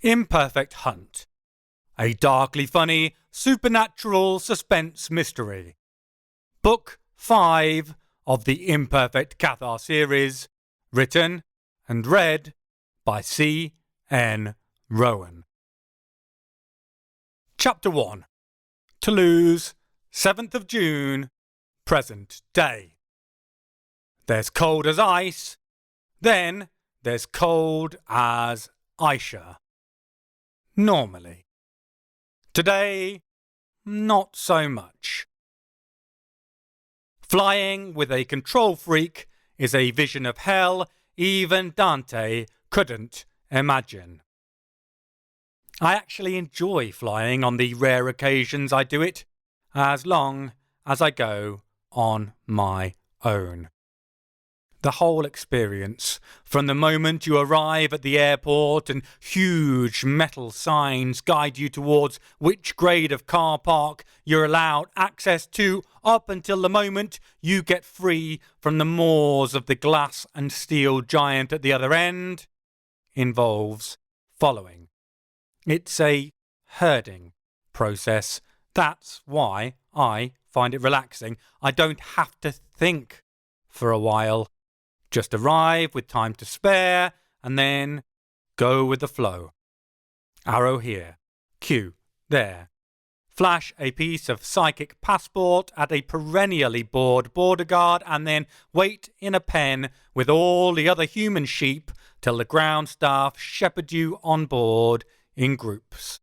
Imperfect Hunt, a darkly funny, supernatural suspense mystery. Book 5 of the Imperfect Cathar series, written and read by C.N. Rowan. Chapter 1. Toulouse, 7th of June, present day. There's cold as ice, then there's cold as Aisha. Normally. Today, not so much. Flying with a control freak is a vision of hell even Dante couldn't imagine. I actually enjoy flying on the rare occasions I do it, as long as I go on my own. The whole experience, from the moment you arrive at the airport and huge metal signs guide you towards which grade of car park you're allowed access to, up until the moment you get free from the maws of the glass and steel giant at the other end, involves following. It's a herding process. That's why I find it relaxing. I don't have to think for a while. Just arrive with time to spare, and then go with the flow. Arrow here, Q there. Flash a piece of psychic passport at a perennially bored border guard, and then wait in a pen with all the other human sheep till the ground staff shepherd you on board in groups.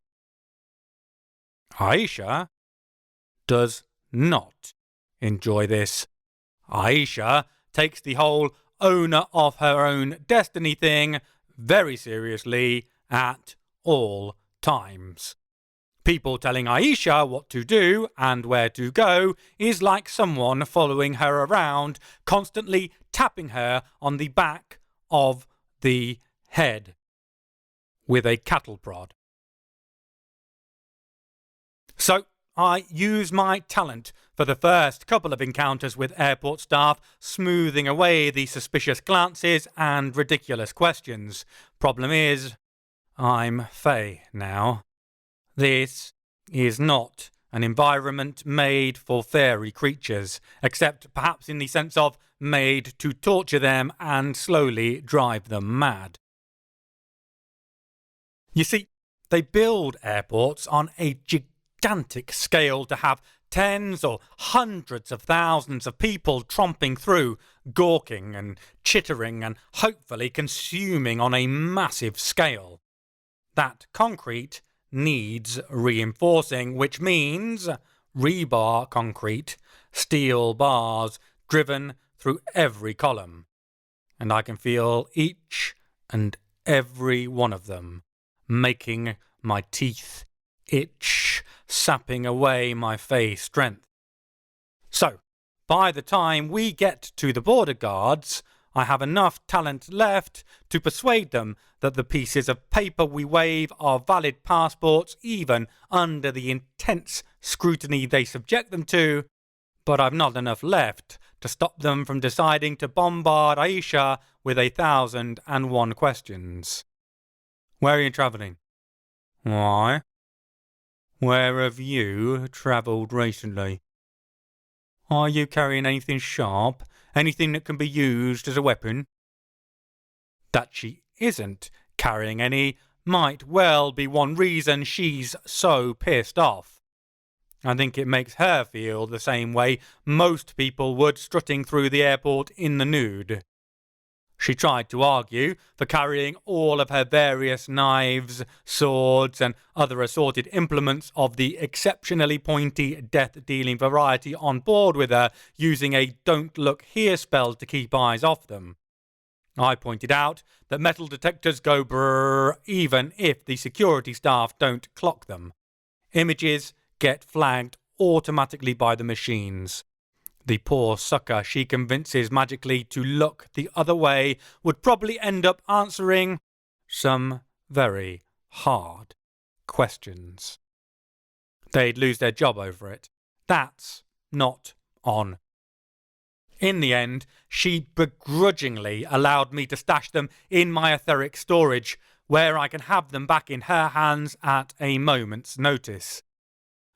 Aisha does not enjoy this. Aisha takes the whole owner of her own destiny thing very seriously at all times. People telling Aisha what to do and where to go is like someone following her around, constantly tapping her on the back of the head with a cattle prod. So I use my talent for the first couple of encounters with airport staff, smoothing away the suspicious glances and ridiculous questions. Problem is, I'm Faye now. This is not an environment made for fairy creatures, except perhaps in the sense of made to torture them and slowly drive them mad. You see, they build airports on a gigantic scale to have tens or hundreds of thousands of people tromping through, gawking and chittering and hopefully consuming on a massive scale. That concrete needs reinforcing, which means rebar concrete, steel bars driven through every column. And I can feel each and every one of them making my teeth itch, sapping away my Fae strength. So, by the time we get to the border guards, I have enough talent left to persuade them that the pieces of paper we wave are valid passports even under the intense scrutiny they subject them to, but I've not enough left to stop them from deciding to bombard Aisha with 1,001 questions. Where are you travelling? Why? Where have you travelled recently? Are you carrying anything sharp? Anything that can be used as a weapon? That she isn't carrying any might well be one reason she's so pissed off. I think it makes her feel the same way most people would strutting through the airport in the nude. She tried to argue for carrying all of her various knives, swords, and other assorted implements of the exceptionally pointy death-dealing variety on board with her, using a "don't look here" spell to keep eyes off them. I pointed out that metal detectors go brrr even if the security staff don't clock them. Images get flagged automatically by the machines. The poor sucker she convinces magically to look the other way would probably end up answering some very hard questions. They'd lose their job over it. That's not on. In the end, she begrudgingly allowed me to stash them in my etheric storage, where I can have them back in her hands at a moment's notice.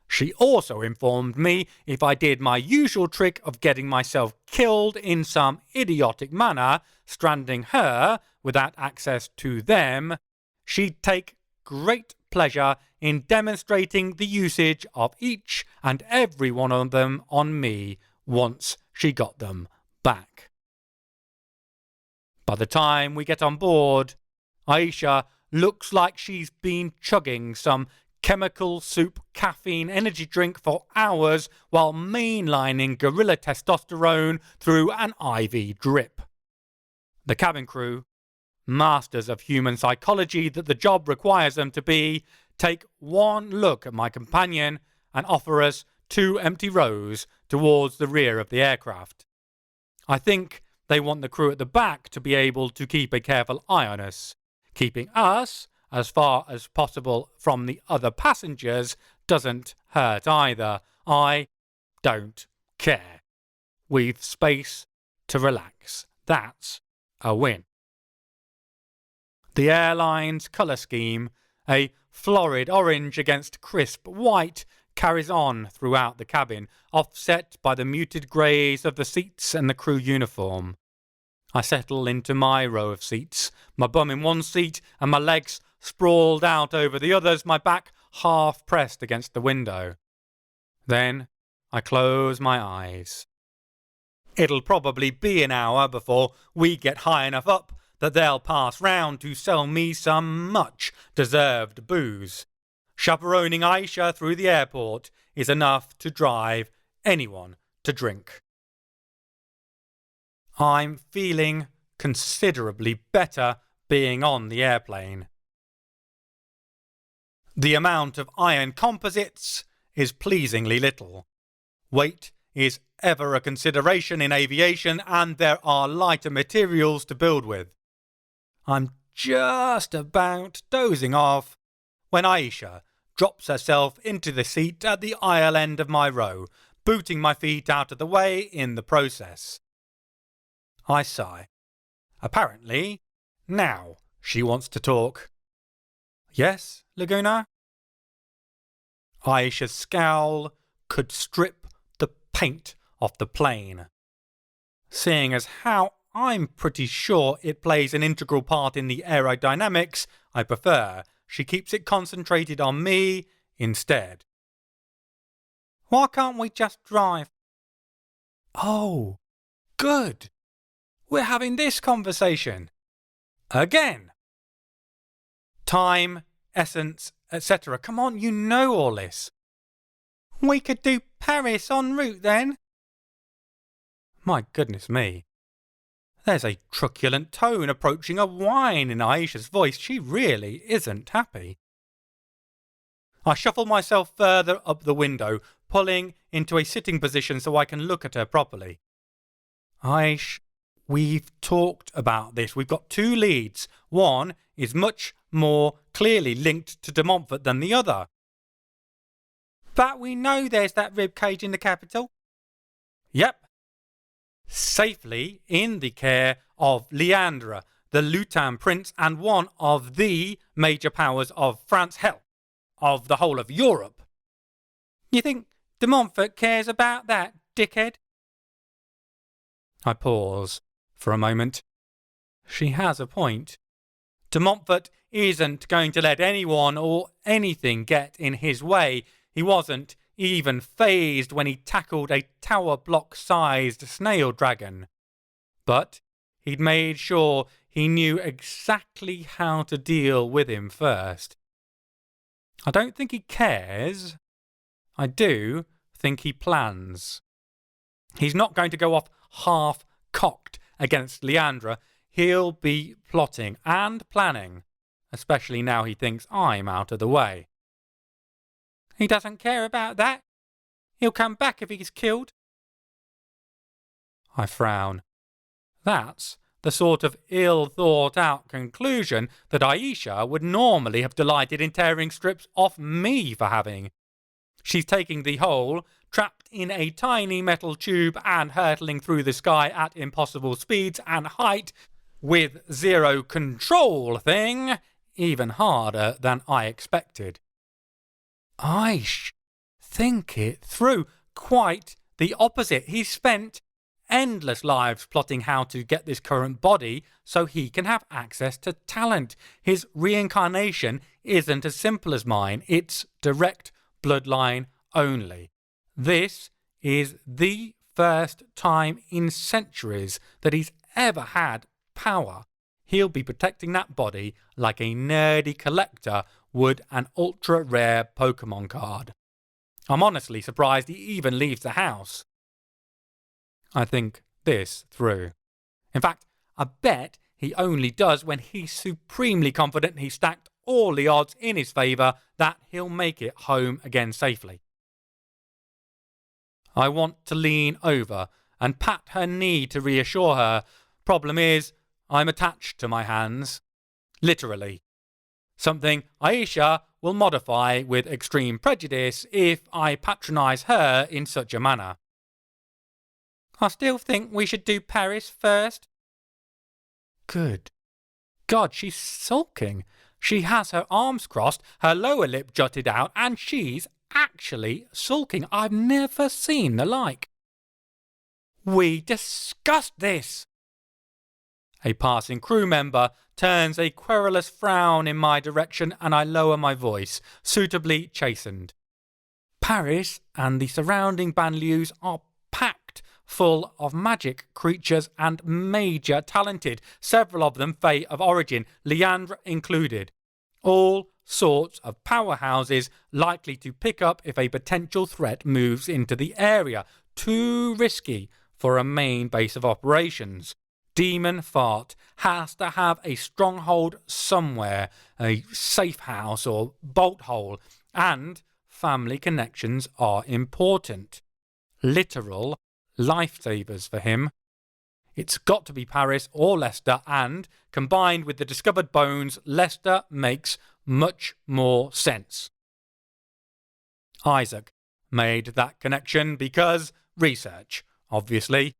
She also informed me if I did my usual trick of getting myself killed in some idiotic manner, stranding her without access to them, she'd take great pleasure in demonstrating the usage of each and every one of them on me once she got them back. By the time we get on board, Aisha looks like she's been chugging some chemical soup caffeine energy drink for hours while mainlining gorilla testosterone through an IV drip. The cabin crew, masters of human psychology that the job requires them to be, take one look at my companion and offer us 2 empty rows towards the rear of the aircraft. I think they want the crew at the back to be able to keep a careful eye on us. Keeping us as far as possible from the other passengers doesn't hurt either. I don't care. We've space to relax. That's a win. The airline's colour scheme, a florid orange against crisp white, carries on throughout the cabin, offset by the muted greys of the seats and the crew uniform. I settle into my row of seats, my bum in one seat and my legs sprawled out over the others, my back half pressed against the window. Then I close my eyes. It'll probably be an hour before we get high enough up that they'll pass round to sell me some much-deserved booze. Chaperoning Aisha through the airport is enough to drive anyone to drink. I'm feeling considerably better being on the airplane. The amount of iron composites is pleasingly little. Weight is ever a consideration in aviation, and there are lighter materials to build with. I'm just about dozing off when Aisha drops herself into the seat at the aisle end of my row, booting my feet out of the way in the process. I sigh. Apparently, now she wants to talk. Yes, Laguna? Aisha's scowl could strip the paint off the plane. Seeing as how I'm pretty sure it plays an integral part in the aerodynamics, I prefer she keeps it concentrated on me instead. Why can't we just drive? Oh, good. We're having this conversation. Again. Time, essence, etc. Come on, you know all this. We could do Paris en route then. My goodness me. There's a truculent tone approaching a whine in Aisha's voice. She really isn't happy. I shuffle myself further up the window, pulling into a sitting position so I can look at her properly. Aish, we've talked about this. We've got 2 leads. One is much more clearly linked to de Montfort than the other. But we know there's that ribcage in the capital. Yep. Safely in the care of Leandre, the Lutin prince and one of the major powers of France, hell, of the whole of Europe. You think de Montfort cares about that, dickhead? I pause for a moment. She has a point. De Montfort isn't going to let anyone or anything get in his way. He wasn't even fazed when he tackled a tower block-sized snail dragon. But he'd made sure he knew exactly how to deal with him first. I don't think he cares. I do think he plans. He's not going to go off half-cocked against Leandre. He'll be plotting and planning, especially now he thinks I'm out of the way. He doesn't care about that. He'll come back if he's killed. I frown. That's the sort of ill-thought-out conclusion that Aisha would normally have delighted in tearing strips off me for having. She's taking the whole, trapped in a tiny metal tube and hurtling through the sky at impossible speeds and height with zero control thing even harder than I expected. Think it through. Quite the opposite. He spent endless lives plotting how to get this current body so he can have access to talent. His reincarnation isn't as simple as mine. It's direct bloodline only. This is the first time in centuries that he's ever had power. He'll be protecting that body like a nerdy collector would an ultra-rare Pokemon card. I'm honestly surprised he even leaves the house. I think this through. In fact, I bet he only does when he's supremely confident he's stacked all the odds in his favour that he'll make it home again safely. I want to lean over and pat her knee to reassure her. Problem is, I'm attached to my hands. Literally. Something Aisha will modify with extreme prejudice if I patronise her in such a manner. I still think we should do Paris first. Good God, she's sulking. She has her arms crossed, her lower lip jutted out, and she's actually sulking. I've never seen the like. We discussed this. A passing crew member turns a querulous frown in my direction and I lower my voice, suitably chastened. Paris and the surrounding banlieues are packed full of magic creatures and major talented, several of them Fae of origin, Leandre included. All sorts of powerhouses likely to pick up if a potential threat moves into the area. Too risky for a main base of operations. Demon Fart has to have a stronghold somewhere, a safe house or bolt hole, and family connections are important. Literal lifesavers for him. It's got to be Paris or Leicester, and, combined with the discovered bones, Leicester makes much more sense. Isaac made that connection because research, obviously.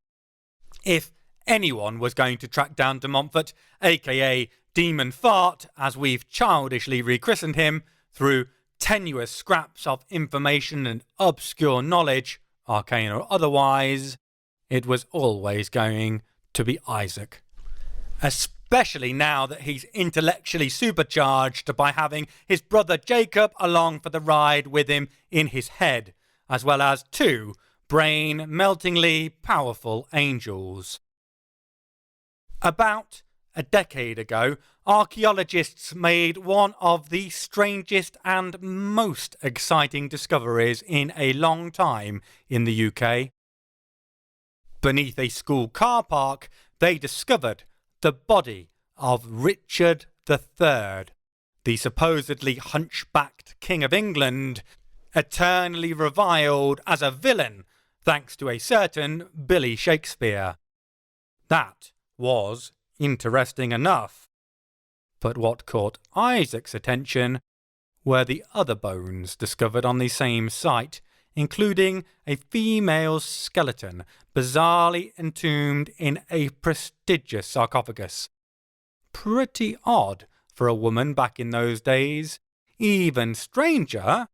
If anyone was going to track down de Montfort, aka Demon Fart, as we've childishly rechristened him, through tenuous scraps of information and obscure knowledge, arcane or otherwise, it was always going to be Isaac. Especially now that he's intellectually supercharged by having his brother Jacob along for the ride with him in his head, as well as two brain-meltingly powerful angels. About a decade ago, archaeologists made one of the strangest and most exciting discoveries in a long time in the UK. Beneath a school car park, they discovered the body of Richard III, the supposedly hunchbacked King of England, eternally reviled as a villain thanks to a certain Billy Shakespeare. That was interesting enough. But what caught Isaac's attention were the other bones discovered on the same site, including a female skeleton bizarrely entombed in a prestigious sarcophagus. Pretty odd for a woman back in those days. Even stranger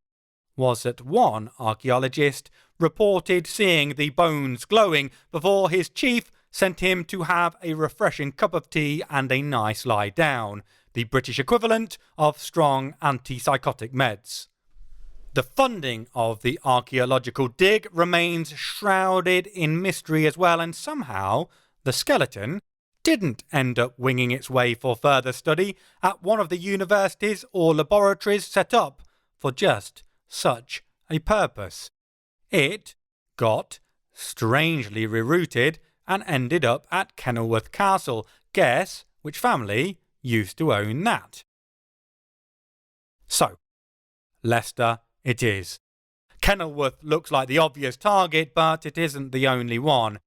was that one archaeologist reported seeing the bones glowing before his chief sent him to have a refreshing cup of tea and a nice lie down, the British equivalent of strong antipsychotic meds. The funding of the archaeological dig remains shrouded in mystery as well, and somehow the skeleton didn't end up winging its way for further study at one of the universities or laboratories set up for just such a purpose. It got strangely rerouted and ended up at Kenilworth Castle. Guess which family used to own that? So, Leicester it is. Kenilworth looks like the obvious target, but it isn't the only one.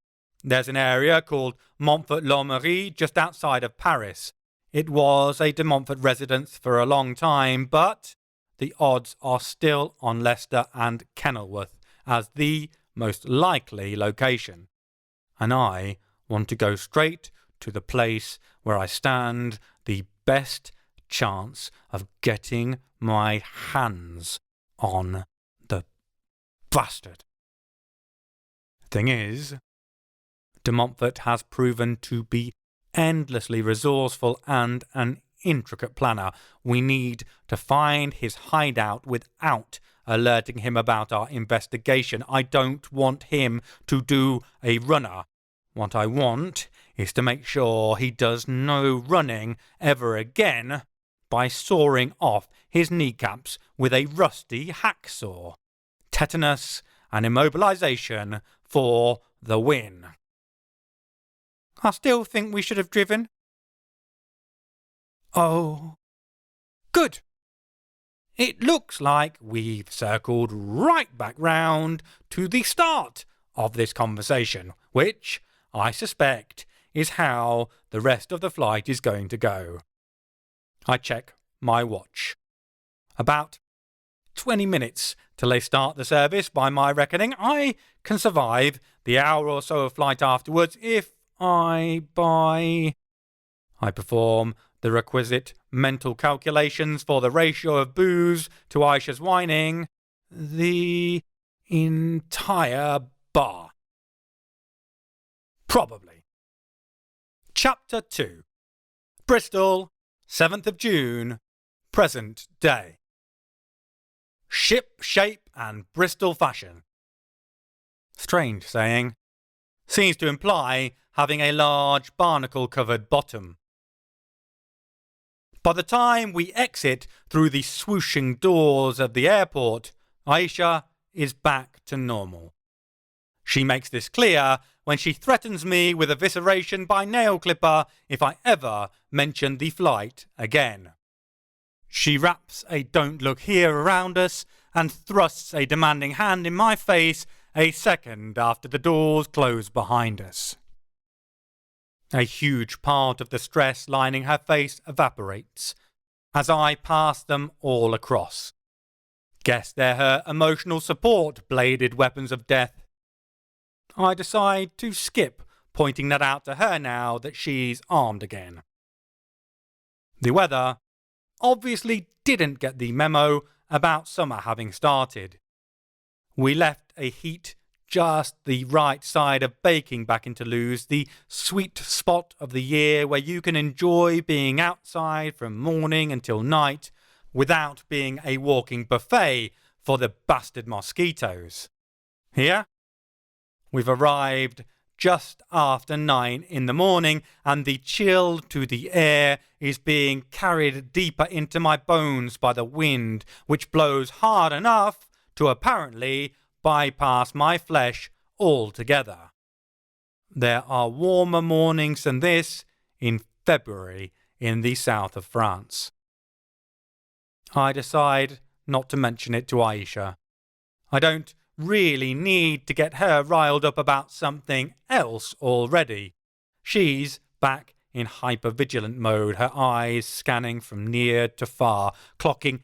There's an area called Montfort-l'Ormerie just outside of Paris. It was a de Montfort residence for a long time, but the odds are still on Leicester and Kenilworth as the most likely location. And I want to go straight to the place where I stand the best chance of getting my hands on the bastard. Thing is, de Montfort has proven to be endlessly resourceful and an intricate planner. We need to find his hideout without alerting him about our investigation. I don't want him to do a runner. What I want is to make sure he does no running ever again by sawing off his kneecaps with a rusty hacksaw. Tetanus and immobilization for the win. I still think we should have driven. Oh, good. It looks like we've circled right back round to the start of this conversation, which, I suspect, is how the rest of the flight is going to go. I check my watch. About 20 minutes till they start the service, by my reckoning. I can survive the hour or so of flight afterwards if I perform the requisite mental calculations for the ratio of booze to Aisha's whining. The entire bar. Probably. Chapter 2. Bristol, 7th of June, present day. Ship shape and Bristol fashion. Strange saying. Seems to imply having a large barnacle-covered bottom. By the time we exit through the swooshing doors of the airport, Aisha is back to normal. She makes this clear when she threatens me with evisceration by nail clipper if I ever mention the flight again. She wraps a "don't look here" around us and thrusts a demanding hand in my face a second after the doors close behind us. A huge part of the stress lining her face evaporates as I pass them all across. Guess they're her emotional support bladed weapons of death. I decide to skip pointing that out to her now that she's armed again. The weather obviously didn't get the memo about summer having started. We left a heat just the right side of baking back in Toulouse, the sweet spot of the year where you can enjoy being outside from morning until night without being a walking buffet for the bastard mosquitoes. Here, we've arrived just after 9 in the morning, and the chill to the air is being carried deeper into my bones by the wind, which blows hard enough to apparently bypass my flesh altogether. There are warmer mornings than this in February in the south of France. I decide not to mention it to Aisha. I don't really need to get her riled up about something else already. She's back in hypervigilant mode, her eyes scanning from near to far, clocking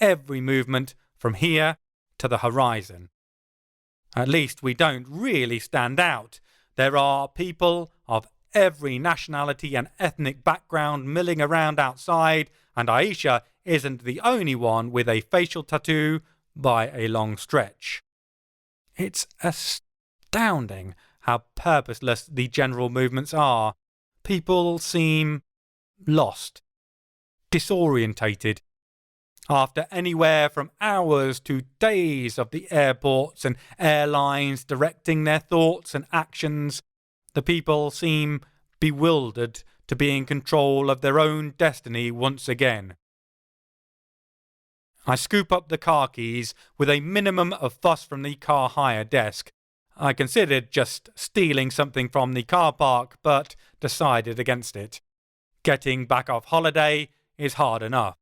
every movement from here to the horizon. At least we don't really stand out. There are people of every nationality and ethnic background milling around outside, and Aisha isn't the only one with a facial tattoo by a long stretch. It's astounding how purposeless the general movements are. People seem lost, disorientated. After anywhere from hours to days of the airports and airlines directing their thoughts and actions, the people seem bewildered to be in control of their own destiny once again. I scoop up the car keys with a minimum of fuss from the car hire desk. I considered just stealing something from the car park, but decided against it. Getting back off holiday is hard enough.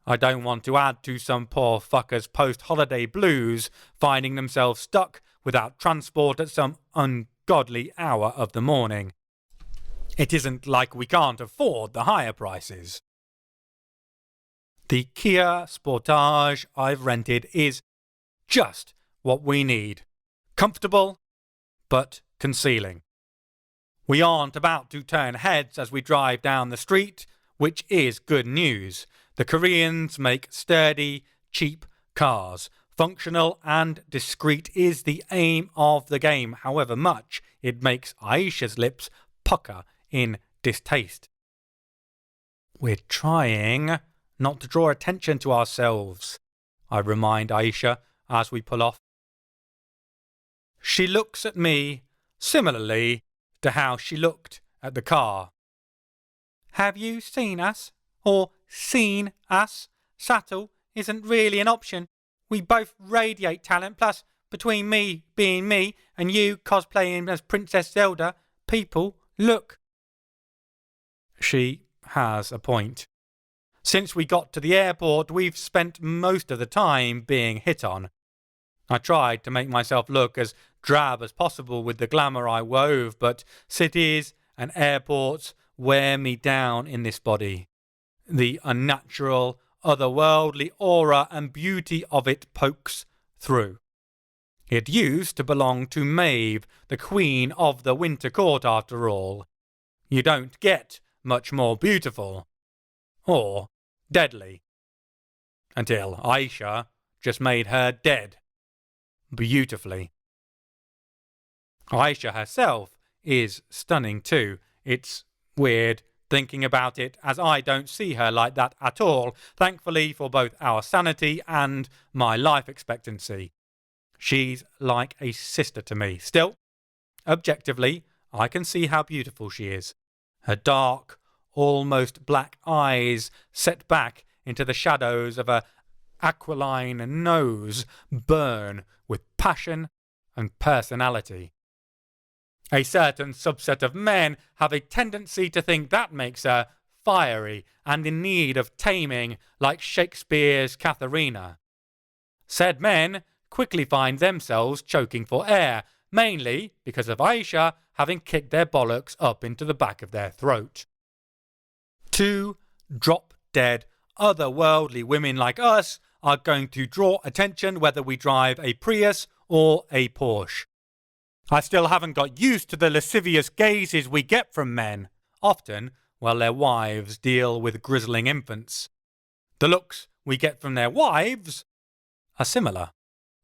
I don't want to add to some poor fuckers' post-holiday blues, finding themselves stuck without transport at some ungodly hour of the morning. It isn't like we can't afford the higher prices. The Kia Sportage I've rented is just what we need. Comfortable, but concealing. We aren't about to turn heads as we drive down the street. which is good news. The Koreans make sturdy, cheap cars. Functional and discreet is the aim of the game, however much it makes Aisha's lips pucker in distaste. We're trying not to draw attention to ourselves, I remind Aisha as we pull off. She looks at me similarly to how she looked at the car. Have you seen us? Or seen us? Subtle isn't really an option. We both radiate talent, plus between me being me and you cosplaying as Princess Zelda, people look. She has a point. Since we got to the airport, we've spent most of the time being hit on. I tried to make myself look as drab as possible with the glamour I wove, but cities and airports wear me down in this body. The unnatural, otherworldly aura and beauty of it pokes through. It used to belong to Maeve, the queen of the Winter Court, after all. You don't get much more beautiful. Or deadly. Until Aisha just made her dead. Beautifully. Aisha herself is stunning too. It's weird thinking about it, as I don't see her like that at all, thankfully for both our sanity and my life expectancy. She's like a sister to me. Still, objectively, I can see how beautiful she is. Her dark, almost black eyes set back into the shadows of her aquiline nose burn with passion and personality. A certain subset of men have a tendency to think that makes her fiery and in need of taming, like Shakespeare's Katharina. Said men quickly find themselves choking for air, mainly because of Aisha having kicked their bollocks up into the back of their throat. Two drop-dead, otherworldly women like us are going to draw attention whether we drive a Prius or a Porsche. I still haven't got used to the lascivious gazes we get from men, often while their wives deal with grizzling infants. The looks we get from their wives are similar,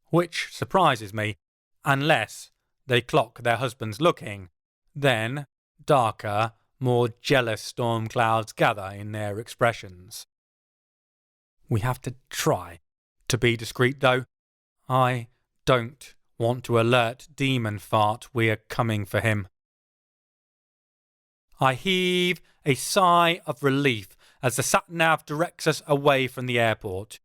which surprises me, unless they clock their husbands looking. Then darker, more jealous storm clouds gather in their expressions. We have to try to be discreet, though. I don't want to alert Demon Fart we're coming for him. I heave a sigh of relief as the sat-nav directs us away from the airport.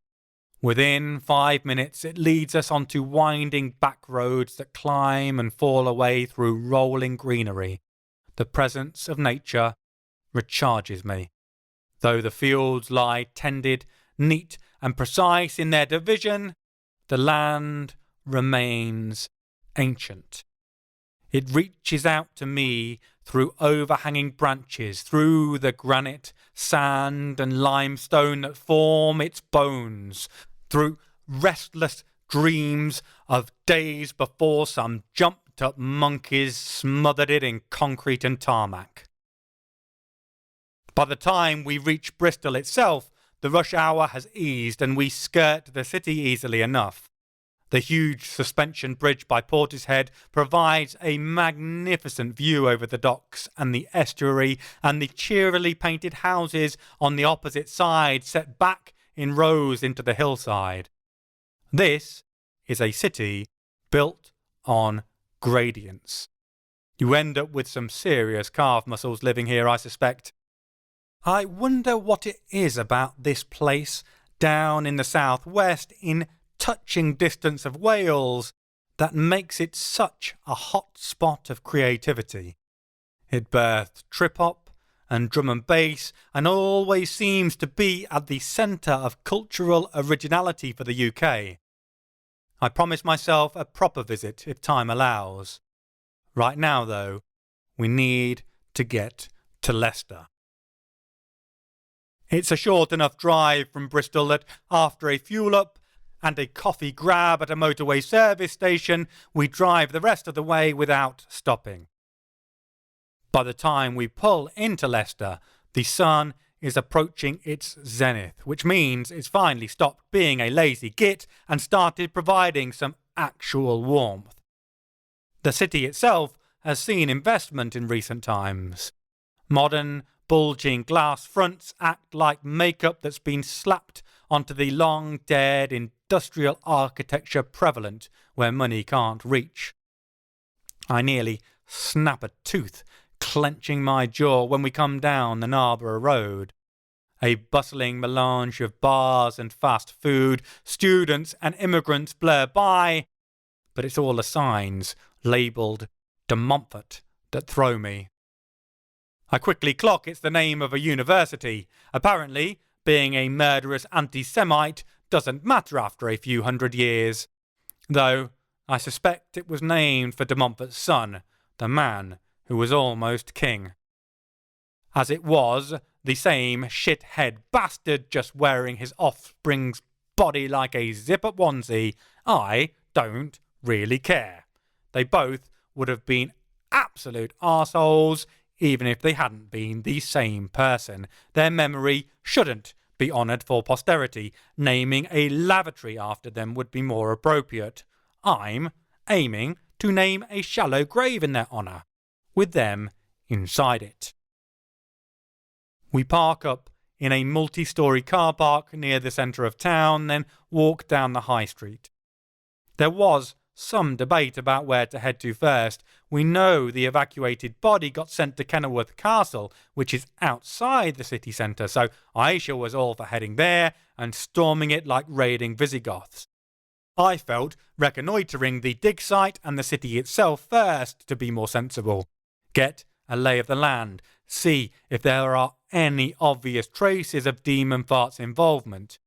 Within 5 minutes, it leads us onto winding back roads that climb and fall away through rolling greenery. The presence of nature recharges me. Though the fields lie tended, neat and precise in their division, the land remains ancient. It reaches out to me through overhanging branches, through the granite, sand and limestone that form its bones, through restless dreams of days before some jumped-up monkeys smothered it in concrete and tarmac. By the time we reach Bristol itself, the rush hour has eased and we skirt the city easily enough. The huge suspension bridge by Portishead provides a magnificent view over the docks and the estuary, and the cheerily painted houses on the opposite side set back in rows into the hillside. This is a city built on gradients. You end up with some serious calf muscles living here, I suspect. I wonder what it is about this place down in the southwest, in touching distance of Wales, that makes it such a hot spot of creativity. It birthed trip-hop and drum and bass and always seems to be at the centre of cultural originality for the UK. I promise myself a proper visit if time allows. Right now, though, we need to get to Leicester. It's a short enough drive from Bristol that after a fuel-up and a coffee grab at a motorway service station, we drive the rest of the way without stopping. By the time we pull into Leicester, the sun is approaching its zenith, which means it's finally stopped being a lazy git and started providing some actual warmth. The city itself has seen investment in recent times. Modern, bulging glass fronts act like makeup that's been slapped onto the long-dead industrial architecture prevalent where money can't reach. I nearly snap a tooth, clenching my jaw when we come down the Narborough Road. A bustling melange of bars and fast food, students and immigrants blur by, but it's all the signs labelled de Montfort that throw me. I quickly clock it's the name of a university. Apparently, being a murderous anti-Semite doesn't matter after a few hundred years. Though, I suspect it was named for de Montfort's son, the man who was almost king. As it was, the same shithead bastard just wearing his offspring's body like a zip-up onesie, I don't really care. They both would have been absolute arseholes even if they hadn't been the same person. Their memory shouldn't be honoured for posterity. Naming a lavatory after them would be more appropriate. I'm aiming to name a shallow grave in their honour, with them inside it. We park up in a multi-storey car park near the centre of town, then walk down the high street. There was some debate about where to head to first. We know the evacuated body got sent to Kenilworth Castle, which is outside the city centre, so Aisha was all for heading there and storming it like raiding Visigoths. I felt reconnoitring the dig site and the city itself first to be more sensible. Get a lay of the land, see if there are any obvious traces of Demon Fart's involvement.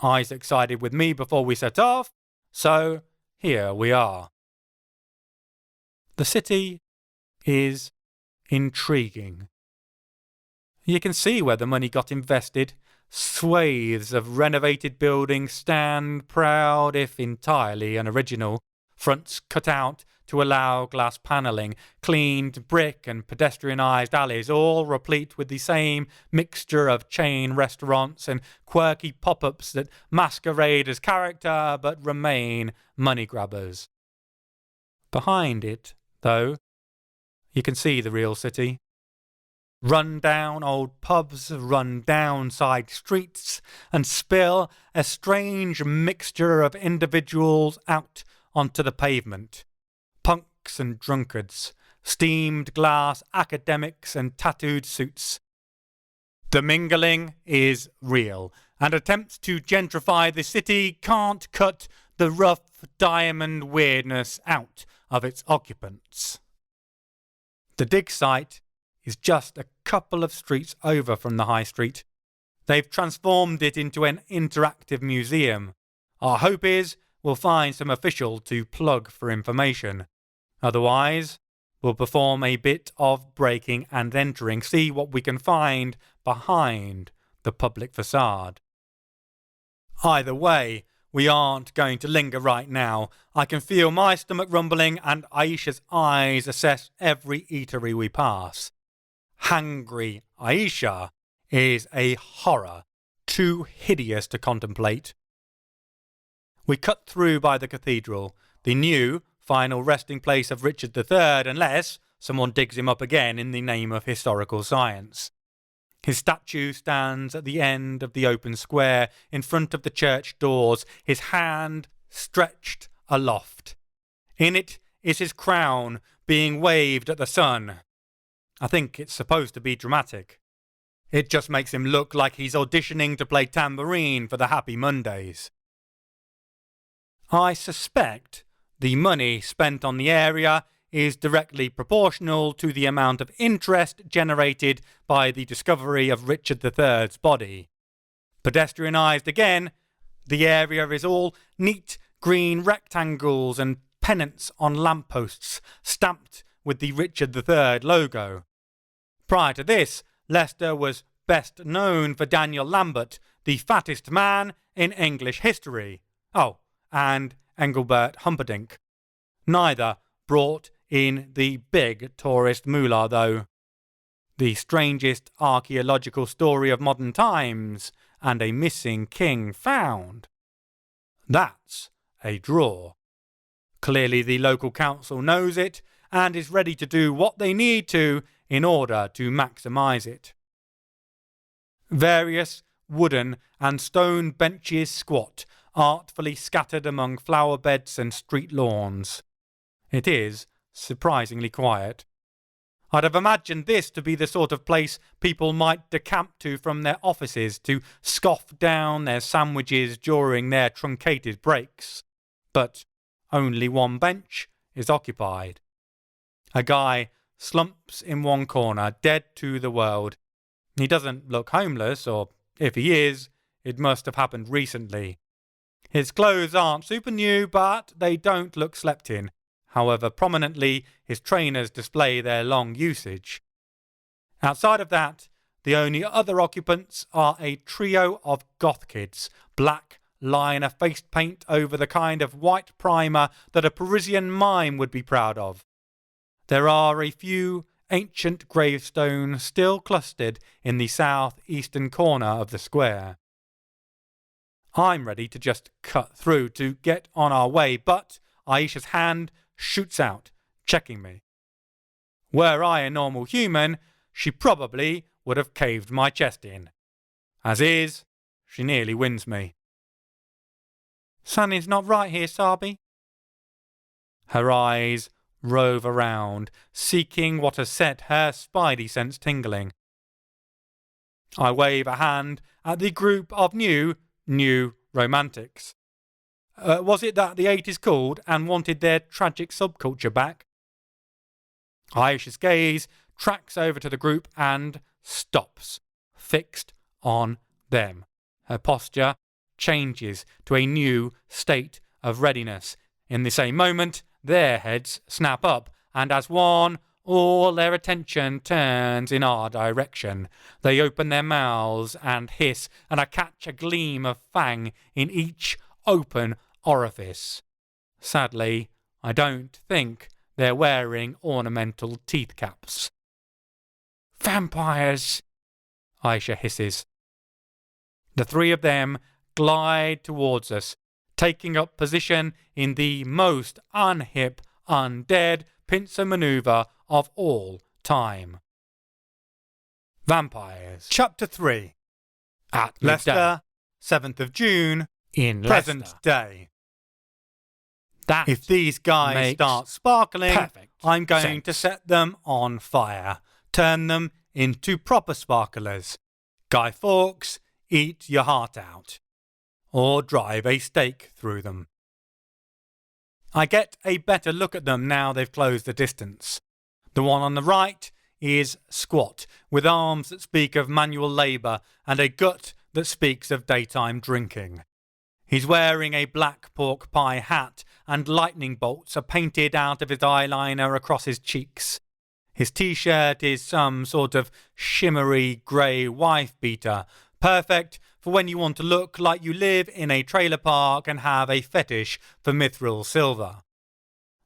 Isaac sided with me before we set off, so here we are. The city is intriguing. You can see where the money got invested. Swathes of renovated buildings stand proud, if entirely unoriginal. Fronts cut out to allow glass panelling, cleaned brick and pedestrianised alleys, all replete with the same mixture of chain restaurants and quirky pop-ups that masquerade as character but remain money grabbers. Behind it, though, you can see the real city. Run-down old pubs, run-down side streets, and spill a strange mixture of individuals out onto the pavement. Punks and drunkards, steamed glass academics and tattooed suits. The mingling is real, and attempts to gentrify the city can't cut the rough diamond weirdness out of its occupants. The dig site is just a couple of streets over from the high street. They've transformed it into an interactive museum. Our hope is we'll find some official to plug for information. Otherwise, we'll perform a bit of breaking and entering, see what we can find behind the public facade. Either way, we aren't going to linger right now. I can feel my stomach rumbling and Aisha's eyes assess every eatery we pass. Hangry Aisha is a horror, too hideous to contemplate. We cut through by the cathedral, the new final resting place of Richard III, unless someone digs him up again in the name of historical science. His statue stands at the end of the open square in front of the church doors, his hand stretched aloft. In it is his crown being waved at the sun. I think it's supposed to be dramatic. It just makes him look like he's auditioning to play tambourine for the Happy Mondays. I suspect the money spent on the area is directly proportional to the amount of interest generated by the discovery of Richard III's body. Pedestrianised again, the area is all neat green rectangles and pennants on lampposts stamped with the Richard III logo. Prior to this, Leicester was best known for Daniel Lambert, the fattest man in English history. Oh, and Engelbert Humperdinck. Neither brought in the big tourist moolah, though. the strangest archaeological story of modern times, and a missing king found. That's a draw. Clearly the local council knows it and is ready to do what they need to in order to maximise it. Various wooden and stone benches squat, artfully scattered among flower beds and street lawns. It is surprisingly quiet. I'd have imagined this to be the sort of place people might decamp to from their offices to scoff down their sandwiches during their truncated breaks. But only one bench is occupied. A guy slumps in one corner, dead to the world. He doesn't look homeless, or if he is, it must have happened recently. His clothes aren't super new, but they don't look slept in. However prominently his trainers display their long usage. Outside of that, the only other occupants are a trio of goth kids, black liner face paint over the kind of white primer that a Parisian mime would be proud of. There are a few ancient gravestones still clustered in the south-eastern corner of the square. I'm ready to just cut through to get on our way, but Aisha's hand shoots out, checking me. Were I a normal human, she probably would have caved my chest in. As is, she nearly wins me. Something's not right here, Sabi. Her eyes rove around, seeking what has set her spidey sense tingling. I wave a hand at the group of new romantics. Was it that the 80s called and wanted their tragic subculture back? Aisha's gaze tracks over to the group and stops, fixed on them. Her posture changes to a new state of readiness. In the same moment, their heads snap up, and as one, all their attention turns in our direction. They open their mouths and hiss, and I catch a gleam of fang in each open orifice. Sadly, I don't think they're wearing ornamental teeth caps. Vampires, Aisha hisses. The three of them glide towards us, taking up position in the most unhip, undead pincer maneuver of all time. Vampires. Chapter 3. At Leicester, 7th of June, in present Leicester. Day. If these guys start sparkling, I'm going to set them on fire, turn them into proper sparklers. Guy Fawkes, eat your heart out. Or drive a stake through them. I get a better look at them now they've closed the distance. The one on the right is squat, with arms that speak of manual labour and a gut that speaks of daytime drinking. He's wearing a black pork pie hat, and lightning bolts are painted out of his eyeliner across his cheeks. His t-shirt is some sort of shimmery grey wife-beater, perfect for when you want to look like you live in a trailer park and have a fetish for mithril silver.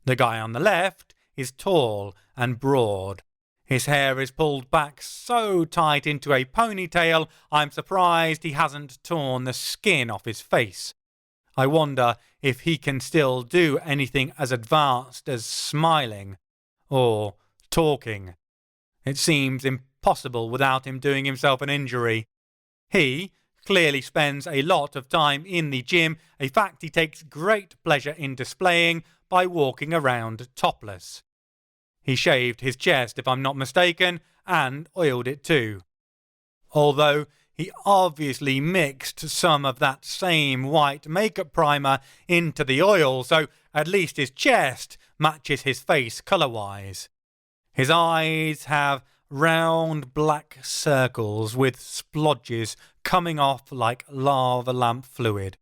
The guy on the left is tall and broad. His hair is pulled back so tight into a ponytail, I'm surprised he hasn't torn the skin off his face. I wonder if he can still do anything as advanced as smiling or talking. It seems impossible without him doing himself an injury. He clearly spends a lot of time in the gym, a fact he takes great pleasure in displaying by walking around topless. He shaved his chest, if I'm not mistaken, and oiled it too. Although he obviously mixed some of that same white makeup primer into the oil, so at least his chest matches his face colour-wise. His eyes have round black circles with splodges coming off like lava lamp fluid.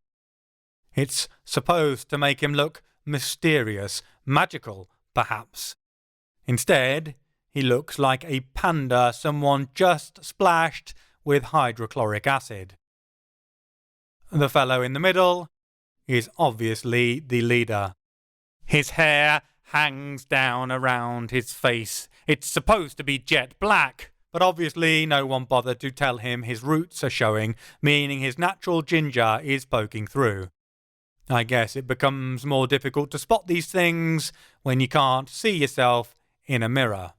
It's supposed to make him look mysterious, magical, perhaps. Instead, he looks like a panda someone just splashed with hydrochloric acid. The fellow in the middle is obviously the leader. His hair hangs down around his face. It's supposed to be jet black, but obviously no one bothered to tell him his roots are showing, meaning his natural ginger is poking through. I guess it becomes more difficult to spot these things when you can't see yourself in a mirror.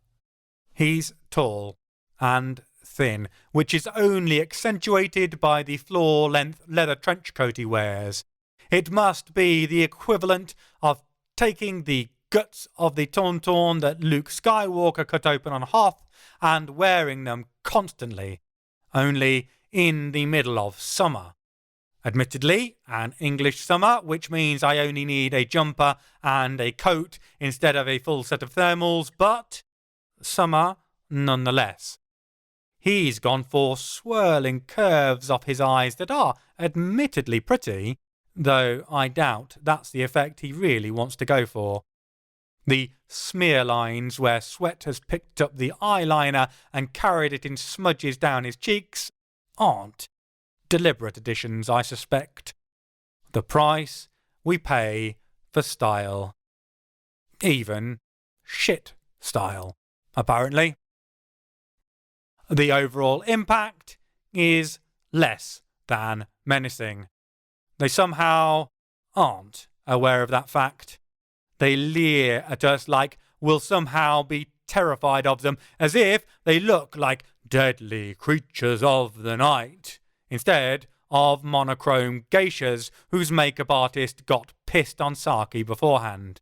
He's tall and thin, which is only accentuated by the floor-length leather trench coat he wears. It must be the equivalent of taking the guts of the tauntaun that Luke Skywalker cut open on Hoth and wearing them constantly, only in the middle of summer. Admittedly, an English summer, which means I only need a jumper and a coat instead of a full set of thermals, but summer nonetheless. He's gone for swirling curves off his eyes that are admittedly pretty, though I doubt that's the effect he really wants to go for. The smear lines where sweat has picked up the eyeliner and carried it in smudges down his cheeks aren't deliberate additions, I suspect. The price we pay for style. Even shit style, apparently. The overall impact is less than menacing. They somehow aren't aware of that fact. They leer at us like we'll somehow be terrified of them, as if they look like deadly creatures of the night, instead of monochrome geishas whose makeup artist got pissed on sake beforehand.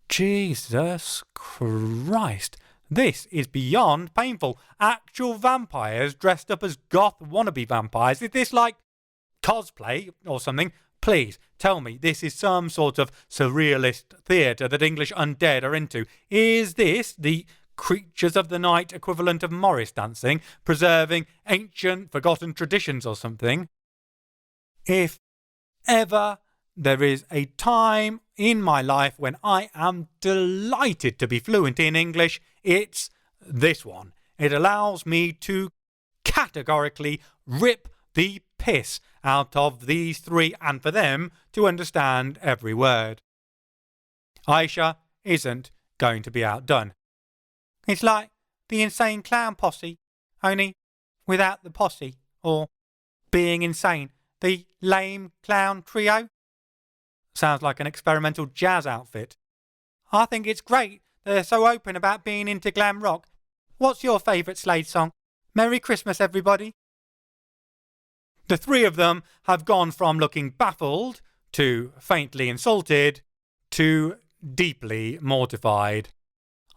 Jesus Christ, this is beyond painful. Actual vampires dressed up as goth wannabe vampires. Is this like cosplay or something? Please tell me this is some sort of surrealist theatre that English undead are into. Is this the creatures of the night equivalent of Morris dancing, preserving ancient forgotten traditions or something? If ever there is a time in my life when I am delighted to be fluent in English, it's this one. It allows me to categorically rip the piss out of these three and for them to understand every word. Aisha isn't going to be outdone. It's like the insane clown posse, only without the posse, or being insane, the lame clown trio. Sounds like an experimental jazz outfit. I think it's great they're so open about being into glam rock. What's your favourite Slade song? Merry Christmas, everybody. The three of them have gone from looking baffled to faintly insulted to deeply mortified.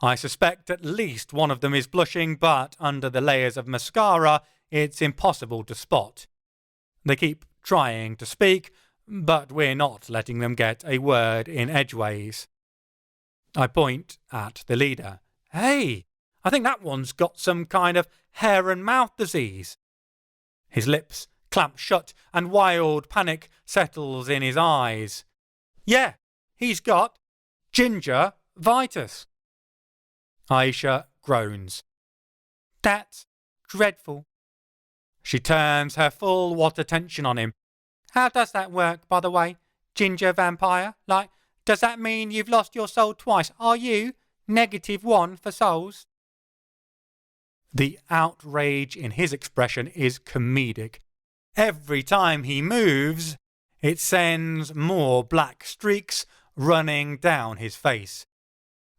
I suspect at least one of them is blushing, but under the layers of mascara, it's impossible to spot. They keep trying to speak, but we're not letting them get a word in edgeways. I point at the leader. Hey, I think that one's got some kind of hair and mouth disease. His lips clamp shut and wild panic settles in his eyes. Yeah, he's got gingivitis. Aisha groans. That's dreadful. She turns her full what attention on him. How does that work, by the way? Ginger vampire? Like, does that mean you've lost your soul twice? Are you -1 for souls? The outrage in his expression is comedic. Every time he moves, it sends more black streaks running down his face.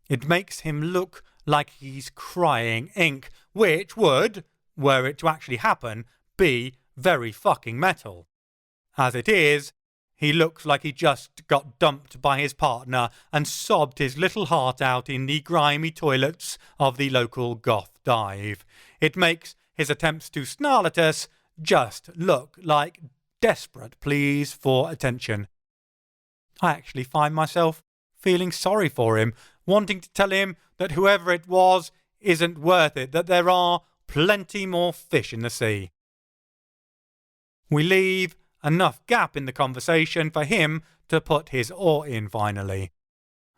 It makes him look like he's crying ink, which would, were it to actually happen, be very fucking metal. As it is, he looks like he just got dumped by his partner and sobbed his little heart out in the grimy toilets of the local goth dive. It makes his attempts to snarl at us just look like desperate pleas for attention. I actually find myself feeling sorry for him, wanting to tell him that whoever it was isn't worth it, that there are plenty more fish in the sea. We leave enough gap in the conversation for him to put his oar in finally.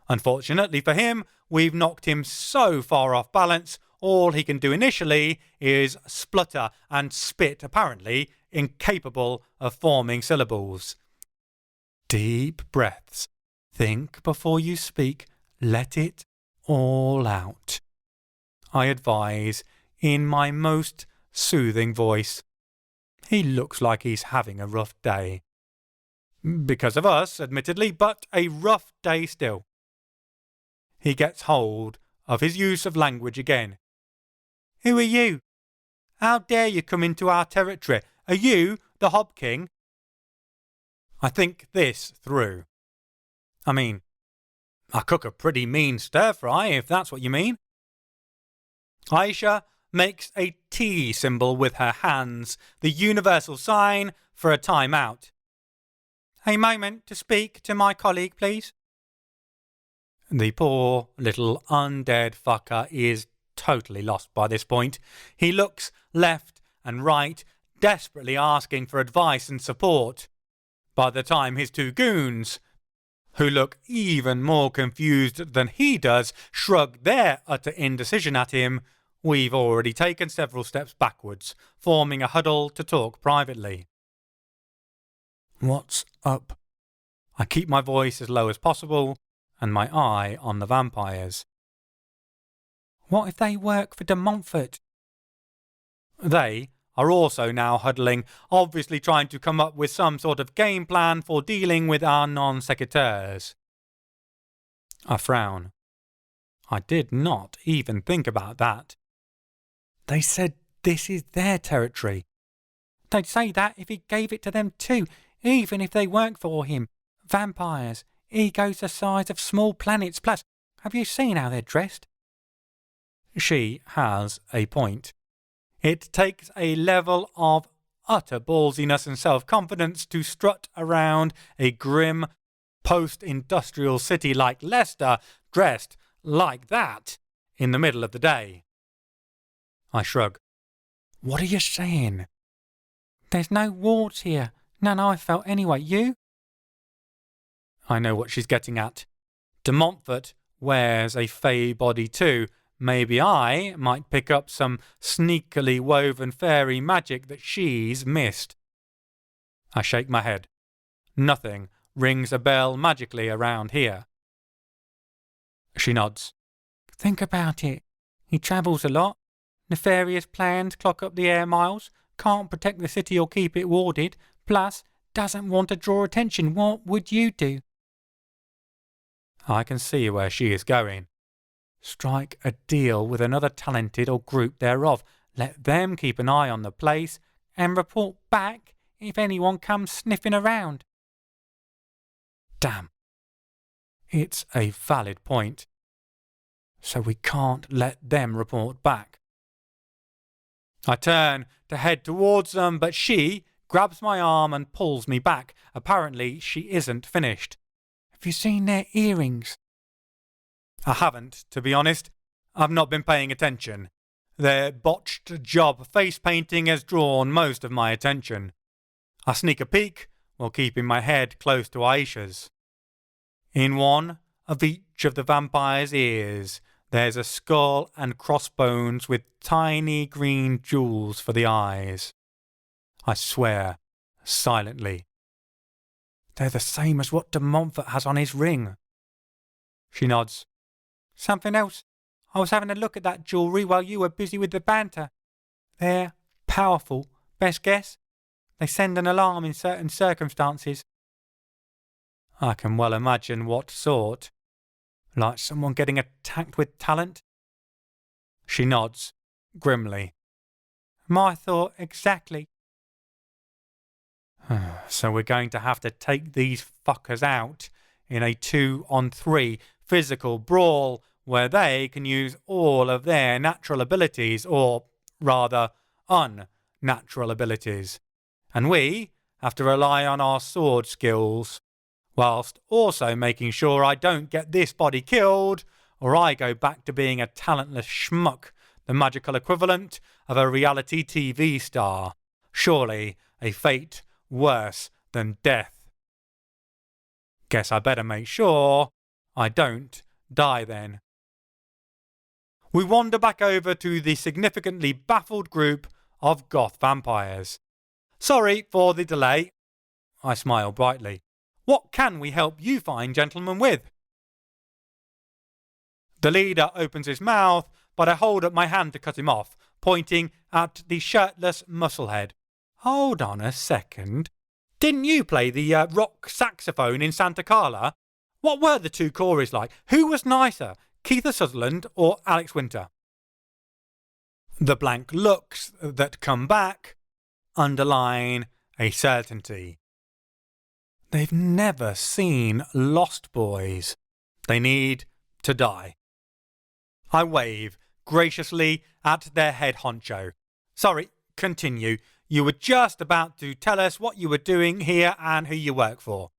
Unfortunately for him, we've knocked him so far off balance, all he can do initially is splutter and spit, apparently incapable of forming syllables. Deep breaths. Think before you speak. Let it all out. I advise, in my most soothing voice. He looks like he's having a rough day. Because of us, admittedly, but a rough day still. He gets hold of his use of language again. Who are you? How dare you come into our territory? Are you the Hob King? I think this through. I mean, I cook a pretty mean stir-fry, if that's what you mean. Aisha makes a T symbol with her hands, the universal sign for a time-out. A moment to speak to my colleague, please. The poor little undead fucker is totally lost by this point. He looks left and right, desperately asking for advice and support. By the time his two goons, who look even more confused than he does, shrug their utter indecision at him, we've already taken several steps backwards, forming a huddle to talk privately. What's up? I keep my voice as low as possible and my eye on the vampires. What if they work for de Montfort? They are also now huddling, obviously trying to come up with some sort of game plan for dealing with our non-secateurs. I frown. I did not even think about that. They said this is their territory. They'd say that if he gave it to them too, even if they weren't for him. Vampires, egos the size of small planets, plus, have you seen how they're dressed? She has a point. It takes a level of utter ballsiness and self-confidence to strut around a grim post-industrial city like Leicester dressed like that in the middle of the day. I shrug. What are you saying? There's no warts here. None I felt anyway. You? I know what she's getting at. De Montfort wears a fey body too. Maybe I might pick up some sneakily woven fairy magic that she's missed. I shake my head. Nothing rings a bell magically around here. She nods. Think about it. He travels a lot. Nefarious plans clock up the air miles. Can't protect the city or keep it warded. Plus, doesn't want to draw attention. What would you do? I can see where she is going. Strike a deal with another talented or group thereof. Let them keep an eye on the place and report back if anyone comes sniffing around. Damn. It's a valid point. So we can't let them report back. I turn to head towards them, but she grabs my arm and pulls me back. Apparently, she isn't finished. Have you seen their earrings? I haven't, to be honest. I've not been paying attention. Their botched job face painting has drawn most of my attention. I sneak a peek while keeping my head close to Aisha's. In one of each of the vampire's ears, there's a skull and crossbones with tiny green jewels for the eyes. I swear, silently. They're the same as what de Montfort has on his ring. She nods. Something else. I was having a look at that jewellery while you were busy with the banter. They're powerful. Best guess? They send an alarm in certain circumstances. I can well imagine what sort. Like someone getting attacked with talent? She nods, grimly. My thought exactly. So we're going to have to take these fuckers out in a 2-on-3 physical brawl where they can use all of their natural abilities, or rather unnatural abilities. And we have to rely on our sword skills, whilst also making sure I don't get this body killed, or I go back to being a talentless schmuck, the magical equivalent of a reality TV star. Surely a fate worse than death. Guess I better make sure I don't die then. We wander back over to the significantly baffled group of goth vampires. Sorry for the delay. I smile brightly. What can we help you fine gentlemen with? The leader opens his mouth, but I hold up my hand to cut him off. pointing at the shirtless musclehead. "Hold on a second. Didn't you play the rock saxophone in Santa Carla? What were the two Corys like? Who was nicer, Cathar Sutherland or Alex Winter?" The blank looks that come back underline a certainty. They've never seen Lost Boys. They need to die. I wave graciously at their head honcho. "Sorry, continue. You were just about to tell us what you were doing here and who you work for."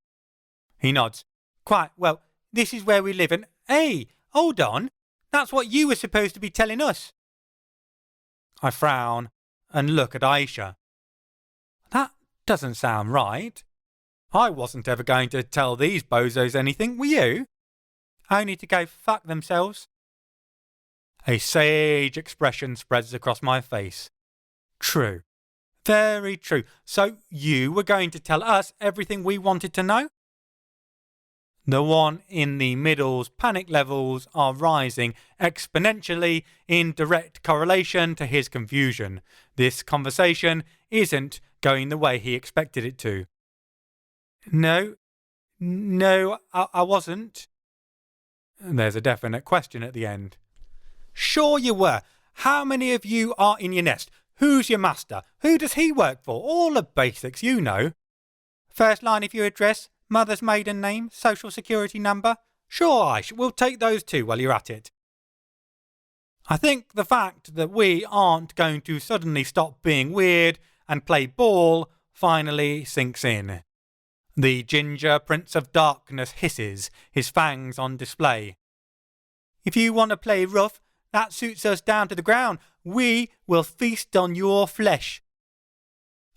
He nods. "Quite, well, this is where we live and... Hey, hold on. That's what you were supposed to be telling us." I frown and look at Aisha. That doesn't sound right. I wasn't ever going to tell these bozos anything, were you? Only to go fuck themselves. A sage expression spreads across my face. True. Very true. So you were going to tell us everything we wanted to know? The one in the middle's panic levels are rising exponentially in direct correlation to his confusion. This conversation isn't going the way he expected it to. No, I wasn't. There's a definite question at the end. Sure you were. How many of you are in your nest? Who's your master? Who does he work for? All the basics, you know. First line of your address, mother's maiden name, social security number. Sure, Aish, we'll take those too while you're at it. I think the fact that we aren't going to suddenly stop being weird and play ball finally sinks in. The ginger Prince of Darkness hisses, his fangs on display. If you want to play rough, that suits us down to the ground. We will feast on your flesh.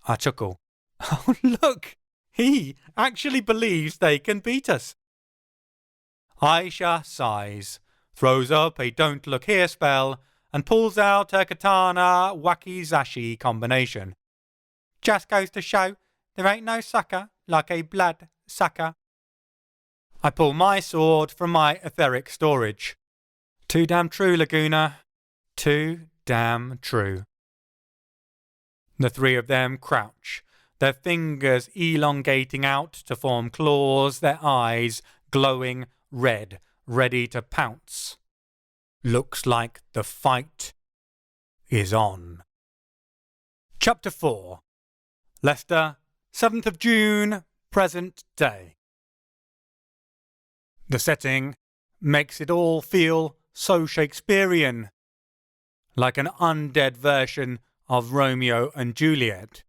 I chuckle. Oh, look! He actually believes they can beat us. Aisha sighs, throws up a don't look here spell, and pulls out her katana wakizashi combination. Just goes to show there ain't no sucker like a blood sucker. I pull my sword from my etheric storage. Too damn true, Laguna. Too damn true. The three of them crouch, their fingers elongating out to form claws, their eyes glowing red, ready to pounce. Looks like the fight is on. Chapter 4. Leicester, 7th of June, present day. The setting makes it all feel so Shakespearean, like an undead version of Romeo and Juliet.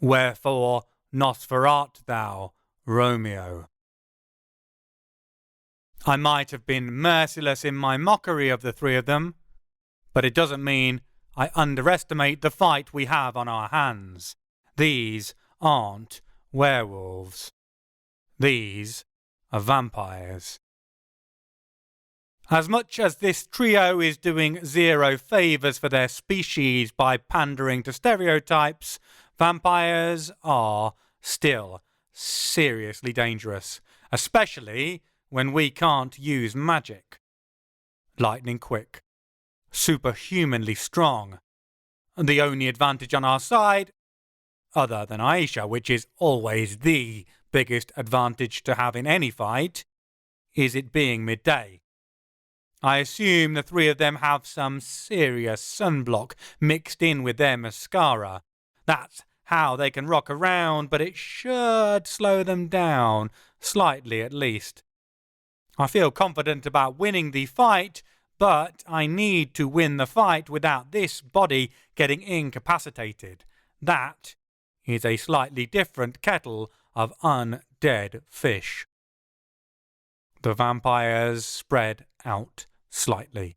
Wherefore Nosferat thou, Romeo? I might have been merciless in my mockery of the three of them, but it doesn't mean I underestimate the fight we have on our hands. These aren't werewolves. These are vampires. As much as this trio is doing zero favours for their species by pandering to stereotypes, vampires are still seriously dangerous, especially when we can't use magic. Lightning quick, superhumanly strong. The only advantage on our side, other than Aisha, which is always the biggest advantage to have in any fight, is it being midday. I assume the three of them have some serious sunblock mixed in with their mascara. That's how they can rock around, but it should slow them down, slightly at least. I feel confident about winning the fight, but I need to win the fight without this body getting incapacitated. That is a slightly different kettle of undead fish. The vampires spread out slightly.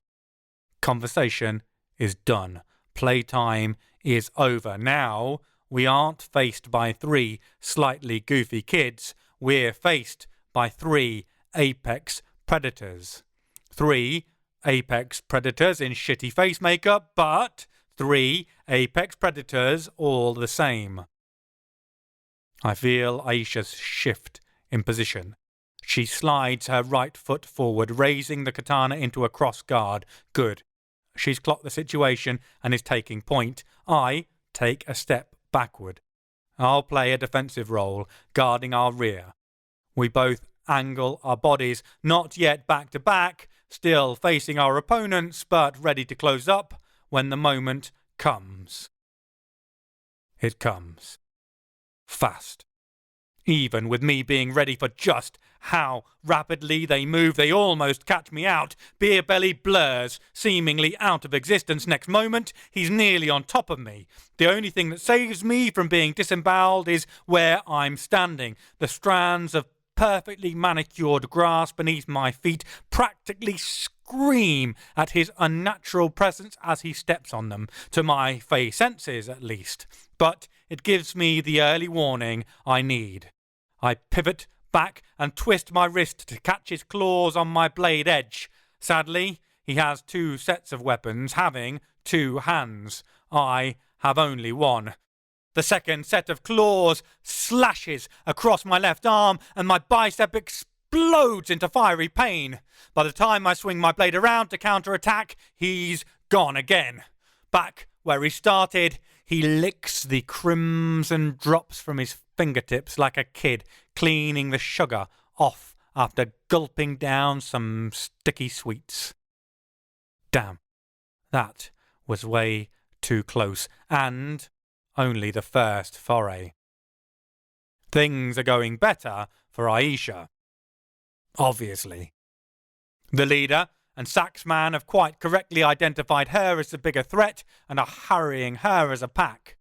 Conversation is done. Playtime is over. Now we aren't faced by three slightly goofy kids. We're faced by three apex predators. Three apex predators in shitty face makeup, but three apex predators all the same. I feel Aisha's shift in position. She slides her right foot forward, raising the katana into a cross guard. Good. She's clocked the situation and is taking point. I take a step backward. I'll play a defensive role, guarding our rear. We both angle our bodies, not yet back to back, still facing our opponents, but ready to close up when the moment comes. It comes. Fast. Even with me being ready for just how rapidly they move, they almost catch me out. Beer belly blurs, seemingly out of existence. Next moment, he's nearly on top of me. The only thing that saves me from being disemboweled is where I'm standing. The strands of perfectly manicured grass beneath my feet practically scream at his unnatural presence as he steps on them, to my fey senses at least. But it gives me the early warning I need. I pivot back and twist my wrist to catch his claws on my blade edge. Sadly, he has two sets of weapons, having two hands. I have only one. The second set of claws slashes across my left arm, and my bicep explodes into fiery pain. By the time I swing my blade around to counterattack, he's gone again. Back where he started, he licks the crimson drops from his fingertips like a kid cleaning the sugar off after gulping down some sticky sweets. Damn, that was way too close, and only the first foray. Things are going better for Aisha. Obviously. The leader and Saxman have quite correctly identified her as the bigger threat and are harrying her as a pack.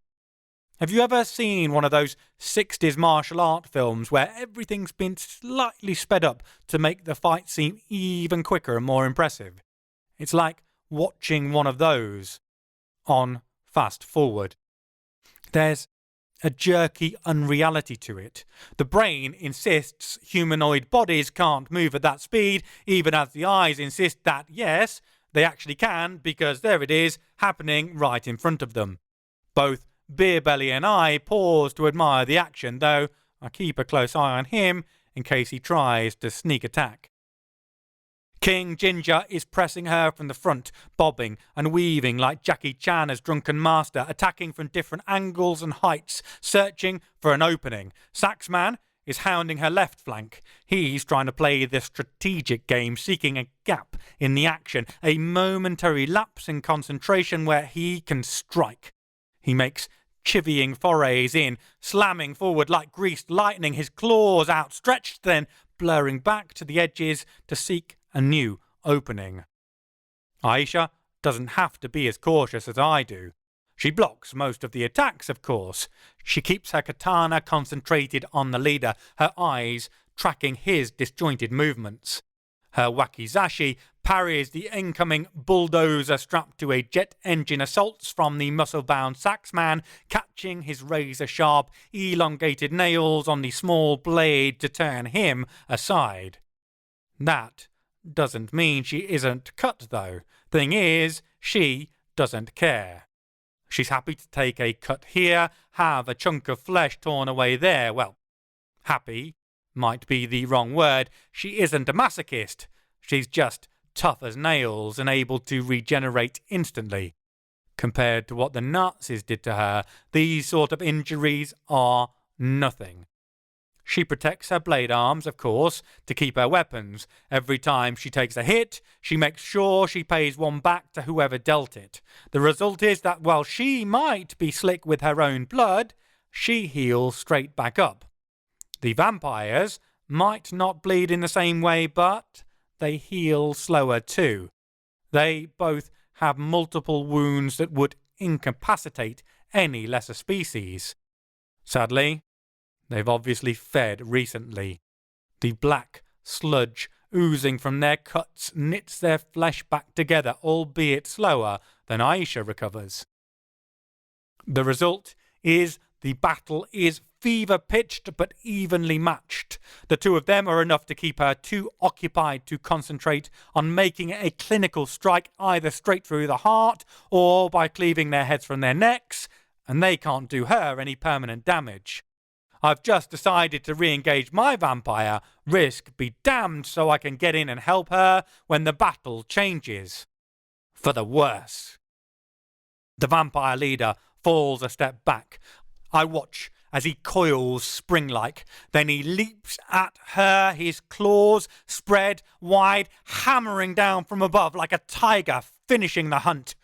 Have you ever seen one of those 60s martial art films where everything's been slightly sped up to make the fight seem even quicker and more impressive? It's like watching one of those on fast forward. There's a jerky unreality to it. The brain insists humanoid bodies can't move at that speed, even as the eyes insist that, yes, they actually can, because there it is, happening right in front of them. Both Beerbelly and I pause to admire the action, though I keep a close eye on him in case he tries to sneak attack. King Ginger is pressing her from the front, bobbing and weaving like Jackie Chan as drunken master, attacking from different angles and heights, searching for an opening. Saxman is hounding her left flank. He's trying to play the strategic game, seeking a gap in the action, a momentary lapse in concentration where he can strike. He makes chivying forays in, slamming forward like greased lightning, his claws outstretched, then blurring back to the edges to seek a new opening. Aisha doesn't have to be as cautious as I do. She blocks most of the attacks, of course. She keeps her katana concentrated on the leader, her eyes tracking his disjointed movements. Her wakizashi parries the incoming bulldozer strapped to a jet engine assaults from the muscle-bound Saxman, catching his razor-sharp, elongated nails on the small blade to turn him aside. That doesn't mean she isn't cut, though. Thing is, she doesn't care. She's happy to take a cut here, have a chunk of flesh torn away there. Well, happy might be the wrong word. She isn't a masochist. She's just tough as nails and able to regenerate instantly. Compared to what the Nazis did to her, these sort of injuries are nothing. She protects her blade arms, of course, to keep her weapons. Every time she takes a hit, she makes sure she pays one back to whoever dealt it. The result is that while she might be slick with her own blood, she heals straight back up. The vampires might not bleed in the same way, but they heal slower too. They both have multiple wounds that would incapacitate any lesser species. Sadly, they've obviously fed recently. The black sludge oozing from their cuts knits their flesh back together, albeit slower than Aisha recovers. The result is the battle is fever-pitched but evenly matched. The two of them are enough to keep her too occupied to concentrate on making a clinical strike either straight through the heart or by cleaving their heads from their necks, and they can't do her any permanent damage. I've just decided to re-engage my vampire, risk be damned, so I can get in and help her when the battle changes. for the worse. The vampire leader falls a step back. I watch as he coils spring-like. Then he leaps at her, his claws spread wide, hammering down from above like a tiger finishing the hunt.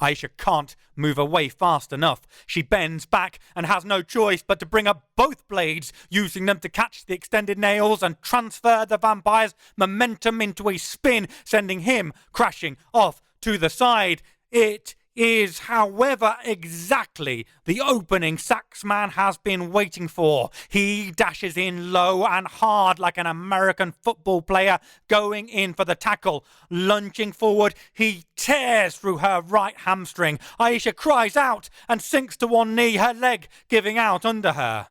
Aisha can't move away fast enough. She bends back and has no choice but to bring up both blades, using them to catch the extended nails and transfer the vampire's momentum into a spin, sending him crashing off to the side. It is, however, exactly the opening Saxman has been waiting for. He dashes in low and hard like an American football player going in for the tackle. Lunging forward, he tears through her right hamstring. Aisha cries out and sinks to one knee, her leg giving out under her.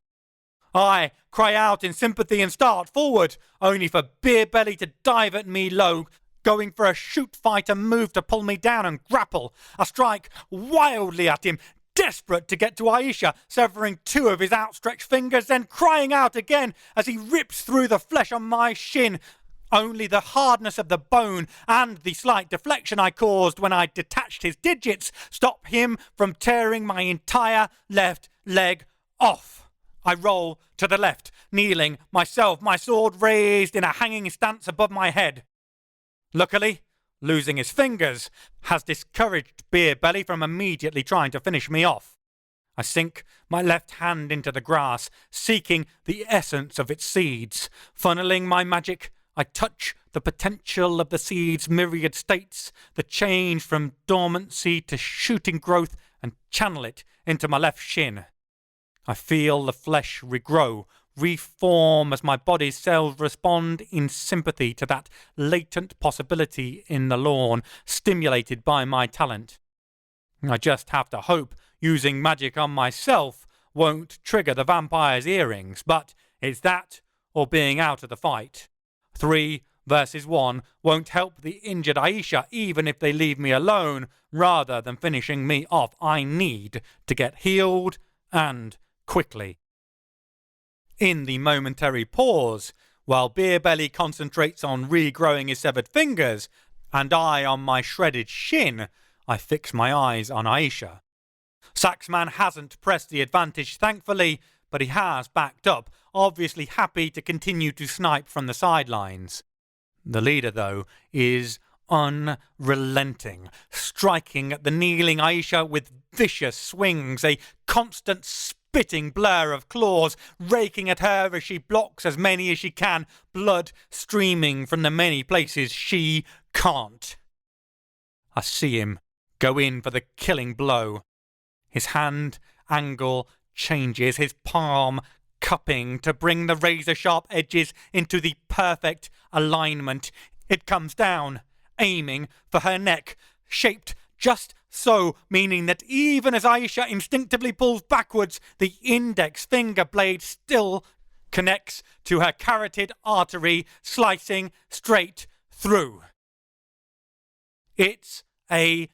I cry out in sympathy and start forward, only for Beer Belly to dive at me low, going for a shoot fighter move to pull me down and grapple. I strike wildly at him, desperate to get to Aisha, severing two of his outstretched fingers, then crying out again as he rips through the flesh on my shin. Only the hardness of the bone and the slight deflection I caused when I detached his digits stop him from tearing my entire left leg off. I roll to the left, kneeling myself, my sword raised in a hanging stance above my head. Luckily, losing his fingers has discouraged Beer Belly from immediately trying to finish me off. I sink my left hand into the grass, seeking the essence of its seeds. Funneling my magic, I touch the potential of the seed's myriad states, the change from dormancy to shooting growth, and channel it into my left shin. I feel the flesh regrow, reform as my body's cells respond in sympathy to that latent possibility in the lawn, stimulated by my talent. I just have to hope using magic on myself won't trigger the vampire's earrings, but it's that or being out of the fight. 3 versus 1 won't help the injured Aisha even if they leave me alone rather than finishing me off. I need to get healed, and quickly. In the momentary pause, while Beer Belly concentrates on regrowing his severed fingers, and I on my shredded shin, I fix my eyes on Aisha. Saxman hasn't pressed the advantage, thankfully, but he has backed up, obviously happy to continue to snipe from the sidelines. The leader, though, is unrelenting, striking at the kneeling Aisha with vicious swings, a constant spitting blur of claws, raking at her as she blocks as many as she can, blood streaming from the many places she can't. I see him go in for the killing blow. His hand angle changes, his palm cupping to bring the razor-sharp edges into the perfect alignment. It comes down, aiming for her neck, shaped just so, meaning that even as Aisha instinctively pulls backwards, the index finger blade still connects to her carotid artery, slicing straight through. It's a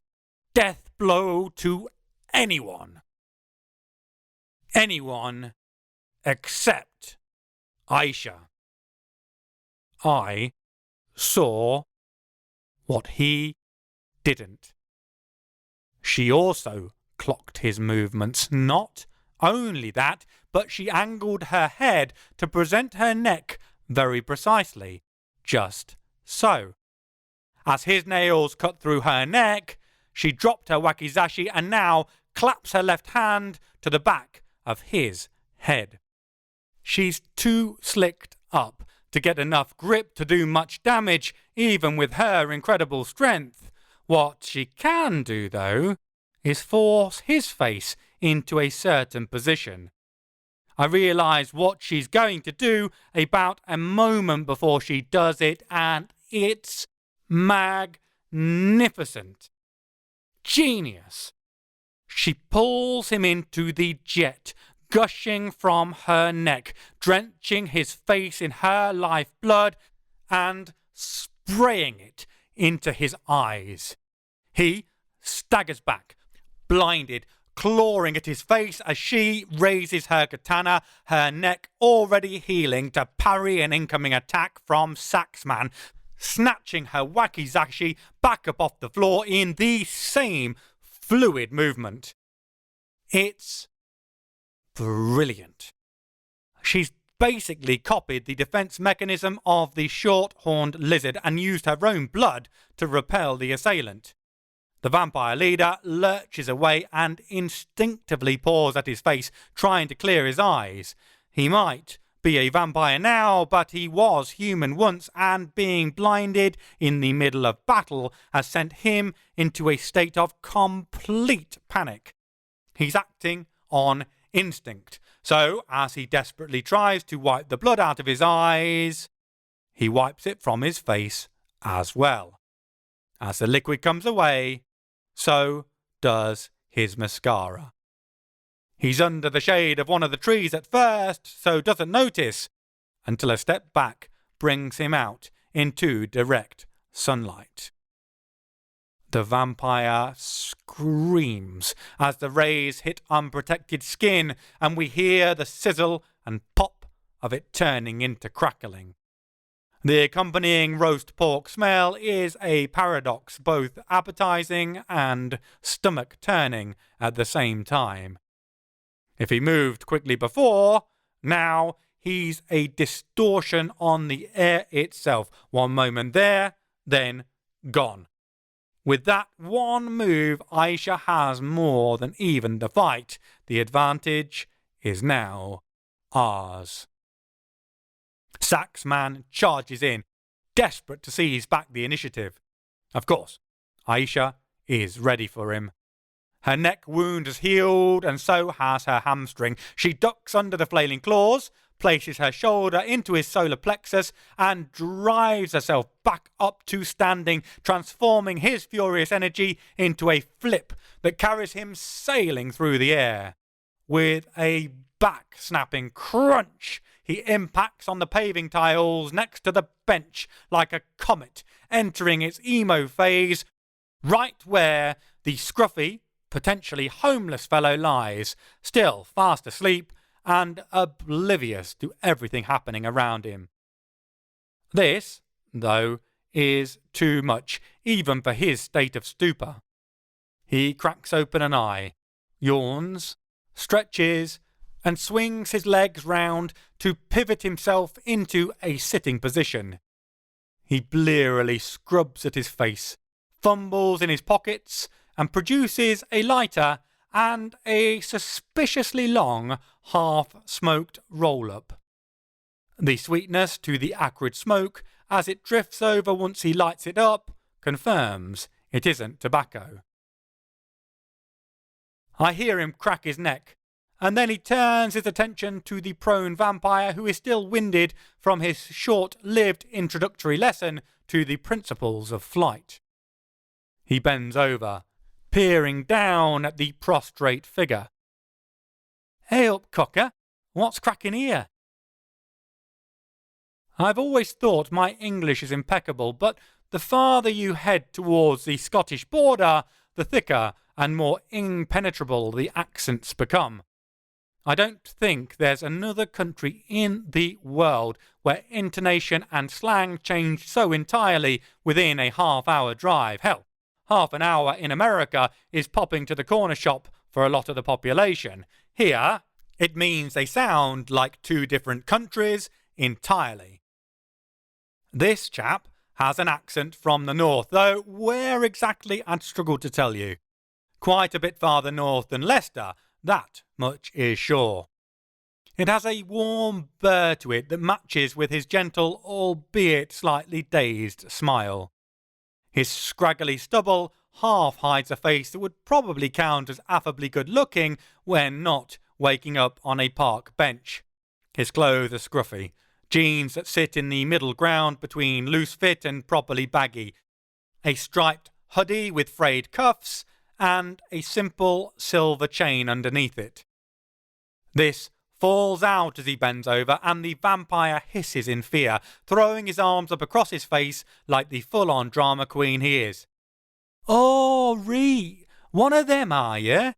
death blow to anyone. Anyone except Aisha. I saw what he didn't. She also clocked his movements. Not only that, but she angled her head to present her neck very precisely. Just so. As his nails cut through her neck, she dropped her wakizashi and now claps her left hand to the back of his head. She's too slicked up to get enough grip to do much damage, even with her incredible strength. What she can do, though, is force his face into a certain position. I realise what she's going to do about a moment before she does it, and it's magnificent. Genius. She pulls him into the jet, gushing from her neck, drenching his face in her lifeblood and spraying it into his eyes. He staggers back, blinded, clawing at his face as she raises her katana, her neck already healing, to parry an incoming attack from Saxman. snatching her wacky-zacky back up off the floor in the same fluid movement. It's brilliant. She's basically copied the defense mechanism of the short-horned lizard and used her own blood to repel the assailant. The vampire leader lurches away and instinctively paws at his face, trying to clear his eyes. He might be a vampire now, but he was human once, and being blinded in the middle of battle has sent him into a state of complete panic. He's acting on instinct. So, as he desperately tries to wipe the blood out of his eyes, he wipes it from his face as well. As the liquid comes away, so does his mascara. He's under the shade of one of the trees at first, so doesn't notice, until a step back brings him out into direct sunlight. The vampire screams as the rays hit unprotected skin, and we hear the sizzle and pop of it turning into crackling. The accompanying roast pork smell is a paradox, both appetizing and stomach-turning at the same time. If he moved quickly before, now he's a distortion on the air itself. One moment there, then gone. With that one move, Aisha has more than evened the fight. The advantage is now ours. Saxman charges in, desperate to seize back the initiative. Of course, Aisha is ready for him. Her neck wound has healed, and so has her hamstring. She ducks under the flailing claws, places her shoulder into his solar plexus, and drives herself back up to standing, transforming his furious energy into a flip that carries him sailing through the air. With a back-snapping crunch, he impacts on the paving tiles next to the bench like a comet, entering its emo phase right where the scruffy, potentially homeless fellow lies, still fast asleep and oblivious to everything happening around him. This, though, is too much, even for his state of stupor. He cracks open an eye, yawns, stretches, and swings his legs round to pivot himself into a sitting position. He blearily scrubs at his face, fumbles in his pockets, and produces a lighter and a suspiciously long, half-smoked roll-up. The sweetness to the acrid smoke, as it drifts over once he lights it up, confirms it isn't tobacco. I hear him crack his neck, and then he turns his attention to the prone vampire who is still winded from his short-lived introductory lesson to the principles of flight. He bends over, peering down at the prostrate figure. "Hey up, cocker, what's cracking here?" I've always thought my English is impeccable, but the farther you head towards the Scottish border, the thicker and more impenetrable the accents become. I don't think there's another country in the world where intonation and slang change so entirely within a half-hour drive. Hell, half an hour in America is popping to the corner shop for a lot of the population. Here, it means they sound like two different countries entirely. This chap has an accent from the north, though where exactly I'd struggle to tell you. Quite a bit farther north than Leicester, that much is sure. It has a warm burr to it that matches with his gentle, albeit slightly dazed smile. His scraggly stubble half hides a face that would probably count as affably good-looking when not waking up on a park bench. His clothes are scruffy, jeans that sit in the middle ground between loose fit and properly baggy, a striped hoodie with frayed cuffs, and a simple silver chain underneath it. This falls out as he bends over, and the vampire hisses in fear, throwing his arms up across his face like the full-on drama queen he is. "Oh, Ree, one of them, are you?"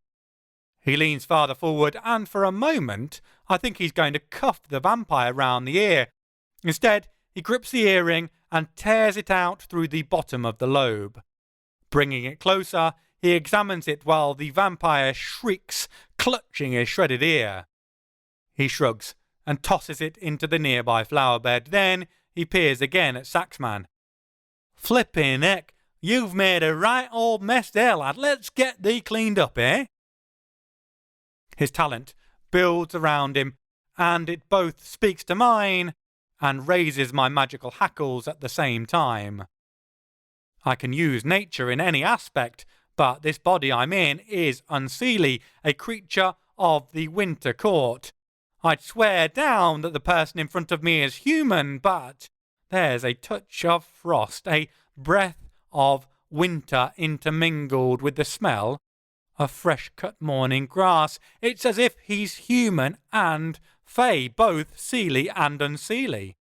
He leans farther forward, and for a moment I think he's going to cuff the vampire round the ear. Instead, he grips the earring and tears it out through the bottom of the lobe. Bringing it closer, he examines it while the vampire shrieks, clutching his shredded ear. He shrugs and tosses it into the nearby flower bed. Then he peers again at Saxman. "Flippin' heck, you've made a right old mess there, lad. Let's get thee cleaned up, eh?" His talent builds around him, and it both speaks to mine and raises my magical hackles at the same time. I can use nature in any aspect, but this body I'm in is unseelie, a creature of the winter court. I'd swear down that the person in front of me is human, but there's a touch of frost, a breath of winter intermingled with the smell of fresh-cut morning grass. It's as if he's human and fey, both seelie and unseelie.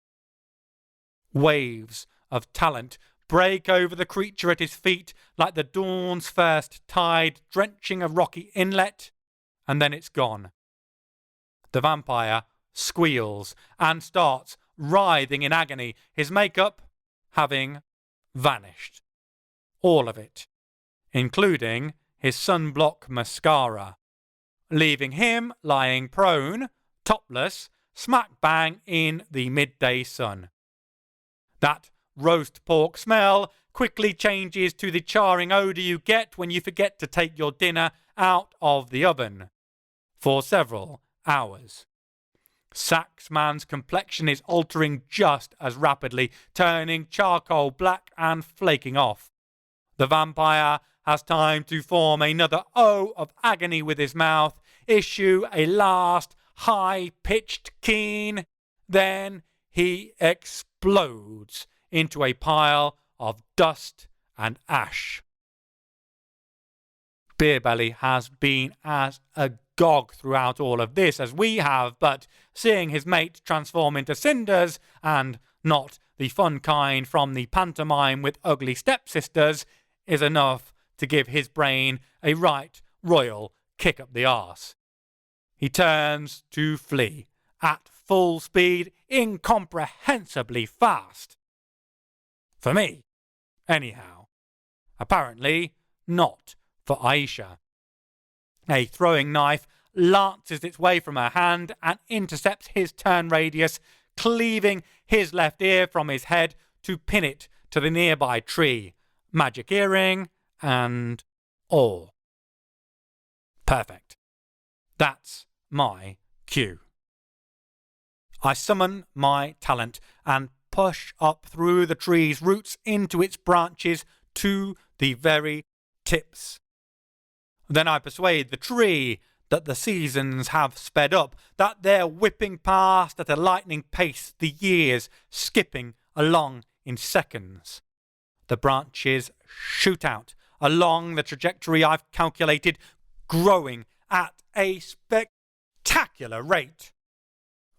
Waves of talent break over the creature at his feet like the dawn's first tide drenching a rocky inlet, and then it's gone. The vampire squeals and starts writhing in agony, his makeup having vanished. All of it, including his sunblock mascara, leaving him lying prone, topless, smack bang in the midday sun. That roast pork smell quickly changes to the charring odour you get when you forget to take your dinner out of the oven for several hours. Saxman's complexion is altering just as rapidly, turning charcoal black and flaking off. The vampire has time to form another O of agony with his mouth, issue a last high-pitched keen, then he explodes into a pile of dust and ash. Beerbelly has been as agog throughout all of this as we have, but seeing his mate transform into cinders, and not the fun kind from the pantomime with ugly stepsisters, is enough to give his brain a right royal kick up the arse. He turns to flee at full speed, incomprehensibly fast. For me, anyhow. Apparently not for Aisha. A throwing knife lances its way from her hand and intercepts his turn radius, cleaving his left ear from his head to pin it to the nearby tree. Magic earring and all. Perfect. That's my cue. I summon my talent and push up through the tree's roots into its branches to the very tips. Then I persuade the tree that the seasons have sped up, that they're whipping past at a lightning pace, the years skipping along in seconds. The branches shoot out along the trajectory I've calculated, growing at a spectacular rate,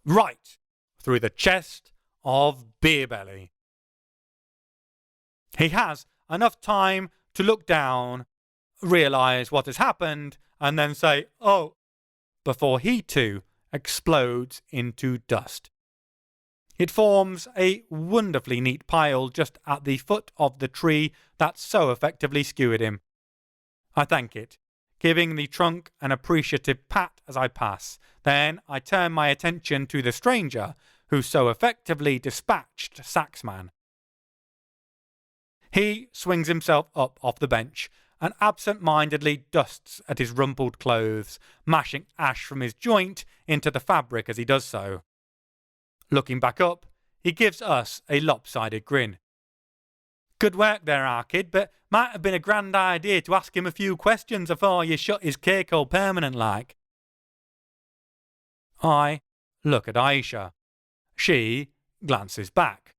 right through the chest of Beerbelly. He has enough time to look down, realise what has happened, and then say, "Oh," before he too explodes into dust. It forms a wonderfully neat pile just at the foot of the tree that so effectively skewered him. I thank it, giving the trunk an appreciative pat as I pass. Then I turn my attention to the stranger who so effectively dispatched Saxman. He swings himself up off the bench and absent-mindedly dusts at his rumpled clothes, mashing ash from his joint into the fabric as he does so. Looking back up, he gives us a lopsided grin. "Good work there, our kid, but might have been a grand idea to ask him a few questions afore you shut his cake hole permanent like." I look at Aisha. She glances back.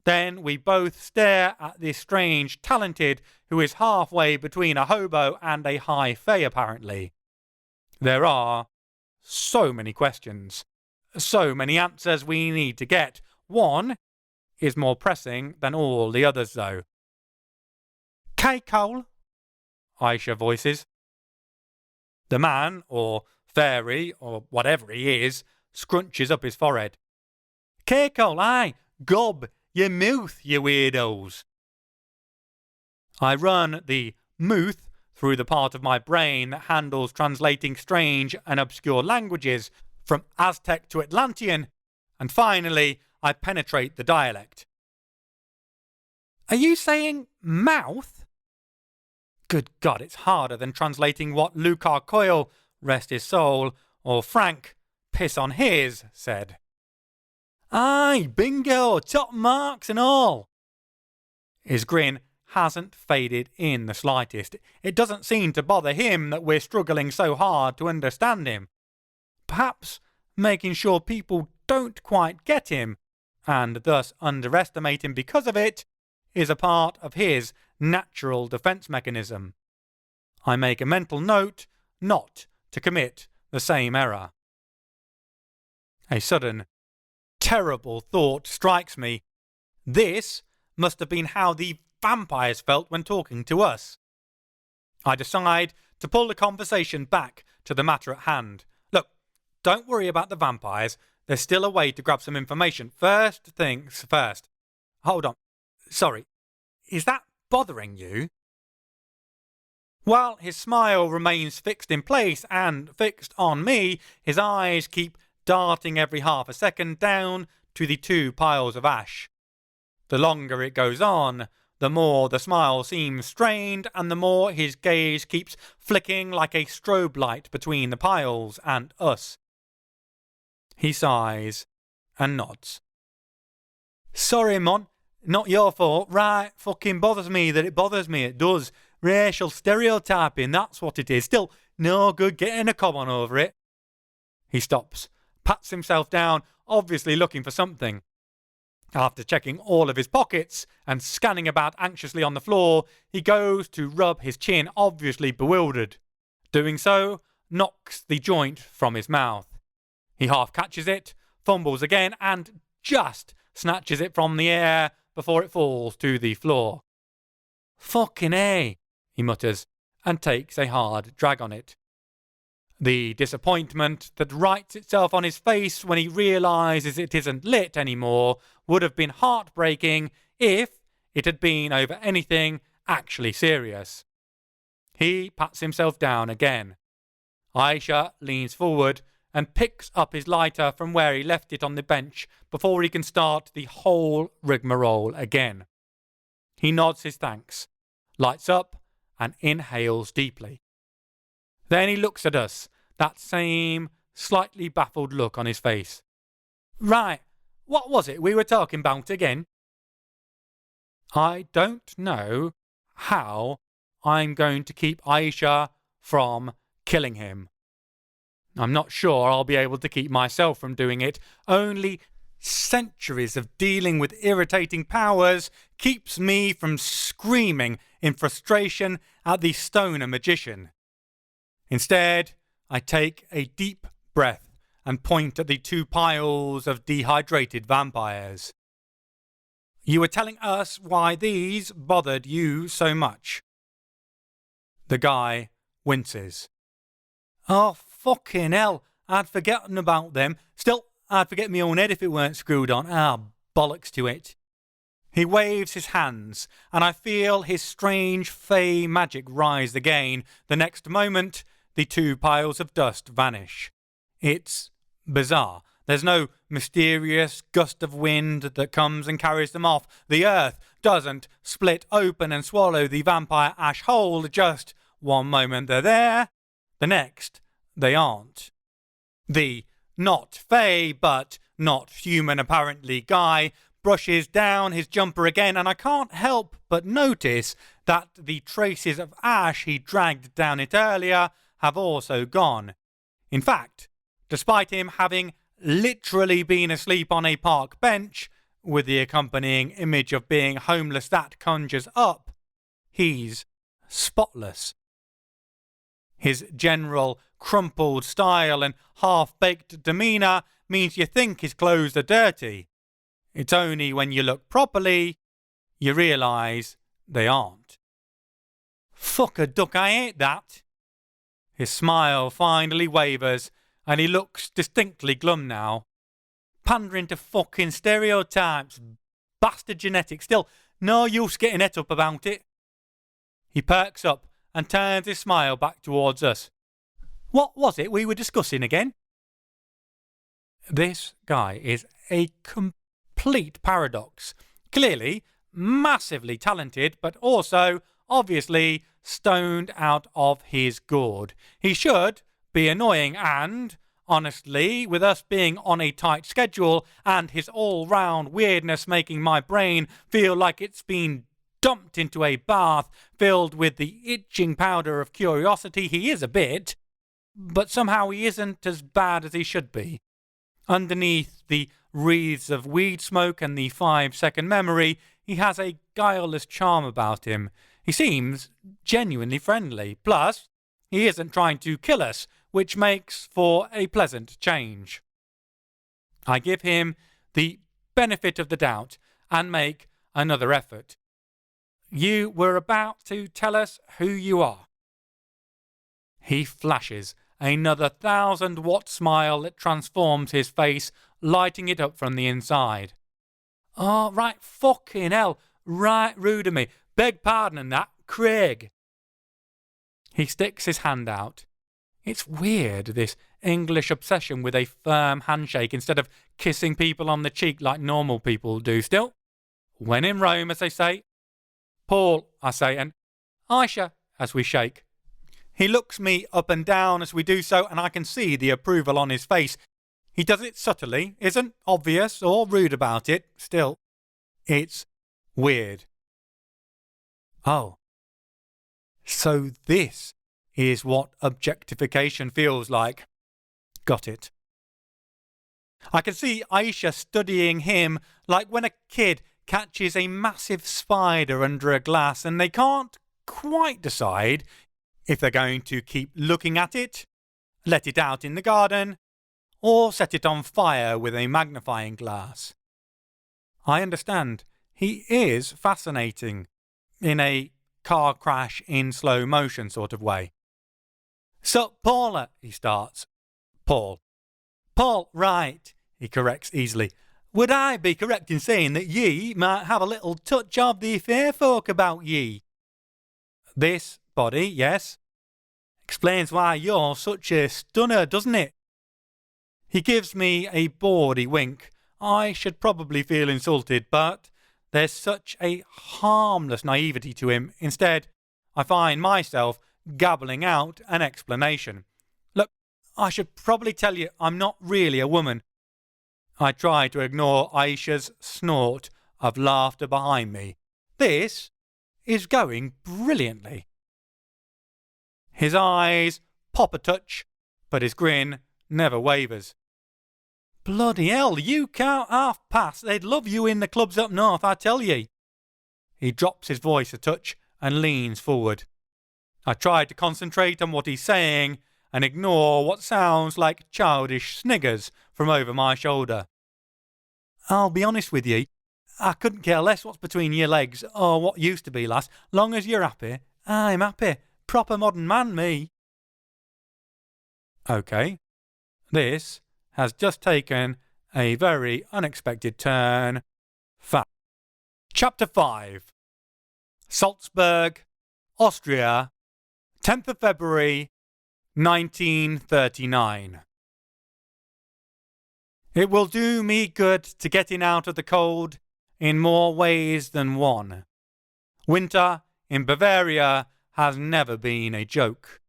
Then we both stare at this strange talented who is halfway between a hobo and a high fae apparently. There are so many questions. So many answers we need to get. One is more pressing than all the others, though. "Cake hole?" Aisha voices. The man, or fairy, or whatever he is, scrunches up his forehead. "Cake hole, aye. Gob, your mouth, you weirdos. I run the mouth through the part of my brain that handles translating strange and obscure languages from Aztec to Atlantean, and finally I penetrate the dialect. Are you saying mouth? Good God, it's harder than translating what Lucar Coyle, rest his soul, or Frank, piss on his, said. Aye, bingo, top marks and all. His grin hasn't faded in the slightest. It doesn't seem to bother him that we're struggling so hard to understand him. Perhaps making sure people don't quite get him, and thus underestimate him because of it, is a part of his natural defence mechanism. I make a mental note not to commit the same error. A sudden, terrible thought strikes me. This must have been how the vampires felt when talking to us. I decide to pull the conversation back to the matter at hand. Look, don't worry about the vampires. There's still a way to grab some information. First things first. Hold on. Sorry. Is that bothering you? While his smile remains fixed in place and fixed on me, his eyes keep darting every half a second down to the 2 piles of ash. The longer it goes on, the more the smile seems strained, and the more his gaze keeps flicking like a strobe light between the piles and us. He sighs and nods. Sorry, Mon. Not your fault. Right, fucking bothers me that it bothers me. It does. Racial stereotyping, that's what it is. Still, no good getting a cob on over it. He stops, pats himself down, obviously looking for something. After checking all of his pockets and scanning about anxiously on the floor, he goes to rub his chin, obviously bewildered. Doing so, knocks the joint from his mouth. He half catches it, fumbles again, and just snatches it from the air before it falls to the floor. Fucking A, he mutters, and takes a hard drag on it. The disappointment that writes itself on his face when he realises it isn't lit anymore would have been heartbreaking if it had been over anything actually serious. He pats himself down again. Aisha leans forward and picks up his lighter from where he left it on the bench before he can start the whole rigmarole again. He nods his thanks, lights up, and inhales deeply. Then he looks at us, that same slightly baffled look on his face. Right, what was it we were talking about again? I don't know how I'm going to keep Aisha from killing him. I'm not sure I'll be able to keep myself from doing it. Only centuries of dealing with irritating powers keeps me from screaming in frustration at the stoner magician. Instead, I take a deep breath and point at the 2 piles of dehydrated vampires. You were telling us why these bothered you so much. The guy winces. Oh, fucking hell, I'd forgotten about them. Still, I'd forget my own head if it weren't screwed on. Ah, bollocks to it. He waves his hands, and I feel his strange fey magic rise again. The next moment, the 2 piles of dust vanish. It's bizarre. There's no mysterious gust of wind that comes and carries them off. The earth doesn't split open and swallow the vampire ash whole. Just one moment they're there, the next they aren't. The not fey, but not human apparently guy brushes down his jumper again, and I can't help but notice that the traces of ash he dragged down it earlier have also gone. In fact, despite him having literally been asleep on a park bench, with the accompanying image of being homeless that conjures up, he's spotless. His general crumpled style and half-baked demeanour means you think his clothes are dirty. It's only when you look properly, you realise they aren't. Fuck a duck, I ain't that. His smile finally wavers, and he looks distinctly glum now. Pandering to fucking stereotypes, bastard genetics. Still, no use getting het up about it. He perks up and turns his smile back towards us. What was it we were discussing again? This guy is a complete paradox. Clearly, massively talented, but also, obviously, stoned out of his gourd. He should be annoying and, honestly, with us being on a tight schedule and his all-round weirdness making my brain feel like it's been dumped into a bath filled with the itching powder of curiosity, he is a bit, but somehow he isn't as bad as he should be. Underneath the wreaths of weed smoke and the 5-second memory, he has a guileless charm about him. He seems genuinely friendly. Plus, he isn't trying to kill us, which makes for a pleasant change. I give him the benefit of the doubt and make another effort. You were about to tell us who you are. He flashes another 1,000-watt smile that transforms his face, lighting it up from the inside. Oh, right, fucking hell, right rude of me. Beg pardon and that, Craig. He sticks his hand out. It's weird, this English obsession with a firm handshake instead of kissing people on the cheek like normal people do. Still, when in Rome, as they say. Paul, I say, and Aisha, as we shake. He looks me up and down as we do so, and I can see the approval on his face. He does it subtly, isn't obvious or rude about it. Still, it's weird. Oh, so this is what objectification feels like. Got it. I can see Aisha studying him like when a kid catches a massive spider under a glass and they can't quite decide if they're going to keep looking at it, let it out in the garden, or set it on fire with a magnifying glass. I understand. He is fascinating, in a car crash in slow motion sort of way. So, Paula, he starts. Paul, right, he corrects easily. Would I be correct in saying that ye might have a little touch of the fair folk about ye? This body, yes. Explains why you're such a stunner, doesn't it? He gives me a bawdy wink. I should probably feel insulted, but there's such a harmless naivety to him. Instead, I find myself gabbling out an explanation. Look, I should probably tell you I'm not really a woman. I try to ignore Aisha's snort of laughter behind me. This is going brilliantly. His eyes pop a touch, but his grin never wavers. Bloody hell, you can't half pass. They'd love you in the clubs up north, I tell ye. He drops his voice a touch and leans forward. I try to concentrate on what he's saying and ignore what sounds like childish sniggers from over my shoulder. I'll be honest with ye, I couldn't care less what's between your legs or what used to be, lass. Long as you're happy, I'm happy. Proper modern man, me. OK. This has just taken a very unexpected turn. Chapter 5. Salzburg, Austria, 10th of February, 1939. It will do me good to get in out of the cold in more ways than one. Winter in Bavaria has never been a joke.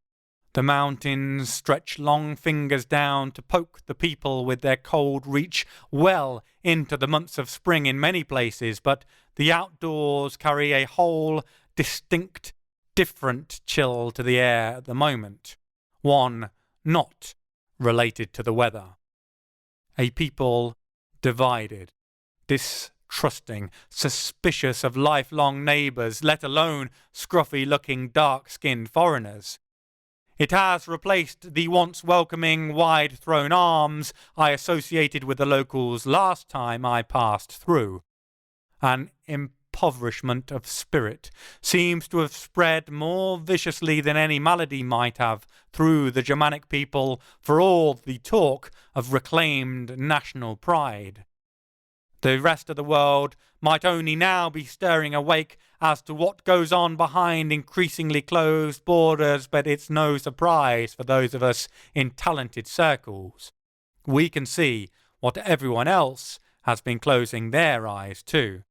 The mountains stretch long fingers down to poke the people with their cold reach well into the months of spring in many places, but the outdoors carry a whole distinct, different chill to the air at the moment, one not related to the weather. A people divided, distrusting, suspicious of lifelong neighbours, let alone scruffy-looking, dark-skinned foreigners. It has replaced the once welcoming, wide-thrown arms I associated with the locals last time I passed through. An impoverishment of spirit seems to have spread more viciously than any malady might have through the Germanic people, for all the talk of reclaimed national pride. The rest of the world might only now be stirring awake as to what goes on behind increasingly closed borders, but it's no surprise for those of us in talented circles. We can see what everyone else has been closing their eyes to.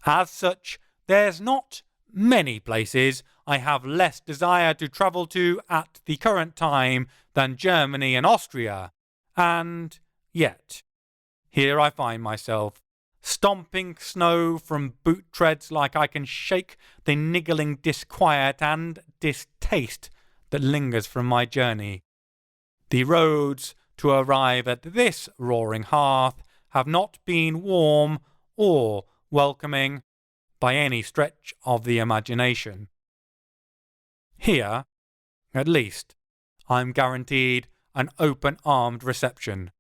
As such, there's not many places I have less desire to travel to at the current time than Germany and Austria, and yet here I find myself, stomping snow from boot treads like I can shake the niggling disquiet and distaste that lingers from my journey. The roads to arrive at this roaring hearth have not been warm or welcoming by any stretch of the imagination. Here, at least, I'm guaranteed an open-armed reception.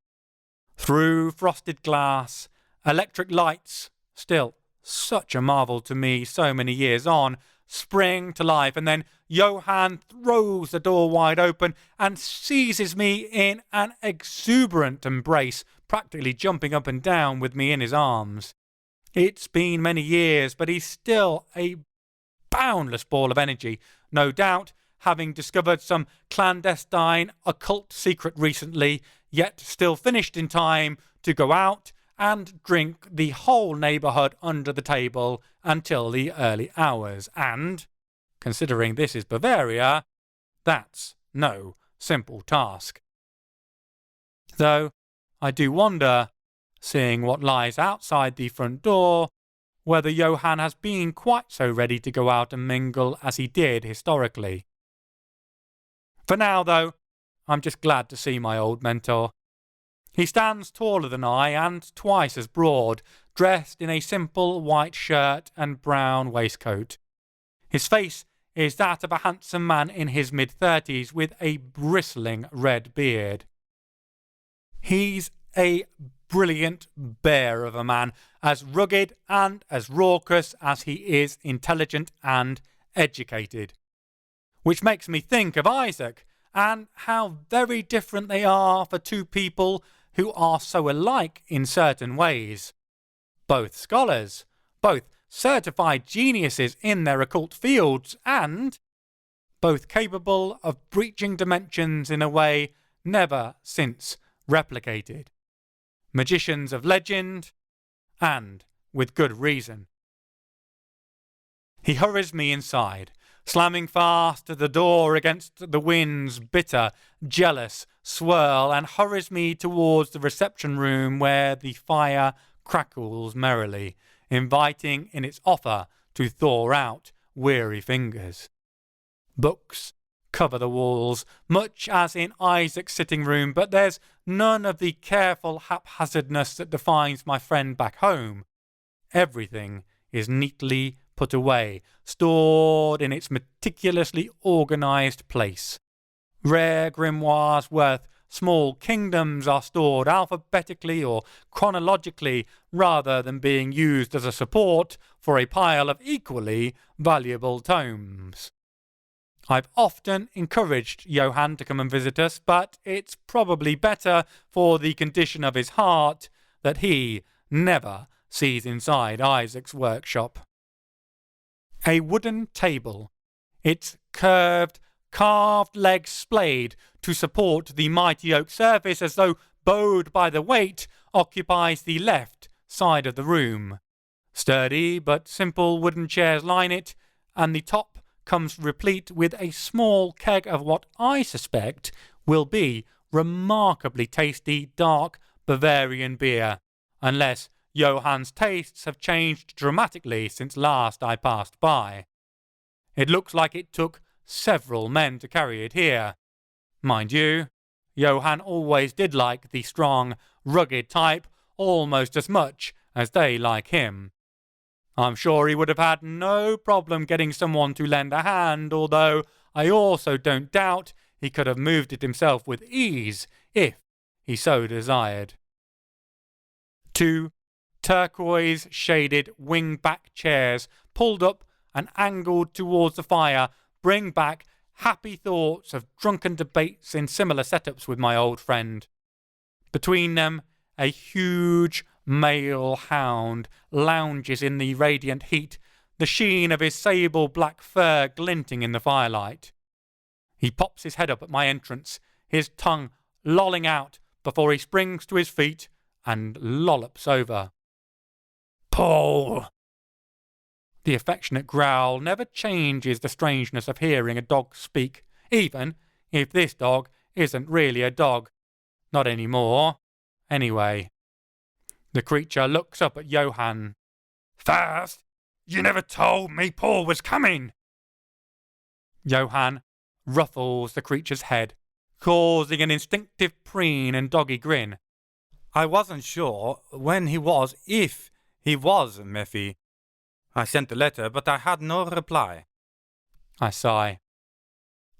Through frosted glass, electric lights, still such a marvel to me so many years on, spring to life, and then Johann throws the door wide open and seizes me in an exuberant embrace, practically jumping up and down with me in his arms. It's been many years, but he's still a boundless ball of energy, no doubt, having discovered some clandestine occult secret recently, yet still finished in time to go out and drink the whole neighbourhood under the table until the early hours. And, considering this is Bavaria, that's no simple task. Though I do wonder, seeing what lies outside the front door, whether Johann has been quite so ready to go out and mingle as he did historically. For now, though, I'm just glad to see my old mentor. He stands taller than I and twice as broad, dressed in a simple white shirt and brown waistcoat. His face is that of a handsome man in his mid-30s with a bristling red beard. He's a brilliant bear of a man, as rugged and as raucous as he is intelligent and educated. Which makes me think of Isaac, and how very different they are for two people who are so alike in certain ways. Both scholars, both certified geniuses in their occult fields, and both capable of breaching dimensions in a way never since replicated. Magicians of legend, and with good reason. He hurries me inside, slamming fast the door against the wind's bitter, jealous swirl, and hurries me towards the reception room where the fire crackles merrily, inviting in its offer to thaw out weary fingers. Books cover the walls, much as in Isaac's sitting room, but there's none of the careful haphazardness that defines my friend back home. Everything is neatly put away, stored in its meticulously organised place. Rare grimoires worth small kingdoms are stored alphabetically or chronologically rather than being used as a support for a pile of equally valuable tomes. I've often encouraged Johann to come and visit us, but it's probably better for the condition of his heart that he never sees inside Isaac's workshop. A wooden table, its curved, carved legs splayed to support the mighty oak surface as though bowed by the weight, occupies the left side of the room. Sturdy but simple wooden chairs line it, and the top comes replete with a small keg of what I suspect will be remarkably tasty dark Bavarian beer, unless Johann's tastes have changed dramatically since last I passed by. It looks like it took several men to carry it here. Mind you, Johann always did like the strong, rugged type almost as much as they like him. I'm sure he would have had no problem getting someone to lend a hand, although I also don't doubt he could have moved it himself with ease if he so desired. 2 turquoise-shaded wing-back chairs pulled up and angled towards the fire bring back happy thoughts of drunken debates in similar setups with my old friend. Between them, a huge male hound lounges in the radiant heat, the sheen of his sable-black fur glinting in the firelight. He pops his head up at my entrance, his tongue lolling out before he springs to his feet and lollops over. "Paul!" The affectionate growl never changes the strangeness of hearing a dog speak, even if this dog isn't really a dog. Not anymore, anyway. The creature looks up at Johann. "First, you never told me Paul was coming." Johann ruffles the creature's head, causing an instinctive preen and doggy grin. "I wasn't sure when he was, if he was, Mephi. I sent a letter, but I had no reply." I sigh.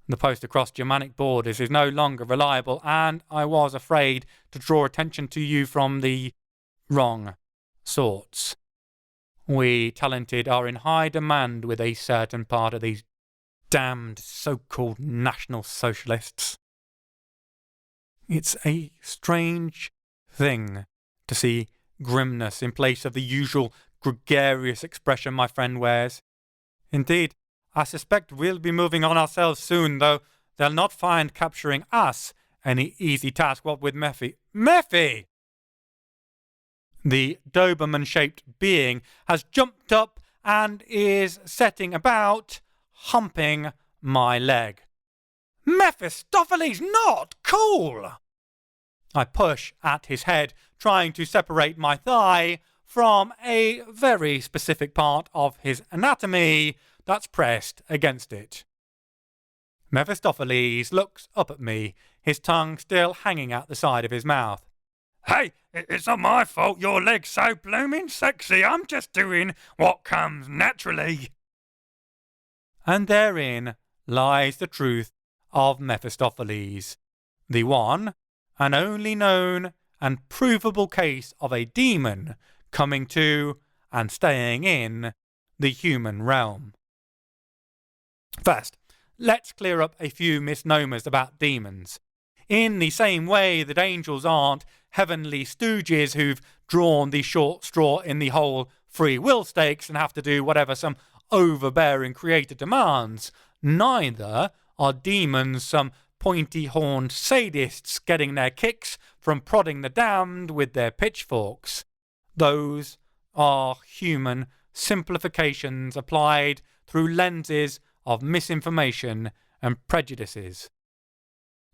The post across Germanic borders is no longer reliable, and I was afraid to draw attention to you from the wrong sorts. We talented are in high demand with a certain part of these damned so-called National Socialists. It's a strange thing to see grimness in place of the usual gregarious expression my friend wears. Indeed, I suspect we'll be moving on ourselves soon, though they'll not find capturing us any easy task. What with Mephi? Mephi! The Doberman-shaped being has jumped up and is setting about humping my leg. "Mephistopheles, not cool!" I push at his head, trying to separate my thigh from a very specific part of his anatomy that's pressed against it. Mephistopheles looks up at me, his tongue still hanging out the side of his mouth. "Hey, it's not my fault your leg's so blooming sexy. I'm just doing what comes naturally." And therein lies the truth of Mephistopheles, the one and only known and provable case of a demon coming to and staying in the human realm. First, let's clear up a few misnomers about demons. In the same way that angels aren't heavenly stooges who've drawn the short straw in the whole free will stakes and have to do whatever some overbearing creator demands, neither are demons some pointy-horned sadists getting their kicks from prodding the damned with their pitchforks. Those are human simplifications applied through lenses of misinformation and prejudices.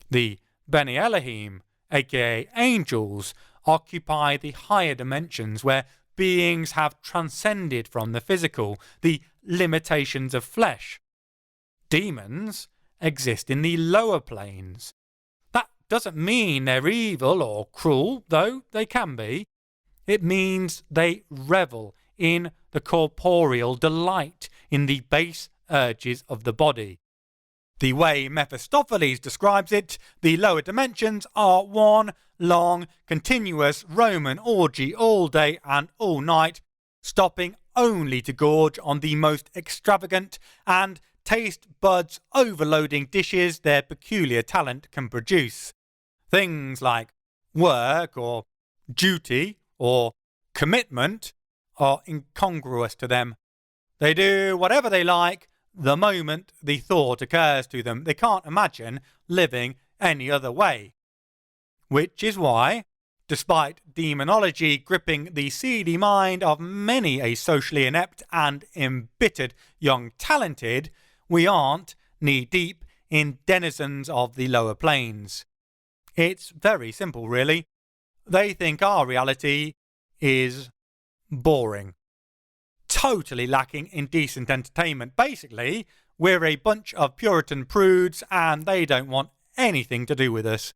The Beni Elohim, aka angels, occupy the higher dimensions where beings have transcended from the physical, the limitations of flesh. Demons exist in the lower planes. That doesn't mean they're evil or cruel, though they can be. It means they revel in the corporeal delight in the base urges of the body. The way Mephistopheles describes it, the lower dimensions are one long, continuous Roman orgy all day and all night, stopping only to gorge on the most extravagant and taste buds overloading dishes their peculiar talent can produce. Things like work or duty or commitment are incongruous to them. They do whatever they like the moment the thought occurs to them. They can't imagine living any other way. Which is why, despite demonology gripping the seedy mind of many a socially inept and embittered young talented, we aren't knee-deep in denizens of the lower planes. It's very simple, really. They think our reality is boring. Totally lacking in decent entertainment. Basically, we're a bunch of Puritan prudes and they don't want anything to do with us.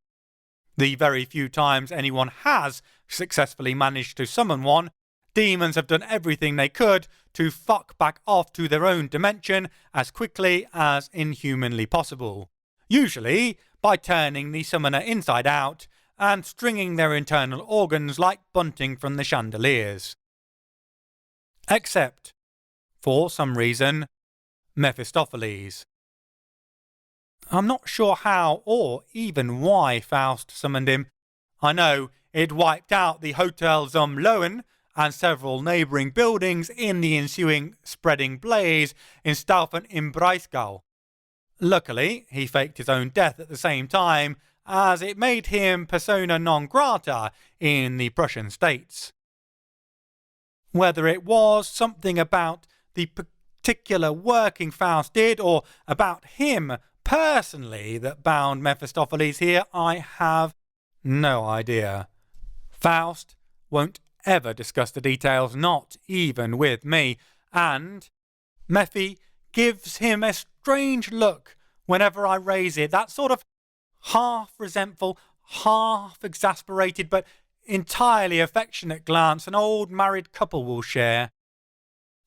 The very few times anyone has successfully managed to summon one, demons have done everything they could to fuck back off to their own dimension as quickly as inhumanly possible. Usually by turning the summoner inside out and stringing their internal organs like bunting from the chandeliers. Except, for some reason, Mephistopheles. I'm not sure how or even why Faust summoned him. I know it wiped out the Hotel zum Löwen and several neighbouring buildings in the ensuing spreading blaze in Staufen im Breisgau. Luckily, he faked his own death at the same time, as it made him persona non grata in the Prussian states. Whether it was something about the particular working Faust did, or about him personally that bound Mephistopheles here, I have no idea. Faust won't ever discuss the details, not even with me, and Mephi gives him a strange look whenever I raise it, that sort of half resentful, half exasperated, but entirely affectionate glance an old married couple will share.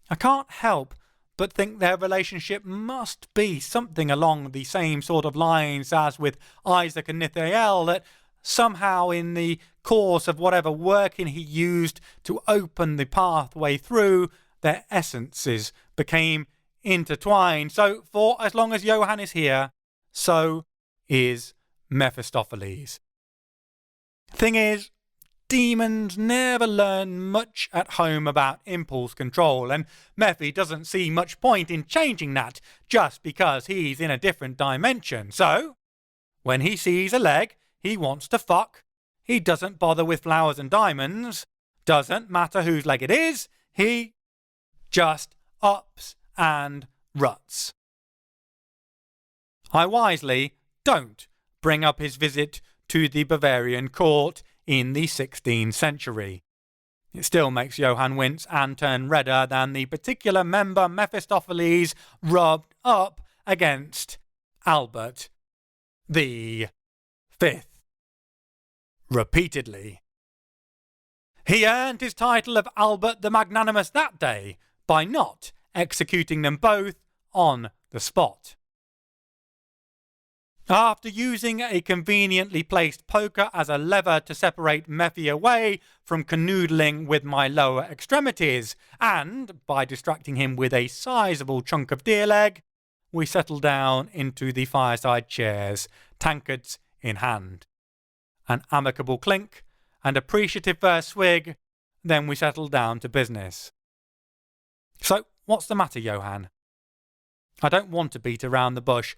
I can't help but think their relationship must be something along the same sort of lines as with Isaac and Nithael, that somehow in the course of whatever working he used to open the pathway through, their essences became intertwined. So for as long as Johann is here, so is Mephistopheles. Thing is, demons never learn much at home about impulse control, and Mephi doesn't see much point in changing that just because he's in a different dimension. So, when he sees a leg he wants to fuck, he doesn't bother with flowers and diamonds. Doesn't matter whose leg it is, he just ups and ruts. I wisely don't bring up his visit to the Bavarian court in the 16th century. It still makes Johann wince and turn redder than the particular member Mephistopheles rubbed up against Albert the Fifth. Repeatedly. He earned his title of Albert the Magnanimous that day by not executing them both on the spot. After using a conveniently placed poker as a lever to separate Mephi away from canoodling with my lower extremities, and by distracting him with a sizable chunk of deer leg, we settled down into the fireside chairs, tankards in hand. An amicable clink, and appreciative first swig, then we settled down to business. So, what's the matter, Johann? I don't want to beat around the bush.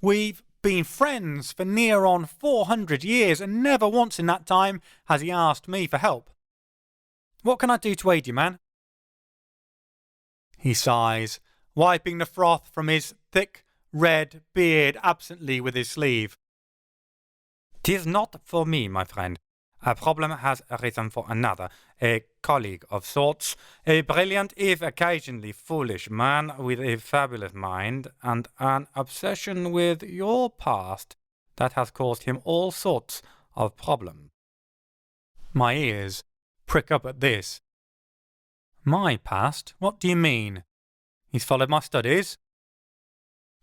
We've been friends for near on 400 years, and never once in that time has he asked me for help. What can I do to aid you, man? He sighs, wiping the froth from his thick, red beard absently with his sleeve. 'Tis not for me, my friend. A problem has arisen for another, a colleague of sorts, a brilliant, if occasionally foolish man with a fabulous mind, and an obsession with your past that has caused him all sorts of problems. My ears prick up at this. My past? What do you mean? He's followed my studies?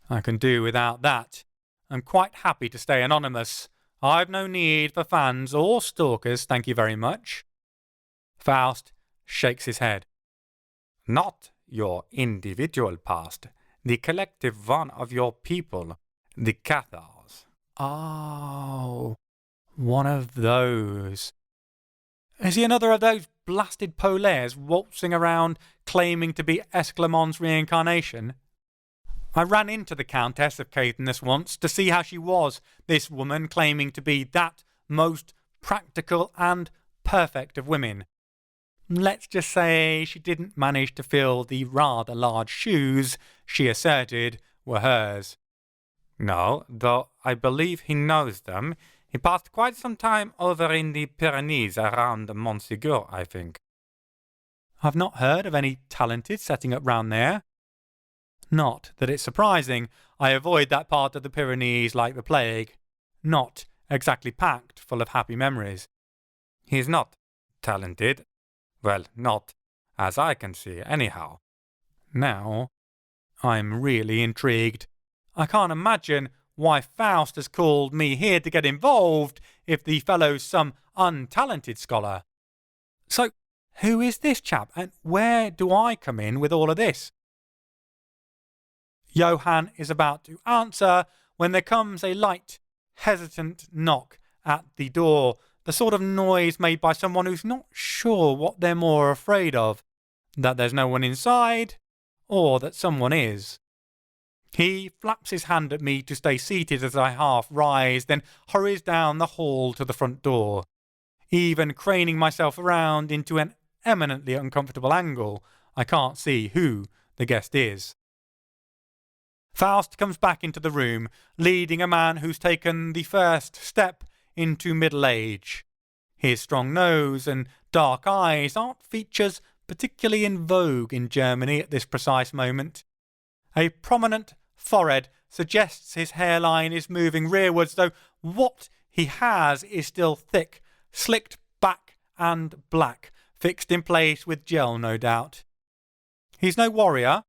I can do without that. I'm quite happy to stay anonymous. I've no need for fans or stalkers, thank you very much. Faust shakes his head. Not your individual past, the collective one of your people, the Cathars. Oh, one of those. Is he another of those blasted Polaires waltzing around claiming to be Esclamon's reincarnation? I ran into the Countess of Caithness once to see how she was, this woman claiming to be that most practical and perfect of women. Let's just say she didn't manage to fill the rather large shoes she asserted were hers. No, though I believe he knows them. He passed quite some time over in the Pyrenees around Montségur, I think. I've not heard of any talented setting up round there. Not that it's surprising. I avoid that part of the Pyrenees like the plague. Not exactly packed full of happy memories. He's not talented. Well, not as I can see, anyhow. Now, I'm really intrigued. I can't imagine why Faust has called me here to get involved if the fellow's some untalented scholar. So, who is this chap, and where do I come in with all of this? Johann is about to answer when there comes a light, hesitant knock at the door the sort of noise made by someone who's not sure what they're more afraid of, that there's no one inside, or that someone is. He flaps his hand at me to stay seated as I half rise, then hurries down the hall to the front door, even craning myself around into an eminently uncomfortable angle. I can't see who the guest is. Faust comes back into the room, leading a man who's taken the first step into middle age. His strong nose and dark eyes aren't features particularly in vogue in Germany at this precise moment. A prominent forehead suggests his hairline is moving rearwards, though what he has is still thick, slicked back and black, fixed in place with gel, no doubt. He's no warrior.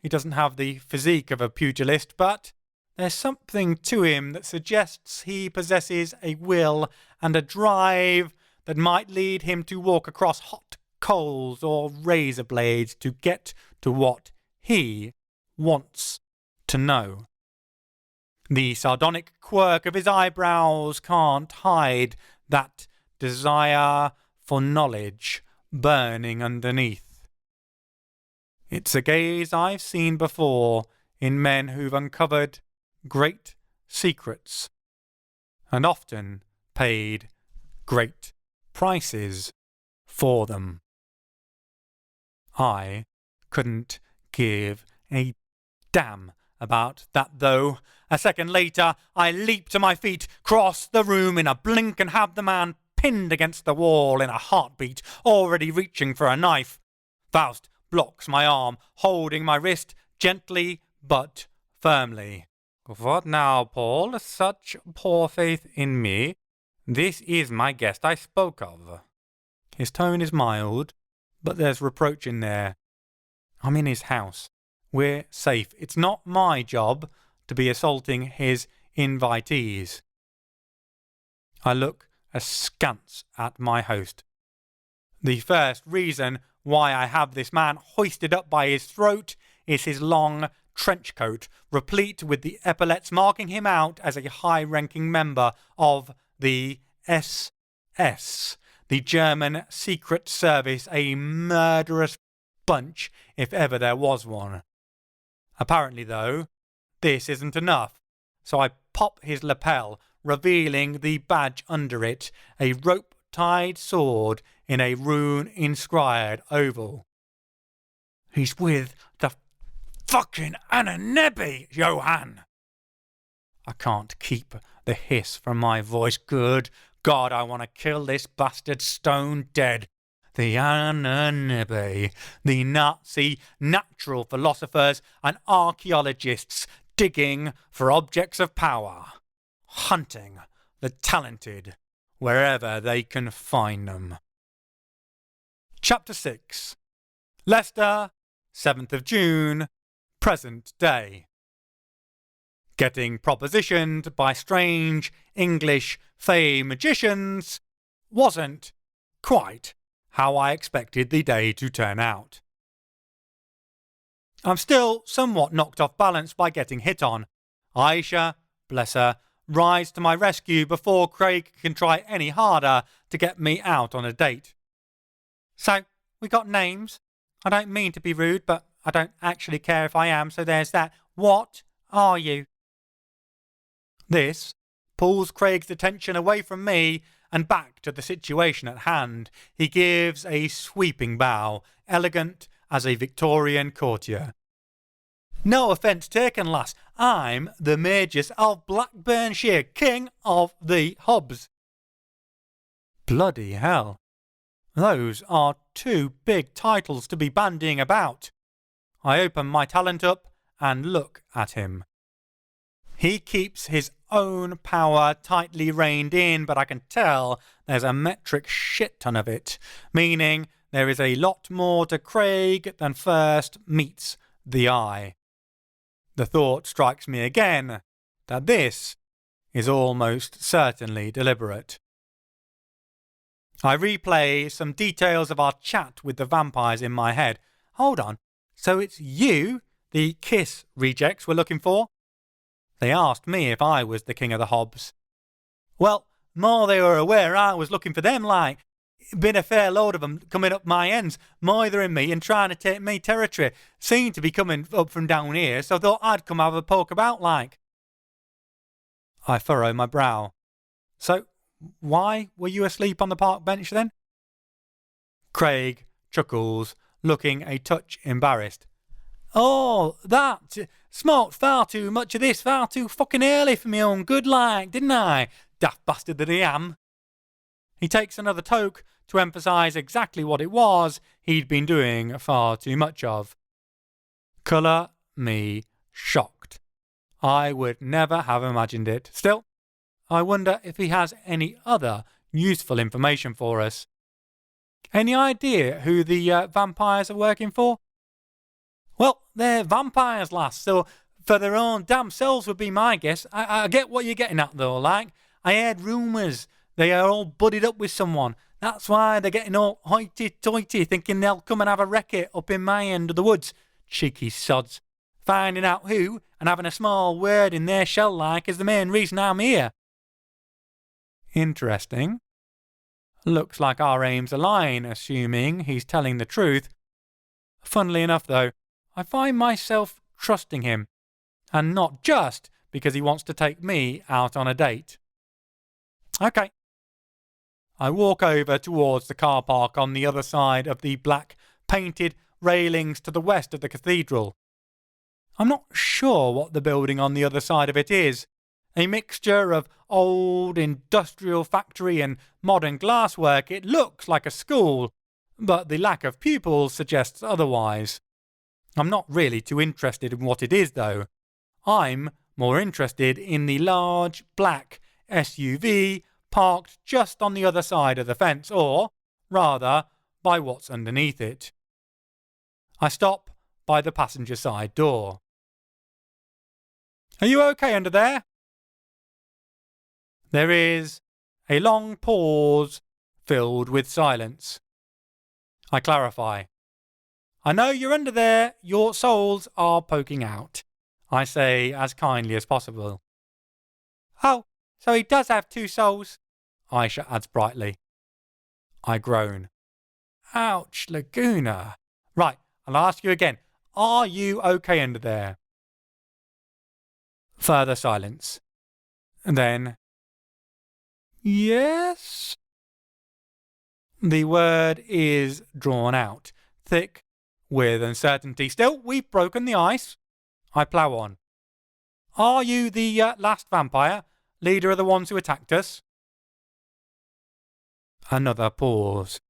He doesn't have the physique of a pugilist, but there's something to him that suggests he possesses a will and a drive that might lead him to walk across hot coals or razor blades to get to what he wants to know. The sardonic quirk of his eyebrows can't hide that desire for knowledge burning underneath. It's a gaze I've seen before in men who've uncovered great secrets and often paid great prices for them. I couldn't give a damn about that, though. A second later, I leap to my feet, cross the room in a blink, and have the man pinned against the wall in a heartbeat, already reaching for a knife. Faust blocks my arm, holding my wrist gently but firmly. What now, Paul? Such poor faith in me? This is my guest I spoke of. His tone is mild, but there's reproach in there. I'm in his house. We're safe. It's not my job to be assaulting his invitees. I look askance at my host. The first reason why I have this man hoisted up by his throat is his long trench coat, replete with the epaulets marking him out as a high-ranking member of the SS, the German Secret Service, a murderous bunch if ever there was one. Apparently, though, this isn't enough, so I pop his lapel, revealing the badge under it, a rope-tied sword in a rune-inscribed oval. He's with the fucking Ananebe, Johann! I can't keep the hiss from my voice. Good God, I want to kill this bastard stone dead. The Ananebe, the Nazi natural philosophers and archaeologists digging for objects of power, hunting the talented wherever they can find them. Chapter 6. Leicester, 7th of June, present day. Getting propositioned by strange English fey magicians wasn't quite how I expected the day to turn out. I'm still somewhat knocked off balance by getting hit on. Aisha, bless her, rides to my rescue before Craig can try any harder to get me out on a date. So, we got names. I don't mean to be rude, but I don't actually care if I am, so there's that. What are you? This pulls Craig's attention away from me and back to the situation at hand. He gives a sweeping bow, elegant as a Victorian courtier. No offence taken, lass. I'm the Magus of Blackburnshire, King of the Hubs. Bloody hell. Those are two big titles to be bandying about. I open my talent up and look at him. He keeps his own power tightly reined in, but I can tell there's a metric shit ton of it, meaning there is a lot more to Craig than first meets the eye. The thought strikes me again that this is almost certainly deliberate. I replay some details of our chat with the vampires in my head. Hold on, so it's you the Kiss rejects were looking for? They asked me if I was the King of the Hobs. Well, more they were aware I was looking for them, like. Been a fair load of them coming up my ends, moithering me and trying to take me territory. Seemed to be coming up from down here, so I thought I'd come have a poke about, like. I furrow my brow. So, why were you asleep on the park bench then? Craig chuckles, looking a touch embarrassed. Oh, that. Smoked far too much of this, far too fucking early for me own good, like, didn't I? Daft bastard that I am. He takes another toke to emphasise exactly what it was he'd been doing far too much of. Colour me shocked. I would never have imagined it. Still, I wonder if he has any other useful information for us. Any idea who the vampires are working for? Well, they're vampires, lass, so for their own damn selves would be my guess. I get what you're getting at, though, like. I heard rumours they are all buddied up with someone. That's why they're getting all hoity-toity, thinking they'll come and have a racket up in my end of the woods. Cheeky sods. Finding out who and having a small word in their shell like is the main reason I'm here. Interesting. Looks like our aims align, assuming he's telling the truth. Funnily enough, though, I find myself trusting him. And not just because he wants to take me out on a date. Okay. I walk over towards the car park on the other side of the black painted railings to the west of the cathedral. I'm not sure what the building on the other side of it is. A mixture of old industrial factory and modern glasswork, it looks like a school, but the lack of pupils suggests otherwise. I'm not really too interested in what it is, though. I'm more interested in the large black SUV parked just on the other side of the fence, or, rather, by what's underneath it. I stop by the passenger side door. Are you okay under there? There is a long pause filled with silence. I clarify. I know you're under there. Your soles are poking out. I say as kindly as possible. Oh, so he does have two souls, Aisha adds brightly. I groan. Ouch, Laguna. Right, I'll ask you again. Are you okay under there? Further silence. And then, yes? The word is drawn out, thick with uncertainty. Still, we've broken the ice. I plough on. Are you the last vampire, leader of the ones who attacked us? Another pause.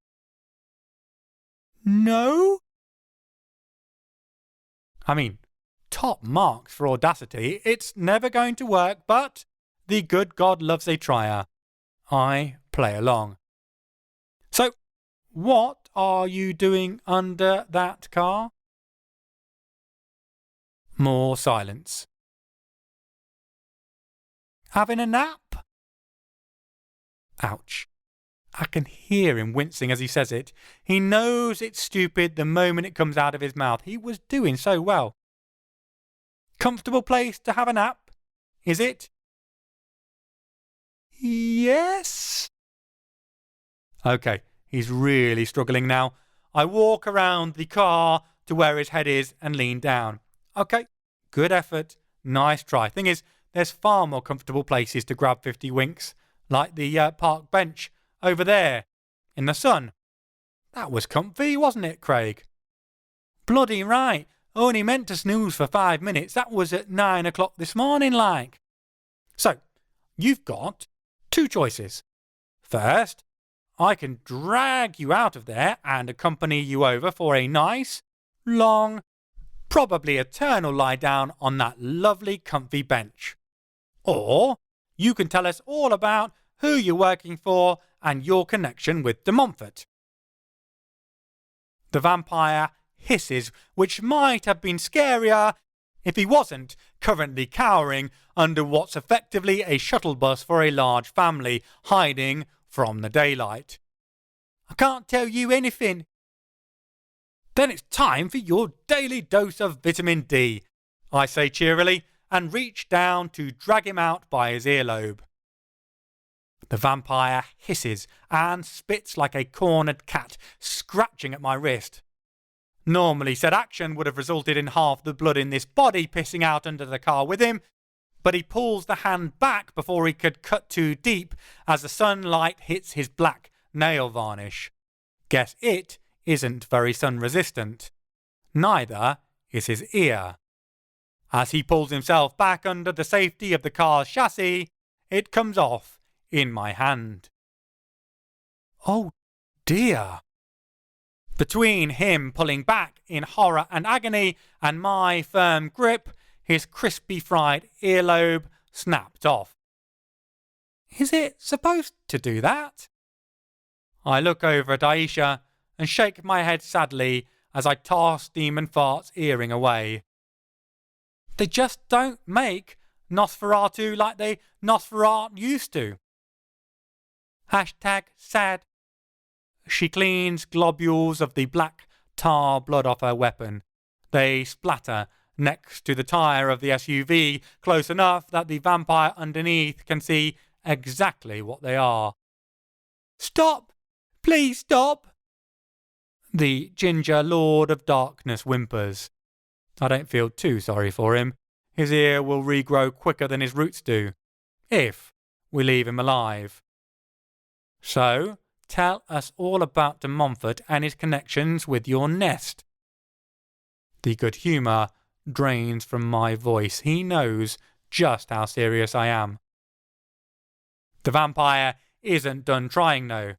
No? I mean, top marks for audacity. It's never going to work, but the good God loves a trier. I play along. So, what are you doing under that car? More silence. Having a nap? Ouch. I can hear him wincing as he says it. He knows it's stupid the moment it comes out of his mouth. He was doing so well. Comfortable place to have a nap, is it? Yes. Okay, he's really struggling now. I walk around the car to where his head is and lean down. Okay, good effort. Nice try. Thing is, there's far more comfortable places to grab 50 winks, like the park bench over there in the sun. That was comfy, wasn't it, Craig? Bloody right. Only meant to snooze for 5 minutes. That was at 9 o'clock this morning, like. So, you've got two choices. First, I can drag you out of there and accompany you over for a nice, long, probably eternal lie down on that lovely comfy bench. Or you can tell us all about who you're working for and your connection with de Montfort. The vampire hisses, which might have been scarier if he wasn't currently cowering under what's effectively a shuttle bus for a large family hiding from the daylight. I can't tell you anything. Then it's time for your daily dose of vitamin D, I say cheerily, and reach down to drag him out by his earlobe. The vampire hisses and spits like a cornered cat, scratching at my wrist. Normally, said action would have resulted in half the blood in this body pissing out under the car with him, but he pulls the hand back before he could cut too deep as the sunlight hits his black nail varnish. Guess it isn't very sun-resistant. Neither is his ear. As he pulls himself back under the safety of the car's chassis, it comes off in my hand. Oh dear. Between him pulling back in horror and agony and my firm grip, his crispy fried earlobe snapped off. Is it supposed to do that? I look over at Aisha and shake my head sadly as I toss Demon Fart's earring away. They just don't make Nosferatu like they Nosferatu used to. #sad. She cleans globules of the black tar blood off her weapon. They splatter next to the tyre of the SUV, close enough that the vampire underneath can see exactly what they are. Stop! Please stop! The ginger lord of darkness whimpers. I don't feel too sorry for him. His ear will regrow quicker than his roots do, if we leave him alive. So, tell us all about de Montfort and his connections with your nest. The good humour drains from my voice. He knows just how serious I am. The vampire isn't done trying, though.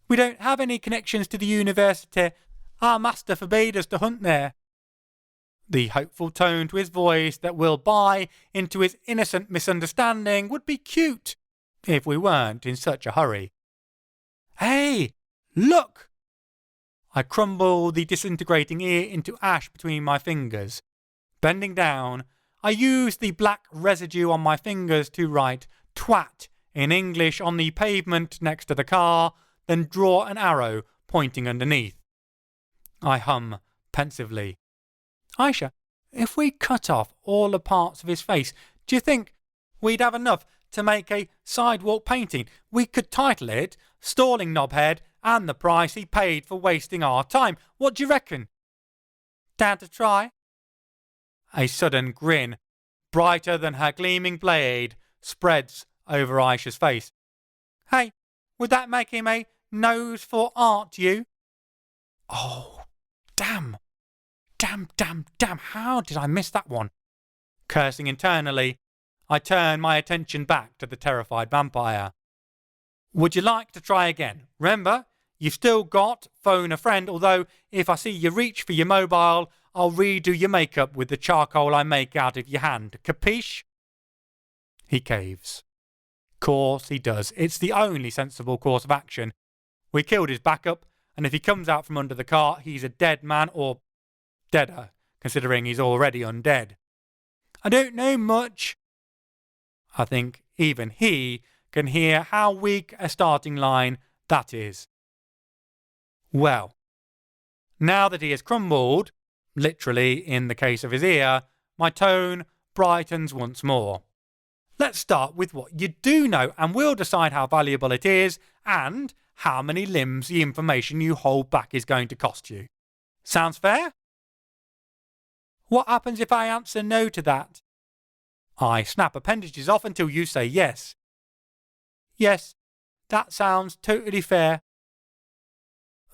We don't have any connections to the university. Our master forbade us to hunt there. The hopeful tone to his voice that will buy into his innocent misunderstanding would be cute if we weren't in such a hurry. Hey, look! I crumble the disintegrating ear into ash between my fingers. Bending down, I use the black residue on my fingers to write twat in English on the pavement next to the car, then draw an arrow pointing underneath. I hum pensively. Aisha, if we cut off all the parts of his face, do you think we'd have enough to make a sidewalk painting? We could title it Stalling Knobhead and the Price He Paid for Wasting Our Time. What do you reckon? Down to try? A sudden grin, brighter than her gleaming blade, spreads over Aisha's face. Hey, would that make him a nose for art to you? Oh, damn. Damn, how did I miss that one? Cursing internally, I turn my attention back to the terrified vampire. Would you like to try again? Remember, you've still got phone a friend, although if I see you reach for your mobile, I'll redo your makeup with the charcoal I make out of your hand. Capiche? He caves. Course he does. It's the only sensible course of action. We killed his backup, and if he comes out from under the car, he's a dead man, or deader, considering he's already undead. I don't know much. I think even he can hear how weak a starting line that is. Well, now that he has crumbled, literally in the case of his ear, my tone brightens once more. Let's start with what you do know, and we'll decide how valuable it is and how many limbs the information you hold back is going to cost you. Sounds fair? What happens if I answer no to that? I snap appendages off until you say yes. Yes, that sounds totally fair.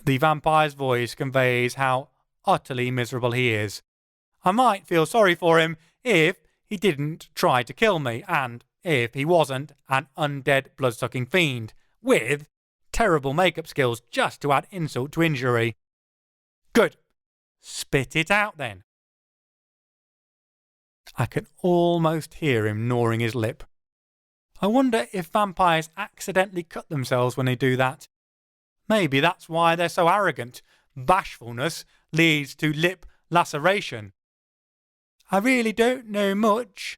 The vampire's voice conveys how utterly miserable he is. I might feel sorry for him if he didn't try to kill me, and if he wasn't an undead blood-sucking fiend, with terrible makeup skills just to add insult to injury. Good. Spit it out then. I can almost hear him gnawing his lip. I wonder if vampires accidentally cut themselves when they do that. Maybe that's why they're so arrogant. Bashfulness leads to lip laceration. I really don't know much.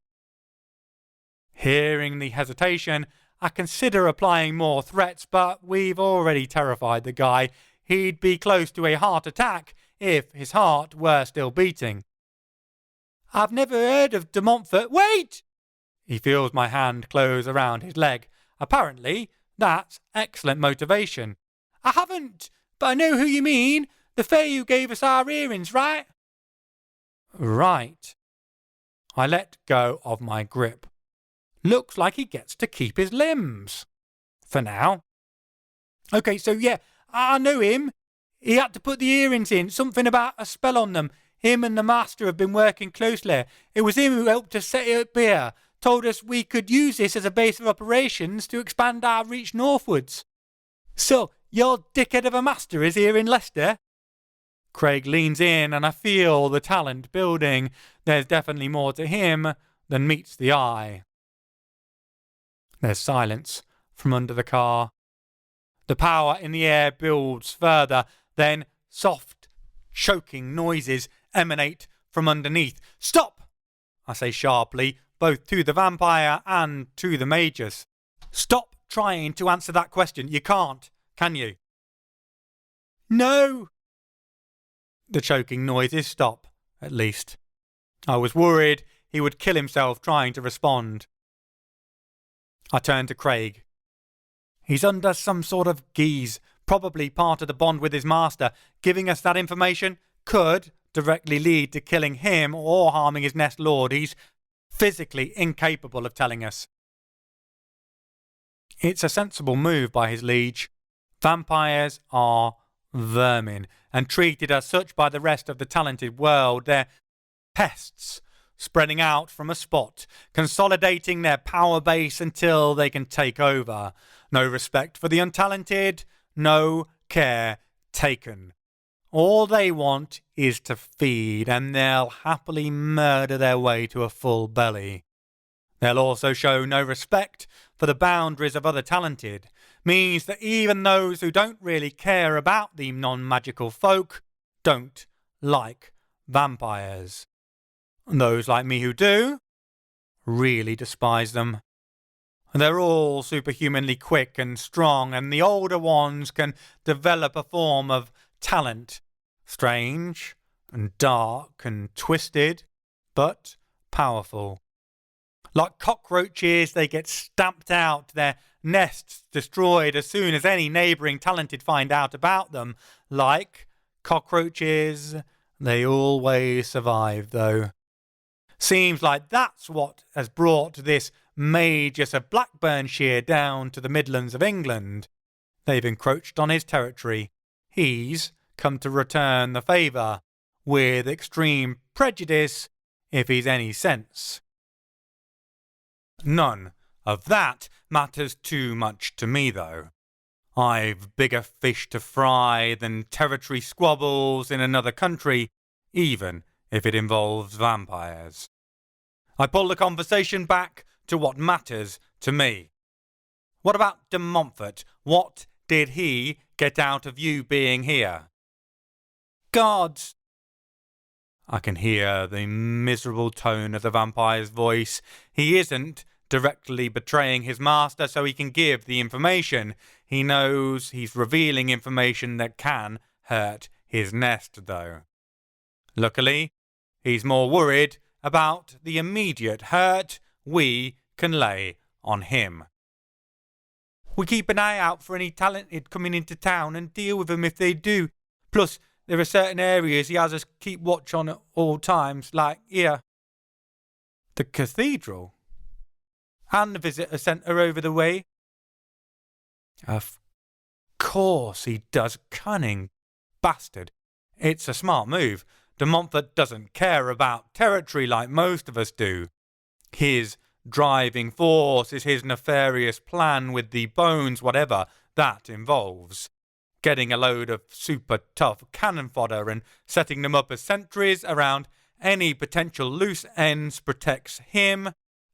Hearing the hesitation, I consider applying more threats, but we've already terrified the guy. He'd be close to a heart attack if his heart were still beating. I've never heard of de Montfort. Wait! He feels my hand close around his leg. Apparently, that's excellent motivation. I haven't, but I know who you mean. The fairy who gave us our earrings, right? Right. I let go of my grip. Looks like he gets to keep his limbs. For now. Okay, so yeah, I know him. He had to put the earrings in. Something about a spell on them. Him and the master have been working closely. It was him who helped us set it up here. Told us we could use this as a base of operations to expand our reach northwards. So, your dickhead of a master is here in Leicester? Craig leans in and I feel the talent building. There's definitely more to him than meets the eye. There's silence from under the car. The power in the air builds further, then soft, choking noises emanate from underneath. Stop! I say sharply, both to the vampire and to the mages. Stop trying to answer that question. You can't, can you? No! The choking noises stop, at least. I was worried he would kill himself trying to respond. I turned to Craig. He's under some sort of guise, probably part of the bond with his master. Giving us that information could directly lead to killing him or harming his nest lord. He's physically incapable of telling us. It's a sensible move by his liege. Vampires are vermin, and treated as such by the rest of the talented world. They're pests, spreading out from a spot, consolidating their power base until they can take over. No respect for the untalented, no care taken. All they want is to feed, and they'll happily murder their way to a full belly. They'll also show no respect for the boundaries of other talented. Means that even those who don't really care about the non-magical folk don't like vampires. And those like me who do really despise them. They're all superhumanly quick and strong, and the older ones can develop a form of talent. Strange and dark and twisted, but powerful. Like cockroaches, they get stamped out, their nests destroyed as soon as any neighbouring talented find out about them. Like cockroaches, they always survive, though. Seems like that's what has brought this Magus of Blackburnshire down to the Midlands of England. They've encroached on his territory. He's come to return the favour, with extreme prejudice, if he's any sense. None of that matters too much to me, though. I've bigger fish to fry than territory squabbles in another country, even if it involves vampires. I pull the conversation back to what matters to me. What about de Montfort? What did he get out of you being here? Gods! I can hear the miserable tone of the vampire's voice. He isn't directly betraying his master so he can give the information. He knows he's revealing information that can hurt his nest, though. Luckily, he's more worried about the immediate hurt we can lay on him. We keep an eye out for any talented coming into town and deal with them if they do. Plus, there are certain areas he has us keep watch on at all times, like here. The cathedral? And the visitor centre over the way? Of course he does, cunning bastard. It's a smart move. De Montfort doesn't care about territory like most of us do. His driving force is his nefarious plan with the bones, whatever that involves. Getting a load of super tough cannon fodder and setting them up as sentries around any potential loose ends protects him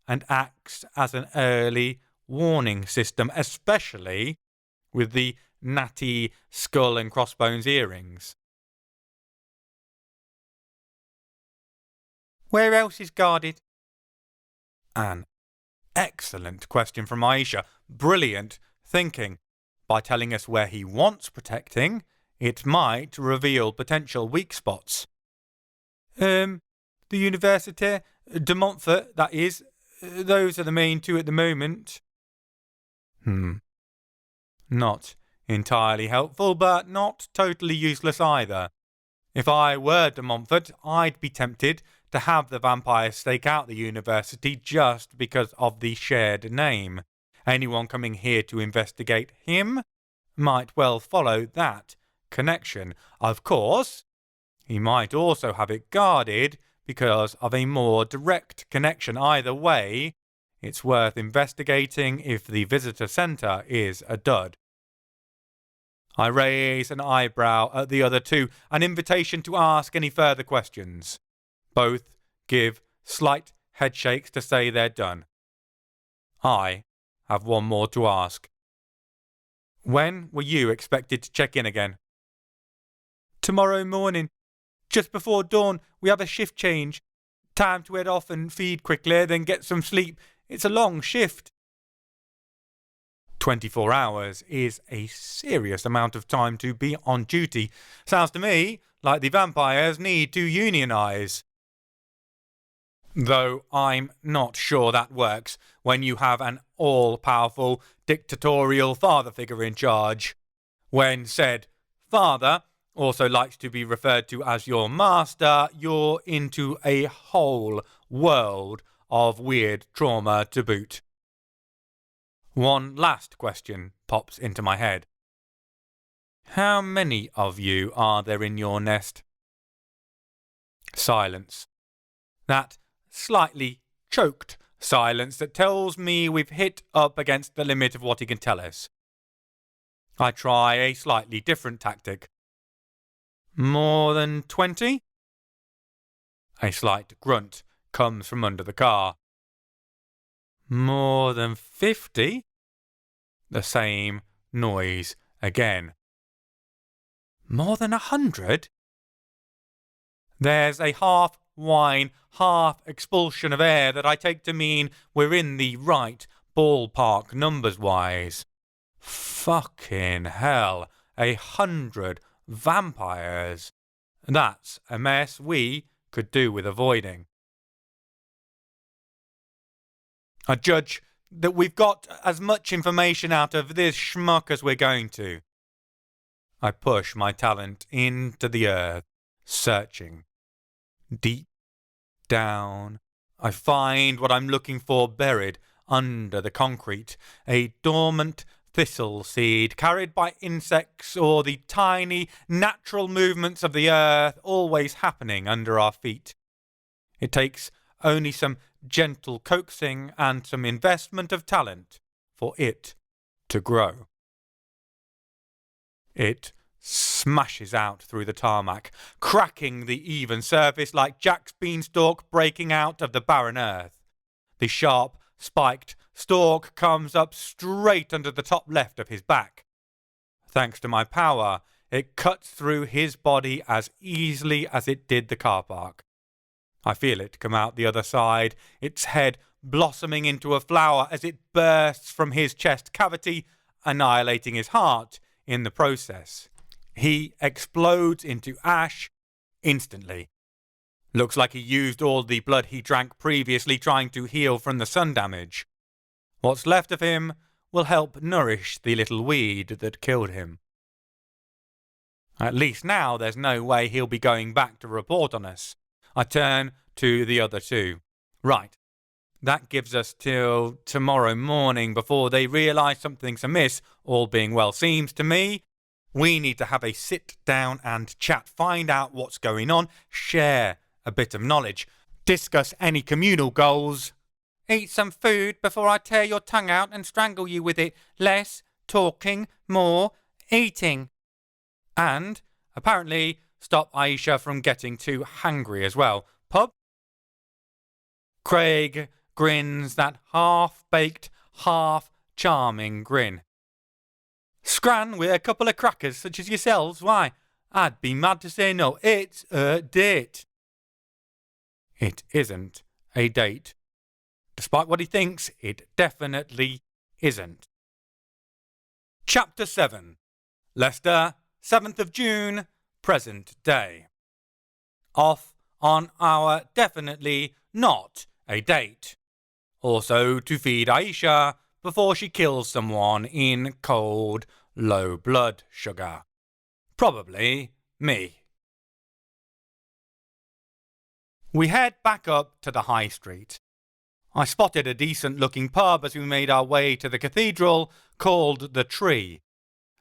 and acts as an early warning system, especially with the natty skull and crossbones earrings. Where else is guarded? An excellent question from Aisha. Brilliant thinking. By telling us where he wants protecting, it might reveal potential weak spots. The Université de Montfort, that is. Those are the main two at the moment. Not entirely helpful, but not totally useless either. If I were de Montfort, I'd be tempted to have the vampire stake out the university just because of the shared name. Anyone coming here to investigate him might well follow that connection. Of course, he might also have it guarded because of a more direct connection. Either way, it's worth investigating if the visitor centre is a dud. I raise an eyebrow at the other two, an invitation to ask any further questions. Both give slight headshakes to say they're done. I have one more to ask. When were you expected to check in again? Tomorrow morning. Just before dawn, we have a shift change. Time to head off and feed quickly, then get some sleep. It's a long shift. 24 hours is a serious amount of time to be on duty. Sounds to me like the vampires need to unionize. Though I'm not sure that works when you have an all-powerful, dictatorial father figure in charge. When said father also likes to be referred to as your master, you're into a whole world of weird trauma to boot. One last question pops into my head. How many of you are there in your nest? Silence. That slightly choked silence that tells me we've hit up against the limit of what he can tell us. I try a slightly different tactic. More than 20? A slight grunt comes from under the car. More than 50? The same noise again. More than 100? There's a half whine, half expulsion of air that I take to mean we're in the right ballpark numbers-wise. Fucking hell, 100 vampires. That's a mess we could do with avoiding. I judge that we've got as much information out of this schmuck as we're going to. I push my talent into the earth, searching. Deep down, I find what I'm looking for buried under the concrete, a dormant thistle seed carried by insects or the tiny natural movements of the earth always happening under our feet. It takes only some gentle coaxing and some investment of talent for it to grow. It smashes out through the tarmac, cracking the even surface like Jack's beanstalk breaking out of the barren earth. The sharp, spiked stalk comes up straight under the top left of his back. Thanks to my power, it cuts through his body as easily as it did the car park. I feel it come out the other side, its head blossoming into a flower as it bursts from his chest cavity, annihilating his heart in the process. He explodes into ash instantly. Looks like he used all the blood he drank previously trying to heal from the sun damage. What's left of him will help nourish the little weed that killed him. At least now there's no way he'll be going back to report on us. I turn to the other two. Right. That gives us till tomorrow morning before they realise something's amiss, all being well. Seems to me we need to have a sit down and chat, find out what's going on, share a bit of knowledge, discuss any communal goals. Eat some food before I tear your tongue out and strangle you with it. Less talking, more eating. And, apparently, stop Aisha from getting too hangry as well. Pub? Craig grins that half-baked, half-charming grin. Scran with a couple of crackers such as yourselves? Why, I'd be mad to say no. It's a date. It isn't a date. Despite what he thinks, it definitely isn't. Chapter 7. Leicester, 7th of June, present day. Off on our definitely not a date. Also to feed Aisha before she kills someone in cold, low blood sugar. Probably me. We head back up to the high street. I spotted a decent-looking pub as we made our way to the cathedral, called The Tree.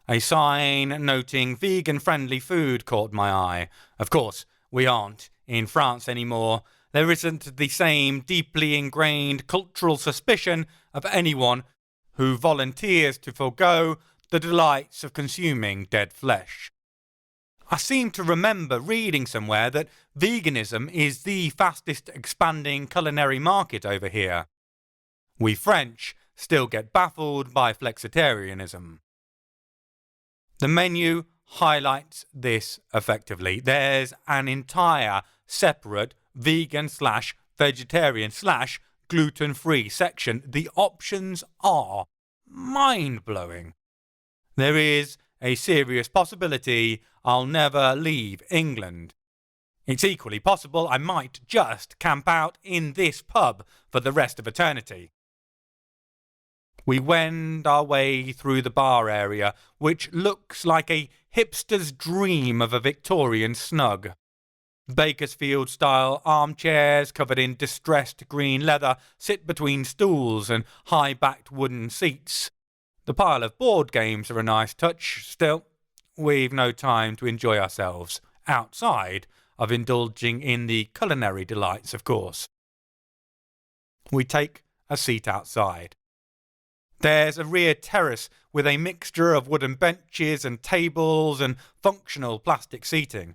A sign noting vegan-friendly food caught my eye. Of course, we aren't in France anymore. There isn't the same deeply ingrained cultural suspicion of anyone who volunteers to forego the delights of consuming dead flesh. I seem to remember reading somewhere that veganism is the fastest expanding culinary market over here. We French still get baffled by flexitarianism. The menu highlights this effectively. There's an entire separate vegan/vegetarian/gluten-free section. The options are mind-blowing. There is a serious possibility I'll never leave England. It's equally possible I might just camp out in this pub for the rest of eternity. We wend our way through the bar area, which looks like a hipster's dream of a Victorian snug. Bakersfield-style armchairs covered in distressed green leather sit between stools and high-backed wooden seats. The pile of board games are a nice touch. Still, we've no time to enjoy ourselves, outside of indulging in the culinary delights, of course. We take a seat outside. There's a rear terrace with a mixture of wooden benches and tables and functional plastic seating.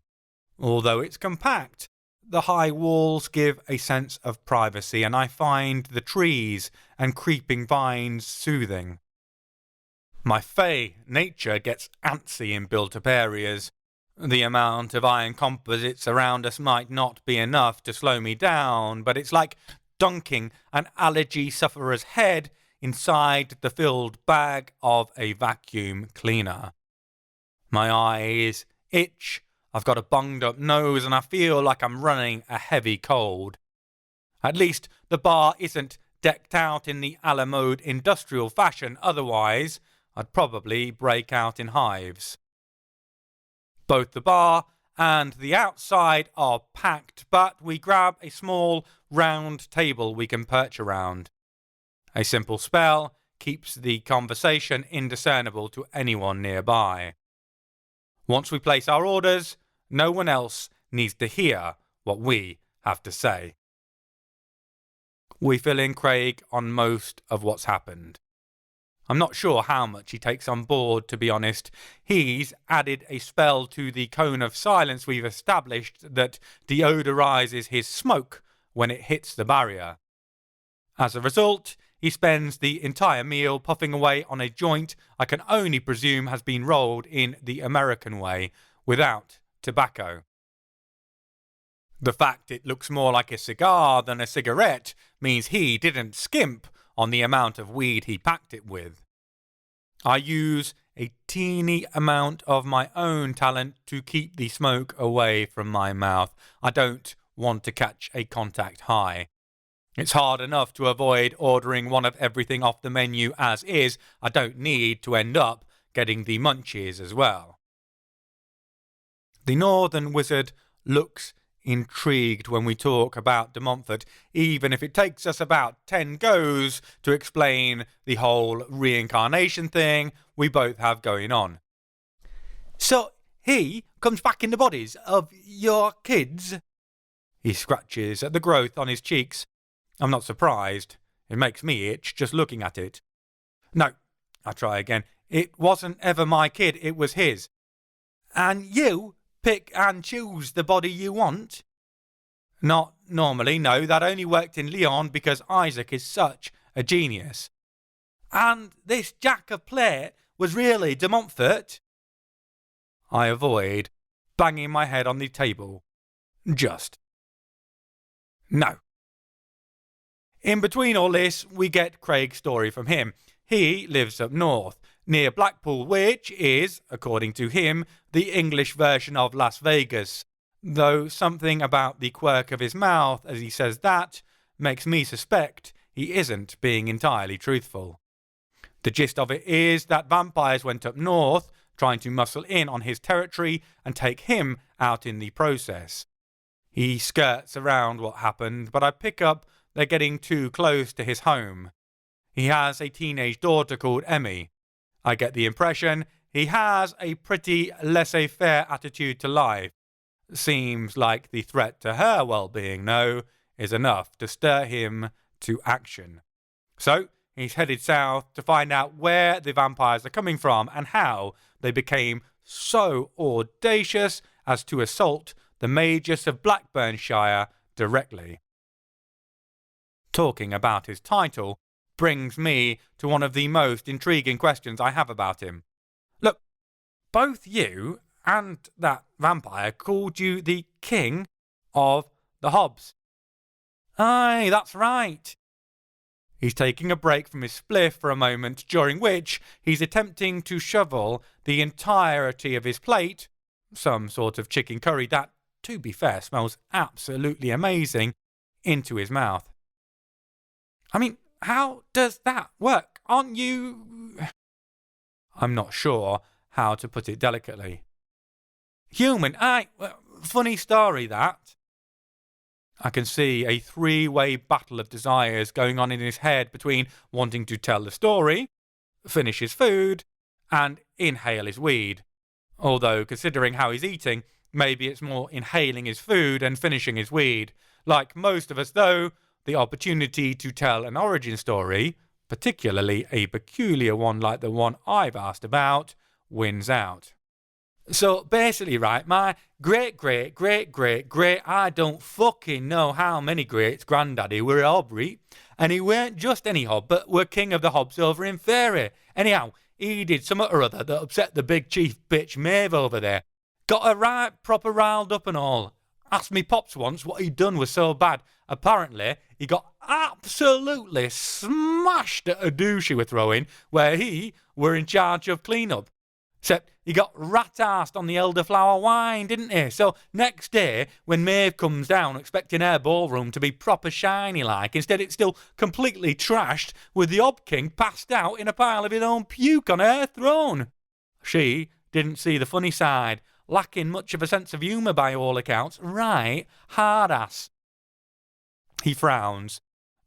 Although it's compact, the high walls give a sense of privacy, and I find the trees and creeping vines soothing. My fey nature gets antsy in built-up areas. The amount of iron composites around us might not be enough to slow me down, but it's like dunking an allergy sufferer's head inside the filled bag of a vacuum cleaner. My eyes itch, I've got a bunged-up nose, and I feel like I'm running a heavy cold. At least the bar isn't decked out in the a la mode industrial fashion, otherwise I'd probably break out in hives. Both the bar and the outside are packed, but we grab a small, round table we can perch around. A simple spell keeps the conversation indiscernible to anyone nearby. Once we place our orders, no one else needs to hear what we have to say. We fill in Craig on most of what's happened. I'm not sure how much he takes on board, to be honest. He's added a spell to the cone of silence we've established that deodorizes his smoke when it hits the barrier. As a result, he spends the entire meal puffing away on a joint I can only presume has been rolled in the American way, without tobacco. The fact it looks more like a cigar than a cigarette means he didn't skimp on the amount of weed he packed it with. I use a teeny amount of my own talent to keep the smoke away from my mouth. I don't want to catch a contact high. It's hard enough to avoid ordering one of everything off the menu as is. I don't need to end up getting the munchies as well. The Northern Wizard looks intrigued when we talk about de Montfort, even if it takes us about 10 goes to explain the whole reincarnation thing we both have going on. So he comes back in the bodies of your kids? He scratches at the growth on his cheeks. I'm not surprised. It makes me itch just looking at it. No, I try again. It wasn't ever my kid, it was his. And you pick and choose the body you want? Not normally, no. That only worked in Lyon because Isaac is such a genius. And this Jack of Plate was really de Montfort? I avoid banging my head on the table. Just. No. In between all this, we get Craig's story from him. He lives up north, near Blackpool, which is, according to him, the English version of Las Vegas, though something about the quirk of his mouth as he says that makes me suspect he isn't being entirely truthful. The gist of it is that vampires went up north, trying to muscle in on his territory and take him out in the process. He skirts around what happened, but I pick up they're getting too close to his home. He has a teenage daughter called Emmy. I get the impression he has a pretty laissez-faire attitude to life. Seems like the threat to her well-being, though, is enough to stir him to action. So he's headed south to find out where the vampires are coming from and how they became so audacious as to assault the Magus of Blackburnshire directly. Talking about his title brings me to one of the most intriguing questions I have about him. Look, both you and that vampire called you the King of the Hobs. Aye, that's right. He's taking a break from his spliff for a moment, during which he's attempting to shovel the entirety of his plate, some sort of chicken curry that, to be fair, smells absolutely amazing, into his mouth. I mean, how does that work? Aren't you... I'm not sure how to put it delicately. Human, aye, funny story that. I can see a three-way battle of desires going on in his head between wanting to tell the story, finish his food, and inhale his weed. Although, considering how he's eating, maybe it's more inhaling his food and finishing his weed. Like most of us, though, the opportunity to tell an origin story, particularly a peculiar one like the one I've asked about, wins out. So basically, right, my great, I don't fucking know how many greats granddaddy were a hobby, and he weren't just any hob, but were king of the hobs over in Fairie. Anyhow, he did something or other that upset the big chief bitch Maeve over there. Got her right proper riled up and all. Asked me pops once what he'd done was so bad. Apparently, he got absolutely smashed at a douche he were throwing, where he were in charge of clean-up. Except he got rat-arsed on the elderflower wine, didn't he? So next day, when Maeve comes down expecting her ballroom to be proper shiny like, instead it's still completely trashed with the Ob King passed out in a pile of his own puke on her throne. She didn't see the funny side, lacking much of a sense of humour by all accounts. Right, hard-ass. He frowns,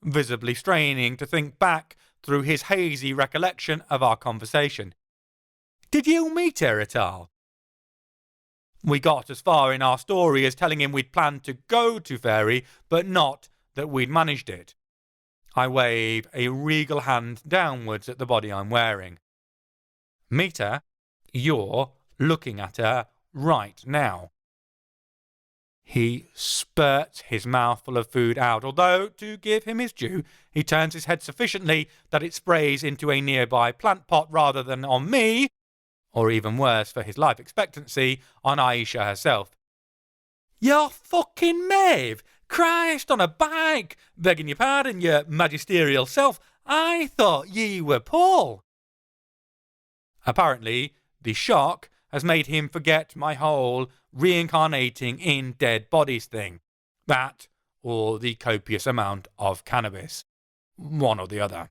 visibly straining to think back through his hazy recollection of our conversation. Did you meet her at all? We got as far in our story as telling him we'd planned to go to Fairie, but not that we'd managed it. I wave a regal hand downwards at the body I'm wearing. Meet her? You're looking at her right now. He spurts his mouthful of food out, although, to give him his due, he turns his head sufficiently that it sprays into a nearby plant pot rather than on me, or even worse for his life expectancy, on Aisha herself. You're fucking Maeve! Christ on a bike! Begging your pardon, your magisterial self, I thought ye were Paul. Apparently, the shock has made him forget my whole reincarnating in dead bodies thing. That, or the copious amount of cannabis. One or the other.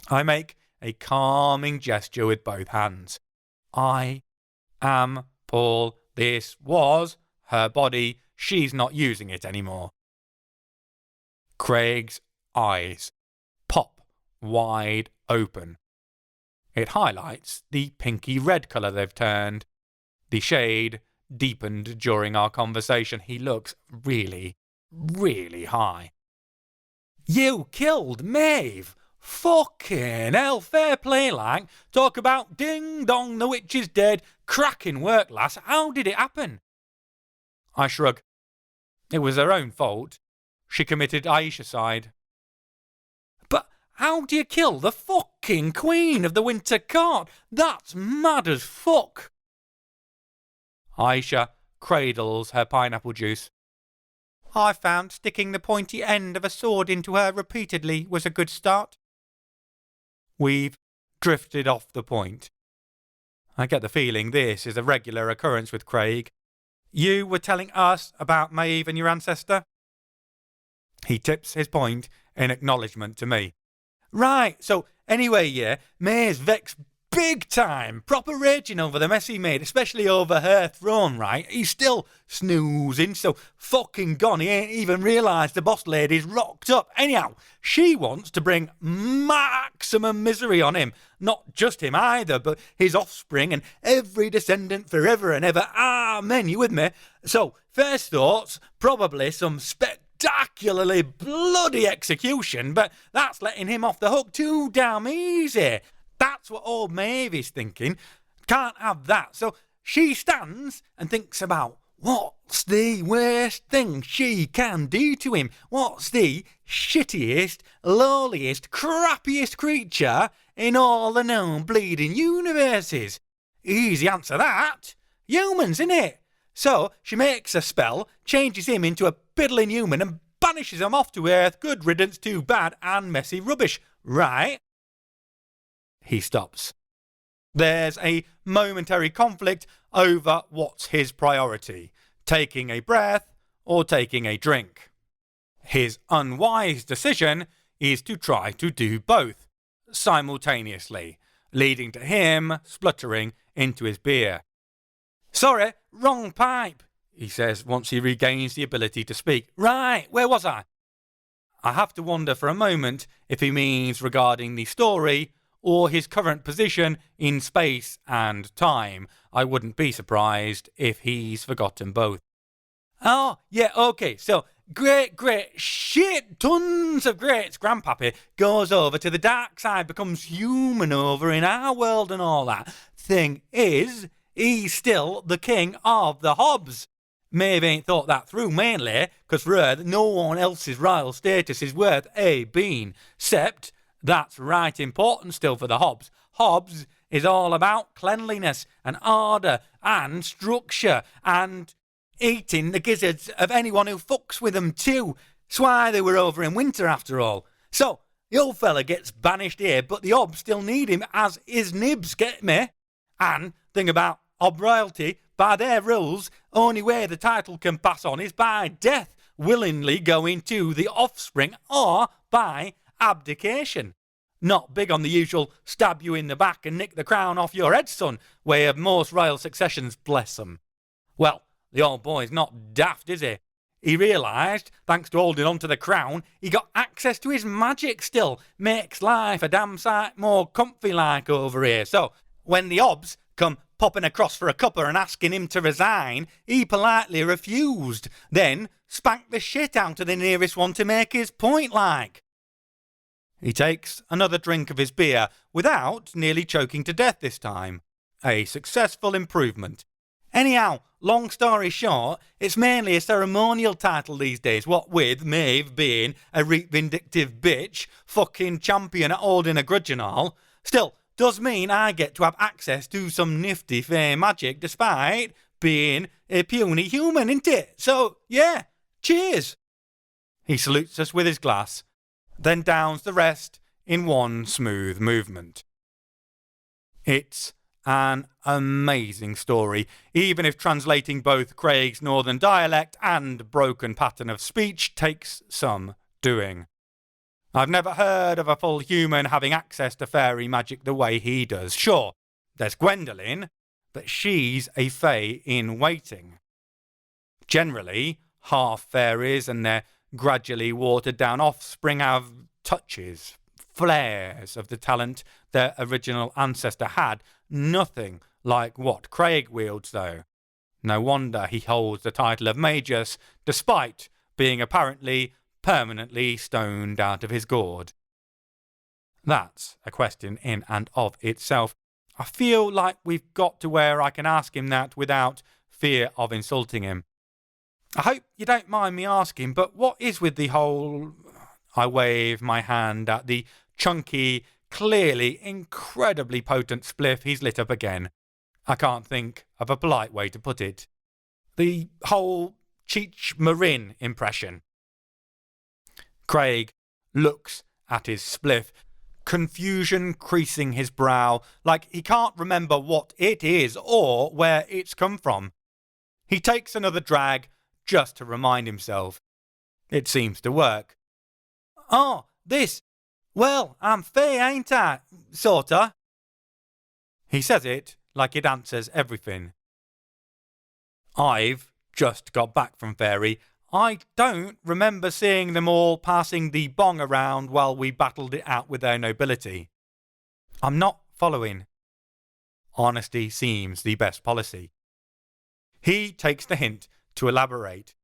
I make a calming gesture with both hands. I am Paul. This was her body. She's not using it anymore. Craig's eyes pop wide open. It highlights the pinky red colour they've turned. The shade deepened during our conversation. He looks really, really high. You killed Maeve! Fucking hell, fair play like. Talk about ding dong, the witch is dead. Cracking work, lass. How did it happen? I shrug. It was her own fault. She committed Aisha-cide. But how do you kill the fucking queen of the winter court? That's mad as fuck. Aisha cradles her pineapple juice. I found sticking the pointy end of a sword into her repeatedly was a good start. We've drifted off the point. I get the feeling this is a regular occurrence with Craig. You were telling us about Maeve and your ancestor? He tips his point in acknowledgement to me. Right, so anyway, yeah, May's vexed big time, proper raging over the mess he made, especially over her throne, right? He's still snoozing, so fucking gone, he ain't even realised the boss lady's rocked up. Anyhow, she wants to bring maximum misery on him. Not just him either, but his offspring and every descendant forever and ever. Amen, you with me? So, first thoughts, probably some spectacularly bloody execution, but that's letting him off the hook too damn easy. That's what old Maeve's thinking. Can't have that. So she stands and thinks about what's the worst thing she can do to him? What's the shittiest, lowliest, crappiest creature in all the known bleeding universes? Easy answer that. Humans, innit? So she makes a spell, changes him into a piddling human and banishes him off to Earth. Good riddance to bad and messy rubbish. Right? He stops. There's a momentary conflict over what's his priority, taking a breath or taking a drink. His unwise decision is to try to do both simultaneously, leading to him spluttering into his beer. Sorry, wrong pipe, he says once he regains the ability to speak. Right, where was I? I have to wonder for a moment if he means regarding the story or his current position in space and time. I wouldn't be surprised if he's forgotten both. Oh, yeah, okay, so great shit, tons of greats grandpappy goes over to the dark side, becomes human over in our world and all that. Thing is, he's still the king of the Hobbs. Maeve ain't thought that through mainly, because for her, no one else's royal status is worth a bean, except that's right important still for the Hobbs. Hobbs is all about cleanliness and order and structure and eating the gizzards of anyone who fucks with them too. That's why they were over in winter after all. So, the old fella gets banished here, but the Hobbs still need him as his nibs, get me? And thing about Hob royalty, by their rules, only way the title can pass on is by death, willingly going to the offspring or by abdication. Not big on the usual stab you in the back and nick the crown off your head, son, way of most royal successions, bless them. Well, the old boy's not daft, is he? He realised, thanks to holding on to the crown, he got access to his magic still. Makes life a damn sight more comfy like over here. So, when the Hobbs come popping across for a cuppa and asking him to resign, he politely refused. Then spanked the shit out of the nearest one to make his point like. He takes another drink of his beer without nearly choking to death this time. A successful improvement. Anyhow, long story short, it's mainly a ceremonial title these days, what with Maeve being a vindictive bitch, fucking champion at holding a grudge and all. Still, does mean I get to have access to some nifty fair magic despite being a puny human, ain't it? So, yeah, cheers. He salutes us with his glass, then downs the rest in one smooth movement. It's an amazing story, even if translating both Craig's northern dialect and broken pattern of speech takes some doing. I've never heard of a full human having access to fairy magic the way he does. Sure, there's Gwendolen, but she's a fae in waiting. Generally, half fairies and their gradually watered down offspring have touches, flares of the talent their original ancestor had. Nothing like what Craig wields, though. No wonder he holds the title of Magus, despite being apparently permanently stoned out of his gourd. That's a question in and of itself. I feel like we've got to where I can ask him that without fear of insulting him. I hope you don't mind me asking, but what is with the whole... I wave my hand at the chunky, clearly incredibly potent spliff he's lit up again. I can't think of a polite way to put it. The whole Cheech Marin impression. Craig looks at his spliff, confusion creasing his brow, like he can't remember what it is or where it's come from. He takes another drag just to remind himself. It seems to work. Oh, this. Well, I'm Faye, ain't I? Sorta. He says it like it answers everything. I've just got back from Fairie. I don't remember seeing them all passing the bong around while we battled it out with their nobility. I'm not following. Honesty seems the best policy. He takes the hint to elaborate.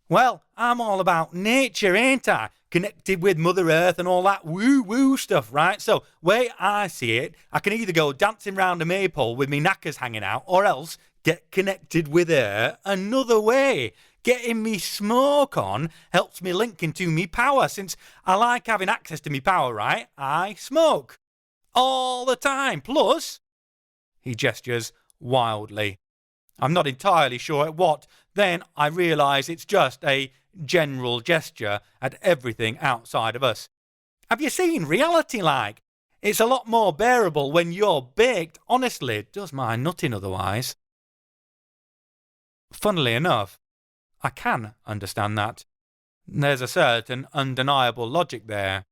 Well, I'm all about nature, ain't I? Connected with Mother Earth and all that woo-woo stuff, right? So, way I see it, I can either go dancing round a maypole with me knackers hanging out, or else get connected with her another way. Getting me smoke on helps me link into me power. Since I like having access to me power, right? I smoke. All the time. Plus, he gestures wildly. I'm not entirely sure at what. Then I realise it's just a general gesture at everything outside of us. Have you seen reality like? It's a lot more bearable when you're baked. Honestly, it does my nutting otherwise. Funnily enough, I can understand that. There's a certain undeniable logic there.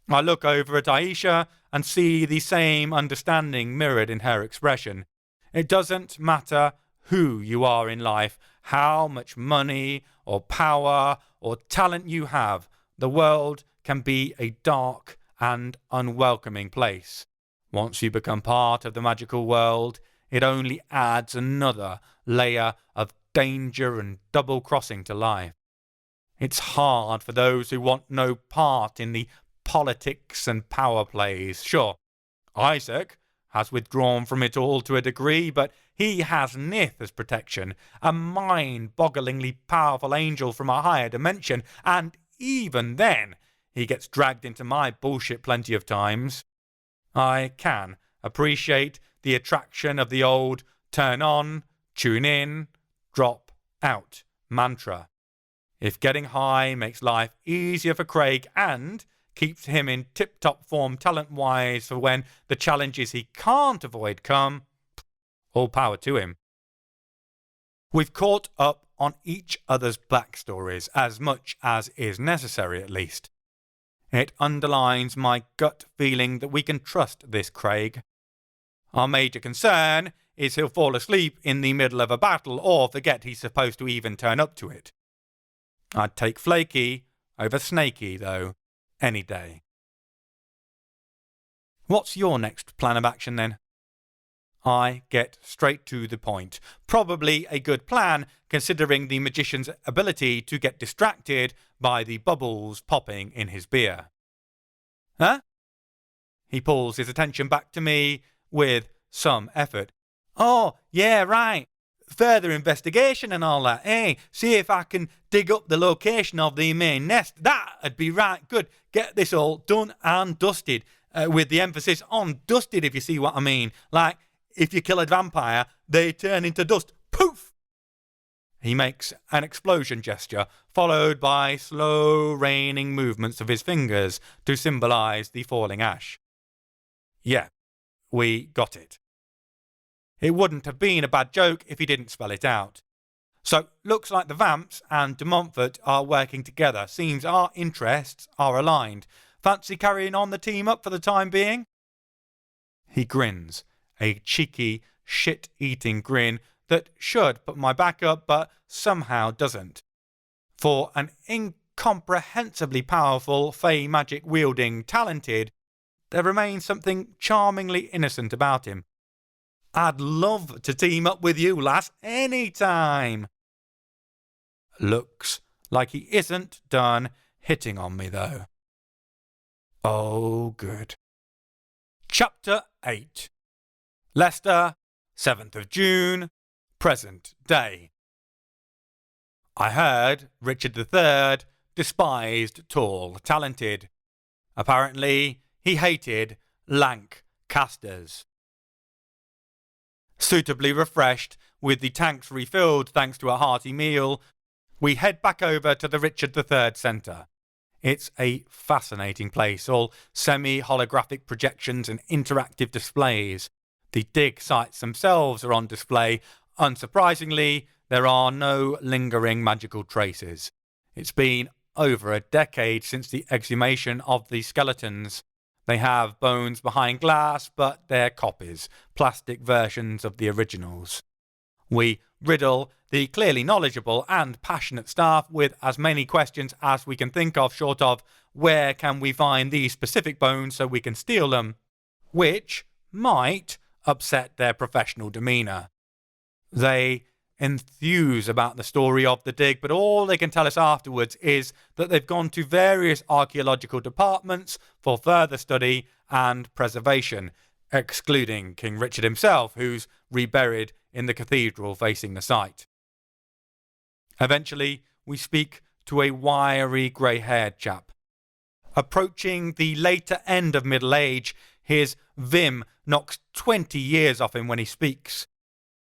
I look over at Aisha and see the same understanding mirrored in her expression. It doesn't matter who you are in life, how much money or power or talent you have, the world can be a dark and unwelcoming place. Once you become part of the magical world, it only adds another layer of danger and double-crossing to life. It's hard for those who want no part in the politics and power plays. Sure, Isaac has withdrawn from it all to a degree, but he has Nith as protection, a mind-bogglingly powerful angel from a higher dimension, and even then, he gets dragged into my bullshit plenty of times. I can appreciate the attraction of the old turn on, tune in, drop out mantra. If getting high makes life easier for Craig and keeps him in tip-top form talent-wise for when the challenges he can't avoid come, all power to him. We've caught up on each other's backstories, as much as is necessary at least. It underlines my gut feeling that we can trust this Craig. Our major concern is he'll fall asleep in the middle of a battle or forget he's supposed to even turn up to it. I'd take Flaky over Snaky, though, any day. What's your next plan of action, then? I get straight to the point. Probably a good plan, considering the magician's ability to get distracted by the bubbles popping in his beer. Huh? He pulls his attention back to me with some effort. Oh, yeah, right. Further investigation and all that, eh? See if I can dig up the location of the main nest. That'd be right good. Get this all done and dusted, with the emphasis on dusted, if you see what I mean. Like, if you kill a vampire, they turn into dust. Poof! He makes an explosion gesture, followed by slow raining movements of his fingers to symbolise the falling ash. Yeah, we got it. It wouldn't have been a bad joke if he didn't spell it out. So, looks like the Vamps and de Montfort are working together. Seems our interests are aligned. Fancy carrying on the team up for the time being? He grins, a cheeky, shit-eating grin that should put my back up, but somehow doesn't. For an incomprehensibly powerful, fey magic-wielding talented, there remains something charmingly innocent about him. I'd love to team up with you, lass, any time. Looks like he isn't done hitting on me, though. Oh, good. Chapter 8. Leicester, 7th of June, present day. I heard Richard III despised tall, talented. Apparently, he hated lank casters. Suitably refreshed, with the tanks refilled thanks to a hearty meal, we head back over to the Richard III Centre. It's a fascinating place, all semi-holographic projections and interactive displays. The dig sites themselves are on display. Unsurprisingly, there are no lingering magical traces. It's been over a decade since the exhumation of the skeletons. They have bones behind glass, but they're copies, plastic versions of the originals. We riddle the clearly knowledgeable and passionate staff with as many questions as we can think of, short of where can we find these specific bones so we can steal them, which might upset their professional demeanour. They enthuse about the story of the dig, but all they can tell us afterwards is that they've gone to various archaeological departments for further study and preservation, excluding King Richard himself, who's reburied in the cathedral facing the site. Eventually, we speak to a wiry, grey-haired chap. Approaching the later end of middle age, his vim knocks 20 years off him when he speaks.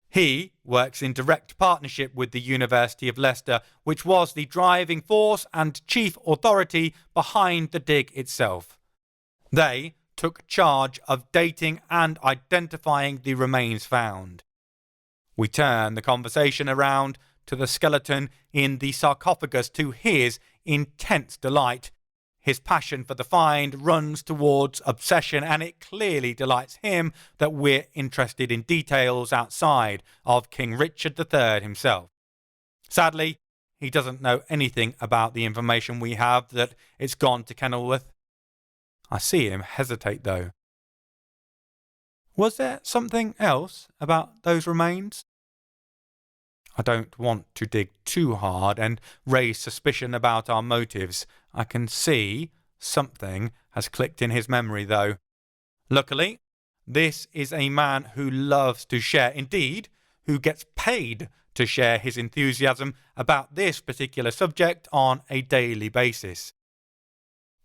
He works in direct partnership with the University of Leicester, which was the driving force and chief authority behind the dig itself. They took charge of dating and identifying the remains found. We turn the conversation around to the skeleton in the sarcophagus to his intense delight. His passion for the find runs towards obsession, and it clearly delights him that we're interested in details outside of King Richard III himself. Sadly, he doesn't know anything about the information we have that it's gone to Kenilworth. I see him hesitate, though. Was there something else about those remains? I don't want to dig too hard and raise suspicion about our motives. I can see something has clicked in his memory, though. Luckily, this is a man who loves to share, indeed, who gets paid to share his enthusiasm about this particular subject on a daily basis.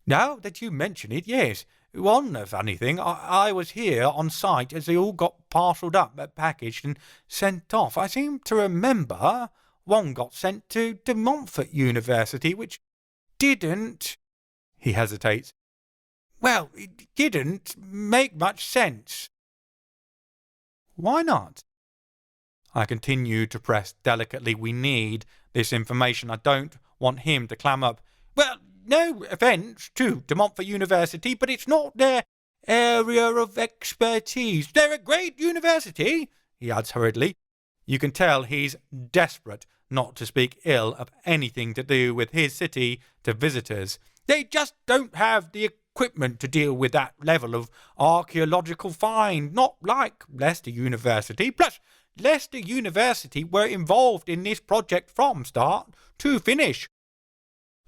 Now that you mention it, yes. One of anything, I was here on site as they all got parcelled up, packaged and sent off. I seem to remember one got sent to De Montfort University, which didn't... He hesitates. Well, it didn't make much sense. Why not? I continue to press delicately. We need this information. I don't want him to clam up. Well, no offence to De Montfort University, but it's not their area of expertise. They're a great university, he adds hurriedly. You can tell he's desperate not to speak ill of anything to do with his city to visitors. They just don't have the equipment to deal with that level of archaeological find, not like Leicester University. Plus, Leicester University were involved in this project from start to finish.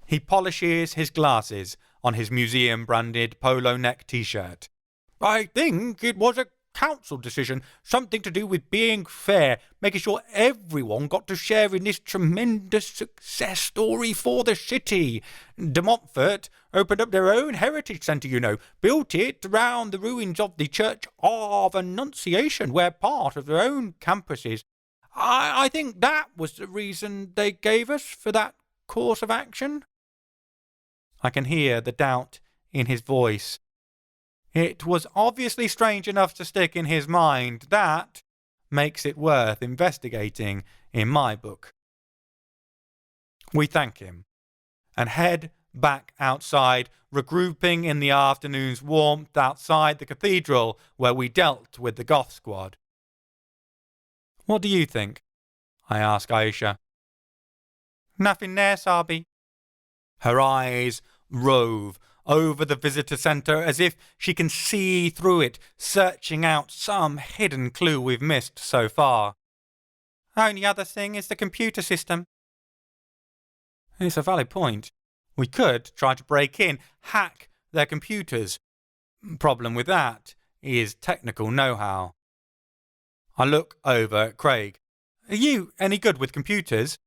He polishes his glasses on his museum-branded polo neck T-shirt. I think it was a council decision, something to do with being fair, making sure everyone got to share in this tremendous success story for the city. De Montfort opened up their own heritage centre, built it around the ruins of the Church of Annunciation, where part of their own campus is. I think that was the reason they gave us for that course of action. I can hear the doubt in his voice. It was obviously strange enough to stick in his mind. That makes it worth investigating in my book. We thank him and head back outside, regrouping in the afternoon's warmth outside the cathedral where we dealt with the goth squad. What do you think? I ask Aisha. Nothing there, Sabi. Her eyes rove over the visitor centre as if she can see through it, searching out some hidden clue we've missed so far. Only other thing is the computer system. It's a valid point. We could try to break in, hack their computers. Problem with that is technical know-how. I look over at Craig. Are you any good with computers?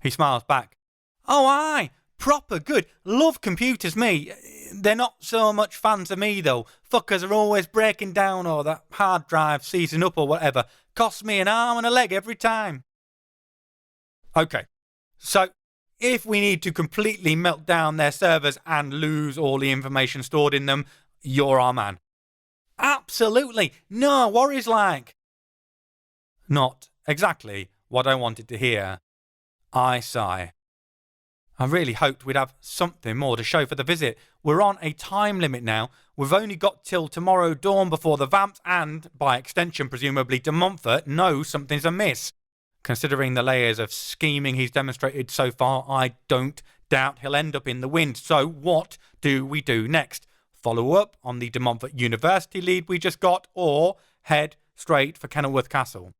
He smiles back. Oh, aye. Proper good. Love computers, me. They're not so much fans of me, though. Fuckers are always breaking down or that hard drive seizing up or whatever. Costs me an arm and a leg every time. Okay, so if we need to completely melt down their servers and lose all the information stored in them, you're our man. Absolutely. No worries, like. Not exactly what I wanted to hear. I sigh. I really hoped we'd have something more to show for the visit. We're on a time limit now. We've only got till tomorrow dawn before the vamps and, by extension presumably, de Montfort know something's amiss. Considering the layers of scheming he's demonstrated so far, I don't doubt he'll end up in the wind. So what do we do next? Follow up on the de Montfort University lead we just got, or head straight for Kenilworth Castle?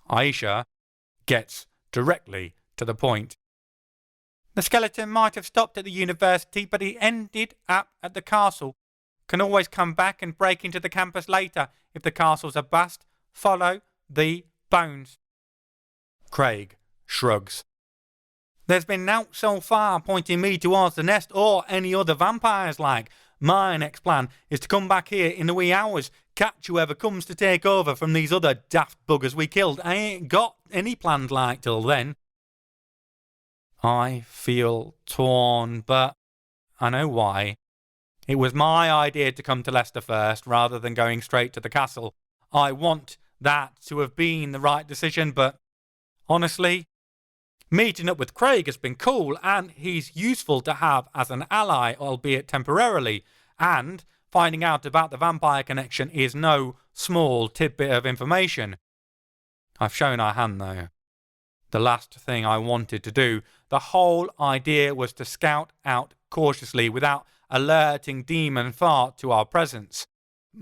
Aisha gets directly to the point. The skeleton might have stopped at the university, but he ended up at the castle. Can always come back and break into the campus later. If the castle's a bust, follow the bones. Craig shrugs. There's been nought so far pointing me towards the nest or any other vampires like. My next plan is to come back here in the wee hours, catch whoever comes to take over from these other daft buggers we killed. I ain't got any plans like till then. I feel torn, but I know why. It was my idea to come to Leicester first, rather than going straight to the castle. I want that to have been the right decision, but honestly, meeting up with Craig has been cool, and he's useful to have as an ally, albeit temporarily, and finding out about the vampire connection is no small tidbit of information. I've shown our hand, though. The last thing I wanted to do. The whole idea was to scout out cautiously without alerting Demon Fart to our presence.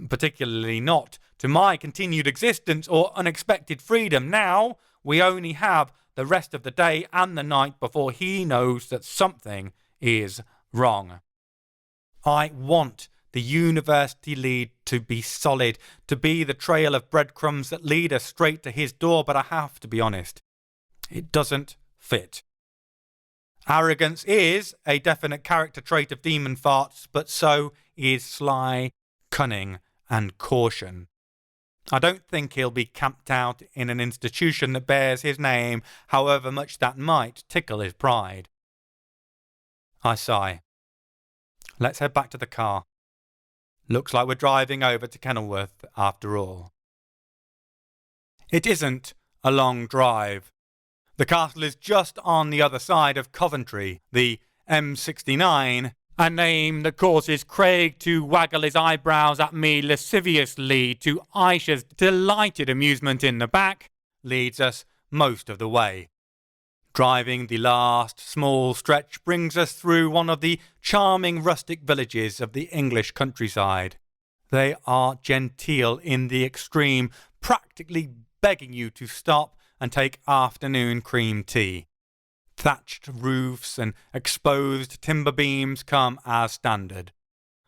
Particularly not to my continued existence or unexpected freedom. Now we only have the rest of the day and the night before he knows that something is wrong. I want the university lead to be solid, to be the trail of breadcrumbs that lead us straight to his door, but I have to be honest. It doesn't fit. Arrogance is a definite character trait of Demon Farts, but so is sly, cunning, and caution. I don't think he'll be camped out in an institution that bears his name, however much that might tickle his pride. I sigh. Let's head back to the car. Looks like we're driving over to Kenilworth after all. It isn't a long drive. The castle is just on the other side of Coventry, the M69, a name that causes Craig to waggle his eyebrows at me lasciviously to Aisha's delighted amusement in the back, leads us most of the way. Driving the last small stretch brings us through one of the charming rustic villages of the English countryside. They are genteel in the extreme, practically begging you to stop and take afternoon cream tea. Thatched roofs and exposed timber beams come as standard.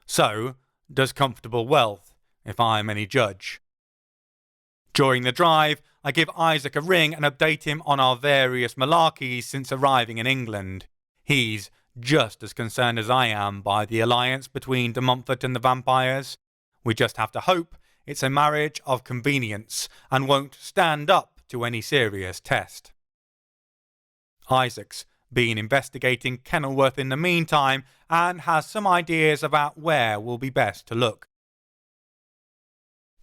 So does comfortable wealth, if I'm any judge. During the drive, I give Isaac a ring and update him on our various malarkeys since arriving in England. He's just as concerned as I am by the alliance between de Montfort and the vampires. We just have to hope it's a marriage of convenience and won't stand up to any serious test. Isaac's been investigating Kenilworth in the meantime and has some ideas about where will be best to look.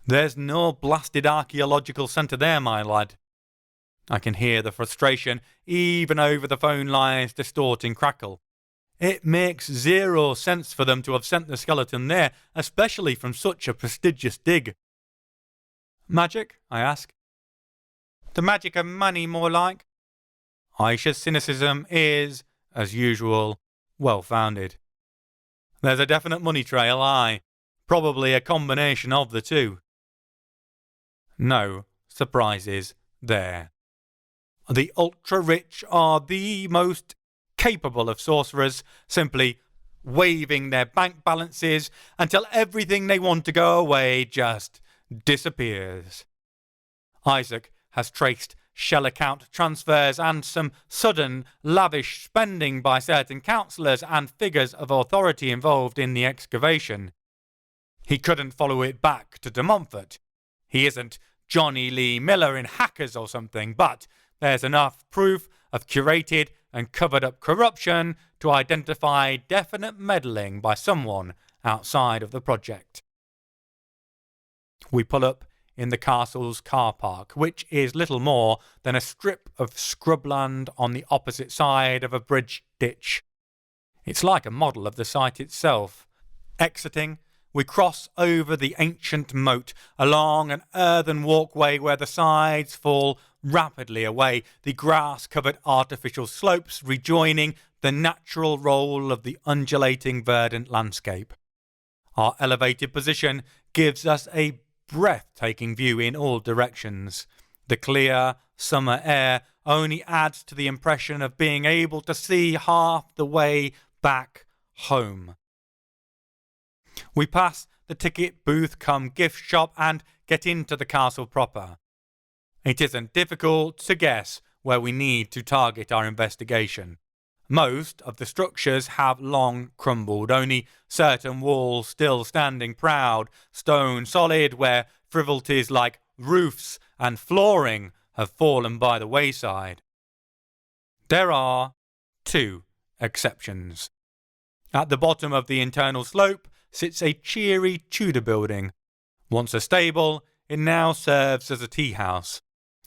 There's no blasted archaeological centre there, my lad. I can hear the frustration even over the phone line's distorting crackle. It makes zero sense for them to have sent the skeleton there, especially from such a prestigious dig. Magic? I ask. The magic of money, more like. Aisha's cynicism is, as usual, well-founded. There's a definite money trail, aye. Probably a combination of the two. No surprises there. The ultra-rich are the most capable of sorcerers, simply waving their bank balances until everything they want to go away just disappears. Isaac has traced shell account transfers and some sudden lavish spending by certain councillors and figures of authority involved in the excavation. He couldn't follow it back to de Montfort. He isn't Johnny Lee Miller in Hackers or something, but there's enough proof of curated and covered up corruption to identify definite meddling by someone outside of the project. We pull up in the castle's car park, which is little more than a strip of scrubland on the opposite side of a bridge ditch. It's like a model of the site itself. Exiting, we cross over the ancient moat along an earthen walkway where the sides fall rapidly away, the grass-covered artificial slopes rejoining the natural roll of the undulating verdant landscape. Our elevated position gives us a breathtaking view in all directions. The clear summer air only adds to the impression of being able to see half the way back home. We pass the ticket booth cum gift shop and get into the castle proper. It isn't difficult to guess where we need to target our investigation. Most of the structures have long crumbled, only certain walls still standing proud, stone solid, where frivolities like roofs and flooring have fallen by the wayside. There are two exceptions. At the bottom of the internal slope sits a cheery Tudor building. Once a stable, it now serves as a tea house.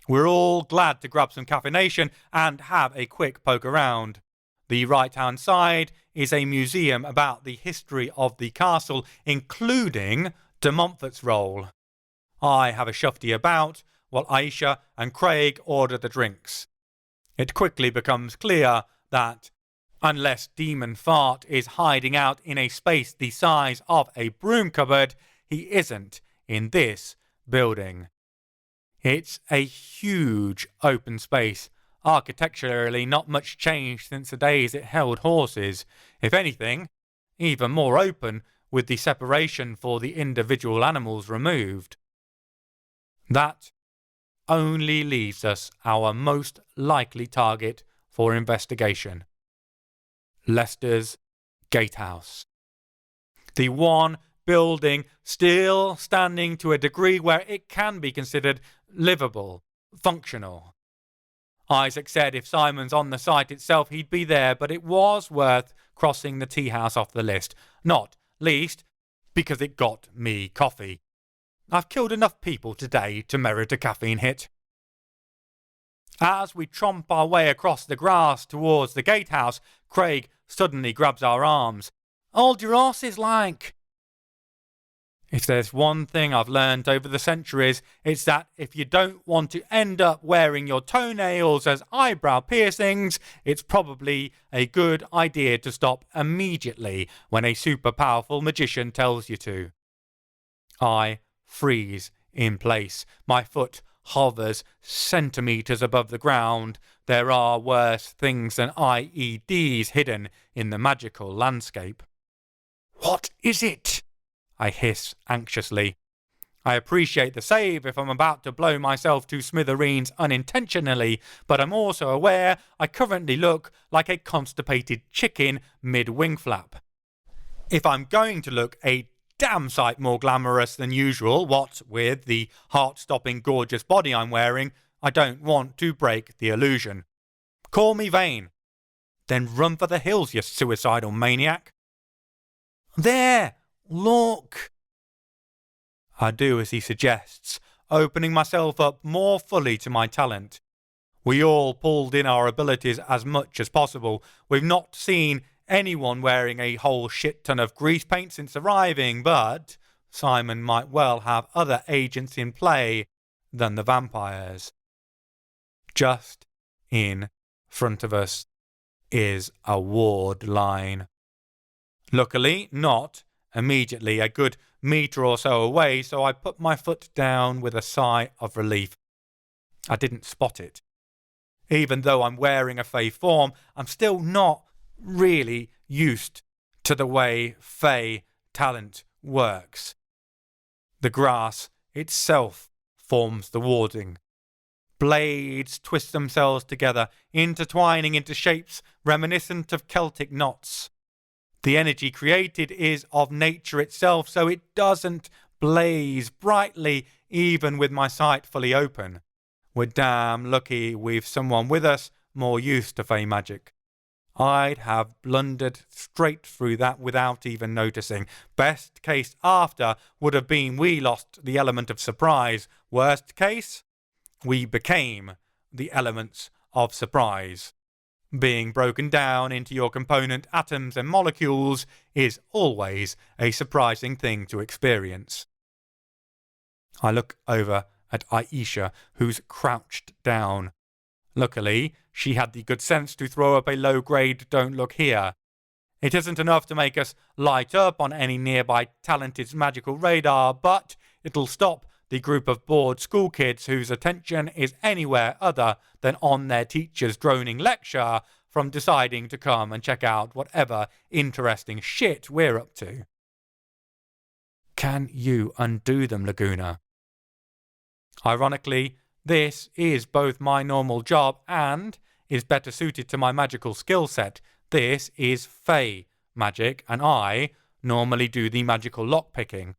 We're all glad to grab some caffeination and have a quick poke around. The right-hand side is a museum about the history of the castle, including de Montfort's role. I have a shufty about, while Aisha and Craig order the drinks. It quickly becomes clear that, unless Demon Fart is hiding out in a space the size of a broom cupboard, he isn't in this building. It's a huge open space. Architecturally, not much changed since the days it held horses. If anything, even more open, with the separation for the individual animals removed. That only leaves us our most likely target for investigation. Leicester's Gatehouse. The one building still standing to a degree where it can be considered livable, functional. Isaac said if Simon's on the site itself, he'd be there, but it was worth crossing the tea house off the list, not least because it got me coffee. I've killed enough people today to merit a caffeine hit. As we tromp our way across the grass towards the gatehouse, Craig suddenly grabs our arms. "Hold your horses, like." If there's one thing I've learned over the centuries, it's that if you don't want to end up wearing your toenails as eyebrow piercings, it's probably a good idea to stop immediately when a super powerful magician tells you to. I freeze in place. My foot hovers centimetres above the ground. There are worse things than IEDs hidden in the magical landscape. "What is it?" I hiss anxiously. I appreciate the save if I'm about to blow myself to smithereens unintentionally, but I'm also aware I currently look like a constipated chicken mid-wing flap. If I'm going to look a damn sight more glamorous than usual, what with the heart-stopping gorgeous body I'm wearing, I don't want to break the illusion. Call me vain. Then run for the hills, you suicidal maniac. There! Look! I do as he suggests, opening myself up more fully to my talent. We all pulled in our abilities as much as possible. We've not seen anyone wearing a whole shit ton of grease paint since arriving, but Simon might well have other agents in play than the vampires. Just in front of us is a ward line. Luckily, not immediately, a good metre or so away, so I put my foot down with a sigh of relief. I didn't spot it. Even though I'm wearing a Fae form, I'm still not really used to the way Fae talent works. The grass itself forms the warding. Blades twist themselves together, intertwining into shapes reminiscent of Celtic knots. The energy created is of nature itself, so it doesn't blaze brightly even with my sight fully open. We're damn lucky we've someone with us more used to Fae magic. I'd have blundered straight through that without even noticing. Best case after would have been we lost the element of surprise. Worst case, we became the elements of surprise. Being broken down into your component atoms and molecules is always a surprising thing to experience. I look over at Aisha, who's crouched down. Luckily, she had the good sense to throw up a low-grade "don't look here." It isn't enough to make us light up on any nearby talented's magical radar, but it'll stop the group of bored school kids whose attention is anywhere other than on their teacher's droning lecture from deciding to come and check out whatever interesting shit we're up to. Can you undo them, Laguna? Ironically, this is both my normal job and is better suited to my magical skill set. This is Fae magic, and I normally do the magical lock-picking.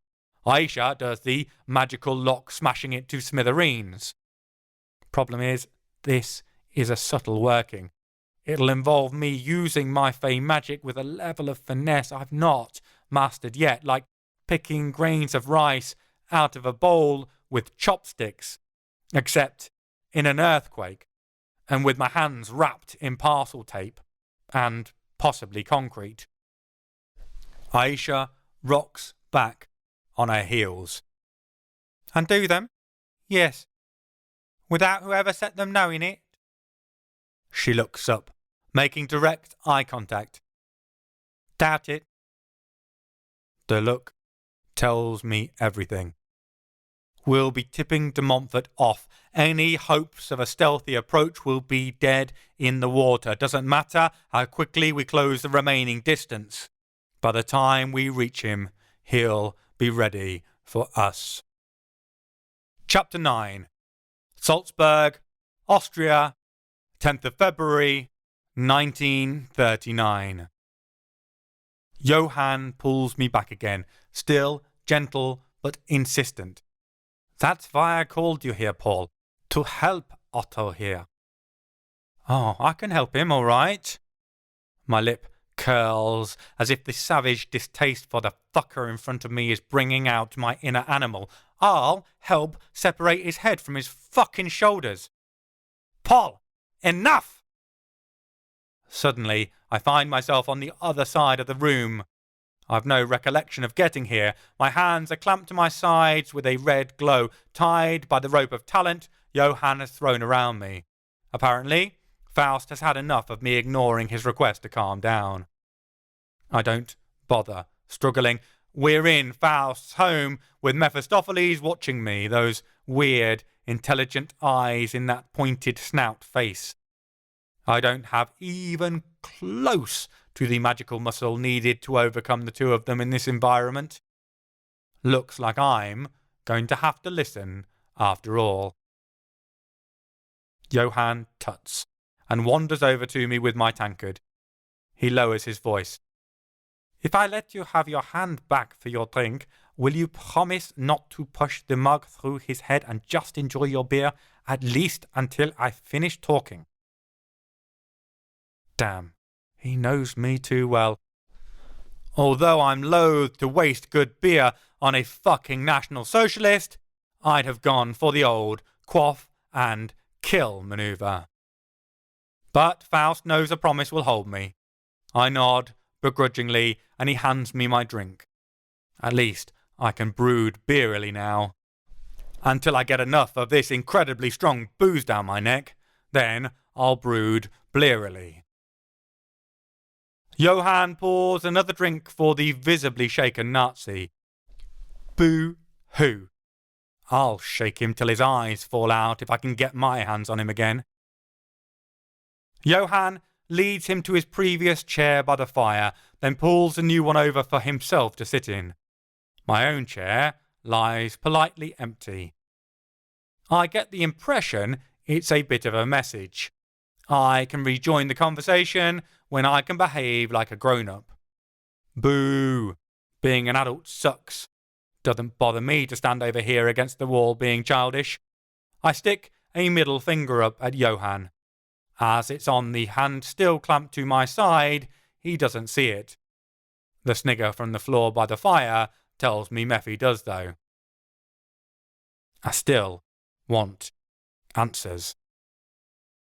Aisha does the magical lock smashing it to smithereens. Problem is, this is a subtle working. It'll involve me using my Fae magic with a level of finesse I've not mastered yet, like picking grains of rice out of a bowl with chopsticks, except in an earthquake, and with my hands wrapped in parcel tape, and possibly concrete. Aisha rocks back on her heels. Undo them? Yes. Without whoever set them knowing it? She looks up, making direct eye contact. Doubt it. The look tells me everything. We'll be tipping de Montfort off. Any hopes of a stealthy approach will be dead in the water. Doesn't matter how quickly we close the remaining distance. By the time we reach him, he'll be ready for us. Chapter 9. Salzburg, Austria, 10th of February, 1939. Johann pulls me back again, still gentle but insistent. That's why I called you here, Paul. To help Otto here. Oh, I can help him, all right. My lip curls as if the savage distaste for the fucker in front of me is bringing out my inner animal. I'll help separate his head from his fucking shoulders. Paul, enough! Suddenly, I find myself on the other side of the room. I've no recollection of getting here. My hands are clamped to my sides with a red glow. Tied by the rope of talent Johann has thrown around me. Apparently, Faust has had enough of me ignoring his request to calm down. I don't bother struggling. We're in Faust's home, with Mephistopheles watching me, those weird, intelligent eyes in that pointed snout face. I don't have even close to the magical muscle needed to overcome the two of them in this environment. Looks like I'm going to have to listen after all. Johann tuts and wanders over to me with my tankard. He lowers his voice. If I let you have your hand back for your drink, will you promise not to push the mug through his head and just enjoy your beer, at least until I finish talking? Damn, he knows me too well. Although I'm loath to waste good beer on a fucking National Socialist, I'd have gone for the old quaff and kill maneuver. But Faust knows a promise will hold me. I nod begrudgingly, and he hands me my drink. At least I can brood beerily now. Until I get enough of this incredibly strong booze down my neck, then I'll brood blearily. Johann pours another drink for the visibly shaken Nazi. Boo-hoo. I'll shake him till his eyes fall out if I can get my hands on him again. Johann leads him to his previous chair by the fire, then pulls a new one over for himself to sit in. My own chair lies politely empty. I get the impression it's a bit of a message. I can rejoin the conversation when I can behave like a grown-up. Boo! Being an adult sucks. Doesn't bother me to stand over here against the wall being childish. I stick a middle finger up at Johann. As it's on the hand still clamped to my side, he doesn't see it. The snigger from the floor by the fire tells me Mephi does, though. I still want answers.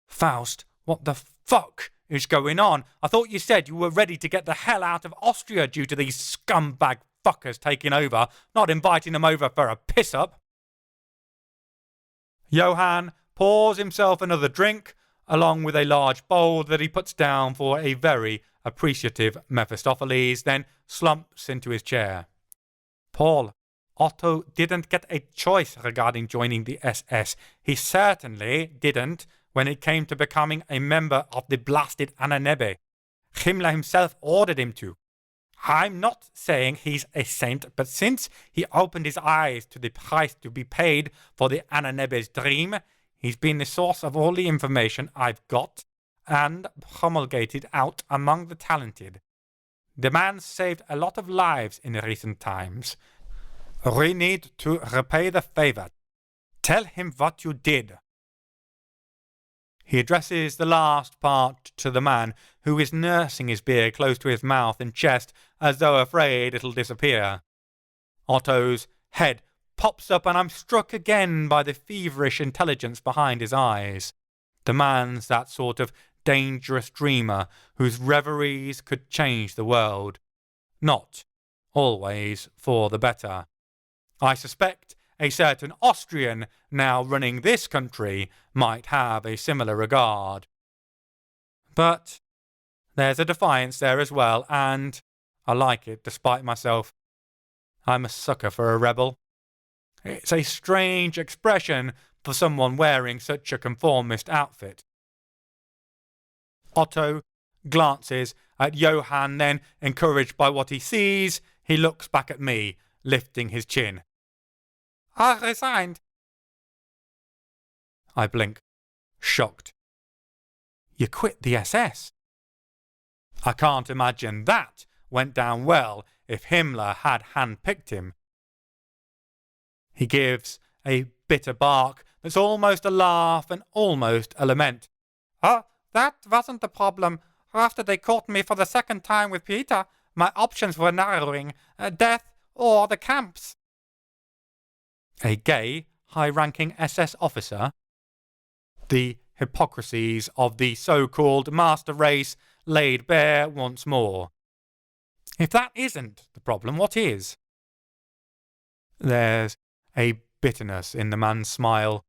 Faust, what the fuck is going on? I thought you said you were ready to get the hell out of Austria due to these scumbag fuckers taking over, not inviting them over for a piss-up. Johann pours himself another drink, along with a large bowl that he puts down for a very appreciative Mephistopheles, then slumps into his chair. Paul, Otto didn't get a choice regarding joining the SS. He certainly didn't when it came to becoming a member of the blasted Ananebe. Himmler himself ordered him to. I'm not saying he's a saint, but since he opened his eyes to the price to be paid for the Ananebe's dream, he's been the source of all the information I've got and promulgated out among the talented. The man saved a lot of lives in recent times. We need to repay the favor. Tell him what you did. He addresses the last part to the man, who is nursing his beer close to his mouth and chest, as though afraid it'll disappear. Otto's head pops up, and I'm struck again by the feverish intelligence behind his eyes. The man's that sort of dangerous dreamer whose reveries could change the world. Not always for the better. I suspect a certain Austrian now running this country might have a similar regard. But there's a defiance there as well, and I like it despite myself. I'm a sucker for a rebel. It's a strange expression for someone wearing such a conformist outfit. Otto glances at Johann, then, encouraged by what he sees, he looks back at me, lifting his chin. I resigned. I blink, shocked. You quit the SS? I can't imagine that went down well if Himmler had handpicked him. He gives a bitter bark that's almost a laugh and almost a lament. Oh, that wasn't the problem. After they caught me for the second time with Peter, my options were narrowing, death or the camps. A gay, high-ranking SS officer? The hypocrisies of the so-called master race laid bare once more. If that isn't the problem, what is? There's a bitterness in the man's smile.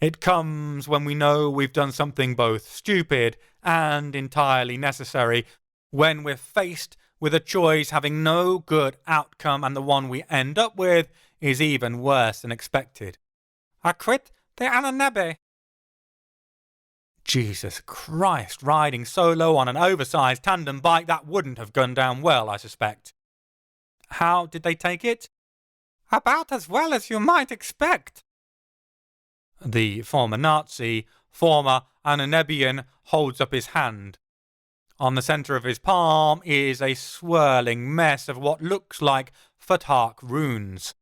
It comes when we know we've done something both stupid and entirely necessary, when we're faced with a choice having no good outcome and the one we end up with is even worse than expected. I quit the Ananebe. Jesus Christ, riding solo on an oversized tandem bike, that wouldn't have gone down well, I suspect. How did they take it? About as well as you might expect. The former Nazi, former Ananebian, holds up his hand. On the centre of his palm is a swirling mess of what looks like Futhark runes.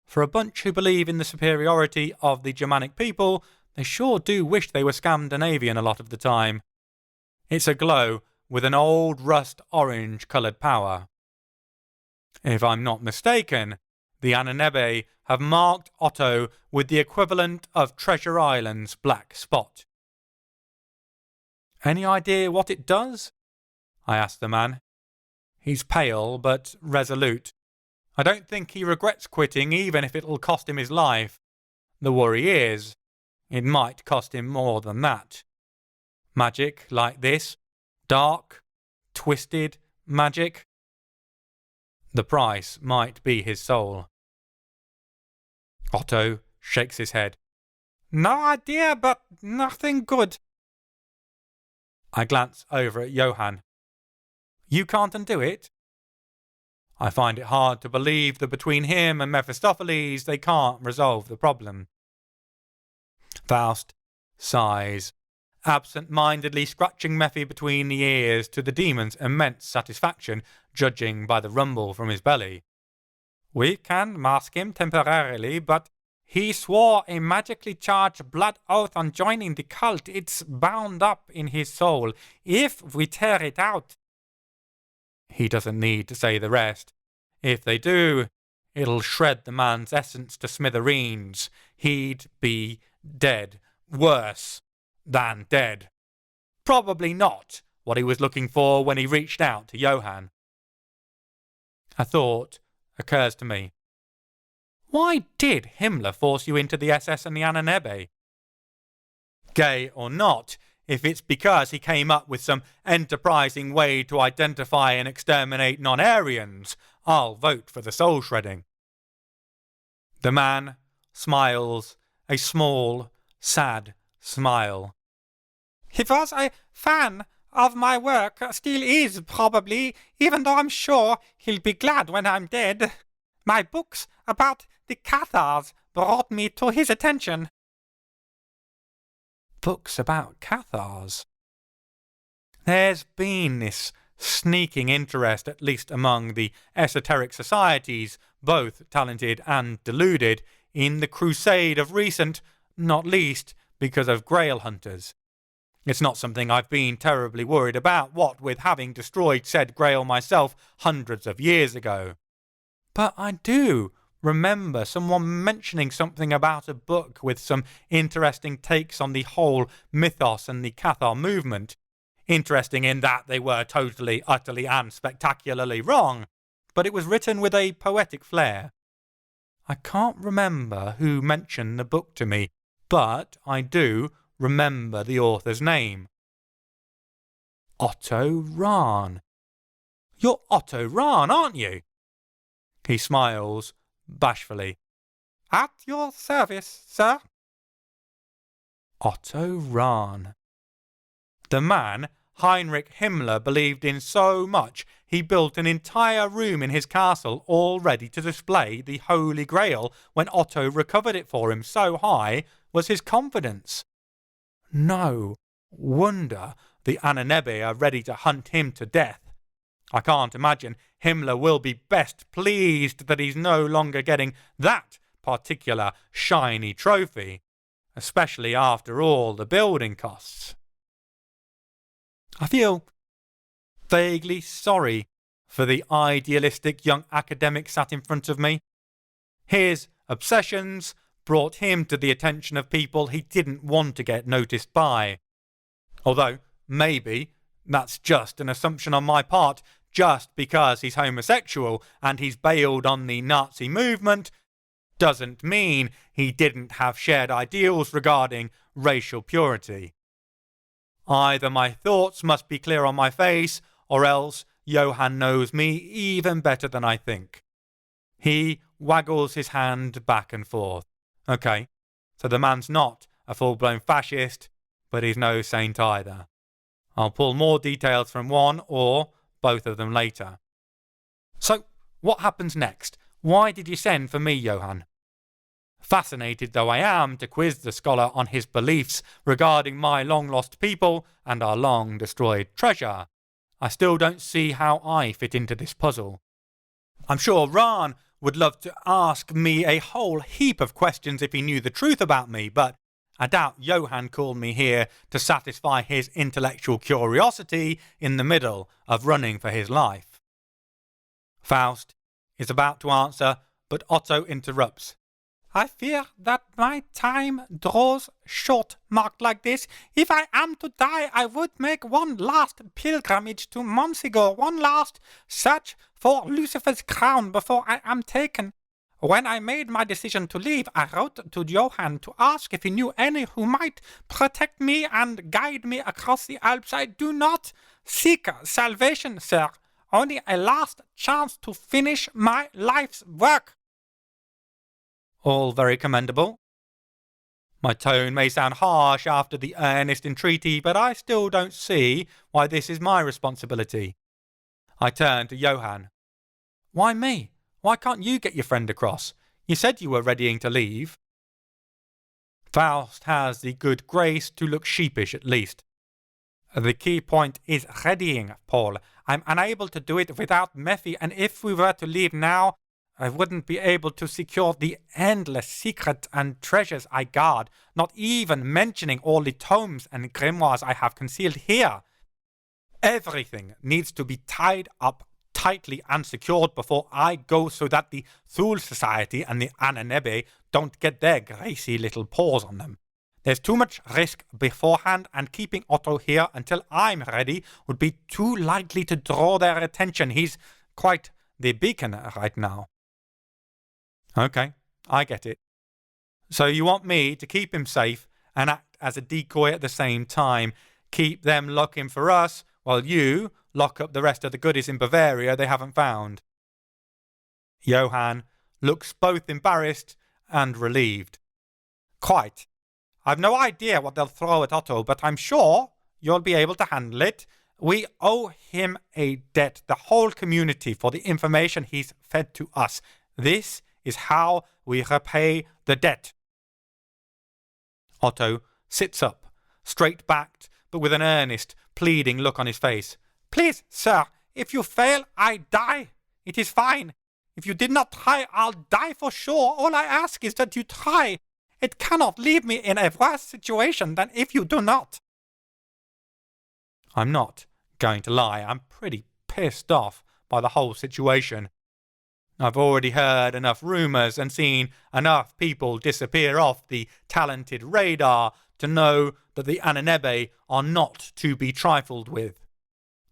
For a bunch who believe in the superiority of the Germanic people, they sure do wish they were Scandinavian a lot of the time. It's a glow with an old rust-orange coloured power. If I'm not mistaken, the Ananebe have marked Otto with the equivalent of Treasure Island's black spot. Any idea what it does? I asked the man. He's pale but resolute. I don't think he regrets quitting, even if it'll cost him his life. The worry is, it might cost him more than that. Magic like this, dark, twisted magic. The price might be his soul. Otto shakes his head. No idea, but nothing good. I glance over at Johann. You can't undo it? I find it hard to believe that between him and Mephistopheles they can't resolve the problem. Faust sighs, absent-mindedly scratching Mephi between the ears to the demon's immense satisfaction, judging by the rumble from his belly. We can mask him temporarily, but He swore a magically charged blood oath on joining the cult. It's bound up in his soul. If we tear it out..." He doesn't need to say the rest. If they do, it'll shred the man's essence to smithereens. He'd be dead. Worse than dead. Probably not what he was looking for when he reached out to Johann. A thought occurs to me. Why did Himmler force you into the SS and the Annenebe? Gay or not, if it's because he came up with some enterprising way to identify and exterminate non-Aryans, I'll vote for the soul shredding. The man smiles, a small, sad smile. He was a fan of my work, still is probably, even though I'm sure he'll be glad when I'm dead. My books about the Cathars brought me to his attention. Books about Cathars? There's been this sneaking interest, at least among the esoteric societies, both talented and deluded, in the crusade of recent, not least because of Grail hunters. It's not something I've been terribly worried about, what with having destroyed said Grail myself hundreds of years ago. But I do remember someone mentioning something about a book with some interesting takes on the whole mythos and the Cathar movement. Interesting in that they were totally, utterly and spectacularly wrong, but it was written with a poetic flair. I can't remember who mentioned the book to me, but I do remember the author's name. Otto Rahn. You're Otto Rahn, aren't you? He smiles bashfully. At your service, sir. Otto Rahn. The man Heinrich Himmler believed in so much, he built an entire room in his castle all ready to display the Holy Grail when Otto recovered it for him. So high was his confidence. No wonder the Annenebe are ready to hunt him to death. I can't imagine Himmler will be best pleased that he's no longer getting that particular shiny trophy, especially after all the building costs. I feel vaguely sorry for the idealistic young academic sat in front of me. His obsessions brought him to the attention of people he didn't want to get noticed by. Although, maybe, that's just an assumption on my part. Just because he's homosexual and he's bailed on the Nazi movement doesn't mean he didn't have shared ideals regarding racial purity. Either my thoughts must be clear on my face, or else Johann knows me even better than I think. He waggles his hand back and forth. Okay, so the man's not a full-blown fascist, but he's no saint either. I'll pull more details from one or both of them later. So, what happens next? Why did you send for me, Johann? Fascinated though I am to quiz the scholar on his beliefs regarding my long-lost people and our long-destroyed treasure, I still don't see how I fit into this puzzle. I'm sure Rahn would love to ask me a whole heap of questions if he knew the truth about me, but I doubt Johann called me here to satisfy his intellectual curiosity in the middle of running for his life. Faust is about to answer, but Otto interrupts. I fear that my time draws short, marked like this. If I am to die, I would make one last pilgrimage to Montségur, one last search for Lucifer's crown before I am taken. When I made my decision to leave, I wrote to Johann to ask if he knew any who might protect me and guide me across the Alps. I do not seek salvation, sir, only a last chance to finish my life's work. All very commendable. My tone may sound harsh after the earnest entreaty, but I still don't see why this is my responsibility. I turn to Johann. Why me? Why can't you get your friend across? You said you were readying to leave. Faust has the good grace to look sheepish at least. The key point is readying, Paul. I'm unable to do it without Mephi, and if we were to leave now, I wouldn't be able to secure the endless secrets and treasures I guard, not even mentioning all the tomes and grimoires I have concealed here. Everything needs to be tied up tightly and secured before I go so that the Thule Society and the Ananebe don't get their greasy little paws on them. There's too much risk beforehand, and keeping Otto here until I'm ready would be too likely to draw their attention. He's quite the beacon right now. Okay, I get it. So you want me to keep him safe and act as a decoy at the same time, keep them looking for us, while you lock up the rest of the goodies in Bavaria they haven't found. Johann looks both embarrassed and relieved. Quite. I've no idea what they'll throw at Otto, but I'm sure you'll be able to handle it. We owe him a debt, the whole community, for the information he's fed to us. This is how we repay the debt. Otto sits up, straight-backed, but with an earnest, pleading look on his face. Please, sir, if you fail, I die. It is fine. If you did not try, I'll die for sure. All I ask is that you try. It cannot leave me in a worse situation than if you do not. I'm not going to lie. I'm pretty pissed off by the whole situation. I've already heard enough rumours and seen enough people disappear off the talented radar to know that the Ananebe are not to be trifled with.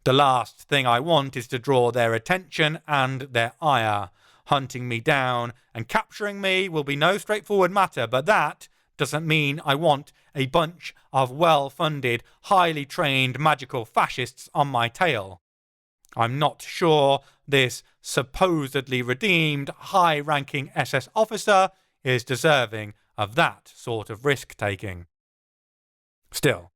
The last thing I want is to draw their attention and their ire. Hunting me down and capturing me will be no straightforward matter, but that doesn't mean I want a bunch of well-funded, highly trained magical fascists on my tail. I'm not sure this supposedly redeemed, high-ranking SS officer is deserving of that sort of risk-taking. Still,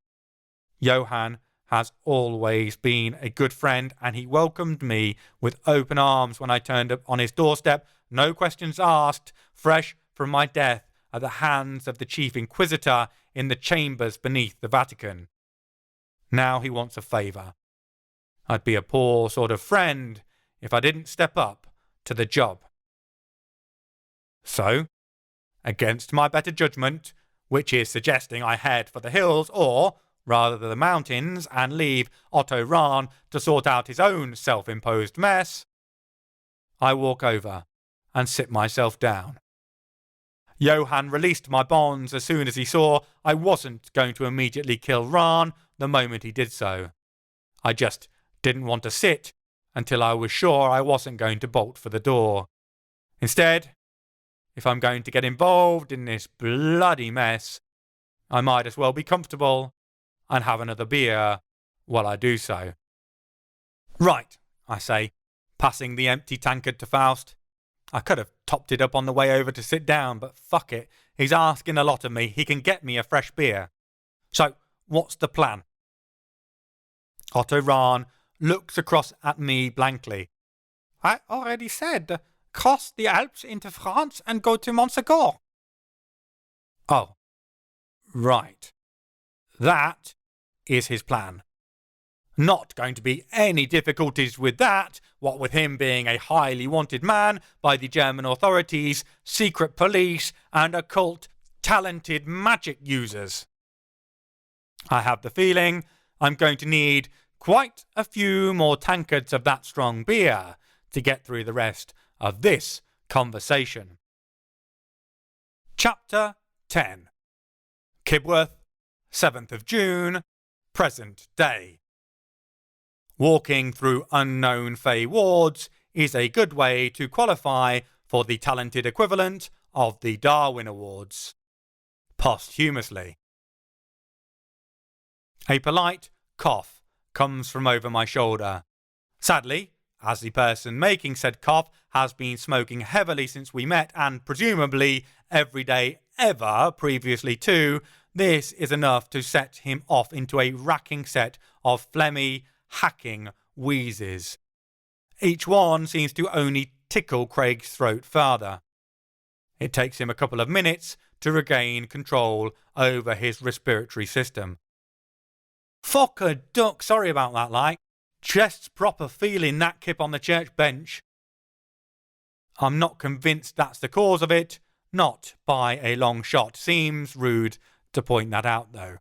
Johann has always been a good friend, and he welcomed me with open arms when I turned up on his doorstep, no questions asked, fresh from my death at the hands of the chief inquisitor in the chambers beneath the Vatican. Now he wants a favour. I'd be a poor sort of friend if I didn't step up to the job. So, against my better judgment, which is suggesting I head for the hills or rather the mountains and leave Otto Rahn to sort out his own self-imposed mess, I walk over and sit myself down. Johann released my bonds as soon as he saw I wasn't going to immediately kill Rahn the moment he did so. I just didn't want to sit until I was sure I wasn't going to bolt for the door. Instead, if I'm going to get involved in this bloody mess, I might as well be comfortable and have another beer while I do so. Right, I say, passing the empty tankard to Faust. I could have topped it up on the way over to sit down, but fuck it. He's asking a lot of me. He can get me a fresh beer. So, what's the plan? Otto Rahn looks across at me blankly. I already said, cross the Alps into France and go to Montsegur. Oh, right. That is his plan. Not going to be any difficulties with that, what with him being a highly wanted man by the German authorities, secret police, and occult talented magic users. I have the feeling I'm going to need quite a few more tankards of that strong beer to get through the rest of this conversation. Chapter 10. Kibworth, 7th of June, present day. Walking through unknown Fey wards is a good way to qualify for the talented equivalent of the Darwin Awards. Posthumously. A polite cough comes from over my shoulder. Sadly, as the person making said cough has been smoking heavily since we met and presumably every day ever previously too, this is enough to set him off into a racking set of phlegmy, hacking wheezes. Each one seems to only tickle Craig's throat further. It takes him a couple of minutes to regain control over his respiratory system. Fuck a duck, sorry about that, like. Chest's proper feeling that kip on the church bench. I'm not convinced that's the cause of it, not by a long shot. Seems rude to point that out, though.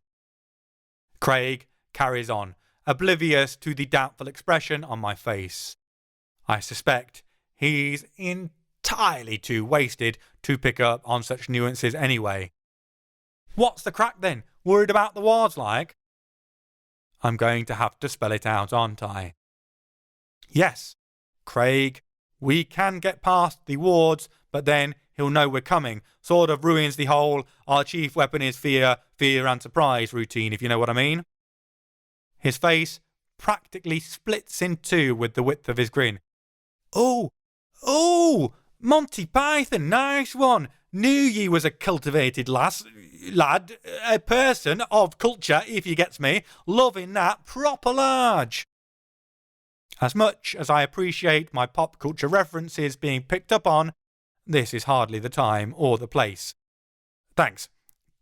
Craig carries on, oblivious to the doubtful expression on my face. I suspect he's entirely too wasted to pick up on such nuances anyway. What's the crack then? Worried about the wards like? I'm going to have to spell it out, aren't I? Yes, Craig, we can get past the wards, but then he'll know we're coming. Sort of ruins the whole our chief weapon is fear, fear and surprise routine, if you know what I mean. His face practically splits in two with the width of his grin. Oh, Monty Python, nice one. Knew ye was a cultivated lad, a person of culture, if you gets me, loving that proper large. As much as I appreciate my pop culture references being picked up on, this is hardly the time or the place. Thanks.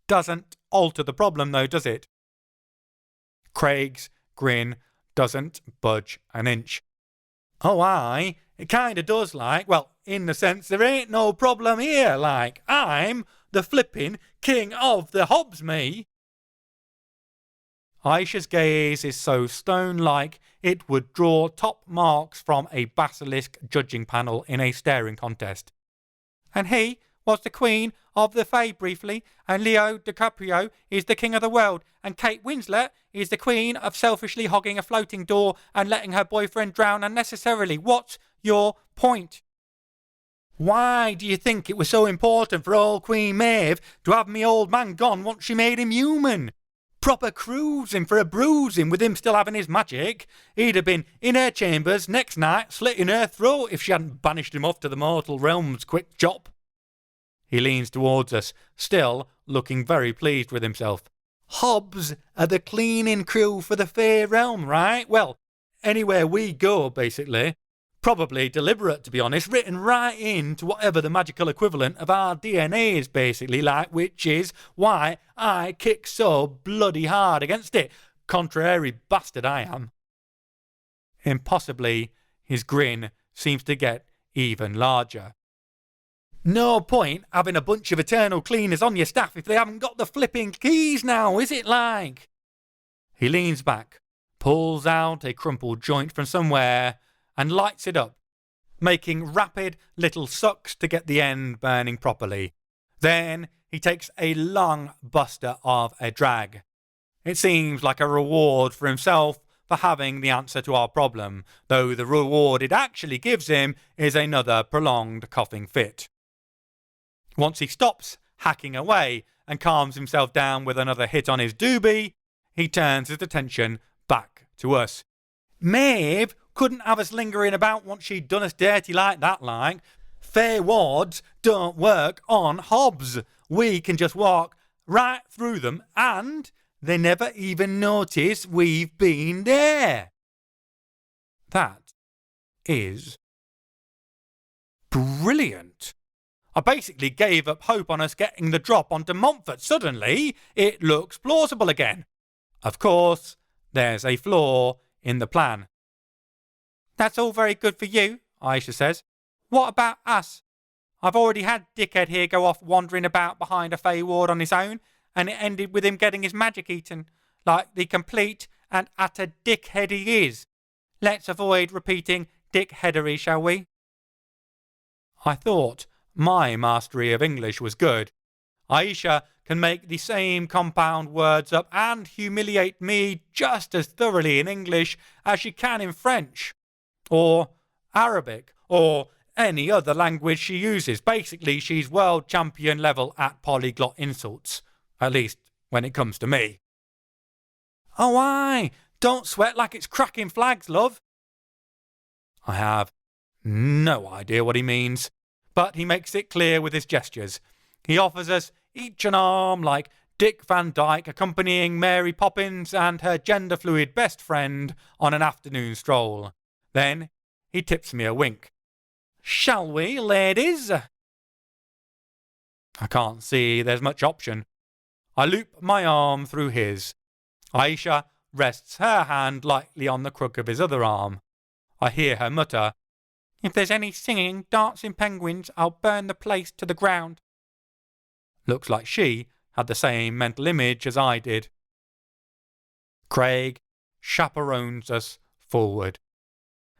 Doesn't alter the problem though, does it? Craig's grin doesn't budge an inch. Oh, aye, it kinda does, like. Well, in the sense there ain't no problem here, like. I'm the flippin' king of the hobs, me. Aisha's gaze is so stone-like it would draw top marks from a basilisk judging panel in a staring contest. And he was the queen of the Fae briefly, and Leo DiCaprio is the king of the world, and Kate Winslet is the queen of selfishly hogging a floating door and letting her boyfriend drown unnecessarily. What's your point? Why do you think it was so important for old Queen Maeve to have me old man gone once she made him human? Proper cruising for a bruising with him still having his magic. He'd have been in her chambers next night slitting her throat if she hadn't banished him off to the mortal realms quick chop. He leans towards us, still looking very pleased with himself. Hobbs are the cleaning crew for the Fae realm, right? Well, anywhere we go, basically. Probably deliberate, to be honest, written right into whatever the magical equivalent of our DNA is, basically, like, which is why I kick so bloody hard against it. Contrary bastard I am. Impossibly, his grin seems to get even larger. No point having a bunch of eternal cleaners on your staff if they haven't got the flipping keys now, is it like? He leans back, pulls out a crumpled joint from somewhere, and lights it up, making rapid little sucks to get the end burning properly. Then he takes a long buster of a drag. It seems like a reward for himself for having the answer to our problem, though the reward it actually gives him is another prolonged coughing fit. Once he stops hacking away and calms himself down with another hit on his doobie, he turns his attention back to us. Maeve couldn't have us lingering about once she'd done us dirty like that, like. Fair wards don't work on hobs. We can just walk right through them and they never even notice we've been there. That is brilliant. I basically gave up hope on us getting the drop onto Montfort. Suddenly, it looks plausible again. Of course, there's a flaw in the plan. That's all very good for you, Aisha says. What about us? I've already had Dickhead here go off wandering about behind a Fae ward on his own, and it ended with him getting his magic eaten, like the complete and utter dickhead he is. Let's avoid repeating dickheadery, shall we? I thought my mastery of English was good. Aisha can make the same compound words up and humiliate me just as thoroughly in English as she can in French, or Arabic, or any other language she uses. Basically, she's world champion level at polyglot insults, at least when it comes to me. Oh, aye, don't sweat like it's cracking flags, love. I have no idea what he means, but he makes it clear with his gestures. He offers us each an arm like Dick Van Dyke accompanying Mary Poppins and her gender-fluid best friend on an afternoon stroll. Then he tips me a wink. Shall we, ladies? I can't see there's much option. I loop my arm through his. Aisha rests her hand lightly on the crook of his other arm. I hear her mutter, If there's any singing, dancing penguins, I'll burn the place to the ground. Looks like she had the same mental image as I did. Craig chaperones us forward.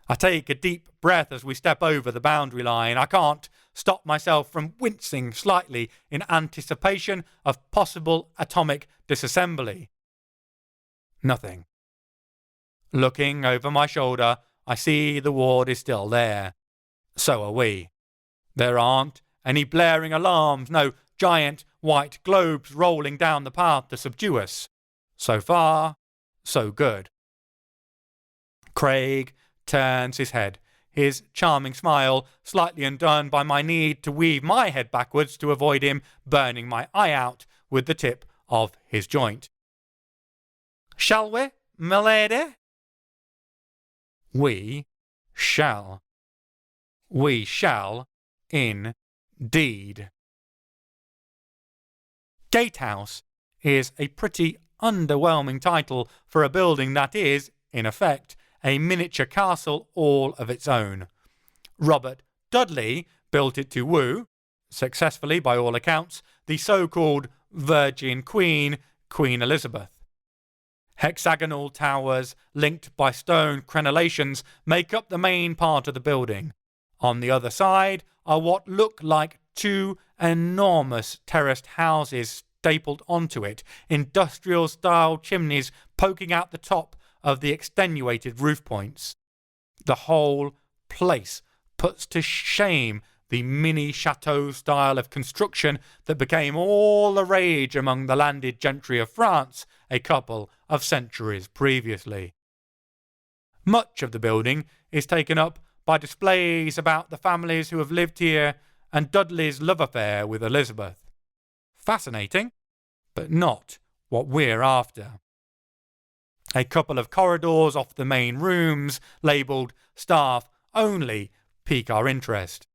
I take a deep breath as we step over the boundary line. I can't stop myself from wincing slightly in anticipation of possible atomic disassembly. Nothing. Looking over my shoulder, I see the ward is still there. So are we. There aren't any blaring alarms, no giant white globes rolling down the path to subdue us. So far, so good. Craig turns his head, his charming smile slightly undone by my need to weave my head backwards to avoid him burning my eye out with the tip of his joint. Shall we, milady? We shall. We shall, indeed. Gatehouse is a pretty underwhelming title for a building that is, in effect, a miniature castle all of its own. Robert Dudley built it to woo, successfully by all accounts, the so-called Virgin Queen, Queen Elizabeth. Hexagonal towers linked by stone crenellations make up the main part of the building. On the other side are what look like two enormous terraced houses stapled onto it, industrial-style chimneys poking out the top of the extenuated roof points. The whole place puts to shame the mini-chateau style of construction that became all the rage among the landed gentry of France a couple of centuries previously. Much of the building is taken up by displays about the families who have lived here and Dudley's love affair with Elizabeth. Fascinating, but not what we're after. A couple of corridors off the main rooms, labelled staff only, pique our interest.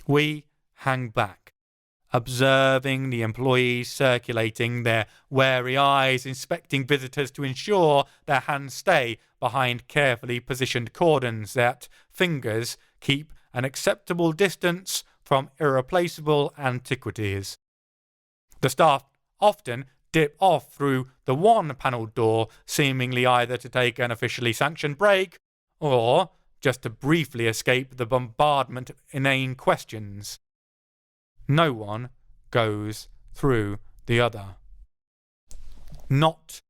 We hang back, observing the employees circulating, their wary eyes inspecting visitors to ensure their hands stay behind carefully positioned cordons, that fingers keep an acceptable distance from irreplaceable antiquities. The staff often dip off through the one-panelled door, seemingly either to take an officially sanctioned break or just to briefly escape the bombardment of inane questions. No one goes through the other. Not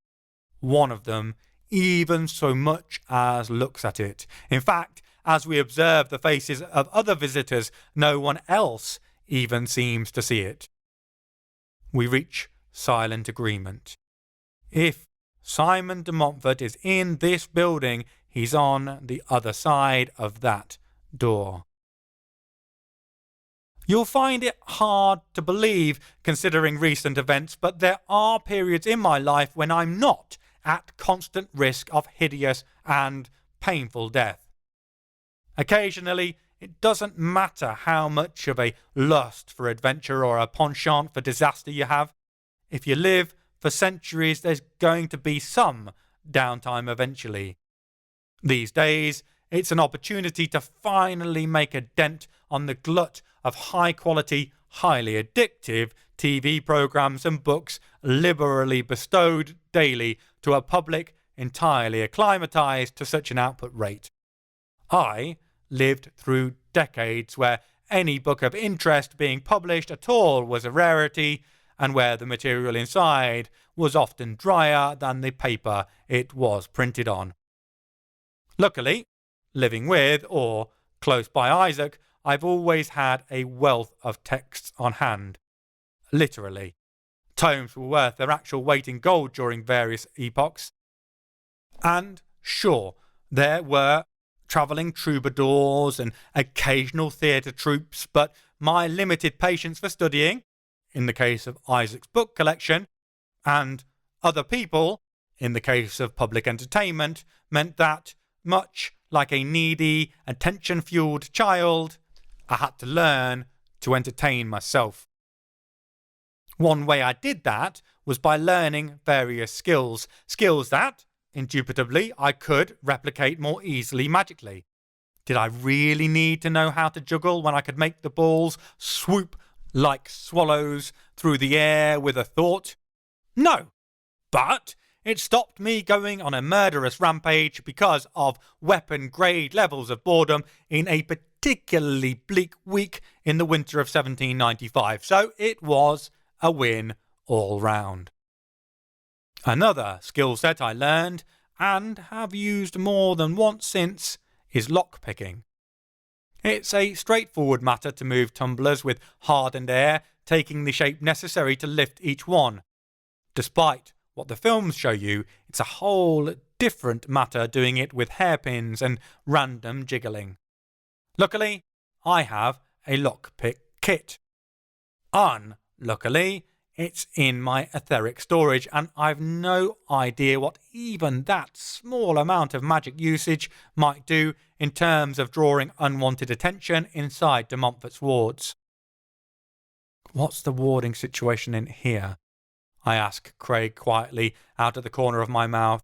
one of them even so much as looks at it. In fact, as we observe the faces of other visitors, no one else even seems to see it. We reach silent agreement. If Simon de Montfort is in this building, he's on the other side of that door. You'll find it hard to believe, considering recent events, but there are periods in my life when I'm not at constant risk of hideous and painful death. Occasionally, it doesn't matter how much of a lust for adventure or a penchant for disaster you have. If you live for centuries, there's going to be some downtime eventually. These days, it's an opportunity to finally make a dent on the glut of high-quality, highly addictive TV programs and books liberally bestowed daily to a public entirely acclimatized to such an output rate. I lived through decades where any book of interest being published at all was a rarity, and where the material inside was often drier than the paper it was printed on. Luckily, living with or close by Isaac, I've always had a wealth of texts on hand. Literally. Tomes were worth their actual weight in gold during various epochs. And sure, there were travelling troubadours and occasional theatre troupes, but my limited patience for studying, in the case of Isaac's book collection, and other people, in the case of public entertainment, meant that, much like a needy, attention-fueled child, I had to learn to entertain myself. One way I did that was by learning various skills that, indubitably, I could replicate more easily magically. Did I really need to know how to juggle when I could make the balls swoop like swallows through the air with a thought? No, but it stopped me going on a murderous rampage because of weapon-grade levels of boredom in a particularly bleak week in the winter of 1795, so it was a win all round. Another skill set I learned, and have used more than once since, is lockpicking. It's a straightforward matter to move tumblers with hardened air, taking the shape necessary to lift each one. Despite what the films show you, it's a whole different matter doing it with hairpins and random jiggling. Luckily, I have a lockpick kit. Unluckily, it's in my etheric storage, and I've no idea what even that small amount of magic usage might do in terms of drawing unwanted attention inside de Montfort's wards. What's the warding situation in here? I ask Craig quietly out of the corner of my mouth.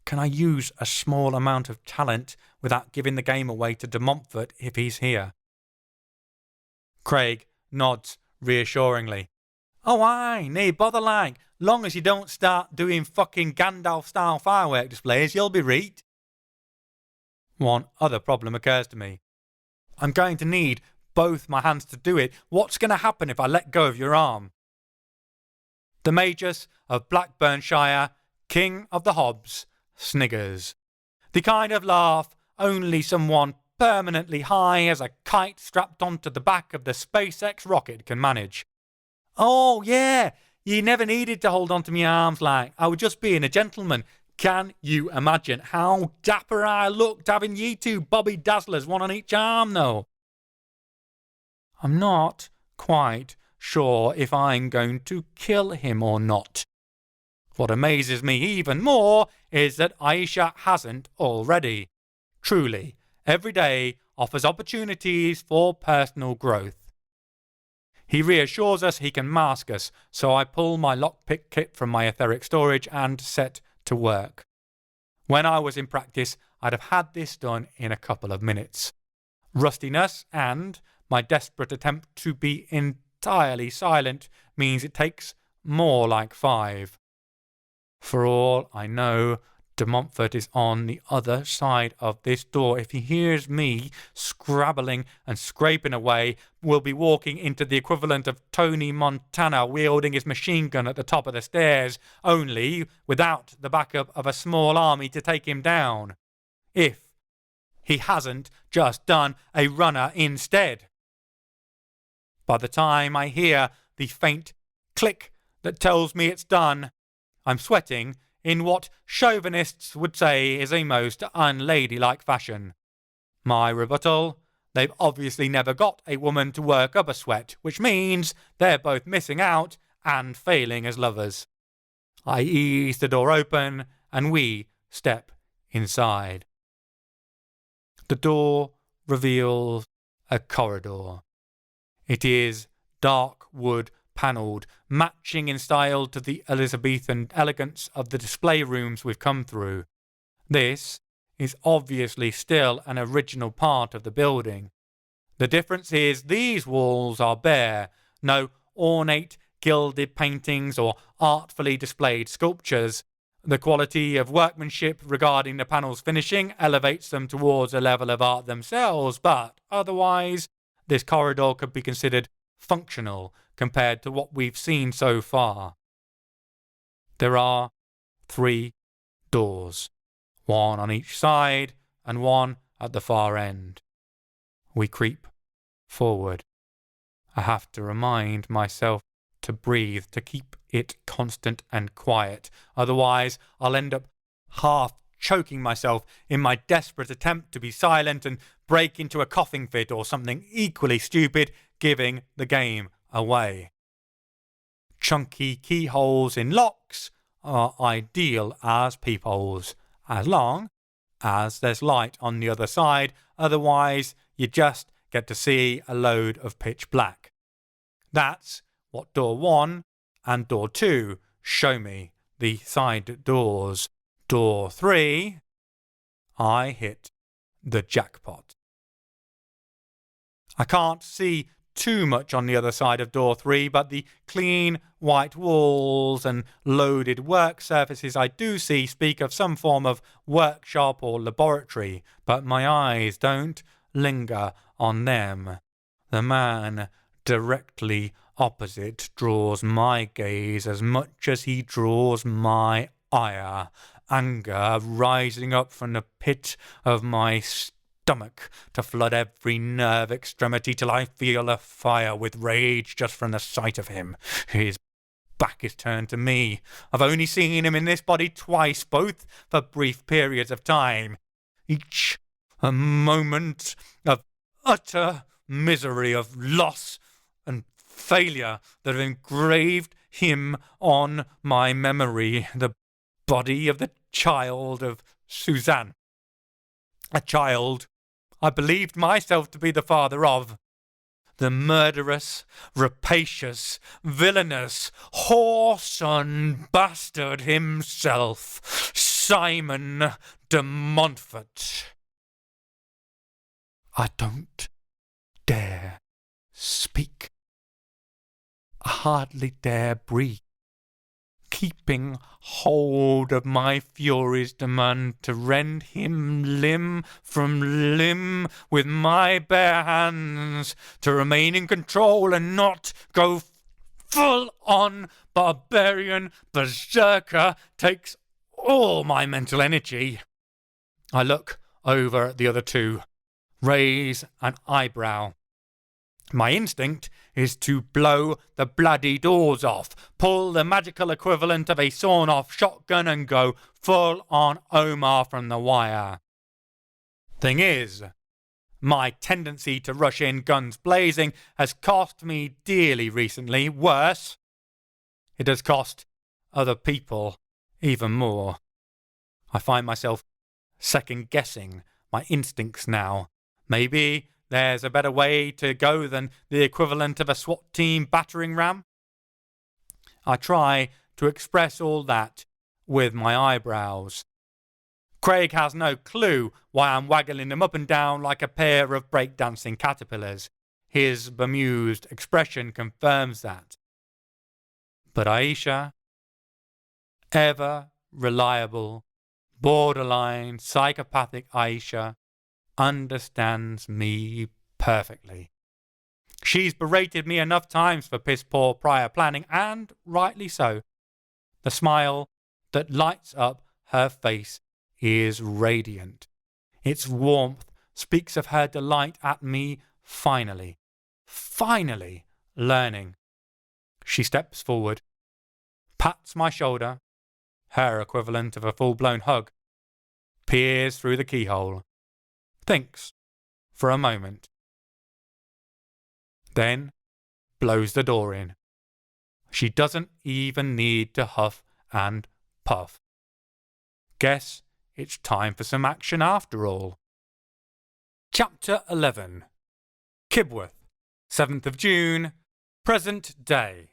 Can I use a small amount of talent without giving the game away to de Montfort if he's here? Craig nods reassuringly. Oh aye, nay bother like. Long as you don't start doing fucking Gandalf-style firework displays, you'll be right. One other problem occurs to me. I'm going to need both my hands to do it. What's going to happen if I let go of your arm? The Magus of Blackburnshire, King of the Hobbs, sniggers. The kind of laugh only someone permanently high as a kite strapped onto the back of the SpaceX rocket can manage. Oh, yeah, you never needed to hold on to me arms like. I was just being a gentleman. Can you imagine how dapper I looked having ye two Bobby Dazzlers, one on each arm, though? I'm not quite sure if I'm going to kill him or not. What amazes me even more is that Aisha hasn't already. Truly, every day offers opportunities for personal growth. He reassures us he can mask us, so I pull my lockpick kit from my etheric storage and set to work. When I was in practice, I'd have had this done in a couple of minutes. Rustiness and my desperate attempt to be entirely silent means it takes more like 5. For all I know, de Montfort is on the other side of this door. If he hears me scrabbling and scraping away, we'll be walking into the equivalent of Tony Montana wielding his machine gun at the top of the stairs, only without the backup of a small army to take him down. If he hasn't just done a runner instead. By the time I hear the faint click that tells me it's done, I'm sweating in what chauvinists would say is a most unladylike fashion. My rebuttal? They've obviously never got a woman to work up a sweat, which means they're both missing out and failing as lovers. I ease the door open and we step inside. The door reveals a corridor. It is dark wood panelled, matching in style to the Elizabethan elegance of the display rooms we've come through. This is obviously still an original part of the building. The difference is these walls are bare, no ornate gilded paintings or artfully displayed sculptures. The quality of workmanship regarding the panels' finishing elevates them towards a level of art themselves, but otherwise, this corridor could be considered functional compared to what we've seen so far. There are 3 doors, one on each side and one at the far end. We creep forward. I have to remind myself to breathe, to keep it constant and quiet. Otherwise, I'll end up half choking myself in my desperate attempt to be silent and break into a coughing fit or something equally stupid, giving the game away. Chunky keyholes in locks are ideal as peepholes, as long as there's light on the other side. Otherwise, you just get to see a load of pitch black. That's what door 1 and door 2 show me, the side doors. Door 3, I hit the jackpot. I can't see too much on the other side of door 3, but the clean white walls and loaded work surfaces I do see speak of some form of workshop or laboratory, but my eyes don't linger on them. The man directly opposite draws my gaze as much as he draws my ire, anger rising up from the pit of my stomach to flood every nerve extremity till I feel afire with rage just from the sight of him. His back is turned to me. I've only seen him in this body twice, both for brief periods of time, each a moment of utter misery, of loss and failure that have engraved him on my memory. The body of the child of Suzanne. A child I believed myself to be the father of. The murderous, rapacious, villainous, whoreson bastard himself, Simon de Montfort. I don't dare speak. I hardly dare breathe. Keeping hold of my furies demand to rend him limb from limb with my bare hands, to remain in control and not go full-on barbarian berserker takes all my mental energy. I look over at the other two, raise an eyebrow. My instinct is to blow the bloody doors off, pull the magical equivalent of a sawn-off shotgun and go full-on Omar from the wire. Thing is, my tendency to rush in guns blazing has cost me dearly recently. Worse, it has cost other people even more. I find myself second-guessing my instincts now. Maybe there's a better way to go than the equivalent of a SWAT team battering ram. I try to express all that with my eyebrows. Craig has no clue why I'm waggling them up and down like a pair of breakdancing caterpillars. His bemused expression confirms that. But Aisha, ever reliable, borderline psychopathic Aisha, understands me perfectly. She's berated me enough times for piss-poor prior planning, and rightly so. The smile that lights up her face is radiant. Its warmth speaks of her delight at me finally learning. She steps forward, pats my shoulder, her equivalent of a full-blown hug, peers through the keyhole, thinks for a moment, then blows the door in. She doesn't even need to huff and puff. Guess it's time for some action after all. Chapter 11. Kibworth, 7th of June, present day.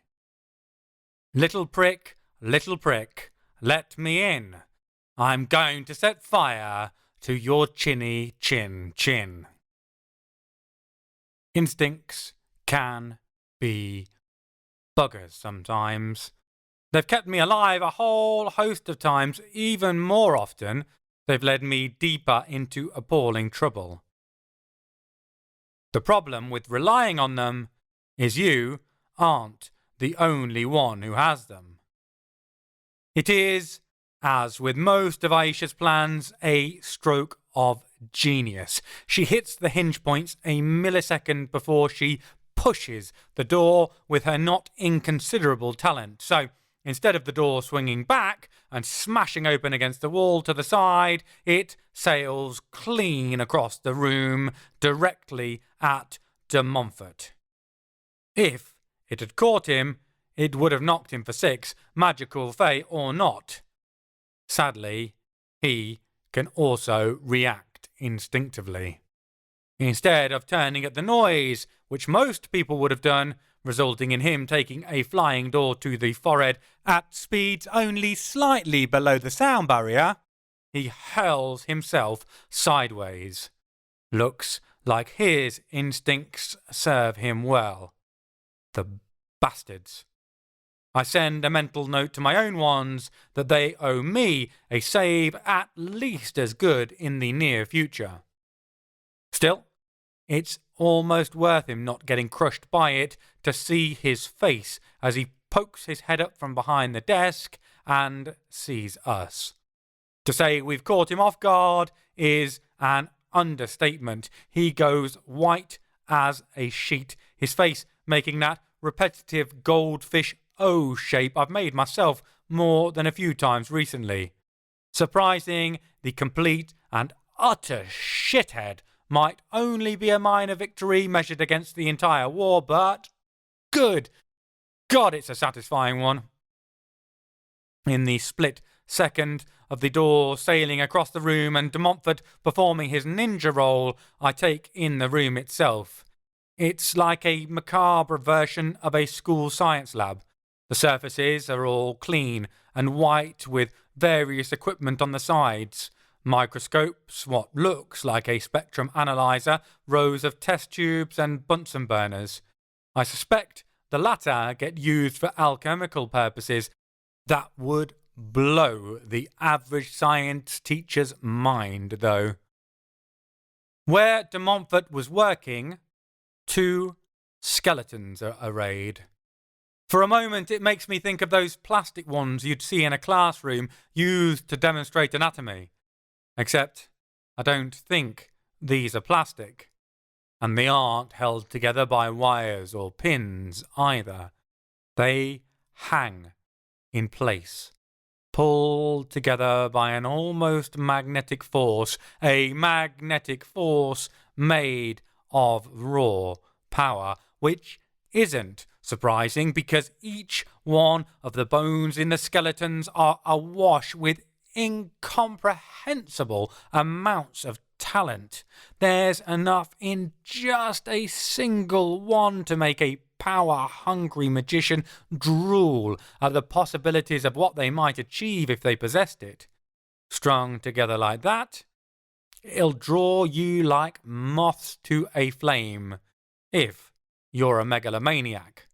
Little prick, let me in. I'm going to set fire to your chinny chin. Instincts can be buggers sometimes. They've kept me alive a whole host of times. Even more often, they've led me deeper into appalling trouble. The problem with relying on them is you aren't the only one who has them. It is, as with most of Aisha's plans, a stroke of genius. She hits the hinge points a millisecond before she pushes the door with her not inconsiderable talent. So, instead of the door swinging back and smashing open against the wall to the side, it sails clean across the room, directly at de Montfort. If it had caught him, it would have knocked him for 6, magical fey or not. Sadly, he can also react instinctively. Instead of turning at the noise, which most people would have done, resulting in him taking a flying door to the forehead at speeds only slightly below the sound barrier, he hurls himself sideways, looks like his instincts serve him well. The bastards. I send a mental note to my own ones that they owe me a save at least as good in the near future. Still, it's almost worth him not getting crushed by it to see his face as he pokes his head up from behind the desk and sees us. To say we've caught him off guard is an understatement. He goes white as a sheet, his face making that repetitive goldfish O shape I've made myself more than a few times recently. Surprising, the complete and utter shithead might only be a minor victory measured against the entire war, but good God, it's a satisfying one. In the split second of the door sailing across the room and de Montfort performing his ninja roll, I take in the room itself. It's like a macabre version of a school science lab. The surfaces are all clean and white with various equipment on the sides. Microscopes, what looks like a spectrum analyzer, rows of test tubes and Bunsen burners. I suspect the latter get used for alchemical purposes. That would blow the average science teacher's mind, though. Where de Montfort was working, 2 skeletons are arrayed. For a moment, it makes me think of those plastic ones you'd see in a classroom used to demonstrate anatomy. Except, I don't think these are plastic. And they aren't held together by wires or pins either. They hang in place, pulled together by an almost magnetic force, a magnetic force made of raw power, which isn't surprising because each one of the bones in the skeletons are awash with incomprehensible amounts of talent. There's enough in just a single one to make a power-hungry magician drool at the possibilities of what they might achieve if they possessed it. Strung together like that, it'll draw you like moths to a flame, if you're a megalomaniac.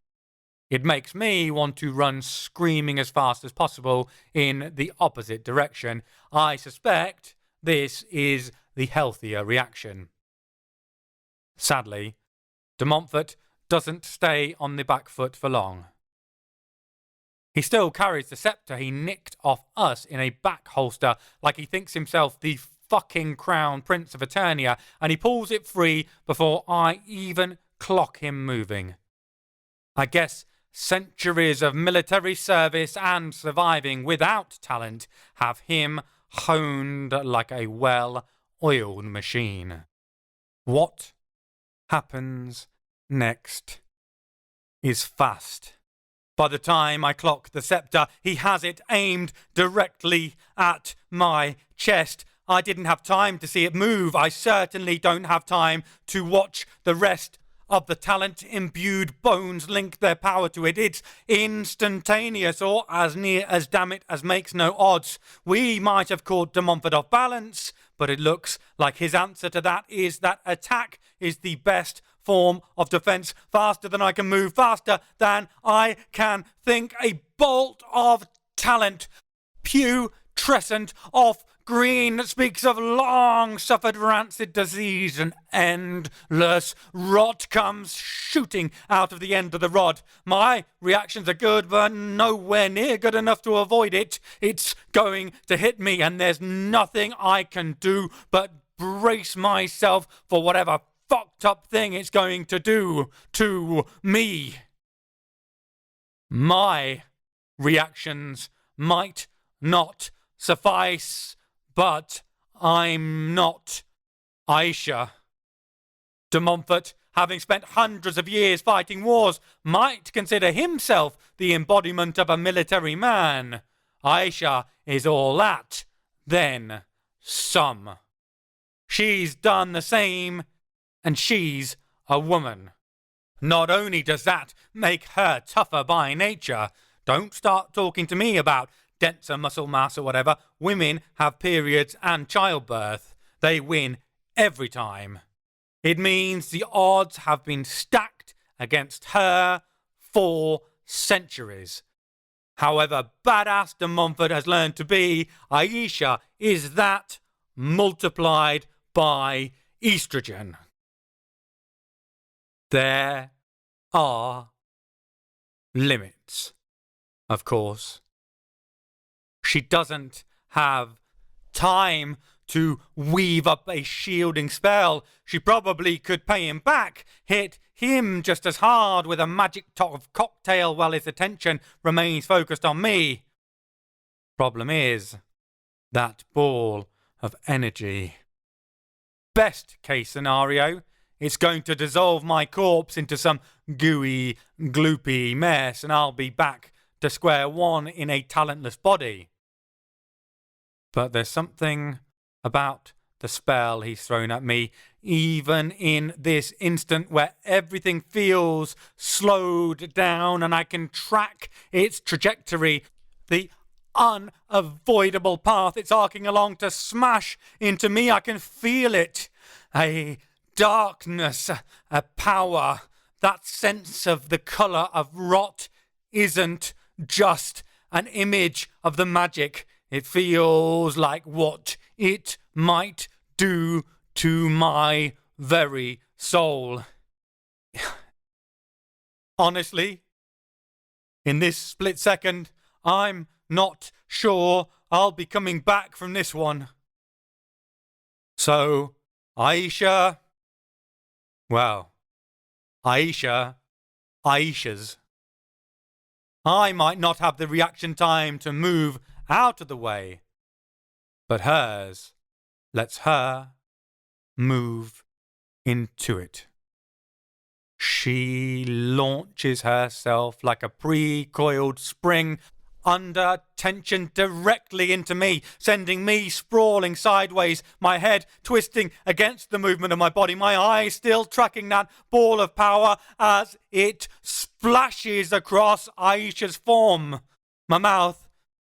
It makes me want to run screaming as fast as possible in the opposite direction. I suspect this is the healthier reaction. Sadly, de Montfort doesn't stay on the back foot for long. He still carries the sceptre he nicked off us in a back holster like he thinks himself the fucking Crown Prince of Eternia, and he pulls it free before I even clock him moving. I guess centuries of military service and surviving without talent have him honed like a well-oiled machine. What happens next is fast. By the time I clock the sceptre, he has it aimed directly at my chest. I didn't have time to see it move. I certainly don't have time to watch the rest of the talent-imbued bones link their power to it. It's instantaneous, or as near as damn it as makes no odds. We might have caught de Montfort off balance, but it looks like his answer to that is that attack is the best form of defense. Faster than I can move, faster than I can think. A bolt of talent, putrescent, off green, that speaks of long-suffered rancid disease and endless rot, comes shooting out of the end of the rod. My reactions are good, but nowhere near good enough to avoid it. It's going to hit me, and there's nothing I can do but brace myself for whatever fucked up thing it's going to do to me. My reactions might not suffice, but I'm not Aisha. De Montfort, having spent hundreds of years fighting wars, might consider himself the embodiment of a military man. Aisha is all that, then some. She's done the same, and she's a woman. Not only does that make her tougher by nature, don't start talking to me about denser muscle mass or whatever. Women have periods and childbirth. They win every time. It means the odds have been stacked against her for centuries. However badass de Montfort has learned to be, Aisha is that multiplied by estrogen. There are limits, of course. She doesn't have time to weave up a shielding spell. She probably could pay him back, hit him just as hard with a magic top of cocktail while his attention remains focused on me. Problem is, that ball of energy. Best case scenario, it's going to dissolve my corpse into some gooey, gloopy mess, and I'll be back to square one in a talentless body. But there's something about the spell he's thrown at me, even in this instant where everything feels slowed down and I can track its trajectory, the unavoidable path it's arcing along to smash into me. I can feel it. A darkness, a power, that sense of the colour of rot isn't just an image of the magic. It feels like what it might do to my very soul. Honestly, in this split second, I'm not sure I'll be coming back from this one. So, Aisha's. I might not have the reaction time to move out of the way, but hers lets her move into it. She launches herself like a pre-coiled spring under tension directly into me, sending me sprawling sideways, my head twisting against the movement of my body, my eyes still tracking that ball of power as it splashes across Aisha's form. My mouth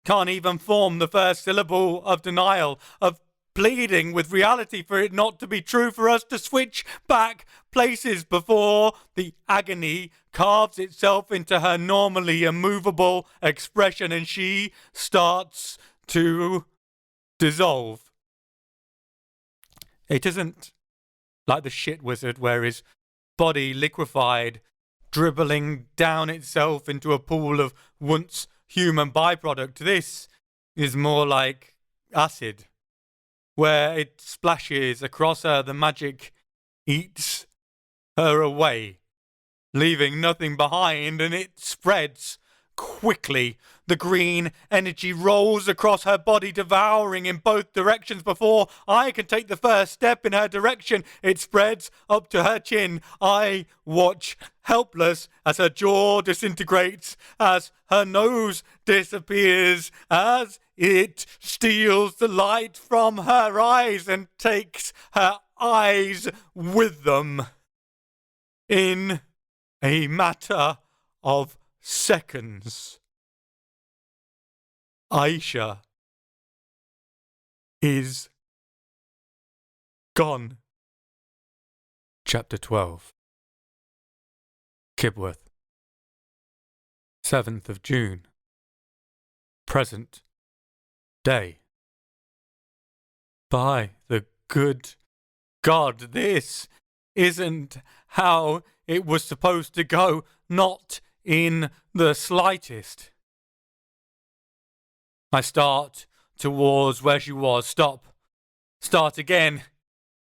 can't even form the first syllable of denial, of pleading with reality for it not to be true, for us to switch back places before the agony carves itself into her normally immovable expression and she starts to dissolve. It isn't like the shit wizard where his body liquefied, dribbling down itself into a pool of once human byproduct. This is more like acid, where it splashes across her, the magic eats her away, leaving nothing behind, and it spreads quickly. The green energy rolls across her body, devouring in both directions. Before I can take the first step in her direction, it spreads up to her chin. I watch helpless as her jaw disintegrates, as her nose disappears, as it steals the light from her eyes and takes her eyes with them. In a matter of seconds, Aisha is gone. Chapter 12. Kibworth, 7th of June. Present day. By the good God, this isn't how it was supposed to go, not in the slightest. I start towards where she was. Start again.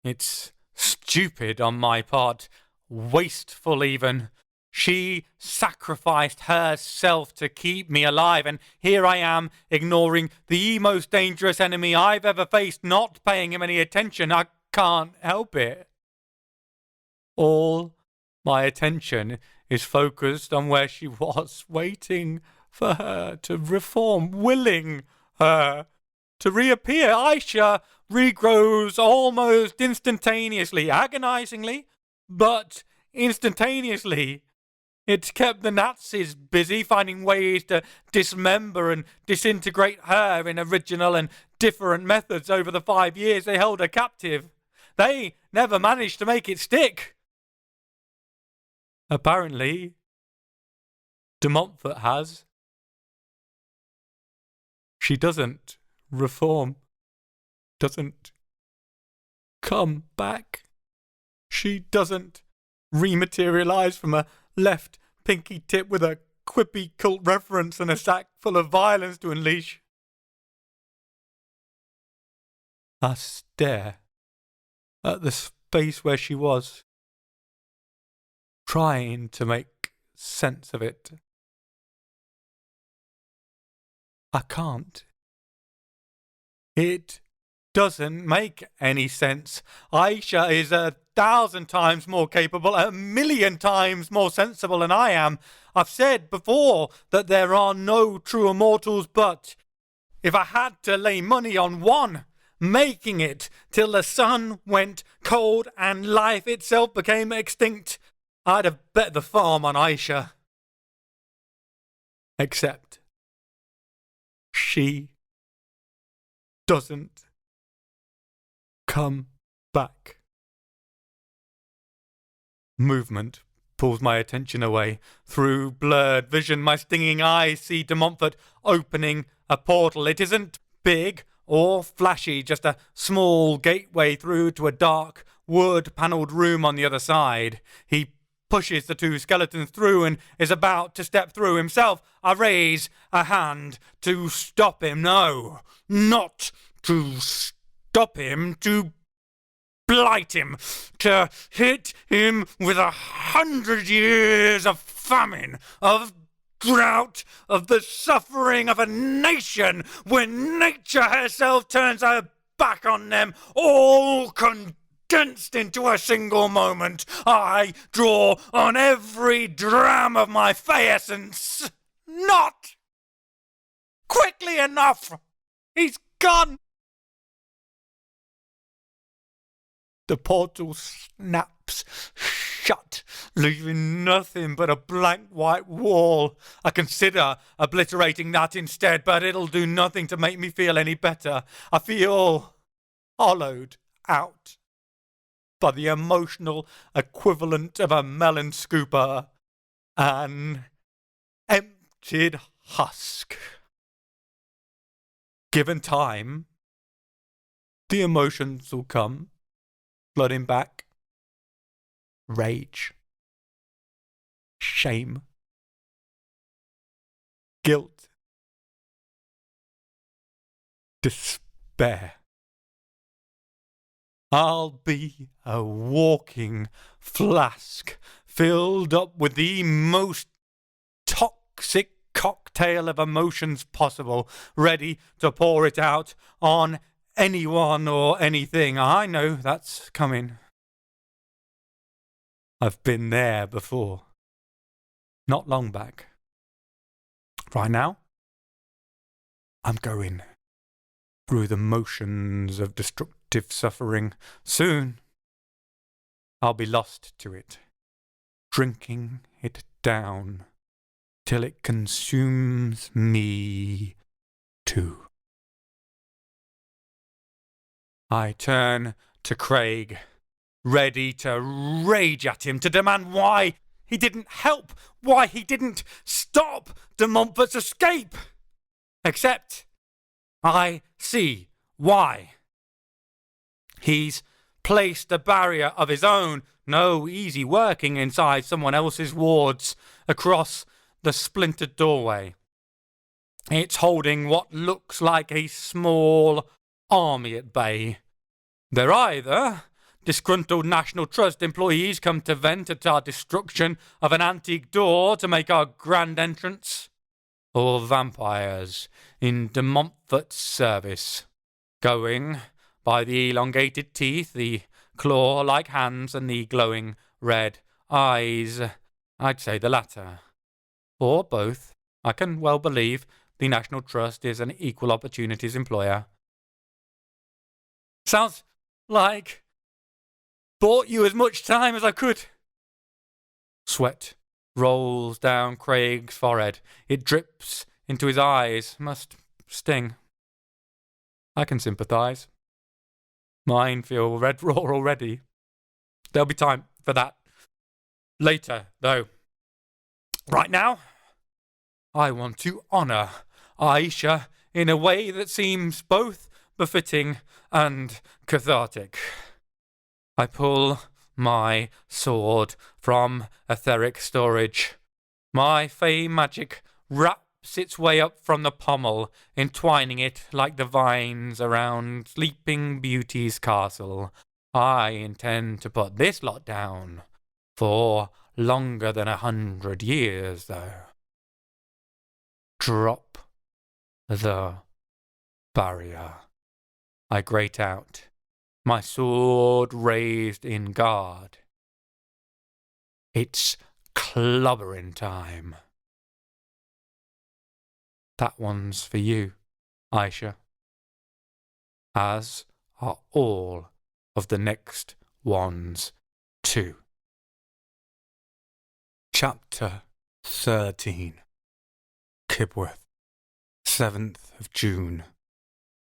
It's stupid on my part, wasteful even. She sacrificed herself to keep me alive, and here I am, ignoring the most dangerous enemy I've ever faced, not paying him any attention. I can't help it. All my attention is focused on where she was, waiting for her to reform, willing her to reappear. Aisha regrows almost instantaneously, agonizingly, but instantaneously. It kept the Nazis busy finding ways to dismember and disintegrate her in original and different methods over the 5 years they held her captive. They never managed to make it stick. Apparently, de Montfort has. She doesn't reform, doesn't come back. She doesn't rematerialise from a left pinky tip with a quippy cult reference and a sack full of violence to unleash. I stare at the space where she was, trying to make sense of it. I can't. It doesn't make any sense. Aisha is 1,000 times more capable, 1,000,000 times more sensible than I am. I've said before that there are no true immortals, but if I had to lay money on one, making it till the sun went cold and life itself became extinct, I'd have bet the farm on Aisha. Except she doesn't come back. Movement pulls my attention away. Through blurred vision, my stinging eyes see de Montfort opening a portal. It isn't big or flashy, just a small gateway through to a dark, wood-panelled room on the other side. He pushes the two skeletons through and is about to step through himself. I raise a hand to stop him. No, not to stop him, to blight him, to hit him with 100 years of famine, of drought, of the suffering of a nation when nature herself turns her back on them, all condensed into a single moment. I draw on every dram of my fey essence. Not quickly enough. He's gone. The portal snaps shut, leaving nothing but a blank white wall. I consider obliterating that instead, but it'll do nothing to make me feel any better. I feel hollowed out by the emotional equivalent of a melon scooper, an emptied husk. Given time, the emotions will come, flooding back. Rage, shame, guilt, despair. I'll be a walking flask filled up with the most toxic cocktail of emotions possible, ready to pour it out on anyone or anything. I know that's coming. I've been there before. Not long back. Right now, I'm going through the motions of destructive suffering. Soon, I'll be lost to it, drinking it down till it consumes me too. I turn to Craig, ready to rage at him, to demand why he didn't help, why he didn't stop de Montfort's escape. Except I see why. He's placed a barrier of his own, no easy working inside someone else's wards, across the splintered doorway. It's holding what looks like a small army at bay. They're either disgruntled National Trust employees come to vent at our destruction of an antique door to make our grand entrance, or vampires in de Montfort's service, going by the elongated teeth, the claw-like hands, and the glowing red eyes. I'd say the latter. Or both. I can well believe the National Trust is an equal opportunities employer. Sounds like bought you as much time as I could. Sweat rolls down Craig's forehead. It drips into his eyes. Must sting. I can sympathise. Mine feel red raw already. There'll be time for that later, though. Right now, I want to honour Aisha in a way that seems both befitting and cathartic. I pull my sword from etheric storage. My fey magic wraps its way up from the pommel, entwining it like the vines around Sleeping Beauty's castle. I intend to put this lot down for longer than 100 years, though. Drop the barrier. I grate out, my sword raised in guard. It's clobbering time. That one's for you, Aisha, as are all of the next ones too. Chapter 13. Kibworth, 7th of June,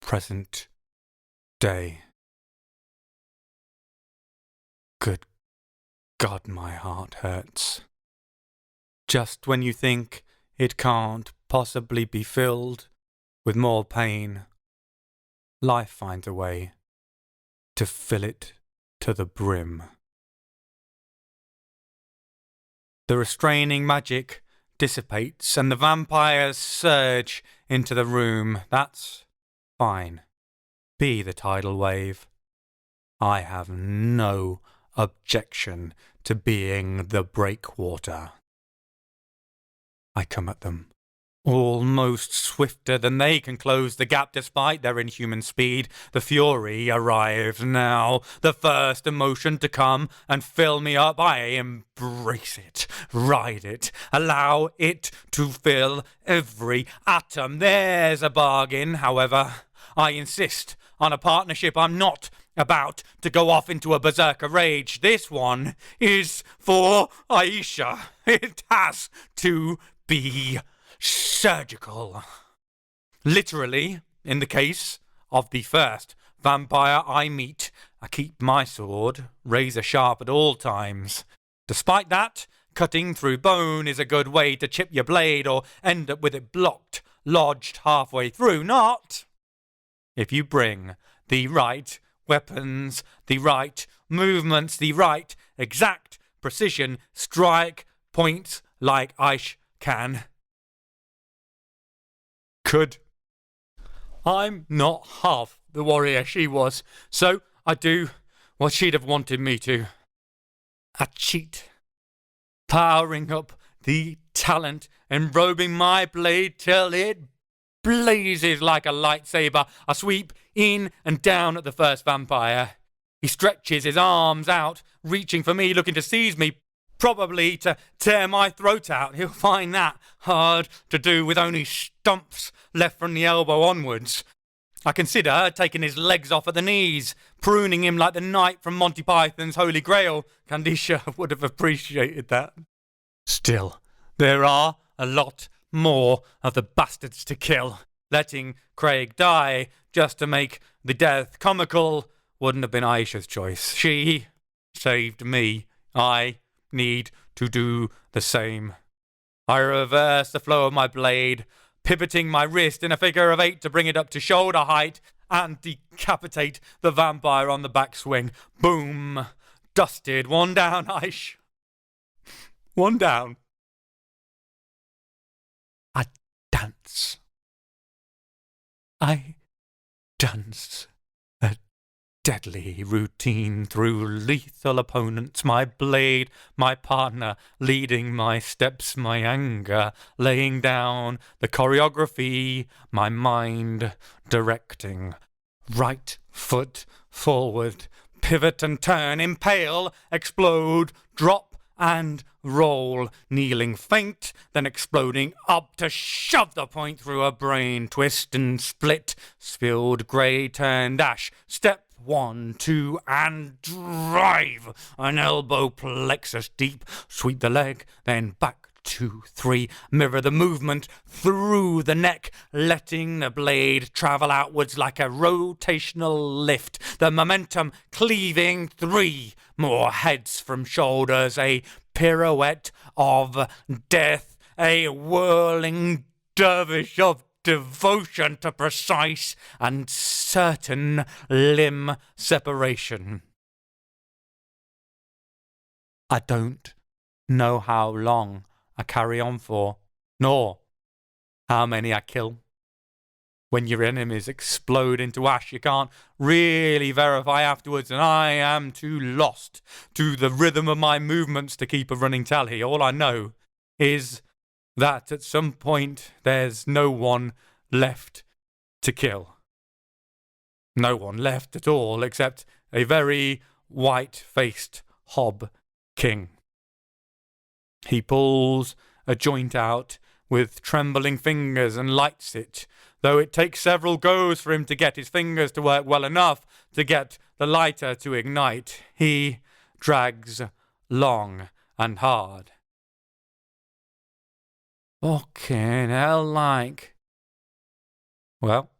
present day. Good God, my heart hurts. Just when you think it can't possibly be filled with more pain, life finds a way to fill it to the brim. The restraining magic dissipates and the vampires surge into the room. That's fine. Be the tidal wave. I have no objection to being the breakwater. I come at them, almost swifter than they can close the gap despite their inhuman speed. The fury arrives now, the first emotion to come and fill me up. I embrace it, ride it, allow it to fill every atom. There's a bargain, however. I insist on a partnership. I'm not about to go off into a berserker rage. This one is for Aisha. It has to be surgical. Literally, in the case of the first vampire I meet, I keep my sword razor sharp at all times. Despite that, cutting through bone is a good way to chip your blade or end up with it blocked, lodged halfway through. Not if you bring the right weapons, the right movements, the right exact precision strike points like Aish can. I'm not half the warrior she was, so I do what she'd have wanted me to. I cheat, powering up the talent, enrobing my blade till it blazes like a lightsaber. I sweep in and down at the first vampire. He stretches his arms out, reaching for me, looking to seize me, probably to tear my throat out. He'll find that hard to do with only stumps left from the elbow onwards. I consider taking his legs off at the knees, pruning him like the knight from Monty Python's Holy Grail. Candisha would have appreciated that. Still, there are a lot more of the bastards to kill. Letting Craig die just to make the death comical wouldn't have been Aisha's choice. She saved me. I need to do the same. I reverse the flow of my blade, pivoting my wrist in a figure of 8 to bring it up to shoulder height and decapitate the vampire on the backswing. Boom! Dusted. One down, Aish. One down. I dance. I dance a deadly routine through lethal opponents. My blade, my partner, leading my steps, my anger, laying down the choreography, my mind directing. Right foot forward, pivot and turn, impale, explode, drop and roll, kneeling faint, then exploding up to shove the point through a brain, twist and split, spilled grey turned ash, step 1, 2, and drive, an elbow plexus deep, sweep the leg, then back 2, 3. Mirror the movement through the neck, letting the blade travel outwards like a rotational lift. The momentum cleaving 3 more heads from shoulders. A pirouette of death. A whirling dervish of devotion to precise and certain limb separation. I don't know how long I carry on for, nor how many I kill. When your enemies explode into ash, you can't really verify afterwards, and I am too lost to the rhythm of my movements to keep a running tally. All I know is that at some point there's no one left to kill. No one left at all except a very white-faced hob king. He pulls a joint out with trembling fingers and lights it, though it takes several goes for him to get his fingers to work well enough to get the lighter to ignite. He drags long and hard. Fucking hell, like. Well,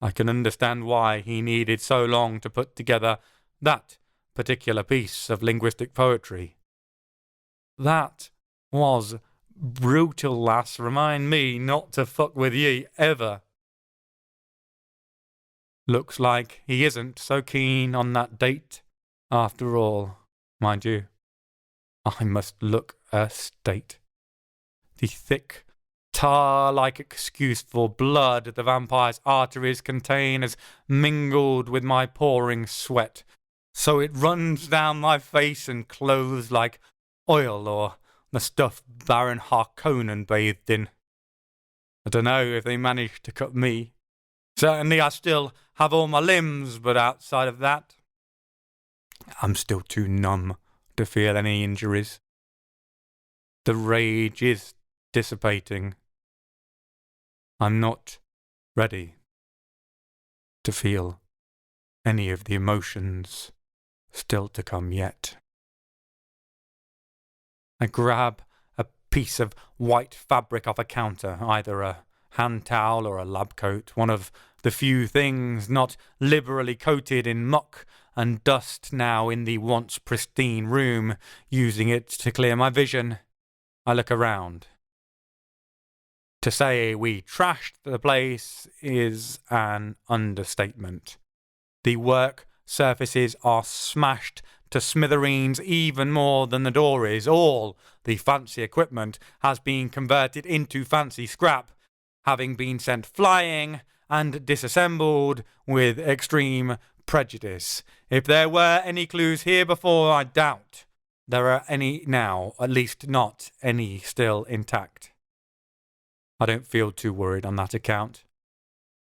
I can understand why he needed so long to put together that particular piece of linguistic poetry. That was brutal, lass. Remind me not to fuck with ye, ever. Looks like he isn't so keen on that date, after all, mind you. I must look a state. The thick, tar-like excuse for blood the vampire's arteries contain has mingled with my pouring sweat, so it runs down my face and clothes like oil or the stuff Baron Harkonnen bathed in. I don't know if they managed to cut me. Certainly I still have all my limbs, but outside of that, I'm still too numb to feel any injuries. The rage is dissipating. I'm not ready to feel any of the emotions still to come yet. I grab a piece of white fabric off a counter, either a hand towel or a lab coat, one of the few things not liberally coated in muck and dust now in the once pristine room, using it to clear my vision. I look around. To say we trashed the place is an understatement. The work surfaces are smashed to smithereens even more than the door is. All the fancy equipment has been converted into fancy scrap, having been sent flying and disassembled with extreme prejudice. If there were any clues here before, I doubt there are any now, at least not any still intact. I don't feel too worried on that account.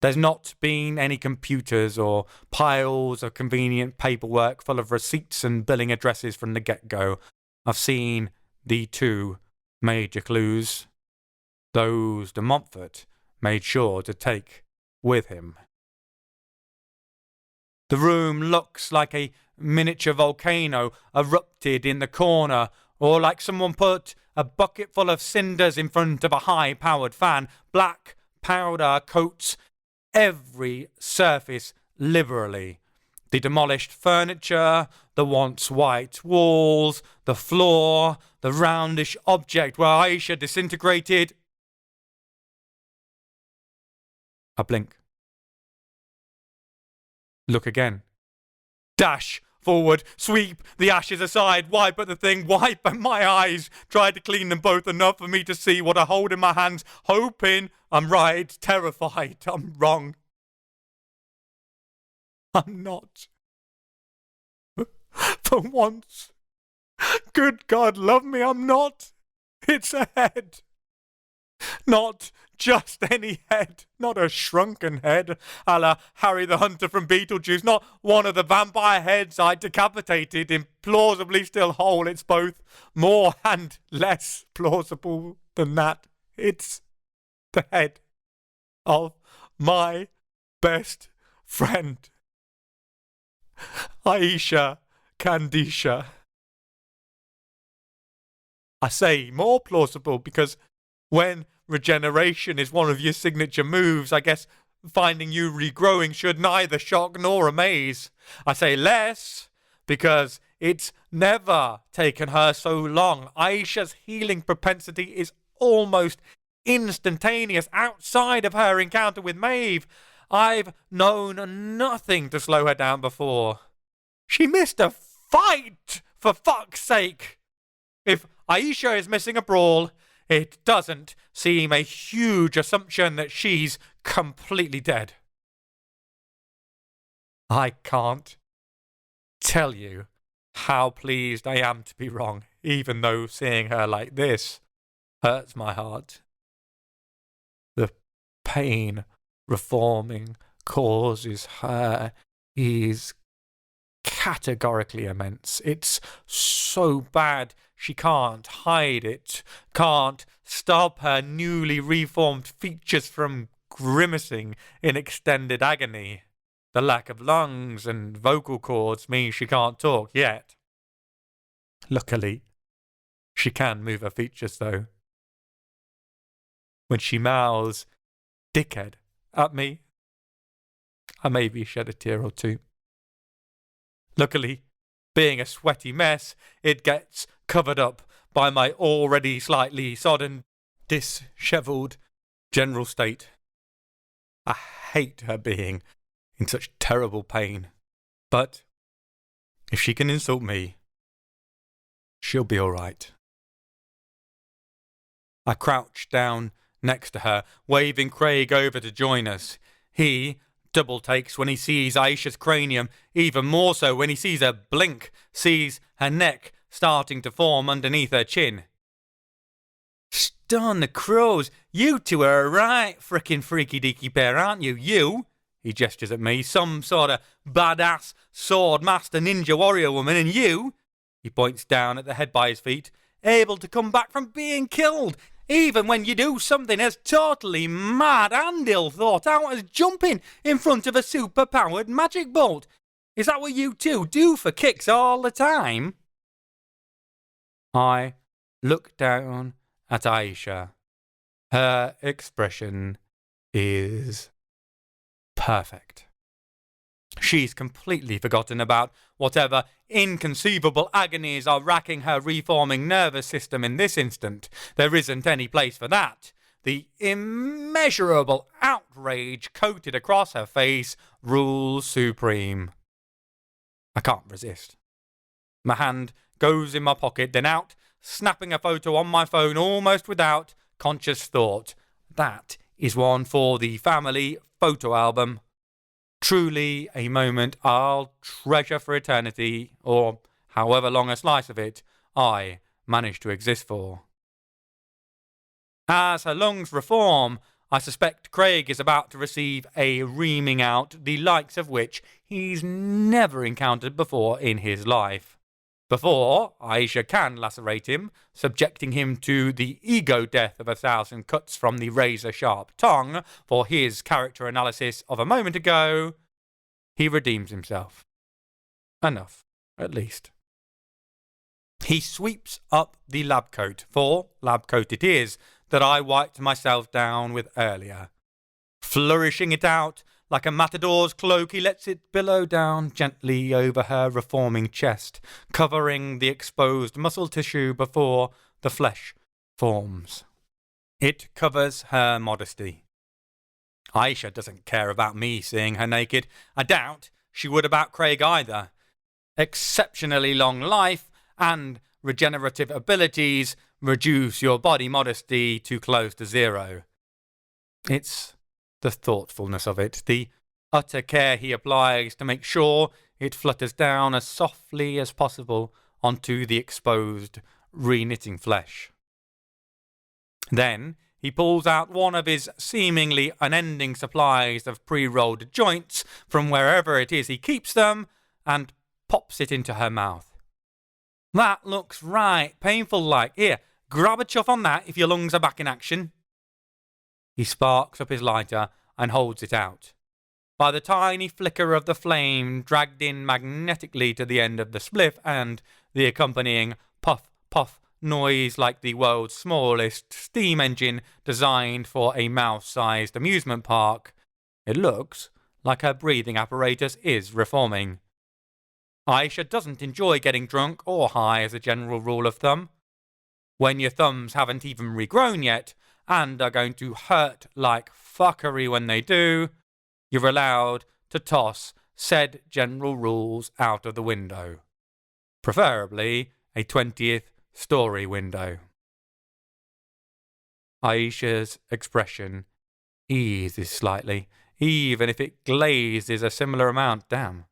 There's not been any computers or piles of convenient paperwork full of receipts and billing addresses from the get-go. I've seen the 2 major clues. Those de Montfort made sure to take with him. The room looks like a miniature volcano erupted in the corner, or like someone put a bucket full of cinders in front of a high-powered fan. Black powder coats every surface liberally. The demolished furniture, the once white walls, the floor, the roundish object where Aisha disintegrated. I blink. Look again. Dash forward, sweep the ashes aside, wipe at the thing, wipe at my eyes, try to clean them both enough for me to see what I hold in my hands, hoping I'm right, terrified I'm wrong. I'm not. For once. Good God, love me, I'm not. It's a head. Not just any head, not a shrunken head, a la Harry the Hunter from Beetlejuice, not one of the vampire heads I decapitated, implausibly still whole. It's both more and less plausible than that. It's the head of my best friend, Aisha Candisha. I say more plausible because when regeneration is one of your signature moves, I guess finding you regrowing should neither shock nor amaze. I say less because it's never taken her so long. Aisha's healing propensity is almost instantaneous outside of her encounter with Maeve. I've known nothing to slow her down before. She missed a fight, for fuck's sake. If Aisha is missing a brawl, it doesn't seem a huge assumption that she's completely dead. I can't tell you how pleased I am to be wrong, even though seeing her like this hurts my heart. The pain reforming causes her is categorically immense. It's so bad she can't hide it, can't stop her newly reformed features from grimacing in extended agony. The lack of lungs and vocal cords means she can't talk yet. Luckily, she can move her features though. When she mouths "dickhead" at me, I maybe shed a tear or two. Luckily, being a sweaty mess, it gets covered up by my already slightly sodden, dishevelled general state. I hate her being in such terrible pain, but if she can insult me, she'll be all right. I crouch down next to her, waving Craig over to join us. He double takes when he sees Aisha's cranium, even more so when he sees her blink, sees her neck starting to form underneath her chin. Stun the crows, you two are a right frickin' freaky deaky pair, aren't you? You, he gestures at me, some sort of badass sword master ninja warrior woman, and you, he points down at the head by his feet, able to come back from being killed, even when you do something as totally mad and ill thought out as jumping in front of a super-powered magic bolt. Is that what you two do for kicks all the time? I look down at Aisha. Her expression is perfect. She's completely forgotten about whatever inconceivable agonies are racking her reforming nervous system in this instant. There isn't any place for that. The immeasurable outrage coated across her face rules supreme. I can't resist. My hand goes in my pocket, then out, snapping a photo on my phone almost without conscious thought. That is one for the family photo album. Truly a moment I'll treasure for eternity, or however long a slice of it I manage to exist for. As her lungs reform, I suspect Craig is about to receive a reaming out, the likes of which he's never encountered before in his life. Before Aisha can lacerate him, subjecting him to the ego death of 1,000 cuts from the razor-sharp tongue for his character analysis of a moment ago, he redeems himself. Enough, at least. He sweeps up the lab coat, for lab coat it is, that I wiped myself down with earlier. Flourishing it out like a matador's cloak, he lets it billow down gently over her reforming chest, covering the exposed muscle tissue before the flesh forms. It covers her modesty. Aisha doesn't care about me seeing her naked. I doubt she would about Craig either. Exceptionally long life and regenerative abilities reduce your body modesty to close to zero. It's the thoughtfulness of it, the utter care he applies to make sure it flutters down as softly as possible onto the exposed, re-knitting flesh. Then he pulls out one of his seemingly unending supplies of pre-rolled joints from wherever it is he keeps them and pops it into her mouth. That looks right painful like. Here, grab a chuff on that if your lungs are back in action. He sparks up his lighter and holds it out. By the tiny flicker of the flame dragged in magnetically to the end of the spliff and the accompanying puff, puff noise like the world's smallest steam engine designed for a mouse-sized amusement park, it looks like her breathing apparatus is reforming. Aisha doesn't enjoy getting drunk or high as a general rule of thumb. When your thumbs haven't even regrown yet and are going to hurt like fuckery when they do, you're allowed to toss said general rules out of the window. Preferably a 20th story window. Aisha's expression eases slightly, even if it glazes a similar amount. Damn.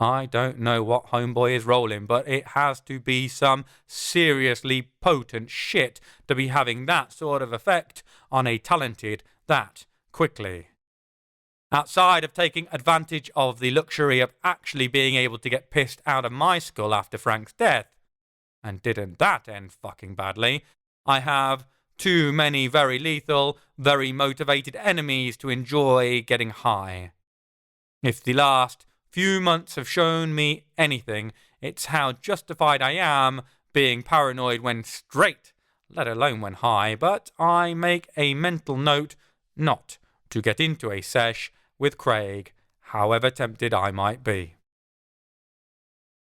I don't know what homeboy is rolling, but it has to be some seriously potent shit to be having that sort of effect on a talented that quickly. Outside of taking advantage of the luxury of actually being able to get pissed out of my skull after Frank's death, and didn't that end fucking badly, I have too many very lethal, very motivated enemies to enjoy getting high. If the last few months have shown me anything, it's how justified I am being paranoid when straight, let alone when high, but I make a mental note not to get into a sesh with Craig, however tempted I might be.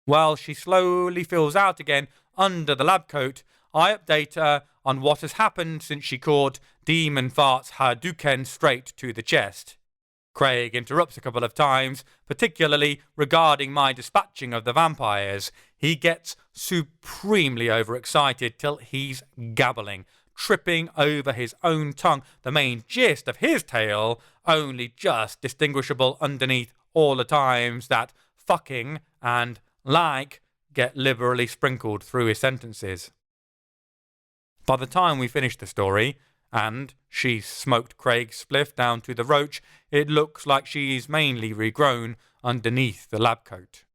While she slowly fills out again under the lab coat, I update her on what has happened since she caught Demon Farts Hadouken straight to the chest. Craig interrupts a couple of times, particularly regarding my dispatching of the vampires. He gets supremely overexcited till he's gabbling, tripping over his own tongue, the main gist of his tale only just distinguishable underneath all the times that fucking and like get liberally sprinkled through his sentences. By the time we finish the story, and she's smoked Craig's spliff down to the roach, it looks like she's mainly regrown underneath the lab coat.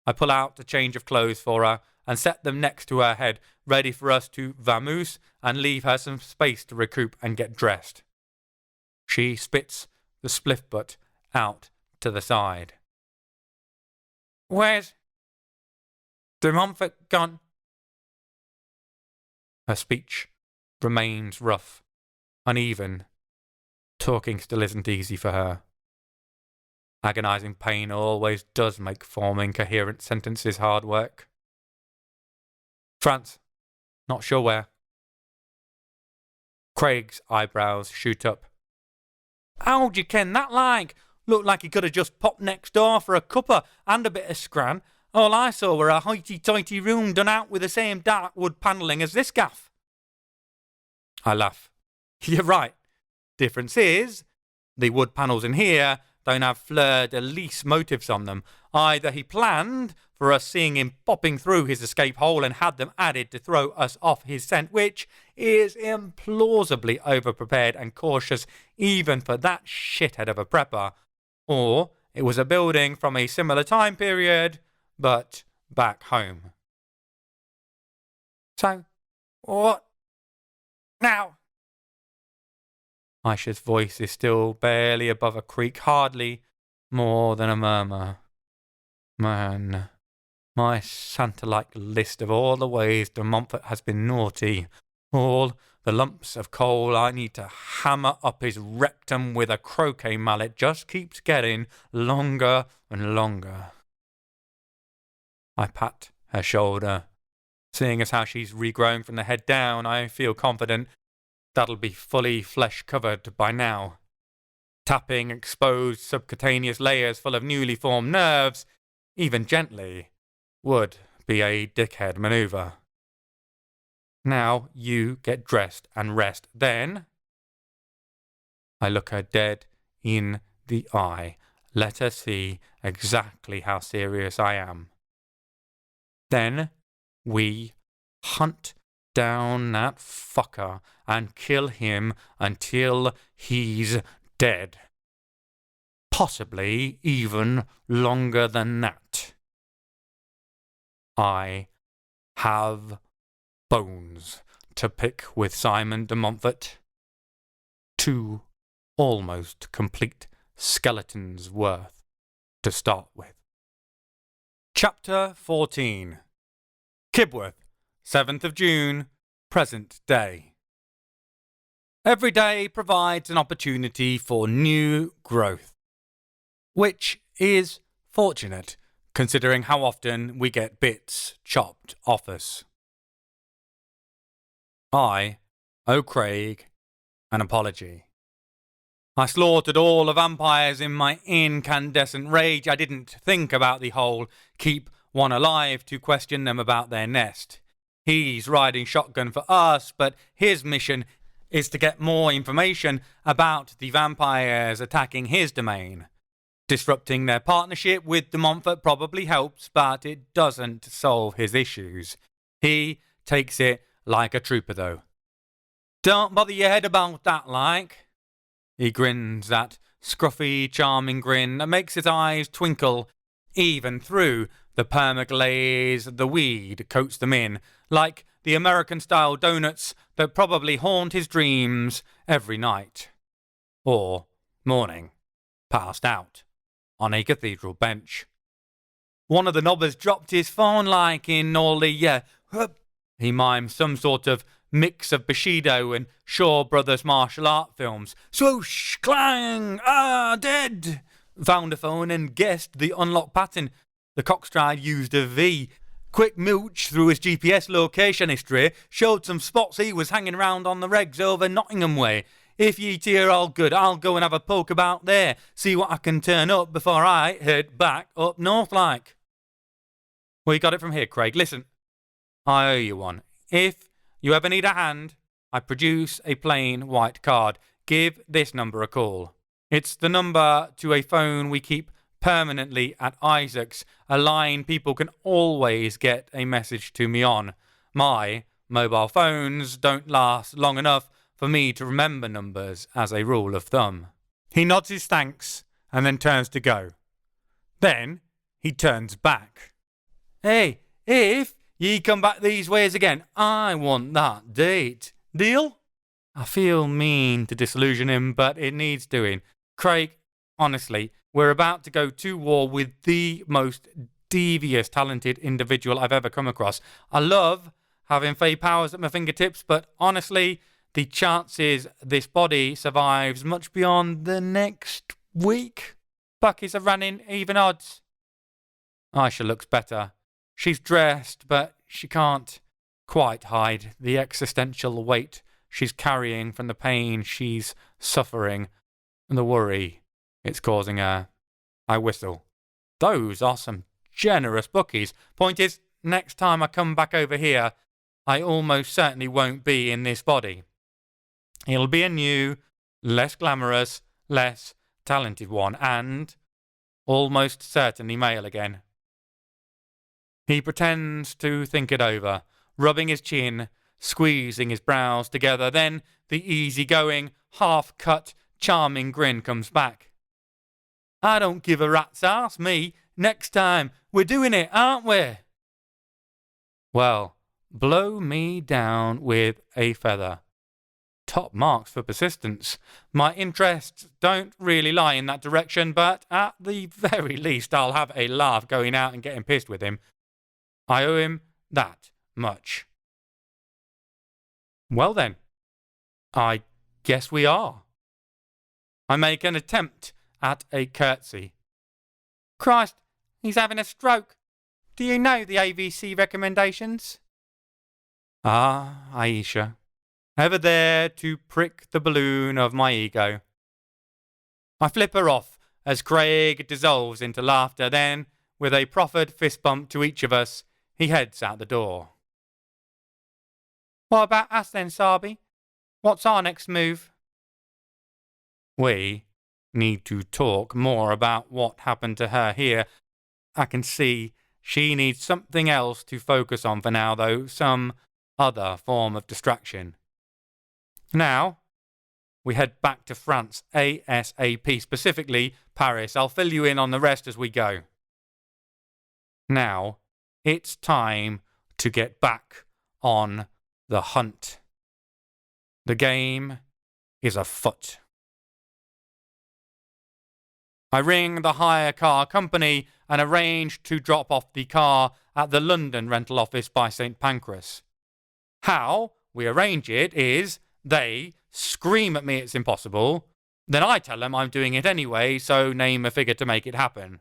I pull out a change of clothes for her and set them next to her head, ready for us to vamoose and leave her some space to recoup and get dressed. She spits the spliff butt out to the side. "Where's de Montfort gone?" Her speech remains rough, uneven. Talking still isn't easy for her. Agonizing pain always does make forming coherent sentences hard work. "France. Not sure where." Craig's eyebrows shoot up. "How'd you ken that like? Looked like he could have just popped next door for a cuppa and a bit of scran. All I saw were a hoity-toity room done out with the same dark wood panelling as this gaff." I laugh. "You're right. Difference is, the wood panels in here don't have fleur-de-lis motifs on them. Either he planned for us seeing him popping through his escape hole and had them added to throw us off his scent, which is implausibly over-prepared and cautious even for that shithead of a prepper, or it was a building from a similar time period, but back home." "So, what now?" Aisha's voice is still barely above a creak, hardly more than a murmur. Man, my Santa-like list of all the ways de Montfort has been naughty, all the lumps of coal I need to hammer up his rectum with a croquet mallet just keeps getting longer and longer. I pat her shoulder. Seeing as how she's regrowing from the head down, I feel confident that'll be fully flesh-covered by now. Tapping exposed subcutaneous layers full of newly formed nerves, even gently, would be a dickhead maneuver. "Now you get dressed and rest, then..." I look her dead in the eye, let her see exactly how serious I am. "Then we hunt down that fucker and kill him until he's dead. Possibly even longer than that. I have bones to pick with Simon de Montfort. 2 almost complete skeletons worth to start with." Chapter 14. Kibworth, 7th of June, present day. Every day provides an opportunity for new growth, which is fortunate considering how often we get bits chopped off us. I owe Craig an apology. I slaughtered all the vampires in my incandescent rage. I didn't think about the whole keep one alive to question them about their nest. He's riding shotgun for us, but his mission is to get more information about the vampires attacking his domain. Disrupting their partnership with de Montfort probably helps, but it doesn't solve his issues. He takes it like a trooper, though. Don't bother your head about that, like. He grins that scruffy, charming grin that makes his eyes twinkle even through the permaglaze the weed coats them in, like the American-style donuts that probably haunt his dreams every night. Or morning, passed out on a cathedral bench. One of the knobbers dropped his phone like in all the, he mimes some sort of mix of Bushido and Shaw Brothers martial art films. Swoosh, clang, dead! Found a phone and guessed the unlock pattern. The cockstride used a V. Quick mooch through his GPS location history showed some spots he was hanging around on the regs over Nottingham way. If ye two are all good, I'll go and have a poke about there, see what I can turn up before I head back up north like. Well, you got it from here, Craig. Listen, I owe you one. If you ever need a hand, I produce a plain white card. Give this number a call. It's the number to a phone we keep permanently at Isaac's, a line people can always get a message to me on. My mobile phones don't last long enough for me to remember numbers as a rule of thumb. He nods his thanks and then turns to go. Then he turns back. Hey, if ye come back these ways again, I want that date. Deal? I feel mean to disillusion him, but it needs doing. Craig, honestly, we're about to go to war with the most devious, talented individual I've ever come across. I love having fey powers at my fingertips, but honestly, the chances this body survives much beyond the next week. Buckies are running even odds. Aisha looks better. She's dressed, but she can't quite hide the existential weight she's carrying from the pain she's suffering and the worry it's causing her. I whistle. Those are some generous bookies. Point is, next time I come back over here, I almost certainly won't be in this body. It'll be a new, less glamorous, less talented one, and almost certainly male again. He pretends to think it over, rubbing his chin, squeezing his brows together. Then the easy-going, half-cut, charming grin comes back. I don't give a rat's ass, me. Next time, we're doing it, aren't we? Well, blow me down with a feather. Top marks for persistence. My interests don't really lie in that direction, but at the very least I'll have a laugh going out and getting pissed with him. I owe him that much. Well then, I guess we are. I make an attempt at a curtsy. Christ, he's having a stroke. Do you know the AVC recommendations? Ah, Aisha, ever there to prick the balloon of my ego. I flip her off as Craig dissolves into laughter. Then, with a proffered fist bump to each of us, he heads out the door. What about us then, Sarby? What's our next move? We need to talk more about what happened to her here. I can see she needs something else to focus on for now, though, some other form of distraction. Now, we head back to France ASAP, specifically Paris. I'll fill you in on the rest as we go. Now, it's time to get back on the hunt. The game is afoot. I ring the hire car company and arrange to drop off the car at the London rental office by St. Pancras. How we arrange it is they scream at me it's impossible, then I tell them I'm doing it anyway, so name a figure to make it happen.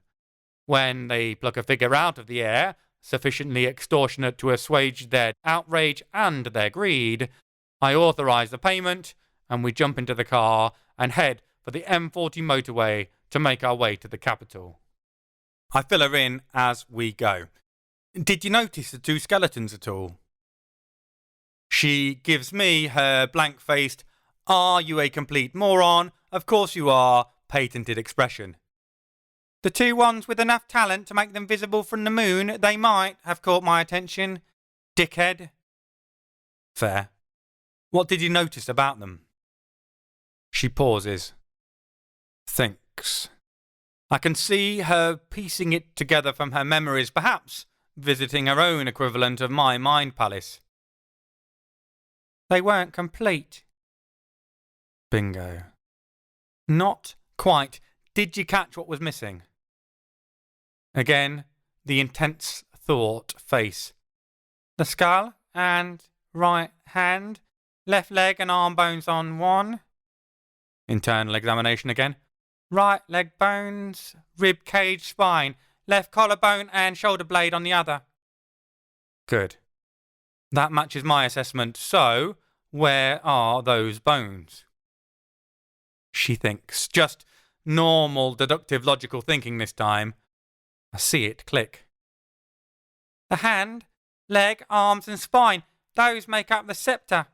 When they pluck a figure out of the air, sufficiently extortionate to assuage their outrage and their greed, I authorise the payment, and we jump into the car and head for the M40 motorway to make our way to the capital. I fill her in as we go. Did you notice the two skeletons at all? She gives me her blank-faced, "Are you a complete moron? Of course you are," patented expression. The two ones with enough talent to make them visible from the moon, they might have caught my attention. Dickhead. Fair. What did you notice about them? She pauses. Thinks. I can see her piecing it together from her memories, perhaps visiting her own equivalent of my mind palace. They weren't complete. Bingo. Not quite. Did you catch what was missing? Again, the intense thought face. The skull and right hand, left leg and arm bones on one. Internal examination again. Right leg bones, rib cage, spine, left collarbone and shoulder blade on the other. Good. That matches my assessment. So, where are those bones? She thinks. Just normal deductive logical thinking this time. I see it click. The hand, leg, arms and spine. Those make up the sceptre.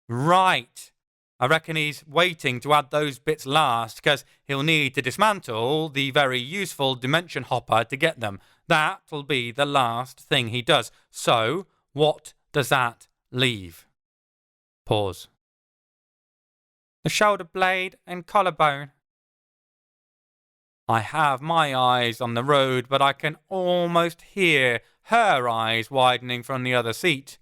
Right. I reckon he's waiting to add those bits last because he'll need to dismantle the very useful dimension hopper to get them. That'll be the last thing he does. So, what does that leave? Pause. The shoulder blade and collarbone. I have my eyes on the road, but I can almost hear her eyes widening from the other seat.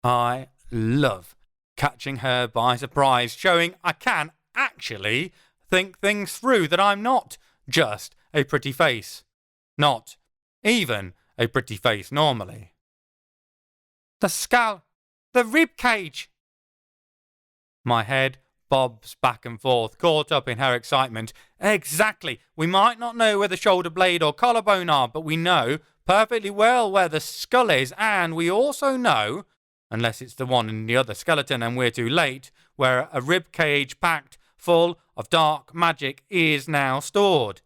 I love catching her by surprise, showing I can actually think things through, that I'm not just a pretty face. Not even a pretty face normally. The skull, the rib cage. My head bobs back and forth, caught up in her excitement. Exactly. We might not know where the shoulder blade or collarbone are, but we know perfectly well where the skull is, and we also know, unless it's the one in the other skeleton and we're too late, where a rib cage packed full of dark magic is now stored.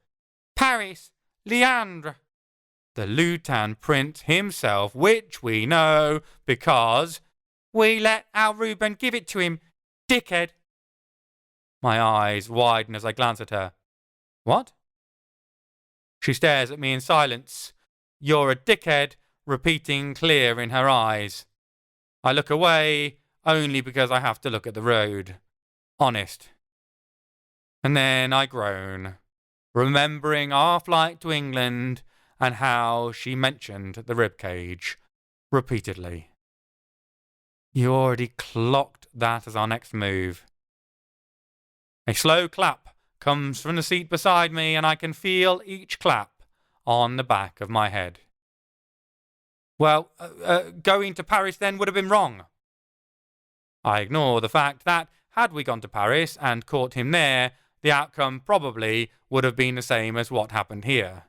Paris, Leandre, the Lutan prince himself, which we know because we let Al Reuben give it to him, dickhead. My eyes widen as I glance at her. What? She stares at me in silence. You're a dickhead, repeating clear in her eyes. I look away only because I have to look at the road. Honest. And then I groan, remembering our flight to England and how she mentioned the ribcage repeatedly. You already clocked that as our next move. A slow clap comes from the seat beside me, and I can feel each clap on the back of my head. Well, going to Paris then would have been wrong. I ignore the fact that, had we gone to Paris and caught him there, the outcome probably would have been the same as what happened here.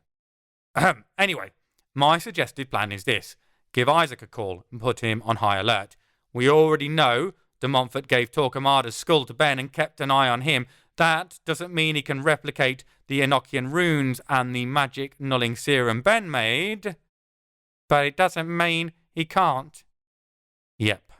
Anyway, my suggested plan is this. Give Isaac a call and put him on high alert. We already know de Montfort gave Torquemada's skull to Ben and kept an eye on him. That doesn't mean he can replicate the Enochian runes and the magic nulling serum Ben made. But it doesn't mean he can't. Yep.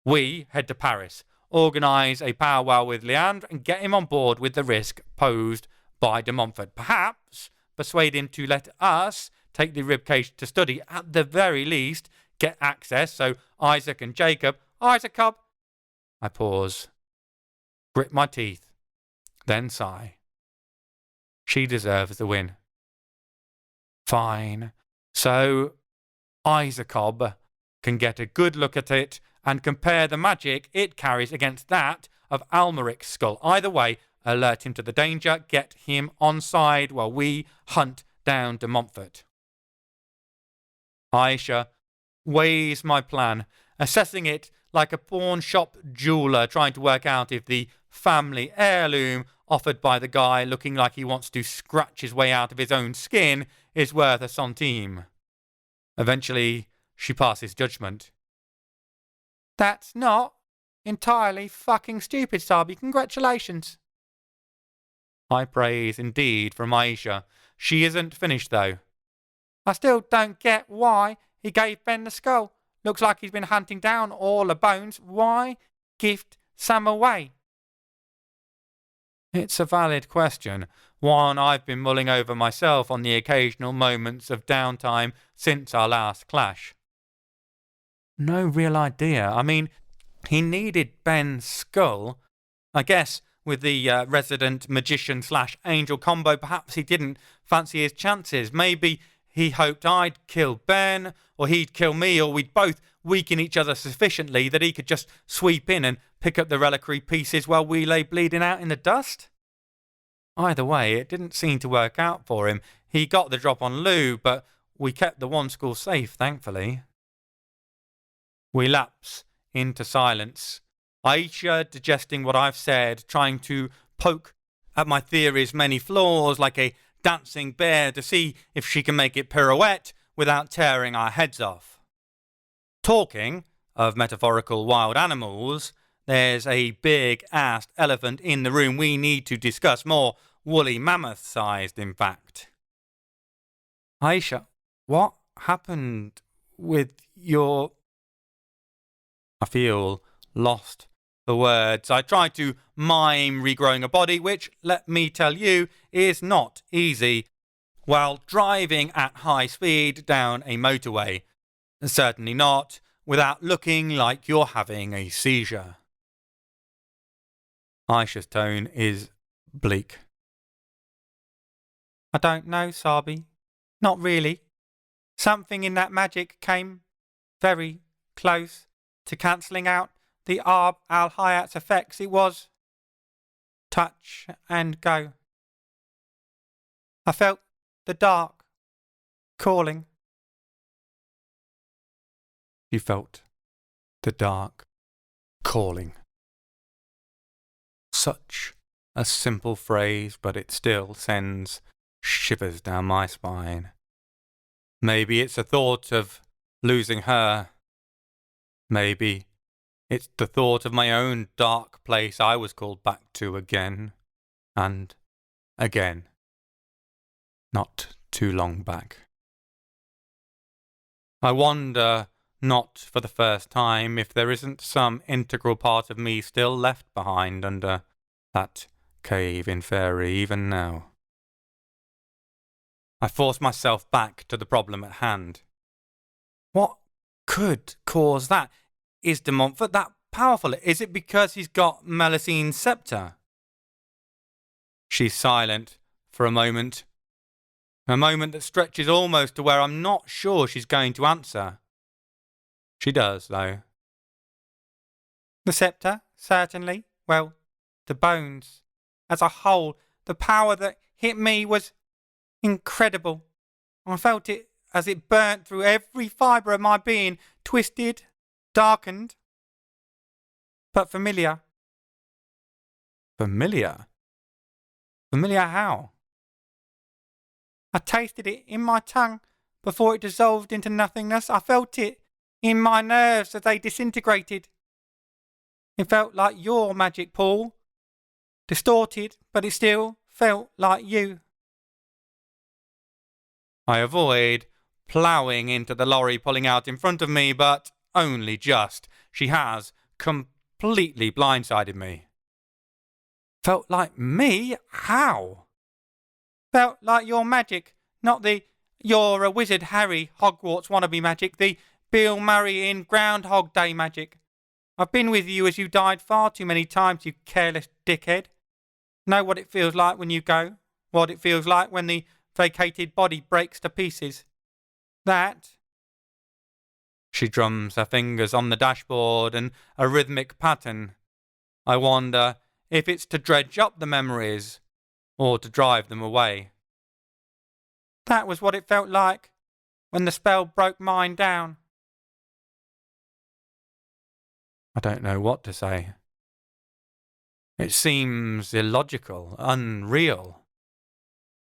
We head to Paris, organise a powwow with Leandre and get him on board with the risk posed by de Montfort. Perhaps persuade him to let us take the ribcage to study, at the very least, get access so Isaac and Jacob... Isaac, Cub! I pause, grit my teeth, then sigh. She deserves the win. Fine. So Isacob can get a good look at it and compare the magic it carries against that of Almeric's skull. Either way, alert him to the danger, get him on side while we hunt down de Montfort. Aisha weighs my plan assessing it like a pawn shop jeweller trying to work out if the family heirloom offered by the guy looking like he wants to scratch his way out of his own skin is worth a centime. Eventually, she passes judgment. That's not entirely fucking stupid, Sabi. Congratulations. High praise indeed from Aisha. She isn't finished, though. I still don't get why he gave Ben the skull. Looks like he's been hunting down all the bones. Why gift some away? It's a valid question, one I've been mulling over myself on the occasional moments of downtime since our last clash. No real idea. I mean, he needed Ben's skull. I guess with the resident magician/angel combo, perhaps he didn't fancy his chances. Maybe he hoped I'd kill Ben, or he'd kill me, or we'd both weaken each other sufficiently that he could just sweep in and pick up the reliquary pieces while we lay bleeding out in the dust. Either way, it didn't seem to work out for him. He got the drop on Lou, but we kept the one school safe, thankfully. We lapse into silence. Aisha digesting what I've said, trying to poke at my theory's many flaws like a dancing bear to see if she can make it pirouette without tearing our heads off. Talking of metaphorical wild animals, there's a big-assed elephant in the room we need to discuss, more woolly mammoth-sized, in fact. Aisha, what happened with your... I feel lost for words. I try to mime regrowing a body, which, let me tell you, is not easy, while driving at high speed down a motorway. Certainly not without looking like you're having a seizure. Aisha's tone is bleak. I don't know, Sabi. Not really. Something in that magic came very close to cancelling out the Arb al-Hayat's effects. It was touch and go. I felt the dark calling. You felt the dark calling. Such a simple phrase, but it still sends shivers down my spine. Maybe it's a thought of losing her. Maybe it's the thought of my own dark place I was called back to again and again. Not too long back. I wonder, not for the first time, if there isn't some integral part of me still left behind under that cave in Fairie even now. I force myself back to the problem at hand. What could cause that? Is de Montfort that powerful? Is it because he's got Melusine sceptre? She's silent for a moment that stretches almost to where I'm not sure she's going to answer. She does, though. The sceptre, certainly. Well, the bones. As a whole, the power that hit me was incredible. I felt it as it burnt through every fibre of my being, twisted, darkened, but familiar. Familiar? Familiar how? I tasted it in my tongue before it dissolved into nothingness. I felt it in my nerves as they disintegrated. It felt like your magic, Paul. Distorted, but it still felt like you. I avoid ploughing into the lorry pulling out in front of me, but only just. She has completely blindsided me. Felt like me? How? Felt like your magic, not the "you're a wizard, Harry" Hogwarts wannabe magic, the Bill Murray in Groundhog Day magic. I've been with you as you died far too many times, you careless dickhead. Know what it feels like when you go, what it feels like when the vacated body breaks to pieces. That. She drums her fingers on the dashboard in a rhythmic pattern. I wonder if it's to dredge up the memories or to drive them away. That was what it felt like when the spell broke mine down. I don't know what to say. It seems illogical, unreal.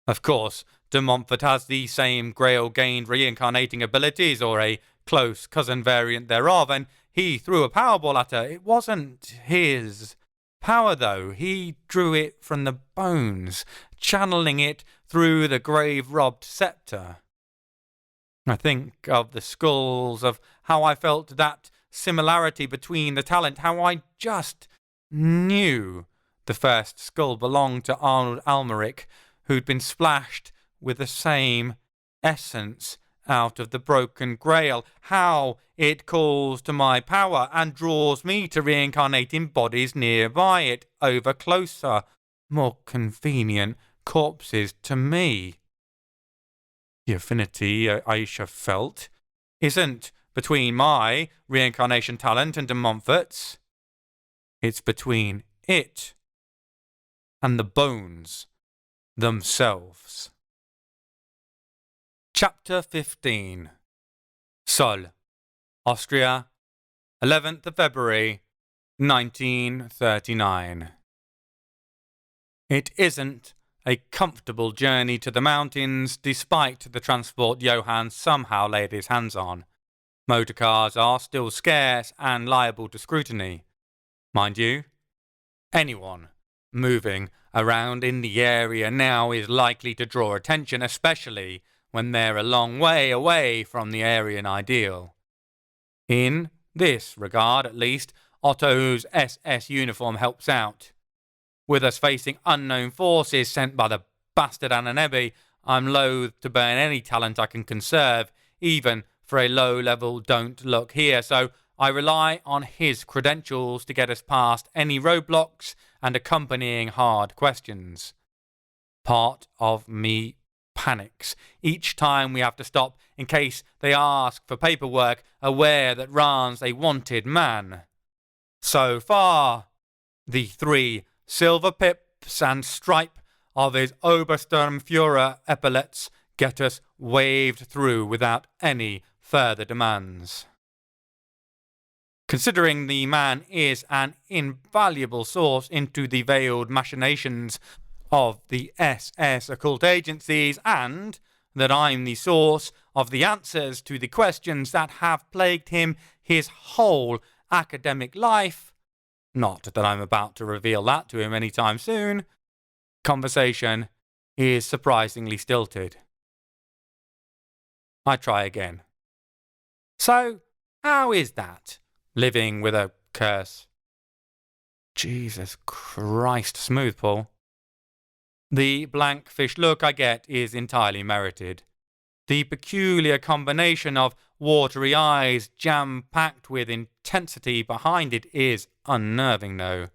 Of course, de Montfort has the same Grail-gained reincarnating abilities, or a close cousin variant thereof, and he threw a powerball at her. It wasn't his power, though. He drew it from the bones, channeling it through the grave-robbed sceptre. I think of the skulls, of how I felt that similarity between the talent, how I just knew the first skull belonged to Arnold Almeric, who'd been splashed with the same essence out of the broken Grail, how it calls to my power and draws me to reincarnate in bodies nearby it, over closer, more convenient corpses to me. The affinity Aisha felt isn't between my reincarnation talent and de Montfort's. It's between it and the bones themselves. Chapter 15. Sol, Austria, 11th of February, 1939. It isn't a comfortable journey to the mountains, despite the transport Johann somehow laid his hands on. Motorcars are still scarce and liable to scrutiny. Mind you, anyone moving around in the area now is likely to draw attention, especially when they're a long way away from the Aryan ideal. In this regard, at least, Otto's SS uniform helps out. With us facing unknown forces sent by the bastard Ananebi, I'm loath to burn any talent I can conserve, even for a low-level don't look here, so I rely on his credentials to get us past any roadblocks and accompanying hard questions. Part of me panics each time we have to stop in case they ask for paperwork, aware that Ran's a wanted man. So far, the 3 silver pips and stripe of his Obersturmführer epaulets get us waved through without any further demands. Considering the man is an invaluable source into the veiled machinations of the SS occult agencies, and that I'm the source of the answers to the questions that have plagued him his whole academic life, not that I'm about to reveal that to him anytime soon, conversation is surprisingly stilted. I try again. So, how is that, living with a curse? Jesus Christ, smooth, Paul. The blank fish look I get is entirely merited. The peculiar combination of watery eyes jam-packed with intensity behind it is unnerving, though.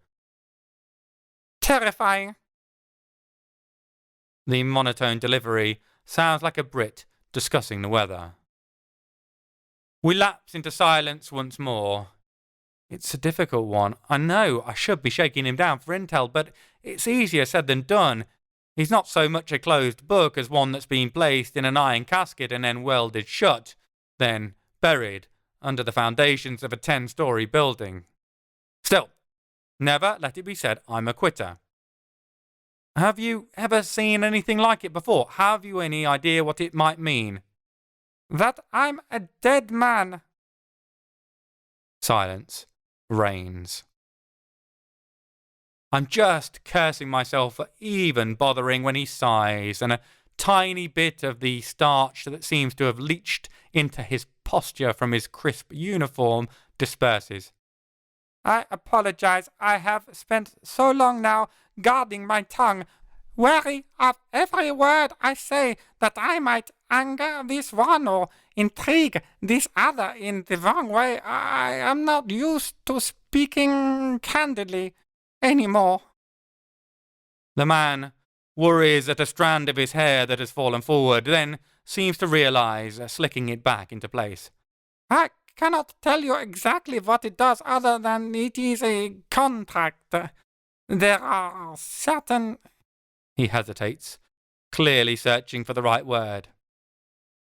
Terrifying. The monotone delivery sounds like a Brit discussing the weather. We lapse into silence once more. It's a difficult one. I know I should be shaking him down for intel, but it's easier said than done. He's not so much a closed book as one that's been placed in an iron casket and then welded shut, then buried under the foundations of a 10-story building. Still, never let it be said I'm a quitter. Have you ever seen anything like it before? Have you any idea what it might mean? That I'm a dead man. Silence reigns. I'm just cursing myself for even bothering when he sighs, and a tiny bit of the starch that seems to have leached into his posture from his crisp uniform disperses. I apologize. I have spent so long now guarding my tongue, wary of every word I say, that I might anger this one or intrigue this other in the wrong way. I am not used to speaking candidly anymore. The man worries at a strand of his hair that has fallen forward, then seems to realize, slicking it back into place. I cannot tell you exactly what it does other than it is a contract. There are certain... He hesitates, clearly searching for the right word.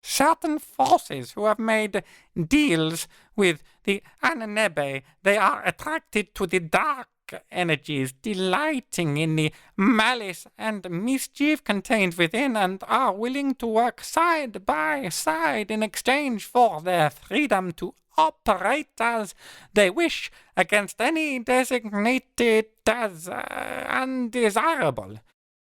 certain forces who have made deals with the Ananebe, they are attracted to the dark energies, delighting in the malice and mischief contained within, and are willing to work side by side in exchange for their freedom to operate as they wish against any designated as undesirable.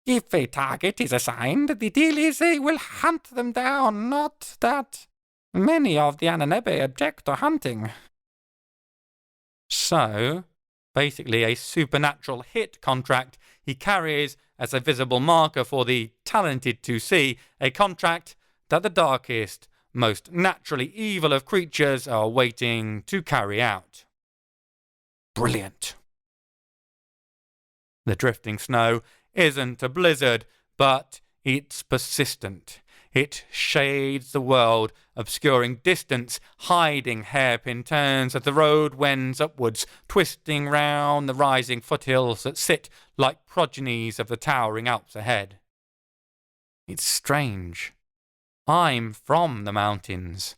If a target is assigned, the deal is they will hunt them down, not that many of the Ananebe object to hunting. So, basically a supernatural hit contract he carries as a visible marker for the talented to see, a contract that the darkest, most naturally evil of creatures are waiting to carry out. Brilliant. The drifting snow isn't a blizzard, but it's persistent. It shades the world, obscuring distance, hiding hairpin turns as the road wends upwards, twisting round the rising foothills that sit like progenies of the towering Alps ahead. It's strange. I'm from the mountains.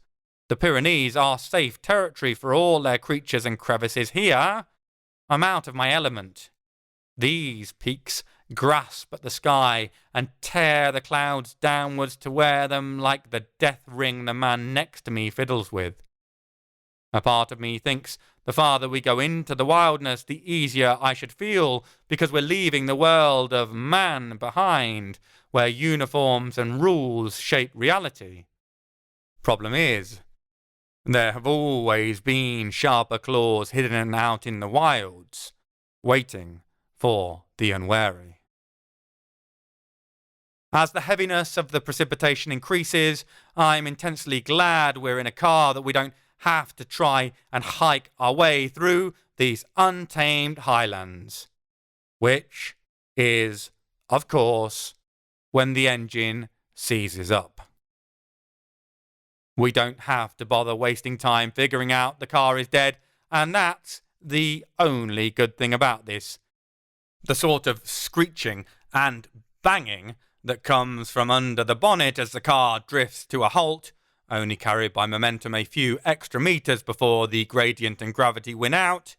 The Pyrenees are safe territory for all their creatures and crevices. Here, I'm out of my element. These peaks grasp at the sky and tear the clouds downwards to wear them like the death ring the man next to me fiddles with. A part of me thinks the farther we go into the wildness, the easier I should feel, because we're leaving the world of man behind, where uniforms and rules shape reality. Problem is, there have always been sharper claws hidden out in the wilds, waiting for the unwary. As the heaviness of the precipitation increases, I'm intensely glad we're in a car, that we don't have to try and hike our way through these untamed highlands. Which is, of course, when the engine seizes up. We don't have to bother wasting time figuring out the car is dead, and that's the only good thing about this. The sort of screeching and banging that comes from under the bonnet as the car drifts to a halt, only carried by momentum a few extra meters before the gradient and gravity win out,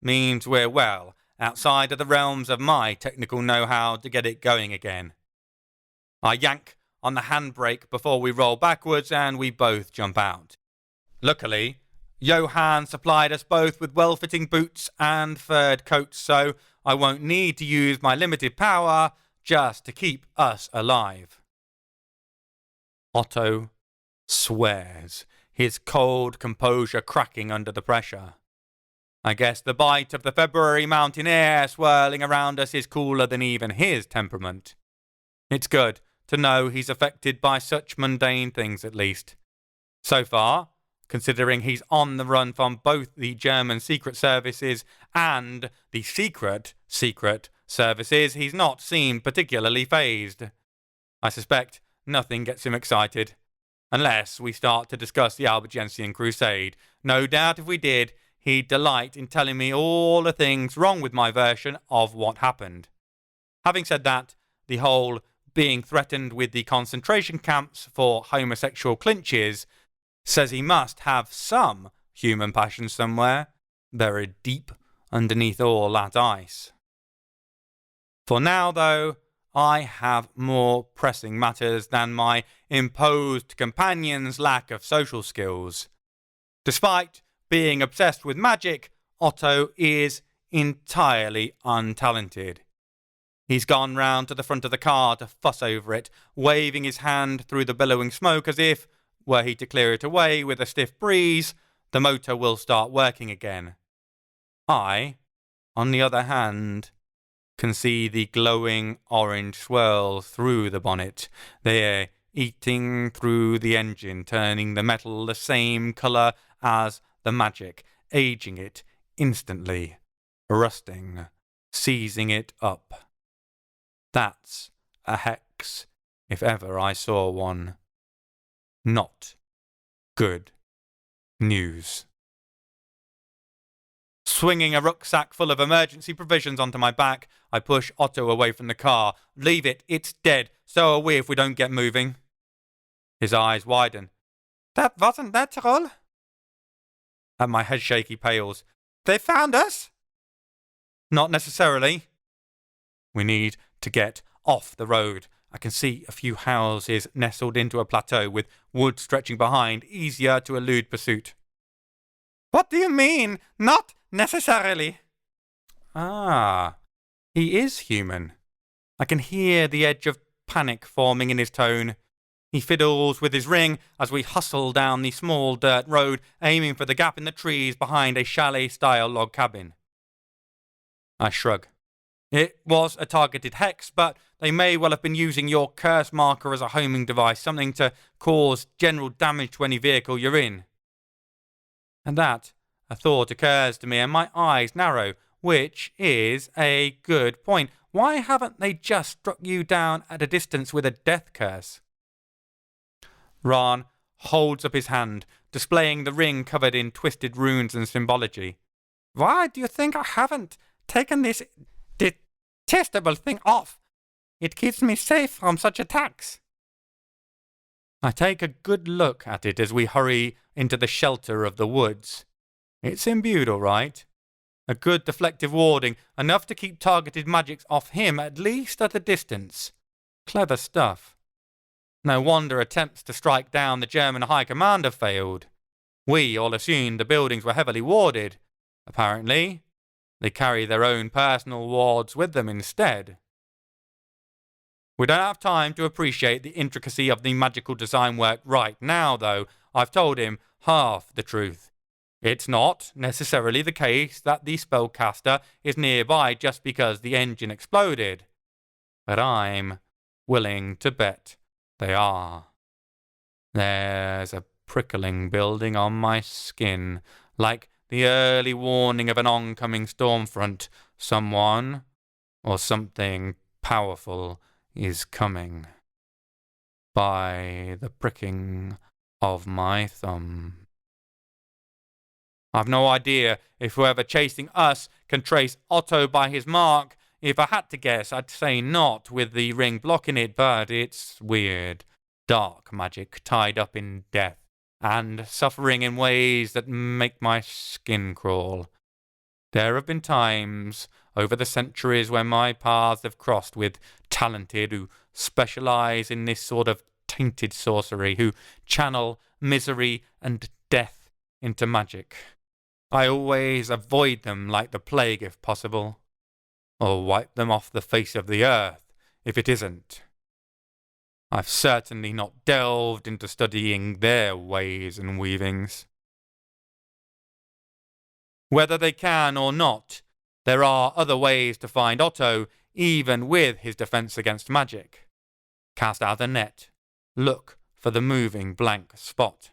means we're well outside of the realms of my technical know-how to get it going again. I yank on the handbrake before we roll backwards, and we both jump out. Luckily, Johann supplied us both with well-fitting boots and furred coats, so I won't need to use my limited power just to keep us alive. Otto swears, his cold composure cracking under the pressure. I guess the bite of the February mountain air swirling around us is cooler than even his temperament. It's good to know he's affected by such mundane things, at least. So far, considering he's on the run from both the German secret services and the secret services, he's not seemed particularly fazed. I suspect nothing gets him excited, unless we start to discuss the Albigensian crusade. No doubt if we did, he'd delight in telling me all the things wrong with my version of what happened. Having said that, the whole being threatened with the concentration camps for homosexual clinches says he must have some human passion somewhere, buried deep underneath all that ice. For now, though, I have more pressing matters than my imposed companion's lack of social skills. Despite being obsessed with magic, Otto is entirely untalented. He's gone round to the front of the car to fuss over it, waving his hand through the billowing smoke as if, were he to clear it away with a stiff breeze, the motor will start working again. I, on the other hand, can see the glowing orange swirl through the bonnet, there eating through the engine, turning the metal the same colour as the magic, aging it instantly, rusting, seizing it up. That's a hex, if ever I saw one. Not good news. Swinging a rucksack full of emergency provisions onto my back, I push Otto away from the car. Leave it, it's dead. So are we if we don't get moving. His eyes widen. That wasn't natural. And my head shaky pales. They found us? Not necessarily. We need to get off the road. I can see a few houses nestled into a plateau with wood stretching behind, easier to elude pursuit. What do you mean, not necessarily? Ah, he is human. I can hear the edge of panic forming in his tone. He fiddles with his ring as we hustle down the small dirt road, aiming for the gap in the trees behind a chalet-style log cabin. I shrug. It was a targeted hex, but they may well have been using your curse marker as a homing device, something to cause general damage to any vehicle you're in. And that, a thought occurs to me, and my eyes narrow, which is a good point. Why haven't they just struck you down at a distance with a death curse? Ran holds up his hand, displaying the ring covered in twisted runes and symbology. Why do you think I haven't taken this detestable thing off? It keeps me safe from such attacks. I take a good look at it as we hurry into the shelter of the woods. It's imbued all right. A good deflective warding, enough to keep targeted magics off him, at least at a distance. Clever stuff. No wonder attempts to strike down the German High Commander failed. We all assumed the buildings were heavily warded. Apparently, they carry their own personal wards with them instead. We don't have time to appreciate the intricacy of the magical design work right now, though. I've told him half the truth. It's not necessarily the case that the spellcaster is nearby just because the engine exploded. But I'm willing to bet they are. There's a prickling building on my skin, like the early warning of an oncoming storm front. Someone or something powerful is coming. By the pricking of my thumb. I've no idea if whoever chasing us can trace Otto by his mark. If I had to guess, I'd say not, with the ring blocking it, but it's weird. Dark magic tied up in death, and suffering in ways that make my skin crawl. There have been times over the centuries when my paths have crossed with talented who specialize in this sort of tainted sorcery, who channel misery and death into magic. I always avoid them like the plague if possible, or wipe them off the face of the earth if it isn't. I've certainly not delved into studying their ways and weavings. Whether they can or not, there are other ways to find Otto, even with his defense against magic. Cast out the net. Look for the moving blank spot.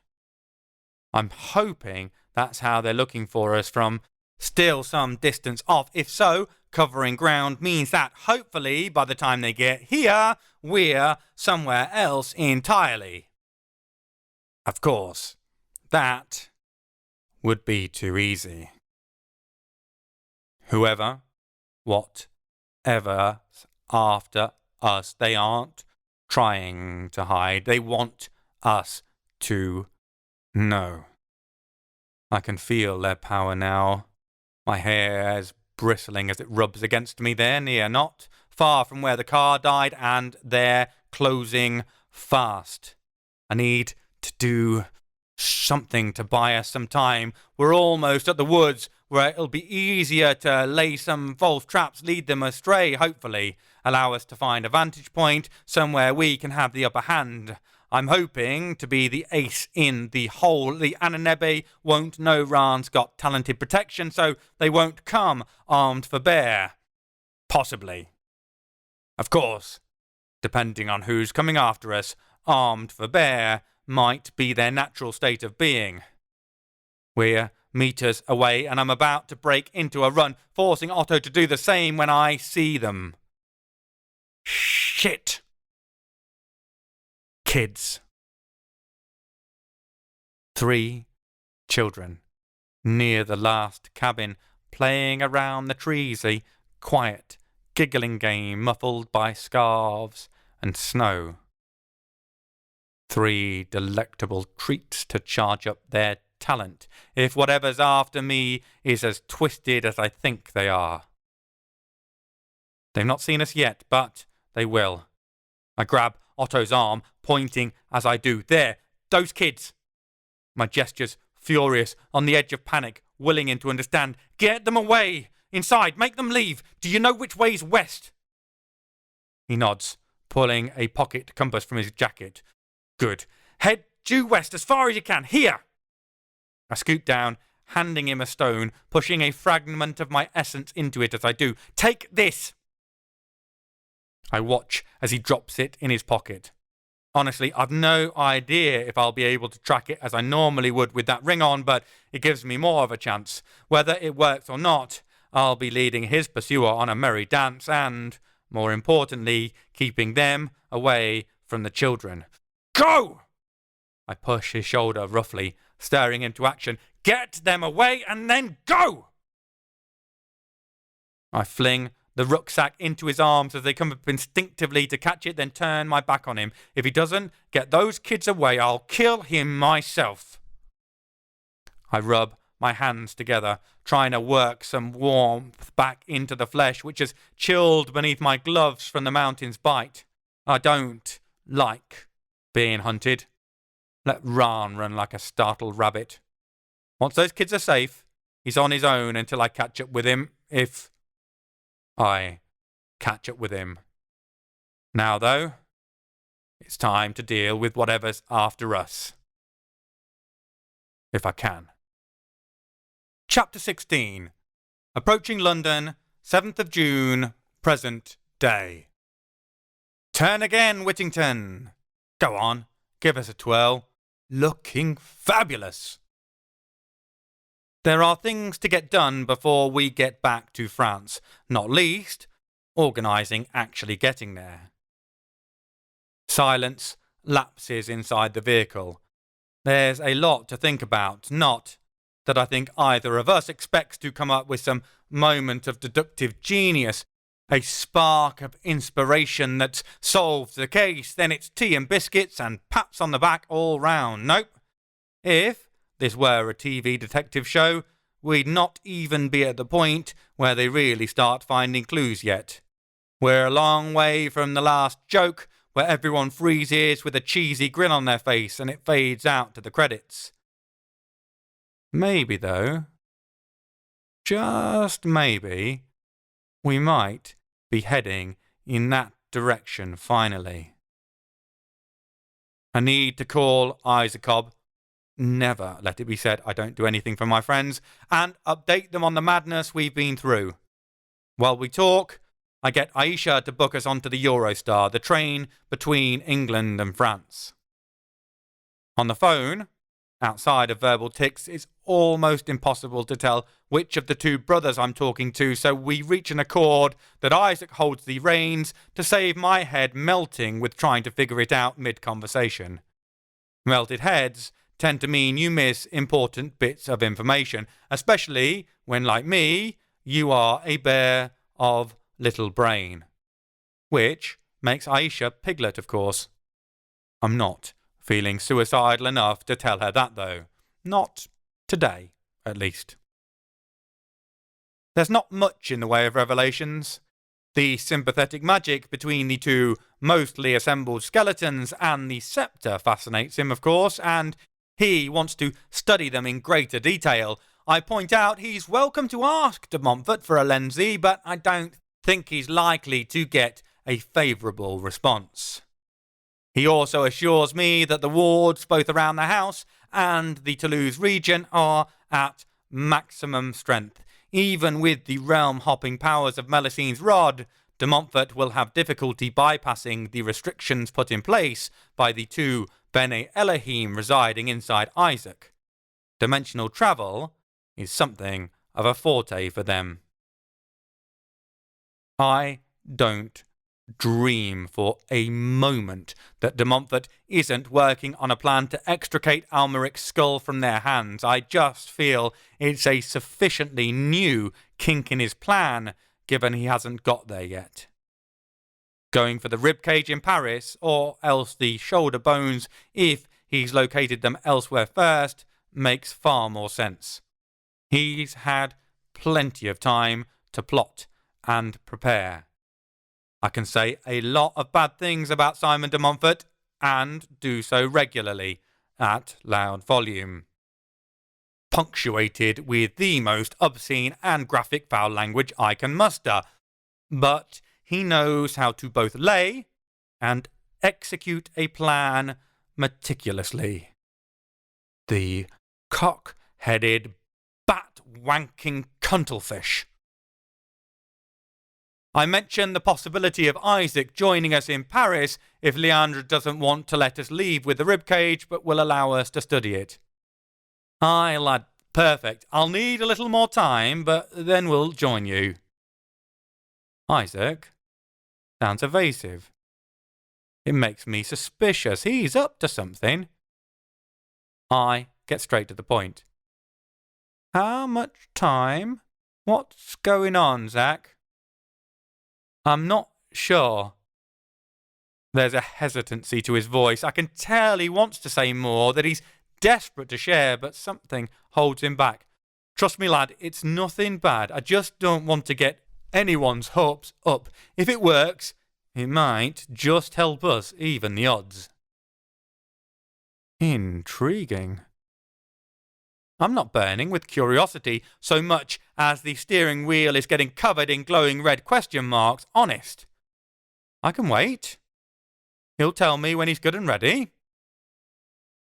I'm hoping that's how they're looking for us from still some distance off. If so, covering ground means that hopefully by the time they get here, we're somewhere else entirely. Of course, that would be too easy. Whoever, whatever's after us, they aren't trying to hide. They want us to know. I can feel their power now. My hair is bristling as it rubs against me. They're near, not far from where the car died, and they're closing fast. I need to do something to buy us some time. We're almost at the woods, where it'll be easier to lay some false traps, lead them astray, hopefully, allow us to find a vantage point, somewhere we can have the upper hand. I'm hoping to be the ace in the hole. The Ananebe won't know Ran's got talented protection, so they won't come armed for bear. Possibly. Of course, depending on who's coming after us, armed for bear might be their natural state of being. We're meters away, and I'm about to break into a run, forcing Otto to do the same when I see them. Shit! Kids. 3 children, near the last cabin, playing around the trees, a quiet, giggling game muffled by scarves and snow. 3 delectable treats to charge up their talent, if whatever's after me is as twisted as I think they are. They've not seen us yet, but they will. I grab Otto's arm, pointing as I do. There, those kids. My gestures furious, on the edge of panic, willing him to understand. Get them away! Inside, make them leave! Do you know which way's west? He nods, pulling a pocket compass from his jacket. Good. Head due west as far as you can. Here! I scoot down, handing him a stone, pushing a fragment of my essence into it as I do. Take this! I watch as he drops it in his pocket. Honestly, I've no idea if I'll be able to track it as I normally would with that ring on, but it gives me more of a chance. Whether it works or not, I'll be leading his pursuer on a merry dance and, more importantly, keeping them away from the children. Go! I push his shoulder roughly, stirring him to action. Get them away and then go! I fling the rucksack into his arms as they come up instinctively to catch it, then turn my back on him. If he doesn't get those kids away, I'll kill him myself. I rub my hands together, trying to work some warmth back into the flesh, which has chilled beneath my gloves from the mountain's bite. I don't like being hunted. Let Ran run like a startled rabbit. Once those kids are safe, he's on his own until I catch up with him, if I catch up with him. Now, though, it's time to deal with whatever's after us. If I can. Chapter 16. Approaching London, 7th of June, present day. Turn again, Whittington. Go on, give us a twirl. Looking fabulous. There are things to get done before we get back to France, not least organising actually getting there. Silence lapses inside the vehicle. There's a lot to think about, not that I think either of us expects to come up with some moment of deductive genius, a spark of inspiration that solves the case, then it's tea and biscuits and pats on the back all round. Nope. If this were a TV detective show, we'd not even be at the point where they really start finding clues yet. We're a long way from the last joke, where everyone freezes with a cheesy grin on their face and it fades out to the credits. Maybe, though, just maybe, we might be heading in that direction finally. I need to call Isacob. Never let it be said I don't do anything for my friends, and update them on the madness we've been through. While we talk, I get Aisha to book us onto the Eurostar, the train between England and France. On the phone, outside of verbal tics, it's almost impossible to tell which of the two brothers I'm talking to, so we reach an accord that Isaac holds the reins to save my head melting with trying to figure it out mid-conversation. Melted heads tend to mean you miss important bits of information, especially when, like me, you are a bear of little brain. Which makes Aisha Piglet, of course. I'm not feeling suicidal enough to tell her that, though. Not today, at least. There's not much in the way of revelations. The sympathetic magic between the two mostly assembled skeletons and the sceptre fascinates him, of course, and he wants to study them in greater detail. I point out he's welcome to ask de Montfort for a lensie, but I don't think he's likely to get a favourable response. He also assures me that the wards, both around the house and the Toulouse region, are at maximum strength. Even with the realm-hopping powers of Melusines Rod, de Montfort will have difficulty bypassing the restrictions put in place by the two Bene Elohim residing inside Isaac. Dimensional travel is something of a forte for them. I don't dream for a moment that de Montfort isn't working on a plan to extricate Almeric's skull from their hands. I just feel it's a sufficiently new kink in his plan, given he hasn't got there yet. Going for the ribcage in Paris, or else the shoulder bones if he's located them elsewhere first, makes far more sense. He's had plenty of time to plot and prepare. I can say a lot of bad things about Simon de Montfort, and do so regularly, at loud volume, punctuated with the most obscene and graphic foul language I can muster. But he knows how to both lay and execute a plan meticulously. The cock-headed, bat-wanking cuntlefish. I mentioned the possibility of Isaac joining us in Paris if Leandre doesn't want to let us leave with the ribcage, but will allow us to study it. Aye, lad, perfect. I'll need a little more time, but then we'll join you. Isaac sounds evasive. It makes me suspicious. He's up to something. I get straight to the point. How much time? What's going on, Zach? I'm not sure. There's a hesitancy to his voice. I can tell he wants to say more, that he's desperate to share, but something holds him back. Trust me, lad, it's nothing bad. I just don't want to get anyone's hopes up. If it works, it might just help us even the odds. Intriguing. I'm not burning with curiosity so much as the steering wheel is getting covered in glowing red question marks. Honest. I can wait. He'll tell me when he's good and ready.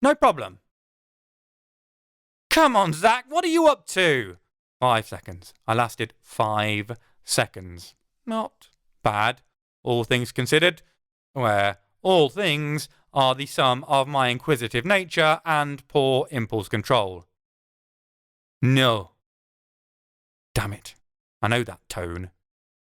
No problem. Come on, Zach, what are you up to? 5 seconds. I lasted 5 seconds. Not bad, all things considered. Where all things are the sum of my inquisitive nature and poor impulse control. No. Damn it. I know that tone.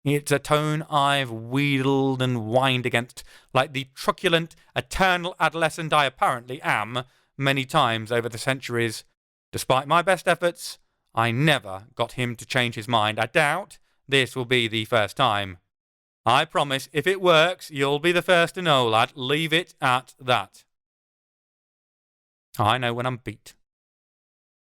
It's a tone I've wheedled and whined against, like the truculent, eternal adolescent I apparently am, many times over the centuries. Despite my best efforts, I never got him to change his mind. I doubt this will be the first time. I promise, if it works, you'll be the first to know, lad. Leave it at that. I know when I'm beat.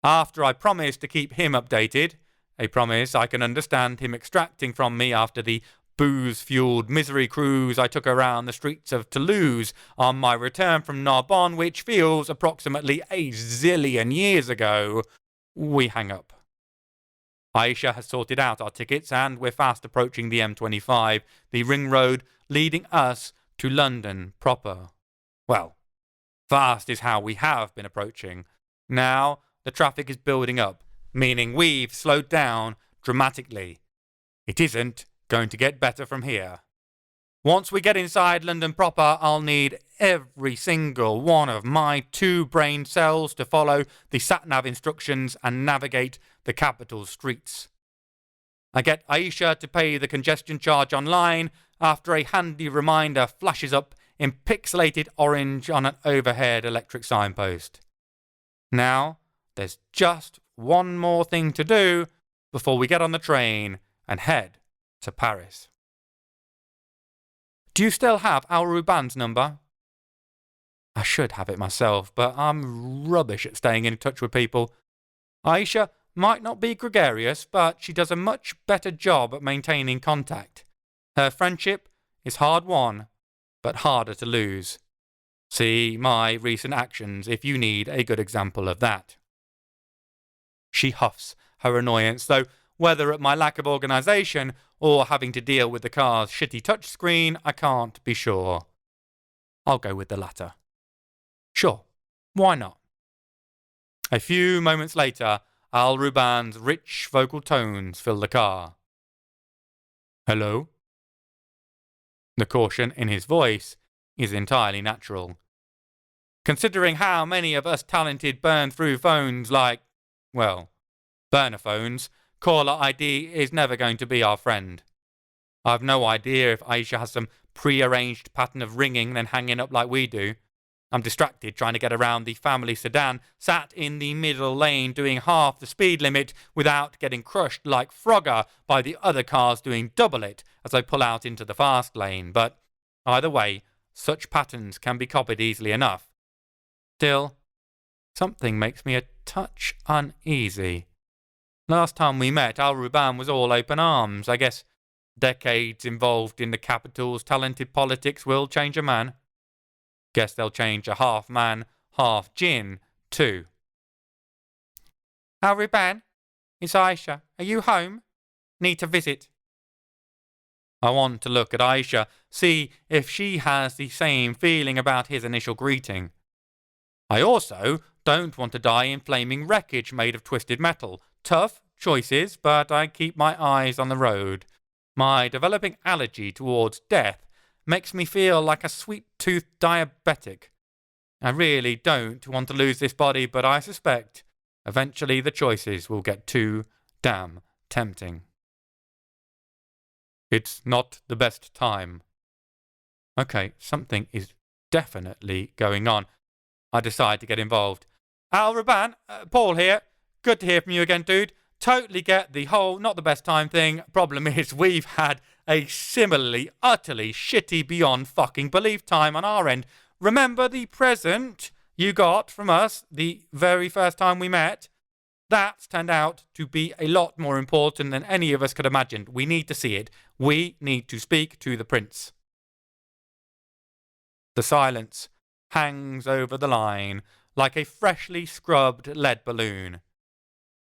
After I promised to keep him updated, a promise I can understand him extracting from me after the booze-fueled misery cruise I took around the streets of Toulouse on my return from Narbonne, which feels approximately a zillion years ago, we hang up. Aisha has sorted out our tickets and we're fast approaching the M25, the ring road leading us to London proper. Well, fast is how we have been approaching. Now the traffic is building up, meaning we've slowed down dramatically. It isn't going to get better from here. Once we get inside London proper, I'll need every single one of my 2 brain cells to follow the sat-nav instructions and navigate the capital's streets. I get Aisha to pay the congestion charge online after a handy reminder flashes up in pixelated orange on an overhead electric signpost. Now, there's just one more thing to do before we get on the train and head to Paris. Do you still have Al Ruban's number? I should have it myself, but I'm rubbish at staying in touch with people. Aisha might not be gregarious, but she does a much better job at maintaining contact. Her friendship is hard won, but harder to lose. See my recent actions if you need a good example of that. She huffs her annoyance, though whether at my lack of organisation or having to deal with the car's shitty touchscreen, I can't be sure. I'll go with the latter. Sure, why not? A few moments later, Al Ruban's rich vocal tones fill the car. Hello? The caution in his voice is entirely natural. Considering how many of us talented burn-through phones like, well, burner phones, caller ID is never going to be our friend. I've no idea if Aisha has some pre-arranged pattern of ringing then hanging up like we do. I'm distracted trying to get around the family sedan, sat in the middle lane doing half the speed limit without getting crushed like Frogger by the other cars doing double it as I pull out into the fast lane. But Either way, such patterns can be copied easily enough. Still, something makes me a touch uneasy. Last time we met, Al Ruban was all open arms. I guess decades involved in the capital's talented politics will change a man. Guess they'll change a half man, half djinn, too. Al Ruban, it's Aisha. Are you home? Need to visit. I want to look at Aisha, see if she has the same feeling about his initial greeting. I also don't want to die in flaming wreckage made of twisted metal. Tough choices, but I keep my eyes on the road. My developing allergy towards death makes me feel like a sweet-toothed diabetic. I really don't want to lose this body, but I suspect eventually the choices will get too damn tempting. It's not the best time. Okay, something is definitely going on. I decide to get involved. Al Ruban, Paul here. Good to hear from you again, dude. Totally get the whole not the best time thing. Problem is, we've had a similarly, utterly shitty beyond fucking belief time on our end. Remember the present you got from us the very first time we met? That's turned out to be a lot more important than any of us could imagine. We need to see it. We need to speak to the prince. The silence hangs over the line like a freshly scrubbed lead balloon.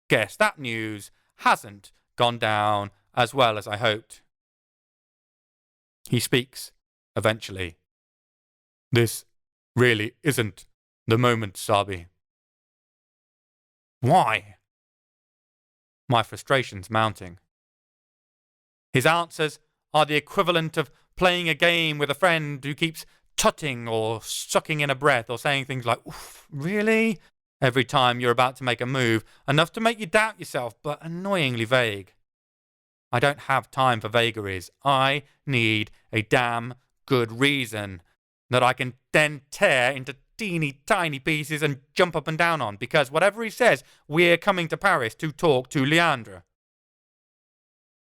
Guess that news hasn't gone down as well as I hoped. He speaks, eventually. This really isn't the moment, Sabi. Why? My frustration's mounting. His answers are the equivalent of playing a game with a friend who keeps tutting or sucking in a breath or saying things like, oof, really? Every time you're about to make a move, enough to make you doubt yourself, but annoyingly vague. I don't have time for vagaries. I need a damn good reason that I can then tear into teeny tiny pieces and jump up and down on, because whatever he says, we're coming to Paris to talk to Leandre.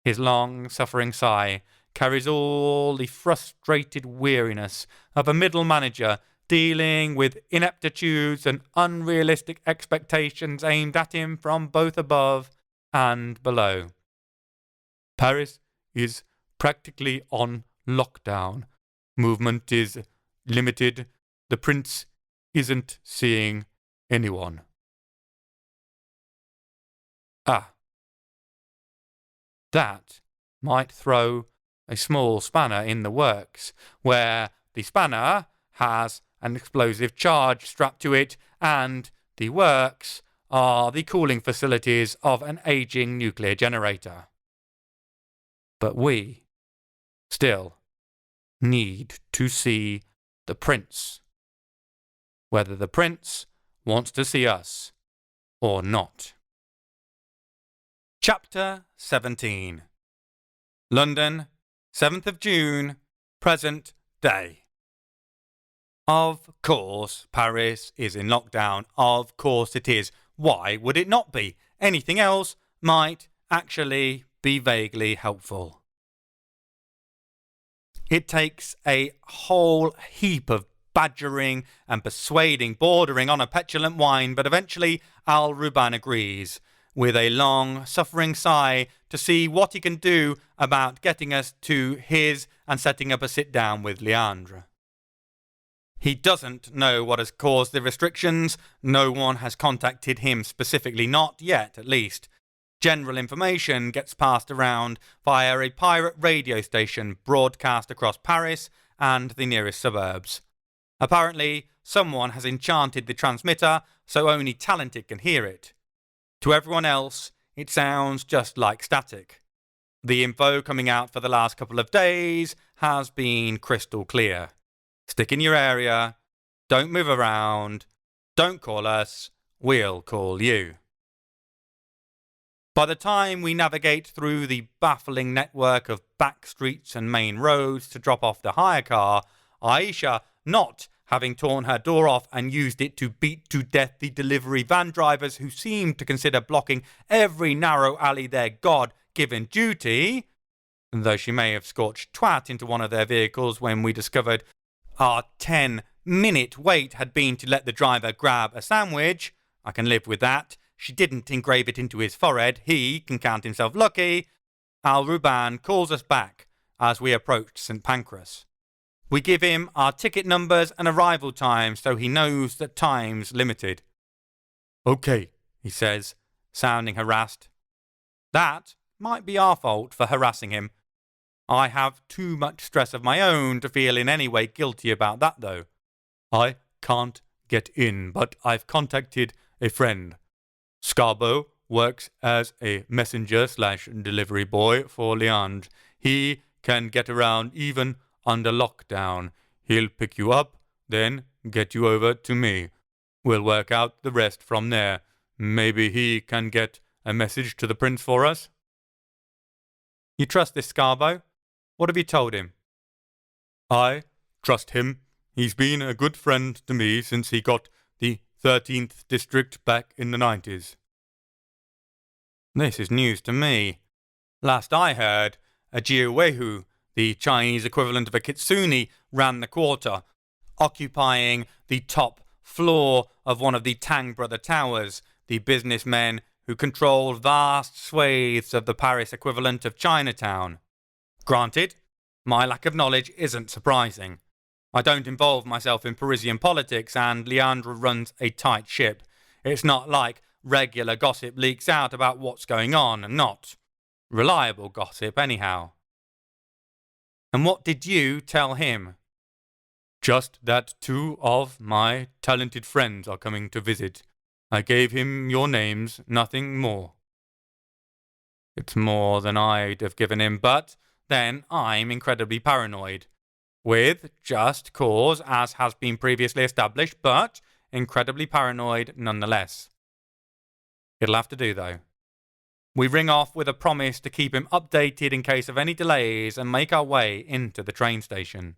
His long, suffering sigh carries all the frustrated weariness of a middle manager dealing with ineptitudes and unrealistic expectations aimed at him from both above and below. Paris is practically on lockdown. Movement is limited. The prince isn't seeing anyone. That might throw a small spanner in the works, where the spanner has an explosive charge strapped to it, and the works are the cooling facilities of an aging nuclear generator. But we still need to see the prince, whether the prince wants to see us or not. Chapter 17. London, 7th of June, present day. Of course, Paris is in lockdown. Of course it is. Why would it not be? Anything else might actually be vaguely helpful. It takes a whole heap of badgering and persuading, bordering on a petulant whine, but eventually Al Ruban agrees, with a long, suffering sigh, to see what he can do about getting us to his and setting up a sit-down with Leandre. He doesn't know what has caused the restrictions. No one has contacted him specifically, not yet at least. General information gets passed around via a pirate radio station broadcast across Paris and the nearest suburbs. Apparently, someone has enchanted the transmitter so only talented can hear it. To everyone else, it sounds just like static. The info coming out for the last couple of days has been crystal clear. Stick in your area, don't move around, don't call us, we'll call you. By the time we navigate through the baffling network of back streets and main roads to drop off the hire car, Aisha, not having torn her door off and used it to beat to death the delivery van drivers who seemed to consider blocking every narrow alley their God-given duty, though she may have scorched twat into one of their vehicles when we discovered our 10-minute wait had been to let the driver grab a sandwich. I can live with that. She didn't engrave it into his forehead. He can count himself lucky. Al-Ruban calls us back as we approach St. Pancras. We give him our ticket numbers and arrival times so he knows that time's limited. "Okay," he says, sounding harassed. That might be our fault for harassing him. I have too much stress of my own to feel in any way guilty about that, though. "I can't get in, but I've contacted a friend. Scarbo works as a messenger/delivery boy for Leandre. He can get around even under lockdown. He'll pick you up, then get you over to me. We'll work out the rest from there. Maybe he can get a message to the prince for us." "You trust this Scarbo? What have you told him?" "I trust him. He's been a good friend to me since he got the 13th district back in the 90s. This is news to me. Last I heard, a Jiuwehu, the Chinese equivalent of a kitsune, ran the quarter, occupying the top floor of one of the Tang Brother Towers, the businessmen who controlled vast swathes of the Paris equivalent of Chinatown. Granted, my lack of knowledge isn't surprising. I don't involve myself in Parisian politics, and Leandre runs a tight ship. It's not like regular gossip leaks out about what's going on, and not reliable gossip anyhow." "And what did you tell him?" "Just that 2 of my talented friends are coming to visit. I gave him your names, nothing more." It's more than I'd have given him, but then I'm incredibly paranoid. With just cause, as has been previously established, but incredibly paranoid nonetheless. It'll have to do, though. We ring off with a promise to keep him updated in case of any delays and make our way into the train station.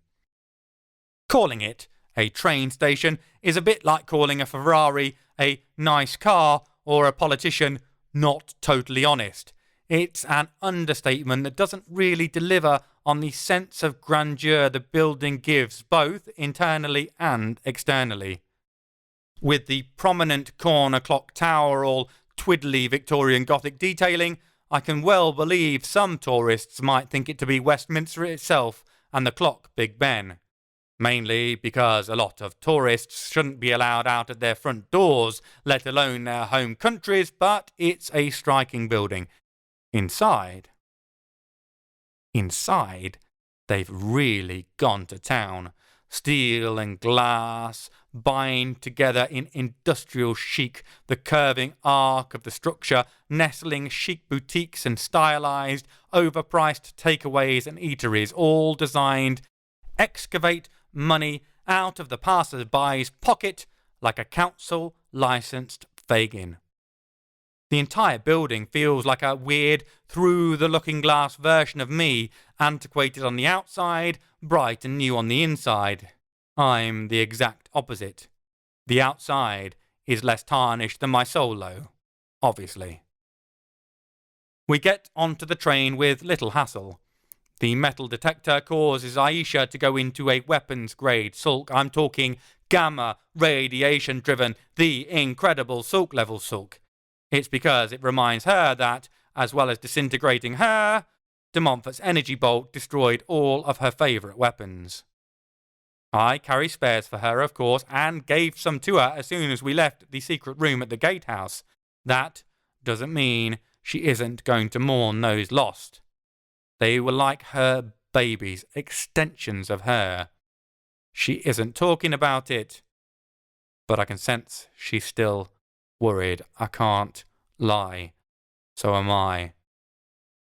Calling it a train station is a bit like calling a Ferrari a nice car or a politician not totally honest. It's an understatement that doesn't really deliver on the sense of grandeur the building gives, both internally and externally. With the prominent corner clock tower all twiddly Victorian Gothic detailing, I can well believe some tourists might think it to be Westminster itself and the clock Big Ben. Mainly because a lot of tourists shouldn't be allowed out at their front doors, let alone their home countries, but it's a striking building. Inside, they've really gone to town. Steel and glass bind together in industrial chic, the curving arc of the structure nestling chic boutiques and stylized, overpriced takeaways and eateries, all designed excavate money out of the passer-by's pocket like a council-licensed Fagin. The entire building feels like a weird, through-the-looking-glass version of me, antiquated on the outside, bright and new on the inside. I'm the exact opposite. The outside is less tarnished than my soul, though, obviously. We get onto the train with little hassle. The metal detector causes Aisha to go into a weapons-grade sulk. I'm talking gamma radiation-driven, the incredible sulk-level sulk. It's because it reminds her that, as well as disintegrating her, de Montfort's energy bolt destroyed all of her favourite weapons. I carry spares for her, of course, and gave some to her as soon as we left the secret room at the gatehouse. That doesn't mean she isn't going to mourn those lost. They were like her babies, extensions of her. She isn't talking about it, but I can sense she's still worried. I can't lie. So am I.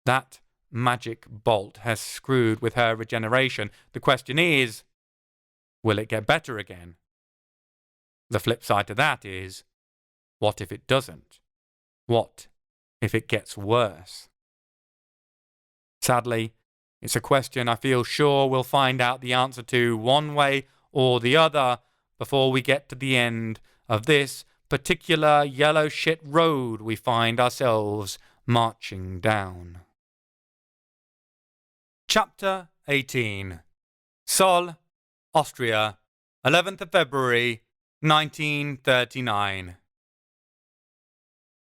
That magic bolt has screwed with her regeneration. The question is, will it get better again? The flip side to that is, what if it doesn't? What if it gets worse? Sadly, it's a question I feel sure we'll find out the answer to one way or the other before we get to the end of this particular yellow shit road we find ourselves marching down. Chapter 18. Sol, Austria, 11th of February, 1939.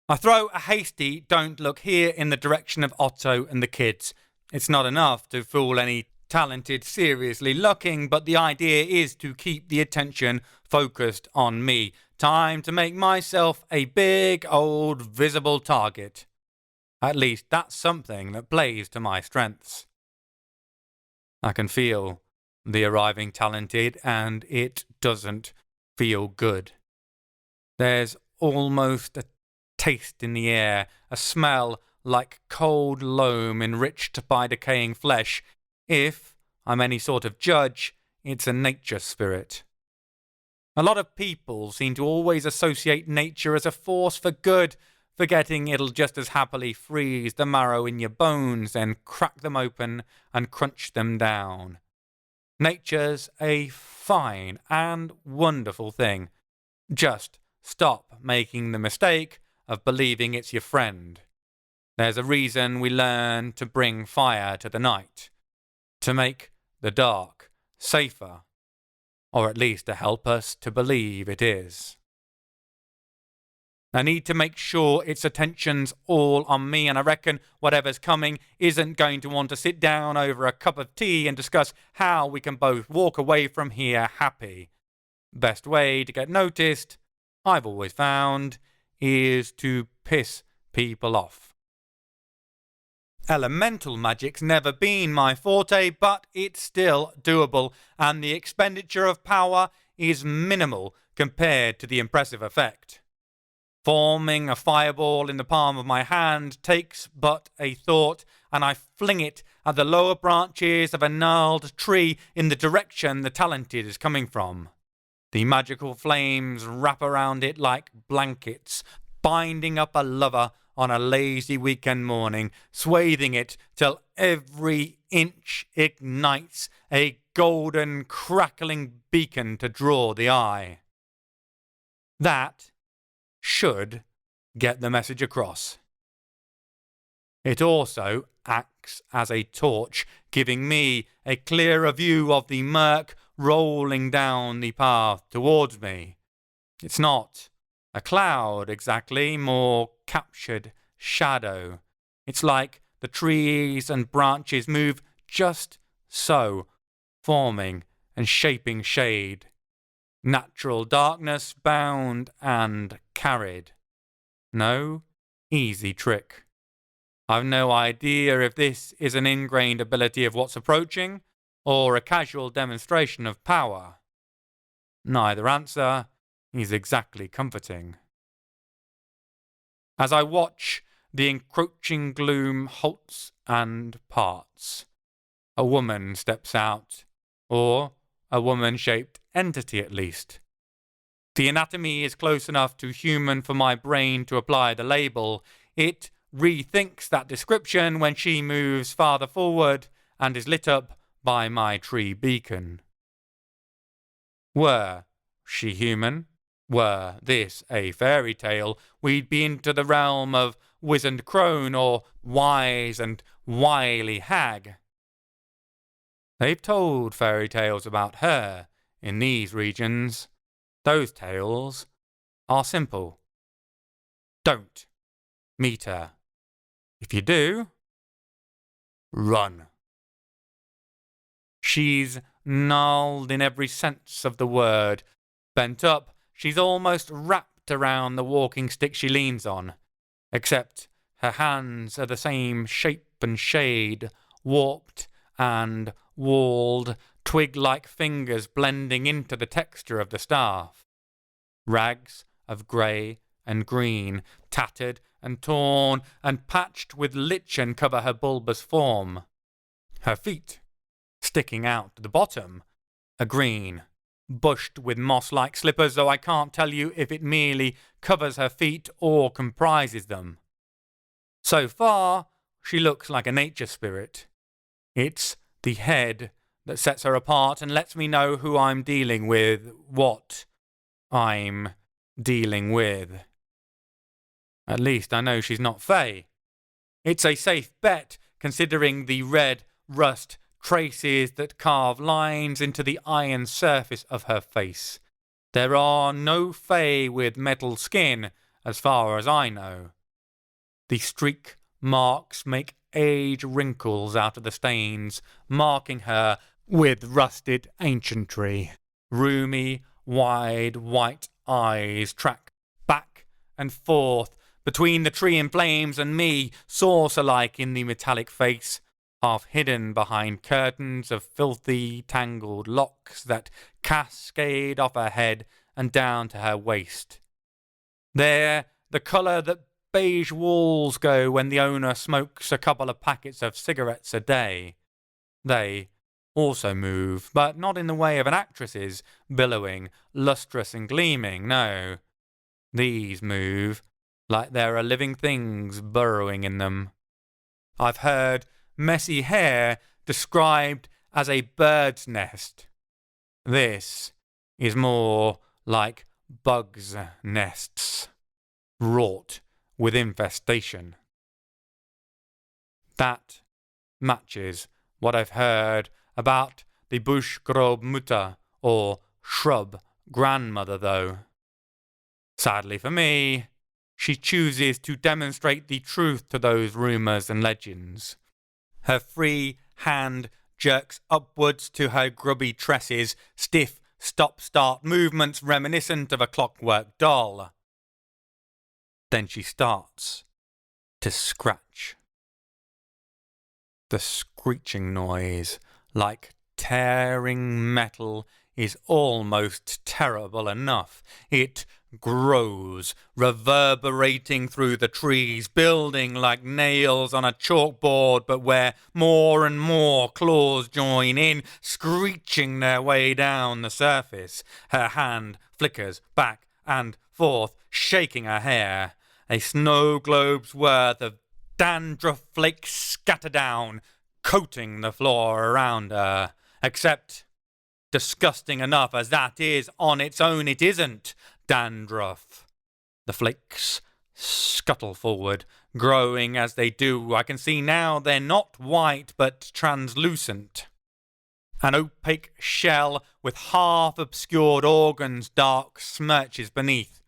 I throw a hasty "don't look here" in the direction of Otto and the kids. It's not enough to fool any talented seriously looking, but the idea is to keep the attention focused on me. Time to make myself a big old visible target. At least that's something that plays to my strengths. I can feel the arriving talented, and it doesn't feel good. There's almost a taste in the air, a smell like cold loam enriched by decaying flesh. If I'm any sort of judge, it's a nature spirit. A lot of people seem to always associate nature as a force for good, forgetting it'll just as happily freeze the marrow in your bones and crack them open and crunch them down. Nature's a fine and wonderful thing. Just stop making the mistake of believing it's your friend. There's a reason we learn to bring fire to the night, to make the dark safer, or at least to help us to believe it is. I need to make sure its attention's all on me, and I reckon whatever's coming isn't going to want to sit down over a cup of tea and discuss how we can both walk away from here happy. Best way to get noticed, I've always found, is to piss people off. Elemental magic's never been my forte, but it's still doable, and the expenditure of power is minimal compared to the impressive effect. Forming a fireball in the palm of my hand takes but a thought, and I fling it at the lower branches of a gnarled tree in the direction the talented is coming from. The magical flames wrap around it like blankets, binding up a lover on a lazy weekend morning, swathing it till every inch ignites a golden, crackling beacon to draw the eye. That should get the message across. It also acts as a torch, giving me a clearer view of the murk rolling down the path towards me. It's not a cloud exactly, more captured shadow. It's like the trees and branches move just so, forming and shaping shade. Natural darkness bound and carried. No easy trick. I've no idea if this is an ingrained ability of what's approaching, or a casual demonstration of power. Neither answer is exactly comforting. As I watch, the encroaching gloom halts and parts. A woman steps out, or a woman-shaped entity at least. The anatomy is close enough to human for my brain to apply the label. It rethinks that description when she moves farther forward and is lit up by my tree beacon. Were she human? Were this a fairy tale, we'd be into the realm of wizened crone or wise and wily hag. They've told fairy tales about her in these regions. Those tales are simple. Don't meet her. If you do, run. She's gnarled in every sense of the word. Bent up, she's almost wrapped around the walking stick she leans on, except her hands are the same shape and shade, warped and walled, twig-like fingers blending into the texture of the staff. Rags of grey and green, tattered and torn and patched with lichen, cover her bulbous form. Her feet, sticking out to the bottom, are green, bushed with moss-like slippers, though I can't tell you if it merely covers her feet or comprises them. So far, she looks like a nature spirit. It's the head that sets her apart and lets me know who I'm dealing with, what I'm dealing with. At least I know she's not Fae. It's a safe bet, considering the red, rust traces that carve lines into the iron surface of her face. There are no fae with metal skin, as far as I know. The streak marks make age wrinkles out of the stains, marking her with rusted ancientry. Roomy, wide, white eyes track back and forth between the tree in flames and me, saucer-like in the metallic face, half hidden behind curtains of filthy, tangled locks that cascade off her head and down to her waist. They're the colour that beige walls go when the owner smokes a couple of packets of cigarettes a day. They also move, but not in the way of an actress's, billowing, lustrous and gleaming, no. These move like there are living things burrowing in them. I've heard messy hair described as a bird's nest. This is more like bugs' nests, wrought with infestation. That matches what I've heard about the bush grob mutter, or shrub grandmother, though. Sadly for me, she chooses to demonstrate the truth to those rumours and legends. Her free hand jerks upwards to her grubby tresses, stiff stop-start movements reminiscent of a clockwork doll. Then she starts to scratch. The screeching noise, like tearing metal, is almost terrible enough. It grows, reverberating through the trees, building like nails on a chalkboard, but where more and more claws join in, screeching their way down the surface. Her hand flickers back and forth, shaking her hair. A snow globe's worth of dandruff flakes scatter down, coating the floor around her. Except, disgusting enough as that is on its own, it isn't dandruff. The flakes scuttle forward, growing as they do. I can see now they're not white, but translucent. An opaque shell with half-obscured organs, dark smirches beneath.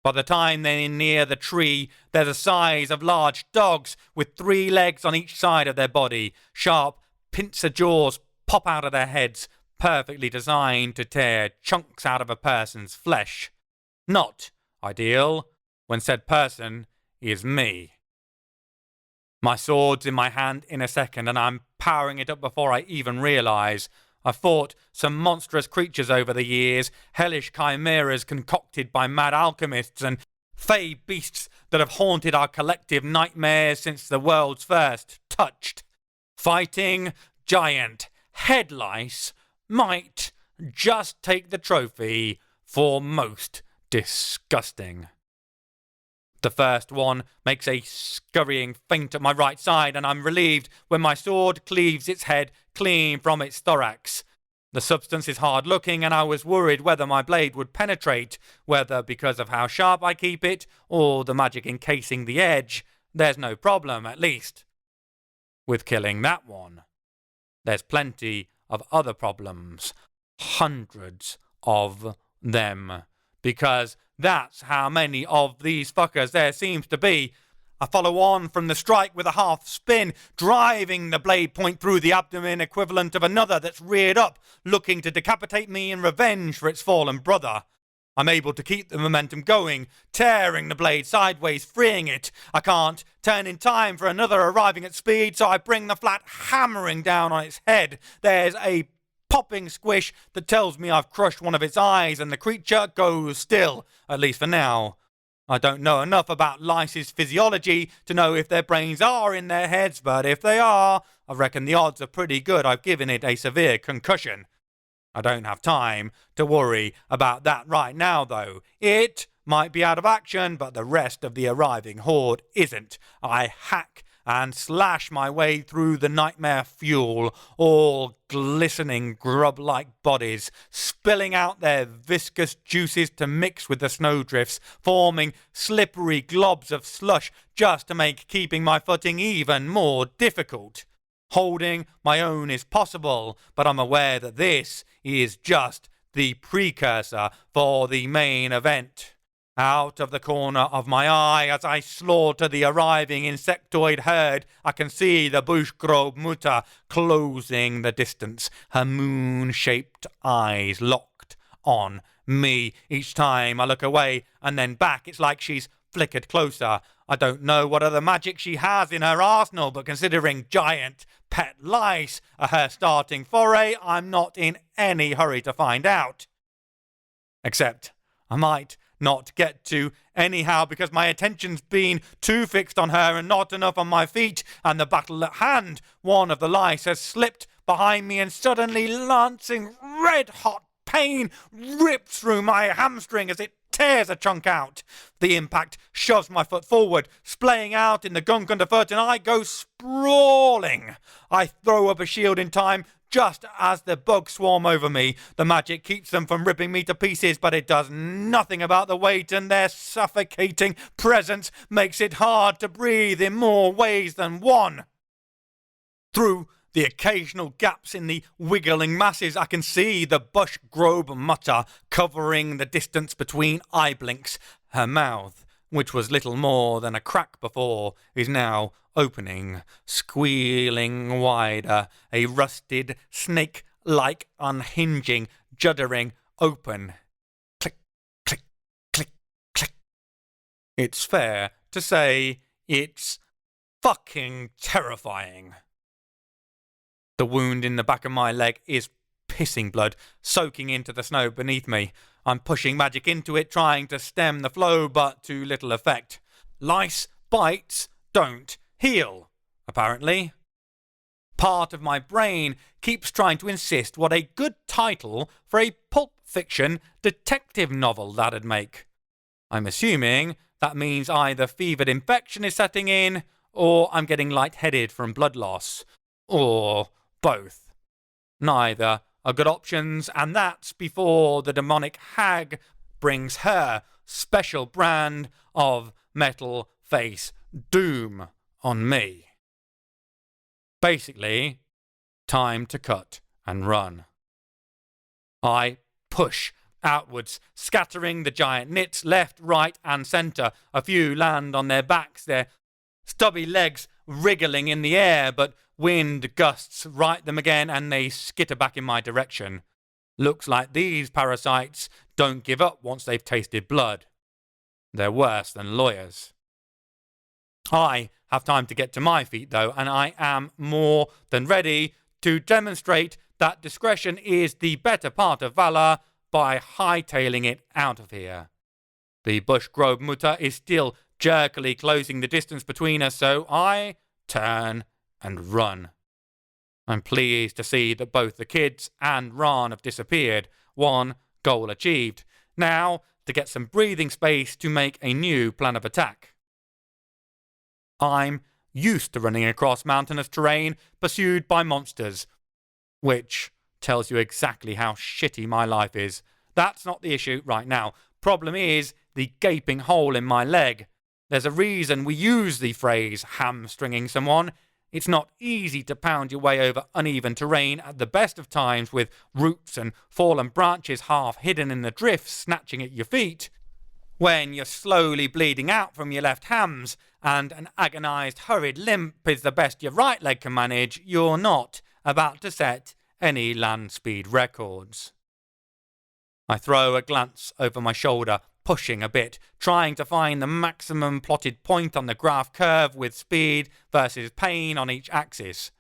By the time they're near the tree, they're the size of large dogs, with 3 legs on each side of their body. Sharp pincer jaws pop out of their heads, perfectly designed to tear chunks out of a person's flesh. Not ideal when said person is me. My sword's in my hand in a second, and I'm powering it up before I even realise. I've fought some monstrous creatures over the years, hellish chimeras concocted by mad alchemists, and fey beasts that have haunted our collective nightmares since the world's first touched. Fighting giant head lice might just take the trophy for most disgusting. The first one makes a scurrying feint at my right side, and I'm relieved when my sword cleaves its head clean from its thorax. The substance is hard-looking, and I was worried whether my blade would penetrate, whether because of how sharp I keep it, or the magic encasing the edge. There's no problem, at least, with killing that one. There's plenty of other problems. Hundreds of them. Because that's how many of these fuckers there seems to be. I follow on from the strike with a half spin, driving the blade point through the abdomen equivalent of another that's reared up, looking to decapitate me in revenge for its fallen brother. I'm able to keep the momentum going, tearing the blade sideways, freeing it. I can't turn in time for another arriving at speed, so I bring the flat hammering down on its head. There's a popping squish that tells me I've crushed one of its eyes, and the creature goes still, at least for now. I don't know enough about lice's physiology to know if their brains are in their heads, but if they are, I reckon the odds are pretty good I've given it a severe concussion. I don't have time to worry about that right now, though. It might be out of action, but the rest of the arriving horde isn't. I hack and slash my way through the nightmare fuel, all glistening grub-like bodies, spilling out their viscous juices to mix with the snowdrifts, forming slippery globs of slush just to make keeping my footing even more difficult. Holding my own is possible, but I'm aware that this is just the precursor for the main event. Out of the corner of my eye, as I slaughter the arriving insectoid herd, I can see the bushgrove mutter closing the distance, her moon-shaped eyes locked on me. Each time I look away and then back, it's like she's flickered closer. I don't know what other magic she has in her arsenal, but considering giant pet lice are her starting foray, I'm not in any hurry to find out. Except I might not get to anyhow because my attention's been too fixed on her and not enough on my feet and the battle at hand. One of the lice has slipped behind me and suddenly lancing red-hot pain rips through my hamstring as it tears a chunk out. The impact shoves my foot forward, splaying out in the gunk underfoot, and I go sprawling. I throw up a shield in time just as the bugs swarm over me. The magic keeps them from ripping me to pieces, but it does nothing about the weight, and their suffocating presence makes it hard to breathe in more ways than one. Through the occasional gaps in the wiggling masses, I can see the bushgrove mutter covering the distance between eye blinks. Her mouth, which was little more than a crack before, is now opening, squealing wider, a rusted, snake-like unhinging, juddering open. Click, click, click, click. It's fair to say it's fucking terrifying. The wound in the back of my leg is pissing blood, soaking into the snow beneath me. I'm pushing magic into it, trying to stem the flow, but to little effect. Lice bites don't heal, apparently. Part of my brain keeps trying to insist what a good title for a pulp fiction detective novel that'd make. I'm assuming that means either fevered infection is setting in, or I'm getting lightheaded from blood loss, or both. Neither are good options, and that's before the demonic hag brings her special brand of metal face doom on me. Basically, time to cut and run. I push outwards, scattering the giant nits left, right, and centre. A few land on their backs, their stubby legs wriggling in the air, but wind gusts right them again and they skitter back in my direction. Looks like these parasites don't give up once they've tasted blood. They're worse than lawyers. I have time to get to my feet though, and I am more than ready to demonstrate that discretion is the better part of valour by hightailing it out of here. The bushgrove mutter is still jerkily closing the distance between us, so I turn and run. I'm pleased to see that both the kids and Ron have disappeared. One goal achieved. Now, to get some breathing space to make a new plan of attack. I'm used to running across mountainous terrain pursued by monsters, which tells you exactly how shitty my life is. That's not the issue right now. Problem is the gaping hole in my leg. There's a reason we use the phrase hamstringing someone. It's not easy to pound your way over uneven terrain at the best of times with roots and fallen branches half hidden in the drifts snatching at your feet. When you're slowly bleeding out from your left hams and an agonised hurried limp is the best your right leg can manage, you're not about to set any land speed records. I throw a glance over my shoulder, pushing a bit, trying to find the maximum plotted point on the graph curve with speed versus pain on each axis.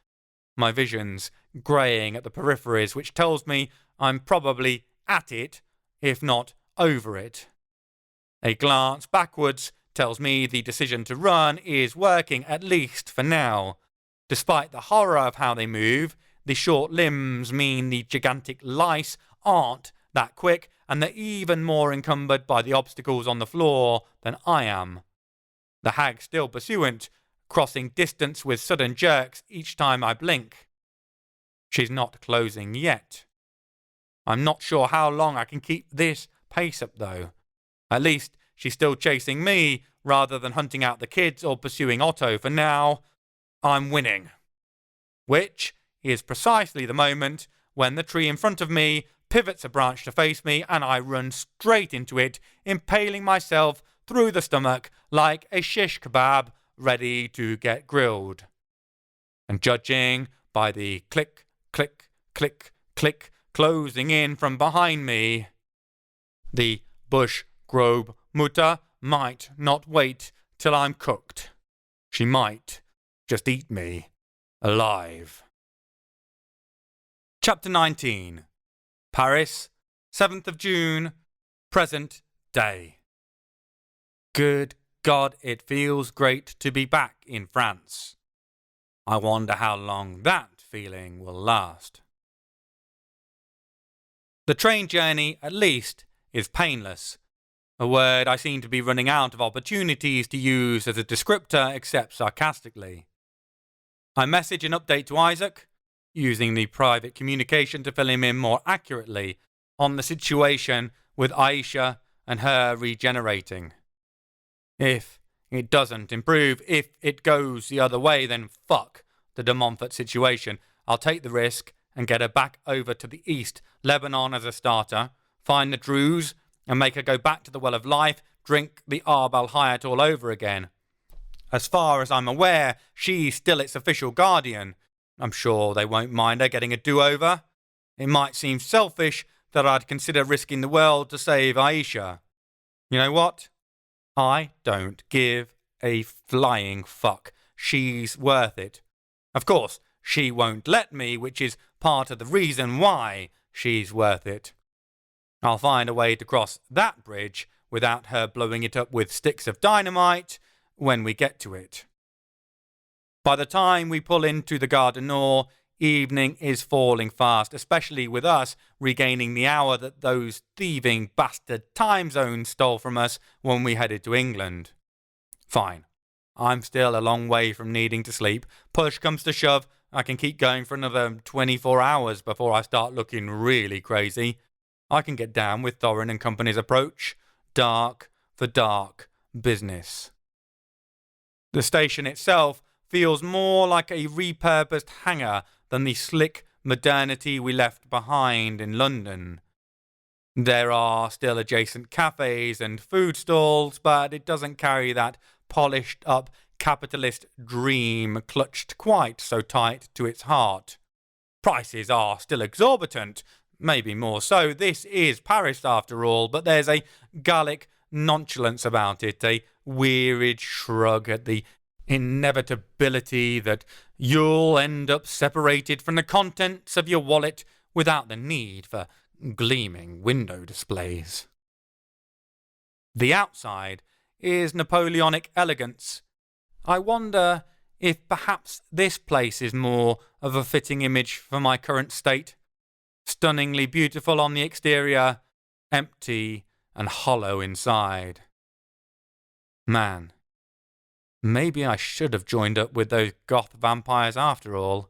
My vision's greying at the peripheries, which tells me I'm probably at it, if not over it. A glance backwards tells me the decision to run is working, at least for now. Despite the horror of how they move, the short limbs mean the gigantic lice aren't that quick, and they're even more encumbered by the obstacles on the floor than I am. The hag's still pursuant, crossing distance with sudden jerks each time I blink. She's not closing yet. I'm not sure how long I can keep this pace up though. At least she's still chasing me rather than hunting out the kids or pursuing Otto. For now, I'm winning. which is precisely the moment when the tree in front of me pivots a branch to face me and I run straight into it, impaling myself through the stomach like a shish kebab ready to get grilled. And judging by the click, click, click, click closing in from behind me, the bush grobe Mutter might not wait till I'm cooked. She might just eat me alive. Chapter 19. Paris, 7th of June, present day. Good God, it feels great to be back in France. I wonder how long that feeling will last. The train journey, at least, is painless, a word I seem to be running out of opportunities to use as a descriptor except sarcastically. I message an update to Isaac, using the private communication to fill him in more accurately on the situation with Aisha and her regenerating. If it doesn't improve, if it goes the other way, then fuck the De Montfort situation. I'll take the risk and get her back over to the east, Lebanon as a starter, find the Druze and make her go back to the well of life, drink the Arb al-Hayat all over again. As far as I'm aware, she's still its official guardian. I'm sure they won't mind her getting a do-over. It might seem selfish that I'd consider risking the world to save Aisha. You know what? I don't give a flying fuck. She's worth it. Of course, she won't let me, which is part of the reason why she's worth it. I'll find a way to cross that bridge without her blowing it up with sticks of dynamite when we get to it. By the time we pull into the Gare du Nord, evening is falling fast, especially with us regaining the hour that those thieving bastard time zones stole from us when we headed to England. Fine. I'm still a long way from needing to sleep. Push comes to shove, I can keep going for another 24 hours before I start looking really crazy. I can get down with Thorin and Company's approach. Dark for dark business. The station itself feels more like a repurposed hangar than the slick modernity we left behind in London. There are still adjacent cafes and food stalls, but it doesn't carry that polished-up capitalist dream clutched quite so tight to its heart. Prices are still exorbitant, maybe more so. This is Paris after all, but there's a Gallic nonchalance about it, a wearied shrug at the inevitability that you'll end up separated from the contents of your wallet without the need for gleaming window displays. The outside is Napoleonic elegance. I wonder if perhaps this place is more of a fitting image for my current state. Stunningly beautiful on the exterior, empty and hollow inside. Man, maybe I should have joined up with those goth vampires after all.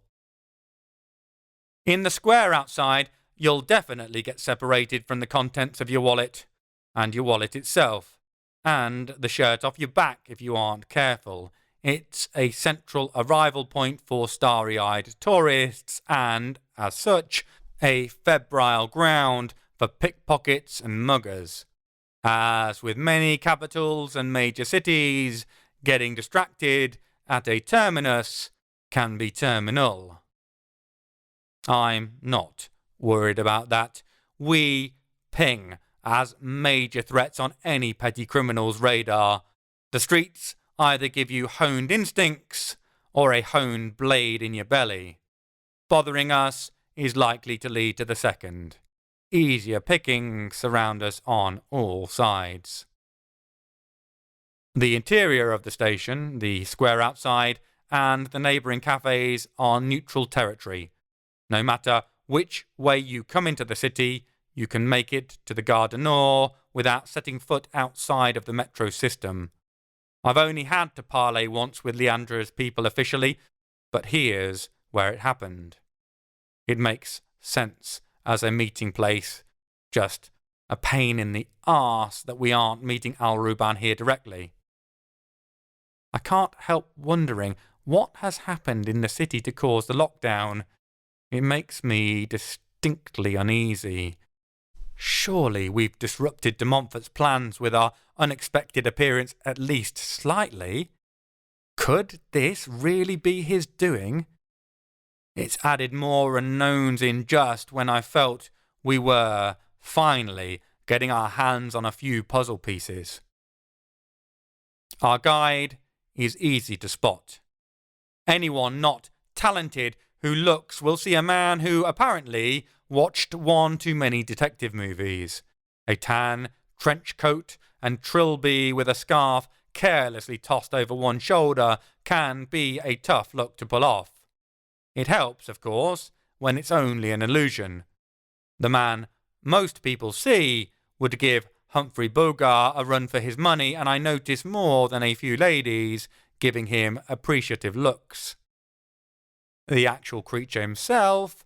In the square outside, you'll definitely get separated from the contents of your wallet, and your wallet itself, and the shirt off your back if you aren't careful. It's a central arrival point for starry-eyed tourists and, as such, a febrile ground for pickpockets and muggers. As with many capitals and major cities, getting distracted at a terminus can be terminal. I'm not worried about that. We ping as major threats on any petty criminal's radar. The streets either give you honed instincts or a honed blade in your belly. Bothering us is likely to lead to the second. Easier pickings surround us on all sides. The interior of the station, the square outside, and the neighbouring cafes are neutral territory. No matter which way you come into the city, you can make it to the Gare du Nord without setting foot outside of the metro system. I've only had to parley once with Leandra's people officially, but here's where it happened. It makes sense as a meeting place, just a pain in the arse that we aren't meeting Al Ruban here directly. I can't help wondering what has happened in the city to cause the lockdown? It makes me distinctly uneasy. Surely we've disrupted de Montfort's plans with our unexpected appearance at least slightly. Could this really be his doing? It's added more unknowns in just when I felt we were, finally, getting our hands on a few puzzle pieces. Our guide is easy to spot. Anyone not talented who looks will see a man who apparently watched one too many detective movies. A tan trench coat and trilby with a scarf carelessly tossed over one shoulder can be a tough look to pull off. It helps, of course, when it's only an illusion. The man most people see would give Humphrey Bogart a run for his money, and I notice more than a few ladies giving him appreciative looks. The actual creature himself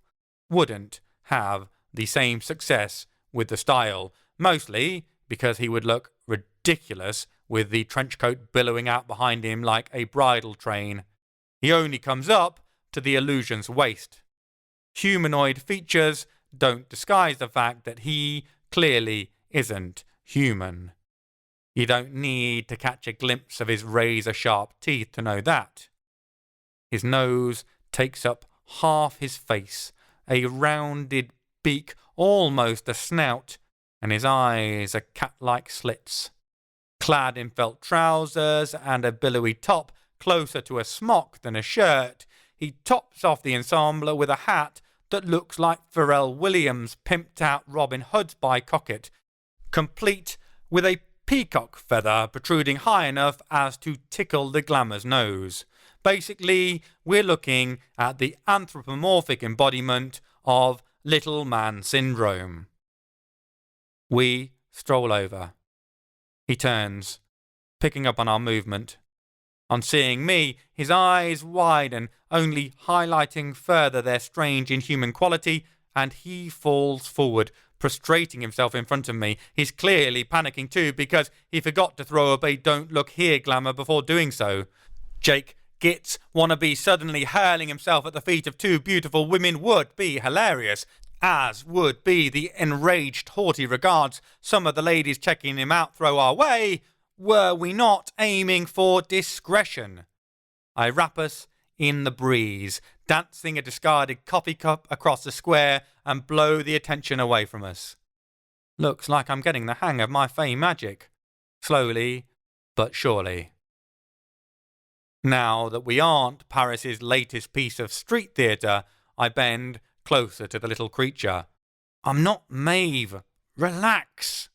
wouldn't have the same success with the style, mostly because he would look ridiculous with the trench coat billowing out behind him like a bridal train. He only comes up to the illusion's waist. Humanoid features don't disguise the fact that he clearly isn't human. You don't need to catch a glimpse of his razor-sharp teeth to know that. His nose takes up half his face, a rounded beak, almost a snout, and his eyes are cat-like slits. Clad in felt trousers and a billowy top, closer to a smock than a shirt, he tops off the ensemble with a hat that looks like Pharrell Williams' pimped-out Robin Hood's by Cocket, complete with a peacock feather protruding high enough as to tickle the glamour's nose. Basically, we're looking at the anthropomorphic embodiment of little man syndrome. We stroll over. He turns, picking up on our movement. On seeing me, his eyes widen, only highlighting further their strange inhuman quality, and he falls forward, prostrating himself in front of me. He's clearly panicking too, because he forgot to throw up a "don't look here" glamour before doing so. Jake Gitz wannabe suddenly hurling himself at the feet of two beautiful women would be hilarious, as would be the enraged haughty regards some of the ladies checking him out throw our way, were we not aiming for discretion. I wrap us in the breeze, dancing a discarded coffee cup across the square and blow the attention away from us. Looks like I'm getting the hang of my fey magic. Slowly, but surely. Now that we aren't Paris's latest piece of street theatre, I bend closer to the little creature. I'm not Maeve. Relax.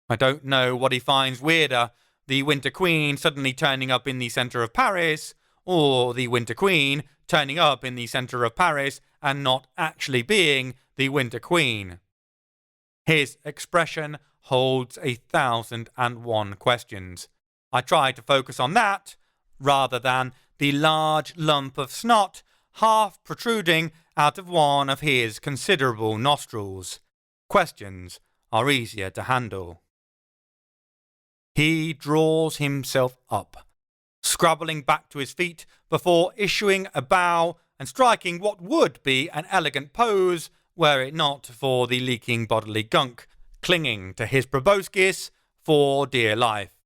I don't know what he finds weirder, the Winter Queen suddenly turning up in the centre of Paris, or the Winter Queen turning up in the centre of Paris and not actually being the Winter Queen. His expression holds 1,001 questions. I try to focus on that, rather than the large lump of snot half protruding out of one of his considerable nostrils. Questions are easier to handle. He draws himself up, scrabbling back to his feet before issuing a bow and striking what would be an elegant pose were it not for the leaking bodily gunk clinging to his proboscis for dear life.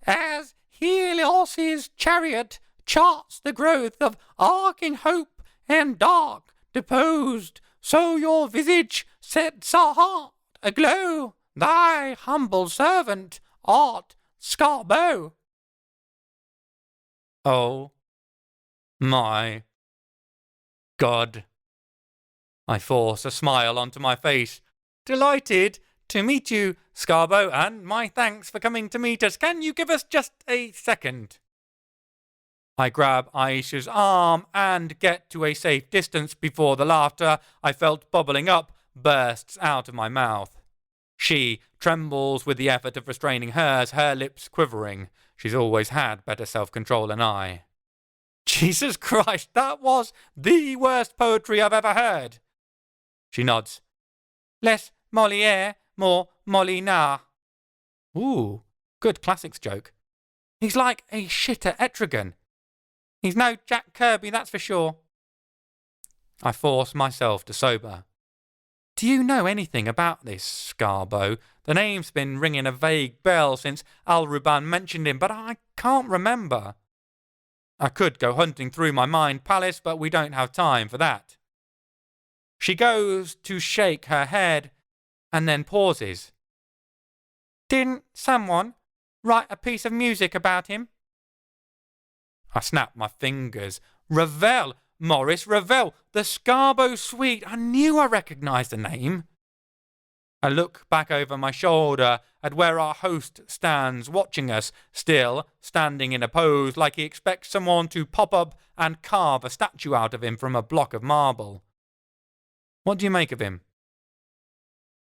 As Helios's chariot charts the growth of arcing hope and dark deposed, so your visage sets our heart aglow, thy humble servant art Scarbeau. Oh my God. I force a smile onto my face. Delighted to meet you, Scarbeau, and my thanks for coming to meet us. Can you give us just a second? I grab Aisha's arm and get to a safe distance before the laughter I felt bubbling up bursts out of my mouth. She trembles with the effort of restraining hers, her lips quivering. She's always had better self-control than I. Jesus Christ, that was the worst poetry I've ever heard. She nods. Less Molière, more Molinard. Ooh, good classics joke. He's like a shitter Etrigan. He's no Jack Kirby, that's for sure. I force myself to sober. Do you know anything about this Scarbo? The name's been ringing a vague bell since Al-Ruban mentioned him, but I can't remember. I could go hunting through my mind palace, but we don't have time for that. She goes to shake her head and then pauses. Didn't someone write a piece of music about him? I snap my fingers. Ravel! Maurice Ravel! The Scarbo Suite! I knew I recognised the name. I look back over my shoulder at where our host stands watching us, still standing in a pose like he expects someone to pop up and carve a statue out of him from a block of marble. What do you make of him?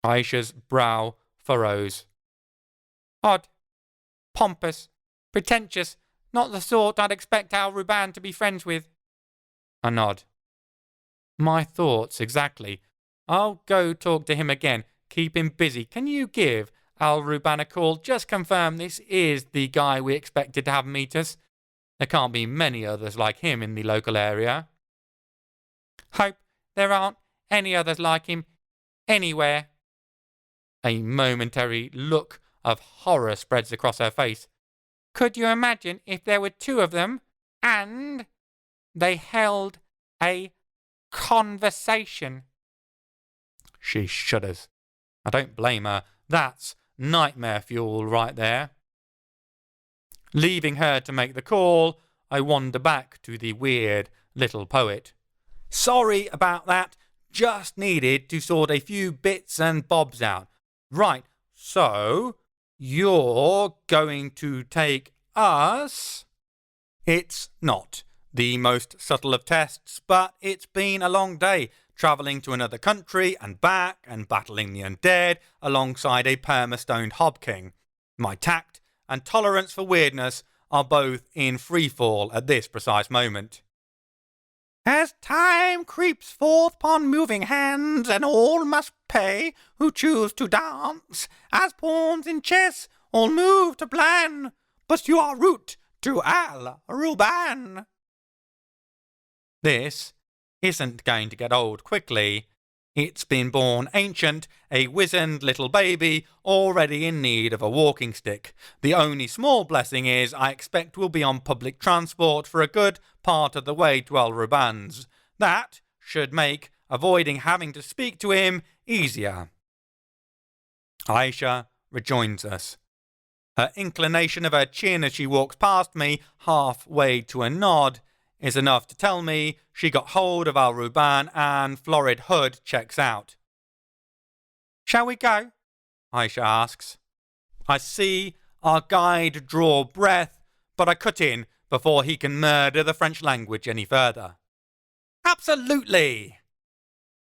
Aisha's brow furrows. Odd. Pompous. Pretentious. Not the sort I'd expect Al-Ruban to be friends with. I nod. My thoughts exactly. I'll go talk to him again. Keep him busy. Can you give Al-Ruban a call? Just confirm this is the guy we expected to have meet us. There can't be many others like him in the local area. Hope there aren't any others like him anywhere. A momentary look of horror spreads across her face. Could you imagine if there were two of them and they held a conversation? She shudders. I don't blame her. That's nightmare fuel right there. Leaving her to make the call, I wander back to the weird little poet. Sorry about that. Just needed to sort a few bits and bobs out. Right, so you're going to take us? It's not the most subtle of tests, but it's been a long day, travelling to another country and back and battling the undead alongside a perma-stoned hobking. My tact and tolerance for weirdness are both in freefall at this precise moment. As time creeps forth upon moving hands, and all must pay who choose to dance, as pawns in chess, all move to plan, but you are route to Al-Ruban. This isn't going to get old quickly. It's been born ancient, a wizened little baby, already in need of a walking stick. The only small blessing is I expect we'll be on public transport for a good part of the way to Al-Ruban's. That should make avoiding having to speak to him easier. Aisha rejoins us. Her inclination of her chin as she walks past me, halfway to a nod, is enough to tell me she got hold of Al-Ruban and florid hood checks out. Shall we go? Aisha asks. I see our guide draw breath, but I cut in before he can murder the French language any further. Absolutely!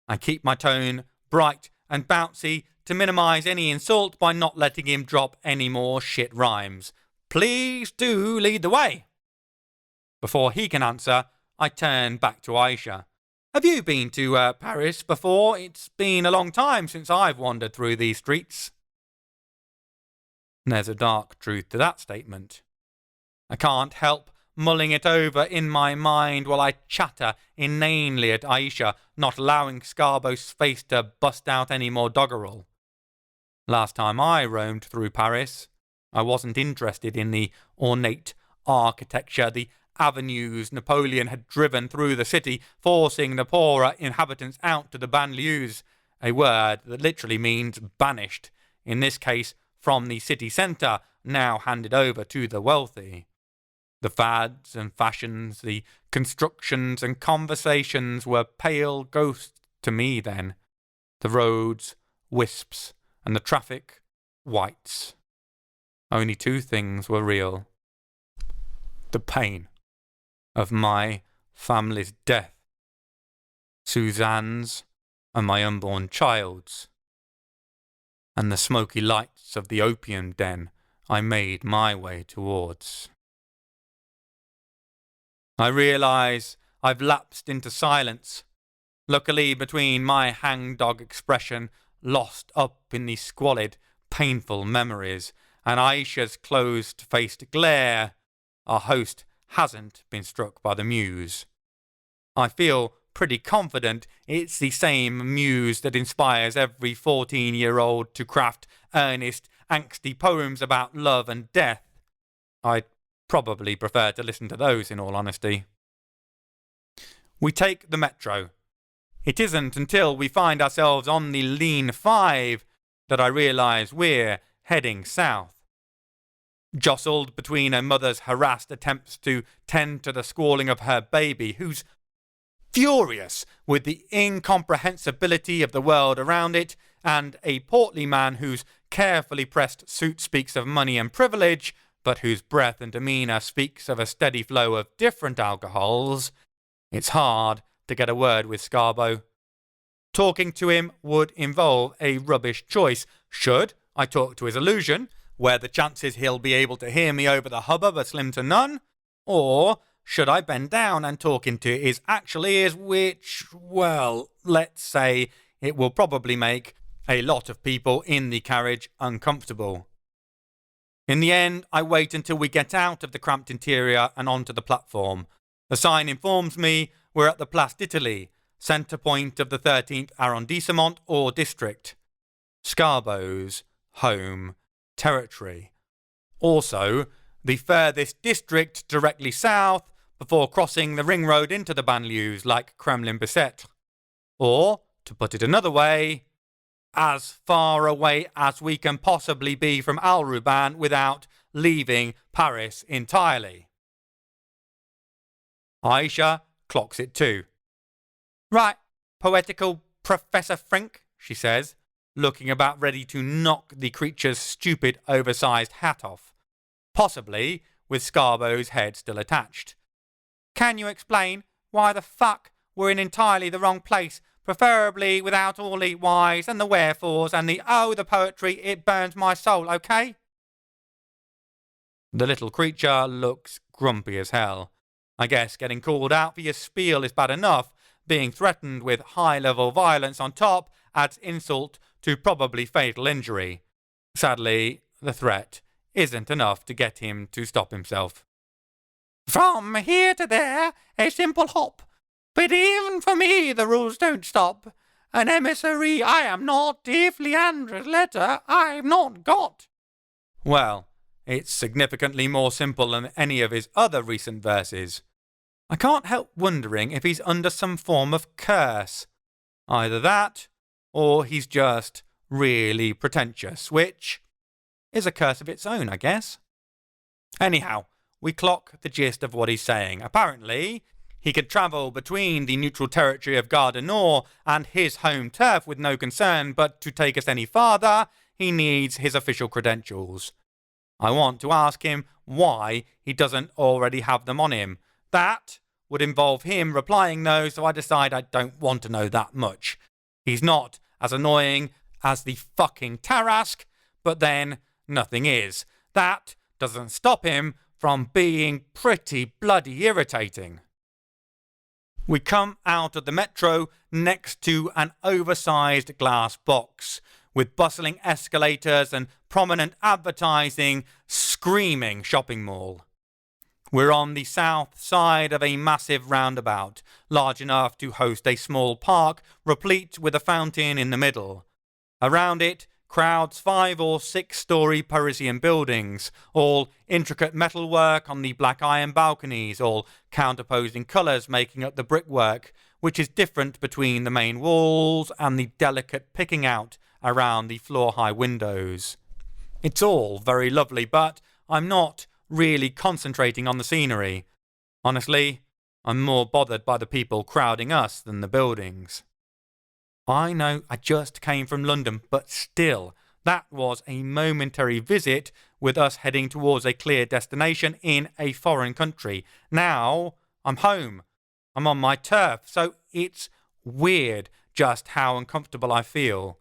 I keep my tone bright and bouncy to minimise any insult by not letting him drop any more shit rhymes. Please do lead the way. Before he can answer, I turn back to Aisha. Have you been to Paris before? It's been a long time since I've wandered through these streets. There's a dark truth to that statement. I can't help mulling it over in my mind while I chatter inanely at Aisha, not allowing Scarbo's face to bust out any more doggerel. Last time I roamed through Paris, I wasn't interested in the ornate architecture, the avenues Napoleon had driven through the city, forcing the poorer inhabitants out to the banlieues, a word that literally means banished, in this case from the city centre, now handed over to the wealthy. The fads and fashions, the constructions and conversations were pale ghosts to me then. The roads, wisps, and the traffic, whites. Only two things were real. The pain of my family's death, Suzanne's and my unborn child's, and the smoky lights of the opium den I made my way towards. I realise I've lapsed into silence, luckily between my hangdog expression lost up in the squalid, painful memories and Aisha's closed-faced glare. Our host hasn't been struck by the muse. I feel pretty confident it's the same muse that inspires every 14-year-old to craft earnest, angsty poems about love and death. I'd probably prefer to listen to those, in all honesty. We take the metro. It isn't until we find ourselves on the Lean 5 that I realise we're heading south. Jostled between a mother's harassed attempts to tend to the squalling of her baby, who's furious with the incomprehensibility of the world around it, and a portly man whose carefully pressed suit speaks of money and privilege, but whose breath and demeanour speaks of a steady flow of different alcohols, it's hard to get a word with Scarbo. Talking to him would involve a rubbish choice. Should I talk to his illusion, where the chances he'll be able to hear me over the hubbub are slim to none? Or should I bend down and talk into his actual ears, which, well, let's say it will probably make a lot of people in the carriage uncomfortable. In the end, I wait until we get out of the cramped interior and onto the platform. The sign informs me we're at the Place d'Italie, centre point of the 13th arrondissement or district. Scarbo's home territory. Also, the furthest district directly south before crossing the ring road into the banlieues like Kremlin-Bicêtre. Or, to put it another way, as far away as we can possibly be from Al-Ruban without leaving Paris entirely. Aisha clocks it too. Right, poetical Professor Frink, she says, looking about ready to knock the creature's stupid oversized hat off, possibly with Scarbo's head still attached. Can you explain why the fuck we're in entirely the wrong place, preferably without all the whys and the wherefores and the the poetry, it burns my soul, okay? The little creature looks grumpy as hell. I guess getting called out for your spiel is bad enough. Being threatened with high-level violence on top adds insult to probably fatal injury. Sadly, the threat isn't enough to get him to stop himself. From here to there, a simple hop. But even for me the rules don't stop. An emissary I am not, if Leandra's letter I've not got. Well, it's significantly more simple than any of his other recent verses. I can't help wondering if he's under some form of curse. Either that, or he's just really pretentious, which is a curse of its own, I guess. Anyhow, we clock the gist of what he's saying. Apparently, he could travel between the neutral territory of Gare du Nord and his home turf with no concern, but to take us any farther, he needs his official credentials. I want to ask him why he doesn't already have them on him. That would involve him replying no, so I decide I don't want to know that much. He's not as annoying as the fucking Tarrasque, but then nothing is. That doesn't stop him from being pretty bloody irritating. We come out of the metro next to an oversized glass box with bustling escalators and prominent advertising screaming shopping mall. We're on the south side of a massive roundabout, large enough to host a small park replete with a fountain in the middle. Around it, crowds 5 or 6-story Parisian buildings, all intricate metalwork on the black iron balconies, all counterposing colours making up the brickwork, which is different between the main walls and the delicate picking out around the floor-high windows. It's all very lovely, but I'm not really concentrating on the scenery. Honestly, I'm more bothered by the people crowding us than the buildings. I know I just came from London, but still, that was a momentary visit with us heading towards a clear destination in a foreign country. Now, I'm home. I'm on my turf, so it's weird just how uncomfortable I feel.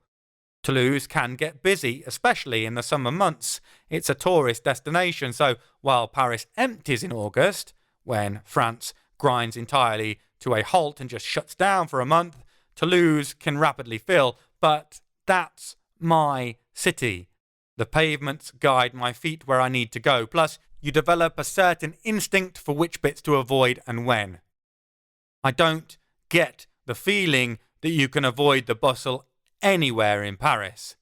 Toulouse can get busy, especially in the summer months. It's a tourist destination, so while Paris empties in August, when France grinds entirely to a halt and just shuts down for a month, Toulouse can rapidly fill, but that's my city. The pavements guide my feet where I need to go. Plus, you develop a certain instinct for which bits to avoid and when. I don't get the feeling that you can avoid the bustle anywhere in Paris.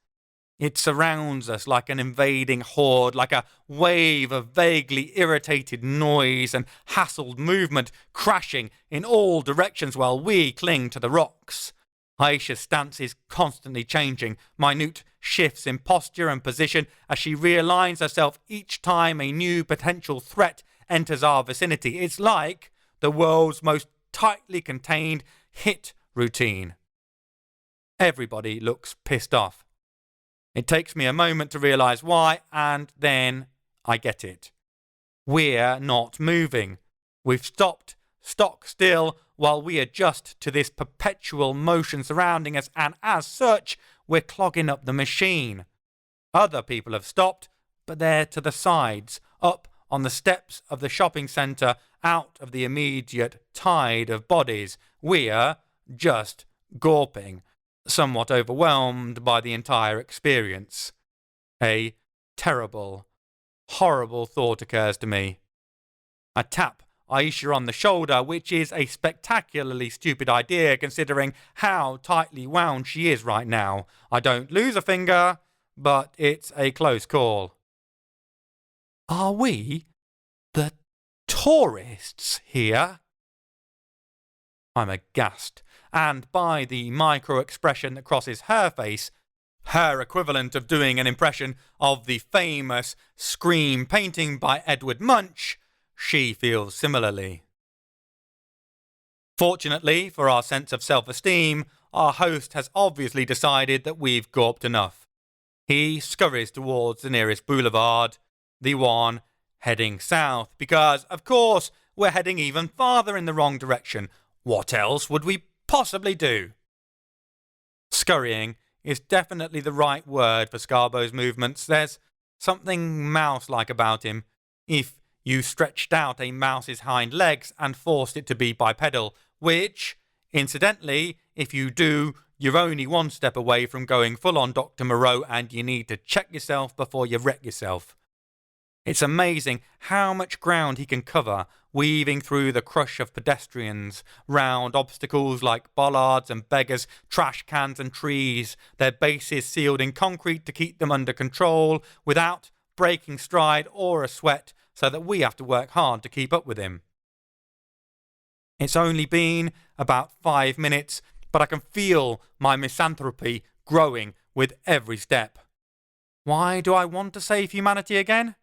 It surrounds us like an invading horde, like a wave of vaguely irritated noise and hassled movement crashing in all directions while we cling to the rocks. Aisha's stance is constantly changing, minute shifts in posture and position as she realigns herself each time a new potential threat enters our vicinity. It's like the world's most tightly contained hit routine. Everybody looks pissed off. It takes me a moment to realise why, and then I get it. We're not moving. We've stopped stock still while we adjust to this perpetual motion surrounding us, and as such, we're clogging up the machine. Other people have stopped, but they're to the sides, up on the steps of the shopping centre, out of the immediate tide of bodies. We're just gawping, somewhat overwhelmed by the entire experience. A terrible, horrible thought occurs to me. I tap Aisha on the shoulder, which is a spectacularly stupid idea considering how tightly wound she is right now. I don't lose a finger, but it's a close call. Are we the tourists here? I'm aghast, and by the micro-expression that crosses her face, her equivalent of doing an impression of the famous Scream painting by Edward Munch, she feels similarly. Fortunately for our sense of self-esteem, our host has obviously decided that we've gawped enough. He scurries towards the nearest boulevard, the one heading south, because, of course, we're heading even farther in the wrong direction. What else would we possibly do? Scurrying is definitely the right word for Scarbo's movements. There's something mouse-like about him. If you stretched out a mouse's hind legs and forced it to be bipedal, which, incidentally, if you do, you're only one step away from going full-on Dr. Moreau, and you need to check yourself before you wreck yourself. It's amazing how much ground he can cover, weaving through the crush of pedestrians, round obstacles like bollards and beggars, trash cans and trees, their bases sealed in concrete to keep them under control, without breaking stride or a sweat, so that we have to work hard to keep up with him. It's only been about 5 minutes, but I can feel my misanthropy growing with every step. Why do I want to save humanity again?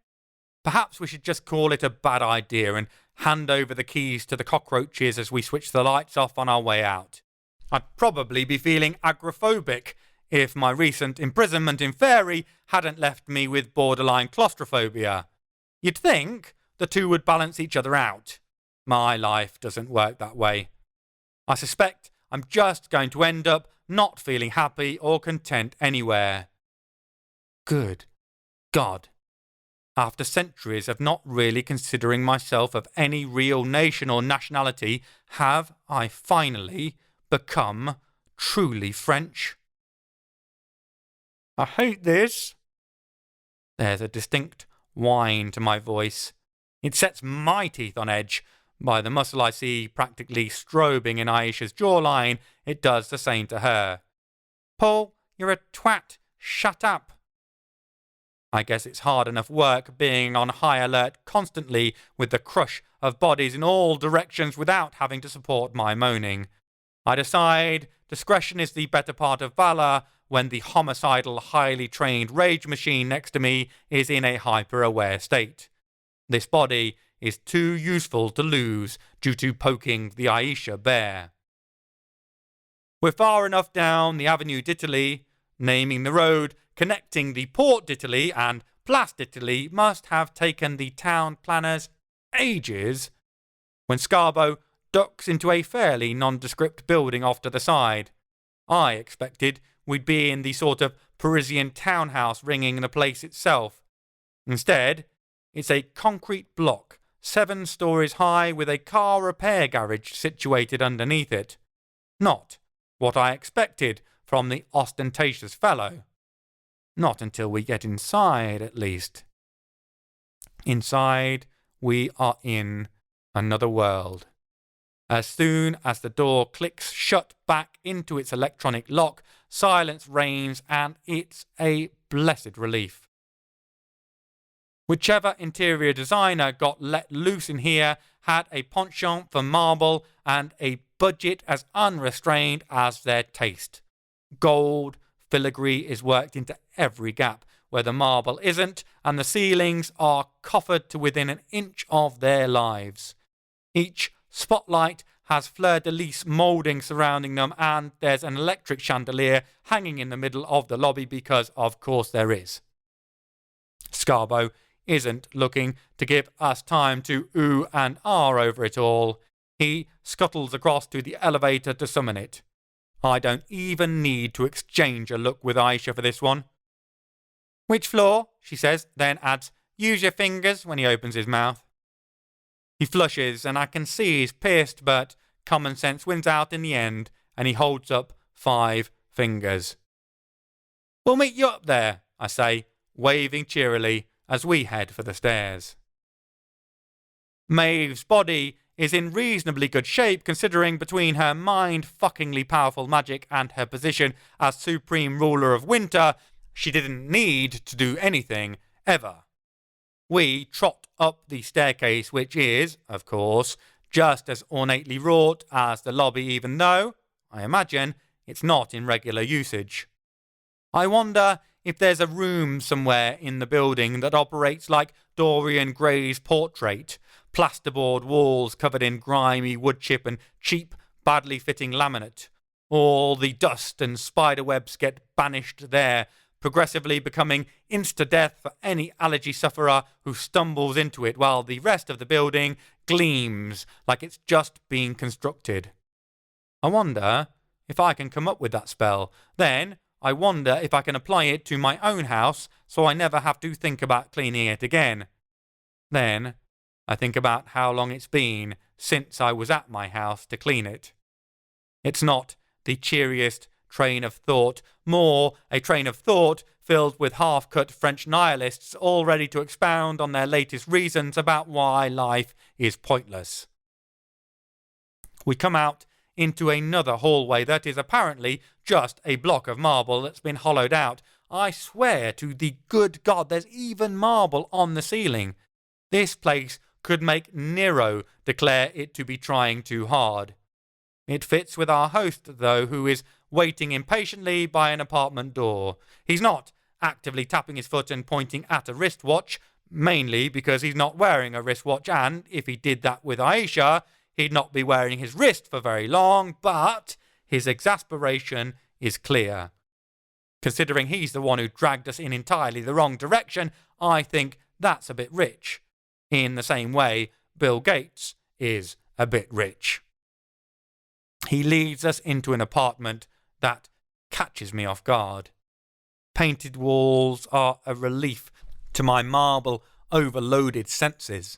Perhaps we should just call it a bad idea and hand over the keys to the cockroaches as we switch the lights off on our way out. I'd probably be feeling agoraphobic if my recent imprisonment in Fairie hadn't left me with borderline claustrophobia. You'd think the two would balance each other out. My life doesn't work that way. I suspect I'm just going to end up not feeling happy or content anywhere. Good God. After centuries of not really considering myself of any real nation or nationality, have I finally become truly French? I hate this. There's a distinct whine to my voice. It sets my teeth on edge. By the muscle I see practically strobing in Aisha's jawline, it does the same to her. Paul, you're a twat. Shut up. I guess it's hard enough work being on high alert constantly with the crush of bodies in all directions without having to support my moaning. I decide discretion is the better part of valour when the homicidal, highly trained rage machine next to me is in a hyper-aware state. This body is too useful to lose due to poking the Aisha bare. We're far enough down the Avenue d'Italy. Naming the road connecting the Port d'Italy and Place d'Italy must have taken the town planners ages, when Scarbo ducks into a fairly nondescript building off to the side. I expected we'd be in the sort of Parisian townhouse ringing the place itself. Instead, it's a concrete block, 7 stories high, with a car repair garage situated underneath it. Not what I expected from the ostentatious fellow. Not until we get inside, at least. Inside, we are in another world. As soon as the door clicks shut back into its electronic lock, silence reigns, and it's a blessed relief. Whichever interior designer got let loose in here had a penchant for marble and a budget as unrestrained as their taste. Gold filigree is worked into every gap where the marble isn't, and the ceilings are coffered to within an inch of their lives. Each spotlight has fleur-de-lis moulding surrounding them, and there's an electric chandelier hanging in the middle of the lobby because, of course, there is. Scarbo isn't looking to give us time to ooh and ah over it all. He scuttles across to the elevator to summon it. I don't even need to exchange a look with Aisha for this one. "Which floor?" she says, then adds, "Use your fingers," when he opens his mouth. He flushes, and I can see he's pissed, but common sense wins out in the end, and he holds up 5 fingers. "We'll meet you up there," I say, waving cheerily as we head for the stairs. Maeve's body is in reasonably good shape considering between her mind-fuckingly powerful magic and her position as supreme ruler of winter, she didn't need to do anything, ever. We trot up the staircase, which is, of course, just as ornately wrought as the lobby, even though, I imagine, it's not in regular usage. I wonder if there's a room somewhere in the building that operates like Dorian Gray's portrait, plasterboard walls covered in grimy wood chip and cheap, badly fitting laminate. All the dust and spiderwebs get banished there, progressively becoming insta-death for any allergy sufferer who stumbles into it, while the rest of the building gleams like it's just being constructed. I wonder if I can come up with that spell. Then I wonder if I can apply it to my own house so I never have to think about cleaning it again. Then I think about how long it's been since I was at my house to clean it. It's not the cheeriest train of thought, more a train of thought filled with half-cut French nihilists all ready to expound on their latest reasons about why life is pointless. We come out into another hallway that is apparently just a block of marble that's been hollowed out. I swear to the good God there's even marble on the ceiling. This place could make Nero declare it to be trying too hard. It fits with our host, though, who is waiting impatiently by an apartment door. He's not actively tapping his foot and pointing at a wristwatch, mainly because he's not wearing a wristwatch, and if he did that with Aisha, he'd not be wearing his wrist for very long, but his exasperation is clear. Considering he's the one who dragged us in entirely the wrong direction, I think that's a bit rich. In the same way, Bill Gates is a bit rich. He leads us into an apartment that catches me off guard. Painted walls are a relief to my marble-overloaded senses.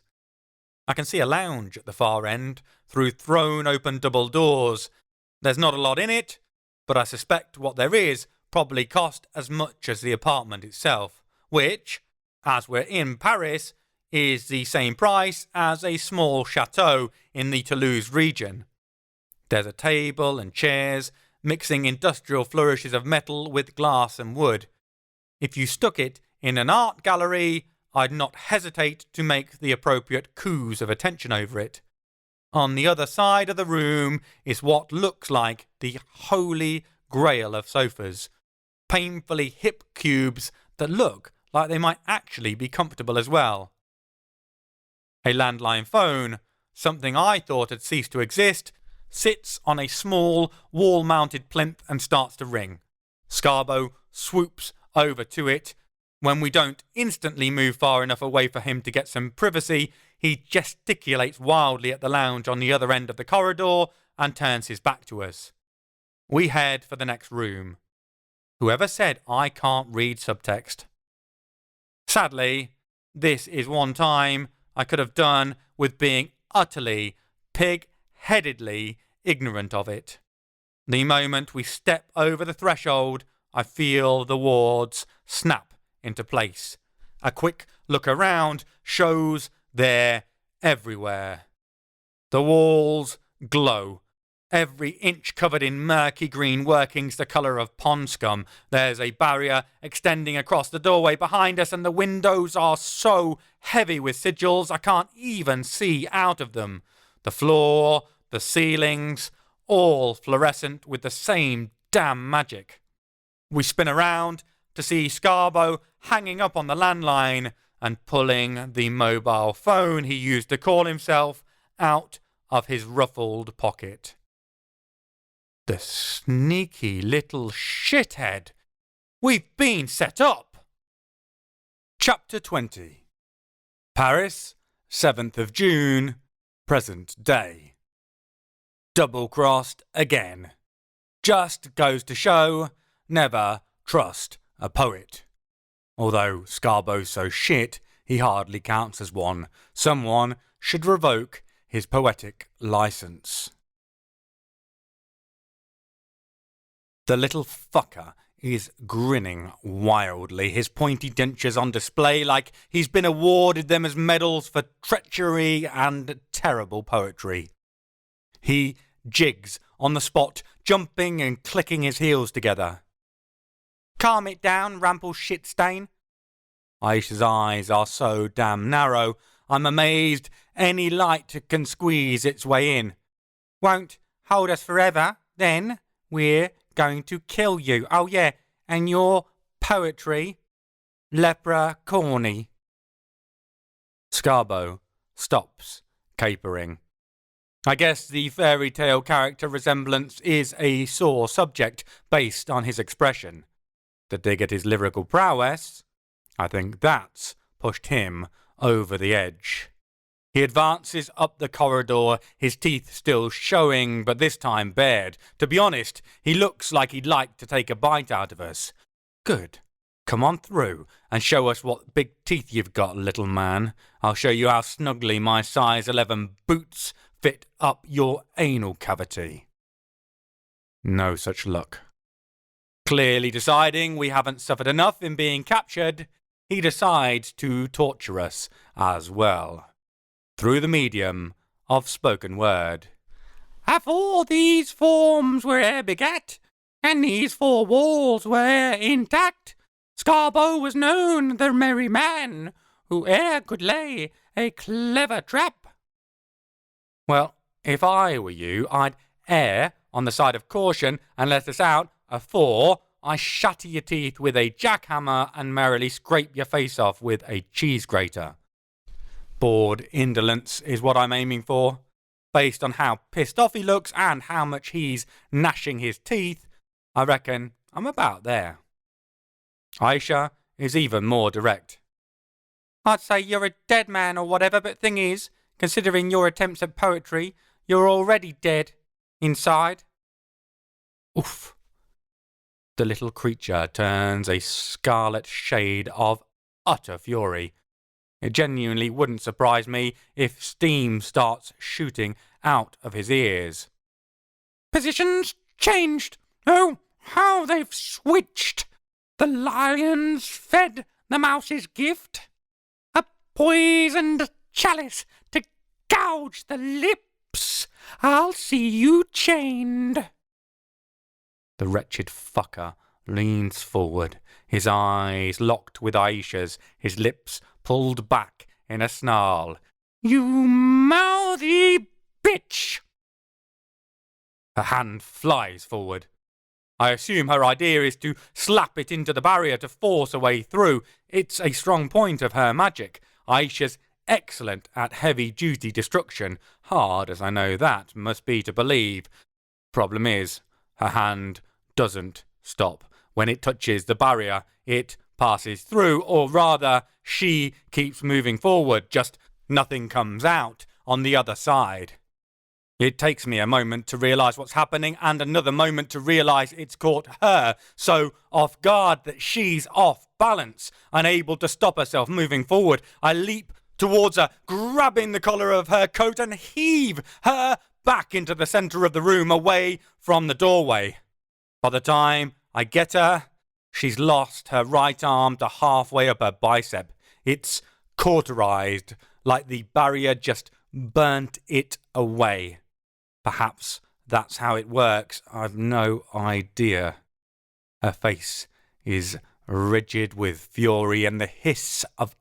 I can see a lounge at the far end through thrown-open double doors. There's not a lot in it, but I suspect what there is probably cost as much as the apartment itself, which, as we're in Paris, is the same price as a small chateau in the Toulouse region. There's a table and chairs, mixing industrial flourishes of metal with glass and wood. If you stuck it in an art gallery, I'd not hesitate to make the appropriate coups of attention over it. On the other side of the room is what looks like the holy grail of sofas, painfully hip cubes that look like they might actually be comfortable as well. A landline phone, something I thought had ceased to exist, sits on a small wall-mounted plinth and starts to ring. Scarbo swoops over to it. When we don't instantly move far enough away for him to get some privacy, he gesticulates wildly at the lounge on the other end of the corridor and turns his back to us. We head for the next room. Whoever said I can't read subtext? Sadly, this is one time I could have done with being utterly, pig-headedly ignorant of it. The moment we step over the threshold, I feel the wards snap into place, A quick look around shows they're everywhere. The walls glow, every inch covered in murky green workings the colour of pond scum. There's a barrier extending across the doorway behind us, and the windows are so heavy with sigils I can't even see out of them. The floor, the ceilings, all fluorescent with the same damn magic. We spin around to see Scarbo hanging up on the landline and pulling the mobile phone he used to call himself out of his ruffled pocket. The sneaky little shithead. We've been set up. Chapter 20. Paris, 7th of June, present day. Double-crossed again. Just goes to show, never trust a poet. Although Scarbo's so shit, he hardly counts as one. Someone should revoke his poetic license. The little fucker is grinning wildly, his pointy dentures on display like he's been awarded them as medals for treachery and terrible poetry. He jigs on the spot, jumping and clicking his heels together. Calm it down, rample shitstain. Aisha's eyes are so damn narrow, I'm amazed any light can squeeze its way in. Won't hold us forever, then we're going to kill you. Oh yeah, and your poetry, lepra corny. Scarbo stops capering. I guess the fairy tale character resemblance is a sore subject based on his expression. To dig at his lyrical prowess, I think that's pushed him over the edge. He advances up the corridor, his teeth still showing, but this time bared. To be honest, he looks like he'd like to take a bite out of us. Good. Come on through and show us what big teeth you've got, little man. I'll show you how snugly my size 11 boots fit up your anal cavity. No such luck. Clearly deciding we haven't suffered enough in being captured, he decides to torture us as well. Through the medium of spoken word. Afore these forms were begat, and these four walls were intact, Scarbo was known the merry man, who e'er could lay a clever trap. Well, if I were you, I'd err on the side of caution and let us out afore I shatter your teeth with a jackhammer and merrily scrape your face off with a cheese grater. Bored indolence is what I'm aiming for. Based on how pissed off he looks and how much he's gnashing his teeth, I reckon I'm about there. Aisha is even more direct. I'd say you're a dead man or whatever, but thing is, considering your attempts at poetry, you're already dead. Inside. Oof. The little creature turns a scarlet shade of utter fury. It genuinely wouldn't surprise me if steam starts shooting out of his ears. Positions changed. Oh, how they've switched. The lion's fed the mouse's gift. A poisoned chalice to gouge the lips. I'll see you chained. The wretched fucker leans forward, his eyes locked with Aisha's, his lips pulled back in a snarl. You mouthy bitch! Her hand flies forward. I assume her idea is to slap it into the barrier to force a way through. It's a strong point of her magic. Aisha's excellent at heavy-duty destruction, hard as I know that must be to believe. Problem is, her hand doesn't stop. When it touches the barrier, it passes through, or rather, she keeps moving forward, just nothing comes out on the other side. It takes me a moment to realise what's happening and another moment to realise it's caught her, so off guard that she's off balance, unable to stop herself moving forward. I leap towards her, grabbing the collar of her coat and heave her back into the centre of the room, away from the doorway. By the time I get her, she's lost her right arm to halfway up her bicep. It's cauterized, like the barrier just burnt it away. Perhaps that's how it works. I've no idea. Her face is rigid with fury, and the hiss of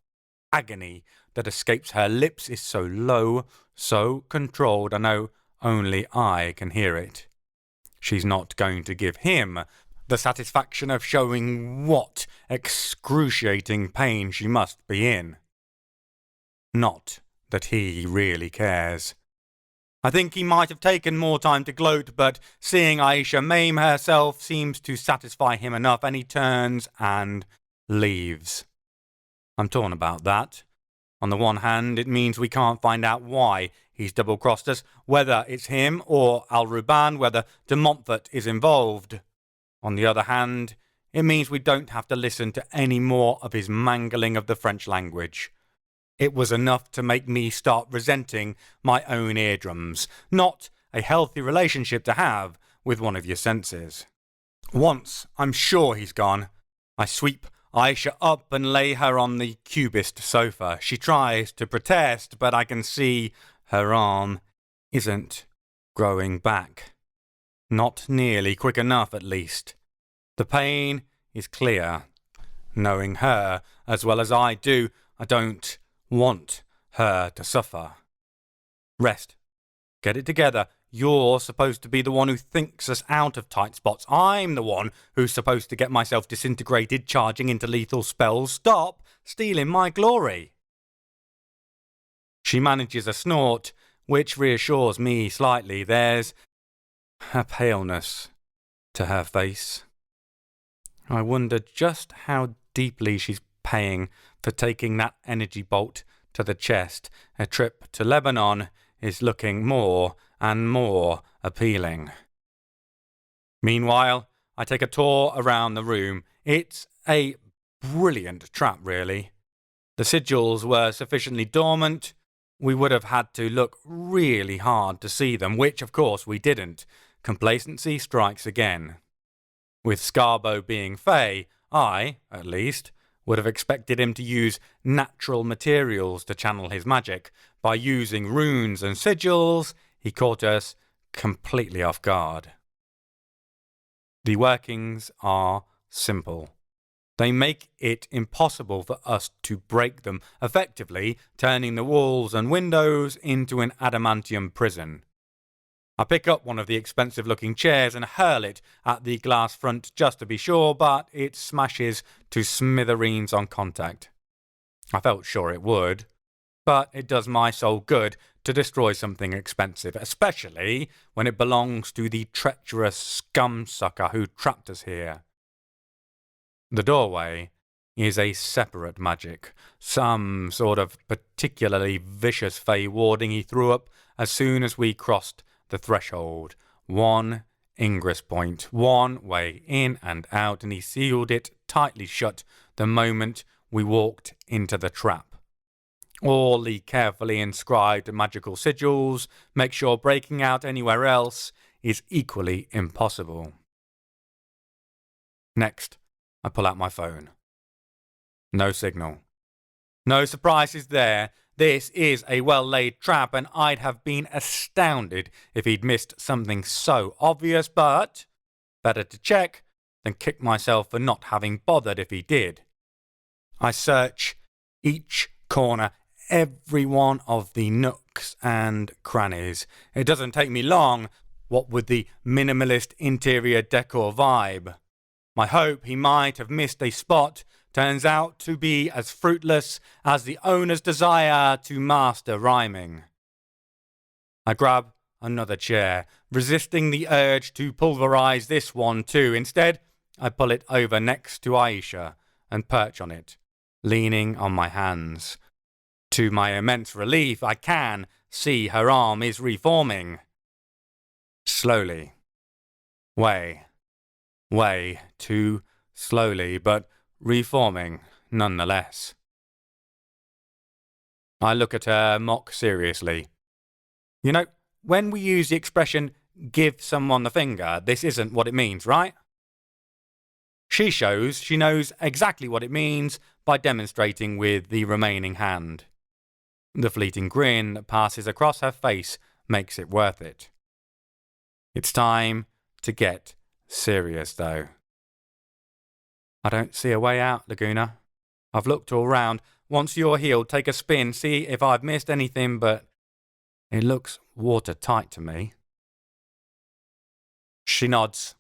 agony that escapes her lips is so low, so controlled, I know only I can hear it. She's not going to give him the satisfaction of showing what excruciating pain she must be in. Not that he really cares. I think he might have taken more time to gloat, but seeing Aisha maim herself seems to satisfy him enough, and he turns and leaves. I'm torn about that. On the one hand, it means we can't find out why he's double-crossed us, whether it's him or Al-Ruban, whether de Montfort is involved. On the other hand, it means we don't have to listen to any more of his mangling of the French language. It was enough to make me start resenting my own eardrums, not a healthy relationship to have with one of your senses. Once I'm sure he's gone, I sweep Aisha up and lay her on the cubist sofa. She tries to protest, but I can see her arm isn't growing back. Not nearly quick enough, at least. The pain is clear. Knowing her as well as I do, I don't want her to suffer. Rest. Get it together. You're supposed to be the one who thinks us out of tight spots. I'm the one who's supposed to get myself disintegrated, charging into lethal spells. Stop stealing my glory. She manages a snort, which reassures me slightly. There's a paleness to her face. I wonder just how deeply she's paying for taking that energy bolt to the chest. A trip to Lebanon is looking more and more appealing. Meanwhile, I take a tour around the room. It's a brilliant trap, really. The sigils were sufficiently dormant. We would have had to look really hard to see them, which, of course, we didn't. Complacency strikes again. With Scarbo being Fae, I, at least, would have expected him to use natural materials to channel his magic. By using runes and sigils, he caught us completely off guard. The workings are simple. They make it impossible for us to break them, effectively turning the walls and windows into an adamantium prison. I pick up one of the expensive-looking chairs and hurl it at the glass front just to be sure, but it smashes to smithereens on contact. I felt sure it would, but it does my soul good to destroy something expensive, especially when it belongs to the treacherous scum-sucker who trapped us here. The doorway is a separate magic, some sort of particularly vicious fey warding he threw up as soon as we crossed the threshold. One ingress point, one way in and out, and he sealed it tightly shut the moment we walked into the trap. All the carefully inscribed magical sigils make sure breaking out anywhere else is equally impossible. Next, I pull out my phone. No signal. No surprises there. This is a well-laid trap, and I'd have been astounded if he'd missed something so obvious, but better to check than kick myself for not having bothered if he did. I search each corner, every one of the nooks and crannies. It doesn't take me long, what with the minimalist interior decor vibe. My hope he might have missed a spot turns out to be as fruitless as the owner's desire to master rhyming. I grab another chair, resisting the urge to pulverize this one too. Instead, I pull it over next to Aisha and perch on it, leaning on my hands. To my immense relief, I can see her arm is reforming. Slowly. Way too slowly, but reforming nonetheless. I look at her mock seriously. You know, when we use the expression, give someone the finger, this isn't what it means, right? She shows she knows exactly what it means, by demonstrating with the remaining hand. The fleeting grin that passes across her face makes it worth it. It's time to get serious, though. I don't see a way out, Laguna. I've looked all round. Once you're healed, take a spin, see if I've missed anything, but it looks watertight to me. She nods.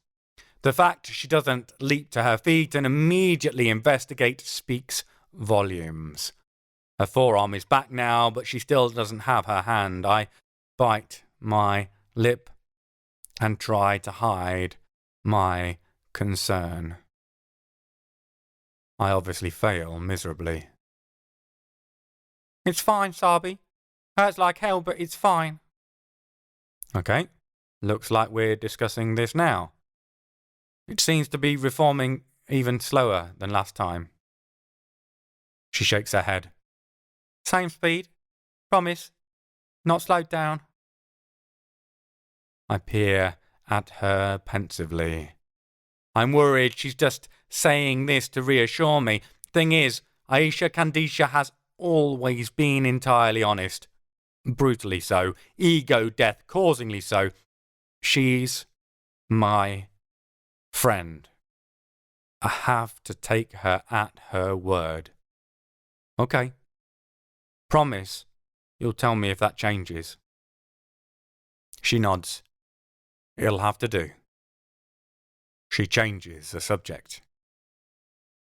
The fact she doesn't leap to her feet and immediately investigate speaks volumes. Her forearm is back now, but she still doesn't have her hand. I bite my lip and try to hide my concern. I obviously fail miserably. It's fine, Sabi. Hurts like hell, but it's fine. Okay, looks like we're discussing this now. It seems to be reforming even slower than last time. She shakes her head. Same speed. Promise. Not slowed down. I peer at her pensively. I'm worried she's just saying this to reassure me. Thing is, Aisha Kandisha has always been entirely honest. Brutally so. Ego death causingly so. She's my friend. I have to take her at her word. Okay. Promise you'll tell me if that changes. She nods. It'll have to do. She changes the subject.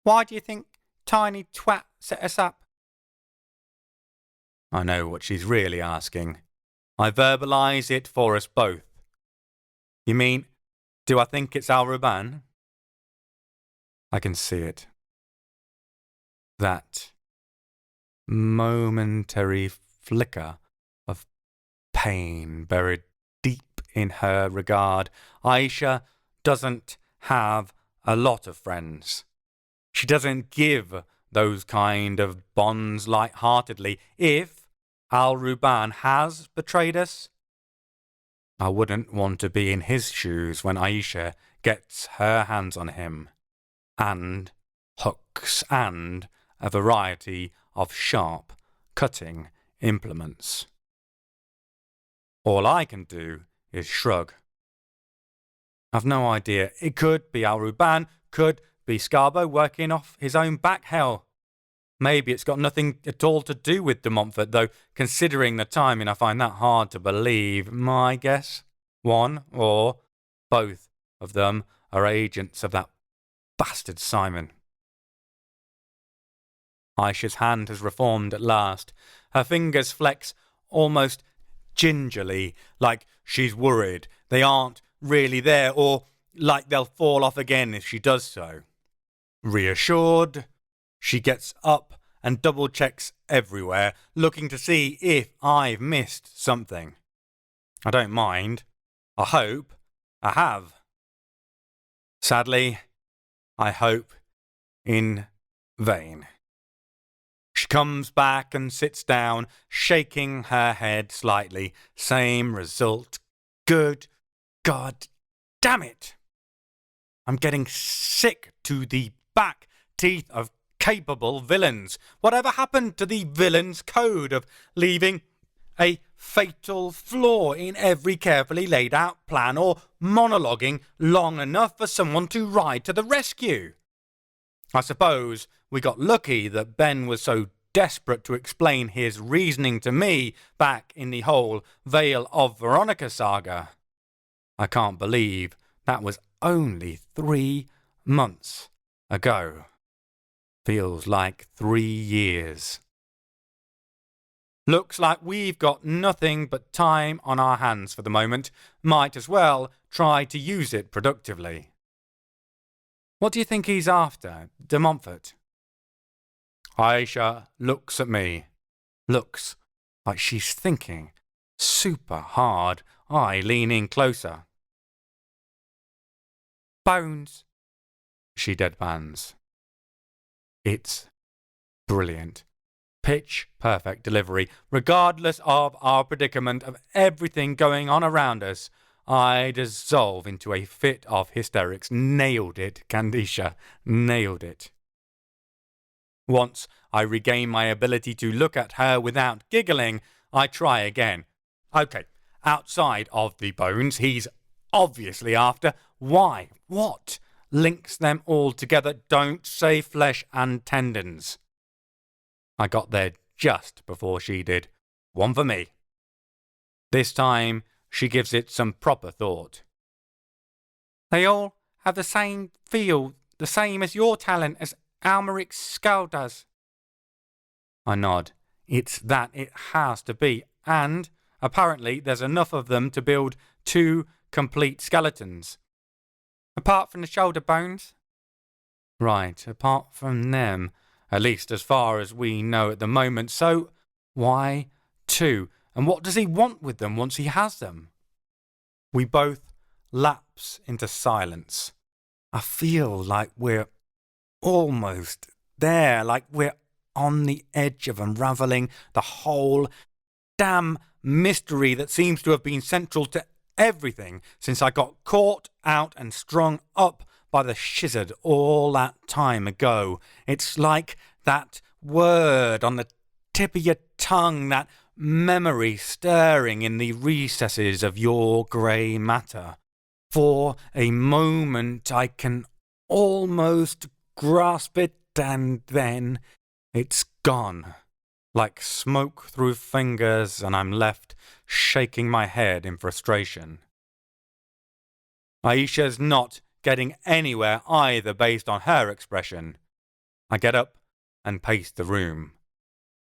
Why do you think tiny twat set us up? I know what she's really asking. I verbalise it for us both. You mean, do I think it's Al-Ruban? I can see it. That momentary flicker of pain buried deep in her regard. Aisha doesn't have a lot of friends. She doesn't give those kind of bonds light-heartedly. If Al-Ruban has betrayed us, I wouldn't want to be in his shoes when Aisha gets her hands on him, and hooks, and a variety of sharp, cutting implements. All I can do is shrug. I've no idea. It could be Al-Ruban, could be Scarbo working off his own back. Hell, maybe it's got nothing at all to do with de Montfort, though, considering the timing, I find that hard to believe. My guess, one or both of them are agents of that bastard Simon. Aisha's hand has reformed at last. Her fingers flex almost gingerly, like she's worried they aren't really there, or like they'll fall off again if she does so. Reassured, she gets up and double-checks everywhere, looking to see if I've missed something. I don't mind. I hope I have. Sadly, I hope in vain. She comes back and sits down, shaking her head slightly. Same result. Good God damn it! I'm getting sick to the back teeth of capable villains. Whatever happened to the villain's code of leaving a fatal flaw in every carefully laid out plan, or monologuing long enough for someone to ride to the rescue? I suppose we got lucky that Ben was so desperate to explain his reasoning to me back in the whole Veil of Veronica saga. I can't believe that was only 3 months ago. Feels like 3 years. Looks like we've got nothing but time on our hands for the moment. Might as well try to use it productively. What do you think he's after, de Montfort? Aisha looks at me. Looks like she's thinking super hard. I lean in closer. Bones, she deadpans. It's brilliant. Pitch perfect delivery. Regardless of our predicament, of everything going on around us, I dissolve into a fit of hysterics. Nailed it, Kandisha. Nailed it. Once I regain my ability to look at her without giggling, I try again. Okay, outside of the bones he's obviously after, why? What links them all together? Don't say flesh and tendons. I got there just before she did. One for me. This time, she gives it some proper thought. They all have the same feel, the same as your talent, as Almeric's skull does. I nod. It's that it has to be, and apparently there's enough of them to build 2 complete skeletons. Apart from the shoulder bones? Right, apart from them, at least as far as we know at the moment. So, why 2? And what does he want with them once he has them? We both lapse into silence. I feel like we're almost there, like we're on the edge of unravelling the whole damn mystery that seems to have been central to everything since I got caught out and strung up by the shizzard all that time ago. It's like that word on the tip of your tongue, that memory stirring in the recesses of your grey matter. For a moment I can almost grasp it, and then it's gone. Like smoke through fingers, and I'm left shaking my head in frustration. Aisha's not getting anywhere either based on her expression. I get up and pace the room.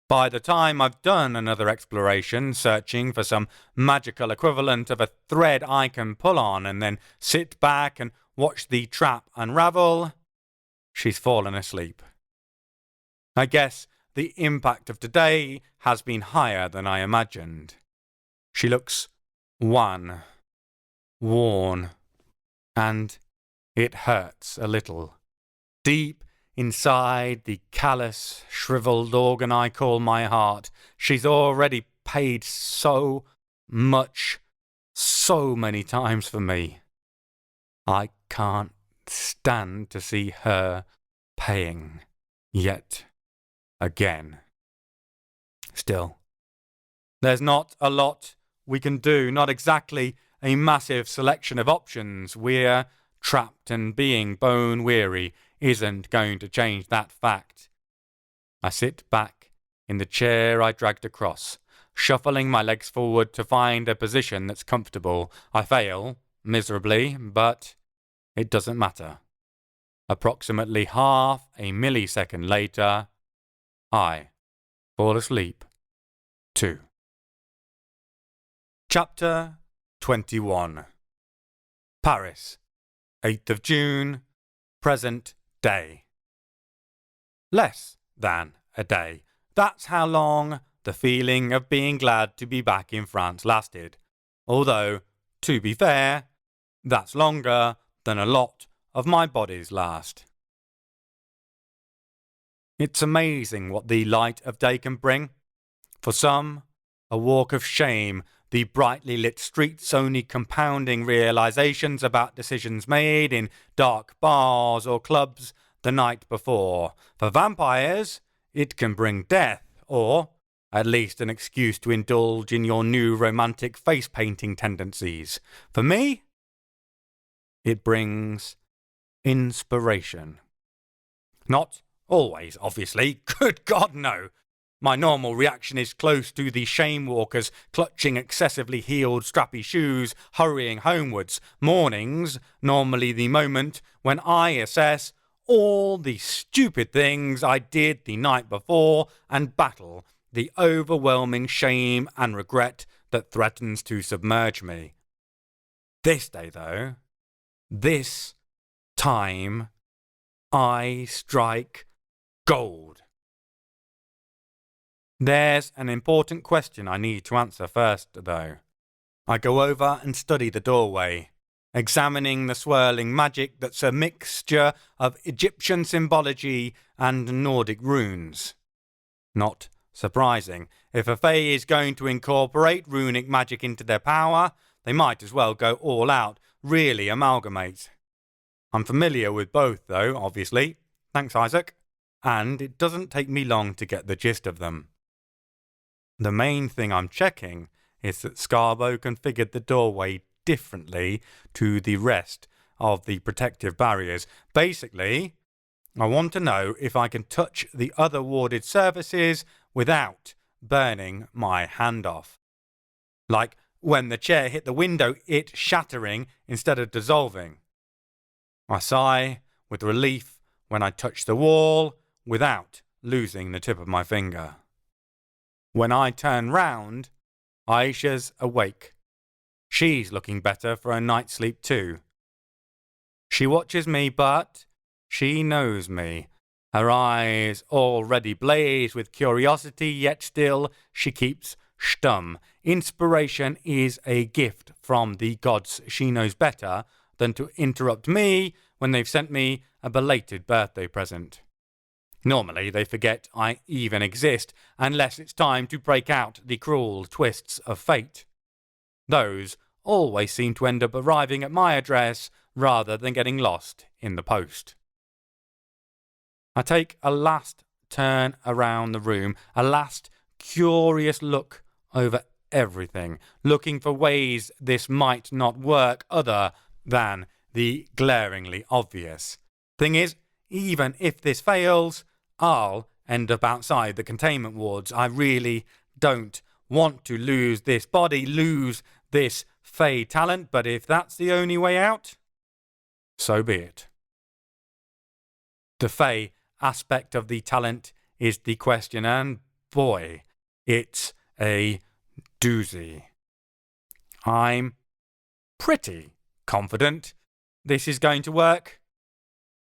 By the time I've done another exploration, searching for some magical equivalent of a thread I can pull on and then sit back and watch the trap unravel, she's fallen asleep. I guess the impact of today has been higher than I imagined. She looks wan, worn, and it hurts a little. Deep inside the callous, shriveled organ I call my heart, she's already paid so much, so many times for me. I can't stand to see her paying yet again. Still, there's not a lot we can do, not exactly a massive selection of options. We're trapped, and being bone weary isn't going to change that fact. I sit back in the chair I dragged across, shuffling my legs forward to find a position that's comfortable. I fail, miserably, but it doesn't matter. Approximately half a millisecond later, I fall asleep too. Chapter 21. Paris, 8th of June, present day. Less than a day. That's how long the feeling of being glad to be back in France lasted. Although, to be fair, that's longer than a lot of my bodies last. It's amazing what the light of day can bring. For some, a walk of shame, the brightly lit streets only compounding realizations about decisions made in dark bars or clubs the night before. For vampires, it can bring death, or at least an excuse to indulge in your new romantic face-painting tendencies. For me, it brings inspiration. Not always, obviously. Good God, no. My normal reaction is close to the shame walkers clutching excessively heeled strappy shoes, hurrying homewards. Mornings, normally the moment when I assess all the stupid things I did the night before and battle the overwhelming shame and regret that threatens to submerge me. This day, though, this time, I strike gold. There's an important question I need to answer first, though. I go over and study the doorway, examining the swirling magic that's a mixture of Egyptian symbology and Nordic runes. Not surprising. If a Fae is going to incorporate runic magic into their power, they might as well go all out, really amalgamate. I'm familiar with both, though, obviously. Thanks, Isaac. and it doesn't take me long to get the gist of them. The main thing I'm checking is that Scarbo configured the doorway differently to the rest of the protective barriers. Basically, I want to know if I can touch the other warded surfaces without burning my hand off. Like when the chair hit the window, it shattering instead of dissolving. I sigh with relief when I touch the wall without losing the tip of my finger. When I turn round, Aisha's awake. She's looking better for a night's sleep too. She watches me, but she knows me. Her eyes already blaze with curiosity, yet still she keeps stum. Inspiration is a gift from the gods. She knows better than to interrupt me when they've sent me a belated birthday present. Normally they forget I even exist, unless it's time to break out the cruel twists of fate. Those always seem to end up arriving at my address rather than getting lost in the post. I take a last turn around the room, a last curious look over everything, looking for ways this might not work other than the glaringly obvious. Thing is, even if this fails, I'll end up outside the containment wards. I really don't want to lose this body, lose this Fae talent, but if that's the only way out, so be it. The Fae aspect of the talent is the question, and boy, it's a doozy. I'm pretty confident this is going to work.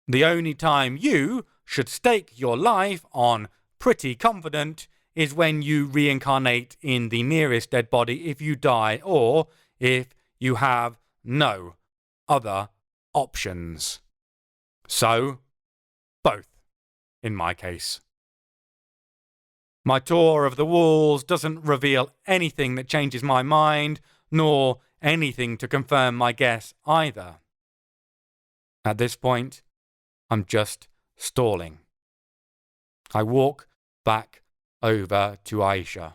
The only time you should stake your life on pretty confident is when you reincarnate in the nearest dead body if you die or if you have no other options. So, both, in my case. My tour of the walls doesn't reveal anything that changes my mind, nor anything to confirm my guess either. At this point, I'm just stalling. I walk back over to Aisha.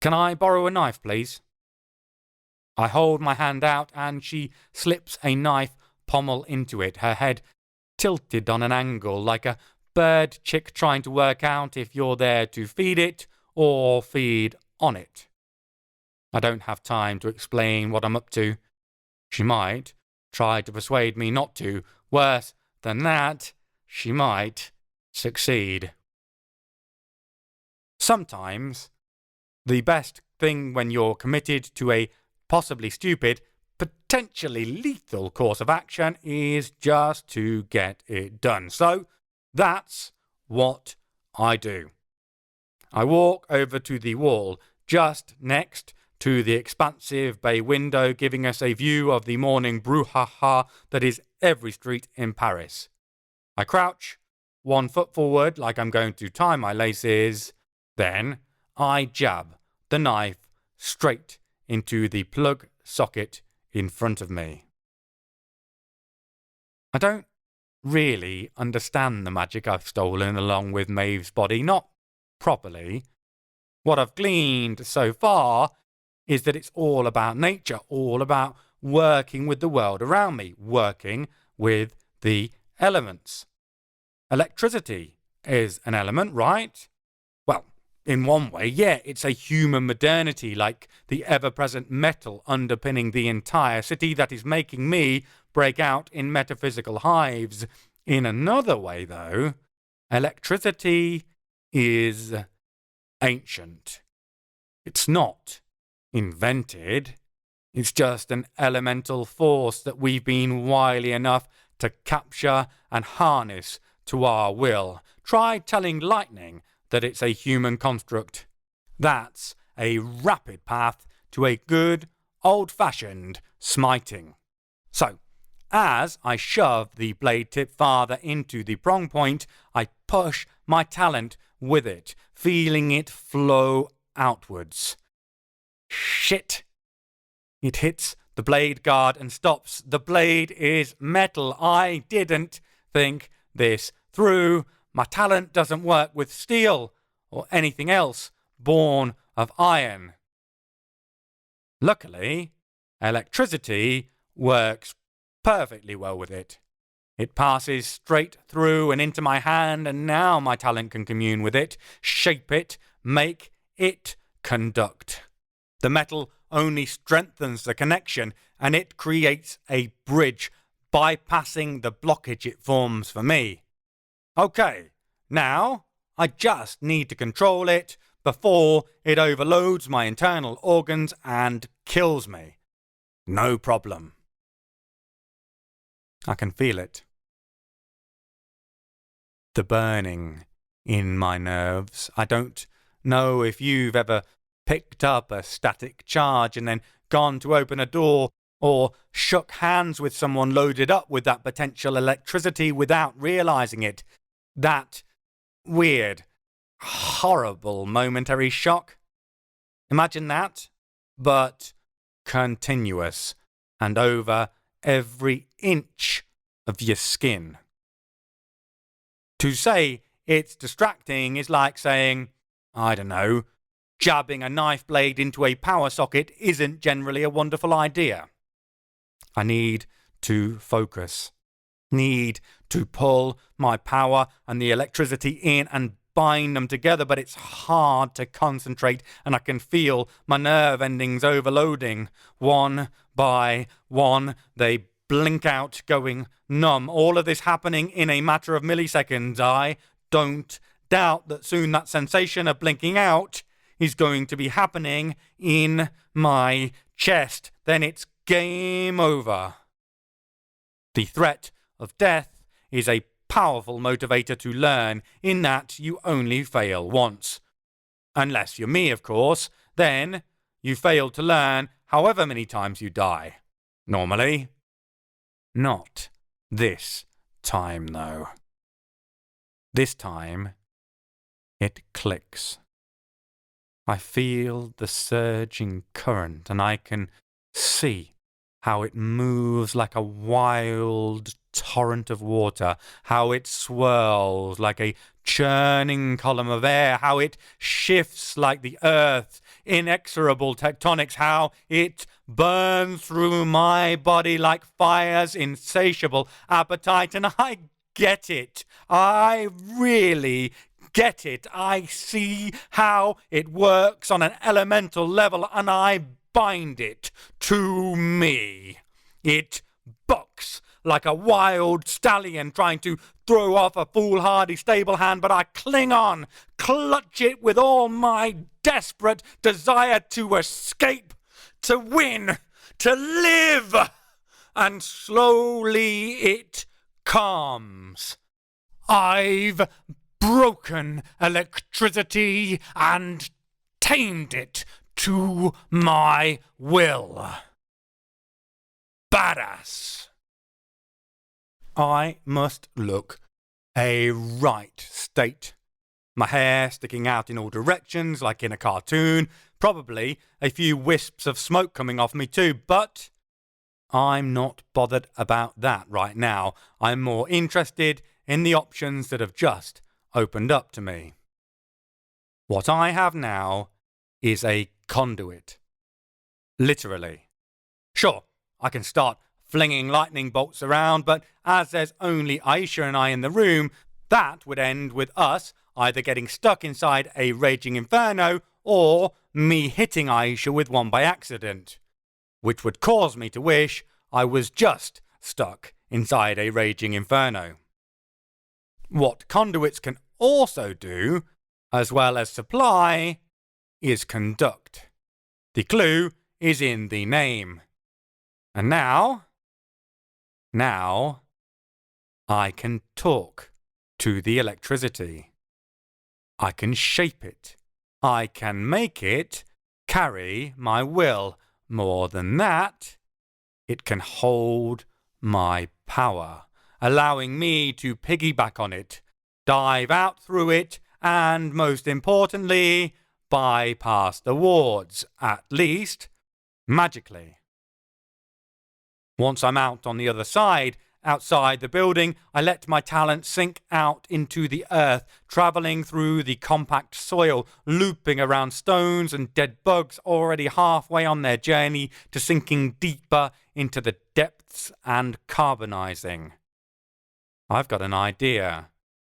Can I borrow a knife, please? I hold my hand out and she slips a knife pommel into it, her head tilted on an angle like a bird chick trying to work out if you're there to feed it or feed on it. I don't have time to explain what I'm up to. She might try to persuade me not to. Worse than that, she might succeed. Sometimes, the best thing when you're committed to a possibly stupid, potentially lethal course of action is just to get it done. So, that's what I do. I walk over to the wall just next to the expansive bay window, giving us a view of the morning brouhaha that is every street in Paris. I crouch, 1 foot forward like I'm going to tie my laces, then I jab the knife straight into the plug socket in front of me. I don't really understand the magic I've stolen along with Maeve's body, not properly. What I've gleaned so far is that it's all about nature, all about working with the world around me, working with the elements. Electricity is an element, right? Well, in one way, yeah, it's a human modernity like the ever-present metal underpinning the entire city that is making me break out in metaphysical hives. In another way, though, electricity is ancient. It's not invented. It's just an elemental force that we've been wily enough to capture and harness to our will. Try telling lightning that it's a human construct. That's a rapid path to a good, old-fashioned smiting. So, as I shove the blade tip farther into the prong point, I push my talent with it, feeling it flow outwards. Shit! It hits the blade guard and stops. The blade is metal. I didn't think this through. My talent doesn't work with steel or anything else born of iron. Luckily, electricity works perfectly well with it. It passes straight through and into my hand, and now my talent can commune with it, shape it, make it conduct. The metal only strengthens the connection, and it creates a bridge, bypassing the blockage it forms for me. Okay, now I just need to control it before it overloads my internal organs and kills me. No problem. I can feel it. The burning in my nerves. I don't know if you've ever picked up a static charge and then gone to open a door or shook hands with someone loaded up with that potential electricity without realizing it. That weird, horrible momentary shock. Imagine that, but continuous and over every inch of your skin. To say it's distracting is like saying, I don't know, jabbing a knife blade into a power socket isn't generally a wonderful idea. I need to focus. Need to pull my power and the electricity in and bind them together, but it's hard to concentrate, and I can feel my nerve endings overloading. One by one, they blink out, going numb. All of this happening in a matter of milliseconds. I don't doubt that soon that sensation of blinking out is going to be happening in my chest. Then it's game over. The threat of death is a powerful motivator to learn, in that you only fail once. Unless you're me, of course, then you fail to learn however many times you die. Normally. Not this time, though. This time, it clicks. I feel the surging current, and I can see how it moves like a wild torrent of water, how it swirls like a churning column of air, how it shifts like the earth's inexorable tectonics, how it burns through my body like fire's insatiable appetite. And I get it. I really get it. I see how it works on an elemental level, and I bind it to me. It bucks like a wild stallion trying to throw off a foolhardy stable hand, but I cling on, clutch it with all my desperate desire to escape, to win, to live. And slowly it calms. I've broken electricity and tamed it to my will. Badass. I must look a right state. My hair sticking out in all directions like in a cartoon. Probably a few wisps of smoke coming off me too, but I'm not bothered about that right now. I'm more interested in the options that have just opened up to me. What I have now is a conduit. Literally. Sure, I can start flinging lightning bolts around, but as there's only Aisha and I in the room, that would end with us either getting stuck inside a raging inferno or me hitting Aisha with one by accident, which would cause me to wish I was just stuck inside a raging inferno. What conduits can also do, as well as supply, is conduct. The clue is in the name. And now I can talk to the electricity. I can shape it. I can make it carry my will. More than that, it can hold my power, allowing me to piggyback on it, dive out through it, and most importantly, bypass the wards, at least magically. Once I'm out on the other side outside the building, I let my talent sink out into the earth, travelling through the compact soil, looping around stones and dead bugs already halfway on their journey to sinking deeper into the depths and carbonizing. I've got an idea,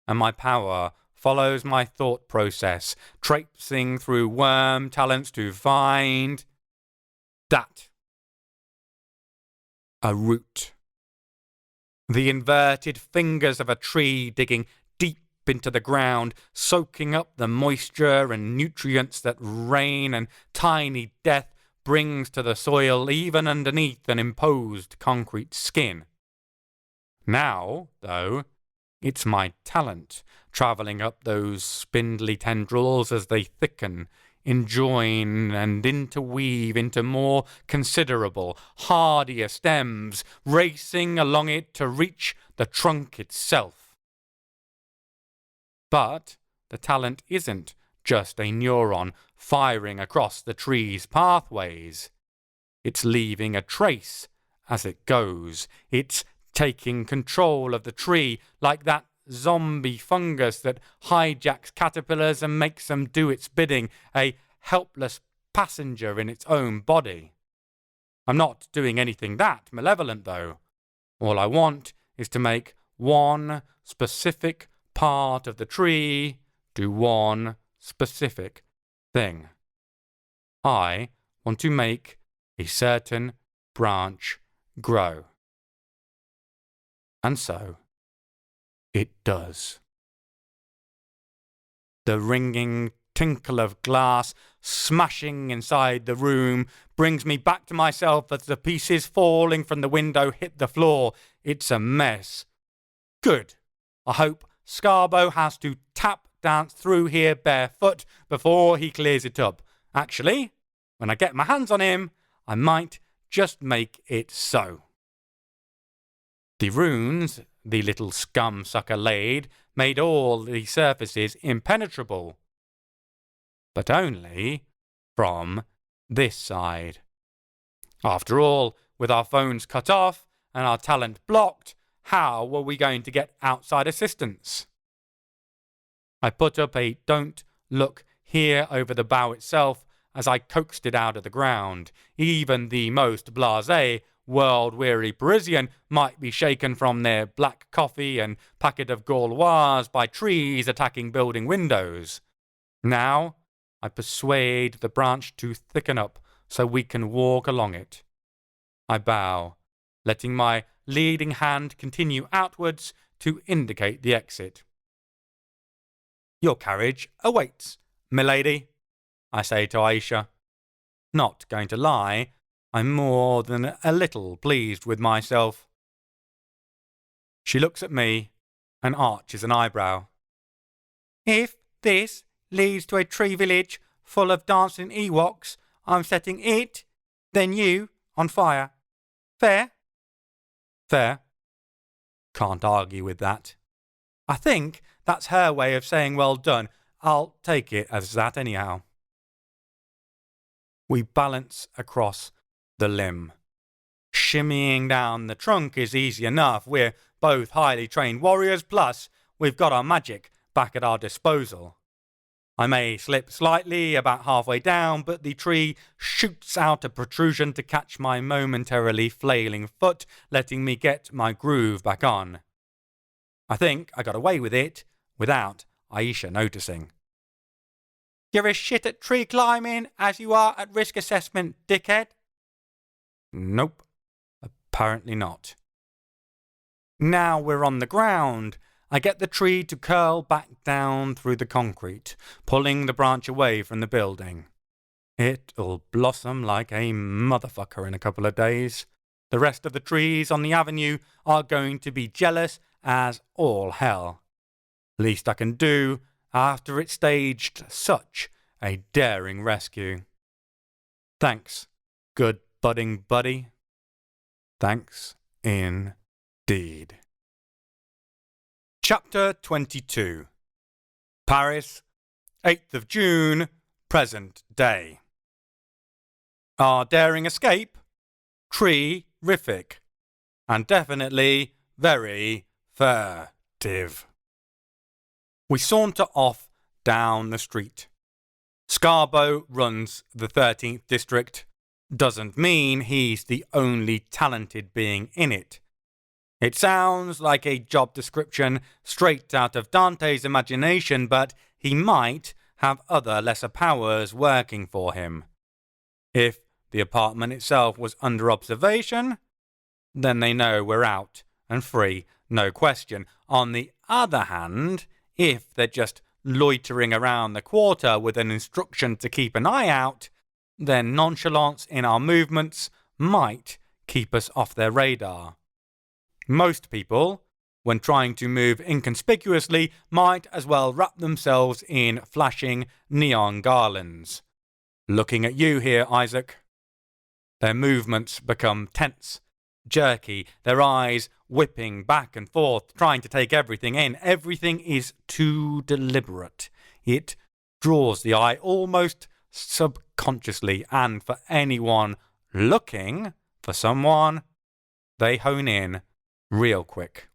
and my power follows my thought process, traipsing through worm talents to find that. A root. The inverted fingers of a tree digging deep into the ground, soaking up the moisture and nutrients that rain and tiny death brings to the soil even underneath an imposed concrete skin. Now, though, it's my talent, travelling up those spindly tendrils as they thicken, enjoin and interweave into more considerable, hardier stems, racing along it to reach the trunk itself. But the talent isn't just a neuron firing across the tree's pathways. It's leaving a trace as it goes. It's taking control of the tree like that zombie fungus that hijacks caterpillars and makes them do its bidding, a helpless passenger in its own body. I'm not doing anything that malevolent, though. All I want is to make one specific part of the tree do one specific thing. I want to make a certain branch grow. And so it does. The ringing tinkle of glass smashing inside the room brings me back to myself as the pieces falling from the window hit the floor. It's a mess. Good. I hope Scarbo has to tap dance through here barefoot before he clears it up. Actually, when I get my hands on him, I might just make it so. The runes the little scum sucker laid made all the surfaces impenetrable. But only from this side. After all, with our phones cut off and our talent blocked, how were we going to get outside assistance? I put up a "don't look here" over the bow itself as I coaxed it out of the ground. Even the most blasé, world-weary Parisian might be shaken from their black coffee and packet of Gauloises by trees attacking building windows. Now, I persuade the branch to thicken up so we can walk along it. I bow, letting my leading hand continue outwards to indicate the exit. "Your carriage awaits, milady," I say to Aisha. Not going to lie, I'm more than a little pleased with myself. She looks at me and arches an eyebrow. "If this leads to a tree village full of dancing Ewoks, I'm setting it, then you, on fire. Fair?" Fair. Can't argue with that. I think that's her way of saying well done. I'll take it as that anyhow. We balance across the limb. Shimmying down the trunk is easy enough. We're both highly trained warriors, plus we've got our magic back at our disposal. I may slip slightly about halfway down, but the tree shoots out a protrusion to catch my momentarily flailing foot, letting me get my groove back on. I think I got away with it without Aisha noticing. "You're as shit at tree climbing as you are at risk assessment, dickhead." Nope, apparently not. Now we're on the ground. I get the tree to curl back down through the concrete, pulling the branch away from the building. It'll blossom like a motherfucker in a couple of days. The rest of the trees on the avenue are going to be jealous as all hell. Least I can do after it staged such a daring rescue. Thanks, good budding buddy. Thanks indeed. Chapter 22. Paris, 8th of June, present day. Our daring escape? Tree-rific. And definitely very furtive. We saunter off down the street. Scarbo runs the 13th district. Doesn't mean he's the only talented being in it. It sounds like a job description straight out of Dante's imagination, but he might have other lesser powers working for him. If the apartment itself was under observation, then they know we're out and free, no question. On the other hand, if they're just loitering around the quarter with an instruction to keep an eye out, then nonchalance in our movements might keep us off their radar. Most people, when trying to move inconspicuously, might as well wrap themselves in flashing neon garlands. Looking at you here, Isaac. Their movements become tense, jerky, their eyes whipping back and forth, trying to take everything in. Everything is too deliberate. It draws the eye almost subconsciously, and for anyone looking for someone, they hone in real quick.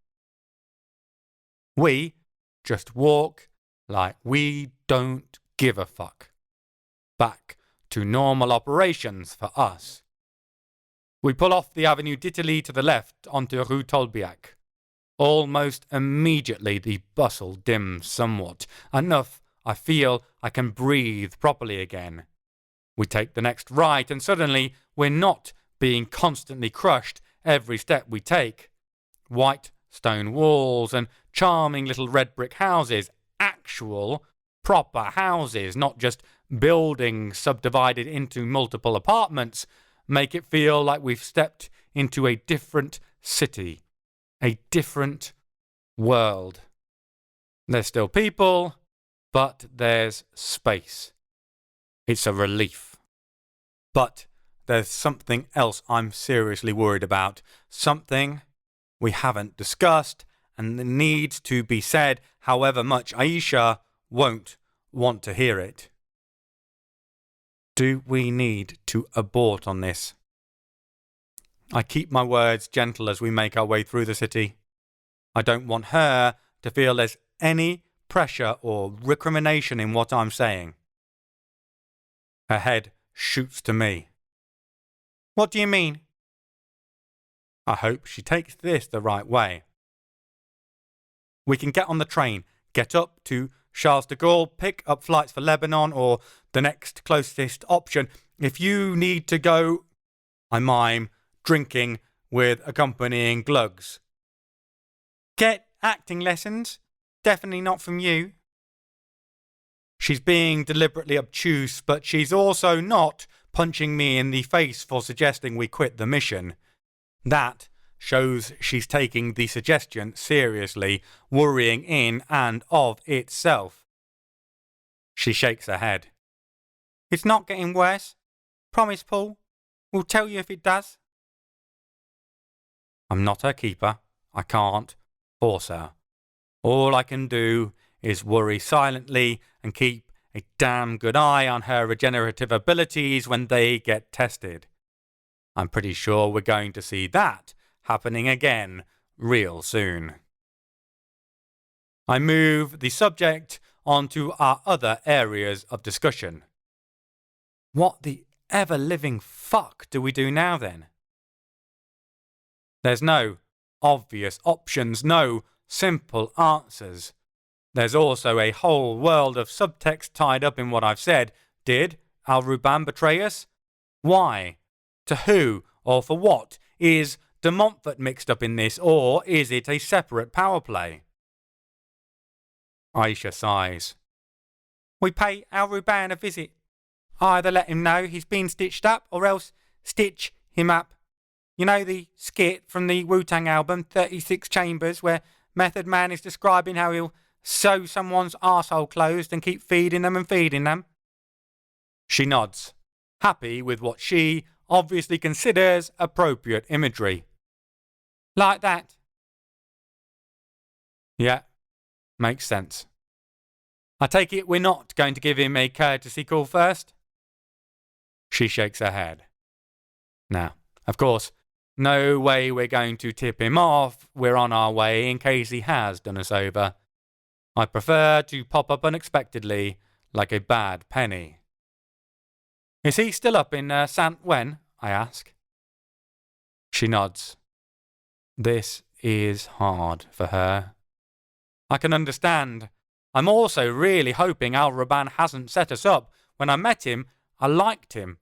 We just walk like we don't give a fuck. Back to normal operations for us. We pull off the Avenue d'Italie to the left onto Rue Tolbiac. Almost immediately the bustle dims somewhat. Enough I feel I can breathe properly again. We take the next right and suddenly we're not being constantly crushed every step we take. White stone walls and charming little red brick houses. Actual, proper houses, not just buildings subdivided into multiple apartments, make it feel like we've stepped into a different city, a different world. There's still people, but there's space. It's a relief. But there's something else I'm seriously worried about. Something we haven't discussed and that needs to be said, however much Aisha won't want to hear it. Do we need to abort on this? I keep my words gentle as we make our way through the city. I don't want her to feel there's any pressure or recrimination in what I'm saying. Her head shoots to me. What do you mean? I hope she takes this the right way. We can get on the train, get up to Charles de Gaulle, pick up flights for Lebanon or the next closest option. If you need to go, I mime, drinking with accompanying glugs. Get acting lessons? Definitely not from you. She's being deliberately obtuse, but she's also not punching me in the face for suggesting we quit the mission. That shows she's taking the suggestion seriously, worrying in and of itself. She shakes her head. It's not getting worse. Promise, Paul. We'll tell you if it does. I'm not her keeper. I can't force her. All I can do is worry silently and keep a damn good eye on her regenerative abilities when they get tested. I'm pretty sure we're going to see that happening again real soon. I move the subject onto our other areas of discussion. What the ever-living fuck do we do now then? There's no obvious options, no simple answers. There's also a whole world of subtext tied up in what I've said. Did Al Ruban betray us? Why? To who or for what? Is de Montfort mixed up in this, or is it a separate power play? Aisha sighs. We pay Al Ruban a visit. Either let him know he's been stitched up, or else stitch him up. You know the skit from the Wu-Tang album, 36 Chambers, where Method Man is describing how he'll sew someone's arsehole closed and keep feeding them and feeding them? She nods, happy with what she obviously considers appropriate imagery. Like that? Yeah, makes sense. I take it we're not going to give him a courtesy call first? She shakes her head. Now, of course, No way we're going to tip him off. We're on our way in case he has done us over. I prefer to pop up unexpectedly, like a bad penny. Is he still up in Saint Wen? I ask. She nods. This is hard for her. I can understand. I'm also really hoping Al-Raban hasn't set us up. When I met him, I liked him.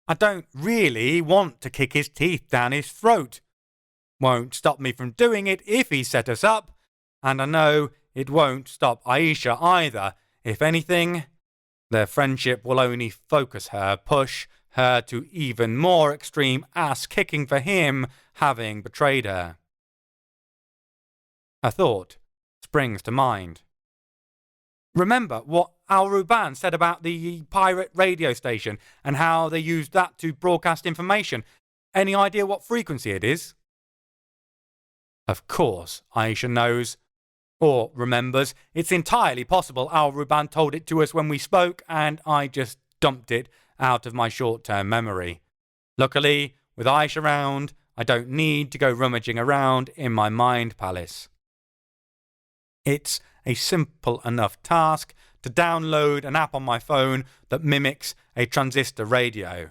I don't really want to kick his teeth down his throat. Won't stop me from doing it if he set us up, and I know it won't stop Aisha either. If anything, their friendship will only focus her, push her to even more extreme ass-kicking for him having betrayed her. A thought springs to mind. Remember what Al-Ruban said about the pirate radio station and how they used that to broadcast information? Any idea what frequency it is? Of course, Aisha knows. Or remembers. It's entirely possible Al-Ruban told it to us when we spoke and I just dumped it out of my short-term memory. Luckily, with Aisha around, I don't need to go rummaging around in my mind palace. It's a simple enough task to download an app on my phone that mimics a transistor radio.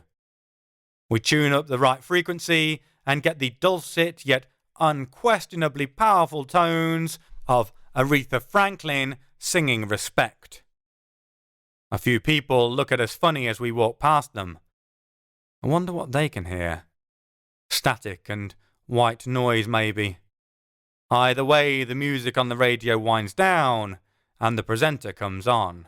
We tune up the right frequency and get the dulcet yet unquestionably powerful tones of Aretha Franklin singing Respect. A few people look at us funny as we walk past them. I wonder what they can hear. Static and white noise, maybe. Either way, the music on the radio winds down and the presenter comes on.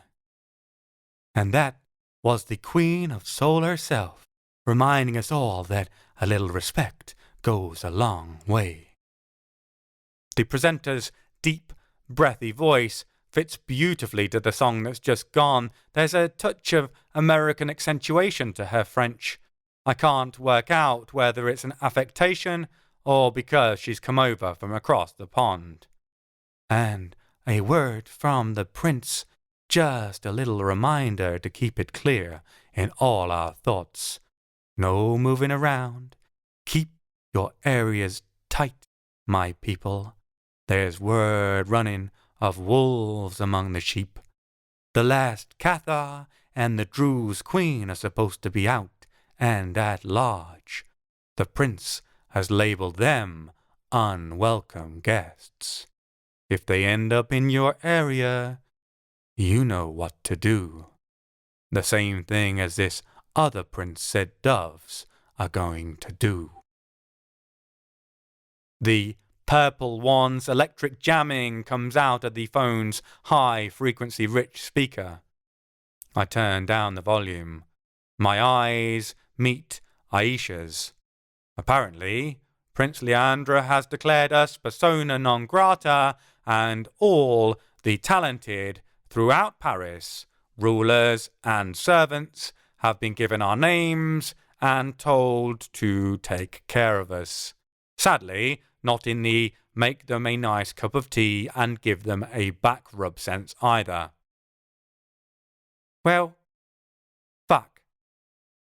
And that was the Queen of Soul herself, reminding us all that a little respect goes a long way. The presenter's deep, breathy voice fits beautifully to the song that's just gone. There's a touch of American accentuation to her French. I can't work out whether it's an affectation or because she's come over from across the pond. And a word from the prince, just a little reminder to keep it clear in all our thoughts. No moving around. Keep your areas tight, my people. There's word running of wolves among the sheep. The last Cathar and the Druze queen are supposed to be out and at large. The prince has labeled them unwelcome guests. If they end up in your area, you know what to do. The same thing as this other prince said doves are going to do. The purple one's electric jamming comes out of the phone's high-frequency rich speaker. I turn down the volume. My eyes meet Aisha's. Apparently, Prince Leandre has declared us persona non grata, and all the talented throughout Paris, rulers and servants, have been given our names and told to take care of us. Sadly, not in the make them a nice cup of tea and give them a back rub sense either. Well, fuck,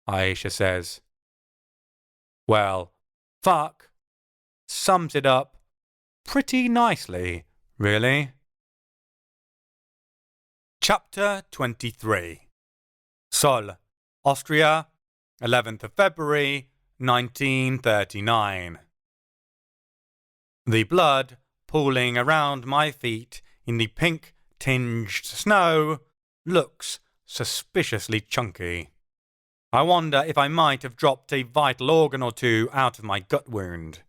Aisha says. Well, fuck sums it up pretty nicely, really. Chapter 23. Sol, Austria, 11th of February, 1939. The blood pooling around my feet in the pink-tinged snow looks suspiciously chunky. I wonder if I might have dropped a vital organ or two out of my gut wound.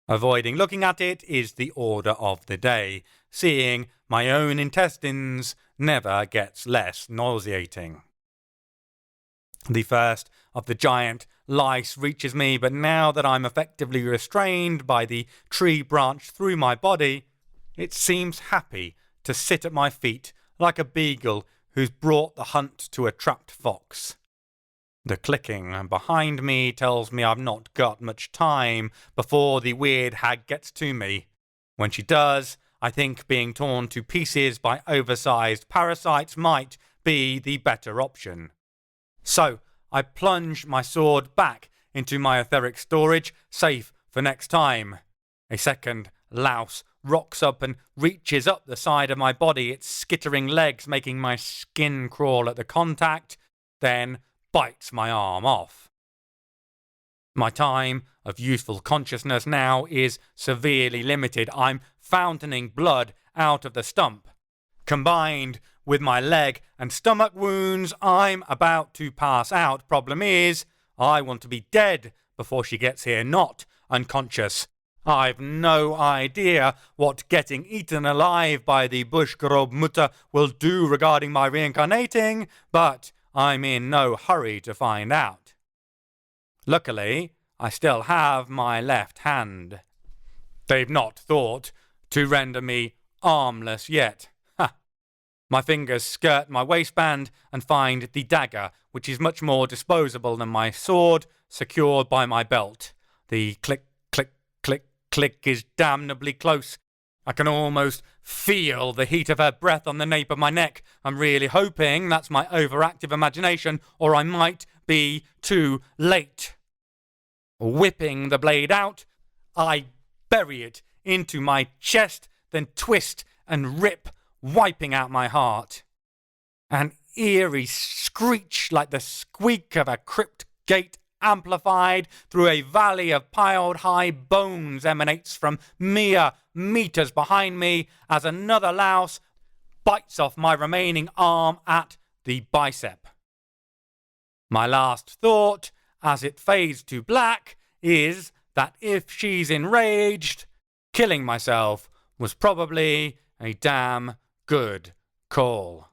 Avoiding looking at it is the order of the day. Seeing my own intestines never gets less nauseating. The first of the giant lice reaches me, but now that I'm effectively restrained by the tree branch through my body, it seems happy to sit at my feet like a beagle who's brought the hunt to a trapped fox. The clicking behind me tells me I've not got much time before the weird hag gets to me. When she does, I think being torn to pieces by oversized parasites might be the better option. So I plunge my sword back into my etheric storage, safe for next time. A second louse rocks up and reaches up the side of my body, its skittering legs making my skin crawl at the contact, then bites my arm off. My time of useful consciousness now is severely limited. I'm fountaining blood out of the stump. Combined with my leg and stomach wounds, I'm about to pass out. Problem is, I want to be dead before she gets here, not unconscious. I've no idea what getting eaten alive by the Bushgrob Mutter will do regarding my reincarnating, but I'm in no hurry to find out. Luckily, I still have my left hand. They've not thought to render me armless yet. Ha! My fingers skirt my waistband and find the dagger, which is much more disposable than my sword, secured by my belt. The click, click, click, click is damnably close. I can almost feel the heat of her breath on the nape of my neck. I'm really hoping that's my overactive imagination, or I might be too late. Whipping the blade out, I bury it into my chest, then twist and rip, wiping out my heart. An eerie screech like the squeak of a crypt gate amplified through a valley of piled high bones emanates from mere meters behind me as another louse bites off my remaining arm at the bicep. My last thought, as it fades to black, is that if she's enraged, killing myself was probably a damn good call.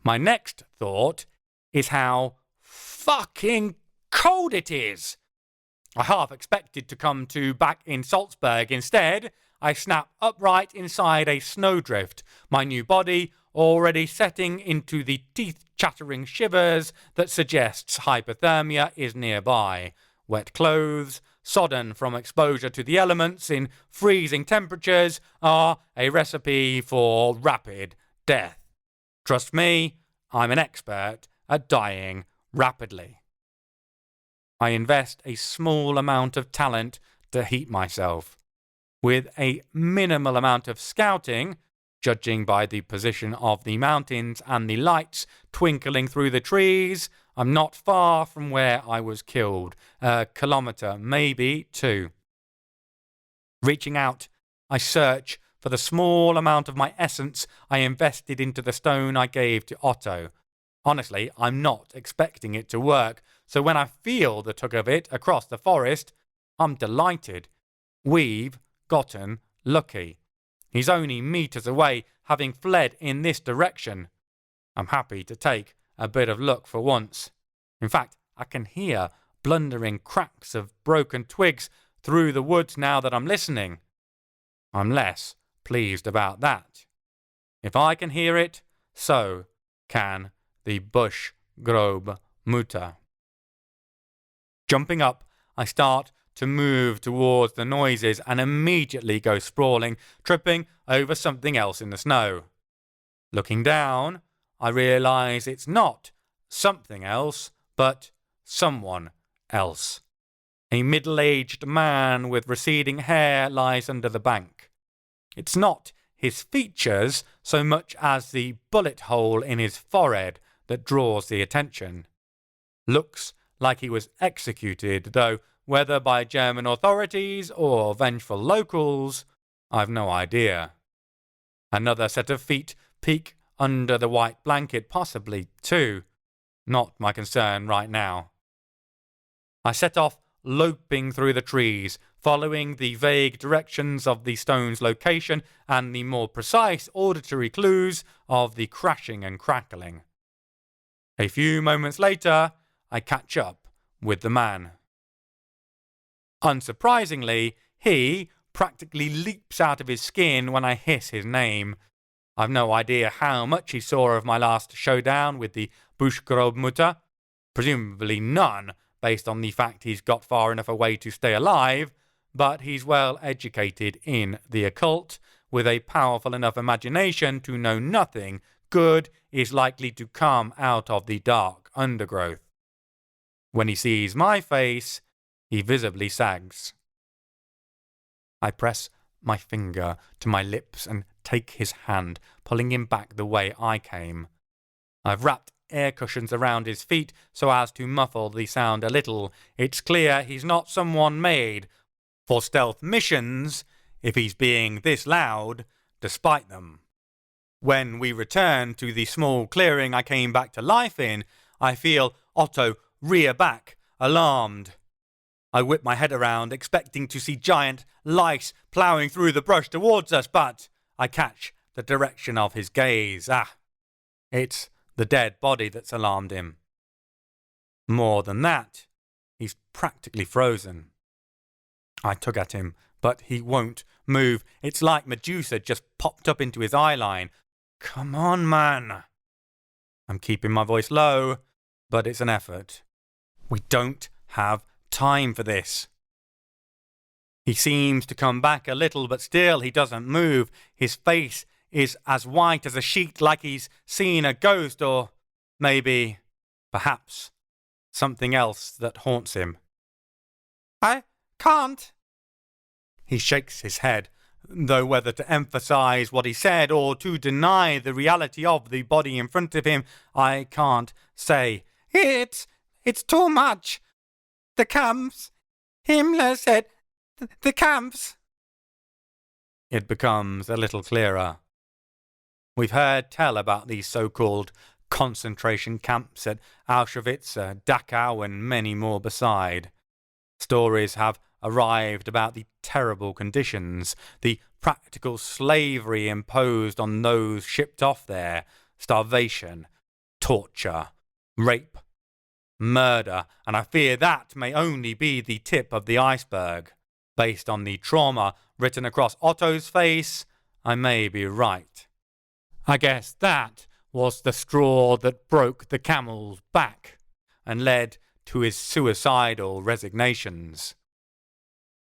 My next thought is how fucking cold it is. I half expected to come to back in Salzburg. Instead, I snap upright inside a snowdrift, my new body already setting into the teeth-chattering shivers that suggests hypothermia is nearby. Wet clothes, sodden from exposure to the elements in freezing temperatures, are a recipe for rapid death. Trust me, I'm an expert at dying rapidly. I invest a small amount of talent to heat myself. With a minimal amount of scouting, judging by the position of the mountains and the lights twinkling through the trees, I'm not far from where I was killed. A kilometre, maybe 2. Reaching out, I search for the small amount of my essence I invested into the stone I gave to Otto. Honestly, I'm not expecting it to work, so when I feel the tug of it across the forest, I'm delighted. We've gotten lucky. He's only meters away, having fled in this direction. I'm happy to take a bit of luck for once. In fact, I can hear blundering cracks of broken twigs through the woods now that I'm listening. I'm less pleased about that. If I can hear it, so can the Bushgrob Mutter. Jumping up, I start to move towards the noises and immediately go sprawling, tripping over something else in the snow. Looking down, I realise it's not something else, but someone else. A middle-aged man with receding hair lies under the bank. It's not his features so much as the bullet hole in his forehead that draws the attention. Looks like he was executed, though whether by German authorities or vengeful locals, I've no idea. Another set of feet peek under the white blanket, possibly 2. Not my concern right now. I set off loping through the trees, following the vague directions of the stone's location and the more precise auditory clues of the crashing and crackling. A few moments later, I catch up with the man. Unsurprisingly, he practically leaps out of his skin when I hiss his name. I've no idea how much he saw of my last showdown with the Bushgrob Mutter. Presumably none, based on the fact he's got far enough away to stay alive, but he's well educated in the occult, with a powerful enough imagination to know nothing good is likely to come out of the dark undergrowth. When he sees my face, He visibly sags. I press my finger to my lips and take his hand, pulling him back the way I came. I've wrapped air cushions around his feet so as to muffle the sound a little. It's clear he's not someone made for stealth missions if he's being this loud, despite them. When we return to the small clearing I came back to life in, I feel Otto rear back, alarmed. I whip my head around, expecting to see giant lice ploughing through the brush towards us, but I catch the direction of his gaze. It's the dead body that's alarmed him. More than that, he's practically frozen. I tug at him, but he won't move. It's like Medusa just popped up into his eye line. Come on, man. I'm keeping my voice low, but it's an effort. We don't have time for this. He seems to come back a little, but still he doesn't move. His face is as white as a sheet, like he's seen a ghost or maybe, perhaps, something else that haunts him. I can't. He shakes his head, though whether to emphasize what he said or to deny the reality of the body in front of him, I can't say. It's too much. The camps. Himmler said the camps. It becomes a little clearer. We've heard tell about these so-called concentration camps at Auschwitz, Dachau, and many more beside. Stories have arrived about the terrible conditions, the practical slavery imposed on those shipped off there, starvation, torture, rape, murder, and I fear that may only be the tip of the iceberg. Based on the trauma written across Otto's face, I may be right. I guess that was the straw that broke the camel's back and led to his suicidal resignations.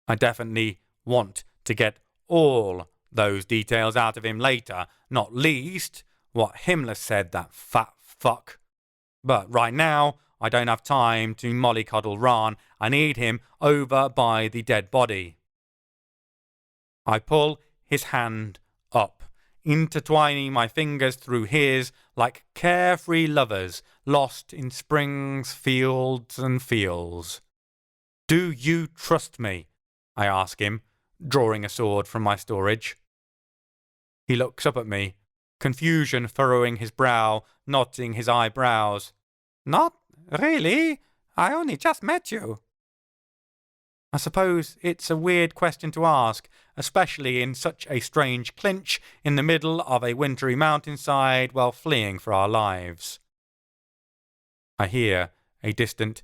I definitely want to get all those details out of him later, not least what Himmler said, that fat fuck. But right now, I don't have time to mollycoddle Ron. I need him over by the dead body. I pull his hand up, intertwining my fingers through his like carefree lovers lost in springs, fields, and fields. Do you trust me? I ask him, drawing a sword from my storage. He looks up at me, confusion furrowing his brow, knotting his eyebrows. Not really. I only just met you. I suppose it's a weird question to ask, especially in such a strange clinch in the middle of a wintry mountainside while fleeing for our lives. I hear a distant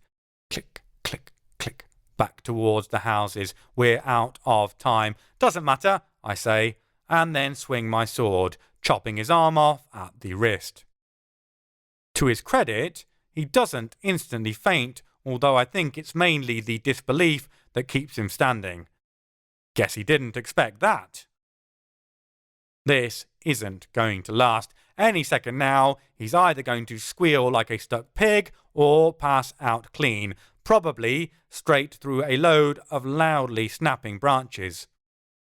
click, click, click back towards the houses. We're out of time. Doesn't matter, I say, and then swing my sword, chopping his arm off at the wrist. To his credit, he doesn't instantly faint, although I think it's mainly the disbelief that keeps him standing. Guess he didn't expect that. This isn't going to last. Any second now, he's either going to squeal like a stuck pig or pass out clean, probably straight through a load of loudly snapping branches.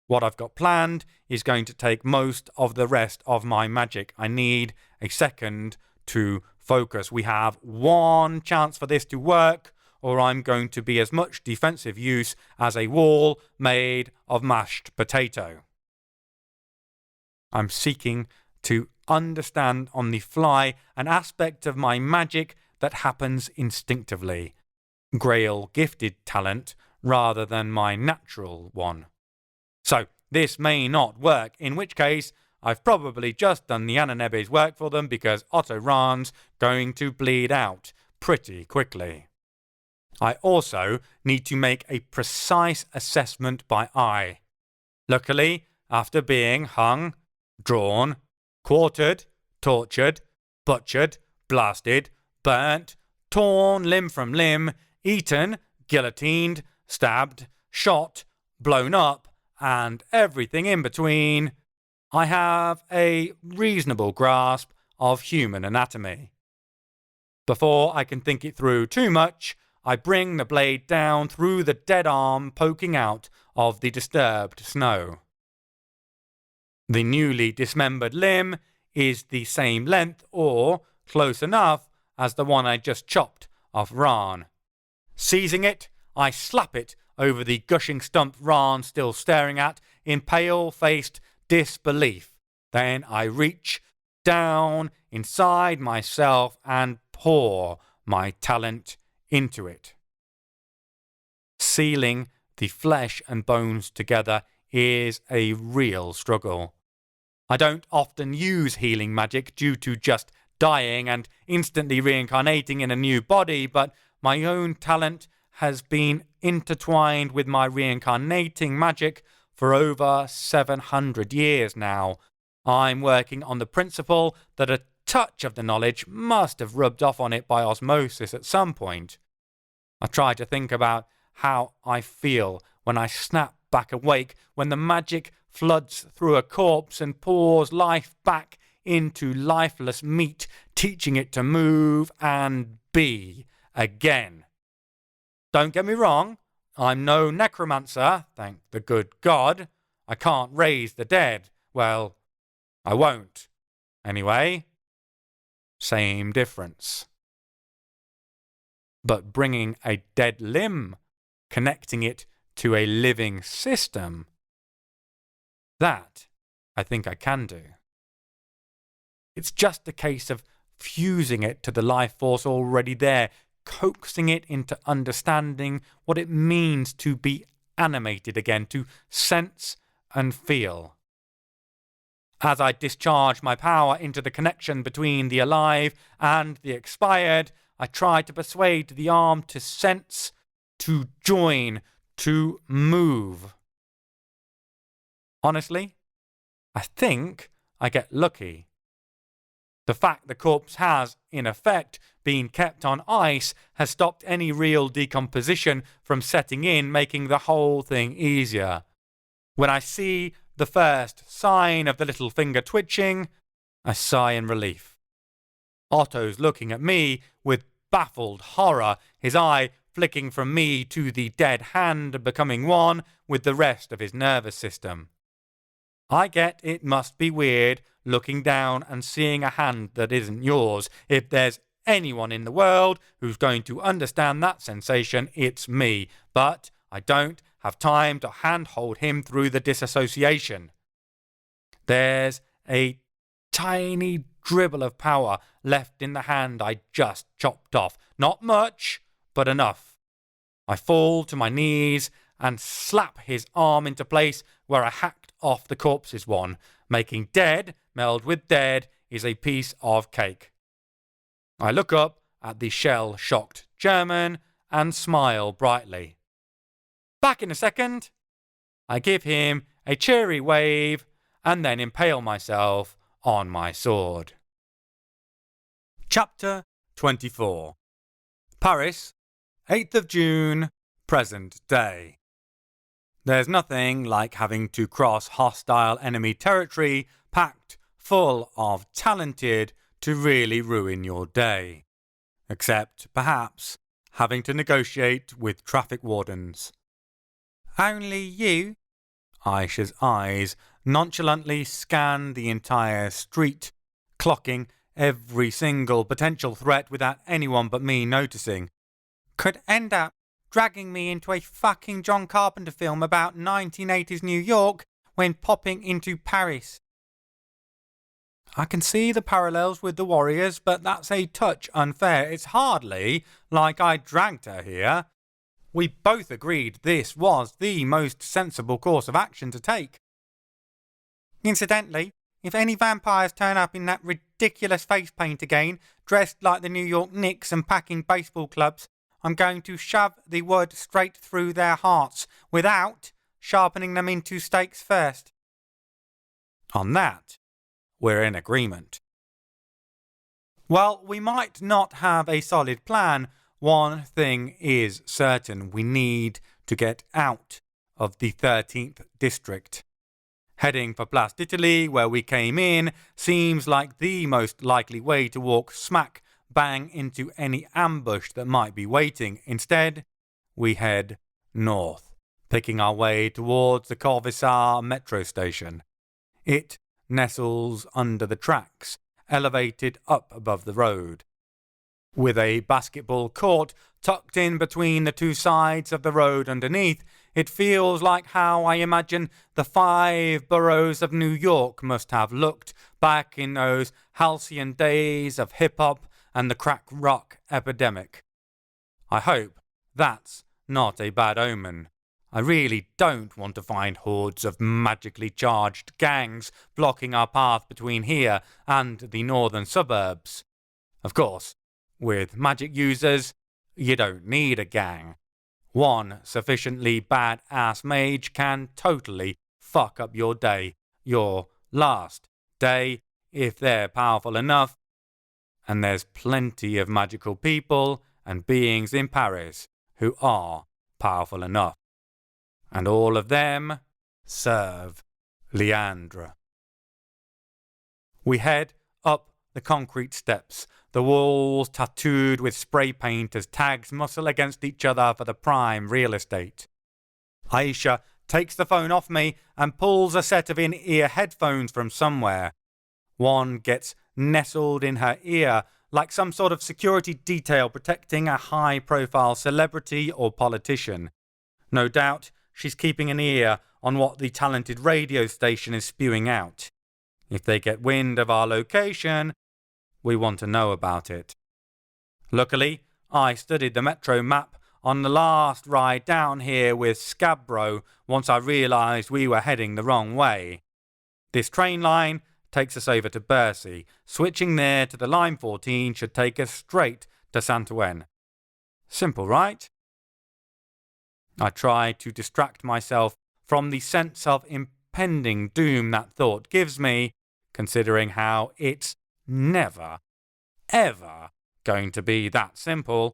What I've got planned is going to take most of the rest of my magic. I need a second to focus. We have one chance for this to work, or I'm going to be as much defensive use as a wall made of mashed potato. I'm seeking to understand on the fly an aspect of my magic that happens instinctively. Grail gifted talent rather than my natural one. So this may not work, in which case I've probably just done the Ananebes work for them because Otto Rahn's going to bleed out pretty quickly. I also need to make a precise assessment by eye. Luckily, after being hung, drawn, quartered, tortured, butchered, blasted, burnt, torn limb from limb, eaten, guillotined, stabbed, shot, blown up, and everything in between, I have a reasonable grasp of human anatomy. Before I can think it through too much, I bring the blade down through the dead arm poking out of the disturbed snow. The newly dismembered limb is the same length or close enough as the one I just chopped off Ran. Seizing it, I slap it over the gushing stump Ran still staring at in pale-faced disbelief. Then I reach down inside myself and pour my talent into it. Sealing the flesh and bones together is a real struggle. I don't often use healing magic due to just dying and instantly reincarnating in a new body, but my own talent has been intertwined with my reincarnating magic for over 700 years now. I'm working on the principle that a touch of the knowledge must have rubbed off on it by osmosis at some point. I try to think about how I feel when I snap back awake, when the magic floods through a corpse and pours life back into lifeless meat, teaching it to move and be again. Don't get me wrong, I'm no necromancer, thank the good God. I can't raise the dead. Well, I won't. Anyway, same difference. But bringing a dead limb, connecting it to a living system, that I think I can do. It's just a case of fusing it to the life force already there, coaxing it into understanding what it means to be animated again, to sense and feel. As I discharge my power into the connection between the alive and the expired, I try to persuade the arm to sense, to join, to move. Honestly, I think I get lucky. The fact the corpse has, in effect, been kept on ice has stopped any real decomposition from setting in, making the whole thing easier. When I see the first sign of the little finger twitching, I sigh in relief. Otto's looking at me with baffled horror, his eye flicking from me to the dead hand and becoming one with the rest of his nervous system. I get it must be weird looking down and seeing a hand that isn't yours. If there's anyone in the world who's going to understand that sensation, it's me. But I don't have time to handhold him through the disassociation. There's a tiny dribble of power left in the hand I just chopped off. Not much, but enough. I fall to my knees and slap his arm into place where I hacked off the corpse's one, making dead meld with dead is a piece of cake. I look up at the shell-shocked German and smile brightly. Back in a second. I give him a cheery wave and then impale myself on my sword. Chapter 24. Paris, 8th of June, present day. There's nothing like having to cross hostile enemy territory packed full of talented to really ruin your day. Except, perhaps, having to negotiate with traffic wardens. Only you? Aisha's eyes nonchalantly scan the entire street, clocking every single potential threat without anyone but me noticing. Could end up dragging me into a fucking John Carpenter film about 1980s New York when popping into Paris. I can see the parallels with the Warriors, but that's a touch unfair. It's hardly like I dragged her here. We both agreed this was the most sensible course of action to take. Incidentally, if any vampires turn up in that ridiculous face paint again, dressed like the New York Knicks and packing baseball clubs, I'm going to shove the wood straight through their hearts without sharpening them into stakes first. On that, we're in agreement. While we might not have a solid plan, one thing is certain: we need to get out of the 13th district. Heading for Place d'Italie, where we came in, seems like the most likely way to walk smack bang into any ambush that might be waiting. Instead, we head north, picking our way towards the Cathar metro station. It nestles under the tracks, elevated up above the road. With a basketball court tucked in between the two sides of the road underneath, it feels like how I imagine the 5 boroughs of New York must have looked back in those halcyon days of hip-hop and the crack rock epidemic. I hope that's not a bad omen. I really don't want to find hordes of magically charged gangs blocking our path between here and the northern suburbs. Of course, with magic users, you don't need a gang. One sufficiently badass mage can totally fuck up your day, your last day, if they're powerful enough. And there's plenty of magical people and beings in Paris who are powerful enough. And all of them serve Leandre. We head up the concrete steps, the walls tattooed with spray paint as tags muscle against each other for the prime real estate. Aisha takes the phone off me and pulls a set of in-ear headphones from somewhere. One gets nestled in her ear like some sort of security detail protecting a high-profile celebrity or politician. No doubt she's keeping an ear on what the talented radio station is spewing out. If they get wind of our location, we want to know about it. Luckily, I studied the metro map on the last ride down here with Scabbro once I realised we were heading the wrong way. This train line takes us over to Bercy. Switching there to the line 14 should take us straight to Saint-Ouen. Simple, right? I try to distract myself from the sense of impending doom that thought gives me, considering how it's never, ever going to be that simple,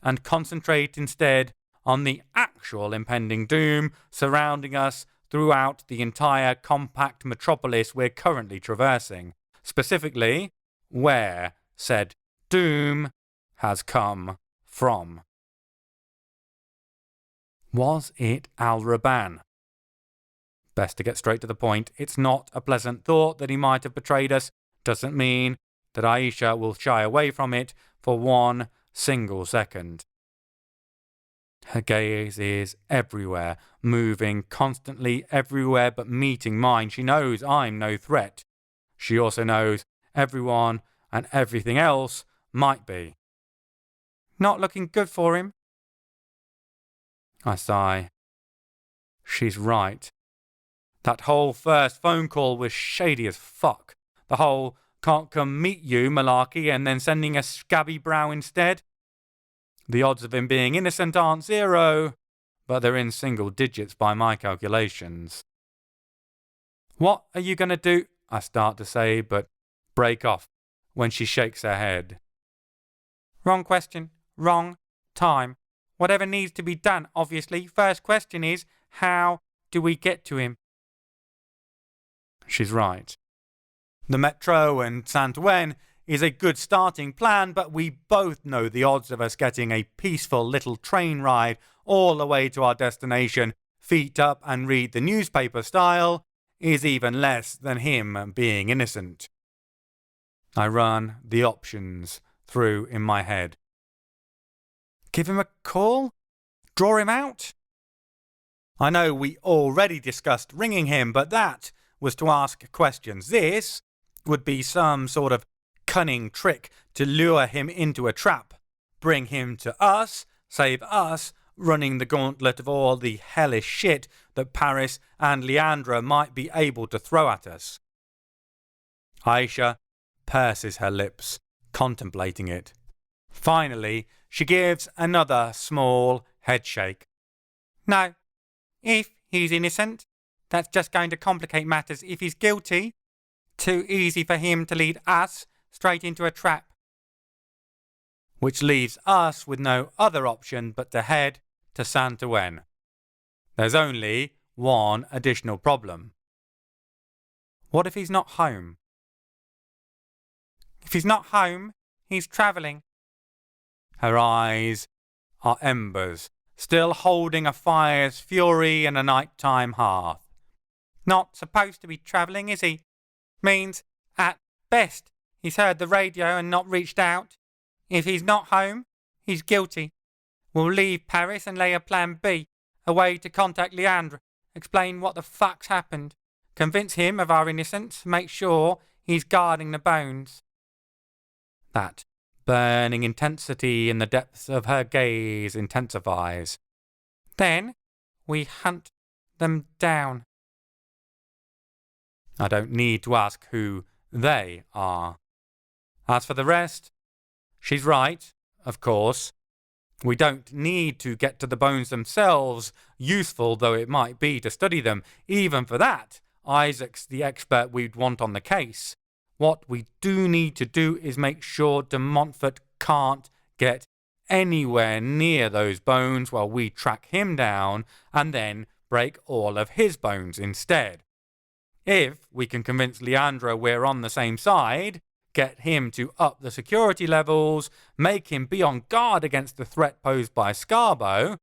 and concentrate instead on the actual impending doom surrounding us throughout the entire compact metropolis we're currently traversing, specifically where said doom has come from. Was it Al-Raban? Best to get straight to the point. It's not a pleasant thought that he might have betrayed us. Doesn't mean that Aisha will shy away from it for one single second. Her gaze is everywhere, moving constantly everywhere but meeting mine. She knows I'm no threat. She also knows everyone and everything else might be. Not looking good for him. I sigh. She's right. That whole first phone call was shady as fuck. The whole can't come meet you malarkey and then sending a scabby brow instead. The odds of him being innocent aren't 0, but they're in single digits by my calculations. What are you going to do? I start to say, but break off when she shakes her head. Wrong question. Wrong time. Whatever needs to be done, obviously. First question is, how do we get to him? She's right. The metro and Saint-Ouen is a good starting plan, but we both know the odds of us getting a peaceful little train ride all the way to our destination, feet up and read the newspaper style, is even less than him being innocent. I run the options through in my head. Give him a call? Draw him out? I know we already discussed ringing him, but that was to ask questions. This would be some sort of cunning trick to lure him into a trap, bring him to us, save us running the gauntlet of all the hellish shit that Paris and Leandre might be able to throw at us. Aisha purses her lips, contemplating it. Finally, she gives another small headshake. No, if he's innocent, that's just going to complicate matters. If he's guilty, too easy for him to lead us straight into a trap. Which leaves us with no other option but to head to Saint-Ouen. There's only one additional problem. What if he's not home? If he's not home, he's travelling. Her eyes are embers, still holding a fire's fury in a nighttime hearth. Not supposed to be travelling, is he? Means, at best, he's heard the radio and not reached out. If he's not home, he's guilty. We'll leave Paris and lay a plan B, a way to contact Leandre, explain what the fuck's happened, convince him of our innocence, make sure he's guarding the bones. That burning intensity in the depths of her gaze intensifies. Then we hunt them down. I don't need to ask who they are. As for the rest, she's right, of course. We don't need to get to the bones themselves, useful though it might be to study them. Even for that, Isaac's the expert we'd want on the case. What we do need to do is make sure de Montfort can't get anywhere near those bones while we track him down and then break all of his bones instead. If we can convince Leandre we're on the same side, get him to up the security levels, make him be on guard against the threat posed by Scarbo,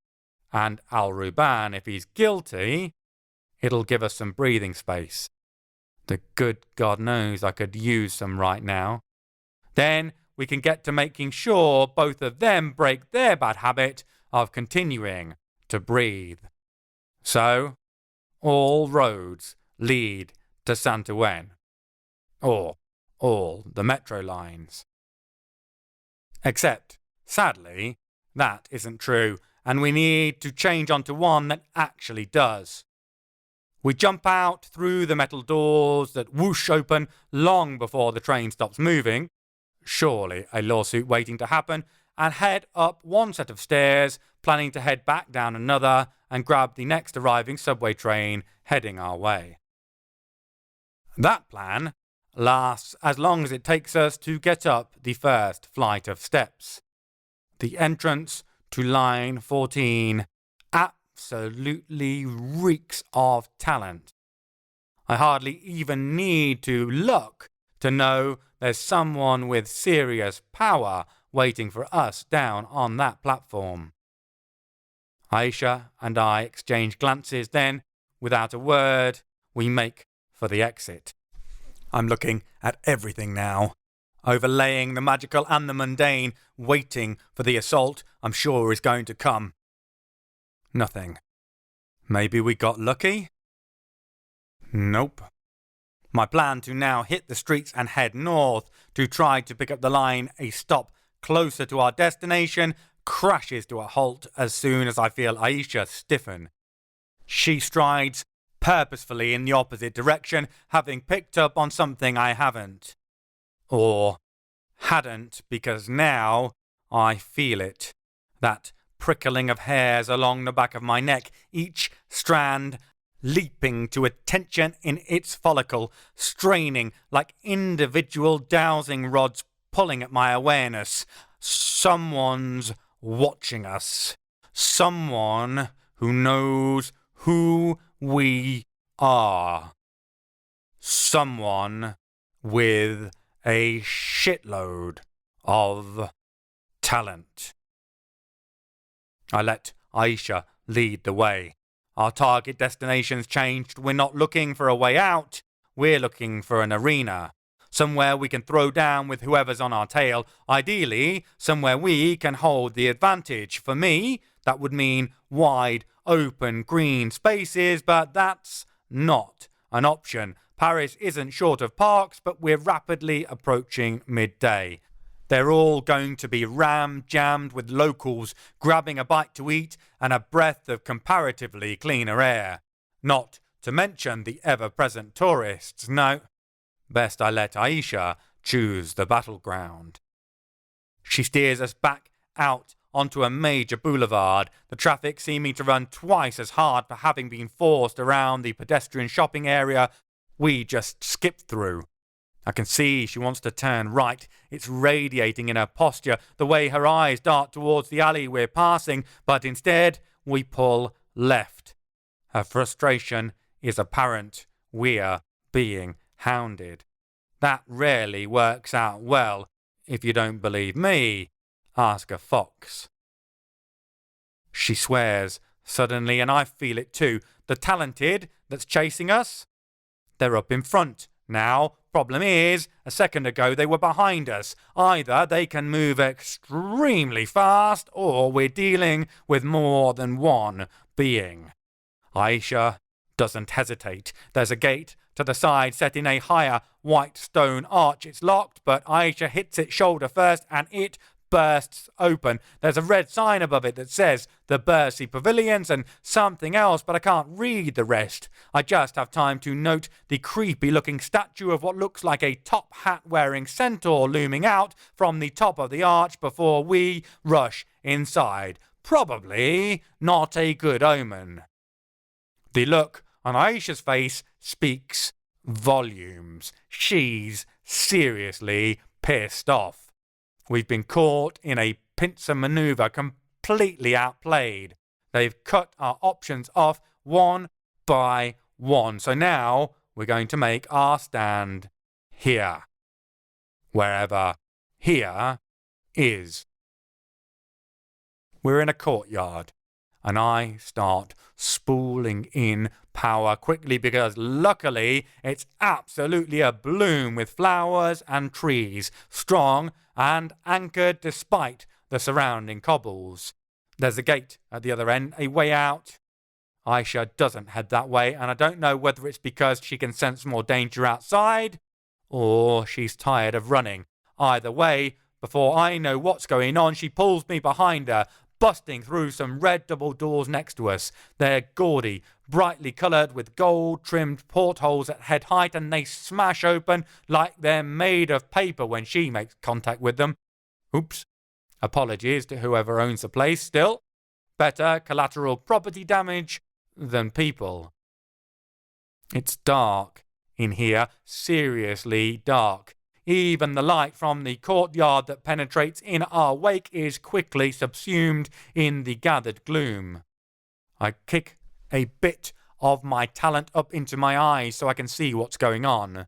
and Al-Ruban if he's guilty, it'll give us some breathing space. The good God knows I could use some right now. Then we can get to making sure both of them break their bad habit of continuing to breathe. So, all roads lead to Saint-Ouen. Or all the metro lines. Except, sadly, that isn't true, and we need to change onto one that actually does. We jump out through the metal doors that whoosh open long before the train stops moving, surely a lawsuit waiting to happen, and head up one set of stairs, planning to head back down another and grab the next arriving subway train heading our way. That plan lasts as long as it takes us to get up the first flight of steps. The entrance to line 14 absolutely reeks of talent. I hardly even need to look to know there's someone with serious power waiting for us down on that platform. Aisha and I exchange glances, then, without a word, we make for the exit. I'm looking at everything now, overlaying the magical and the mundane, waiting for the assault I'm sure is going to come. Nothing. Maybe we got lucky? Nope. My plan to now hit the streets and head north to try to pick up the line a stop closer to our destination crashes to a halt as soon as I feel Aisha stiffen. She strides purposefully in the opposite direction, having picked up on something I haven't. Or hadn't, because now I feel it. That prickling of hairs along the back of my neck, each strand leaping to a tension in its follicle, straining like individual dowsing rods pulling at my awareness. Someone's watching us. Someone who knows who we are. Someone with a shitload of talent. I let Aisha lead the way. Our target destination's changed. We're not looking for a way out. We're looking for an arena. Somewhere we can throw down with whoever's on our tail. Ideally, somewhere we can hold the advantage. For me, that would mean wide, open, green spaces, but that's not an option. Paris isn't short of parks, but we're rapidly approaching midday. They're all going to be ram-jammed with locals grabbing a bite to eat and a breath of comparatively cleaner air. Not to mention the ever-present tourists. No, best I let Aisha choose the battleground. She steers us back out onto a major boulevard, the traffic seeming to run twice as hard for having been forced around the pedestrian shopping area we just skipped through. I can see she wants to turn right. It's radiating in her posture, the way her eyes dart towards the alley we're passing, but instead we pull left. Her frustration is apparent. We're being hounded. That rarely works out well. if you don't believe me, ask a fox. She swears suddenly, and I feel it too. The talented that's chasing us? They're up in front now. Problem is, a second ago they were behind us. Either they can move extremely fast, or we're dealing with more than one being. Aisha doesn't hesitate. There's a gate to the side set in a higher white stone arch. It's locked, but Aisha hits it shoulder first and it bursts open. There's a red sign above it that says the Bercy Pavilions and something else, but I can't read the rest. I just have time to note the creepy looking statue of what looks like a top hat wearing centaur looming out from the top of the arch before we rush inside. Probably not a good omen. The look on Aisha's face speaks volumes. She's seriously pissed off. We've been caught in a pincer maneuver, completely outplayed. They've cut our options off one by one. So now we're going to make our stand here. Wherever here is. We're in a courtyard, and I start spooling in power quickly because luckily it's absolutely abloom with flowers and trees, strong and anchored despite the surrounding cobbles. There's a gate at the other end, a way out. Aisha doesn't head that way, and I don't know whether it's because she can sense more danger outside or she's tired of running. Either way, before I know what's going on, she pulls me behind her, busting through some red double doors next to us. They're gaudy, brightly coloured with gold-trimmed portholes at head height, and they smash open like they're made of paper when she makes contact with them. Oops. Apologies to whoever owns the place. Still, better collateral property damage than people. It's dark in here, seriously dark. Even the light from the courtyard that penetrates in our wake is quickly subsumed in the gathered gloom. I kick a bit of my talent up into my eyes so I can see what's going on.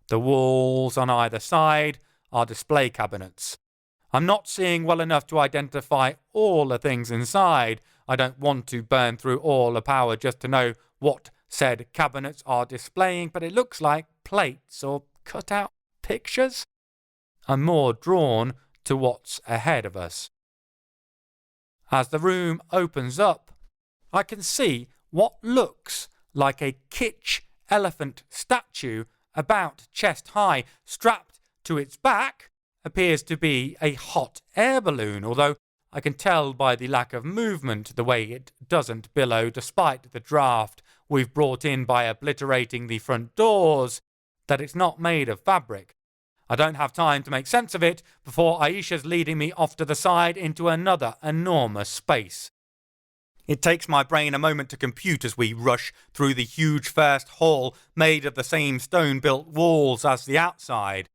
The walls on either side are display cabinets. I'm not seeing well enough to identify all the things inside. I don't want to burn through all the power just to know what said cabinets are displaying, but it looks like plates or cut-out pictures. I'm more drawn to what's ahead of us. As the room opens up, I can see what looks like a kitsch elephant statue about chest high. Strapped to its back appears to be a hot air balloon, although I can tell by the lack of movement the way it doesn't billow despite the draft we've brought in by obliterating the front doors that it's not made of fabric. I don't have time to make sense of it before Aisha's leading me off to the side into another enormous space. It takes my brain a moment to compute as we rush through the huge first hall made of the same stone-built walls as the outside.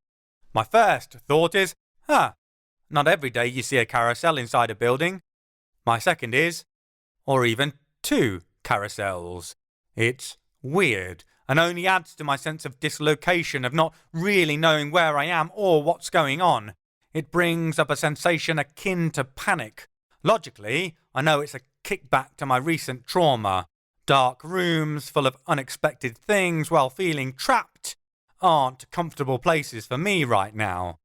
My first thought is, not every day you see a carousel inside a building. My second is, or even two carousels. It's weird, and only adds to my sense of dislocation, of not really knowing where I am or what's going on. It brings up a sensation akin to panic. Logically, I know it's a kickback to my recent trauma. Dark rooms full of unexpected things while feeling trapped aren't comfortable places for me right now.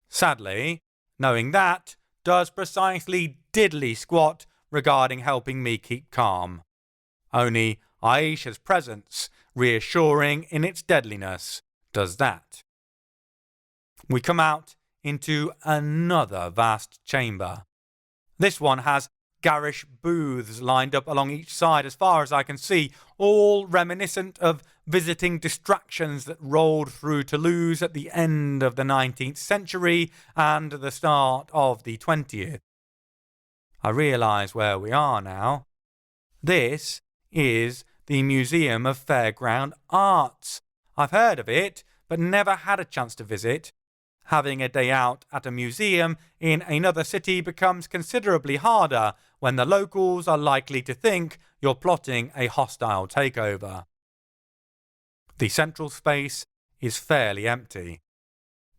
Sadly, knowing that does precisely diddly squat regarding helping me keep calm. Only Aisha's presence, reassuring in its deadliness, does that. We come out into another vast chamber. This one has garish booths lined up along each side as far as I can see, all reminiscent of visiting distractions that rolled through Toulouse at the end of the 19th century and the start of the 20th. I realise where we are now. This is the Museum of Fairground Arts. I've heard of it, but never had a chance to visit. Having a day out at a museum in another city becomes considerably harder when the locals are likely to think you're plotting a hostile takeover. The central space is fairly empty.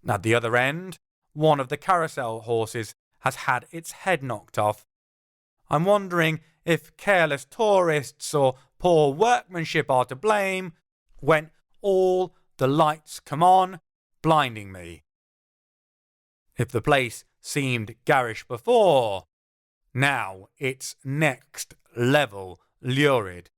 At the other end, one of the carousel horses has had its head knocked off. I'm wondering if careless tourists or poor workmanship are to blame when all the lights come on, blinding me. If the place seemed garish before, now it's next level lurid.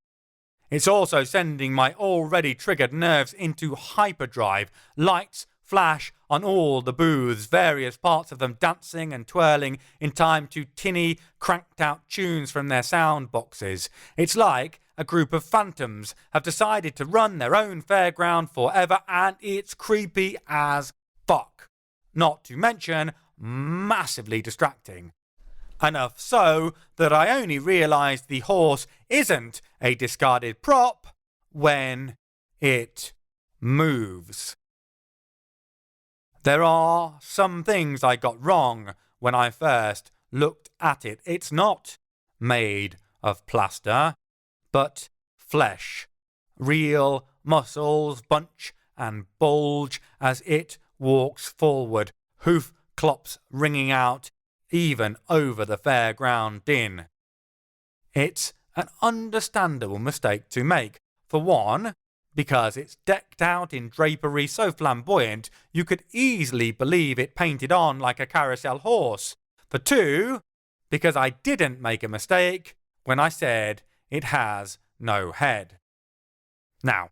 It's also sending my already triggered nerves into hyperdrive. Lights flash on all the booths, various parts of them dancing and twirling in time to tinny, cranked-out tunes from their sound boxes. It's like a group of phantoms have decided to run their own fairground forever, and it's creepy as fuck. Not to mention massively distracting. Enough so that I only realised the horse isn't a discarded prop when it moves. There are some things I got wrong when I first looked at it. It's not made of plaster, but flesh. Real muscles bunch and bulge as it walks forward, hoof clops ringing out even over the fairground din. It's an understandable mistake to make. For one, because it's decked out in drapery so flamboyant you could easily believe it painted on like a carousel horse. For two, because I didn't make a mistake when I said it has no head. Now,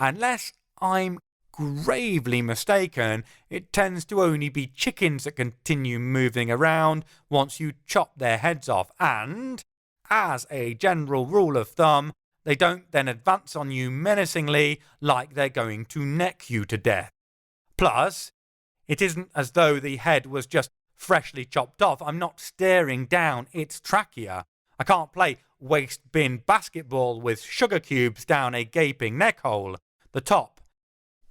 unless I'm gravely mistaken, it tends to only be chickens that continue moving around once you chop their heads off, and, as a general rule of thumb, they don't then advance on you menacingly like they're going to neck you to death. Plus, it isn't as though the head was just freshly chopped off. I'm not staring down its trachea. I can't play waste bin basketball with sugar cubes down a gaping neck hole. The top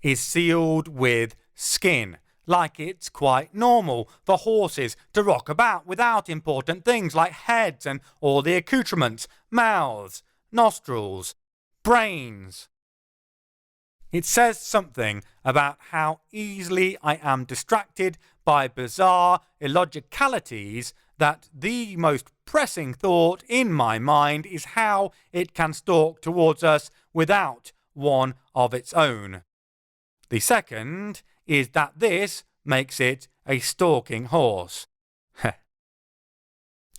is sealed with skin, like it's quite normal for horses to rock about without important things like heads and all the accoutrements, mouths, nostrils, brains. It says something about how easily I am distracted by bizarre illogicalities that the most pressing thought in my mind is how it can stalk towards us without one of its own. The second is that this makes it a stalking horse.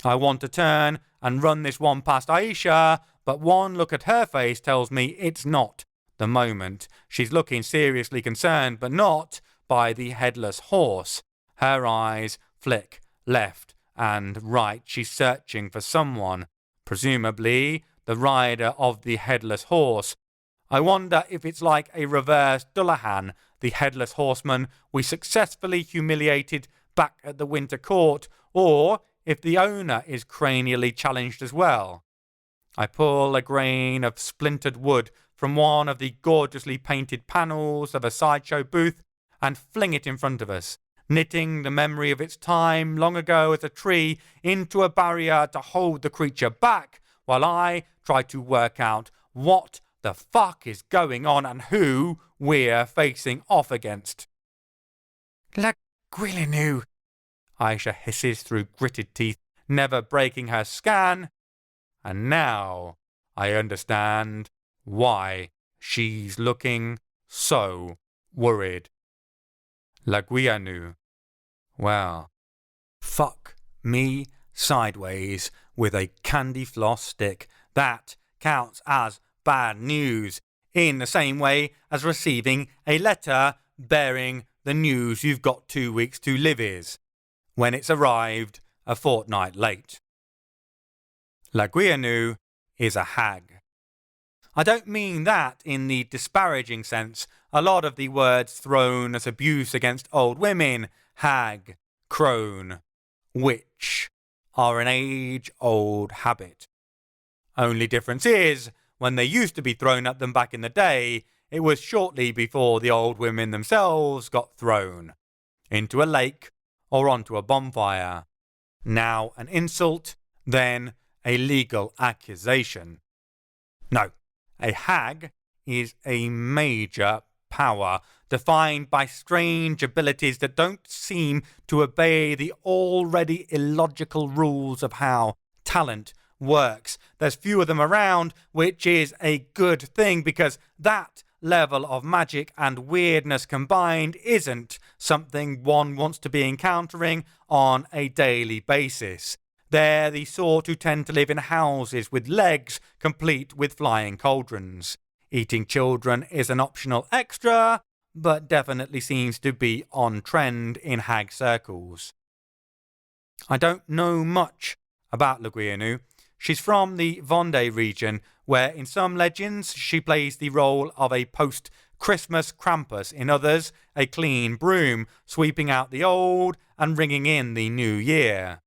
I want to turn and run this one past Aisha, but one look at her face tells me it's not the moment. She's looking seriously concerned, but not by the headless horse. Her eyes flick left and right. She's searching for someone, presumably the rider of the headless horse. I wonder if it's like a reverse Dullahan, the headless horseman we successfully humiliated back at the Winter Court, or if the owner is cranially challenged as well. I pull a grain of splintered wood from one of the gorgeously painted panels of a sideshow booth and fling it in front of us, knitting the memory of its time long ago as a tree into a barrier to hold the creature back while I try to work out what the fuck is going on and who we're facing off against. La Guillenue, Aisha hisses through gritted teeth, never breaking her scan. And now I understand why she's looking so worried. La Guillenue. Well, fuck me sideways with a candy floss stick. That counts as bad news, in the same way as receiving a letter bearing the news you've got 2 weeks to live is, when it's arrived a fortnight late. La Guillenue is a hag. I don't mean that in the disparaging sense. A lot of the words thrown as abuse against old women, hag, crone, witch, are an age-old habit. Only difference is, when they used to be thrown at them back in the day, it was shortly before the old women themselves got thrown into a lake or onto a bonfire. Now an insult, then a legal accusation. No, a hag is a major power. defined by strange abilities that don't seem to obey the already illogical rules of how talent works. There's few of them around, which is a good thing, because that level of magic and weirdness combined isn't something one wants to be encountering on a daily basis. They're the sort who tend to live in houses with legs complete with flying cauldrons. Eating children is an optional extra, but definitely seems to be on trend in hag circles. I don't know much about Leguianu. She's from the Vendée region, where in some legends she plays the role of a post-Christmas Krampus, in others a clean broom, sweeping out the old and ringing in the new year.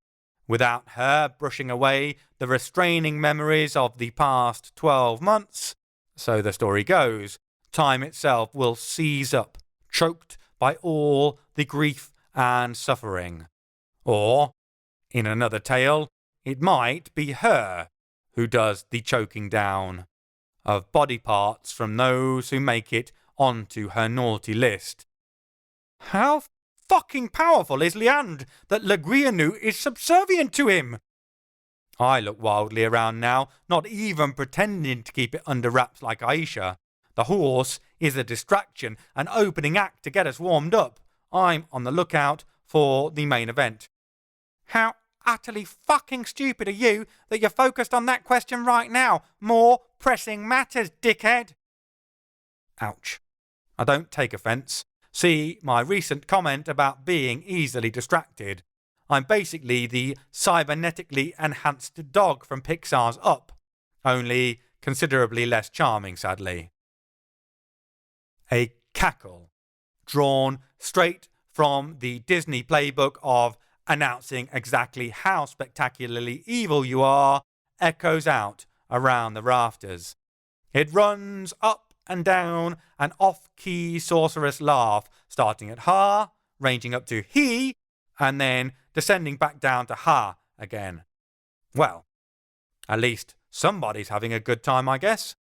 Without her brushing away the restraining memories of the past 12 months, so the story goes, time itself will seize up, choked by all the grief and suffering. Or, in another tale, it might be her who does the choking down of body parts from those who make it onto her naughty list. How fucking powerful is Leandre that Leguianu is subservient to him? I look wildly around now, not even pretending to keep it under wraps like Aisha. The horse is a distraction, an opening act to get us warmed up. I'm on the lookout for the main event. How utterly fucking stupid are you that you're focused on that question right now? More pressing matters, dickhead. Ouch. I don't take offence. See my recent comment about being easily distracted. I'm basically the cybernetically enhanced dog from Pixar's Up, only considerably less charming, sadly. A cackle, drawn straight from the Disney playbook of announcing exactly how spectacularly evil you are, echoes out around the rafters. It runs up and down an off-key sorceress laugh, starting at ha, ranging up to he, and then descending back down to ha again. Well, at least somebody's having a good time, I guess.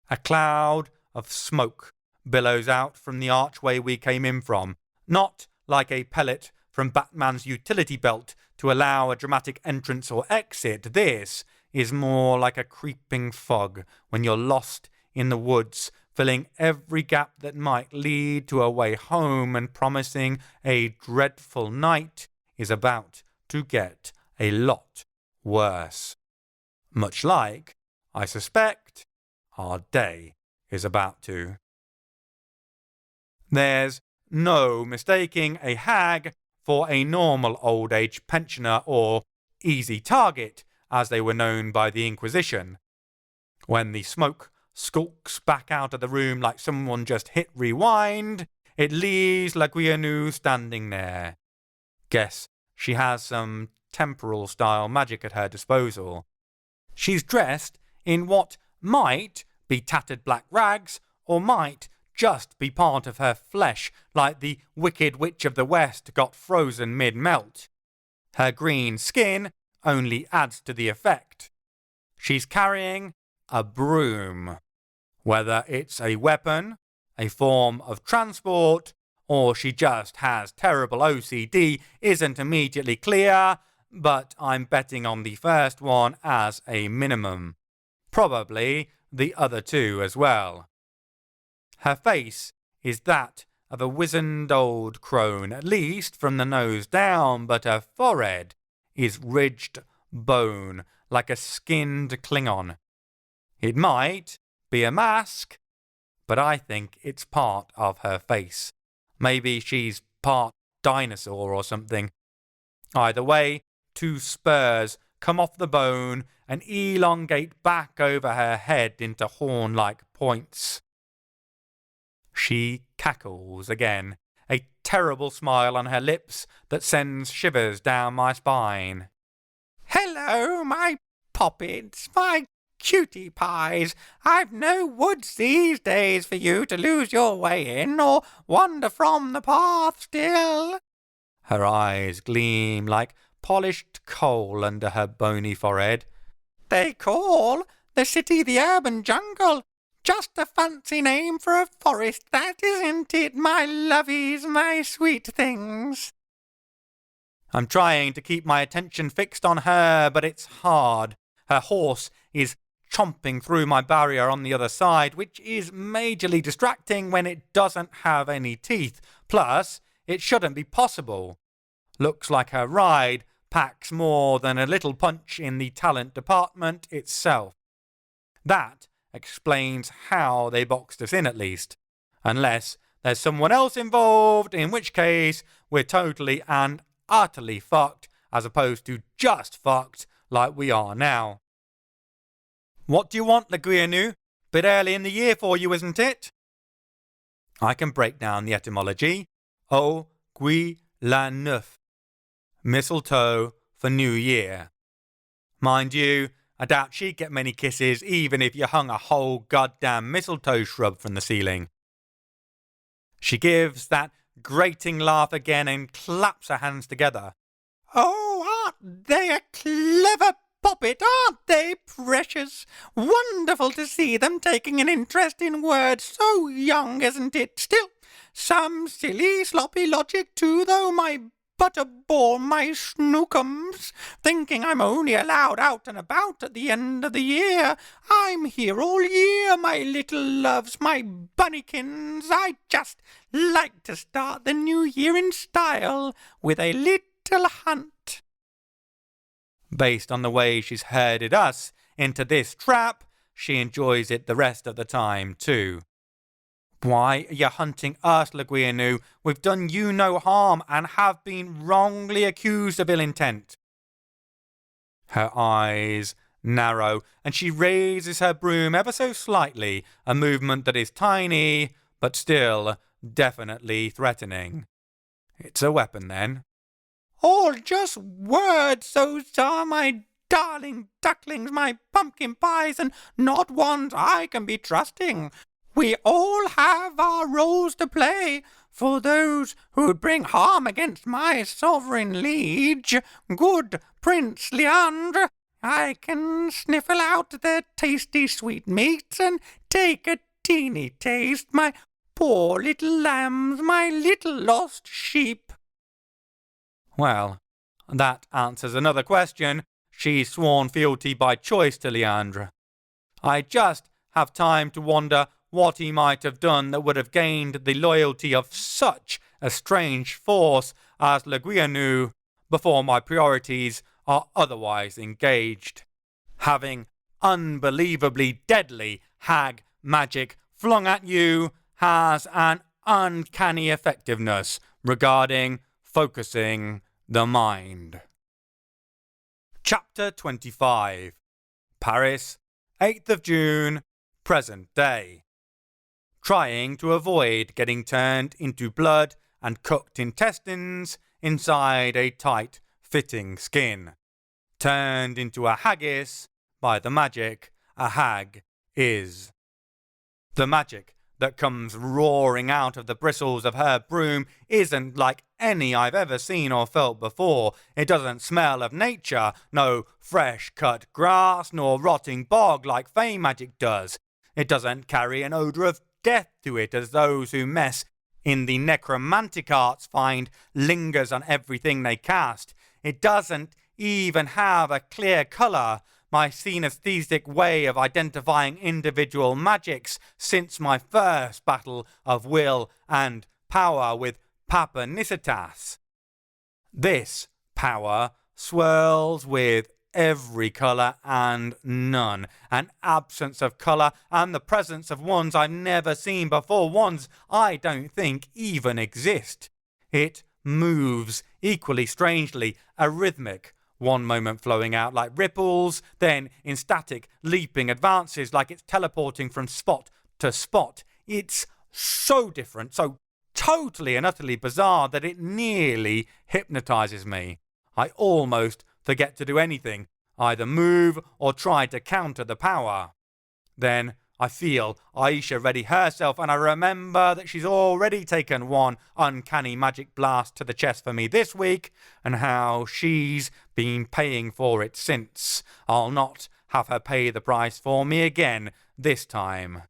A cloud of smoke billows out from the archway we came in from, not like a pellet from Batman's utility belt to allow a dramatic entrance or exit. This is more like a creeping fog when you're lost in the woods, filling every gap that might lead to a way home and promising a dreadful night is about to get a lot worse. Much like, I suspect, our day is about to. There's no mistaking a hag for a normal old age pensioner, or easy target, as they were known by the Inquisition. When the smoke skulks back out of the room like someone just hit rewind, it leaves Leguianu standing there. Guess she has some temporal-style magic at her disposal. She's dressed in what might be tattered black rags, or might just be part of her flesh, like the Wicked Witch of the West got frozen mid-melt. Her green skin only adds to the effect. She's carrying a broom. Whether it's a weapon, a form of transport, or she just has terrible OCD isn't immediately clear, but I'm betting on the first one as a minimum. Probably the other two as well. Her face is that of a wizened old crone, at least from the nose down, but her forehead is ridged bone like a skinned Klingon. It might be a mask, but I think it's part of her face. Maybe she's part dinosaur or something. Either way, two spurs come off the bone and elongate back over her head into horn-like points. She cackles again, a terrible smile on her lips that sends shivers down my spine. Hello, my poppets, my cutie pies. I've no woods these days for you to lose your way in or wander from the path still. Her eyes gleam like polished coal under her bony forehead. They call the city the urban jungle, just a fancy name for a forest, that isn't it, my lovies, my sweet things? I'm trying to keep my attention fixed on her, but it's hard. Her horse is chomping through my barrier on the other side, which is majorly distracting when it doesn't have any teeth. Plus, it shouldn't be possible. Looks like her ride packs more than a little punch in the talent department itself. That explains how they boxed us in, at least. Unless there's someone else involved, in which case we're totally and utterly fucked, as opposed to just fucked like we are now. What do you want, Le Guilleneux? Bit early in the year for you, isn't it? I can break down the etymology. Au Gui la Neuf. Mistletoe for New Year. Mind you, I doubt she'd get many kisses even if you hung a whole goddamn mistletoe shrub from the ceiling. She gives that grating laugh again and claps her hands together. Oh, aren't they a clever poppet, aren't they, precious? Wonderful to see them taking an interest in words so young, isn't it? Still, some silly, sloppy logic too, though, my butterball, my snookums, thinking I'm only allowed out and about at the end of the year. I'm here all year, my little loves, my bunnykins. I just like to start the new year in style with a little hunt. Based on the way she's herded us into this trap, she enjoys it the rest of the time too. Why are you hunting us, Le Guilleneux? We've done you no harm and have been wrongly accused of ill intent. Her eyes narrow, and she raises her broom ever so slightly, a movement that is tiny, but still definitely threatening. It's a weapon, then. All just words, those are, my darling ducklings, my pumpkin pies, and not ones I can be trusting. We all have our roles to play. For those who'd bring harm against my sovereign liege, good Prince Leandre, I can sniffle out their tasty sweetmeats and take a teeny taste, my poor little lambs, my little lost sheep. Well, that answers another question. She's sworn fealty by choice to Leandre. I just have time to wonder what he might have done that would have gained the loyalty of such a strange force as Le Guilleneux before my priorities are otherwise engaged. Having unbelievably deadly hag magic flung at you has an uncanny effectiveness regarding focusing the mind. Chapter 25. Paris, 8th of June, present day. Trying to avoid getting turned into blood and cooked intestines inside a tight-fitting skin. Turned into a haggis by the magic a hag is. The magic that comes roaring out of the bristles of her broom isn't like any I've ever seen or felt before. It doesn't smell of nature, no fresh-cut grass nor rotting bog like fey magic does. It doesn't carry an odour of death to it as those who mess in the necromantic arts find lingers on everything they cast. It doesn't even have a clear colour, my synesthetic way of identifying individual magics since my first battle of will and power with Papa Nicitas. This power swirls with every colour and none, an absence of colour and the presence of ones I've never seen before, ones I don't think even exist. It moves equally strangely, a rhythmic, one moment flowing out like ripples, then in static, leaping advances like it's teleporting from spot to spot. It's so different, so totally and utterly bizarre that it nearly hypnotizes me. I almost forget to do anything, either move or try to counter the power. Then I feel Aisha ready herself, and I remember that she's already taken one uncanny magic blast to the chest for me this week, and how she's been paying for it since. I'll not have her pay the price for me again this time.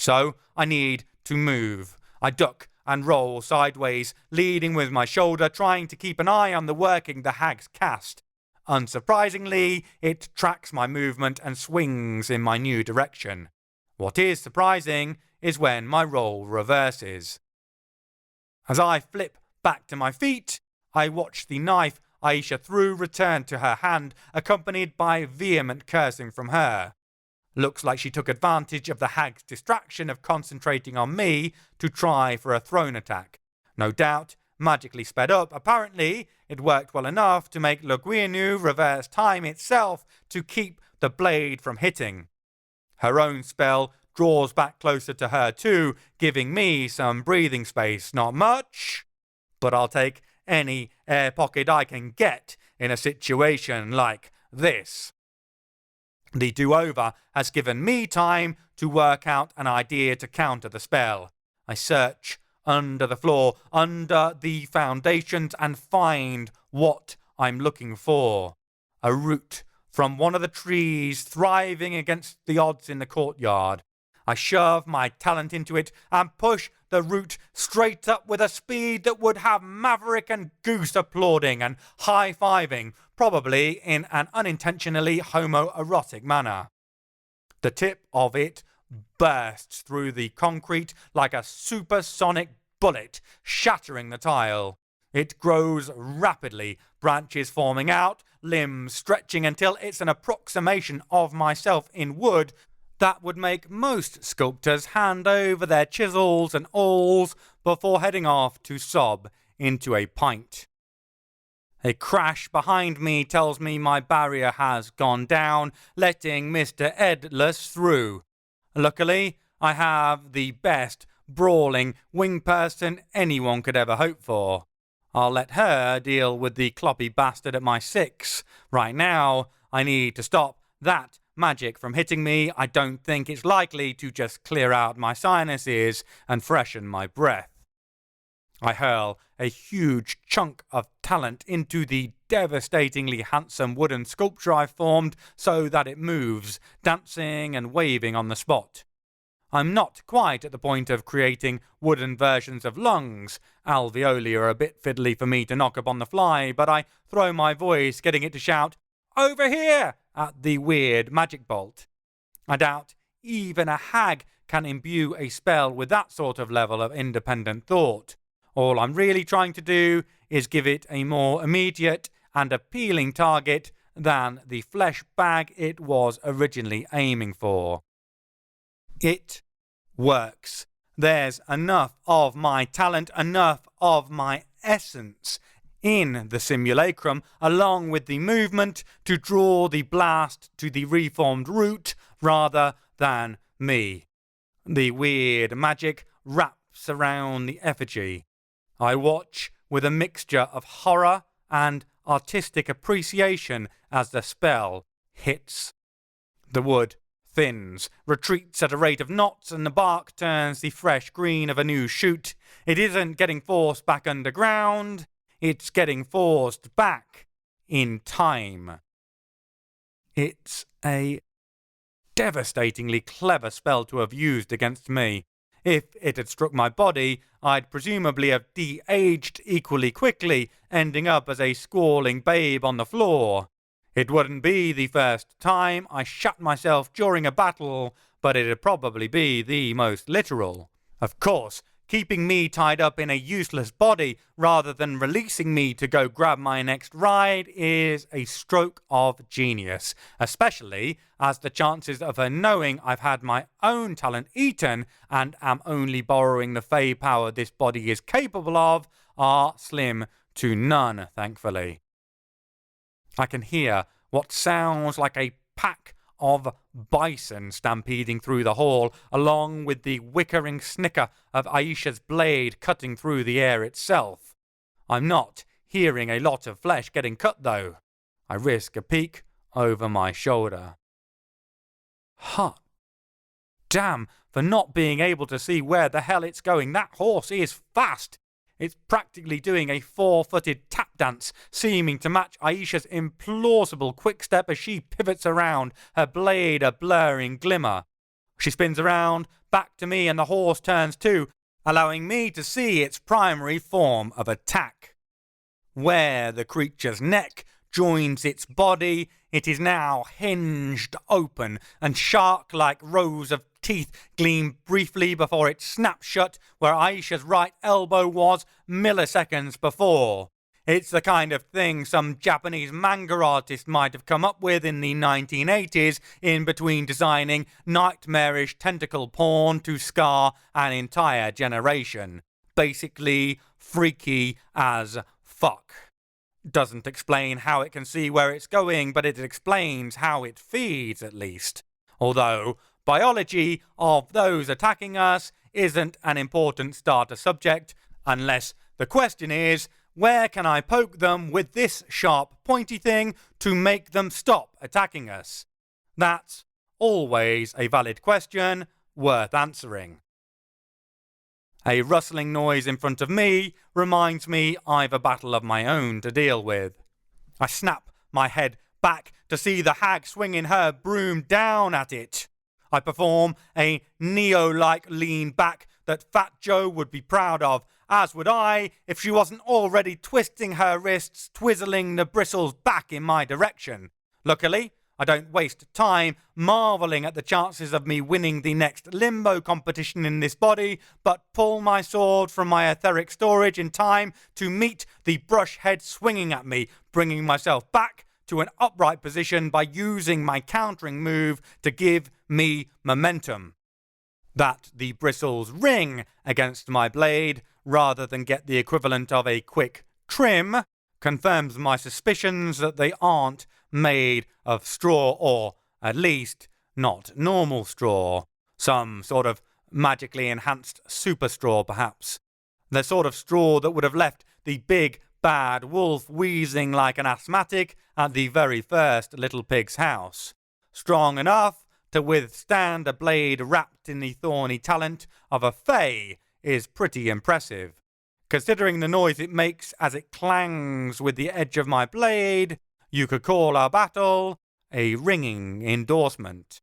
So I need to move. I duck and roll sideways, leading with my shoulder, trying to keep an eye on the working the hag's cast. Unsurprisingly, it tracks my movement and swings in my new direction. What is surprising is when my roll reverses. As I flip back to my feet, I watch the knife Aisha threw return to her hand, accompanied by vehement cursing from her. Looks like she took advantage of the hag's distraction of concentrating on me to try for a thrown attack. No doubt, magically sped up. Apparently, it worked well enough to make Le Guillemot reverse time itself to keep the blade from hitting. Her own spell draws back closer to her too, giving me some breathing space. Not much, but I'll take any air pocket I can get in a situation like this. The do-over has given me time to work out an idea to counter the spell. I search under the floor, under the foundations, and find what I'm looking for. A root from one of the trees thriving against the odds in the courtyard. I shove my talent into it and push the root straight up with a speed that would have Maverick and Goose applauding and high-fiving, probably in an unintentionally homoerotic manner. The tip of it bursts through the concrete like a supersonic bullet, shattering the tile. It grows rapidly, branches forming out, limbs stretching until it's an approximation of myself in wood that would make most sculptors hand over their chisels and awls before heading off to sob into a pint. A crash behind me tells me my barrier has gone down, letting Mr. Edless through. Luckily, I have the best brawling wing person anyone could ever hope for. I'll let her deal with the cloppy bastard at my 6. Right now, I need to stop that magic from hitting me. I don't think it's likely to just clear out my sinuses and freshen my breath. I hurl a huge chunk of talent into the devastatingly handsome wooden sculpture I've formed so that it moves, dancing and waving on the spot. I'm not quite at the point of creating wooden versions of lungs. Alveoli are a bit fiddly for me to knock up on the fly, but I throw my voice, getting it to shout, "Over here!" at the weird magic bolt. I doubt even a hag can imbue a spell with that sort of level of independent thought. All I'm really trying to do is give it a more immediate and appealing target than the flesh bag it was originally aiming for. It works. There's enough of my talent, enough of my essence in the simulacrum, along with the movement, to draw the blast to the reformed root rather than me. The weird magic wraps around the effigy. I watch with a mixture of horror and artistic appreciation as the spell hits. The wood thins, retreats at a rate of knots, and the bark turns the fresh green of a new shoot. It isn't getting forced back underground. It's getting forced back in time. It's a devastatingly clever spell to have used against me. If it had struck my body, I'd presumably have de-aged equally quickly, ending up as a squalling babe on the floor. It wouldn't be the first time I shut myself during a battle, but it'd probably be the most literal. Of course, keeping me tied up in a useless body rather than releasing me to go grab my next ride is a stroke of genius, especially as the chances of her knowing I've had my own talent eaten and am only borrowing the fey power this body is capable of are slim to none, thankfully. I can hear what sounds like a pack of bison stampeding through the hall, along with the whickering snicker of Aisha's blade cutting through the air itself. I'm not hearing a lot of flesh getting cut, though. I risk a peek over my shoulder. Hot damn for not being able to see where the hell it's going. That horse is fast. It's practically doing a 4-footed tap dance, seeming to match Aisha's implausible quick step as she pivots around, her blade a blurring glimmer. She spins around, back to me, and the horse turns too, allowing me to see its primary form of attack. Where the creature's neck joins its body, it is now hinged open, and shark-like rows of teeth gleam briefly before it snaps shut where Aisha's right elbow was milliseconds before. It's the kind of thing some Japanese manga artist might have come up with in the 1980s in between designing nightmarish tentacle porn to scar an entire generation. Basically, freaky as fuck. Doesn't explain how it can see where it's going, but it explains how it feeds, at least. Although, biology of those attacking us isn't an important starter subject, unless the question is, where can I poke them with this sharp pointy thing to make them stop attacking us? That's always a valid question, worth answering. A rustling noise in front of me reminds me I've a battle of my own to deal with. I snap my head back to see the hag swinging her broom down at it. I perform a Neo-like lean back that Fat Joe would be proud of, as would I if she wasn't already twisting her wrists, twizzling the bristles back in my direction. Luckily, I don't waste time marvelling at the chances of me winning the next limbo competition in this body, but pull my sword from my etheric storage in time to meet the brush head swinging at me, bringing myself back to an upright position by using my countering move to give me momentum. That the bristles ring against my blade rather than get the equivalent of a quick trim confirms my suspicions that they aren't made of straw, or at least not normal straw. Some sort of magically enhanced super straw, perhaps. The sort of straw that would have left the big bad wolf wheezing like an asthmatic at the very first Little Pig's house. Strong enough to withstand a blade wrapped in the thorny talent of a fae is pretty impressive. Considering the noise it makes as it clangs with the edge of my blade, you could call our battle a ringing endorsement.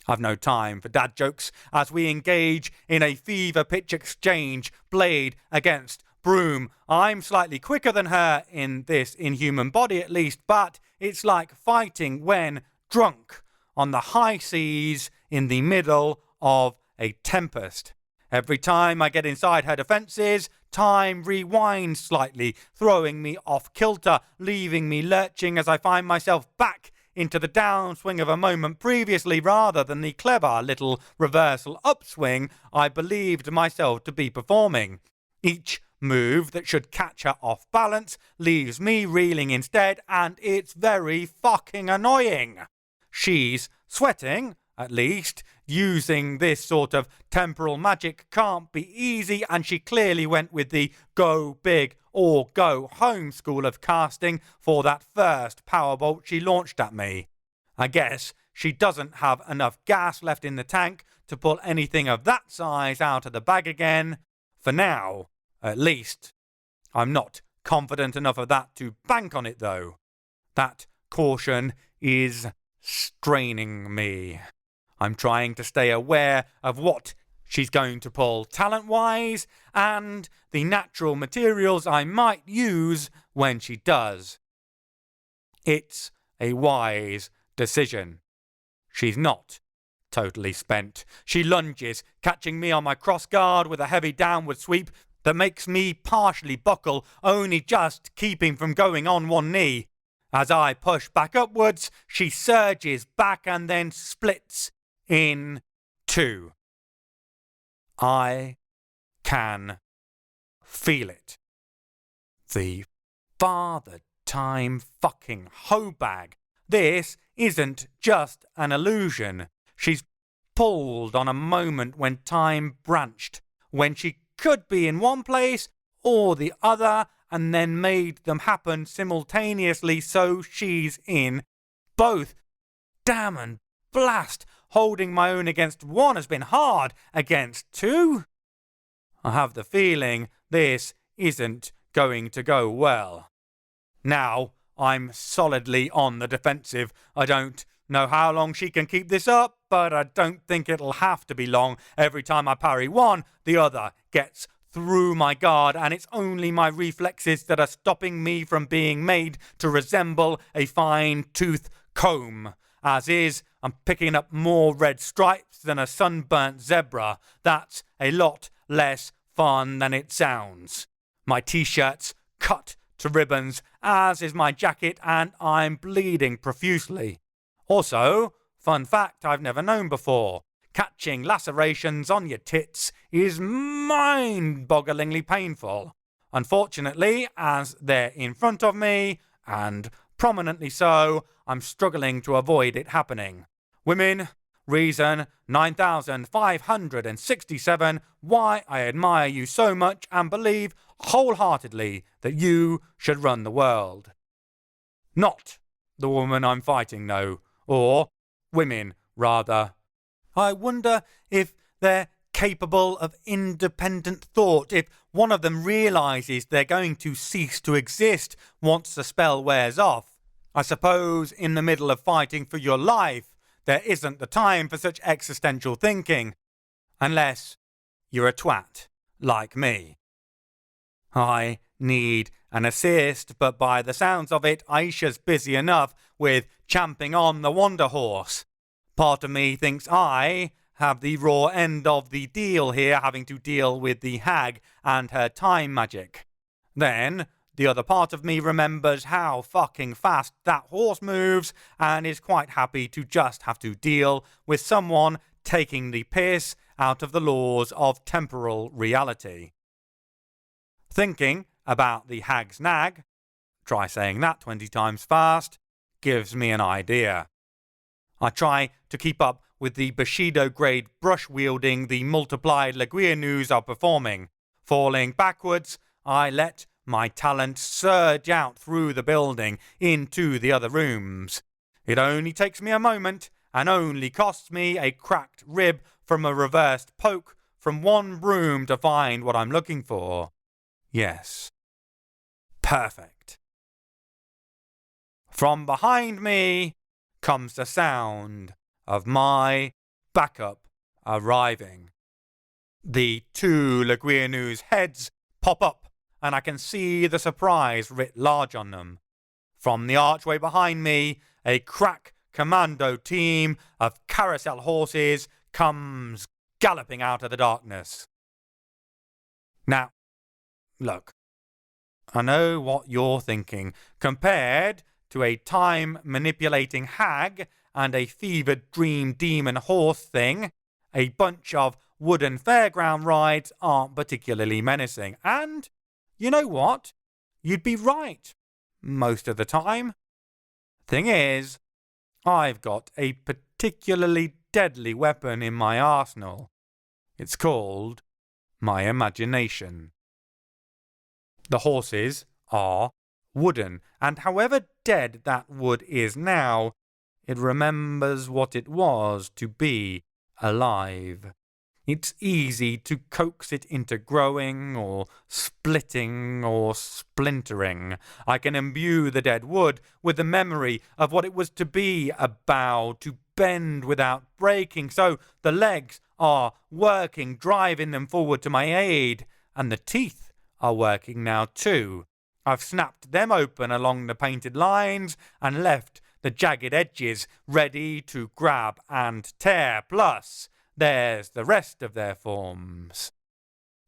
I've no time for dad jokes as we engage in a fever-pitch exchange, blade against broom. I'm slightly quicker than her in this inhuman body at least, but it's like fighting when drunk on the high seas in the middle of a tempest. Every time I get inside her defences, time rewinds slightly, throwing me off kilter, leaving me lurching as I find myself back into the downswing of a moment previously rather than the clever little reversal upswing I believed myself to be performing. Each move that should catch her off balance leaves me reeling instead, and it's very fucking annoying. She's sweating, at least. Using this sort of temporal magic can't be easy, and she clearly went with the go big or go home school of casting for that first powerbolt she launched at me. I guess she doesn't have enough gas left in the tank to pull anything of that size out of the bag again. For now, at least. I'm not confident enough of that to bank on it, though. That caution is straining me. I'm trying to stay aware of what she's going to pull talent-wise and the natural materials I might use when she does. It's a wise decision. She's not totally spent. She lunges, catching me on my cross guard with a heavy downward sweep that makes me partially buckle, only just keeping from going on one knee. As I push back upwards, she surges back and then splits in two. I can feel it. The father time fucking hoe bag. This isn't just an illusion. She's pulled on a moment when time branched, when she could be in one place or the other, and then made them happen simultaneously, so she's in both. Damn and blast! Holding my own against one has been hard. Against two? I have the feeling this isn't going to go well. Now I'm solidly on the defensive. I don't know how long she can keep this up, but I don't think it'll have to be long. Every time I parry one, the other gets through my guard, and it's only my reflexes that are stopping me from being made to resemble a fine-tooth comb. As is, I'm picking up more red stripes than a sunburnt zebra. That's a lot less fun than it sounds. My t-shirt's cut to ribbons, as is my jacket, and I'm bleeding profusely. Also, fun fact I've never known before, catching lacerations on your tits is mind-bogglingly painful. Unfortunately, as they're in front of me, and prominently so, I'm struggling to avoid it happening. Women, reason 9567 why I admire you so much and believe wholeheartedly that you should run the world. Not the woman I'm fighting, no. Or women, rather. I wonder if they're capable of independent thought, if one of them realises they're going to cease to exist once the spell wears off. I suppose in the middle of fighting for your life, there isn't the time for such existential thinking. Unless you're a twat, like me. I need an assist, but by the sounds of it, Aisha's busy enough with champing on the Wonder Horse. Part of me thinks I have the raw end of the deal here, having to deal with the hag and her time magic. Then, the other part of me remembers how fucking fast that horse moves and is quite happy to just have to deal with someone taking the piss out of the laws of temporal reality. Thinking about the hag's nag, try saying that 20 times fast, gives me an idea. I try to keep up with the Bushido-grade brush-wielding the multiplied Leguianus are performing. Falling backwards, I let my talent surge out through the building into the other rooms. It only takes me a moment and only costs me a cracked rib from a reversed poke from one broom to find what I'm looking for. Yes. Perfect. From behind me comes the sound of my backup arriving. The two Leguianus' heads pop up, and I can see the surprise writ large on them. From the archway behind me, a crack commando team of carousel horses comes galloping out of the darkness. Now, look, I know what you're thinking. Compared to a time-manipulating hag and a fevered dream demon horse thing, a bunch of wooden fairground rides aren't particularly menacing. And, you know what? You'd be right. Most of the time. Thing is, I've got a particularly deadly weapon in my arsenal. It's called my imagination. The horses are wooden, and however dead that wood is now, it remembers what it was to be alive. It's easy to coax it into growing or splitting or splintering. I can imbue the dead wood with the memory of what it was to be a bough, to bend without breaking, so the legs are working, driving them forward to my aid, and the teeth are working now too. I've snapped them open along the painted lines and left the jagged edges ready to grab and tear. Plus, there's the rest of their forms.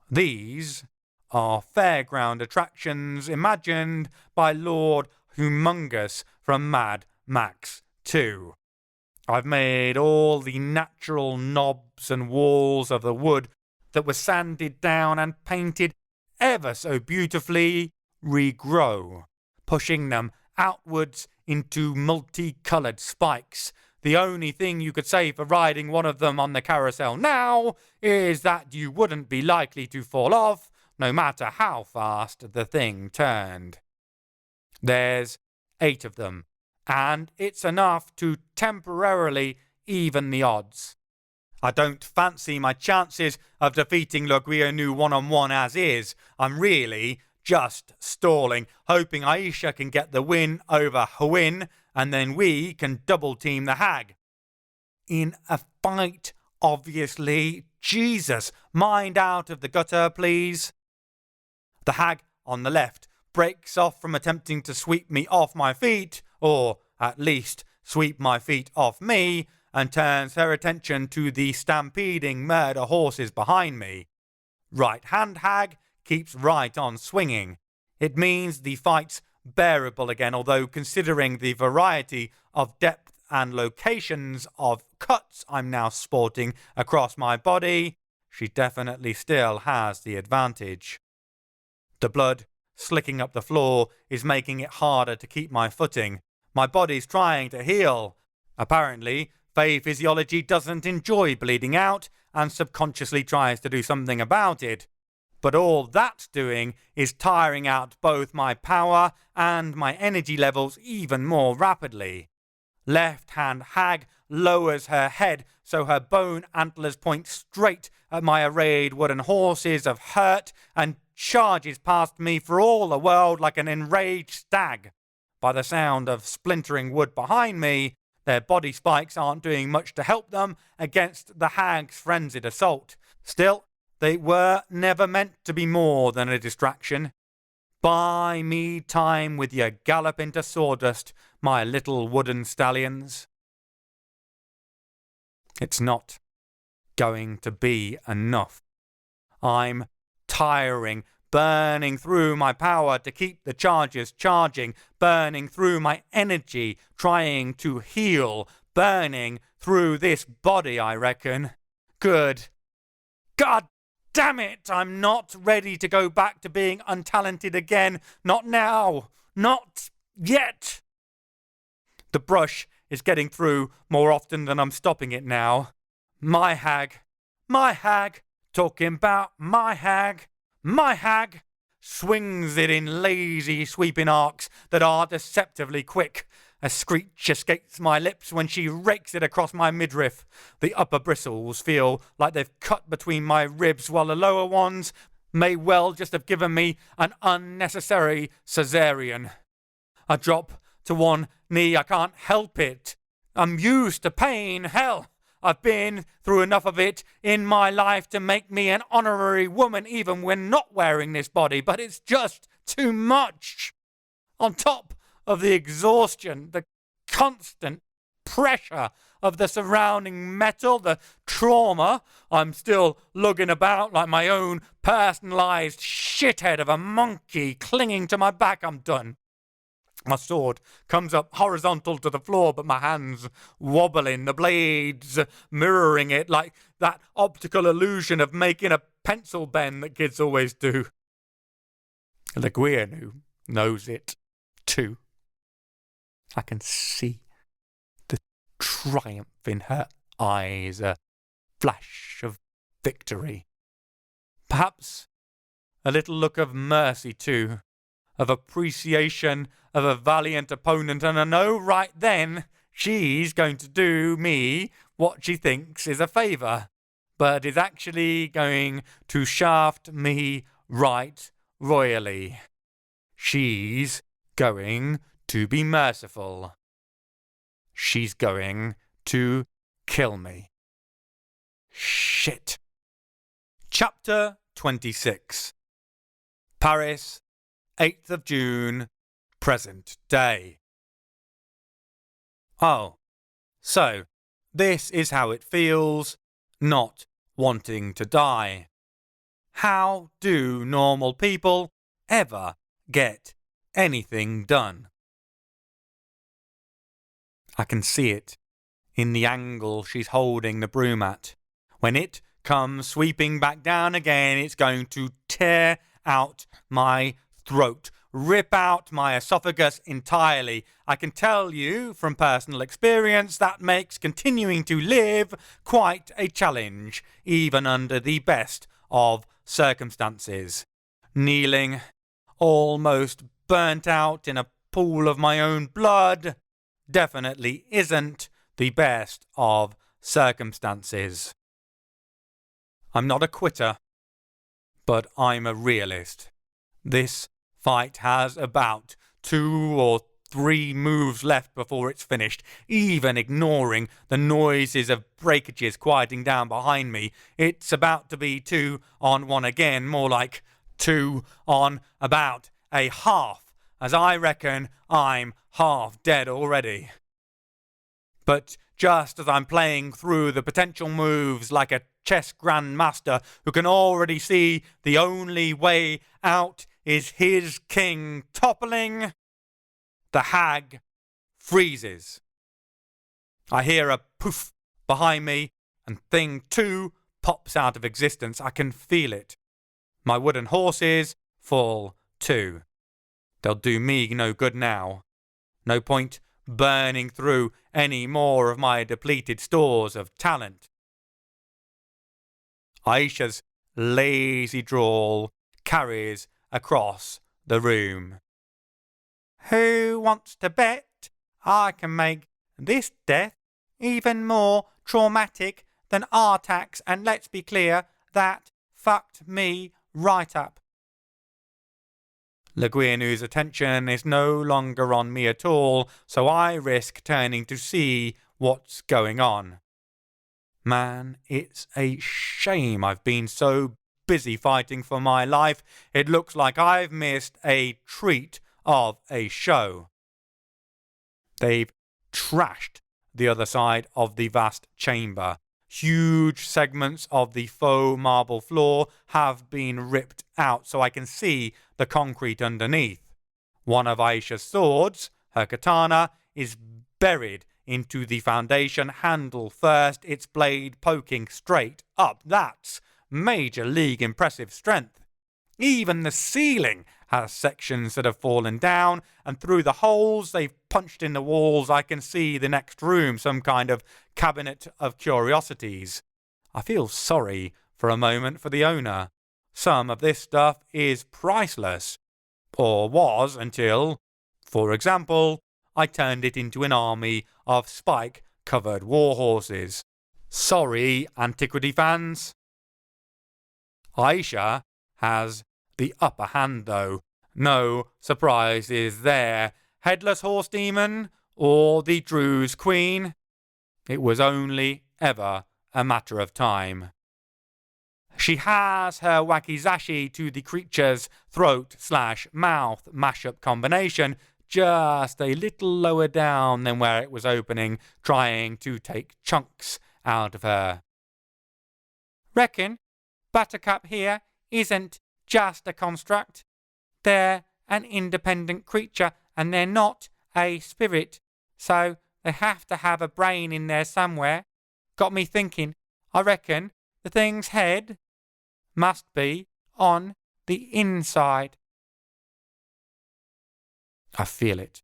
These are fairground attractions imagined by Lord Humongous from Mad Max 2. I've made all the natural knobs and walls of the wood that were sanded down and painted ever so beautifully regrow, pushing them outwards into multicoloured spikes. The only thing you could say for riding one of them on the carousel now is that you wouldn't be likely to fall off, no matter how fast the thing turned. There's 8 of them, and it's enough to temporarily even the odds. I don't fancy my chances of defeating Leguianu one-on-one as is. I'm really just stalling, hoping Aisha can get the win over Hwin, and then we can double-team the hag. in a fight, obviously. Jesus, mind out of the gutter, please. The hag on the left breaks off from attempting to sweep me off my feet, or at least sweep my feet off me, and turns her attention to the stampeding murder horses behind me. Right-hand hag keeps right on swinging. It means the fight's bearable again, although considering the variety of depth and locations of cuts I'm now sporting across my body, she definitely still has the advantage. The blood slicking up the floor is making it harder to keep my footing. My body's trying to heal. Apparently, Faye physiology doesn't enjoy bleeding out and subconsciously tries to do something about it. But all that's doing is tiring out both my power and my energy levels even more rapidly. Left-hand hag lowers her head so her bone antlers point straight at my arrayed wooden horses of hurt and charges past me for all the world like an enraged stag. By the sound of splintering wood behind me, their body spikes aren't doing much to help them against the hag's frenzied assault. Still, they were never meant to be more than a distraction. Buy me time with your gallop into sawdust, my little wooden stallions. It's not going to be enough. I'm tiring, burning through my power to keep the charges charging, burning through my energy, trying to heal, burning through this body, I reckon. Good God damn it! I'm not ready to go back to being untalented again. Not now. Not yet. The brush is getting through more often than I'm stopping it now. My hag, talking about my hag, swings it in lazy sweeping arcs that are deceptively quick. A screech escapes my lips when she rakes it across my midriff. The upper bristles feel like they've cut between my ribs, while the lower ones may well just have given me an unnecessary cesarean. I drop to one knee. I can't help it. I'm used to pain. Hell, I've been through enough of it in my life to make me an honorary woman even when not wearing this body, but it's just too much. On top of the exhaustion, the constant pressure of the surrounding metal, the trauma, I'm still lugging about like my own personalised shithead of a monkey clinging to my back. I'm done. My sword comes up horizontal to the floor, but my hands wobbling, the blades mirroring it like that optical illusion of making a pencil bend that kids always do. Le Guillermo knows it too. I can see the triumph in her eyes, a flash of victory. Perhaps a little look of mercy too, of appreciation of a valiant opponent, and I know right then she's going to do me what she thinks is a favour, but is actually going to shaft me right royally. She's going to be merciful. She's going to kill me. Shit. Chapter 26. Paris, 8th of June, present day. Oh, so this is how it feels, not wanting to die. How do normal people ever get anything done? I can see it in the angle she's holding the broom at. When it comes sweeping back down again, it's going to tear out my throat, rip out my esophagus entirely. I can tell you from personal experience that makes continuing to live quite a challenge, even under the best of circumstances. Kneeling, almost burnt out in a pool of my own blood, definitely isn't the best of circumstances. I'm not a quitter, but I'm a realist. This fight has about 2 or 3 moves left before it's finished, even ignoring the noises of breakages quieting down behind me. It's about to be 2 on 1 again, more like 2 on about a half, as I reckon I'm half dead already. But just as I'm playing through the potential moves like a chess grandmaster who can already see the only way out is his king toppling, the hag freezes. I hear a poof behind me, and thing 2 pops out of existence. I can feel it. My wooden horses fall too. They'll do me no good now. No point burning through any more of my depleted stores of talent. Aisha's lazy drawl carries across the room. Who wants to bet I can make this death even more traumatic than Artax? And let's be clear, that fucked me right up. Le Guilleneux's attention is no longer on me at all, so I risk turning to see what's going on. Man, it's a shame I've been so busy fighting for my life. It looks like I've missed a treat of a show. They've trashed the other side of the vast chamber. Huge segments of the faux marble floor have been ripped out so I can see the concrete underneath. One of Aisha's swords, her katana, is buried into the foundation handle first, its blade poking straight up. That's major league impressive strength. Even the ceiling has sections that have fallen down, and through the holes they've punched in the walls I can see the next room, some kind of cabinet of curiosities. I feel sorry for a moment for the owner. Some of this stuff is priceless, or was until, for example, I turned it into an army of spike-covered warhorses. Sorry, antiquity fans. Aisha has the upper hand, though. No surprises there. Headless Horse Demon or the Drew's Queen? It was only ever a matter of time. She has her wakizashi to the creature's throat/mouth mashup combination just a little lower down than where it was opening, trying to take chunks out of her. Reckon Buttercup here isn't just a construct. They're an independent creature, and they're not a spirit, so they have to have a brain in there somewhere. Got me thinking. I reckon the thing's head must be on the inside. I feel it.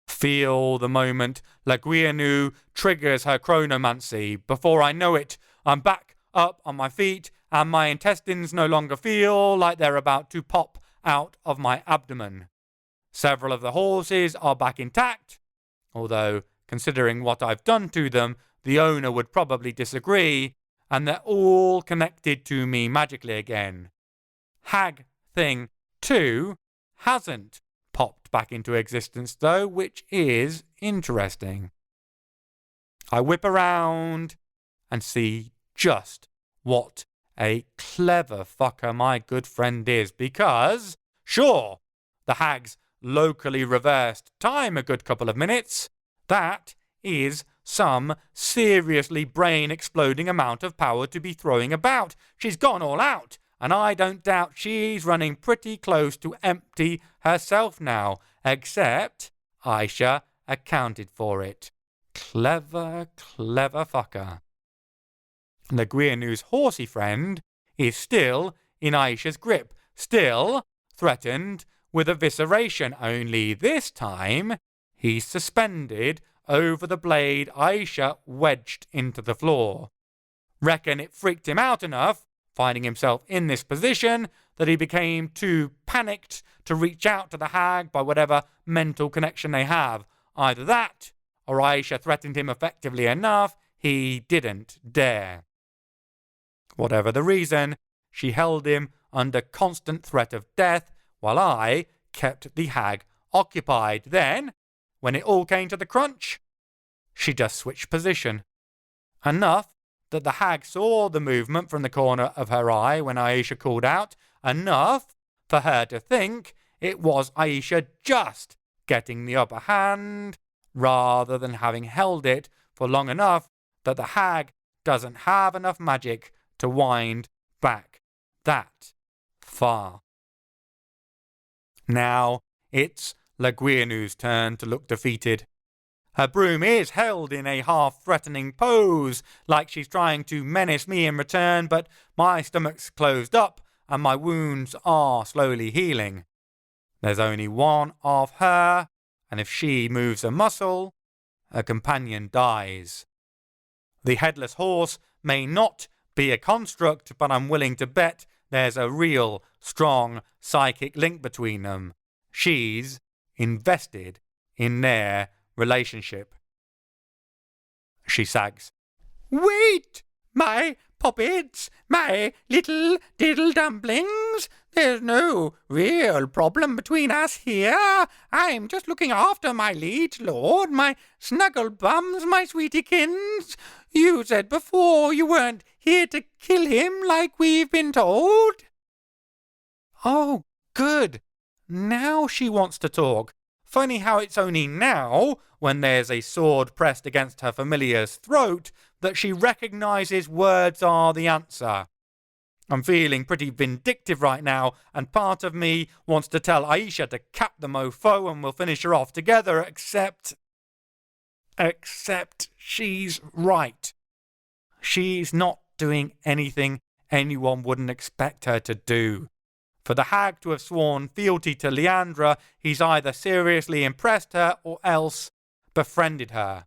Feel the moment Le Guilleneux triggers her chronomancy. Before I know it, I'm back up on my feet, and my intestines no longer feel like they're about to pop out of my abdomen. Several of the horses are back intact, although, considering what I've done to them, the owner would probably disagree, and they're all connected to me magically again. Hag Thing 2 hasn't popped back into existence, though, which is interesting. I whip around and see just what a clever fucker my good friend is, because, sure, the hag's locally reversed time a good couple of minutes. That is some seriously brain-exploding amount of power to be throwing about. She's gone all out, and I don't doubt she's running pretty close to empty herself now, except Aisha accounted for it. Clever, clever fucker. Le Guilleneux's horsey friend is still in Aisha's grip, still threatened with evisceration, only this time he's suspended over the blade Aisha wedged into the floor. Reckon it freaked him out enough, finding himself in this position, that he became too panicked to reach out to the hag by whatever mental connection they have. Either that, or Aisha threatened him effectively enough he didn't dare. Whatever the reason, she held him under constant threat of death, while I kept the hag occupied. Then, when it all came to the crunch, she just switched position. Enough that the hag saw the movement from the corner of her eye when Aisha called out. Enough for her to think it was Aisha just getting the upper hand, rather than having held it for long enough that the hag doesn't have enough magic to wind back that far. Now it's Le Guilleneux's turn to look defeated. Her broom is held in a half-threatening pose, like she's trying to menace me in return, but my stomach's closed up and my wounds are slowly healing. There's only one of her, and if she moves a muscle, her companion dies. The headless horse may not be a construct, but I'm willing to bet there's a real, strong psychic link between them. She's invested in their relationship. She sags. Wait, my puppets, my little diddle dumplings. There's no real problem between us here. I'm just looking after my liege lord, my snuggle bums, my sweetiekins. You said before you weren't here to kill him like we've been told. Oh, good. Now she wants to talk. Funny how it's only now, when there's a sword pressed against her familiar's throat, that she recognises words are the answer. I'm feeling pretty vindictive right now, and part of me wants to tell Aisha to cap the mofo and we'll finish her off together, except she's right. She's not doing anything anyone wouldn't expect her to do. For the hag to have sworn fealty to Leandra, he's either seriously impressed her or else befriended her.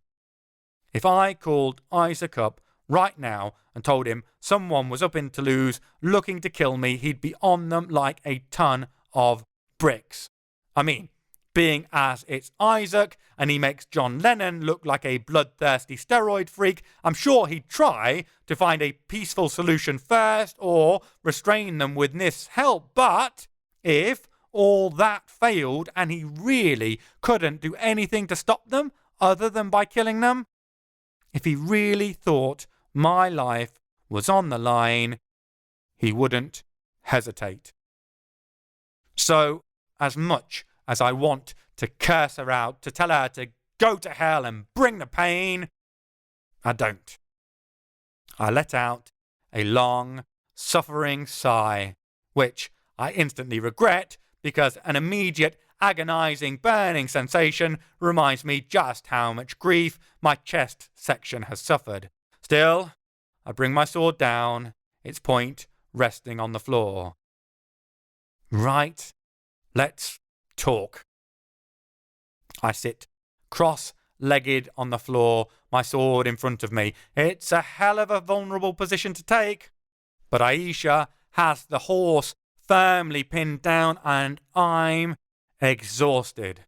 If I called Isaac up right now and told him someone was up in Toulouse looking to kill me, he'd be on them like a ton of bricks. I mean, being as it's Isaac and he makes John Lennon look like a bloodthirsty steroid freak, I'm sure he'd try to find a peaceful solution first or restrain them with Nith's help. But if all that failed and he really couldn't do anything to stop them other than by killing them, if he really thought my life was on the line, he wouldn't hesitate. So, as much as I want to curse her out, to tell her to go to hell and bring the pain, I don't. I let out a long, suffering sigh, which I instantly regret because an immediate, agonizing, burning sensation reminds me just how much grief my chest section has suffered. Still, I bring my sword down, its point resting on the floor. Right, let's talk. I sit cross-legged on the floor, my sword in front of me. It's a hell of a vulnerable position to take. But Aisha has the horse firmly pinned down and I'm exhausted.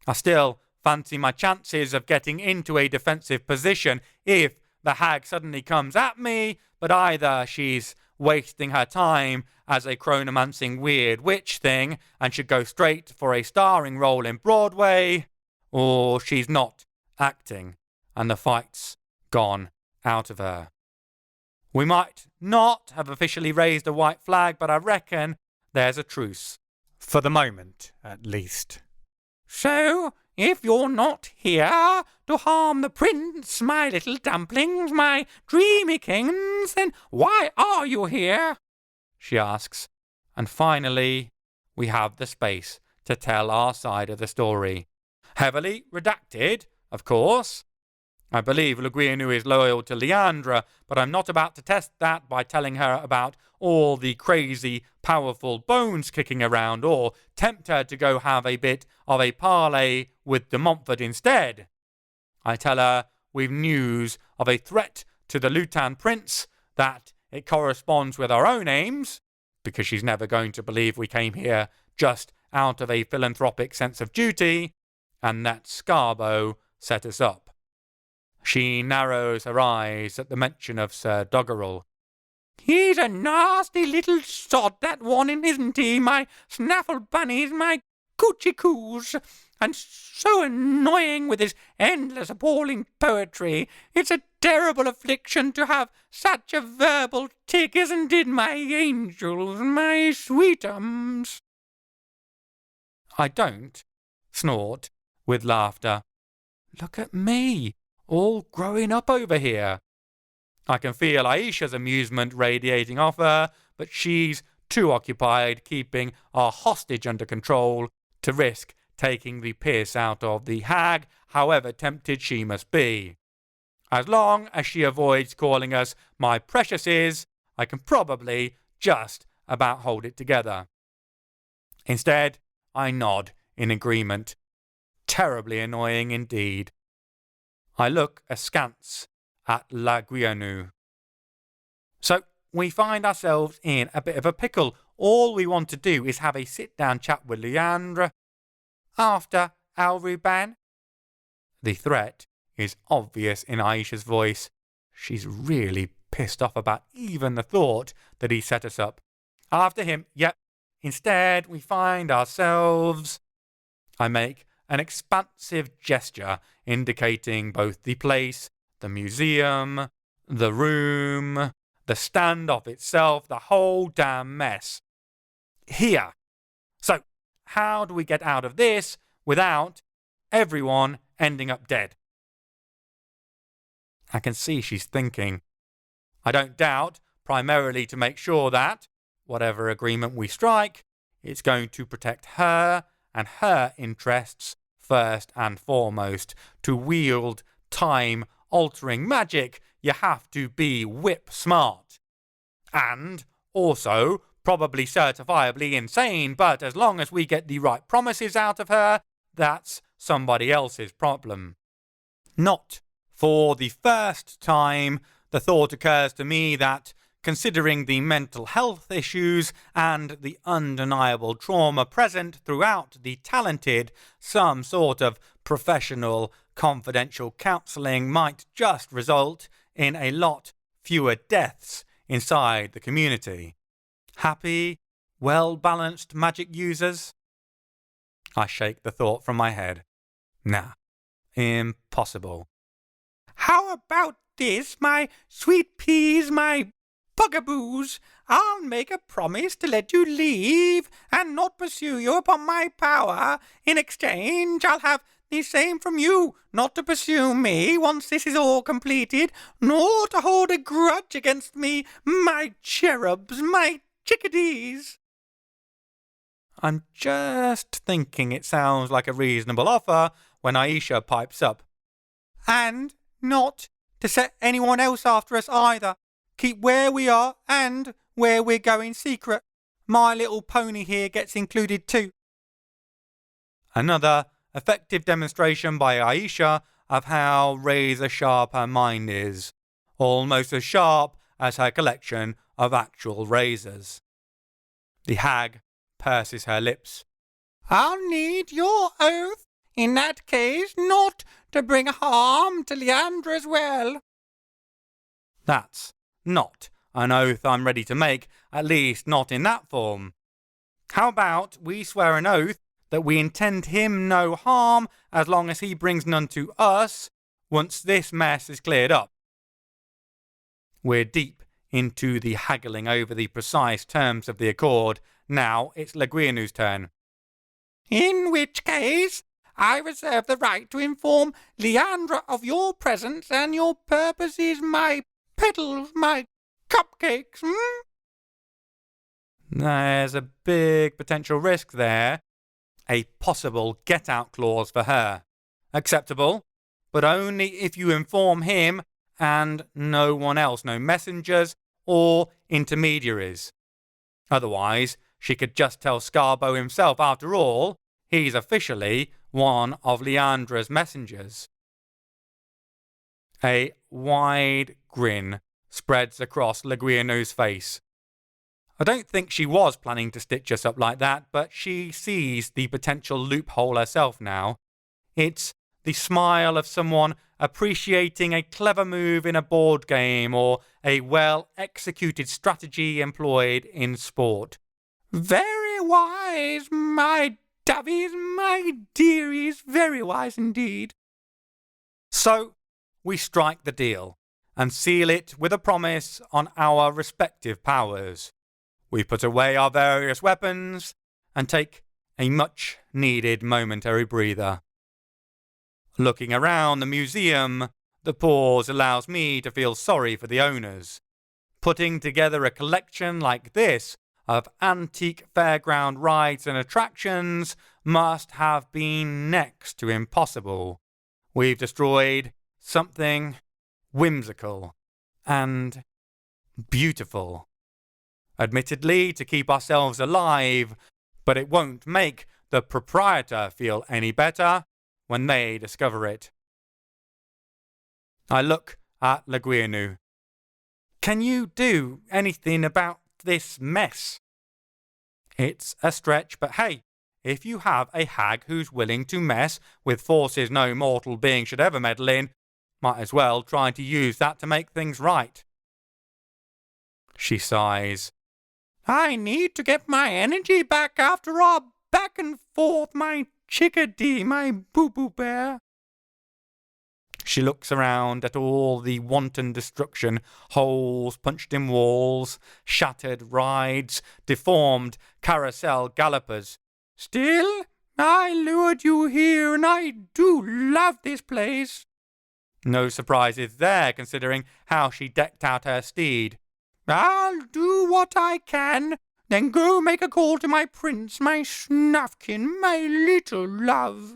I still fancy my chances of getting into a defensive position if the hag suddenly comes at me, but either she's wasting her time as a chronomancing weird witch thing and should go straight for a starring role in Broadway, or she's not acting and the fight's gone out of her. We might not have officially raised a white flag, but I reckon there's a truce. For the moment, at least. So, if you're not here to harm the prince, my little dumplings, my dreamy kings, then why are you here? She asks. And finally, we have the space to tell our side of the story. Heavily redacted, of course. I believe Le Guilleneux is loyal to Leandra, but I'm not about to test that by telling her about all the crazy, powerful bones kicking around, or tempt her to go have a bit of a parley with de Montfort instead. I tell her we've news of a threat to the Lutan prince, that it corresponds with our own aims, because she's never going to believe we came here just out of a philanthropic sense of duty, and that Scarbo set us up. She narrows her eyes at the mention of Sir Doggerel. He's a nasty little sod, that one, isn't he? My snaffle bunnies, my coochie-coos, and so annoying with his endless appalling poetry. It's a terrible affliction to have such a verbal tick, isn't it, my angels, my sweetums? I don't snort with laughter. Look at me, all growing up over here. I can feel Aisha's amusement radiating off her, but she's too occupied keeping our hostage under control to risk taking the piss out of the hag, however tempted she must be. As long as she avoids calling us my preciouses, I can probably just about hold it together. Instead, I nod in agreement. Terribly annoying indeed. I look askance at La Guianou. So we find ourselves in a bit of a pickle. All we want to do is have a sit-down chat with Leandre after Alruban. The threat is obvious in Aisha's voice. She's really pissed off about even the thought that he set us up. After him, yep. Instead, we find ourselves... I make an expansive gesture indicating both the place, the museum, the room, the standoff itself, the whole damn mess. Here. So, how do we get out of this without everyone ending up dead? I can see she's thinking. I don't doubt, primarily to make sure that, whatever agreement we strike, it's going to protect her and her interests first and foremost. To wield time-altering magic, you have to be whip smart. And also, probably certifiably insane, but as long as we get the right promises out of her, that's somebody else's problem. Not for the first time, the thought occurs to me that, considering the mental health issues and the undeniable trauma present throughout the talented, some sort of professional, confidential counselling might just result in a lot fewer deaths inside the community. Happy, well-balanced magic users? I shake the thought from my head. Nah, impossible. How about this, my sweet peas, my bugaboos? I'll make a promise to let you leave and not pursue you upon my power. In exchange, I'll have the same from you, not to pursue me once this is all completed, nor to hold a grudge against me, my cherubs, my chickadees. I'm just thinking it sounds like a reasonable offer when Aisha pipes up. And not to set anyone else after us either. Keep where we are and where we're going secret. My little pony here gets included too. Another effective demonstration by Aisha of how razor-sharp her mind is. Almost as sharp as her collection of actual razors. The hag purses her lips. I'll need your oath, in that case, not to bring harm to Leandre as well. That's not an oath I'm ready to make, at least not in that form. How about we swear an oath that we intend him no harm as long as he brings none to us once this mess is cleared up? We're deep into the haggling over the precise terms of the accord. Now it's Le Guianou's turn. In which case, I reserve the right to inform Leandre of your presence and your purposes, my petals, my cupcakes, There's a big potential risk there. A possible get-out clause for her. Acceptable, but only if you inform him and no one else, no messengers or intermediaries. Otherwise, she could just tell Scarbo himself. After all, he's officially one of Leandre's messengers. A wide grin spreads across Le Guianou's face. I don't think she was planning to stitch us up like that, but she sees the potential loophole herself now. It's the smile of someone appreciating a clever move in a board game or a well-executed strategy employed in sport. Very wise, my Davy, my dear, he is very wise indeed. So we strike the deal and seal it with a promise on our respective powers. We put away our various weapons and take a much-needed momentary breather. Looking around the museum, the pause allows me to feel sorry for the owners. Putting together a collection like this of antique fairground rides and attractions must have been next to impossible. We've destroyed something whimsical and beautiful. Admittedly, to keep ourselves alive, but it won't make the proprietor feel any better when they discover it. I look at Laguinu. Can you do anything about this mess? It's a stretch, but hey, if you have a hag who's willing to mess with forces no mortal being should ever meddle in, might as well try to use that to make things right. She sighs. I need to get my energy back after our back and forth, my chickadee, my boo-boo bear. She looks around at all the wanton destruction, holes punched in walls, shattered rides, deformed carousel gallopers. Still, I lured you here and I do love this place. No surprises there, considering how she decked out her steed. I'll do what I can, then go make a call to my prince, my Snufkin, my little love.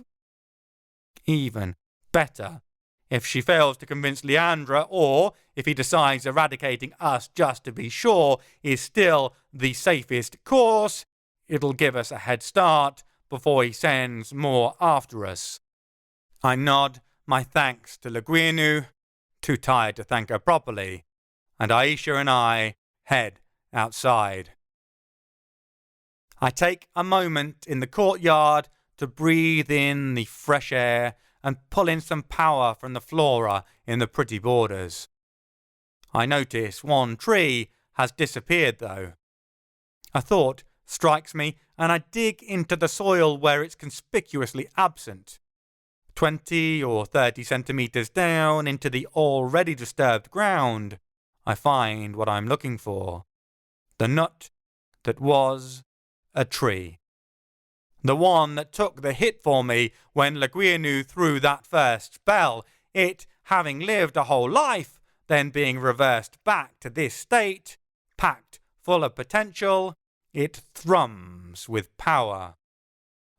Even better. If she fails to convince Leandra, or if he decides eradicating us just to be sure is still the safest course, it'll give us a head start before he sends more after us. I nod my thanks to Laguinu, too tired to thank her properly, and Aisha and I head outside. I take a moment in the courtyard to breathe in the fresh air and pull in some power from the flora in the pretty borders. I notice one tree has disappeared though. A thought strikes me and I dig into the soil where it's conspicuously absent. 20 or 30 centimetres down into the already disturbed ground, I find what I'm looking for. The nut that was a tree. The one that took the hit for me when Laguinu threw that first spell, it having lived a whole life, then being reversed back to this state, packed full of potential, it thrums with power.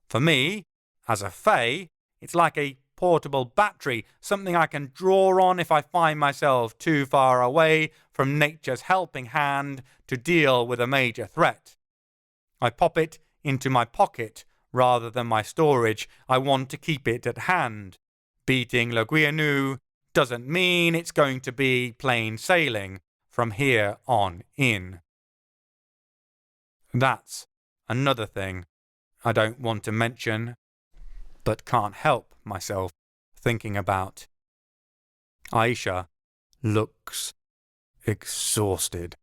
For me, as a fae, it's like a portable battery, something I can draw on if I find myself too far away from nature's helping hand to deal with a major threat. I pop it into my pocket rather than my storage. I want to keep it at hand. Beating Laguinu doesn't mean it's going to be plain sailing from here on in. That's another thing I don't want to mention, but can't help myself thinking about. Aisha looks exhausted.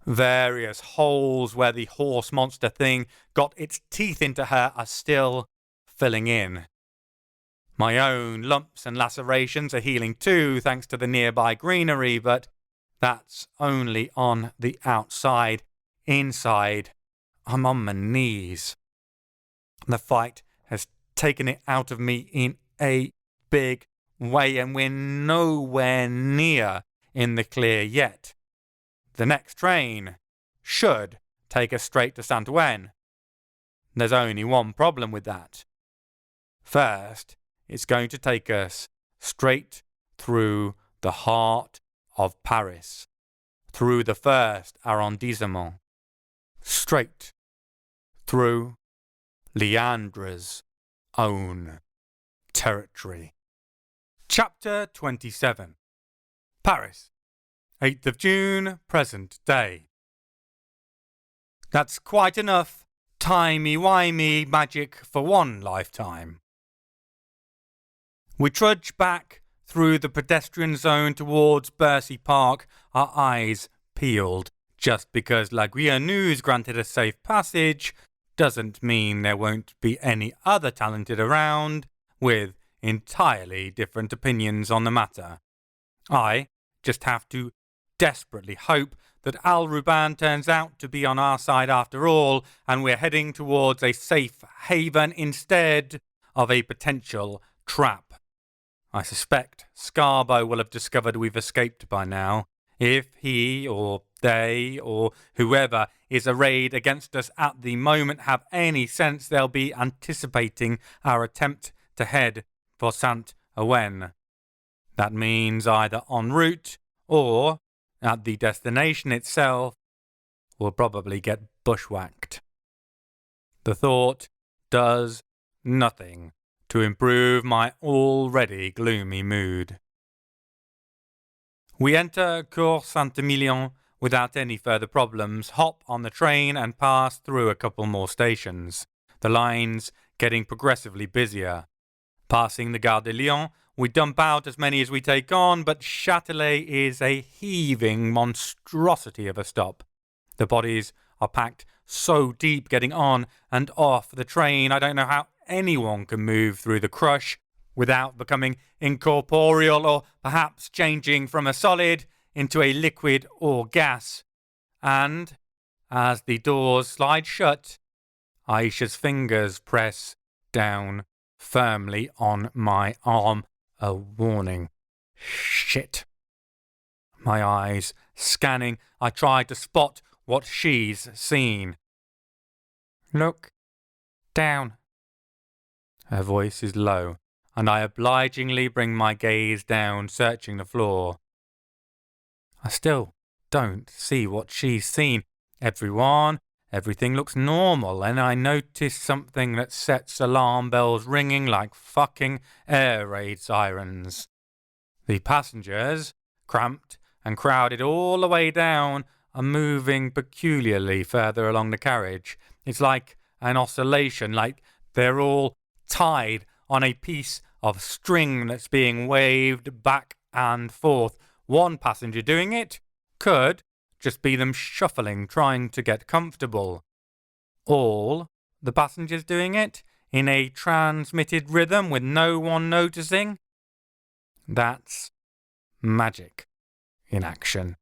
Various holes where the horse monster thing got its teeth into her are still filling in. My own lumps and lacerations are healing too, thanks to the nearby greenery, but that's only on the outside. Inside, I'm on my knees. The fight has taken it out of me in a big way, and we're nowhere near in the clear yet. The next train should take us straight to Saint Ouen. There's only one problem with that. First, it's going to take us straight through the heart of Paris, through the first arrondissement, straight through Leandra's own territory. Chapter 27. Paris, 8th of June, present day. That's quite enough timey-wimey magic for one lifetime. We trudge back through the pedestrian zone towards Bercy Park, our eyes peeled. Just because Laguinu's granted us safe passage doesn't mean there won't be any other talented around with entirely different opinions on the matter. I just have to desperately hope that Al Ruban turns out to be on our side after all, and we're heading towards a safe haven instead of a potential trap. I suspect Scarbo will have discovered we've escaped by now. If he or they or whoever is arrayed against us at the moment have any sense, they'll be anticipating our attempt to head for Saint-Ouen. That means either en route or at the destination itself, we'll probably get bushwhacked. The thought does nothing to improve my already gloomy mood. We enter Cours Saint-Emilion without any further problems, hop on the train and pass through a couple more stations, the lines getting progressively busier. Passing the Gare de Lyon, we dump out as many as we take on, but Châtelet is a heaving monstrosity of a stop. The bodies are packed so deep getting on and off the train, I don't know how anyone can move through the crush without becoming incorporeal or perhaps changing from a solid into a liquid or gas. And as the doors slide shut, Aisha's fingers press down firmly on my arm, a warning. Shit. My eyes scanning, I try to spot what she's seen. Look down. Her voice is low, and I obligingly bring my gaze down, searching the floor. I still don't see what she's seen. Everything looks normal, and I notice something that sets alarm bells ringing like fucking air raid sirens. The passengers, cramped and crowded all the way down, are moving peculiarly further along the carriage. It's like an oscillation, like they're all tied on a piece of string that's being waved back and forth. One passenger doing it could just be them shuffling, trying to get comfortable. All the passengers doing it in a transmitted rhythm with no one noticing? That's magic in action.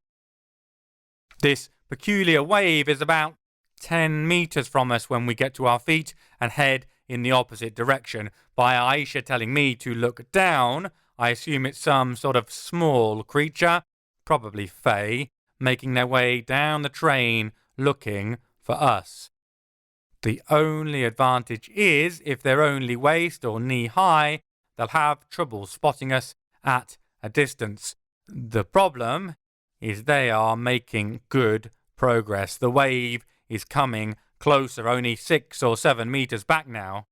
This peculiar wave is about 10 meters from us when we get to our feet and head in the opposite direction. By Aisha telling me to look down, I assume it's some sort of small creature, probably Fae, making their way down the train looking for us. The only advantage is, if they're only waist or knee high, they'll have trouble spotting us at a distance. The problem is they are making good progress. The wave is coming closer, only 6 or 7 meters back now.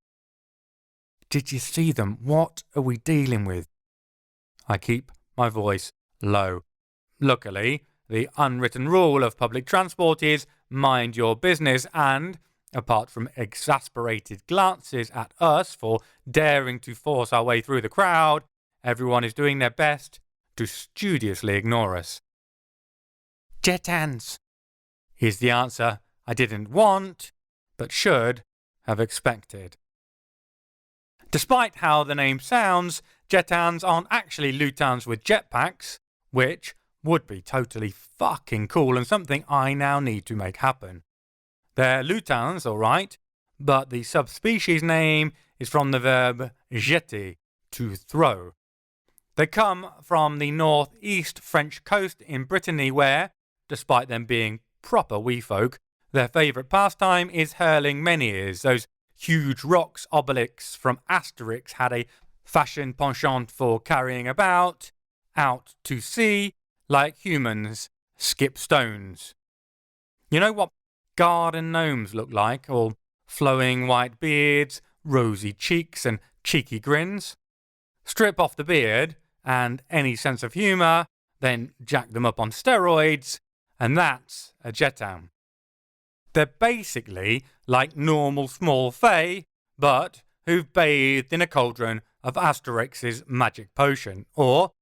Did you see them? What are we dealing with? I keep my voice low. Luckily, the unwritten rule of public transport is mind your business, and apart from exasperated glances at us for daring to force our way through the crowd, everyone is doing their best to studiously ignore us. Jetans is the answer I didn't want, but should have expected. Despite how the name sounds, Jetans aren't actually lutins with jetpacks, which would be totally fucking cool and something I now need to make happen. They're lutins, alright, but the subspecies name is from the verb jeter, to throw. They come from the northeast French coast in Brittany where, despite them being proper wee folk, their favourite pastime is hurling menhirs. Those huge rocks obelisks from Asterix had a fashion penchant for carrying about, out to sea, like humans skip stones. You know what garden gnomes look like? All flowing white beards, rosy cheeks and cheeky grins. Strip off the beard and any sense of humour, then jack them up on steroids, and that's a jetan. They're basically like normal small fae, but who've bathed in a cauldron of Asterix's magic potion. Or,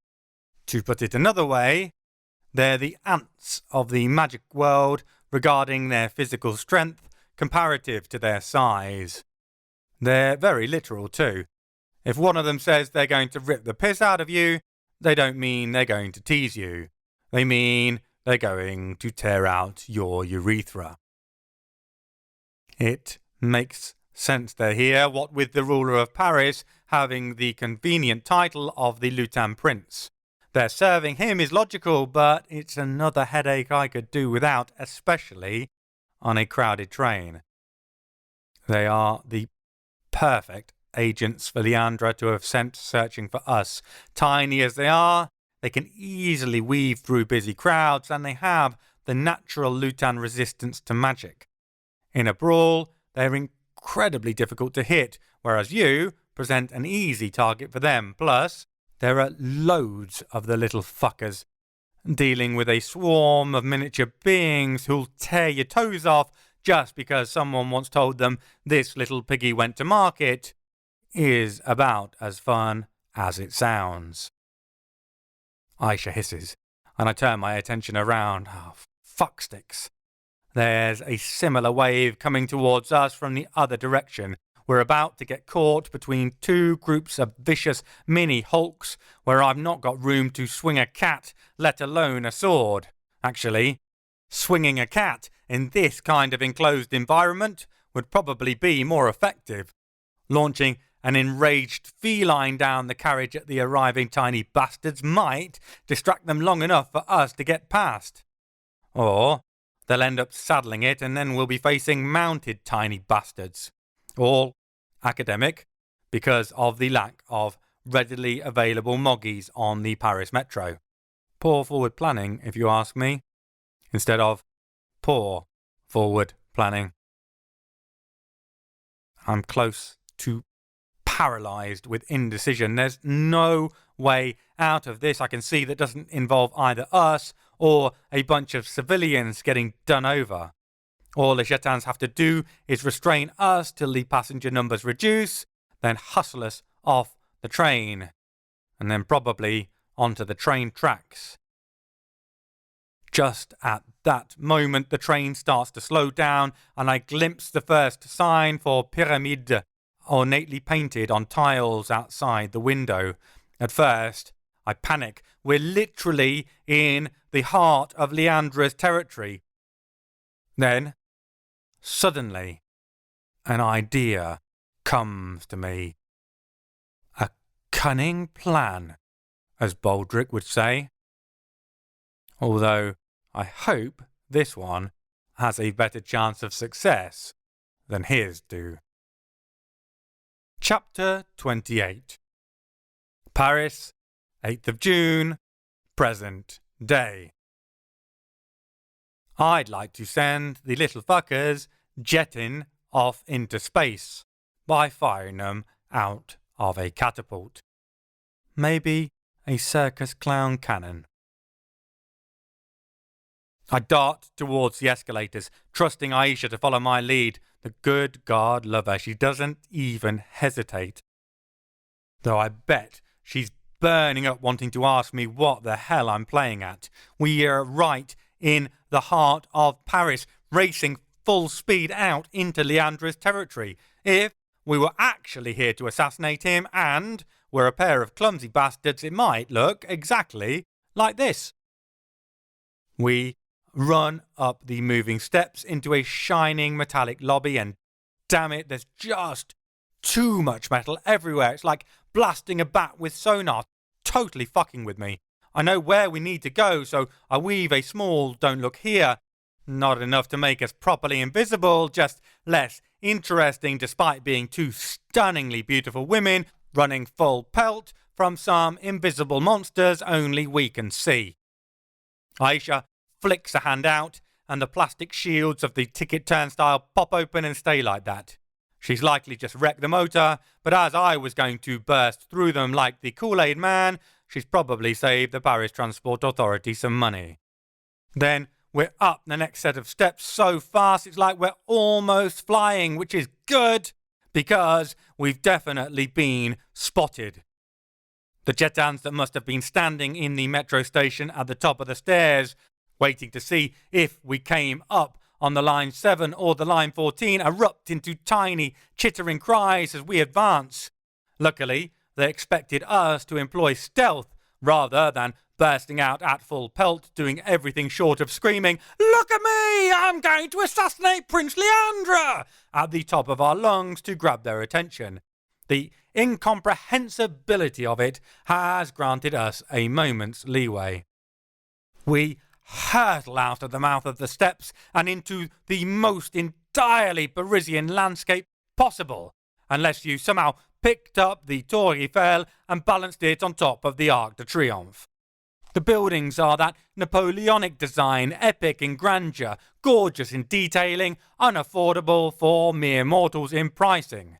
to put it another way, they're the ants of the magic world regarding their physical strength comparative to their size. They're very literal too. If one of them says they're going to rip the piss out of you, they don't mean they're going to tease you. They mean they're going to tear out your urethra. It makes sense they're here, what with the ruler of Paris having the convenient title of the Lutin Prince. Their serving him is logical, but it's another headache I could do without, especially on a crowded train. They are the perfect agents for Leandra to have sent searching for us. Tiny as they are, they can easily weave through busy crowds, and they have the natural Lutin resistance to magic. In a brawl, they're incredibly difficult to hit, whereas you present an easy target for them. Plus, there are loads of the little fuckers, dealing with a swarm of miniature beings who'll tear your toes off just because someone once told them this little piggy went to market is about as fun as it sounds. Aisha hisses, and I turn my attention around. Oh, fucksticks. There's a similar wave coming towards us from the other direction. We're about to get caught between two groups of vicious mini-hulks where I've not got room to swing a cat, let alone a sword. Actually, swinging a cat in this kind of enclosed environment would probably be more effective. Launching an enraged feline down the carriage at the arriving tiny bastards might distract them long enough for us to get past. Or they'll end up saddling it and then we'll be facing mounted tiny bastards. All academic because of the lack of readily available moggies on the Paris metro. Poor forward planning, if you ask me, instead of poor forward planning. I'm close to paralysed with indecision. There's no way out of this I can see that doesn't involve either us or a bunch of civilians getting done over. All the Jetans have to do is restrain us till the passenger numbers reduce, then hustle us off the train, and then probably onto the train tracks. Just at that moment, the train starts to slow down, and I glimpse the first sign for Pyramide ornately painted on tiles outside the window. At first, I panic. We're literally in the heart of Leandra's territory. Then, suddenly, an idea comes to me. A cunning plan, as Baldric would say. Although I hope this one has a better chance of success than his do. Chapter 28. Paris, 8th of June, present day. I'd like to send the little fuckers jetting off into space by firing them out of a catapult. Maybe a circus clown cannon. I dart towards the escalators, trusting Aisha to follow my lead. The good God love her, she doesn't even hesitate. Though I bet she's burning up wanting to ask me what the hell I'm playing at. We are right in the heart of Paris, racing full speed out into Leandra's territory. If we were actually here to assassinate him and were a pair of clumsy bastards, it might look exactly like this. We run up the moving steps into a shining metallic lobby, and damn it, there's just too much metal everywhere. It's like blasting a bat with sonar, totally fucking with me. I know where we need to go, so I weave a small don't look here. Not enough to make us properly invisible, just less interesting despite being two stunningly beautiful women running full pelt from some invisible monsters only we can see. Aisha flicks a hand out, and the plastic shields of the ticket turnstile pop open and stay like that. She's likely just wrecked the motor, but as I was going to burst through them like the Kool-Aid man, she's probably saved the Paris Transport Authority some money. Then we're up the next set of steps so fast it's like we're almost flying, which is good, because we've definitely been spotted. The Jetans that must have been standing in the metro station at the top of the stairs, waiting to see if we came up, on the line 7 or the line 14 erupt into tiny, chittering cries as we advance. Luckily, they expected us to employ stealth rather than bursting out at full pelt, doing everything short of screaming, "Look at me! I'm going to assassinate Prince Leandra!" at the top of our lungs to grab their attention. The incomprehensibility of it has granted us a moment's leeway. We hurtle out of the mouth of the steps and into the most entirely Parisian landscape possible, unless you somehow picked up the Tour Eiffel and balanced it on top of the Arc de Triomphe. The buildings are that Napoleonic design, epic in grandeur, gorgeous in detailing, unaffordable for mere mortals in pricing.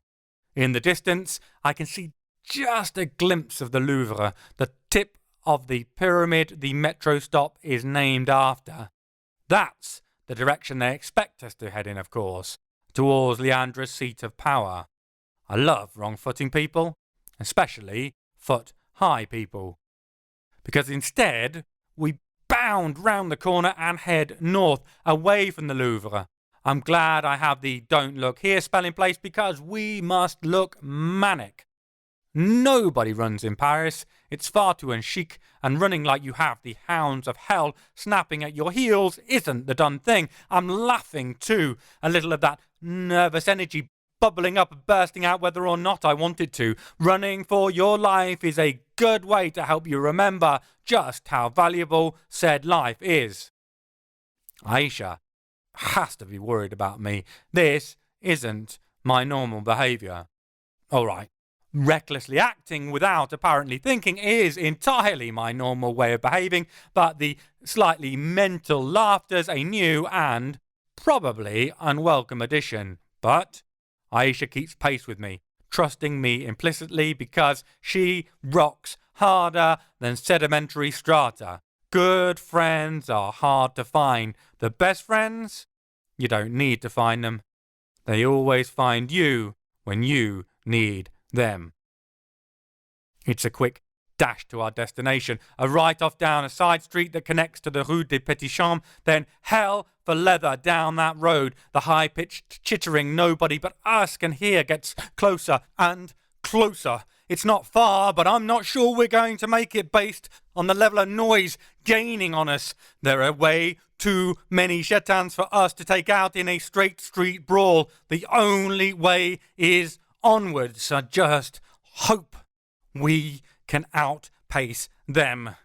In the distance, I can see just a glimpse of the Louvre, the tip of the pyramid the metro stop is named after. That's the direction they expect us to head in, of course, towards Leandra's seat of power. I love wrong-footing people, especially foot-high people. Because instead, we bound round the corner and head north, away from the Louvre. I'm glad I have the "don't look here" spell in place because we must look manic. Nobody runs in Paris. It's far too unchic, and running like you have the hounds of hell snapping at your heels isn't the done thing. I'm laughing too, a little of that nervous energy bubbling up, bursting out whether or not I wanted to. Running for your life is a good way to help you remember just how valuable said life is. Aisha has to be worried about me. This isn't my normal behaviour. All right, recklessly acting without apparently thinking is entirely my normal way of behaving, but the slightly mental laughter's a new and probably unwelcome addition. But Aisha keeps pace with me, trusting me implicitly because she rocks harder than sedimentary strata. Good friends are hard to find. The best friends? You don't need to find them. They always find you when you need them. It's a quick dash to our destination, a write-off down a side street that connects to the Rue des Petits Champs, then hell for leather down that road. The high-pitched chittering nobody but us can hear gets closer and closer. It's not far, but I'm not sure we're going to make it based on the level of noise gaining on us. There are way too many chetans for us to take out in a straight street brawl. The only way is onwards. So just hope we can outpace them.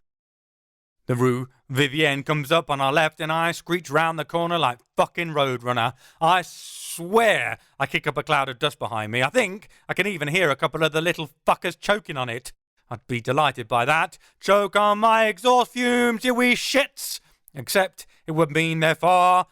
The Rue Vivienne comes up on our left and I screech round the corner like fucking Roadrunner. I swear I kick up a cloud of dust behind me. I think I can even hear a couple of the little fuckers choking on it. I'd be delighted by that. Choke on my exhaust fumes, you wee shits! Except it would mean they're far,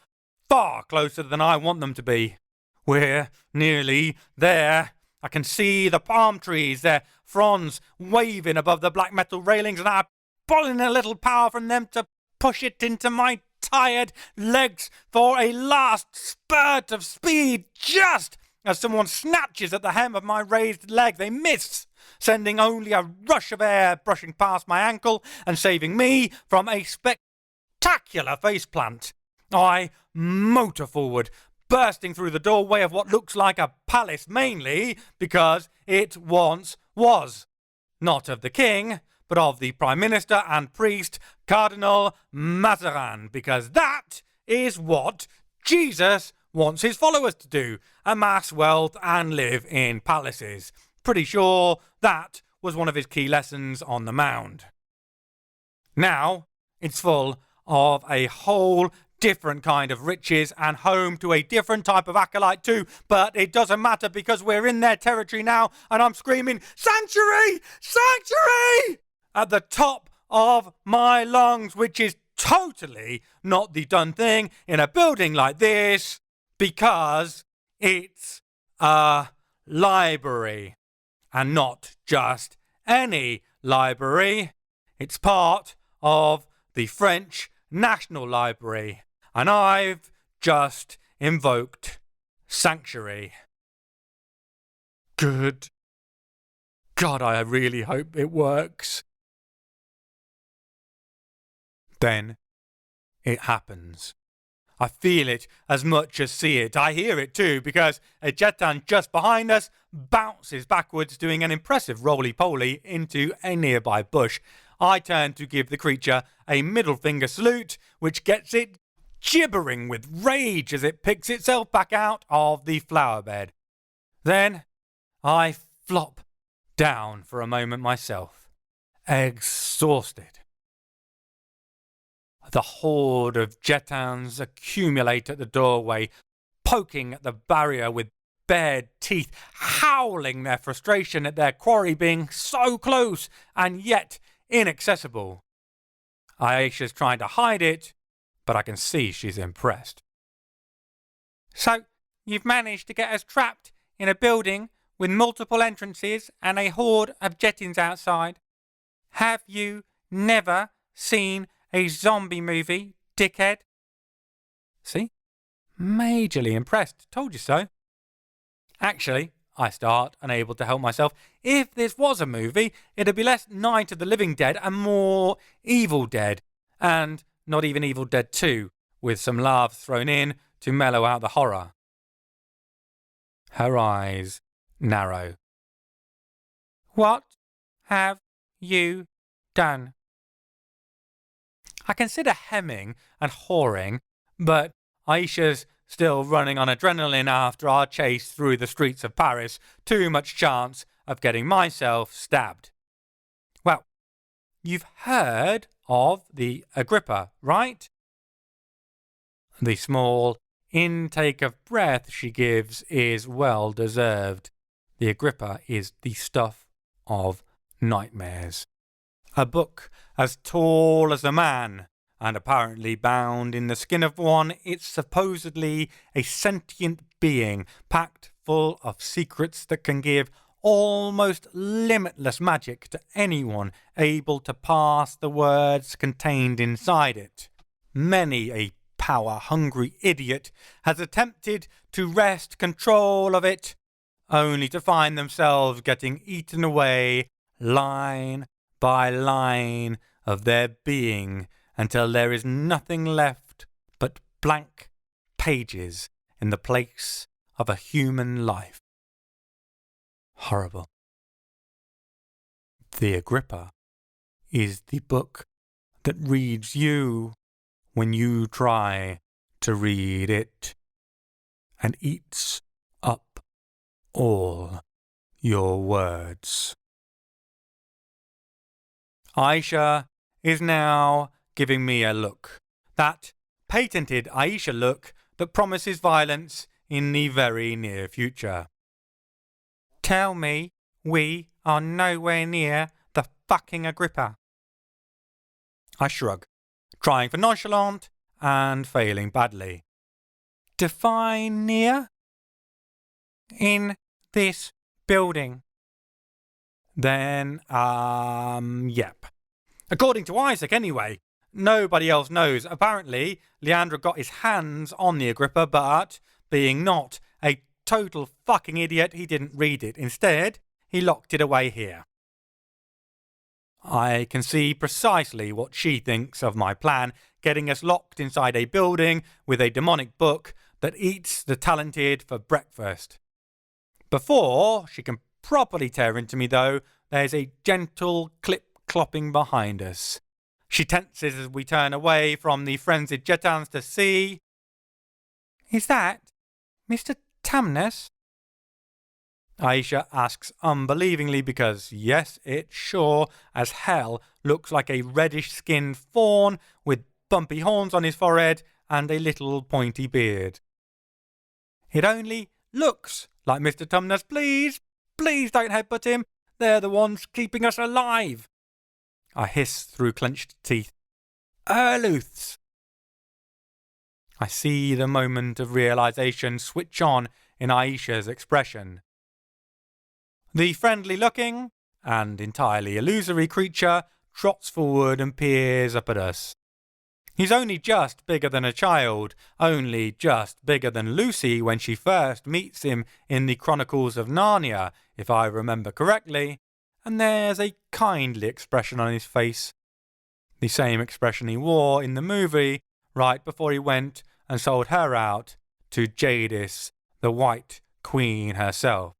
far closer than I want them to be. We're nearly there. I can see the palm trees, their fronds waving above the black metal railings, and I'm pulling a little power from them to push it into my tired legs for a last spurt of speed. Just as someone snatches at the hem of my raised leg, they miss, sending only a rush of air brushing past my ankle and saving me from a spectacular faceplant. I motor forward, bursting through the doorway of what looks like a palace, mainly because it once was. Not of the king, but of the Prime Minister and priest, Cardinal Mazarin, because that is what Jesus wants his followers to do, amass wealth and live in palaces. Pretty sure that was one of his key lessons on the Mound. Now, it's full of a whole different kind of riches and home to a different type of acolyte too, but it doesn't matter because we're in their territory now and I'm screaming, "Sanctuary! Sanctuary!" at the top of my lungs, which is totally not the done thing in a building like this because it's a library and not just any library. It's part of the French National Library. And I've just invoked sanctuary. Good God, I really hope it works. Then it happens. I feel it as much as see it. I hear it too, because a jetan just behind us bounces backwards, doing an impressive roly-poly into a nearby bush. I turn to give the creature a middle finger salute, which gets it gibbering with rage as it picks itself back out of the flower bed. Then I flop down for a moment myself, exhausted. The horde of jetans accumulate at the doorway, poking at the barrier with bared teeth, howling their frustration at their quarry being so close and yet inaccessible. Aisha's trying to hide it, but I can see she's impressed. So, you've managed to get us trapped in a building with multiple entrances and a horde of jettins outside. Have you never seen a zombie movie, dickhead? See? Majorly impressed. Told you so. Actually, I start, unable to help myself. If this was a movie, it'd be less Night of the Living Dead and more Evil Dead. And not even Evil Dead 2, with some laughs thrown in to mellow out the horror. Her eyes narrow. What have you done? I consider hemming and whoring, but Aisha's still running on adrenaline after our chase through the streets of Paris. Too much chance of getting myself stabbed. Well, you've heard of the Agrippa, right? The small intake of breath she gives is well deserved. The Agrippa is the stuff of nightmares. A book as tall as a man, and apparently bound in the skin of one. It's supposedly a sentient being, packed full of secrets that can give almost limitless magic to anyone able to pass the words contained inside it. Many a power-hungry idiot has attempted to wrest control of it, only to find themselves getting eaten away line by line of their being until there is nothing left but blank pages in the place of a human life. Horrible. The Agrippa is the book that reads you when you try to read it, and eats up all your words. Aisha is now giving me a look. That patented Aisha look that promises violence in the very near future. Tell me we are nowhere near the fucking Agrippa. I shrug, trying for nonchalant and failing badly. Define near? In this building. Then, yep. According to Isaac, anyway. Nobody else knows. Apparently, Leandro got his hands on the Agrippa, but, being not a total fucking idiot, he didn't read it. Instead, he locked it away here. I can see precisely what she thinks of my plan, getting us locked inside a building with a demonic book that eats the talented for breakfast. Before she can properly tear into me, though, there's a gentle clip-clopping behind us. She tenses as we turn away from the frenzied jetans to see... Is that Mr. Tumnus? Aisha asks unbelievingly because, yes, it sure as hell looks like a reddish-skinned fawn with bumpy horns on his forehead and a little pointy beard. It only looks like Mr. Tumnus. Please, please don't headbutt him. They're the ones keeping us alive. I hiss through clenched teeth. Erluths. I see the moment of realization switch on in Aisha's expression. The friendly-looking and entirely illusory creature trots forward and peers up at us. He's only just bigger than a child, only just bigger than Lucy when she first meets him in the Chronicles of Narnia, if I remember correctly, and there's a kindly expression on his face. The same expression he wore in the movie right before he went and sold her out to Jadis, the White Queen herself.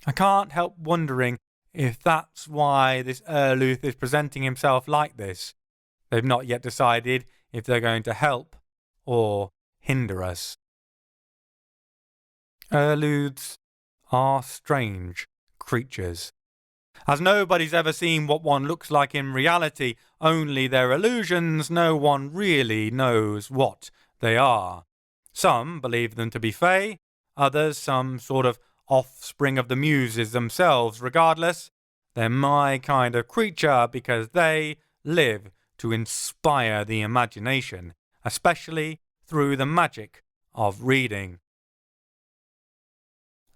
I can't help wondering if that's why this Erluth is presenting himself like this. They've not yet decided if they're going to help or hinder us. Erluths are strange creatures. As nobody's ever seen what one looks like in reality, only their illusions, no one really knows what they are. Some believe them to be fae, others some sort of offspring of the muses themselves. Regardless, they're my kind of creature because they live to inspire the imagination, especially through the magic of reading.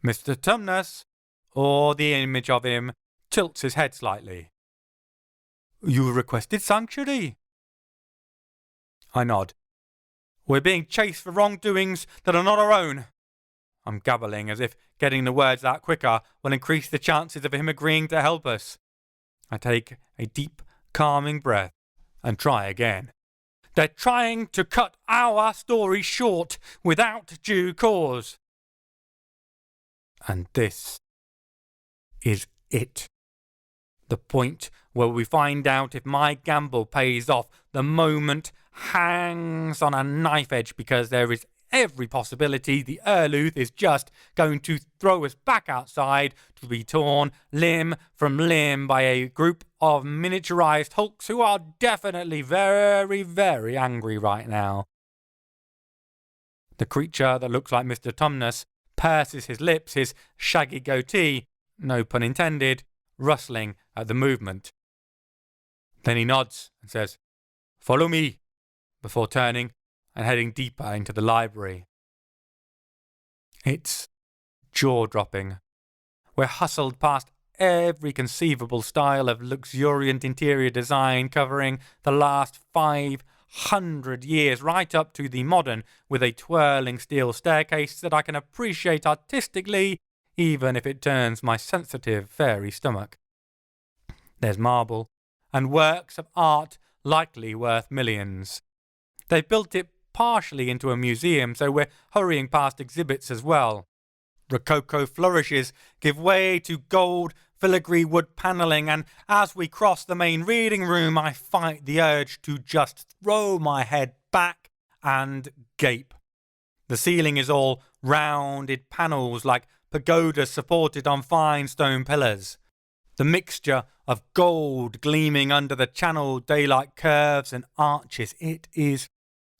Mr. Tumnus, or the image of him, tilts his head slightly. You requested sanctuary? I nod. We're being chased for wrongdoings that are not our own. I'm gabbling as if getting the words out quicker will increase the chances of him agreeing to help us. I take a deep, calming breath and try again. They're trying to cut our story short without due cause. And this is it. The point where we find out if my gamble pays off. The moment hangs on a knife edge because there is every possibility the Erluth is just going to throw us back outside to be torn limb from limb by a group of miniaturized hulks who are definitely very, very angry right now. The creature that looks like Mr. Tumnus purses his lips, his shaggy goatee, no pun intended, rustling at the movement. Then he nods and says, "Follow me," before turning and heading deeper into the library. It's jaw-dropping. We're hustled past every conceivable style of luxuriant interior design covering the last 500 years, right up to the modern with a twirling steel staircase that I can appreciate artistically, even if it turns my sensitive fairy stomach. There's marble and works of art likely worth millions. They've built it partially into a museum, so we're hurrying past exhibits as well. Rococo flourishes give way to gold filigree wood panelling, and as we cross the main reading room, I fight the urge to just throw my head back and gape. The ceiling is all rounded panels like pagodas supported on fine stone pillars. The mixture of gold gleaming under the channeled daylight curves and arches, it is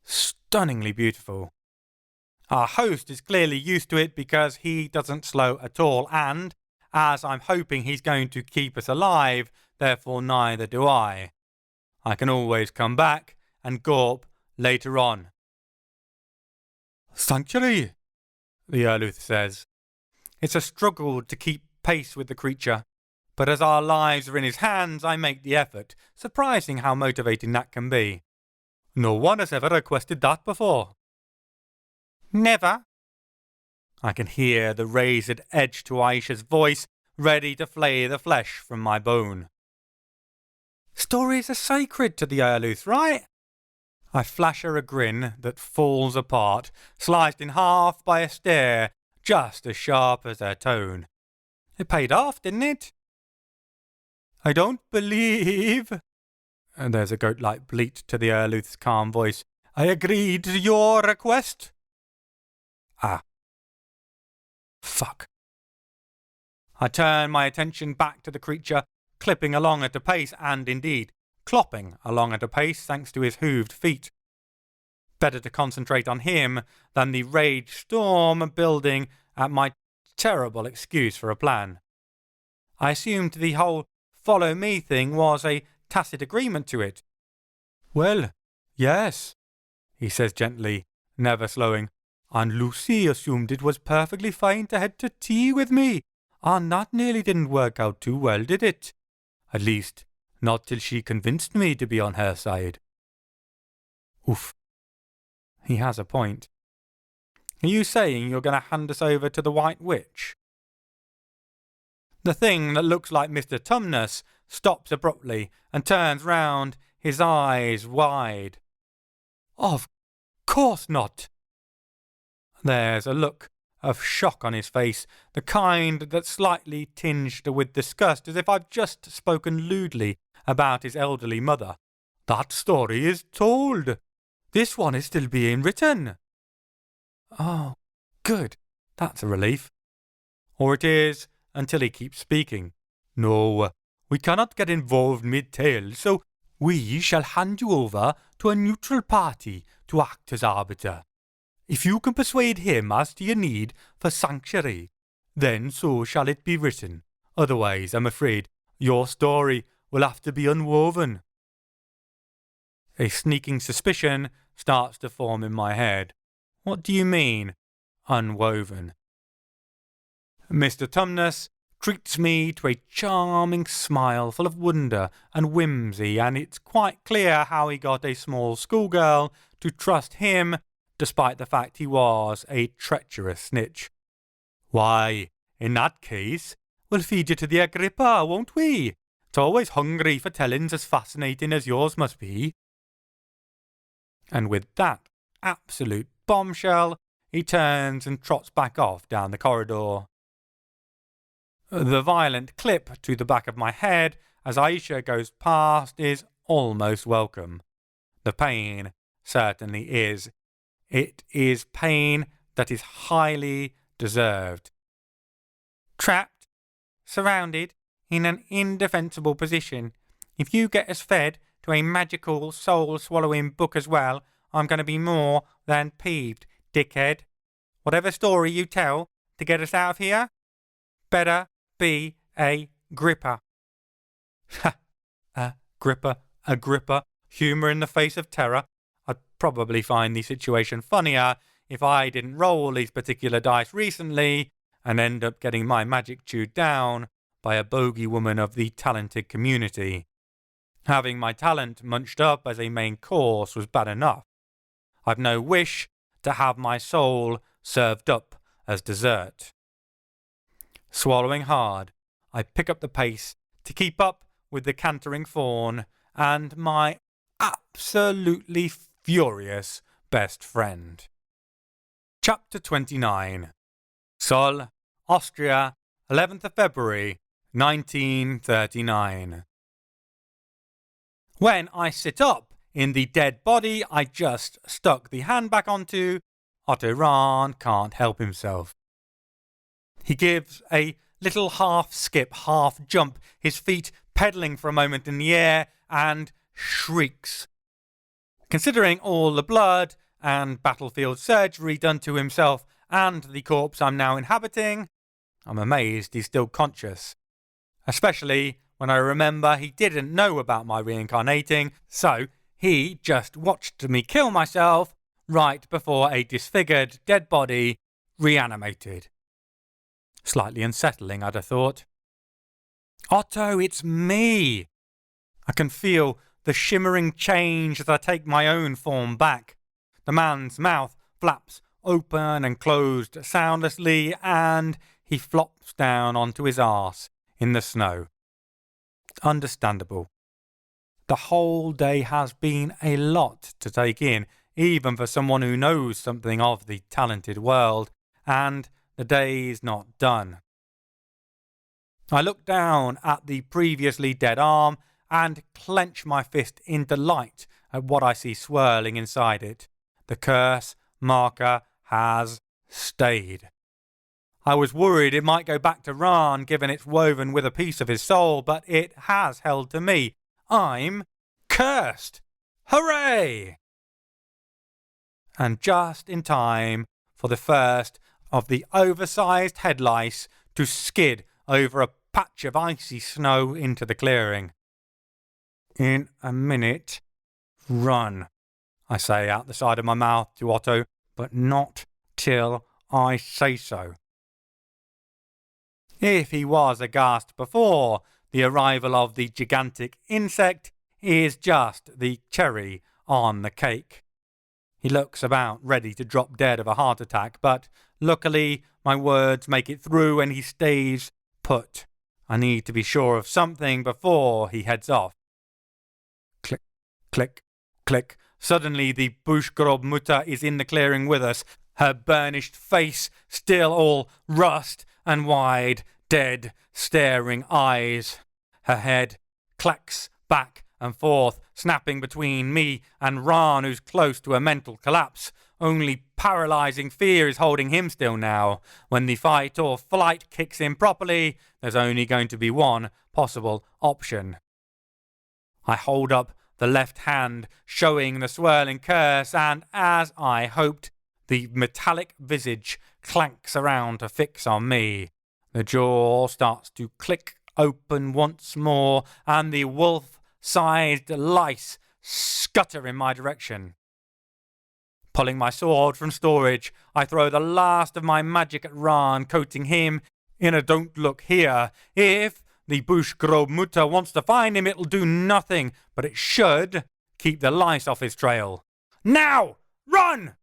stunningly beautiful. Our host is clearly used to it because he doesn't slow at all, and, as I'm hoping he's going to keep us alive, therefore neither do I. I can always come back and gawp later on. "Sanctuary," the Erluth says. It's a struggle to keep pace with the creature, but as our lives are in his hands, I make the effort, surprising how motivating that can be. No one has ever requested that before. Never. I can hear the razored edge to Aisha's voice, ready to flay the flesh from my bone. Stories are sacred to the Erluth, right? I flash her a grin that falls apart, sliced in half by a stare just as sharp as her tone. It paid off, didn't it? I don't believe... And there's a goat-like bleat to the Erluth's calm voice. I agreed to your request. Ah. Fuck. I turn my attention back to the creature, clipping along at a pace and, indeed, clopping along at a pace thanks to his hooved feet. Better to concentrate on him than the rage storm building at my terrible excuse for a plan. I assumed the whole follow me thing was a tacit agreement to it. Well, yes, he says gently, never slowing, and Lucy assumed it was perfectly fine to head to tea with me, and that nearly didn't work out too well, did it? At least, not till she convinced me to be on her side. Oof. He has a point. Are you saying you're going to hand us over to the White Witch? The thing that looks like Mr. Tumnus stops abruptly and turns round, his eyes wide. Of Course not. There's a look of shock on his face, the kind that's slightly tinged with disgust, as if I've just spoken lewdly about his elderly mother. That story is told. This one is still being written. Oh, good. That's a relief. Or it is, until he keeps speaking. No, we cannot get involved mid-tale, so we shall hand you over to a neutral party to act as arbiter. If you can persuade him as to your need for sanctuary, then so shall it be written. Otherwise, I'm afraid, your story will have to be unwoven. A sneaking suspicion starts to form in my head. What do you mean, unwoven? Mr. Tumnus treats me to a charming smile full of wonder and whimsy, and it's quite clear how he got a small schoolgirl to trust him, despite the fact he was a treacherous snitch. Why, in that case, we'll feed you to the Agrippa, won't we? It's always hungry for tellings as fascinating as yours must be. And with that absolute bombshell, he turns and trots back off down the corridor. The violent clip to the back of my head as Aisha goes past is almost welcome. The pain certainly is. It is pain that is highly deserved. Trapped, surrounded, in an indefensible position. If you get us fed to a magical soul-swallowing book as well, I'm going to be more than peeved, dickhead. Whatever story you tell to get us out of here, better be a gripper. Ha! Agrippa, humour in the face of terror. I'd probably find the situation funnier if I didn't roll these particular dice recently and end up getting my magic chewed down by a bogey woman of the talented community. Having my talent munched up as a main course was bad enough. I've no wish to have my soul served up as dessert. Swallowing hard, I pick up the pace to keep up with the cantering fawn and my absolutely furious best friend. Chapter 29. Sol, Austria, 11th of February, 1939. When I sit up in the dead body I just stuck the hand back onto, Otto Rahn can't help himself. He gives a little half skip, half jump, his feet pedalling for a moment in the air, and shrieks. Considering all the blood and battlefield surgery done to himself and the corpse I'm now inhabiting, I'm amazed he's still conscious. Especially when I remember he didn't know about my reincarnating, so he just watched me kill myself right before a disfigured dead body reanimated. Slightly unsettling, I'd have thought. Otto, it's me! I can feel the shimmering change as I take my own form back. The man's mouth flaps open and closed soundlessly, and he flops down onto his arse in the snow. Understandable. The whole day has been a lot to take in, even for someone who knows something of the talented world, and the day's not done. I look down at the previously dead arm and clench my fist in delight at what I see swirling inside it. The curse marker has stayed. I was worried it might go back to Rahn, given it's woven with a piece of his soul, but it has held to me. I'm cursed! Hooray! And just in time for the first of the oversized head lice to skid over a patch of icy snow into the clearing. In a minute, run, I say out the side of my mouth to Otto, but not till I say so. If he was aghast before, the arrival of the gigantic insect is just the cherry on the cake. He looks about ready to drop dead of a heart attack, but luckily my words make it through and he stays put. I need to be sure of something before he heads off. Click, click, click. Suddenly the Bushgrob Mutter is in the clearing with us, her burnished face still all rust and wide, dead, staring eyes. Her head clacks back and forth, snapping between me and Ran, who's close to a mental collapse. Only paralysing fear is holding him still now. When the fight or flight kicks in properly, there's only going to be one possible option. I hold up the left hand, showing the swirling curse, and as I hoped, the metallic visage clanks around to fix on me. The jaw starts to click open once more, and the wolf-sized lice scutter in my direction. Pulling my sword from storage, I throw the last of my magic at Ran, coating him in a don't look here. If the Bushgrob Mutter wants to find him, it'll do nothing, but it should keep the lice off his trail. Now! Run!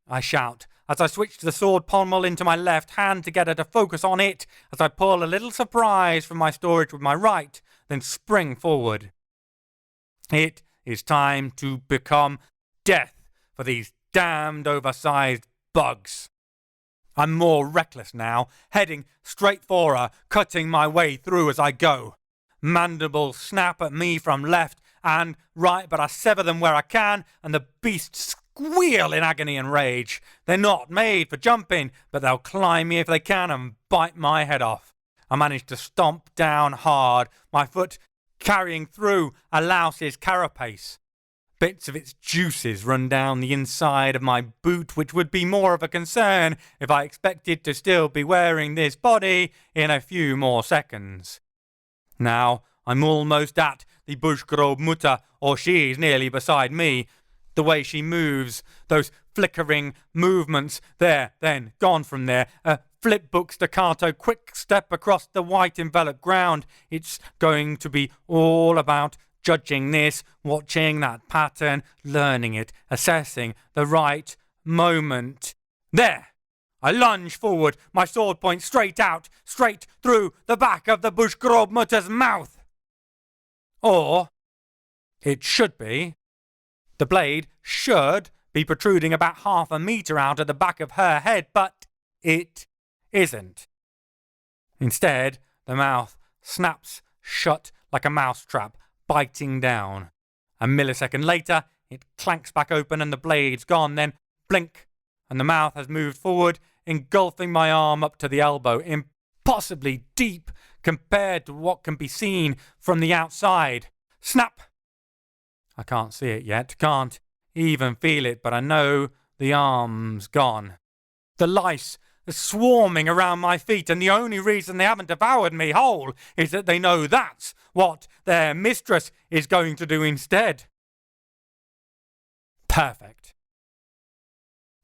I shout as I switch the sword pommel into my left hand to get her to focus on it, as I pull a little surprise from my storage with my right, then spring forward. It is time to become death for these damned oversized bugs. I'm more reckless now, heading straight for her, cutting my way through as I go. Mandibles snap at me from left and right, but I sever them where I can, and the beasts squeal in agony and rage. They're not made for jumping, but they'll climb me if they can and bite my head off. I manage to stomp down hard, my foot carrying through a louse's carapace. Bits of its juices run down the inside of my boot, which would be more of a concern if I expected to still be wearing this body in a few more seconds. Now I'm almost at the Bushgrob Mutter, or she's nearly beside me. The way she moves, those flickering movements, there, then, gone from there, a flipbook staccato quick step across the white enveloped ground. It's going to be all about judging this, watching that pattern, learning it, assessing the right moment. There! I lunge forward, my sword points straight out, straight through the back of the Bushgrob Mutter's mouth. Or it should be. The blade should be protruding about half a metre out of the back of her head, but it isn't. Instead, the mouth snaps shut like a mousetrap, biting down. A millisecond later, it clanks back open and the blade's gone. Then blink, and the mouth has moved forward, engulfing my arm up to the elbow, impossibly deep compared to what can be seen from the outside. Snap! I can't see it yet, can't even feel it, but I know the arm's gone. The lice are swarming around my feet, and the only reason they haven't devoured me whole is that they know that's what their mistress is going to do instead. Perfect.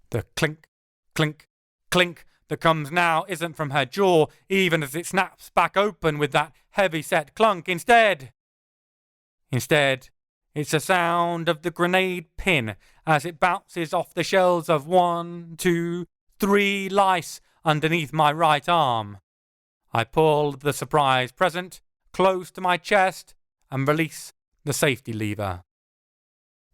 The clink, clink, clink that comes now isn't from her jaw, even as it snaps back open with that heavy-set clunk. Instead, it's the sound of the grenade pin as it bounces off the shells of 1, 2, 3 lice underneath my right arm. I pull the surprise present close to my chest and release the safety lever.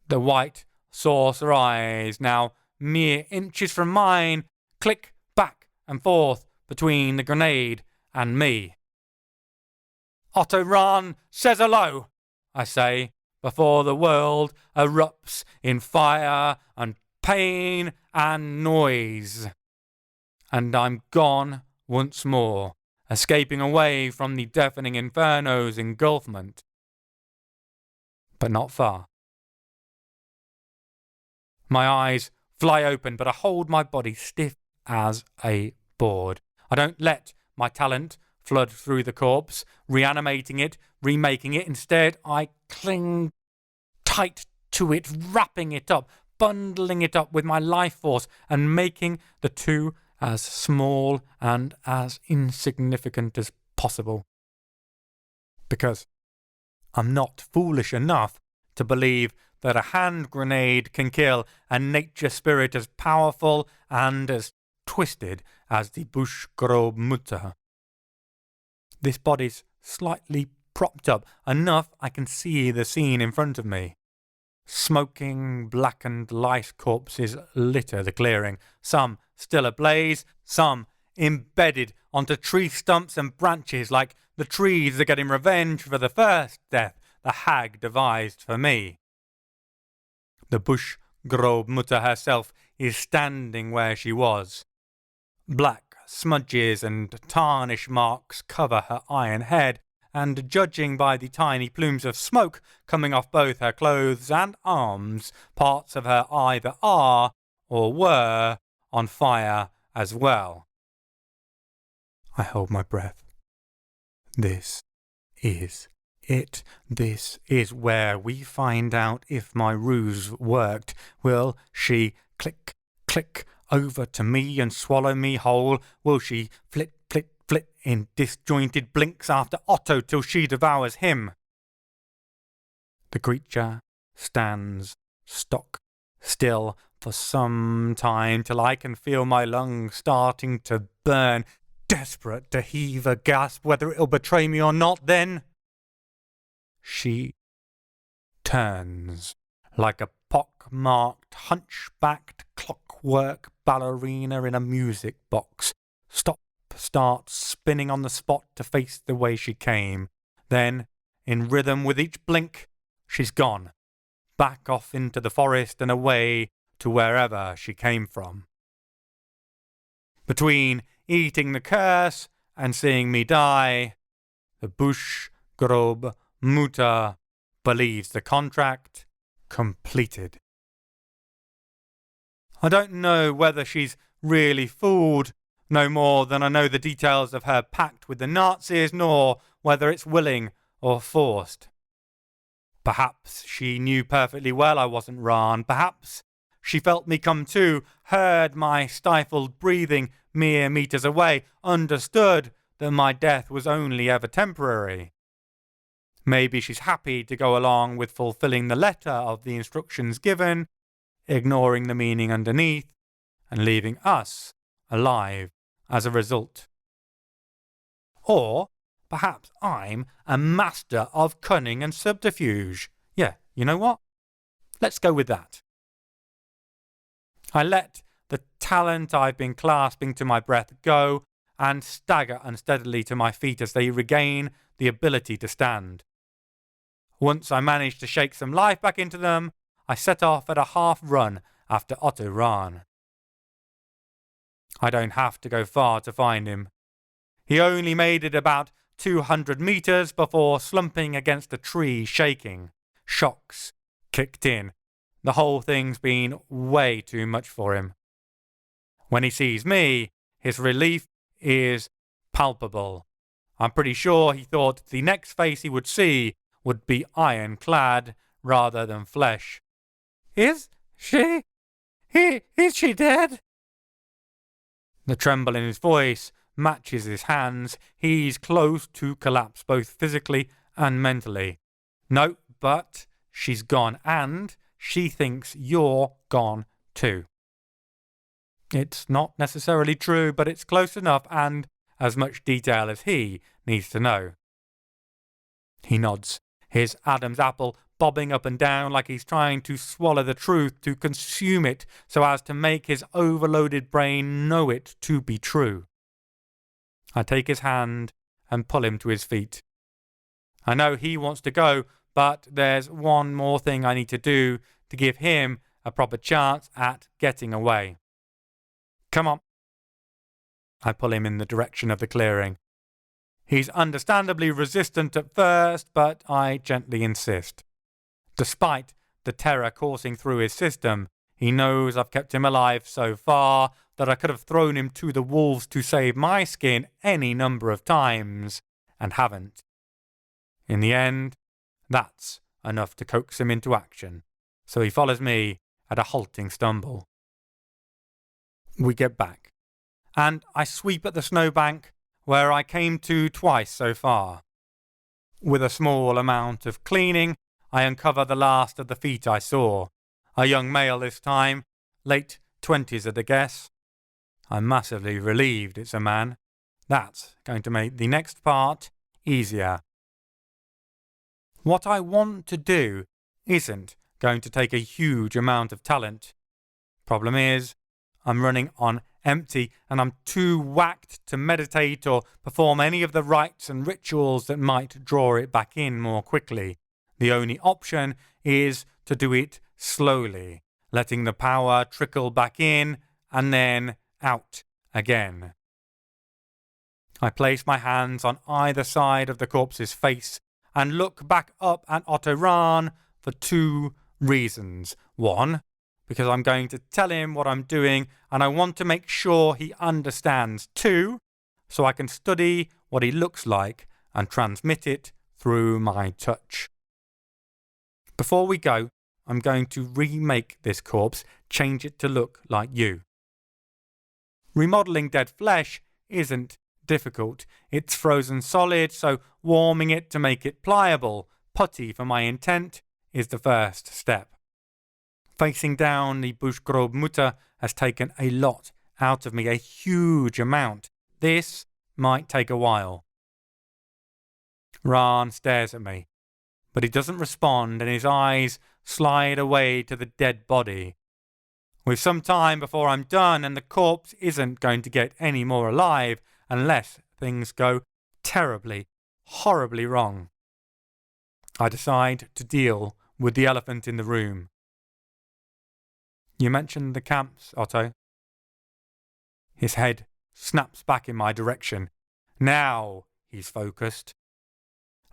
The white saucer eyes, now mere inches from mine, click back and forth between the grenade and me. Otto Rahn says hello, I say, before the world erupts in fire and pain and noise. And I'm gone once more, escaping away from the deafening inferno's engulfment. But not far. My eyes fly open, but I hold my body stiff as a board. I don't let my talent flood through the corpse, reanimating it, remaking it. Instead, I cling tight to it, wrapping it up, bundling it up with my life force, and making the two as small and as insignificant as possible. Because I'm not foolish enough to believe that a hand grenade can kill a nature spirit as powerful and as twisted as the Bushgrob Mutter. This body's slightly propped up enough I can see the scene in front of me. Smoking, blackened lice corpses litter the clearing, some still ablaze, some embedded onto tree stumps and branches like the trees are getting revenge for the first death the hag devised for me. The bush grobe Mutter herself is standing where she was. Black smudges and tarnish marks cover her iron head, and judging by the tiny plumes of smoke coming off both her clothes and arms, parts of her either are, or were, on fire as well. I hold my breath. This is it. This is where we find out if my ruse worked. Will she click, click over to me and swallow me whole? Will she flit, flit, flit in disjointed blinks after Otto till she devours him? The creature stands stock still for some time till I can feel my lungs starting to burn, desperate to heave a gasp whether it'll betray me or not. Then she turns like a pock-marked, hunchbacked clockwork ballerina in a music box. Starts spinning on the spot to face the way she came. Then, in rhythm with each blink, she's gone, back off into the forest and away to wherever she came from. Between eating the curse and seeing me die, the bush grobe Mutter believes the contract completed. I don't know whether she's really fooled, no more than I know the details of her pact with the Nazis, nor whether it's willing or forced. Perhaps she knew perfectly well I wasn't Ran. Perhaps she felt me come to, heard my stifled breathing mere meters away, understood that my death was only ever temporary. Maybe she's happy to go along with fulfilling the letter of the instructions given, ignoring the meaning underneath, and leaving us alive as a result. Or perhaps I'm a master of cunning and subterfuge. Yeah, you know what? Let's go with that. I let the talent I've been clasping to my breath go and stagger unsteadily to my feet as they regain the ability to stand. Once I managed to shake some life back into them, I set off at a half run after Otto ran. I don't have to go far to find him. He only made it about 200 meters before slumping against a tree, shaking. Shocks kicked in. The whole thing's been way too much for him. When he sees me, his relief is palpable. I'm pretty sure he thought the next face he would see would be ironclad rather than flesh. Is she dead? The tremble in his voice matches his hands. He's close to collapse, both physically and mentally. No, but she's gone, and she thinks you're gone too. It's not necessarily true, but it's close enough and as much detail as he needs to know. He nods, his Adam's apple bobbing up and down like he's trying to swallow the truth, to consume it so as to make his overloaded brain know it to be true. I take his hand and pull him to his feet. I know he wants to go, but there's one more thing I need to do to give him a proper chance at getting away. Come on. I pull him in the direction of the clearing. He's understandably resistant at first, but I gently insist. Despite the terror coursing through his system, he knows I've kept him alive so far that I could have thrown him to the wolves to save my skin any number of times, and haven't. In the end, that's enough to coax him into action, so he follows me at a halting stumble. We get back, and I sweep at the snowbank where I came to twice so far. With a small amount of cleaning, I uncover the last of the feet I saw. A young male this time, late 20s at a guess. I'm massively relieved it's a man. That's going to make the next part easier. What I want to do isn't going to take a huge amount of talent. Problem is, I'm running on empty and I'm too whacked to meditate or perform any of the rites and rituals that might draw it back in more quickly. The only option is to do it slowly, letting the power trickle back in and then out again. I place my hands on either side of the corpse's face and look back up at Otto Rahn for two reasons. One, because I'm going to tell him what I'm doing and I want to make sure he understands. Two, so I can study what he looks like and transmit it through my touch. Before we go, I'm going to remake this corpse, change it to look like you. Remodelling dead flesh isn't difficult. It's frozen solid, so warming it to make it pliable, putty for my intent, is the first step. Facing down, the Bushgrob Mutter has taken a lot out of me, a huge amount. This might take a while. Rahn stares at me, but he doesn't respond and his eyes slide away to the dead body. With some time before I'm done, and the corpse isn't going to get any more alive unless things go terribly, horribly wrong. I decide to deal with the elephant in the room. You mentioned the camps, Otto. His head snaps back in my direction. Now he's focused.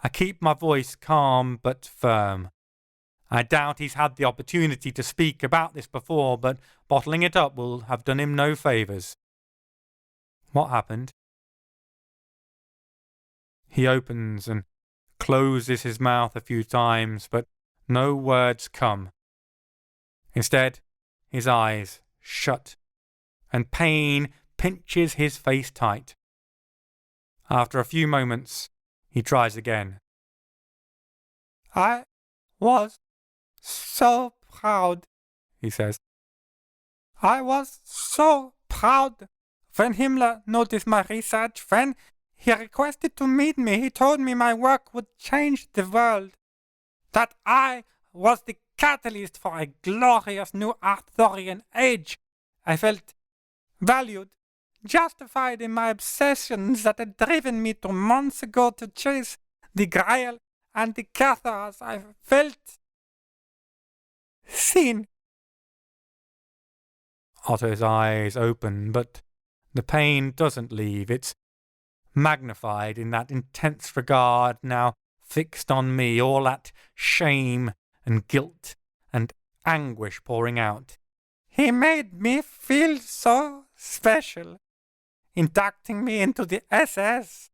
I keep my voice calm but firm. I doubt he's had the opportunity to speak about this before, but bottling it up will have done him no favours. What happened? He opens and closes his mouth a few times, but no words come. Instead, his eyes shut, and pain pinches his face tight. After a few moments, he tries again. I was so proud, he says. I was so proud when Himmler noticed my research. When he requested to meet me, he told me my work would change the world, that I was the catalyst for a glorious new Arthurian age. I felt valued, justified in my obsessions that had driven me to months ago to chase the Grail and the Cathars. I felt seen. Otto's eyes open, but the pain doesn't leave. It's magnified in that intense regard now fixed on me, all that shame and guilt and anguish pouring out. He made me feel so special, inducting me into the SS.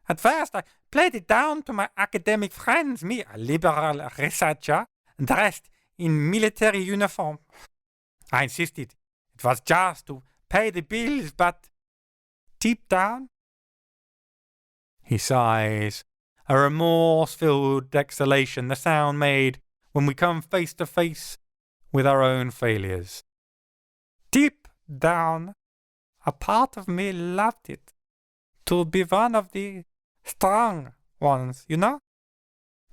At first I played it down to my academic friends, me, a liberal researcher, dressed in military uniform. I insisted it was just to pay the bills, but deep down, he sighs, a remorse-filled exhalation, the sound made when we come face to face with our own failures. Deep down, a part of me loved it, to be one of the strong ones, you know?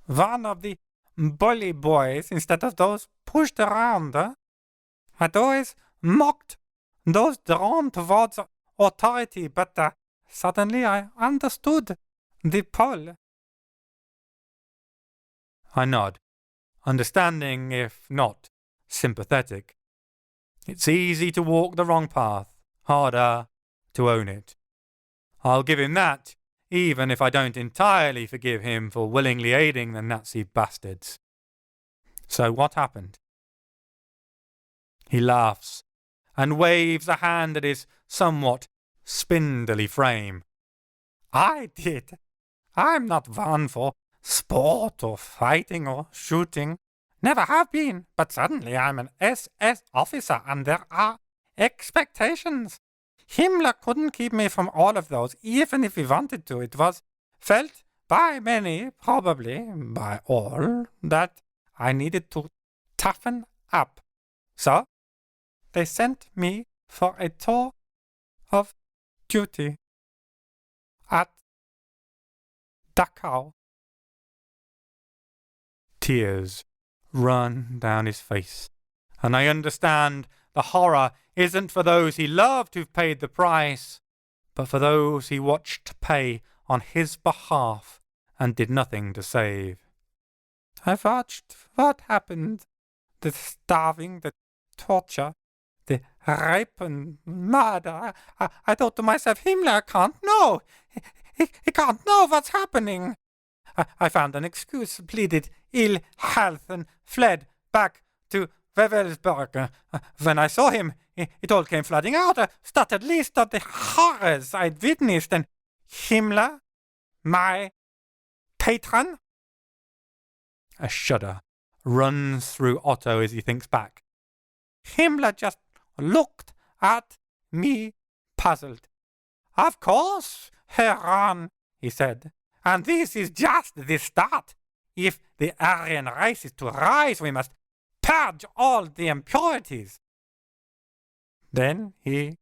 One of the bully boys instead of those pushed around. I'd always mocked those drawn towards authority, but suddenly I understood the pull. I nod, understanding if not sympathetic. It's easy to walk the wrong path, harder to own it. I'll give him that, even if I don't entirely forgive him for willingly aiding the Nazi bastards. So what happened? He laughs and waves a hand at his somewhat spindly frame. I did. I'm not one for sport or fighting or shooting. Never have been, but suddenly I'm an SS officer and there are expectations. Himmler couldn't keep me from all of those, even if he wanted to. It was felt by many, probably by all, that I needed to toughen up. So they sent me for a tour of duty at Dachau. Tears run down his face. And I understand the horror isn't for those he loved who've paid the price, but for those he watched pay on his behalf and did nothing to save. I watched what happened. The starving, the torture, the rape and murder. I thought to myself, Himmler can't know. He can't know what's happening. I found an excuse, pleaded ill health, and fled back to Wewelsburg. When I saw him, it all came flooding out. A stuttered list of the horrors I'd witnessed, and Himmler, my patron. A shudder runs through Otto as he thinks back. Himmler just looked at me, puzzled. Of course, Herr Rahn, he said, and this is just the start. If the Aryan race is to rise, we must purge all the impurities. Then he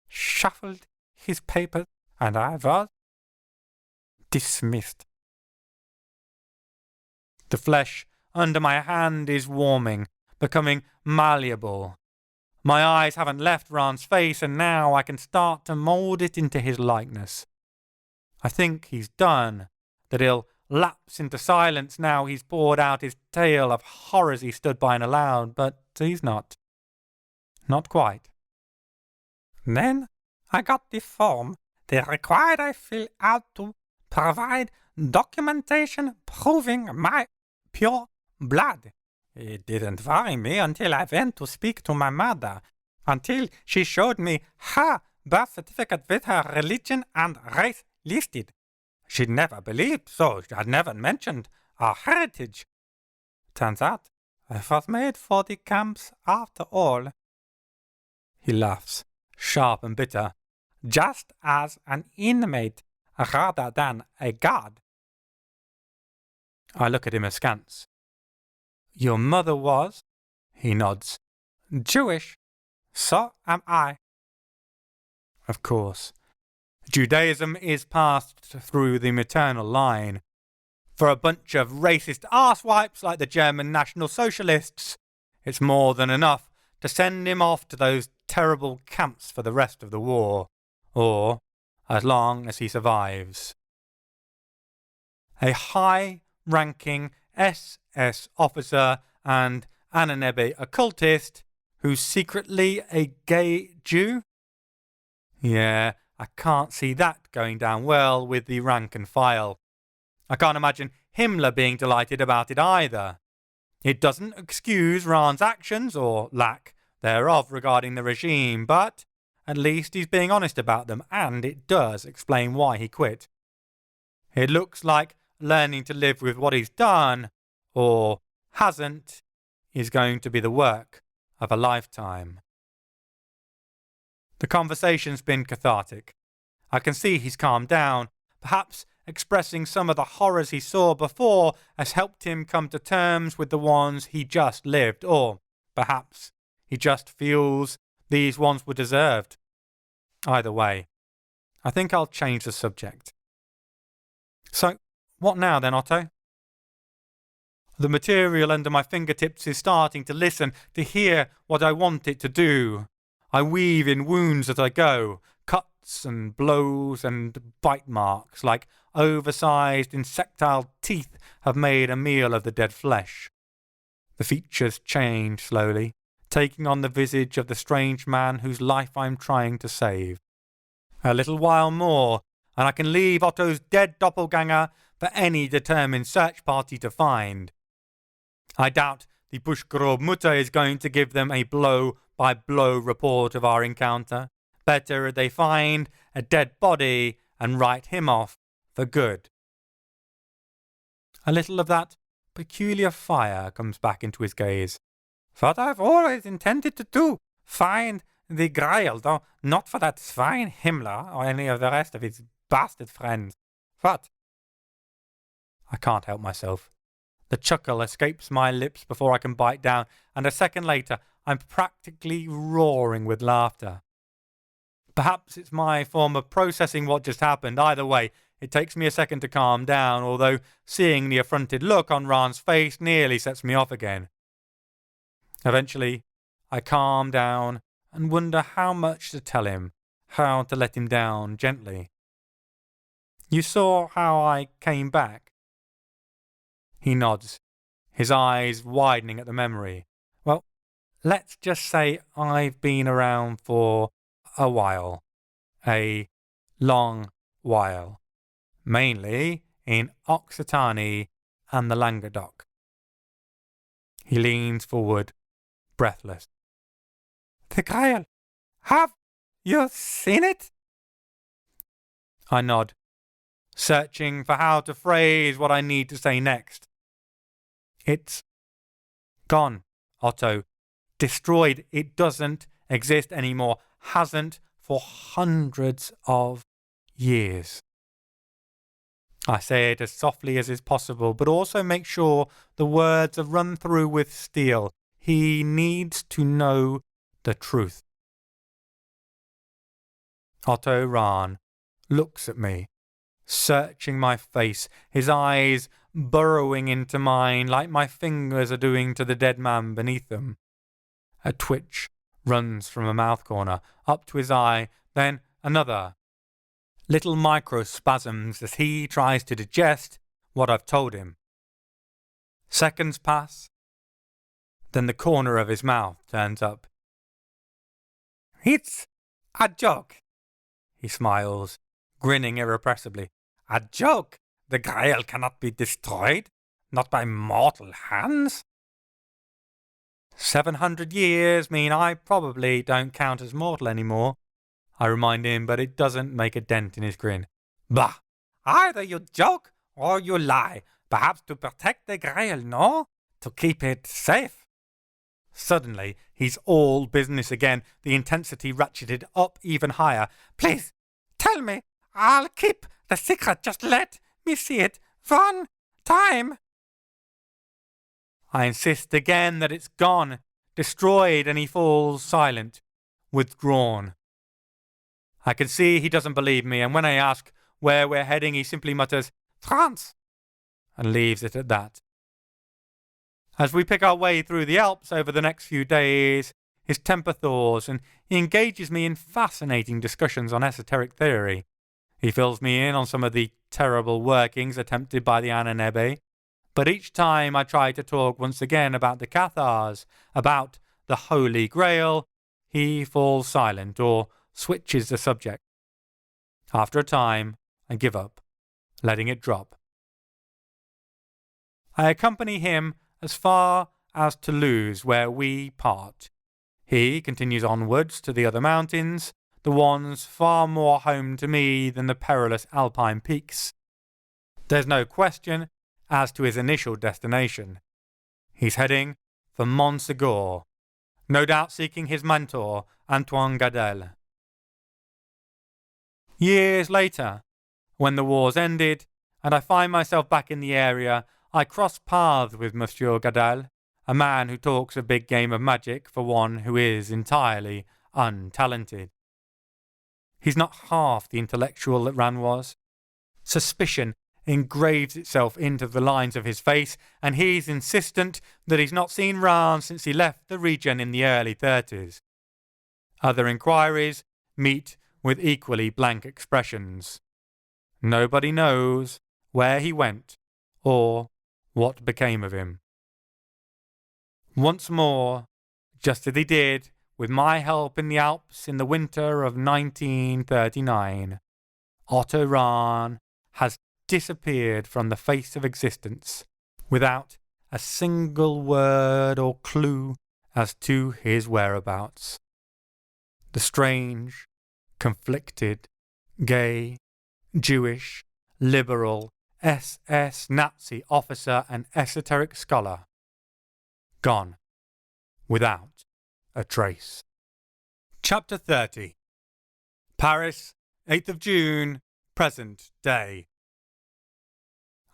shuffled his papers, and I was dismissed. The flesh under my hand is warming, becoming malleable. My eyes haven't left Rahn's face, and now I can start to mould it into his likeness. I think he's done, that he'll lapse into silence now he's poured out his tale of horrors he stood by and allowed, but he's not. Not quite. Then I got the form they required I fill out to provide documentation proving my pure blood. It didn't worry me until I went to speak to my mother, until she showed me her birth certificate with her religion and race listed. She'd never believed, so she had never mentioned our heritage. Turns out I was made for the camps after all. He laughs, sharp and bitter, just as an inmate rather than a guard. I look at him askance. Your mother was, he nods, Jewish. So am I. Of course. Judaism is passed through the maternal line. For a bunch of racist arsewipes like the German National Socialists, it's more than enough to send him off to those terrible camps for the rest of the war, or as long as he survives. A high-ranking SS officer and Ananebe occultist who's secretly a gay Jew? Yeah, I can't see that going down well with the rank and file. I can't imagine Himmler being delighted about it either. It doesn't excuse Rahn's actions, or lack thereof, regarding the regime, but at least he's being honest about them, and it does explain why he quit. It looks like learning to live with what he's done, or hasn't, is going to be the work of a lifetime. The conversation's been cathartic. I can see he's calmed down. Perhaps expressing some of the horrors he saw before has helped him come to terms with the ones he just lived, or perhaps he just feels these ones were deserved. Either way, I think I'll change the subject. So, what now then, Otto? The material under my fingertips is starting to listen, to hear what I want it to do. I weave in wounds as I go, cuts and blows and bite marks, like oversized insectile teeth have made a meal of the dead flesh. The features change slowly, taking on the visage of the strange man whose life I'm trying to save. A little while more, and I can leave Otto's dead doppelganger for any determined search party to find. I doubt the Buschgrob Mutter is going to give them a blow-by-blow report of our encounter. Better they find a dead body and write him off for good. A little of that peculiar fire comes back into his gaze. What I've always intended to do, find the Grail, though not for that swine Himmler or any of the rest of his bastard friends. What? I can't help myself. The chuckle escapes my lips before I can bite down, and a second later I'm practically roaring with laughter. Perhaps it's my form of processing what just happened. Either way, It takes me a second to calm down, although seeing the affronted look on Ran's face nearly sets me off again. Eventually, I calm down and wonder how much to tell him, how to let him down gently. You saw how I came back? He nods, his eyes widening at the memory. Well, let's just say I've been around for a while. A long while. Mainly in Occitanie and the Languedoc. He leans forward, breathless. The Grail! Have you seen it? I nod, searching for how to phrase what I need to say next. It's gone, Otto. Destroyed. It doesn't exist anymore. Hasn't for hundreds of years. I say it as softly as is possible, but also make sure the words are run through with steel. He needs to know the truth. Otto Rahn looks at me, searching my face, his eyes burrowing into mine like my fingers are doing to the dead man beneath them. A twitch runs from a mouth corner up to his eye, then another. Little microspasms as he tries to digest what I've told him. Seconds pass, then the corner of his mouth turns up. It's a joke, he smiles, grinning irrepressibly. A joke? The Grail cannot be destroyed? Not by mortal hands? 700 years mean I probably don't count as mortal anymore, I remind him, but it doesn't make a dent in his grin. Bah! Either you joke or you lie. Perhaps to protect the Grail, no? To keep it safe. Suddenly, he's all business again, the intensity ratcheted up even higher. Please, tell me. I'll keep the secret. Just let me see it. One time. I insist again that it's gone, destroyed, and he falls silent, withdrawn. I can see he doesn't believe me, and when I ask where we're heading, he simply mutters, France, and leaves it at that. As we pick our way through the Alps over the next few days, his temper thaws, and he engages me in fascinating discussions on esoteric theory. He fills me in on some of the terrible workings attempted by the Ananebe, but each time I try to talk once again about the Cathars, about the Holy Grail, he falls silent or switches the subject. After a time, I give up, letting it drop. I accompany him as far as Toulouse, where we part. He continues onwards to the other mountains, the ones far more home to me than the perilous alpine peaks. There's no question as to his initial destination. He's heading for Montségur, no doubt seeking his mentor, Antoine Gadel. Years later, when the war's ended, and I find myself back in the area, I cross paths with Monsieur Gadel, a man who talks a big game of magic for one who is entirely untalented. He's not half the intellectual that Ran was. Suspicion engraves itself into the lines of his face, and he's insistent that he's not seen Ran since he left the region in the early 30s. Other inquiries meet with equally blank expressions. Nobody knows where he went or what became of him. Once more, just as he did with my help in the Alps in the winter of 1939, Otto Rahn has disappeared from the face of existence without a single word or clue as to his whereabouts. The strange, conflicted, gay, Jewish, liberal, SS Nazi officer and esoteric scholar, gone without a trace. Chapter 30. Paris, 8th of June, present day.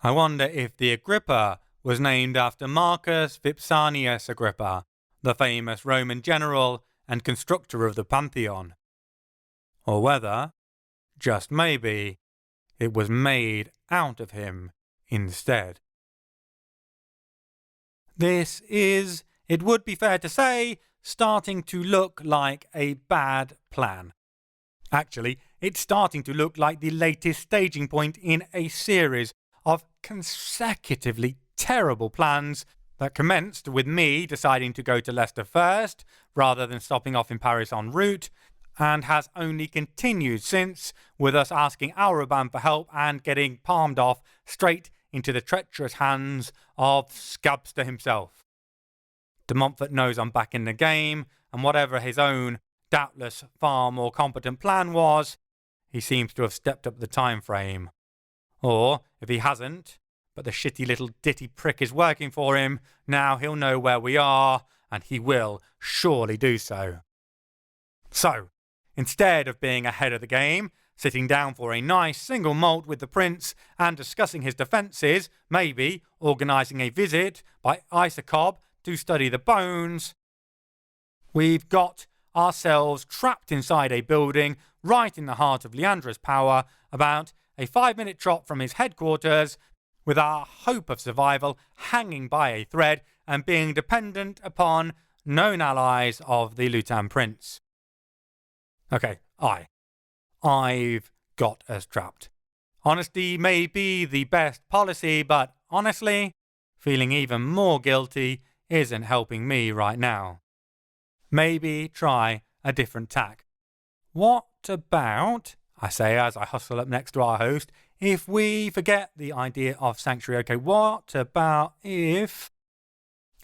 I wonder if the Agrippa was named after Marcus Vipsanius Agrippa, the famous Roman general and constructor of the Pantheon, or whether, just maybe, It was made out of him instead. This is, it would be fair to say, starting to look like a bad plan. Actually, it's starting to look like the latest staging point in a series of consecutively terrible plans that commenced with me deciding to go to Leicester first, rather than stopping off in Paris en route, and has only continued since, with us asking Auroban for help and getting palmed off straight into the treacherous hands of Scabster himself. De Montfort knows I'm back in the game, and whatever his own, doubtless far more competent plan was, he seems to have stepped up the time frame. Or, if he hasn't, but the shitty little ditty prick is working for him, now he'll know where we are, and he will surely do so. So, instead of being ahead of the game, sitting down for a nice single malt with the prince and discussing his defences, maybe organising a visit by Isacob to study the bones, we've got ourselves trapped inside a building right in the heart of Leandra's power, about a 5-minute trot from his headquarters, with our hope of survival hanging by a thread and being dependent upon known allies of the Lutan Prince. Okay, I've got us trapped. Honesty may be the best policy, but honestly, feeling even more guilty isn't helping me right now. Maybe try a different tack. What about, I say as I hustle up next to our host, if we forget the idea of sanctuary? Okay, what about if...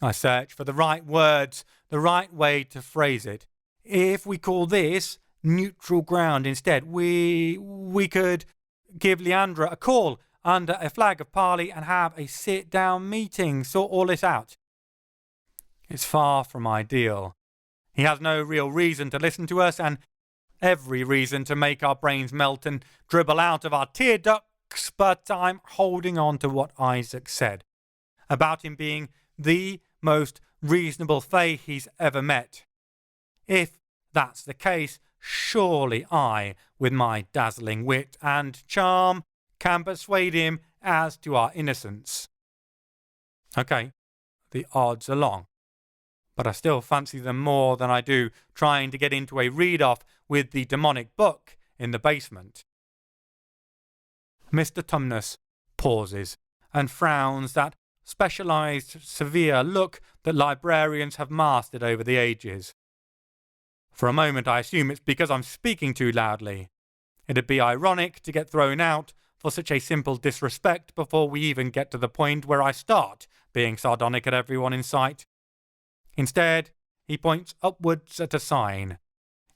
I search for the right words, the right way to phrase it. If we call this neutral ground instead, we could give Leandra a call under a flag of parley and have a sit-down meeting, sort all this out. It's far from ideal. He has no real reason to listen to us, and every reason to make our brains melt and dribble out of our tear ducts, but I'm holding on to what Isaac said about him being the most reasonable fae he's ever met. If that's the case, surely I, with my dazzling wit and charm, can persuade him as to our innocence. Okay, the odds are long, but I still fancy them more than I do trying to get into a read-off with the demonic book in the basement. Mr. Tumnus pauses and frowns that specialised, severe look that librarians have mastered over the ages. For a moment I assume it's because I'm speaking too loudly. It'd be ironic to get thrown out for such a simple disrespect before we even get to the point where I start being sardonic at everyone in sight. Instead, he points upwards at a sign.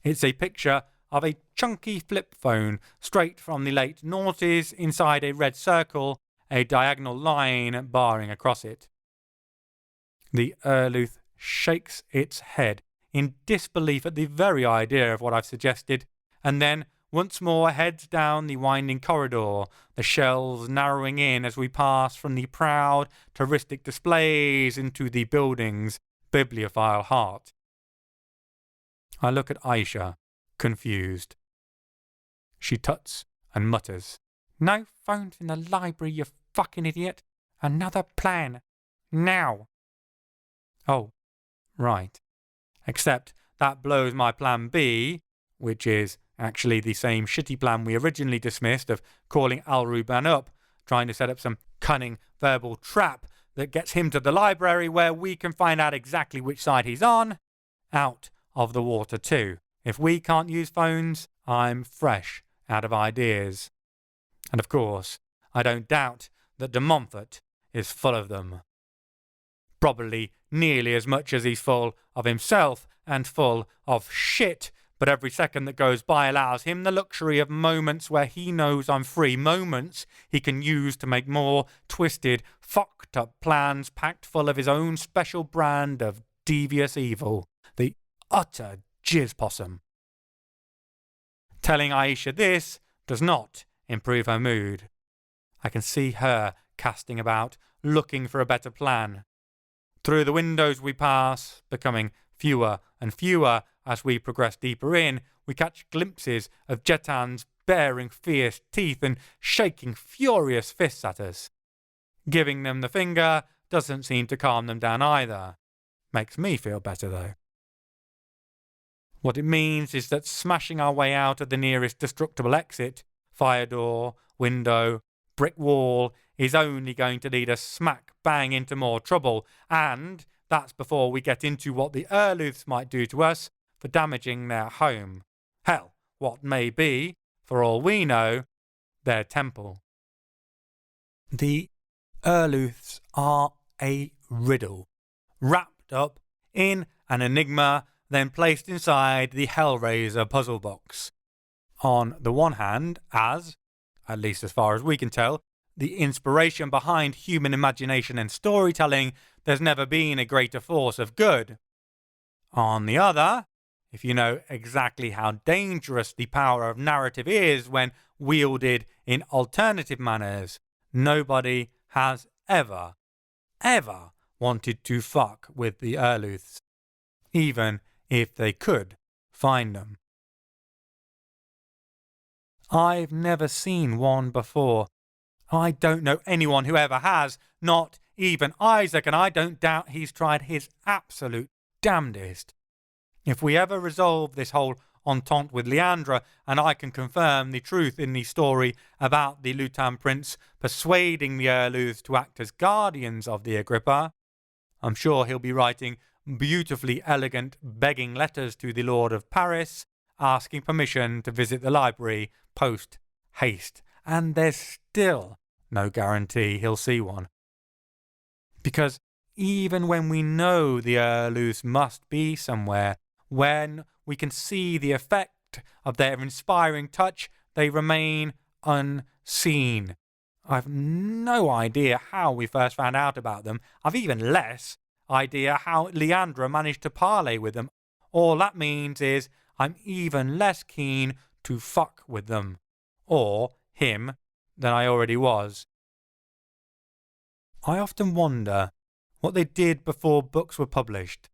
It's a picture of a chunky flip phone straight from the late noughties inside a red circle, a diagonal line barring across it. The Erluth shakes its head in disbelief at the very idea of what I've suggested, and then once more heads down the winding corridor, the shelves narrowing in as we pass from the proud, touristic displays into the building's bibliophile heart. I look at Aisha, confused. She tuts and mutters, "No phones in the library, you fucking idiot. Another plan. Now." Oh, right. Except that blows my plan B, which is actually the same shitty plan we originally dismissed of calling Auroban up, trying to set up some cunning verbal trap that gets him to the library where we can find out exactly which side he's on, out of the water too. If we can't use phones, I'm fresh out of ideas. And of course, I don't doubt that de Montfort is full of them. Probably nearly as much as he's full of himself and full of shit, but every second that goes by allows him the luxury of moments where he knows I'm free, moments he can use to make more twisted, fucked up plans packed full of his own special brand of devious evil, the utter jizz possum. Telling Aisha this does not improve her mood. I can see her casting about, looking for a better plan. Through the windows we pass, becoming fewer and fewer as we progress deeper in, we catch glimpses of Jetan's baring fierce teeth and shaking furious fists at us. Giving them the finger doesn't seem to calm them down either. Makes me feel better, though. What it means is that smashing our way out of the nearest destructible exit, fire door, window, brick wall, is only going to lead us smack bang into more trouble, and that's before we get into what the Erluths might do to us for damaging their home. Hell, what may be, for all we know, their temple. The Erluths are a riddle, wrapped up in an enigma, then placed inside the Hellraiser puzzle box. On the one hand, as, at least as far as we can tell, the inspiration behind human imagination and storytelling, there's never been a greater force of good. On the other, if you know exactly how dangerous the power of narrative is when wielded in alternative manners, nobody has ever wanted to fuck with the Erluths, even if they could find them. I've never seen one before. I don't know anyone who ever has, not even Isaac, and I don't doubt he's tried his absolute damnedest. If we ever resolve this whole entente with Leandra, and I can confirm the truth in the story about the Lutan prince persuading the Erluths to act as guardians of the Agrippa, I'm sure he'll be writing beautifully elegant begging letters to the Lord of Paris, asking permission to visit the library post haste, and there's still no guarantee he'll see one. Because even when we know the Erluths must be somewhere, when we can see the effect of their inspiring touch, they remain unseen. I've no idea how we first found out about them. I've even less idea how Leandra managed to parley with them. All that means is I'm even less keen to fuck with them, or him, than I already was. I often wonder what they did before books were published.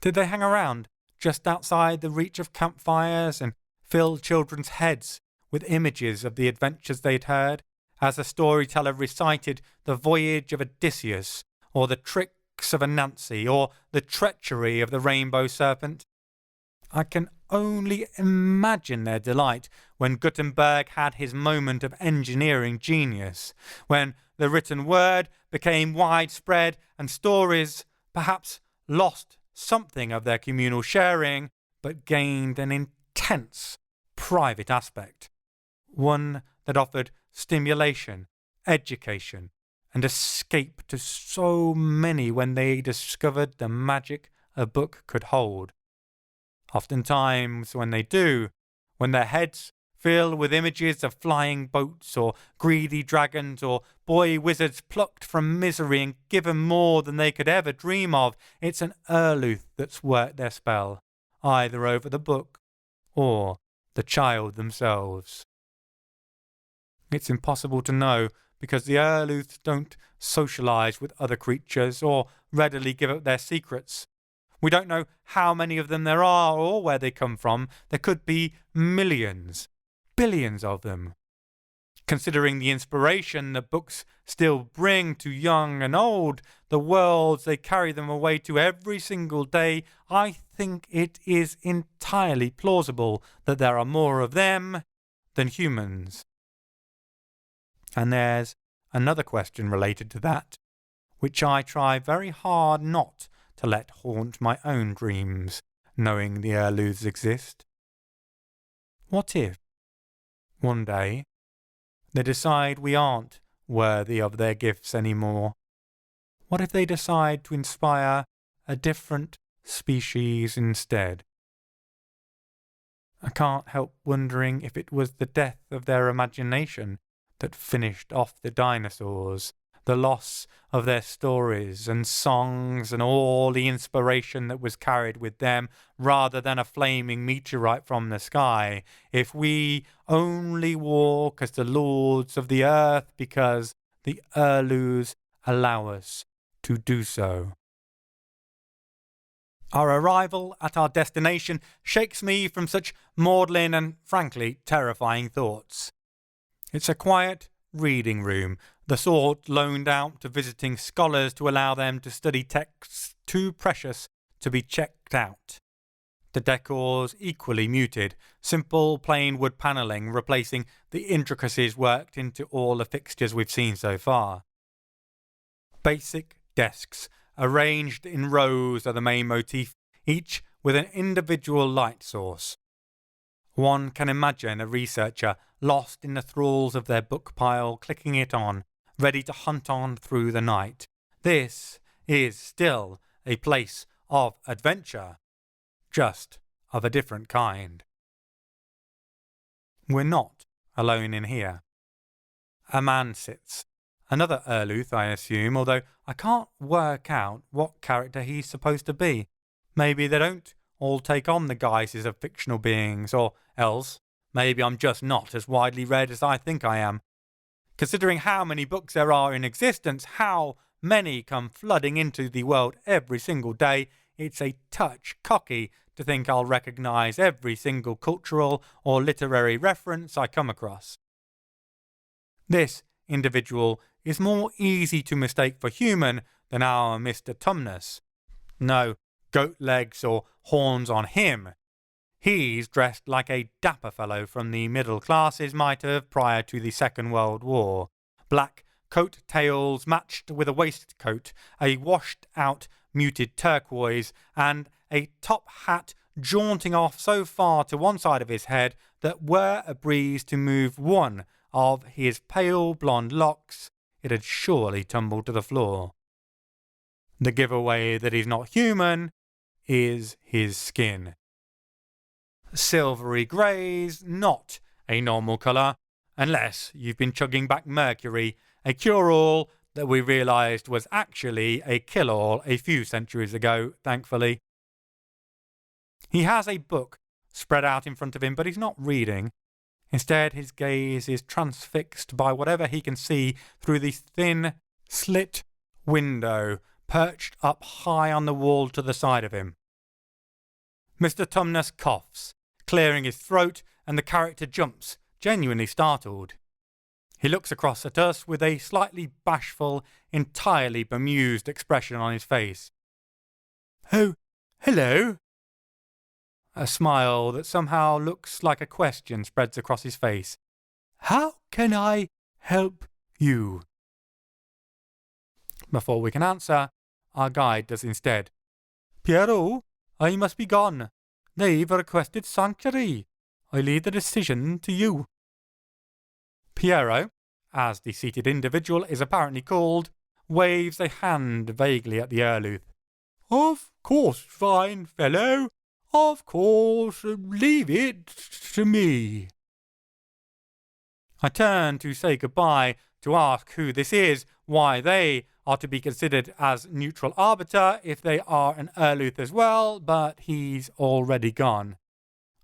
Did they hang around just outside the reach of campfires and fill children's heads with images of the adventures they'd heard, as a storyteller recited the voyage of Odysseus, or the tricks of Anansi, or the treachery of the rainbow serpent? I can only imagine their delight when Gutenberg had his moment of engineering genius, when the written word became widespread and stories perhaps lost something of their communal sharing, but gained an intense private aspect, one that offered stimulation, education, and escape to so many when they discovered the magic a book could hold. Oftentimes when they do, when their heads fill with images of flying boats or greedy dragons or boy wizards plucked from misery and given more than they could ever dream of, it's an Erluth that's worked their spell, either over the book or the child themselves. It's impossible to know because the Erluths don't socialise with other creatures or readily give up their secrets. We don't know how many of them there are or where they come from. There could be millions, billions of them. Considering the inspiration that books still bring to young and old, the worlds they carry them away to every single day, I think it is entirely plausible that there are more of them than humans. And there's another question related to that, which I try very hard not to let haunt my own dreams, knowing the Erluths exist. What if, one day, they decide we aren't worthy of their gifts anymore? What if they decide to inspire a different species instead? I can't help wondering if it was the death of their imagination that finished off the dinosaurs, the loss of their stories and songs and all the inspiration that was carried with them, rather than a flaming meteorite from the sky. If we only walk as the lords of the earth because the Erluths allow us to do so. Our arrival at our destination shakes me from such maudlin and, frankly, terrifying thoughts. It's a quiet reading room, the sort loaned out to visiting scholars to allow them to study texts too precious to be checked out. The decor's equally muted, simple plain wood panelling replacing the intricacies worked into all the fixtures we've seen so far. Basic desks, arranged in rows are the main motif, each with an individual light source. One can imagine a researcher lost in the thralls of their book pile, clicking it on, ready to hunt on through the night. This is still a place of adventure, just of a different kind. We're not alone in here. A man sits. Another Erluth, I assume, although I can't work out what character he's supposed to be. Maybe they don't all take on the guises of fictional beings, or else maybe I'm just not as widely read as I think I am. Considering how many books there are in existence, how many come flooding into the world every single day, it's a touch cocky to think I'll recognise every single cultural or literary reference I come across. This individual is more easy to mistake for human than our Mr. Tumnus. No goat legs or horns on him. He's dressed like a dapper fellow from the middle classes might have prior to the Second World War. Black coat tails matched with a waistcoat, a washed-out muted turquoise, and a top hat jaunting off so far to one side of his head that were a breeze to move one of his pale blonde locks, it had surely tumbled to the floor. The giveaway that he's not human is his skin. Silvery grey's not a normal colour, unless you've been chugging back mercury, a cure-all that we realised was actually a kill-all a few centuries ago, thankfully. He has a book spread out in front of him, but he's not reading. Instead, his gaze is transfixed by whatever he can see through the thin, slit window perched up high on the wall to the side of him. Mr. Tumnus coughs, clearing his throat, and the character jumps, genuinely startled. He looks across at us with a slightly bashful, entirely bemused expression on his face. "Oh, hello." A smile that somehow looks like a question spreads across his face. "How can I help you?" Before we can answer, our guide does instead. "Pierrot, I must be gone. They've requested sanctuary. I leave the decision to you." Pierrot, as the seated individual is apparently called, waves a hand vaguely at the Erluth. "Of course, fine fellow. Of course, leave it to me." I turn to say goodbye, to ask who this is, why they are to be considered as neutral arbiter if they are an Erluth as well, but he's already gone.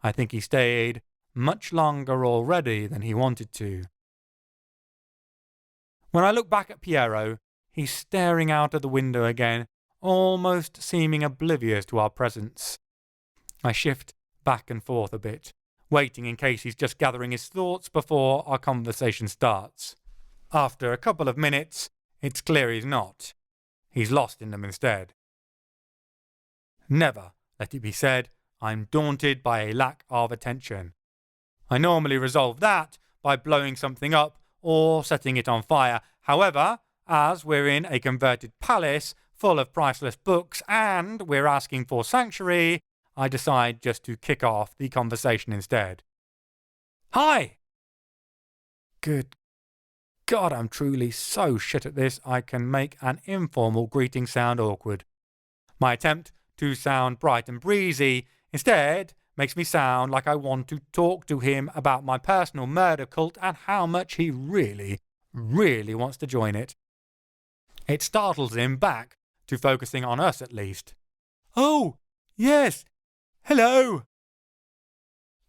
I think he stayed much longer already than he wanted to. When I look back at Pierrot, he's staring out of the window again, almost seeming oblivious to our presence. I shift back and forth a bit, waiting in case he's just gathering his thoughts before our conversation starts. After a couple of minutes, it's clear he's not. He's lost in them instead. Never, let it be said, I'm daunted by a lack of attention. I normally resolve that by blowing something up or setting it on fire. However, as we're in a converted palace full of priceless books and we're asking for sanctuary, I decide just to kick off the conversation instead. "Hi!" Good God, I'm truly so shit at this, I can make an informal greeting sound awkward. My attempt to sound bright and breezy instead makes me sound like I want to talk to him about my personal murder cult and how much he really, really wants to join it. It startles him back to focusing on us at least. "Oh, yes. Hello."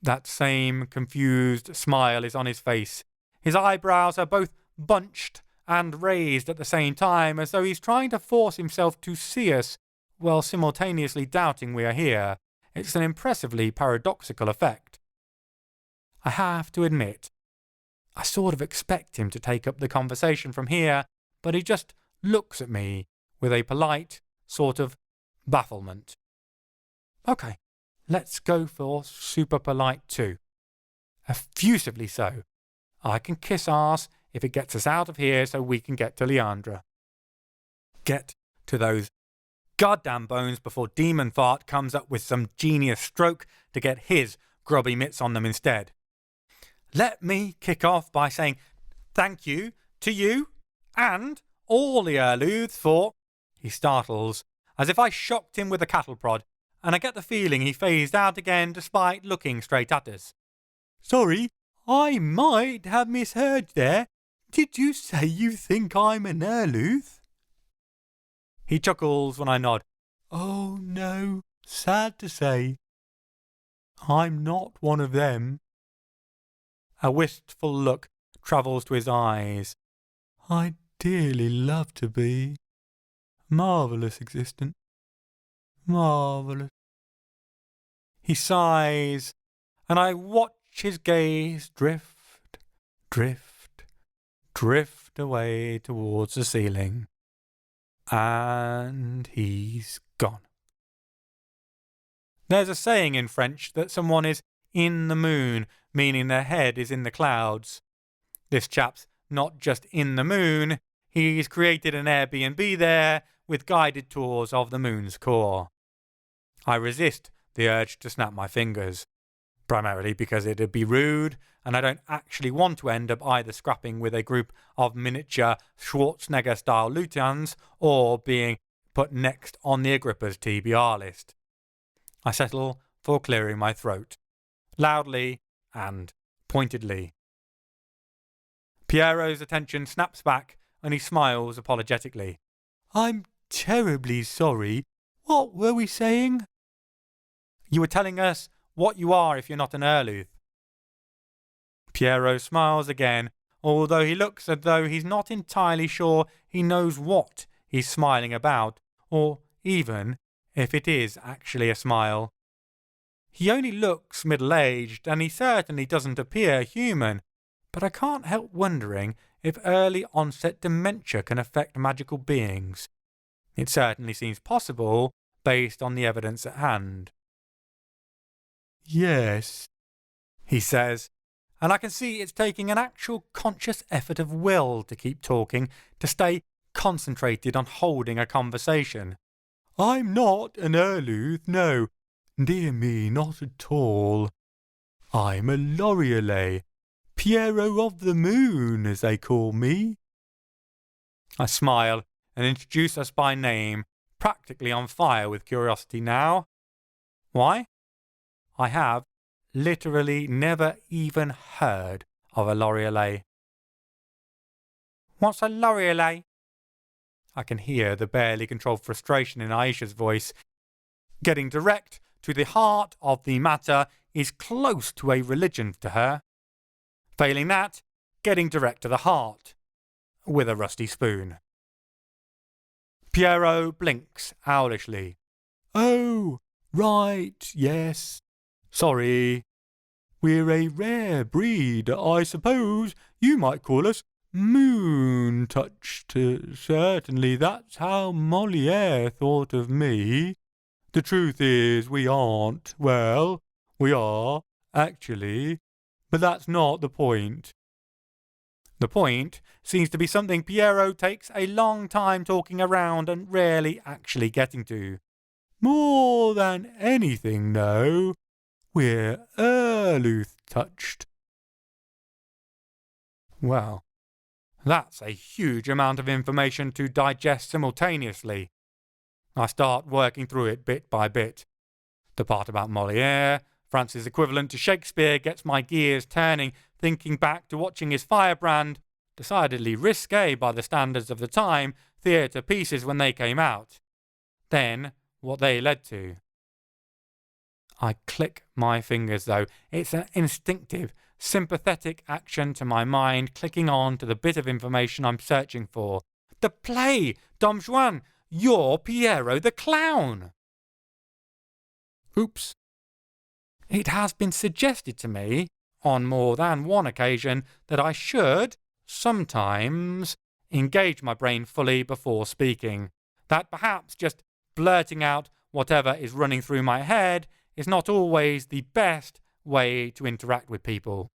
That same confused smile is on his face. His eyebrows are both bunched and raised at the same time, as though he's trying to force himself to see us while simultaneously doubting we are here. It's an impressively paradoxical effect. I have to admit, I sort of expect him to take up the conversation from here, but he just looks at me with a polite sort of bafflement. Okay, let's go for super polite too. Effusively so. I can kiss arse if it gets us out of here so we can get to Leandra. Get to those goddamn bones before Demon Fart comes up with some genius stroke to get his grubby mitts on them instead. Let me kick off by saying thank you to you and all the Erluths for... He startles, as if I shocked him with a cattle prod, and I get the feeling he phased out again despite looking straight at us. Sorry, I might have misheard there. Did you say you think I'm an Erluth? He chuckles when I nod. Oh no, sad to say. I'm not one of them. A wistful look travels to his eyes. I'd dearly love to be. Marvellous existence. Marvellous. He sighs, and I watch his gaze drift, drift, drift away towards the ceiling. And he's gone. There's a saying in French that someone is in the moon, meaning their head is in the clouds. This chap's not just in the moon, he's created an Airbnb there with guided tours of the moon's core. I resist the urge to snap my fingers, primarily because it'd be rude, and I don't actually want to end up either scrapping with a group of miniature Schwarzenegger-style lutins or being put next on the Agrippa's TBR list. I settle for clearing my throat, loudly and pointedly. Piero's attention snaps back and he smiles apologetically. I'm terribly sorry. What were we saying? You were telling us what you are if you're not an Erluth. Piero smiles again, although he looks as though he's not entirely sure he knows what he's smiling about, or even if it is actually a smile. He only looks middle-aged, and he certainly doesn't appear human, but I can't help wondering if early-onset dementia can affect magical beings. It certainly seems possible, based on the evidence at hand. Yes, he says, and I can see it's taking an actual conscious effort of will to keep talking, to stay concentrated on holding a conversation. I'm not an Erluth, no. Dear me, not at all. I'm a Lorelei, Piero of the Moon, as they call me. I smile and introduce us by name, practically on fire with curiosity now. Why? I have literally never even heard of a Lorelei. What's a Lorelei? I can hear the barely controlled frustration in Aisha's voice. Getting direct to the heart of the matter is close to a religion to her. Failing that, getting direct to the heart, with a rusty spoon. Piero blinks owlishly. Oh, right, yes. Sorry. We're a rare breed, I suppose. You might call us moon-touched. Certainly that's how Molière thought of me. The truth is we aren't. Well, we are, actually. But that's not the point. The point seems to be something Piero takes a long time talking around and rarely actually getting to. More than anything, though, we're Erluth-touched. Well, that's a huge amount of information to digest simultaneously. I start working through it bit by bit. The part about Molière, France's equivalent to Shakespeare, gets my gears turning, thinking back to watching his firebrand, decidedly risque by the standards of the time, theatre pieces when they came out. Then, what they led to. I click my fingers, though. It's an instinctive, sympathetic action to my mind clicking on to the bit of information I'm searching for. The play! Dom Juan! you're Piero the clown. Oops. It has been suggested to me on more than one occasion that I should sometimes engage my brain fully before speaking. That perhaps just blurting out whatever is running through my head is not always the best way to interact with people.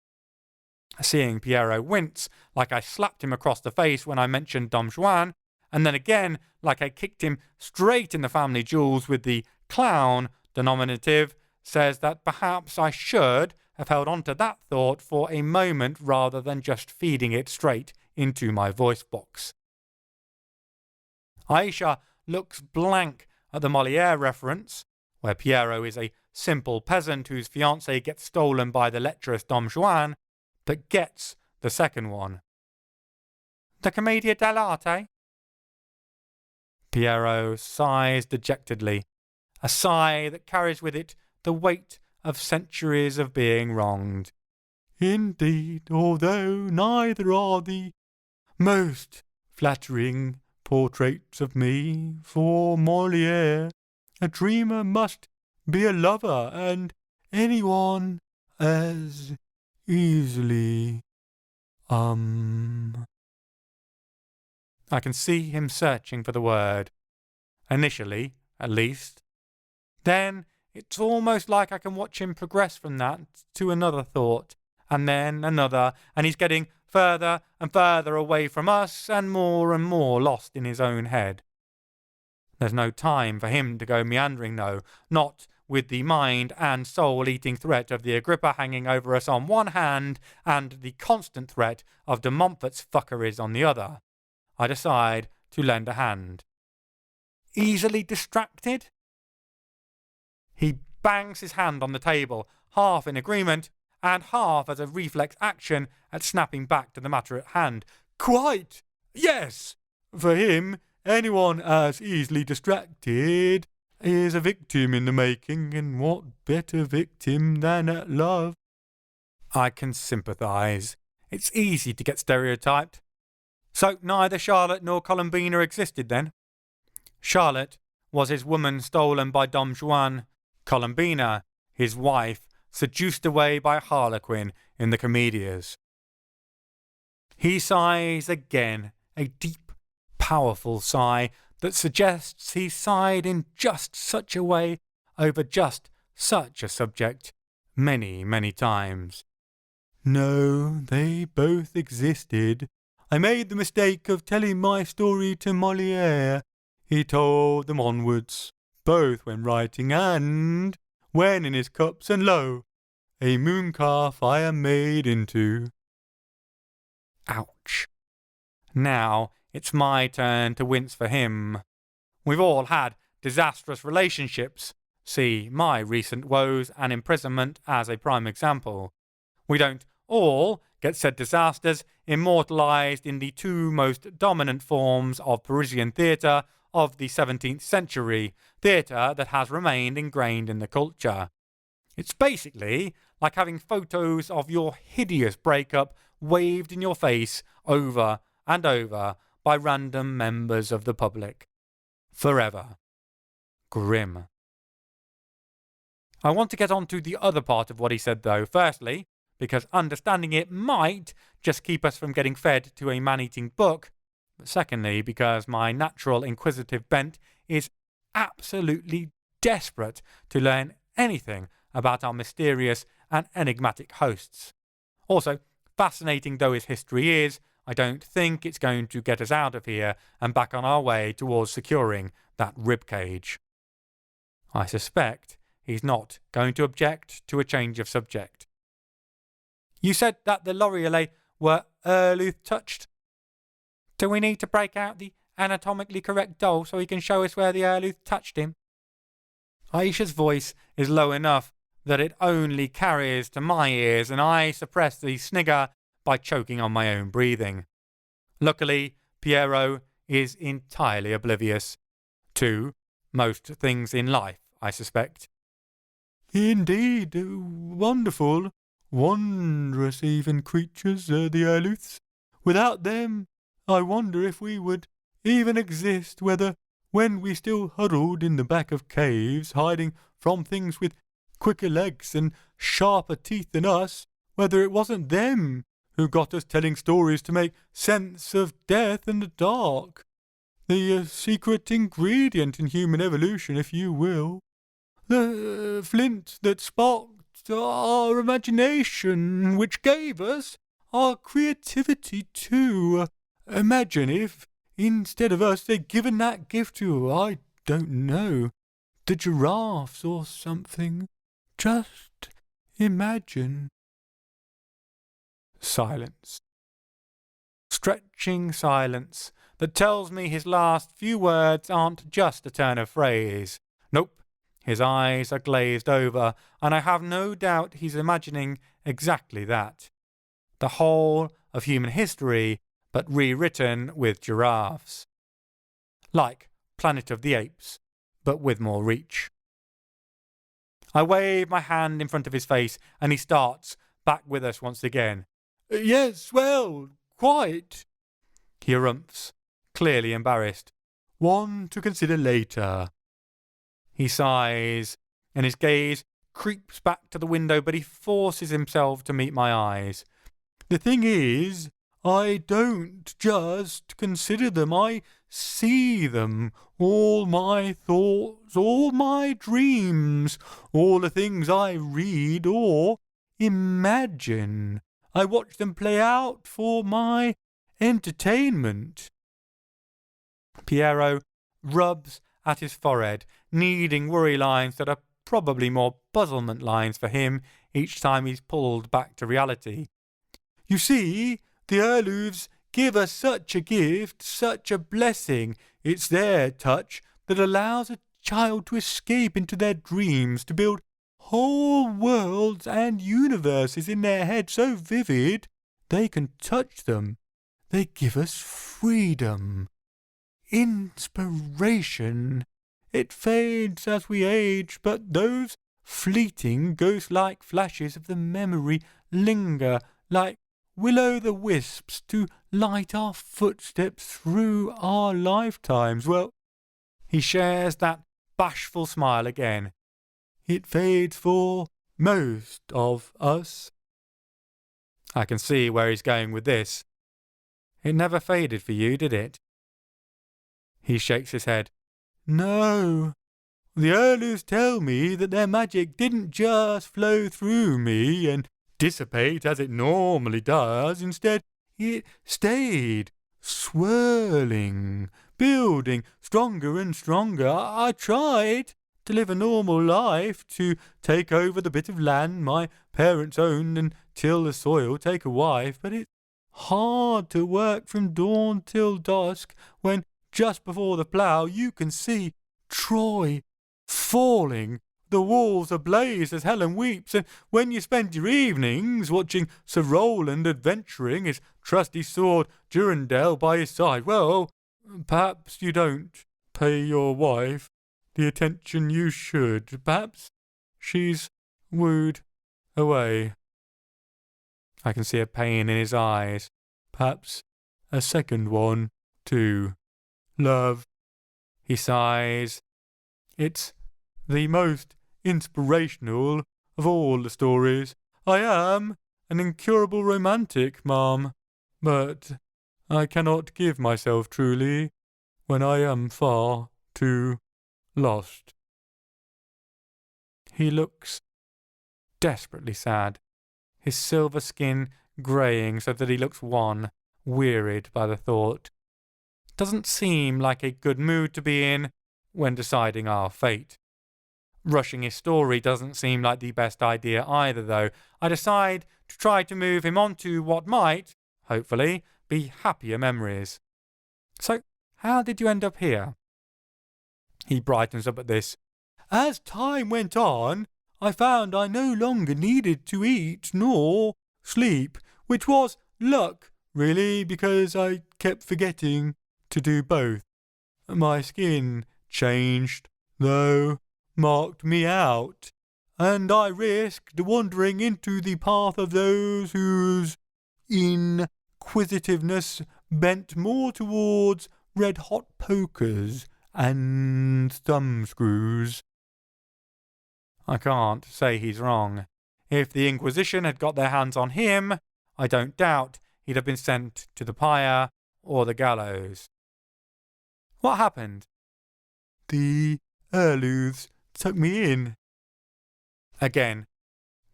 Seeing Piero wince like I slapped him across the face when I mentioned Dom Juan, and then again like I kicked him straight in the family jewels with the clown denominative, says that perhaps I should have held on to that thought for a moment rather than just feeding it straight into my voice box. Aisha looks blank at the Molière reference, where Piero is a simple peasant whose fiancée gets stolen by the lecherous Dom Juan, but gets the second one. The Commedia dell'arte? Piero sighs dejectedly, a sigh that carries with it the weight of centuries of being wronged. Indeed, although neither are the most flattering portraits of me, for Molière, a dreamer must be a lover, and anyone as easily, I can see him searching for the word. Initially, at least. Then it's almost like I can watch him progress from that to another thought, and then another, and he's getting further and further away from us and more lost in his own head. There's no time for him to go meandering, no, not with the mind and soul-eating threat of the Agrippa hanging over us on one hand and the constant threat of de Montfort's fuckeries on the other. I decide to lend a hand. Easily distracted? He bangs his hand on the table, half in agreement, and half as a reflex action at snapping back to the matter at hand. Quite! Yes! For him, anyone as easily distracted is a victim in the making, and what better victim than at love? I can sympathise. It's easy to get stereotyped. So neither Charlotte nor Columbina existed then? Charlotte was his woman stolen by Dom Juan. Columbina, his wife, seduced away by Harlequin in the Comedias. He sighs again, a deep, powerful sigh that suggests he sighed in just such a way over just such a subject many, many times. No, they both existed. I made the mistake of telling my story to Molière. He told them onwards, both when writing and when in his cups, and lo, a mooncalf I am made into. Ouch. Now it's my turn to wince for him. We've all had disastrous relationships. See my recent woes and imprisonment as a prime example. We don't all get said disasters immortalised in the two most dominant forms of Parisian theatre of the 17th century, theatre that has remained ingrained in the culture. It's basically like having photos of your hideous breakup waved in your face over and over by random members of the public. Forever. Grim. I want to get on to the other part of what he said, though. Firstly, because understanding it might just keep us from getting fed to a man-eating book. But secondly, because my natural inquisitive bent is absolutely desperate to learn anything about our mysterious and enigmatic hosts. Also, fascinating though his history is, I don't think it's going to get us out of here and back on our way towards securing that ribcage. I suspect he's not going to object to a change of subject. You said that the Loriolet were earluth touched. Do we need to break out the anatomically correct doll so he can show us where the earluth touched him? Aisha's voice is low enough that it only carries to my ears, and I suppress the snigger by choking on my own breathing. Luckily, Piero is entirely oblivious to most things in life, I suspect. Indeed, wonderful, wondrous even creatures, the earluths. Without them, I wonder if we would even exist, whether when we still huddled in the back of caves, hiding from things with quicker legs and sharper teeth than us, whether it wasn't them who got us telling stories to make sense of death and the dark. The secret ingredient in human evolution, if you will. The flint that sparked our imagination, which gave us our creativity too. Imagine if, instead of us, they'd given that gift to, I don't know, the giraffes or something. Just imagine. Silence. Stretching silence that tells me his last few words aren't just a turn of phrase. Nope, his eyes are glazed over, and I have no doubt he's imagining exactly that. The whole of human history, but rewritten with giraffes. Like Planet of the Apes, but with more reach. I wave my hand in front of his face, and he starts back with us once again. Yes, well, quite. He harumphs, clearly embarrassed. One to consider later. He sighs, and his gaze creeps back to the window, but he forces himself to meet my eyes. The thing is, I don't just consider them, I see them. All my thoughts, all my dreams, all the things I read or imagine. I watch them play out for my entertainment. Piero rubs at his forehead, kneading worry lines that are probably more puzzlement lines for him each time he's pulled back to reality. You see, the Erlouvs give us such a gift, such a blessing. It's their touch that allows a child to escape into their dreams, to build whole worlds and universes in their head so vivid they can touch them. They give us freedom, inspiration. It fades as we age, but those fleeting, ghost-like flashes of the memory linger like will-o'-the-wisps to light our footsteps through our lifetimes. Well, he shares that bashful smile again. It fades for most of us. I can see where he's going with this. It never faded for you, did it? He shakes his head. No. The Erlouvs tell me that their magic didn't just flow through me and dissipate as it normally does. Instead, it stayed, swirling, building stronger and stronger. I tried to live a normal life, to take over the bit of land my parents owned and till the soil, take a wife, but it's hard to work from dawn till dusk when just before the plough you can see Troy falling, the walls ablaze as Helen weeps, and when you spend your evenings watching Sir Roland adventuring his trusty sword Durandal by his side, well, perhaps you don't pay your wife the attention you should. Perhaps she's wooed away. I can see a pain in his eyes. Perhaps a second one, too. Love. He sighs. It's the most inspirational of all the stories. I am an incurable romantic, Ma'am, but I cannot give myself truly when I am far too lost. He looks desperately sad, his silver skin greying so that he looks wan, wearied by the thought. Doesn't seem like a good mood to be in when deciding our fate. Rushing his story doesn't seem like the best idea either, though. I decide to try to move him on to what might, hopefully, be happier memories. So, how did you end up here? He brightens up at this. As time went on, I found I no longer needed to eat nor sleep, which was luck, really, because I kept forgetting to do both. My skin changed, though, marked me out, and I risked wandering into the path of those whose inquisitiveness bent more towards red-hot pokers and thumbscrews. I can't say he's wrong. If the Inquisition had got their hands on him, I don't doubt he'd have been sent to the pyre or the gallows. What happened? The Erlooths took me in. Again,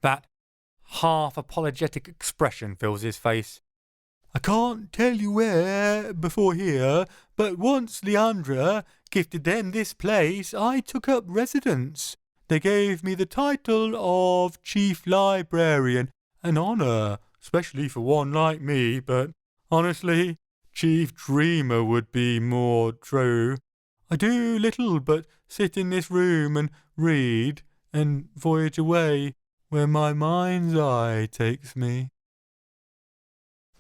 that half-apologetic expression fills his face. I can't tell you where before here, but once Leandra gifted them this place, I took up residence. They gave me the title of Chief Librarian, an honour, especially for one like me, but honestly, Chief Dreamer would be more true. I do little but sit in this room and read and voyage away where my mind's eye takes me.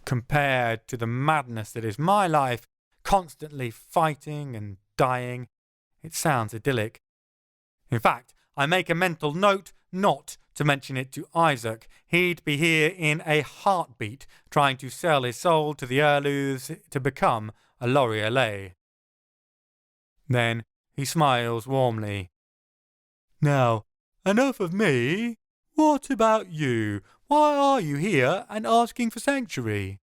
Compared to the madness that is my life, constantly fighting and dying, it sounds idyllic. In fact, I make a mental note not to mention it to Isaac. He'd be here in a heartbeat, trying to sell his soul to the Erlooths to become a Laurier. Then he smiles warmly. Now, enough of me. What about you? Why are you here and asking for sanctuary?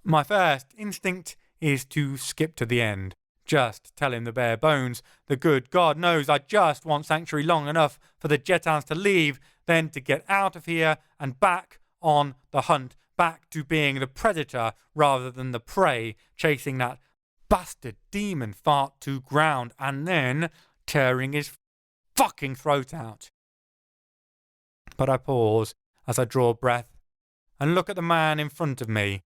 My first instinct is to skip to the end. Just tell him the bare bones. The good God knows I just want sanctuary long enough for the Jetans to leave, then to get out of here and back on the hunt, back to being the predator rather than the prey, chasing that bastard demon fart to ground and then tearing his fucking throat out. But I pause as I draw breath and look at the man in front of me.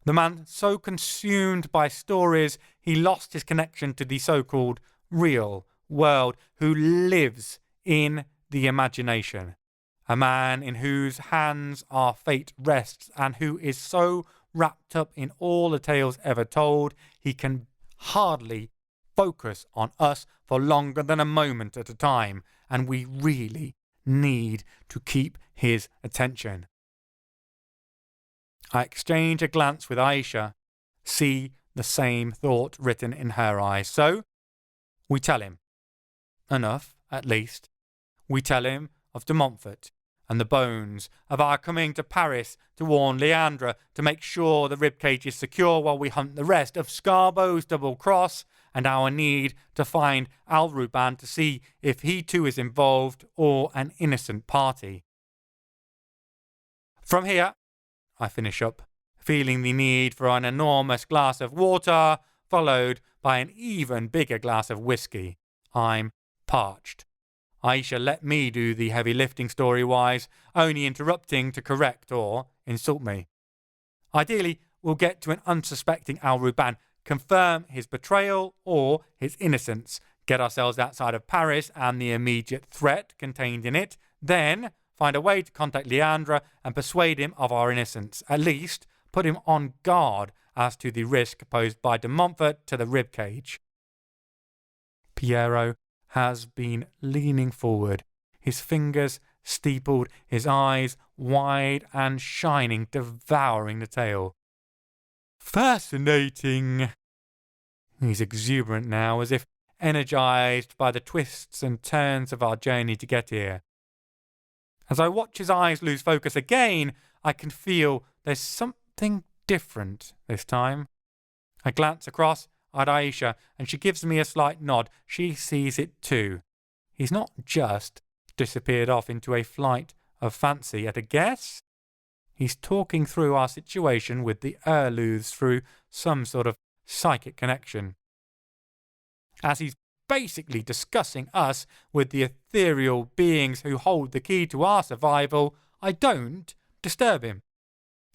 The man so consumed by stories he lost his connection to the so-called real world, who lives in the imagination. A man in whose hands our fate rests and who is so wrapped up in all the tales ever told, he can hardly focus on us for longer than a moment at a time, and we really need to keep his attention. I exchange a glance with Aisha, see the same thought written in her eyes. So, we tell him. Enough, at least. We tell him of de Montfort and the bones, of our coming to Paris to warn Leandra to make sure the ribcage is secure while we hunt the rest, of Scarbo's double cross and our need to find Alruban to see if he too is involved or an innocent party. From here, I finish up, feeling the need for an enormous glass of water, followed by an even bigger glass of whiskey. I'm parched. Aisha let me do the heavy lifting story-wise, only interrupting to correct or insult me. Ideally, we'll get to an unsuspecting Alruban, confirm his betrayal or his innocence, get ourselves outside of Paris and the immediate threat contained in it, then find a way to contact Leandra and persuade him of our innocence, at least put him on guard as to the risk posed by de Montfort to the ribcage. Piero has been leaning forward, his fingers steepled, his eyes wide and shining, devouring the tale. Fascinating. He's exuberant now, as if energized by the twists and turns of our journey to get here. As I watch his eyes lose focus again, I can feel there's something different this time. I glance across at Aisha, and she gives me a slight nod. She sees it too. He's not just disappeared off into a flight of fancy at a guess. He's talking through our situation with the Erlooths through some sort of psychic connection. As he's basically discussing us with the ethereal beings who hold the key to our survival, I don't disturb him.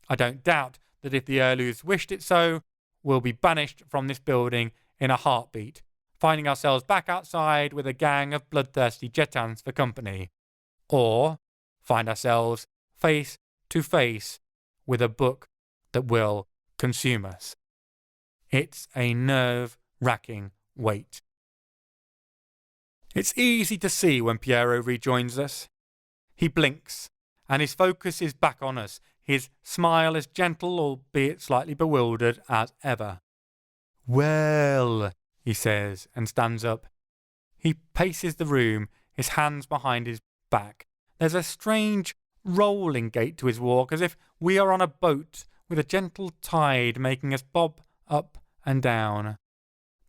I don't doubt that if the Erlooths wished it so, we'll be banished from this building in a heartbeat, finding ourselves back outside with a gang of bloodthirsty Jetans for company. Or find ourselves face to face with a book that will consume us. It's a nerve-wracking wait. It's easy to see when Piero rejoins us. He blinks, and his focus is back on us, his smile as gentle, albeit slightly bewildered, as ever. Well, he says, and stands up. He paces the room, his hands behind his back. There's a strange rolling gait to his walk, as if we are on a boat with a gentle tide making us bob up and down.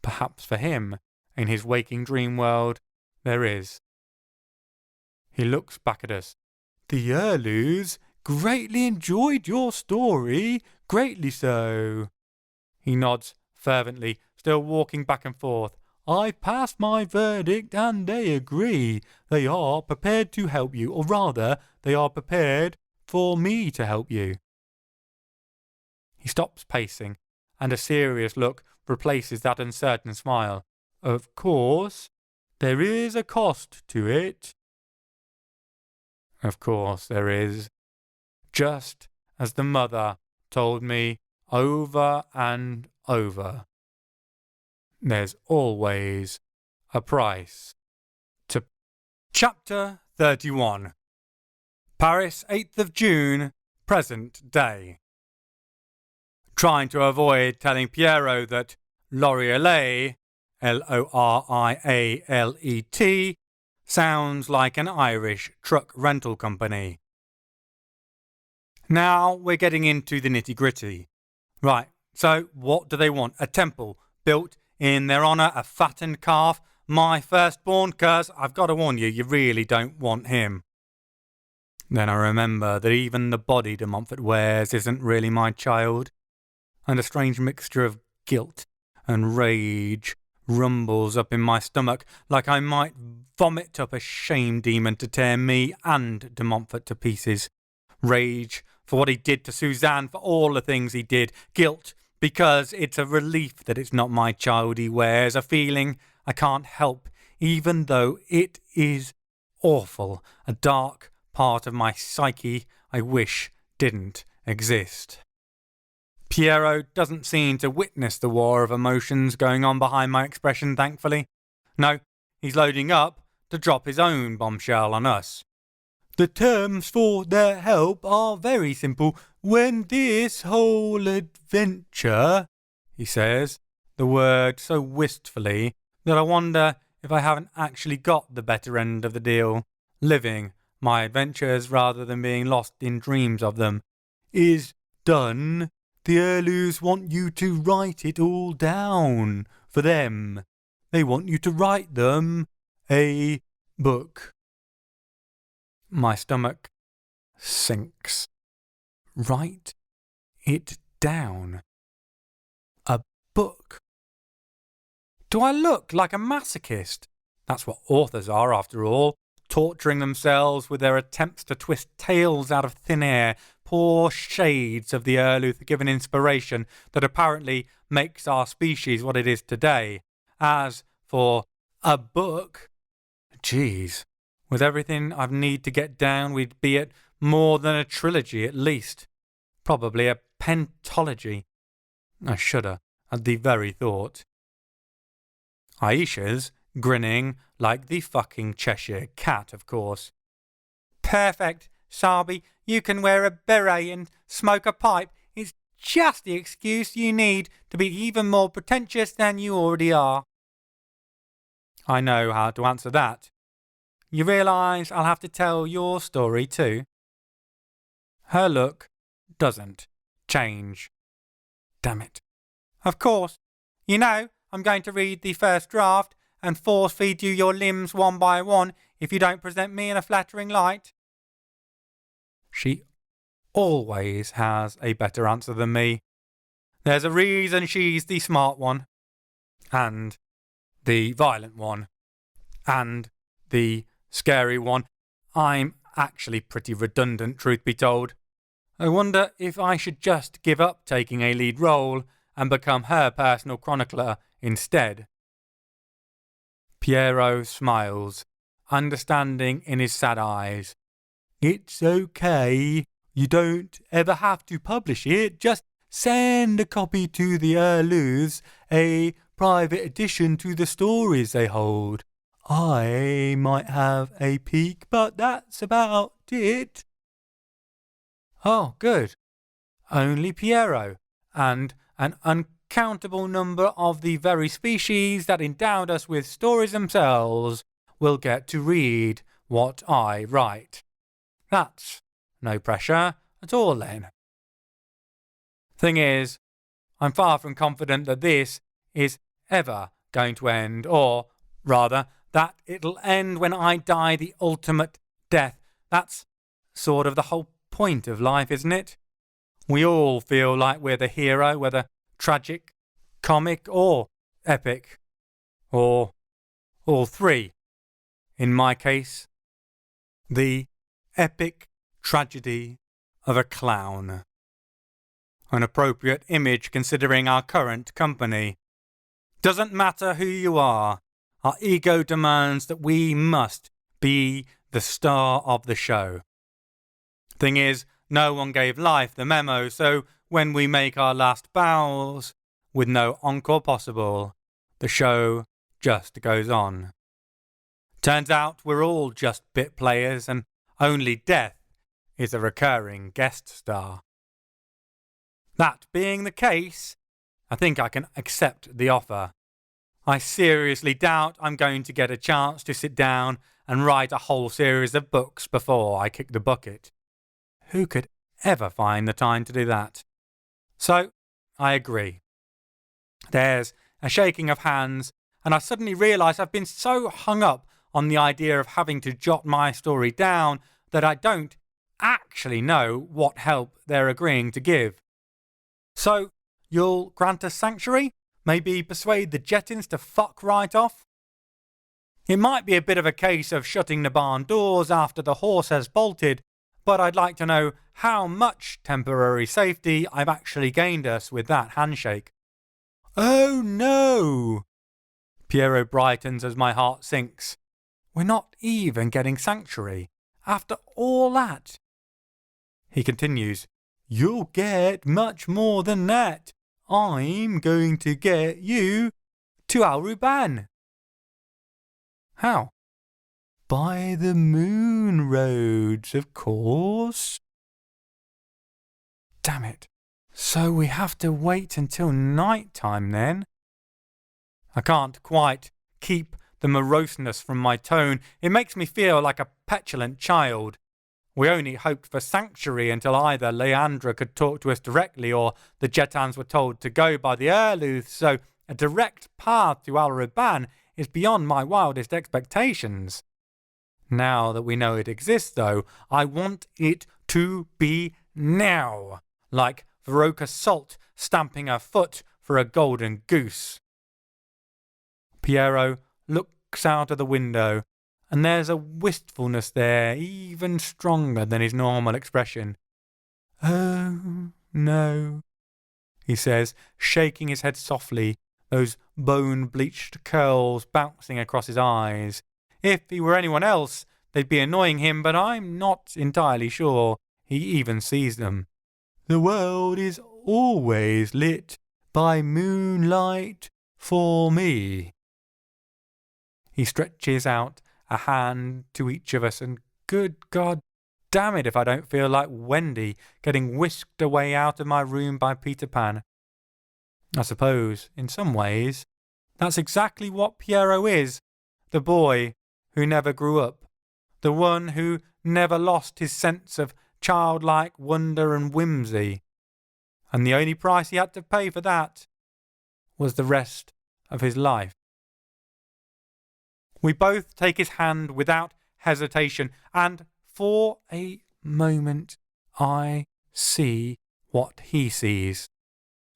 Perhaps for him, in his waking dream world, there is. He looks back at us. The Erlus greatly enjoyed your story, greatly so. He nods fervently, still walking back and forth. I've passed my verdict and they agree. They are prepared to help you, or rather, they are prepared for me to help you. He stops pacing, and a serious look replaces that uncertain smile. Of course, there is a cost to it. Of course there is. Just as the mother told me over and over. There's always a price to... Chapter 31. Paris, 8th of June, present day. Trying to avoid telling Piero that Lorialet, Lorialet, sounds like an Irish truck rental company. Now we're getting into the nitty-gritty. Right, so what do they want? A temple built in their honour, a fattened calf, my firstborn, 'cause I've got to warn you, you really don't want him. Then I remember that even the body de Montfort wears isn't really my child, and a strange mixture of guilt and rage rumbles up in my stomach like I might vomit up a shame demon to tear me and de Montfort to pieces. Rage for what he did to Suzanne, for all the things he did. Guilt because it's a relief that it's not my child he wears, a feeling I can't help, even though it is awful, a dark part of my psyche I wish didn't exist. Piero doesn't seem to witness the war of emotions going on behind my expression, thankfully. No, he's loading up to drop his own bombshell on us. The terms for their help are very simple. When this whole adventure, he says, the word so wistfully that I wonder if I haven't actually got the better end of the deal, living my adventures rather than being lost in dreams of them, is done. The Erlus want you to write it all down for them. They want you to write them a book. My stomach sinks. Write it down. A book. Do I look like a masochist? That's what authors are, after all, torturing themselves with their attempts to twist tales out of thin air, poor shades of the Erlus-given inspiration that apparently makes our species what it is today. As for a book, geez, with everything I've need to get down, we'd be at more than a trilogy at least. Probably a pentology. I shudder at the very thought. Aisha's grinning like the fucking Cheshire cat, of course. Perfect, Sabi. You can wear a beret and smoke a pipe. It's just the excuse you need to be even more pretentious than you already are. I know how to answer that. You realise I'll have to tell your story too? Her look doesn't change. Damn it. Of course. You know, I'm going to read the first draft and force-feed you your limbs one by one if you don't present me in a flattering light. She always has a better answer than me. There's a reason she's the smart one, and the violent one, and the scary one. I'm actually pretty redundant, truth be told. I wonder if I should just give up taking a lead role and become her personal chronicler instead. Piero smiles, understanding in his sad eyes. It's okay. You don't ever have to publish it. Just send a copy to the Erlus, a private addition to the stories they hold. I might have a peek, but that's about it. Oh, good. Only Piero, and an uncountable number of the very species that endowed us with stories themselves will get to read what I write. That's no pressure at all then. Thing is, I'm far from confident that this is ever going to end, or rather, that it'll end when I die the ultimate death. That's sort of the whole point of life, isn't it? We all feel like we're the hero, whether tragic, comic, or epic, or all three. In my case, the epic tragedy of a clown. An appropriate image considering our current company. Doesn't matter who you are, our ego demands that we must be the star of the show. Thing is, no one gave life the memo, so when we make our last bows, with no encore possible, the show just goes on. Turns out we're all just bit players, and only death is a recurring guest star. That being the case, I think I can accept the offer. I seriously doubt I'm going to get a chance to sit down and write a whole series of books before I kick the bucket. Who could ever find the time to do that? So, I agree. There's a shaking of hands, and I suddenly realise I've been so hung up on the idea of having to jot my story down that I don't actually know what help they're agreeing to give. So, you'll grant us sanctuary? Maybe persuade the Jettins to fuck right off? It might be a bit of a case of shutting the barn doors after the horse has bolted, but I'd like to know how much temporary safety I've actually gained us with that handshake. Oh no! Piero brightens as my heart sinks. We're not even getting sanctuary, after all that. He continues, You'll get much more than that. I'm going to get you to Al Ruban. How? By the moon roads, of course. Damn it. So we have to wait until night time then? I can't quite keep the moroseness from my tone. It makes me feel like a petulant child. We only hoped for sanctuary until either Leandra could talk to us directly or the Jettins were told to go by the Erluth, so a direct path to Al Ruban is beyond my wildest expectations. Now that we know it exists, though, I want it to be now, like Veroka Salt stamping her foot for a golden goose. Piero looks out of the window, and there's a wistfulness there even stronger than his normal expression. Oh, no, he says, shaking his head softly, those bone-bleached curls bouncing across his eyes. If he were anyone else, they'd be annoying him, but I'm not entirely sure he even sees them. The world is always lit by moonlight for me. He stretches out a hand to each of us, and good God damn it if I don't feel like Wendy getting whisked away out of my room by Peter Pan. I suppose, in some ways, that's exactly what Piero is, the boy who never grew up, the one who never lost his sense of childlike wonder and whimsy. And the only price he had to pay for that was the rest of his life. We both take his hand without hesitation, and for a moment I see what he sees.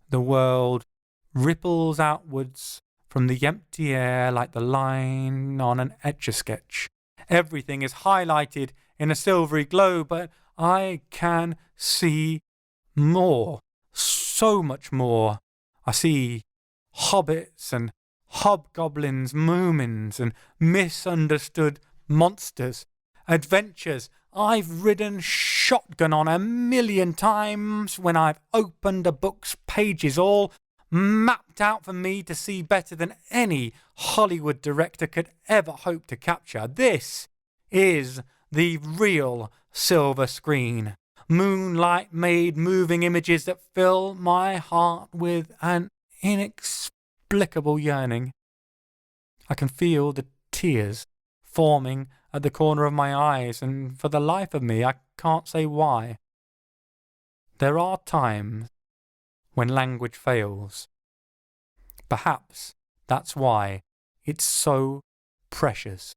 The world ripples outwards from the empty air like the line on an etch-a-sketch. Everything is highlighted in a silvery glow, but I can see more, so much more. I see hobbits and hobgoblins, moomins and misunderstood monsters, adventures I've ridden shotgun on 1,000,000 times when I've opened a book's pages, all mapped out for me to see better than any Hollywood director could ever hope to capture. This is the real silver screen. Moonlight made moving images that fill my heart with an inexplicable yearning. I can feel the tears forming at the corner of my eyes, and for the life of me, I can't say why. There are times when language fails. Perhaps that's why it's so precious.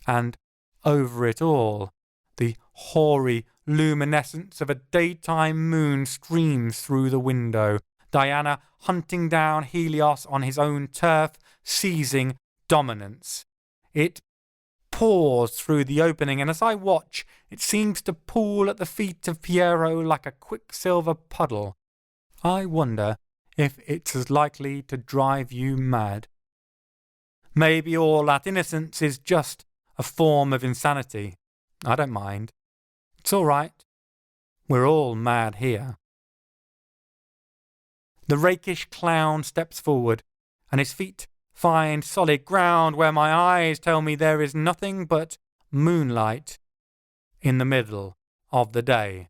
And over it all, the hoary luminescence of a daytime moon streams through the window, Diana hunting down Helios on his own turf, seizing dominance. It pours through the opening, and as I watch, it seems to pool at the feet of Piero like a quicksilver puddle. I wonder if it's as likely to drive you mad. Maybe all that innocence is just a form of insanity. I don't mind. It's all right. We're all mad here. The rakish clown steps forward, and his feet find solid ground where my eyes tell me there is nothing but moonlight in the middle of the day.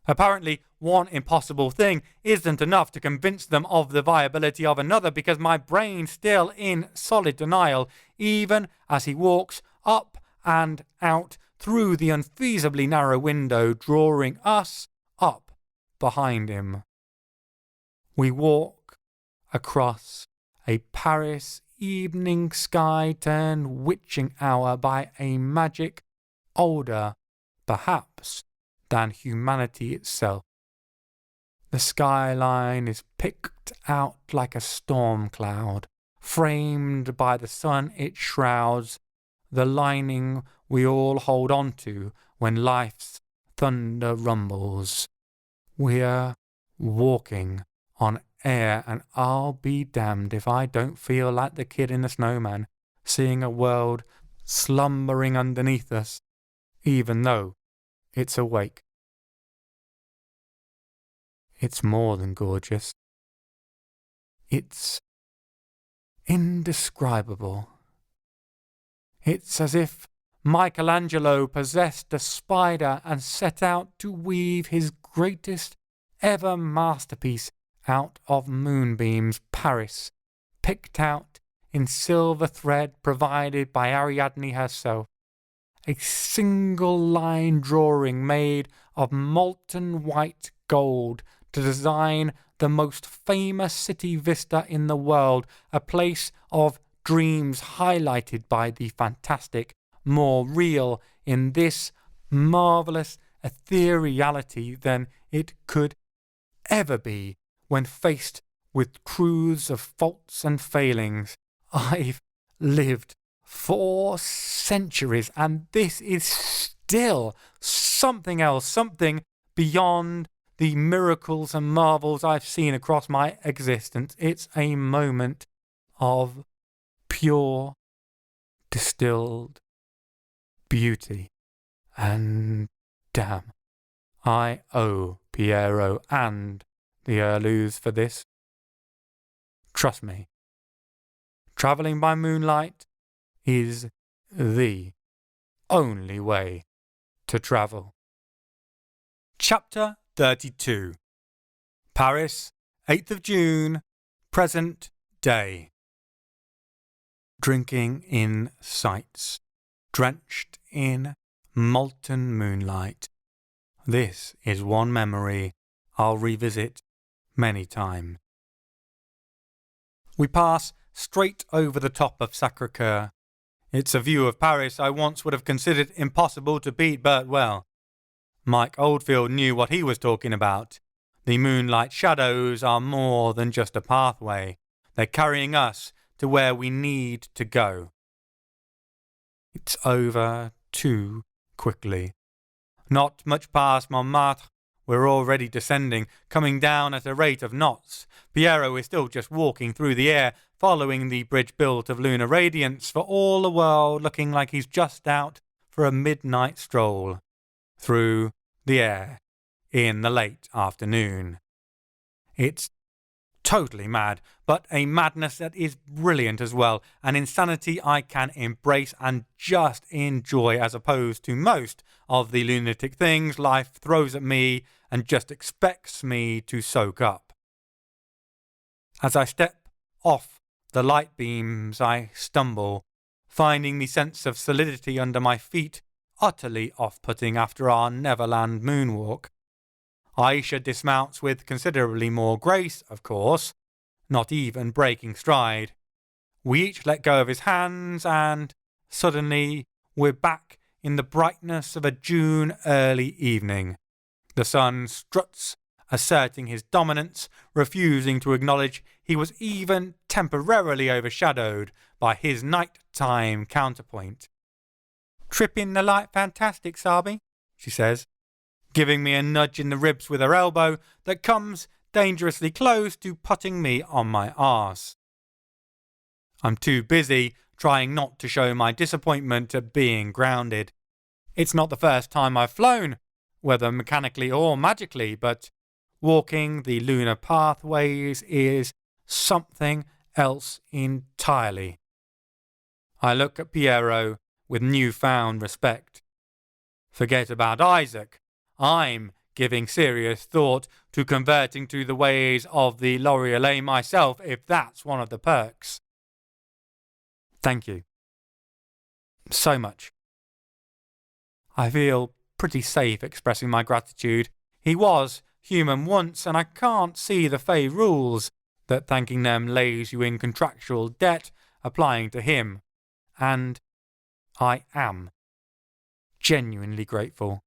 Apparently, one impossible thing isn't enough to convince them of the viability of another, because my brain's still in solid denial, even as he walks up and out through the unfeasibly narrow window, drawing us up behind him. We walk across a Paris evening sky turned witching hour by a magic older, perhaps, than humanity itself. The skyline is picked out like a storm cloud, framed by the sun it shrouds, the lining we all hold on to when life's thunder rumbles. We're walking on air, and I'll be damned if I don't feel like the kid in the snowman, seeing a world slumbering underneath us, even though it's awake. It's more than gorgeous. It's indescribable. It's as if Michelangelo possessed a spider and set out to weave his greatest ever masterpiece out of moonbeams. Paris, picked out in silver thread provided by Ariadne herself. A single line drawing made of molten white gold to design the most famous city vista in the world, a place of dreams highlighted by the fantastic, more real in this marvellous ethereality than it could ever be when faced with truths of faults and failings. I've lived 4 centuries, and this is still something else, something beyond the miracles and marvels I've seen across my existence. It's a moment of pure, distilled beauty. And damn, I owe Piero and the Toulouse for this. Trust me, travelling by moonlight is the only way to travel. Chapter 32. Paris, 8th of June, present day. Drinking in sights, drenched in molten moonlight. This is one memory I'll revisit many times. We pass straight over the top of Sacré-Cœur. It's a view of Paris I once would have considered impossible to beat, but well, Mike Oldfield knew what he was talking about. The moonlight shadows are more than just a pathway. They're carrying us to where we need to go. It's over too quickly. Not much past Montmartre, we're already descending, coming down at a rate of knots. Piero is still just walking through the air, following the bridge built of lunar radiance, for all the world looking like he's just out for a midnight stroll through the air in the late afternoon. It's totally mad, but a madness that is brilliant as well, an insanity I can embrace and just enjoy, as opposed to most of the lunatic things life throws at me and just expects me to soak up. As I step off the light beams, I stumble, finding the sense of solidity under my feet utterly off-putting after our Neverland moonwalk. Aisha dismounts with considerably more grace, of course, not even breaking stride. We each let go of his hands, and suddenly we're back in the brightness of a June early evening. The sun struts, asserting his dominance, refusing to acknowledge he was even temporarily overshadowed by his nighttime counterpoint. "Tripping the light fantastic, Sabi," she says, giving me a nudge in the ribs with her elbow that comes dangerously close to putting me on my arse. I'm too busy trying not to show my disappointment at being grounded. It's not the first time I've flown, whether mechanically or magically, but walking the lunar pathways is something else entirely. I look at Piero with newfound respect. Forget about Isaac. I'm giving serious thought to converting to the ways of the L'Oreal myself, if that's one of the perks. Thank you. So much. I feel pretty safe expressing my gratitude. He was human once, and I can't see the Fae rules that thanking them lays you in contractual debt applying to him. And I am genuinely grateful.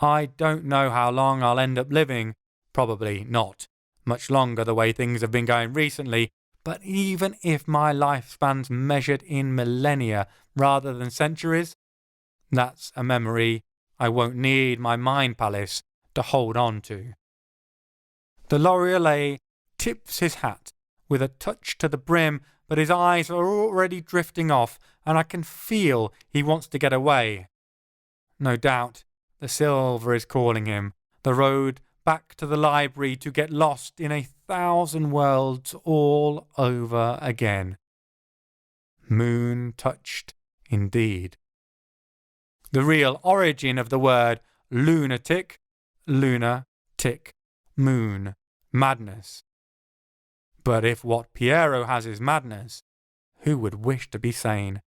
I don't know how long I'll end up living, probably not much longer the way things have been going recently, but even if my lifespan's measured in millennia rather than centuries, that's a memory I won't need my mind palace to hold on to. The L'Oreal tips his hat with a touch to the brim, but his eyes are already drifting off, and I can feel he wants to get away. No doubt the silver is calling him, the road back to the library to get lost in 1,000 worlds all over again. Moon-touched indeed. The real origin of the word lunatic, lunar, tick, moon, madness. But if what Piero has is madness, who would wish to be sane?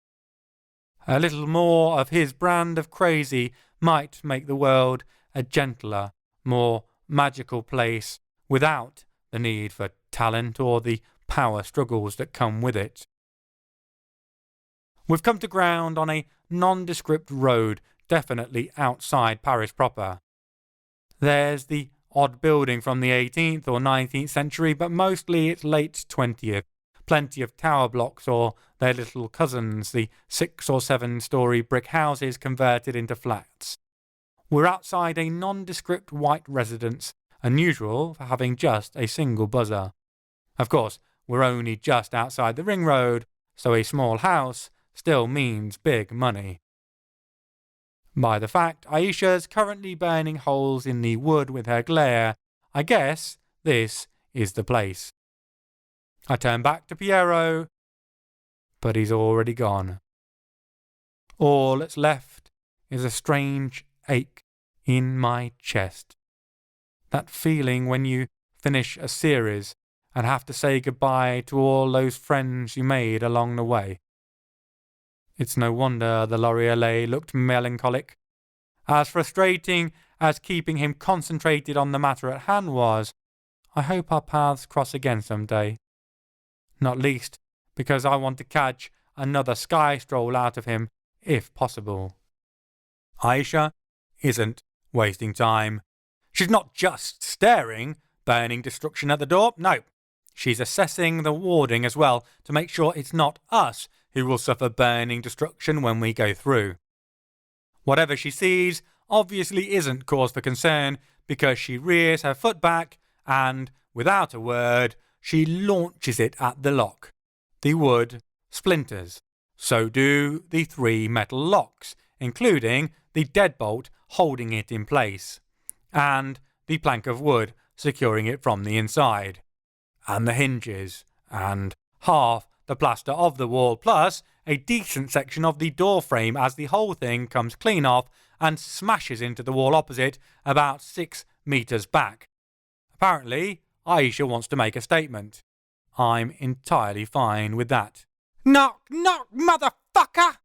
A little more of his brand of crazy might make the world a gentler, more magical place without the need for talent or the power struggles that come with it. We've come to ground on a nondescript road, definitely outside Paris proper. There's the odd building from the 18th or 19th century, but mostly it's late 20th. Plenty of tower blocks or their little cousins, the 6 or 7 story brick houses converted into flats. We're outside a nondescript white residence, unusual for having just a single buzzer. Of course, we're only just outside the ring road, so a small house still means big money. By the fact Aisha's currently burning holes in the wood with her glare, I guess this is the place. I turn back to Piero, but he's already gone. All that's left is a strange ache in my chest. That feeling when you finish a series and have to say goodbye to all those friends you made along the way. It's no wonder the L'Oreal looked melancholic. As frustrating as keeping him concentrated on the matter at hand was, I hope our paths cross again some day. Not least because I want to catch another sky stroll out of him, if possible. Aisha isn't wasting time. She's not just staring, burning destruction at the door. No, she's assessing the warding as well to make sure it's not us who will suffer burning destruction when we go through. Whatever she sees obviously isn't cause for concern because she rears her foot back and, without a word, she launches it at the lock. The wood splinters. So do the 3 metal locks, including the deadbolt holding it in place, and the plank of wood securing it from the inside, and the hinges, and half the plaster of the wall, plus a decent section of the door frame as the whole thing comes clean off and smashes into the wall opposite about 6 meters back. Apparently, Aisha wants to make a statement. I'm entirely fine with that. "Knock, knock, motherfucker!"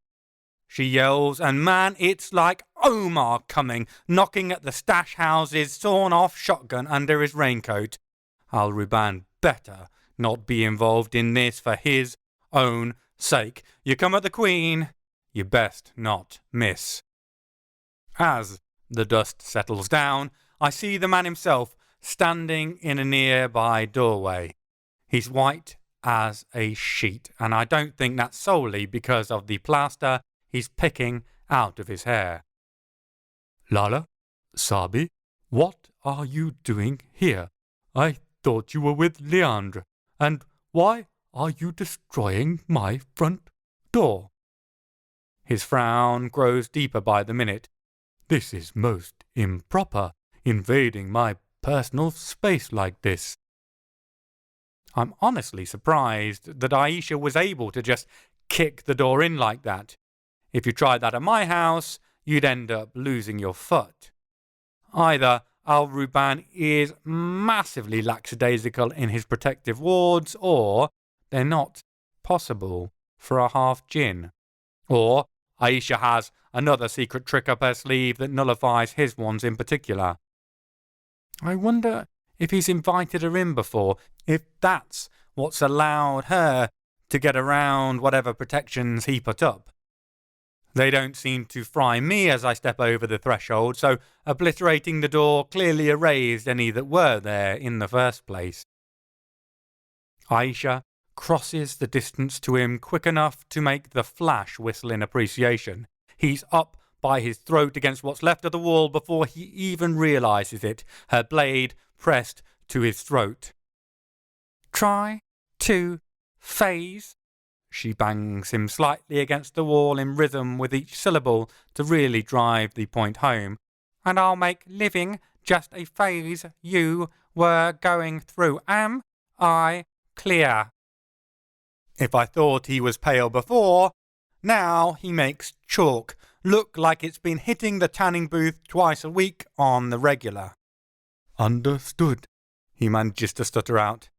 she yells, and man, it's like Omar coming, knocking at the stash house's sawn-off shotgun under his raincoat. Al-Ruban better not be involved in this for his own sake. You come at the Queen, you best not miss. As the dust settles down, I see the man himself standing in a nearby doorway. He's white as a sheet, and I don't think that's solely because of the plaster he's picking out of his hair. Lala, Sabi, what are you doing here? I thought you were with Leandre, and why are you destroying my front door? His frown grows deeper by the minute. This is most improper, invading my personal space like this. I'm honestly surprised that Aisha was able to just kick the door in like that. If you tried that at my house, you'd end up losing your foot. Either Al-Ruban is massively lackadaisical in his protective wards, or they're not possible for a half djinn. Or Aisha has another secret trick up her sleeve that nullifies his ones in particular. I wonder if he's invited her in before, if that's what's allowed her to get around whatever protections he put up. They don't seem to fry me as I step over the threshold, so obliterating the door clearly erased any that were there in the first place. Aisha crosses the distance to him quick enough to make the flash whistle in appreciation. He's up by his throat against what's left of the wall before he even realizes it, her blade pressed to his throat. "Try to phase." She bangs him slightly against the wall in rhythm with each syllable to really drive the point home. "And I'll make living just a phase you were going through. Am I clear?" If I thought he was pale before, now he makes chalk look like it's been hitting the tanning booth twice a week on the regular. Understood, he manages to stutter out.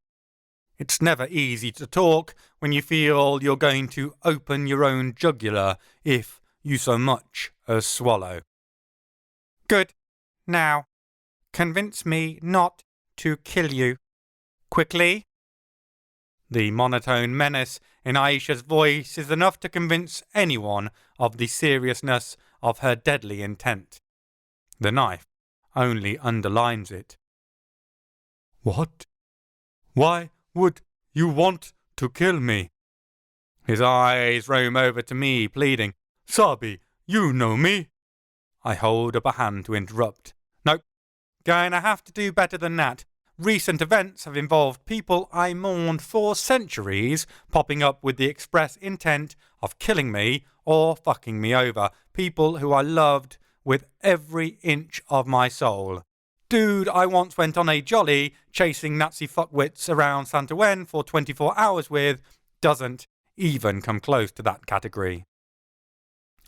It's never easy to talk when you feel you're going to open your own jugular if you so much as swallow. "Good. Now, convince me not to kill you. Quickly." The monotone menace in Aisha's voice is enough to convince anyone of the seriousness of her deadly intent. The knife only underlines it. "What? Why would you want to kill me?" His eyes roam over to me, pleading. "Sabi, you know me." I hold up a hand to interrupt. "Nope. Going to have to do better than that. Recent events have involved people I mourned for centuries popping up with the express intent of killing me or fucking me over. People who I loved with every inch of my soul. Dude I once went on a jolly chasing Nazi fuckwits around Saint Ouen for 24 hours with doesn't even come close to that category."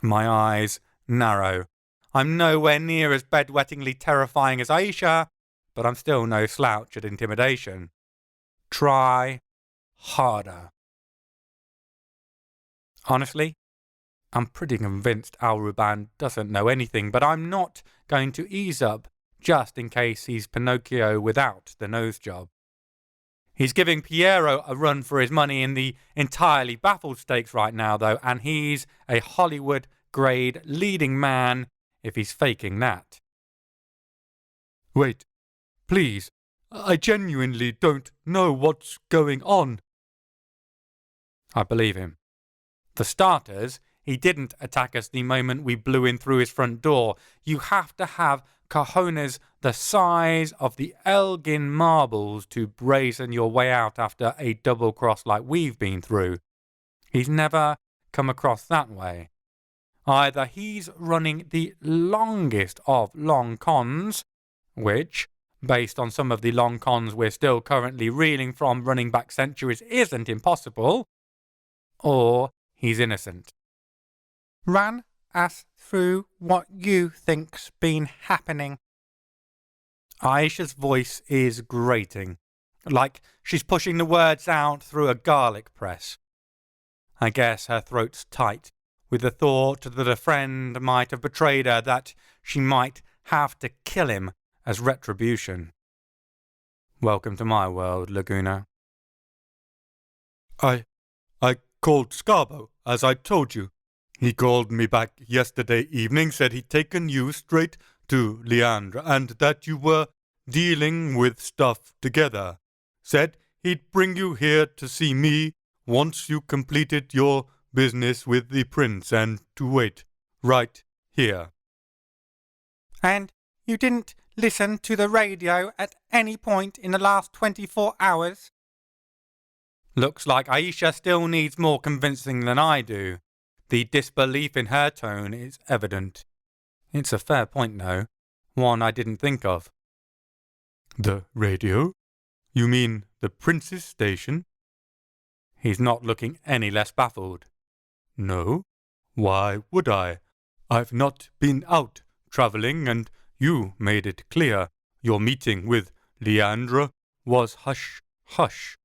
My eyes narrow. I'm nowhere near as bedwettingly terrifying as Aisha, but I'm still no slouch at intimidation. Try harder. Honestly, I'm pretty convinced Al-Ruban doesn't know anything, but I'm not going to ease up just in case he's Pinocchio without the nose job. He's giving Piero a run for his money in the entirely baffled stakes right now, though, and he's a Hollywood-grade leading man if he's faking that. "Wait, please, I genuinely don't know what's going on." I believe him. For starters, he didn't attack us the moment we blew in through his front door. You have to have cojones the size of the Elgin marbles to brazen your way out after a double cross like we've been through. He's never come across that way. Either he's running the longest of long cons, which, based on some of the long cons we're still currently reeling from running back centuries, isn't impossible, or he's innocent. Run us through what you think's been happening. Aisha's voice is grating. like she's pushing the words out through a garlic press. I guess her throat's tight, with the thought that a friend might have betrayed her, that she might have to kill him as retribution. Welcome to my world, Laguna. I called Scarbo, as I told you. He called me back yesterday evening, said he'd taken you straight to Leandra, and that you were dealing with stuff together. Said he'd bring you here to see me once you completed your business with the prince, and to wait right here. And you didn't listen to the radio at any point in the last 24 hours? Looks like Aisha still needs more convincing than I do. The disbelief in her tone is evident. It's a fair point, though. One I didn't think of. The radio? You mean the prince's station? He's not looking any less baffled. No. Why would I? I've not been out travelling, and you made it clear your meeting with Leandra was hush-hush.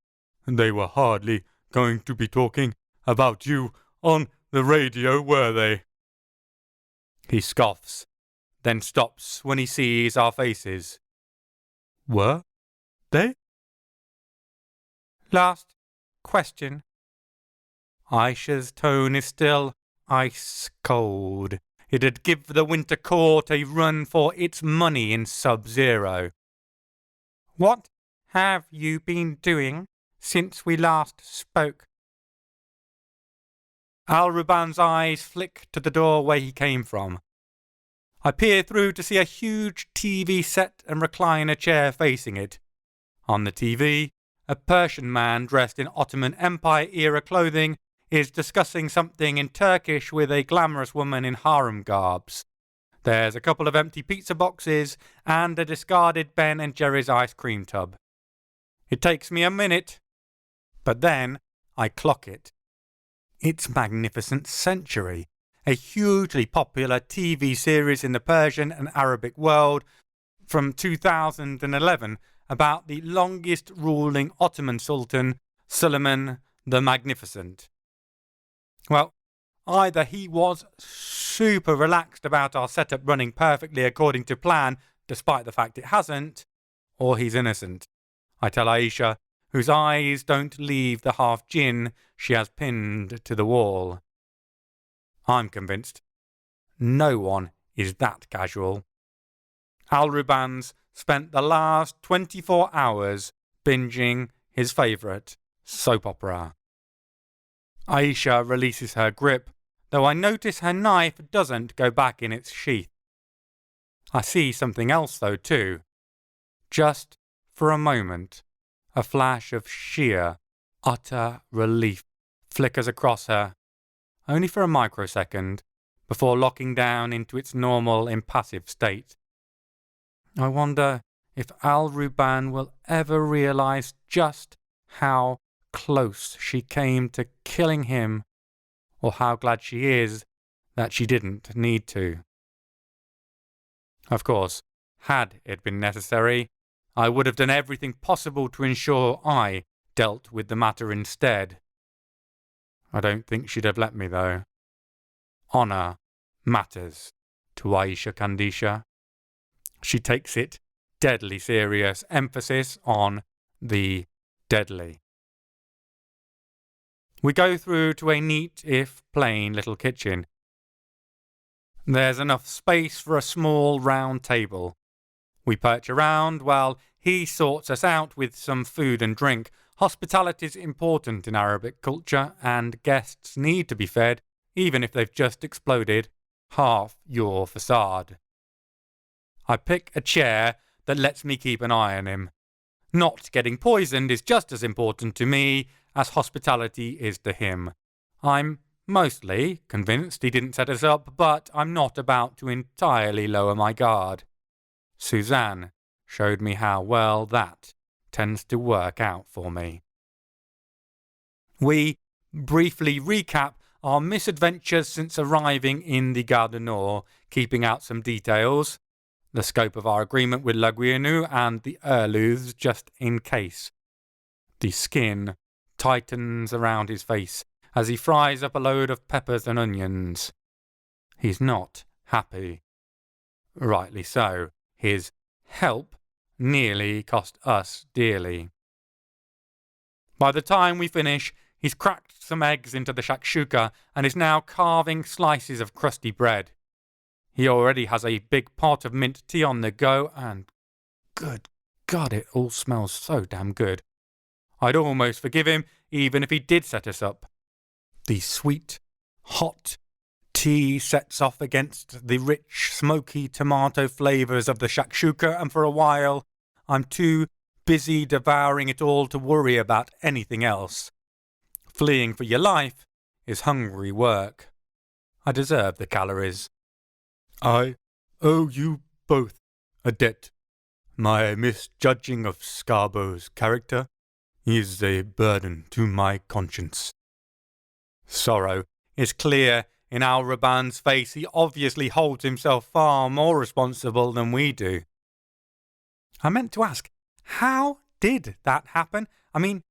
They were hardly going to be talking about you on the radio, were they? He scoffs, then stops when he sees our faces. Were they? Last question. Aisha's tone is still ice cold. It'd give the Winter Court a run for its money in Sub-Zero. What have you been doing since we last spoke? Al-Ruban's eyes flick to the door where he came from. I peer through to see a huge TV set and recliner chair facing it. On the TV, a Persian man dressed in Ottoman Empire-era clothing is discussing something in Turkish with a glamorous woman in harem garbs. There's a couple of empty pizza boxes and a discarded Ben & Jerry's ice cream tub. It takes me a minute, but then I clock it. It's Magnificent Century, a hugely popular TV series in the Persian and Arabic world from 2011 about the longest ruling Ottoman Sultan, Suleiman the Magnificent. Well, either he was super relaxed about our setup running perfectly according to plan, despite the fact it hasn't, or he's innocent. I tell Aisha, whose eyes don't leave the half djinn she has pinned to the wall. I'm convinced. No one is that casual. Al-Ruban's spent the last 24 hours binging his favourite soap opera. Aisha releases her grip, though I notice her knife doesn't go back in its sheath. I see something else, though, too. Just for a moment, a flash of sheer, utter relief flickers across her, only for a microsecond, before locking down into its normal, impassive state. I wonder if Al-Ruban will ever realise just how close she came to killing him, or how glad she is that she didn't need to. Of course, had it been necessary, I would have done everything possible to ensure I dealt with the matter instead. I don't think she'd have let me, though. Honour matters to Aisha Kandisha. She takes it deadly serious, emphasis on the deadly. We go through to a neat, if plain, little kitchen. There's enough space for a small round table. We perch around while he sorts us out with some food and drink. Hospitality's important in Arabic culture, and guests need to be fed, even if they've just exploded half your facade. I pick a chair that lets me keep an eye on him. Not getting poisoned is just as important to me as hospitality is to him. I'm mostly convinced he didn't set us up, but I'm not about to entirely lower my guard. Suzanne showed me how well that tends to work out for me. We briefly recap our misadventures since arriving in the Gare du Nord, keeping out some details, the scope of our agreement with Laguianu and the Erluths just in case The skin tightens around his face as he fries up a load of peppers and onions. He's not happy. Rightly so. His help nearly cost us dearly. By the time we finish, he's cracked some eggs into the shakshuka and is now carving slices of crusty bread. He already has a big pot of mint tea on the go, and good God, it all smells so damn good. I'd almost forgive him even if he did set us up. The sweet, hot tea sets off against the rich, smoky tomato flavours of the shakshuka, and for a while I'm too busy devouring it all to worry about anything else. Fleeing for your life is hungry work. I deserve the calories. I owe you both a debt. My misjudging of Scarborough's character is a burden to my conscience. Sorrow is clear in Al Raban's face. He obviously holds himself far more responsible than we do. I meant to ask, how did that happen? I mean,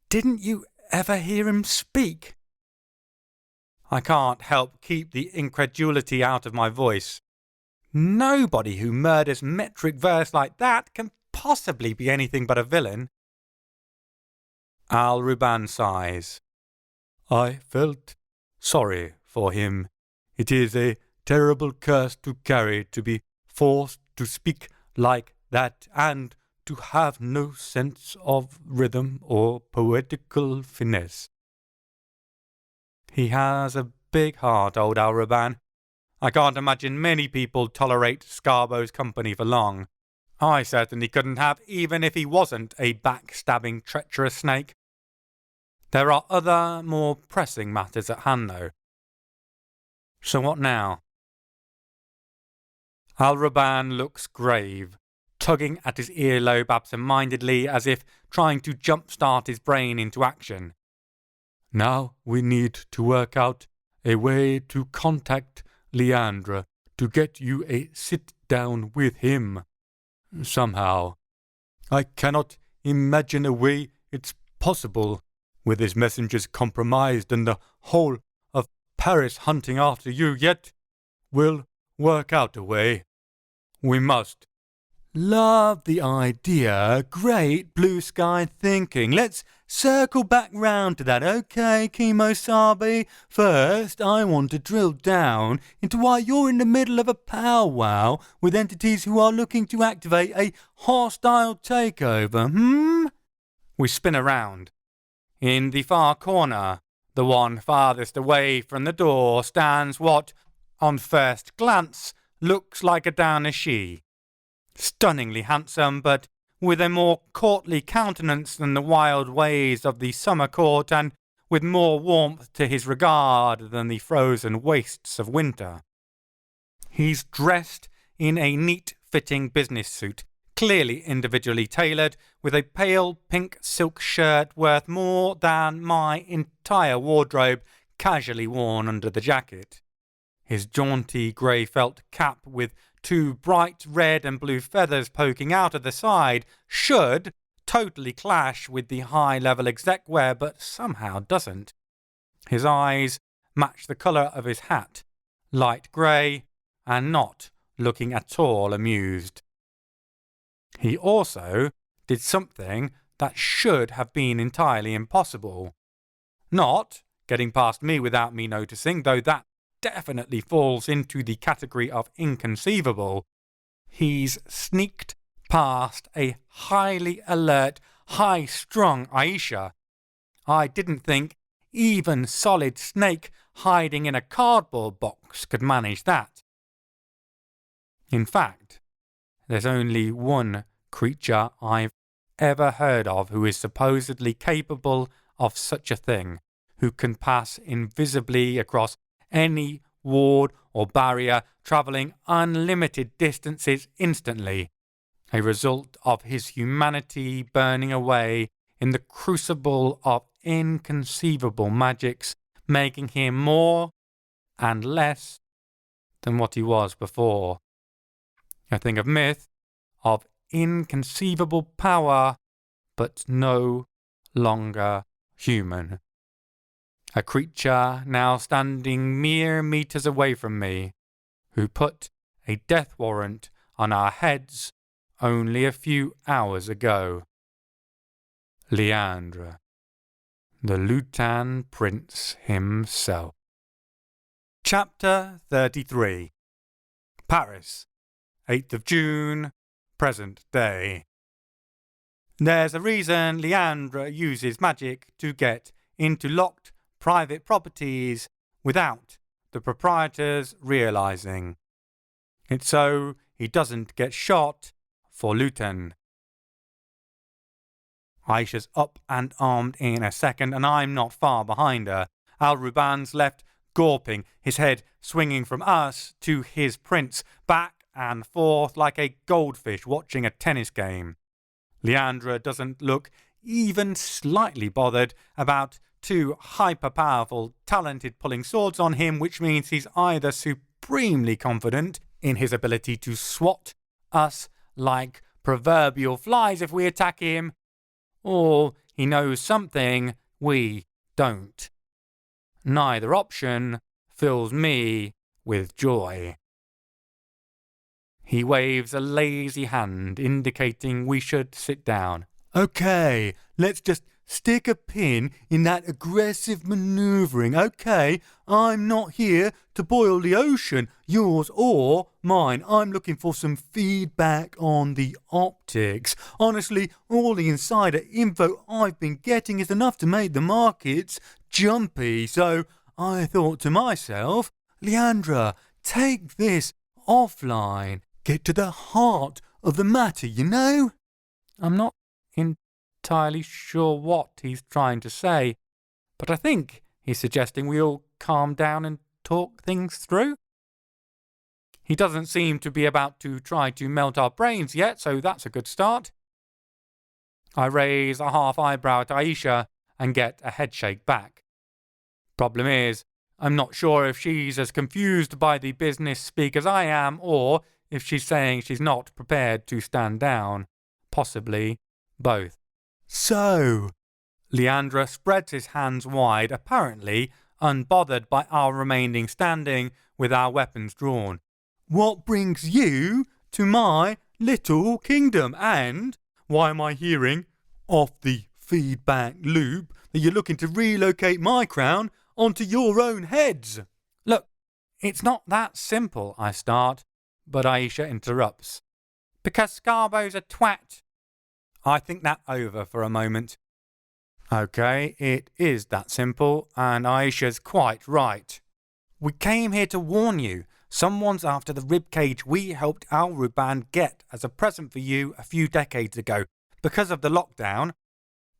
didn't you ever hear him speak? I can't help keep the incredulity out of my voice. Nobody who murders metric verse like that can possibly be anything but a villain. Al Ruban sighs. I felt sorry for him. It is a terrible curse to carry, to be forced to speak like that and to have no sense of rhythm or poetical finesse. He has a big heart, old Al Ruban. I can't imagine many people tolerate Scarborough's company for long. I certainly couldn't have, even if he wasn't a backstabbing, treacherous snake. There are other, more pressing matters at hand, though. So what now? Al Ruban looks grave, tugging at his earlobe absent-mindedly as if trying to jump-start his brain into action. Now we need to work out a way to contact Leandre, to get you a sit-down with him. Somehow. I cannot imagine a way it's possible, with his messengers compromised and the whole of Paris hunting after you, yet we'll work out a way. We must. Love the idea. Great blue sky thinking. Let's circle back round to that, okay, Kemo-sabe? First, I want to drill down into why you're in the middle of a powwow with entities who are looking to activate a hostile takeover, We spin around. In the far corner, the one farthest away from the door, stands what, on first glance, looks like a Downer she. Stunningly handsome, but with a more courtly countenance than the wild ways of the summer court, and with more warmth to his regard than the frozen wastes of winter. He's dressed in a neat-fitting business suit, clearly individually tailored, with a pale pink silk shirt worth more than my entire wardrobe casually worn under the jacket. His jaunty grey felt cap with 2 bright red and blue feathers poking out of the side should totally clash with the high-level exec wear, but somehow doesn't. His eyes match the colour of his hat, light grey, and not looking at all amused. He also did something that should have been entirely impossible. Not getting past me without me noticing, though that definitely falls into the category of inconceivable. He's sneaked past a highly alert, high-strung Aisha. I didn't think even Solid Snake hiding in a cardboard box could manage that. In fact, there's only one creature I've ever heard of who is supposedly capable of such a thing, who can pass invisibly across any ward or barrier, travelling unlimited distances instantly, a result of his humanity burning away in the crucible of inconceivable magics, making him more and less than what he was before. A thing of myth, of inconceivable power, but no longer human. A creature now standing mere meters away from me, who put a death warrant on our heads only a few hours ago. Leandre, the Lutan Prince himself. Chapter 33. Paris, 8th of June, present day. There's a reason Leandre uses magic to get into locked private properties without the proprietors realizing. It's so he doesn't get shot for looting. Aisha's up and armed in a second, and I'm not far behind her. Al-Ruban's left gawping, his head swinging from us to his prince, back and forth like a goldfish watching a tennis game. Leandre doesn't look even slightly bothered about two hyper-powerful, talented pulling swords on him, which means he's either supremely confident in his ability to swat us like proverbial flies if we attack him, or he knows something we don't. Neither option fills me with joy. He waves a lazy hand, indicating we should sit down. Okay, let's just stick a pin in that aggressive manoeuvring. Okay, I'm not here to boil the ocean, yours or mine. I'm looking for some feedback on the optics. Honestly, all the insider info I've been getting is enough to make the markets jumpy. So I thought to myself, Leandre, take this offline. Get to the heart of the matter, you know? I'm not entirely sure what he's trying to say, but I think he's suggesting we all calm down and talk things through. He doesn't seem to be about to try to melt our brains yet, so that's a good start. I raise a half eyebrow at Aisha and get a headshake back. Problem is, I'm not sure if she's as confused by the business speak as I am, or if she's saying she's not prepared to stand down. Possibly both. So, Leandre spreads his hands wide, apparently unbothered by our remaining standing with our weapons drawn. what brings you to my little kingdom? And why am I hearing, off the feedback loop, that you're looking to relocate my crown onto your own heads? Look, it's not that simple, I start, but Aisha interrupts. Because Scarbo's a twat. I think that over for a moment. Okay, it is that simple, and Aisha's quite right. We came here to warn you. Someone's after the ribcage we helped Al-Ruban get as a present for you a few decades ago. Because of the lockdown,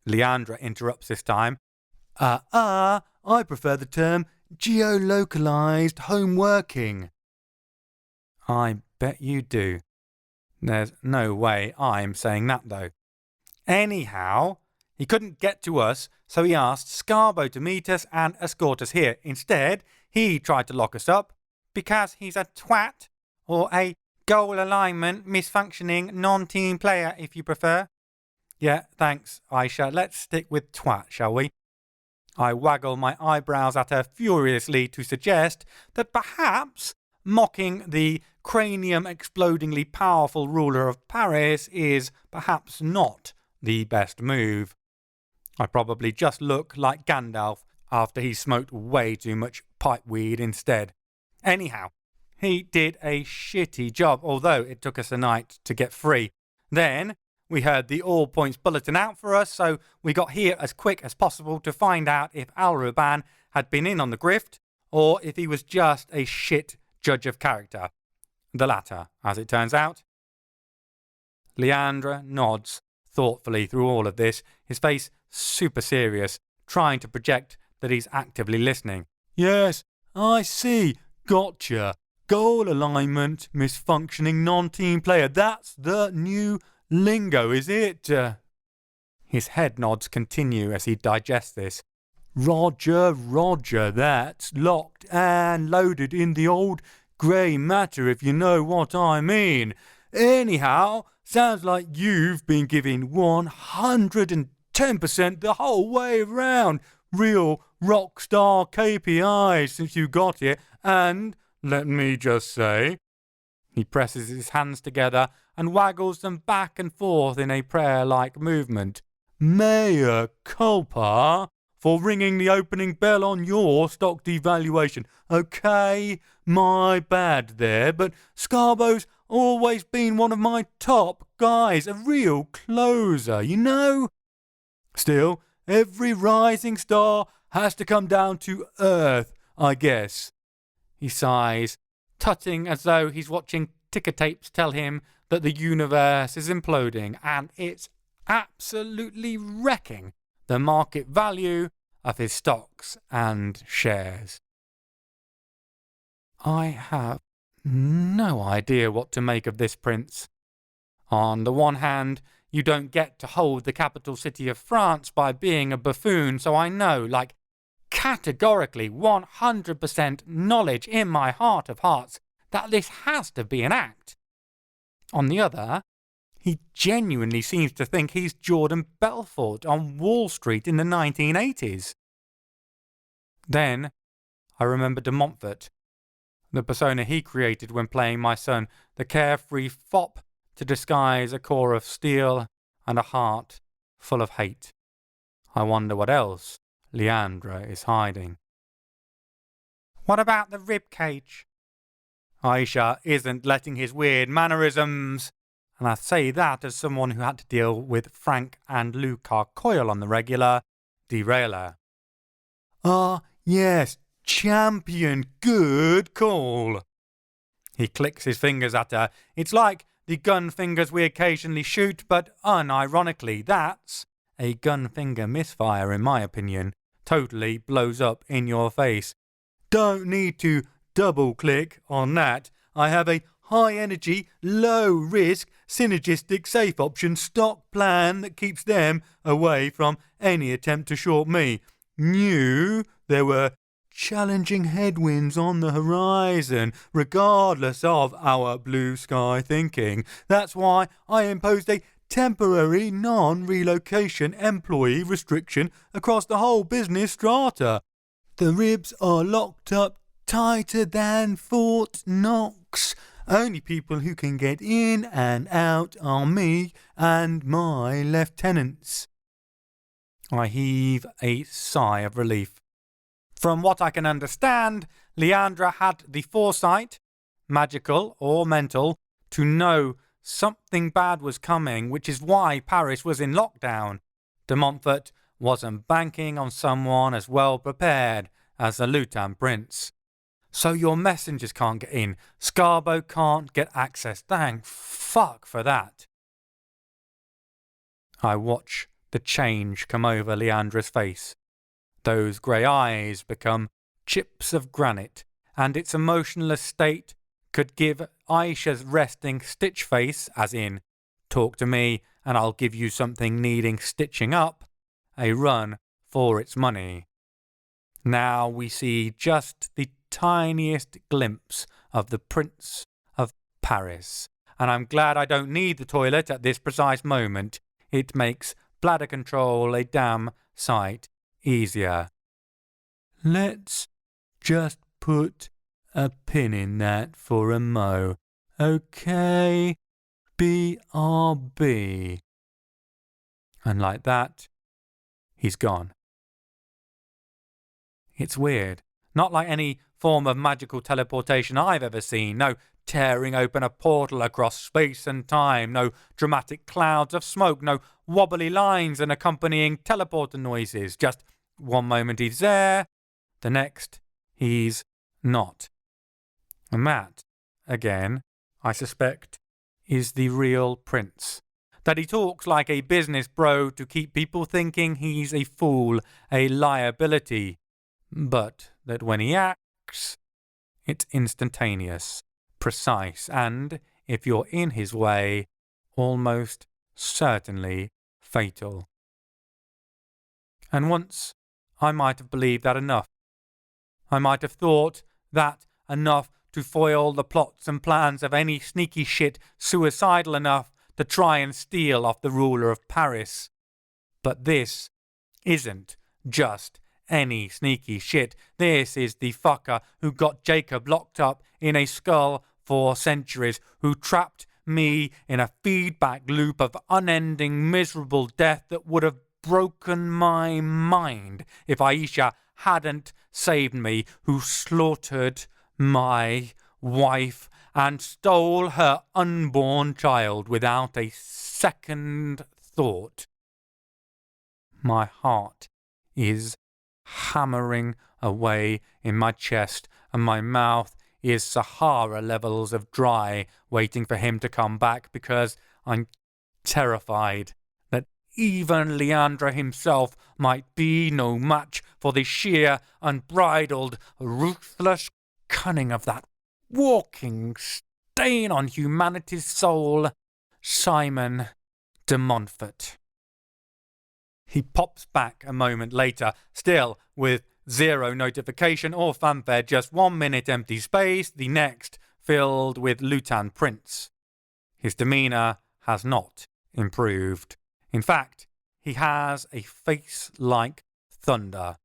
Leandre interrupts this time. I prefer the term geolocalized home working. I bet you do. There's no way I'm saying that, though. Anyhow, he couldn't get to us, so he asked Scarbo to meet us and escort us here. Instead, he tried to lock us up because he's a twat, or a goal alignment misfunctioning non-team player, if you prefer. Yeah, thanks, Aisha. Let's stick with twat, shall we? I waggle my eyebrows at her furiously to suggest that perhaps mocking the cranium-explodingly powerful ruler of Paris is perhaps not the best move. I probably just look like Gandalf after he smoked way too much pipeweed instead. Anyhow, he did a shitty job, although it took us a night to get free. Then we heard the all points bulletin out for us, so we got here as quick as possible to find out if Al-Ruban had been in on the grift, or if he was just a shit judge of character. The latter, as it turns out. Leandre nods thoughtfully through all of this, his face super serious, trying to project that he's actively listening. Yes, I see. Gotcha. Goal alignment, misfunctioning non-team player. That's the new lingo, is it? His head nods continue as he digests this. Roger, that's locked and loaded in the old grey matter, if you know what I mean. Anyhow, sounds like you've been giving 110% 10% the whole way round. Real rock star KPIs since you got here. And, let me just say," he presses his hands together and waggles them back and forth in a prayer-like movement, "mea culpa for ringing the opening bell on your stock devaluation. Okay, my bad there, but Scarbo's always been one of my top guys, a real closer, you know? Still, every rising star has to come down to earth, I guess." He sighs, tutting as though he's watching ticker tapes tell him that the universe is imploding and it's absolutely wrecking the market value of his stocks and shares. I have no idea what to make of this, Prince. On the one hand, you don't get to hold the capital city of France by being a buffoon, so I know, like, categorically 100% knowledge in my heart of hearts that this has to be an act. On the other, he genuinely seems to think he's Jordan Belfort on Wall Street in the 1980s. Then I remember de Montfort, the persona he created when playing my son, the carefree fop to disguise a core of steel and a heart full of hate. I wonder what else Leandra is hiding. What about the rib cage? Aisha isn't letting his weird mannerisms, and I say that as someone who had to deal with Frank and Luca Coyle on the regular, derail her. "Ah, yes, champion, good call." He clicks his fingers at her. It's like the gun fingers we occasionally shoot, but unironically, that's a gun finger misfire in my opinion. Totally blows up in your face. Don't need to double click on that. I have a high energy, low risk, synergistic safe option stock plan that keeps them away from any attempt to short me. Knew there were challenging headwinds on the horizon, regardless of our blue sky thinking. That's why I imposed a temporary non-relocation employee restriction across the whole business strata. The ribs are locked up tighter than Fort Knox. Only people who can get in and out are me and my lieutenants. I heave a sigh of relief. From what I can understand, Leandra had the foresight, magical or mental, to know something bad was coming, which is why Paris was in lockdown. De Montfort wasn't banking on someone as well prepared as the Lutan Prince. So your messengers can't get in. Scarbo can't get access. Thank fuck for that. I watch the change come over Leandra's face. Those grey eyes become chips of granite, and its emotionless state could give Aisha's resting stitch face, as in, talk to me and I'll give you something needing stitching up, a run for its money. Now we see just the tiniest glimpse of the Prince of Paris, and I'm glad I don't need the toilet at this precise moment. It makes bladder control a damn sight easier. Let's just put a pin in that for a mo. Okay, BRB. And like that, he's gone. It's weird. Not like any form of magical teleportation I've ever seen. No tearing open a portal across space and time. No dramatic clouds of smoke. No wobbly lines and accompanying teleporter noises. Just one moment he's there, the next he's not. And that, again, I suspect, is the real Prince. That he talks like a business bro to keep people thinking he's a fool, a liability. But that when he acts, it's instantaneous, precise, and, if you're in his way, almost certainly fatal. And once I might have believed that enough. I might have thought that enough to foil the plots and plans of any sneaky shit suicidal enough to try and steal off the ruler of Paris. But this isn't just any sneaky shit. This is the fucker who got Jacob locked up in a skull for centuries, who trapped me in a feedback loop of unending miserable death that would have broken my mind if Aisha hadn't saved me, who slaughtered my wife and stole her unborn child without a second thought. My heart is hammering away in my chest, and my mouth is Sahara levels of dry, waiting for him to come back, because I'm terrified that even Leandra himself might be no match for the sheer, unbridled, ruthless cunning of that walking stain on humanity's soul, Simon de Montfort. He pops back a moment later, still with zero notification or fanfare, just 1 minute empty space, the next filled with Lutan prints. His demeanour has not improved. In fact, he has a face like thunder.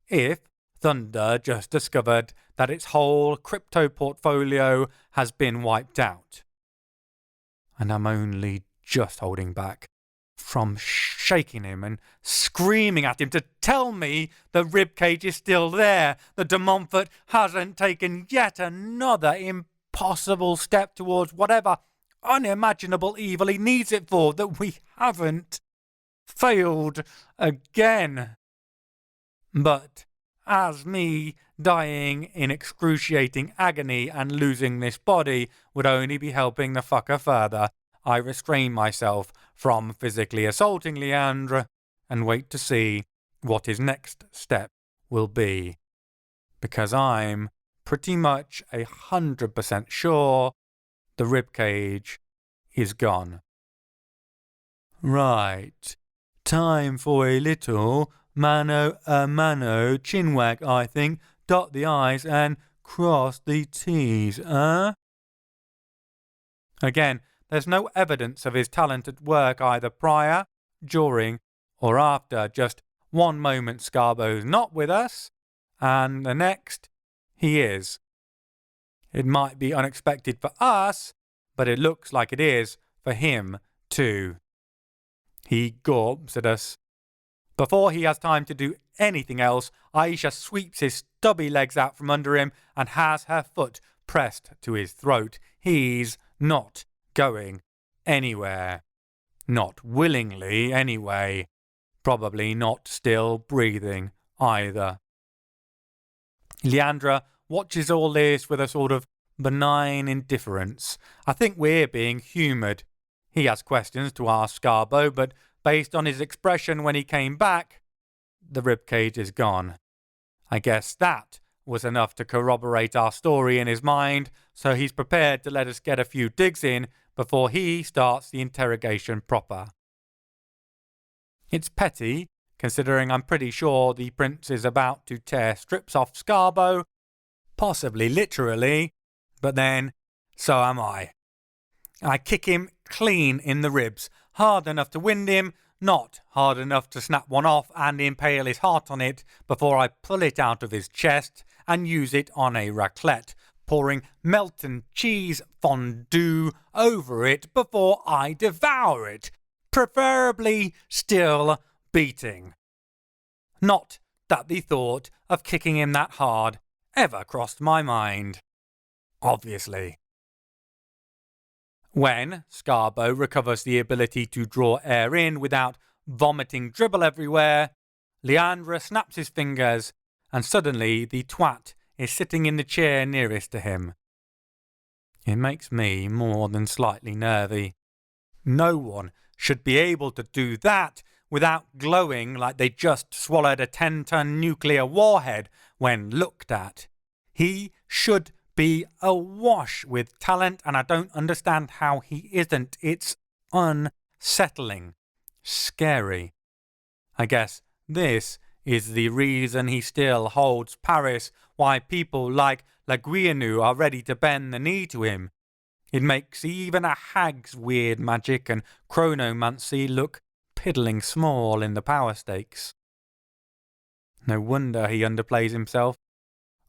If Thunder just discovered that its whole crypto portfolio has been wiped out. And I'm only just holding back from shaking him and screaming at him to tell me the ribcage is still there, that de Montfort hasn't taken yet another impossible step towards whatever unimaginable evil he needs it for, that we haven't failed again. But as me dying in excruciating agony and losing this body would only be helping the fucker further, I restrain myself from physically assaulting Leandra and wait to see what his next step will be. Because I'm pretty much 100% sure the ribcage is gone. Right. Time for a little mano a mano chinwag, I think. Dot the I's and cross the T's, Again, there's no evidence of his talent at work either prior, during, or after. Just one moment Scarbo's not with us, and the next he is. It might be unexpected for us, but it looks like it is for him too. He gawps at us. Before he has time to do anything else, Aisha sweeps his stubby legs out from under him and has her foot pressed to his throat. He's not going anywhere. Not willingly, anyway. Probably not still breathing, either. Leandra watches all this with a sort of benign indifference. I think we're being humoured. He has questions to ask Scarbo, but based on his expression when he came back, the ribcage is gone. I guess that was enough to corroborate our story in his mind, so he's prepared to let us get a few digs in before he starts the interrogation proper. It's petty, considering I'm pretty sure the prince is about to tear strips off Scarbo, possibly literally, but then so am I. I kick him clean in the ribs, hard enough to wind him, not hard enough to snap one off and impale his heart on it before I pull it out of his chest and use it on a raclette, pouring melted cheese fondue over it before I devour it, preferably still beating. Not that the thought of kicking him that hard ever crossed my mind. Obviously. When Scarbo recovers the ability to draw air in without vomiting dribble everywhere, Leandra snaps his fingers, and suddenly the twat is sitting in the chair nearest to him. It makes me more than slightly nervy. No one should be able to do that without glowing like they just swallowed a 10-ton nuclear warhead when looked at. He should be awash with talent, and I don't understand how he isn't. It's unsettling, scary. I guess this is the reason he still holds Paris, why people like Laguianu are ready to bend the knee to him. It makes even a hag's weird magic and chronomancy look piddling small in the power stakes. No wonder he underplays himself.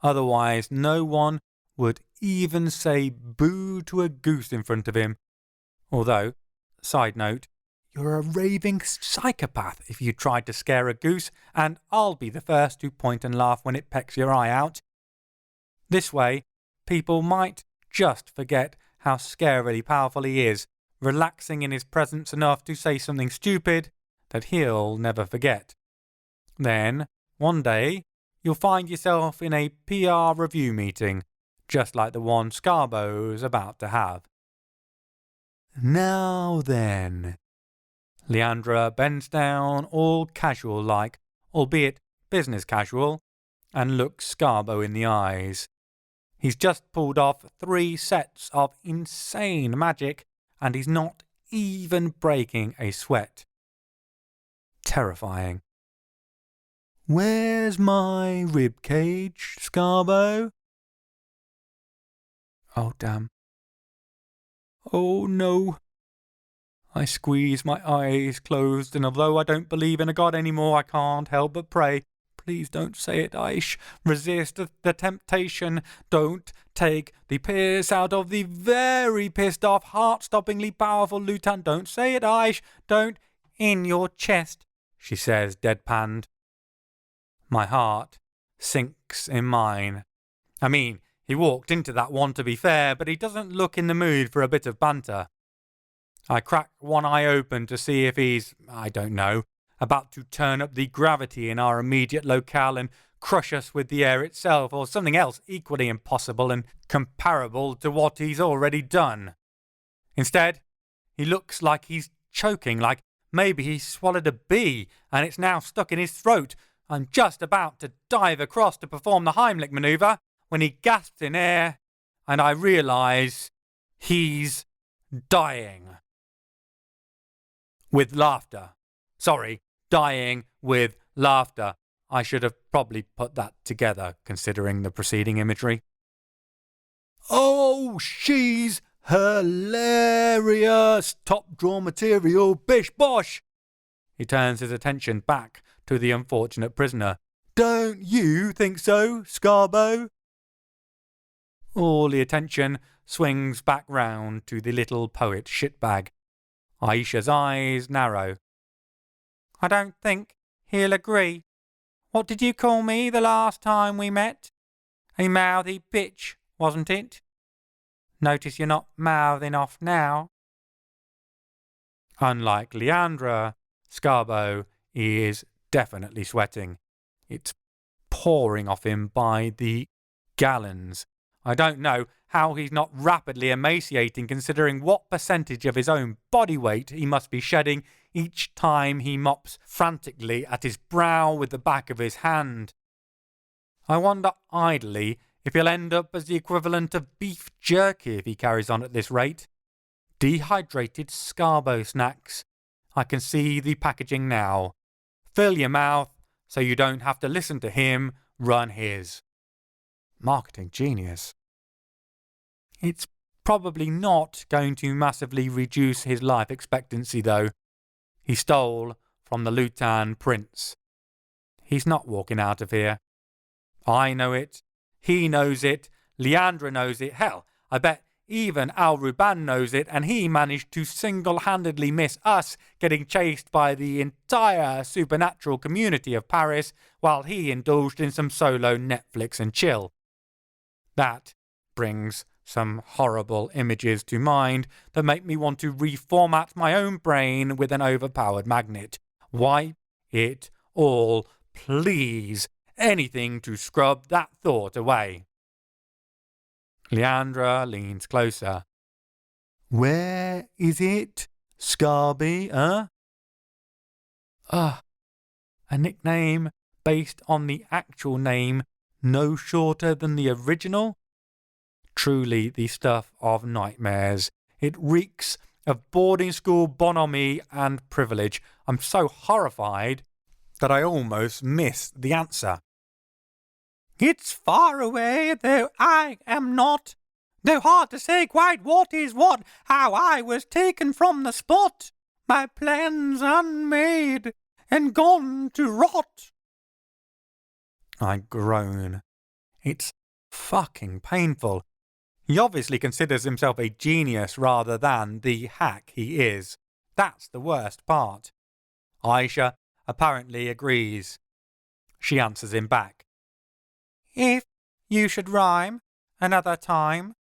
Otherwise, no one would even say boo to a goose in front of him. Although, side note, you're a raving psychopath if you tried to scare a goose, and I'll be the first to point and laugh when it pecks your eye out. This way, people might just forget how scarily powerful he is, relaxing in his presence enough to say something stupid that he'll never forget. Then, one day, you'll find yourself in a PR review meeting, just like the one Scarbo's about to have. Now then. Leandra bends down, all casual-like, albeit business casual, and looks Scarbo in the eyes. He's just pulled off 3 sets of insane magic, and he's not even breaking a sweat. Terrifying. Where's my rib cage, Scarbo? Oh, damn. Oh, no. I squeeze my eyes closed, and although I don't believe in a god anymore, I can't help but pray. Please don't say it, Aish. Resist the temptation. Don't take the piss out of the very pissed off, heart-stoppingly powerful Lutan. Don't say it, Aish. Don't. In your chest, she says, deadpanned. My heart sinks in mine. I mean, he walked into that one to be fair, but he doesn't look in the mood for a bit of banter. I crack one eye open to see if he's, I don't know, about to turn up the gravity in our immediate locale and crush us with the air itself, or something else equally impossible and comparable to what he's already done. Instead, he looks like he's choking, like maybe he swallowed a bee and it's now stuck in his throat. I'm just about to dive across to perform the Heimlich manoeuvre when he gasps in air, and I realise he's dying. With laughter. Sorry, dying with laughter. I should have probably put that together, considering the preceding imagery. Oh, she's hilarious! Top draw material, bish bosh! He turns his attention back to the unfortunate prisoner. Don't you think so, Scarbo? All the attention swings back round to the little poet shitbag. Aisha's eyes narrow. I don't think he'll agree. What did you call me the last time we met? A mouthy bitch, wasn't it? Notice you're not mouthing off now. Unlike Leandra, Scarbo is definitely sweating. It's pouring off him by the gallons. I don't know how he's not rapidly emaciating, considering what percentage of his own body weight he must be shedding each time he mops frantically at his brow with the back of his hand. I wonder idly if he'll end up as the equivalent of beef jerky if he carries on at this rate. Dehydrated Scarbo snacks. I can see the packaging now. Fill your mouth so you don't have to listen to him run his. Marketing genius. It's probably not going to massively reduce his life expectancy, though. He stole from the Lutan prince. He's not walking out of here. I know it. He knows it. Leandra knows it. Hell, I bet even Al-Ruban knows it, and he managed to single-handedly miss us getting chased by the entire supernatural community of Paris while he indulged in some solo Netflix and chill. That brings some horrible images to mind that make me want to reformat my own brain with an overpowered magnet. Wipe it all, please. Anything to scrub that thought away. Leandra leans closer. Where is it, Scarby, huh? A nickname based on the actual name, no shorter than the original? Truly the stuff of nightmares. It reeks of boarding school bonhomie and privilege. I'm so horrified that I almost miss the answer. It's far away, though I am not. Though hard to say quite what is what, how I was taken from the spot. my plans unmade and gone to rot. I groan. It's fucking painful. He obviously considers himself a genius rather than the hack he is. That's the worst part. Aisha apparently agrees. She answers him back. If you should rhyme another time,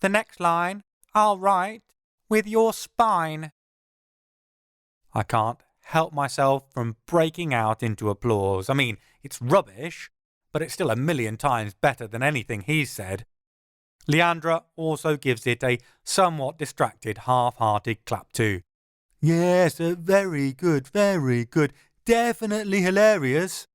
the next line I'll write with your spine. I can't help myself from breaking out into applause. I mean, it's rubbish, but it's still a million times better than anything he's said. Leandra also gives it a somewhat distracted, half-hearted clap too. Yes, very good, definitely hilarious.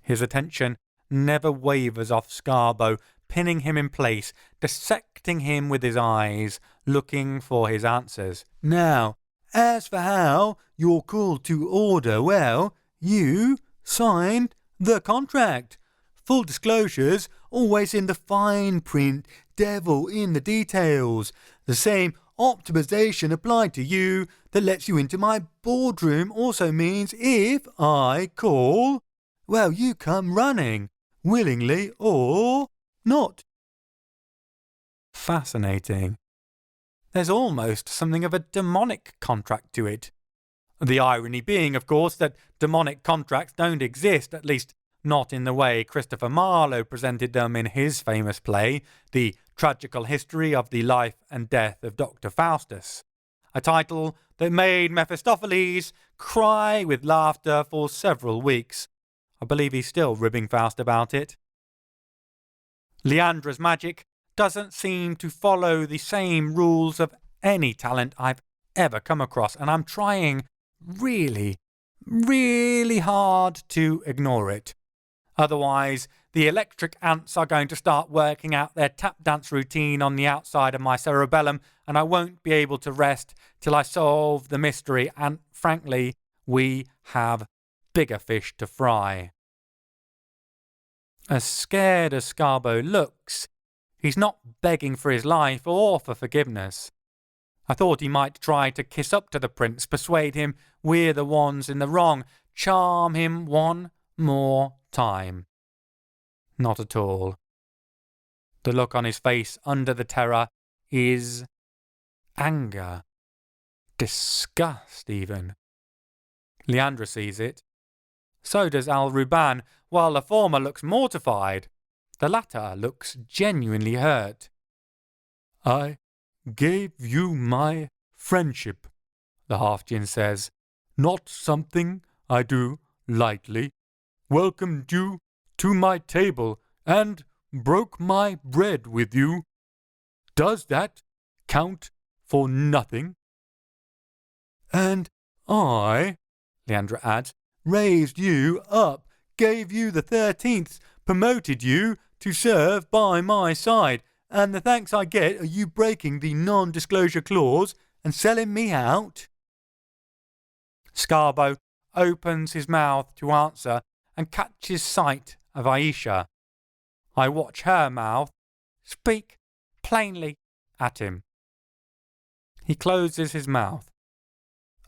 His attention never wavers off Scarbo, pinning him in place, dissecting him with his eyes, looking for his answers. Now, as for how you're called to order, well, you signed the contract. Full disclosures always in the fine print, devil in the details. The same optimization applied to you that lets you into my boardroom also means if I call, well, you come running, willingly or not. Fascinating. There's almost something of a demonic contract to it. The irony being, of course, that demonic contracts don't exist, at least not in the way Christopher Marlowe presented them in his famous play, The Tragical History of the Life and Death of Dr. Faustus, a title that made Mephistopheles cry with laughter for several weeks. I believe he's still ribbing Faust about it. Leandra's magic doesn't seem to follow the same rules of any talent I've ever come across, and I'm trying really, really hard to ignore it. Otherwise, the electric ants are going to start working out their tap dance routine on the outside of my cerebellum, and I won't be able to rest till I solve the mystery, and frankly, we have bigger fish to fry. As scared as Scarbo looks, he's not begging for his life or for forgiveness. I thought he might try to kiss up to the prince, persuade him we're the ones in the wrong, charm him one more time. Not at all. The look on his face under the terror is anger, disgust even. Leandra sees it. So does Al-Ruban, while the former looks mortified. The latter looks genuinely hurt. I gave you my friendship, the half-djinn says, not something I do lightly. Welcomed you to my table and broke my bread with you. Does that count for nothing? And I, Leandra adds, raised you up, gave you the 13th, promoted you to serve by my side, and the thanks I get are you breaking the non-disclosure clause and selling me out? Scarbo opens his mouth to answer and catches sight of Aisha. I watch her mouth speak plainly at him. He closes his mouth,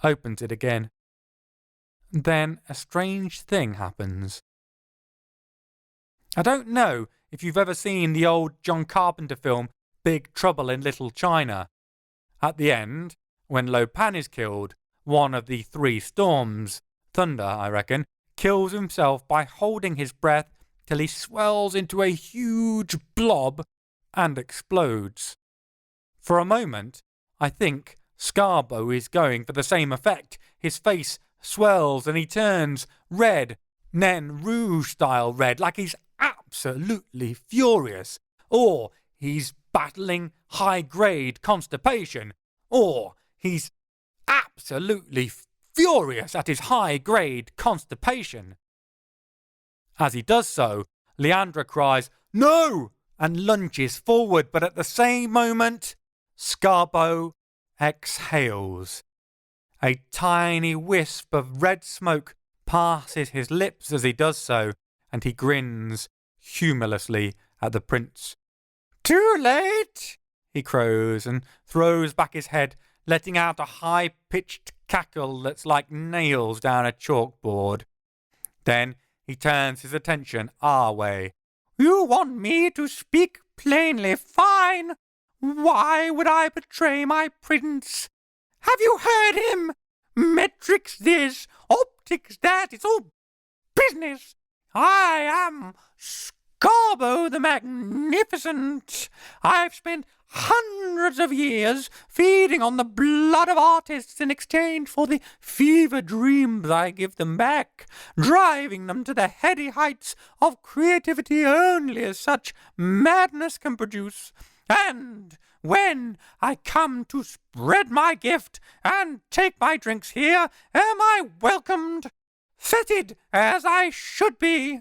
opens it again. Then a strange thing happens. I don't know if you've ever seen the old John Carpenter film Big Trouble in Little China. At the end, when Lo Pan is killed, one of the 3 storms, Thunder, I reckon, kills himself by holding his breath till he swells into a huge blob and explodes. For a moment, I think Scarbo is going for the same effect. His face swells and he turns red, Nain Rouge style red, like he's absolutely furious. Or he's battling high-grade constipation. Or he's absolutely furious at his high-grade constipation. As he does so, Leandra cries, "No!" and lunges forward, but at the same moment, Scarbo exhales. A tiny wisp of red smoke passes his lips as he does so, and he grins humorlessly at the prince. "Too late!" he crows and throws back his head, letting out a high-pitched cackle that's like nails down a chalkboard. Then he turns his attention our way. You want me to speak plainly? Fine. Why would I betray my prince? Have you heard him? Metrics this, optics that, it's all business. I am Scarbo the Magnificent. I've spent hundreds of years feeding on the blood of artists in exchange for the fever dreams I give them back, driving them to the heady heights of creativity only as such madness can produce. And when I come to spread my gift and take my drinks here, am I welcomed? Feted as I should be,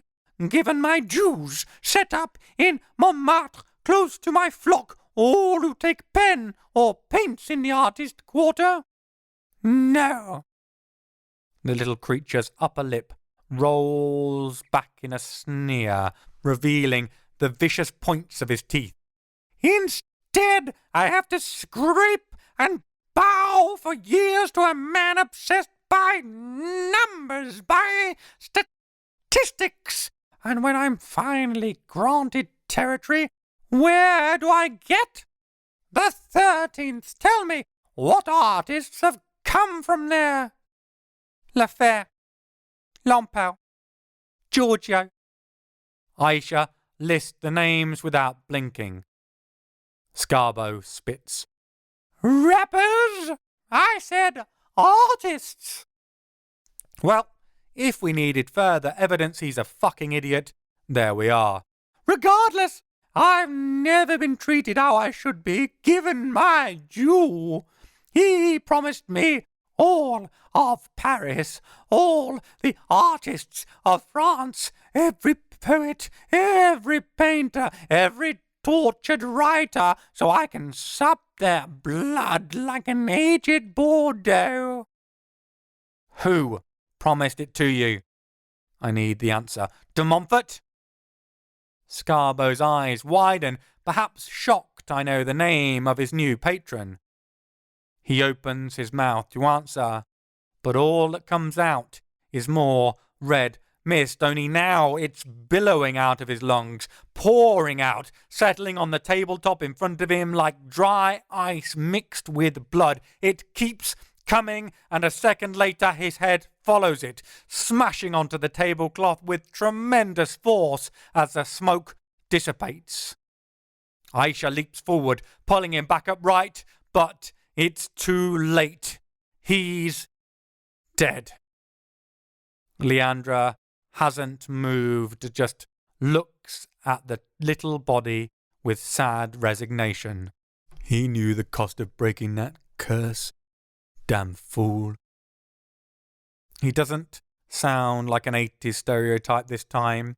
given my dues, set up in Montmartre, close to my flock, all who take pen or paints in the artist quarter? No. The little creature's upper lip rolls back in a sneer, revealing the vicious points of his teeth. Instead, I have to scrape and bow for years to a man obsessed by numbers, by statistics. And when I'm finally granted territory, where do I get? The 13th. Tell me, what artists have come from there? Lafayette, Lampeau, Giorgio. Aisha lists the names without blinking. Scarbo spits. Rappers? I said artists. Well, if we needed further evidence he's a fucking idiot, there we are. Regardless, I've never been treated how I should be, given my due. He promised me all of Paris, all the artists of France, every poet, every painter, every tortured writer, so I can sup their blood like an aged Bordeaux. Who promised it to you? I need the answer. De Montfort? Scarbo's eyes widen, perhaps shocked I know the name of his new patron. He opens his mouth to answer, but all that comes out is more red mist, only now it's billowing out of his lungs, pouring out, settling on the tabletop in front of him like dry ice mixed with blood. It keeps coming, and a second later his head follows it, smashing onto the tablecloth with tremendous force as the smoke dissipates. Aisha leaps forward, pulling him back upright, but it's too late. He's dead. Leandra hasn't moved, just looks at the little body with sad resignation. He knew the cost of breaking that curse. Damn fool. He doesn't sound like an 80s stereotype this time.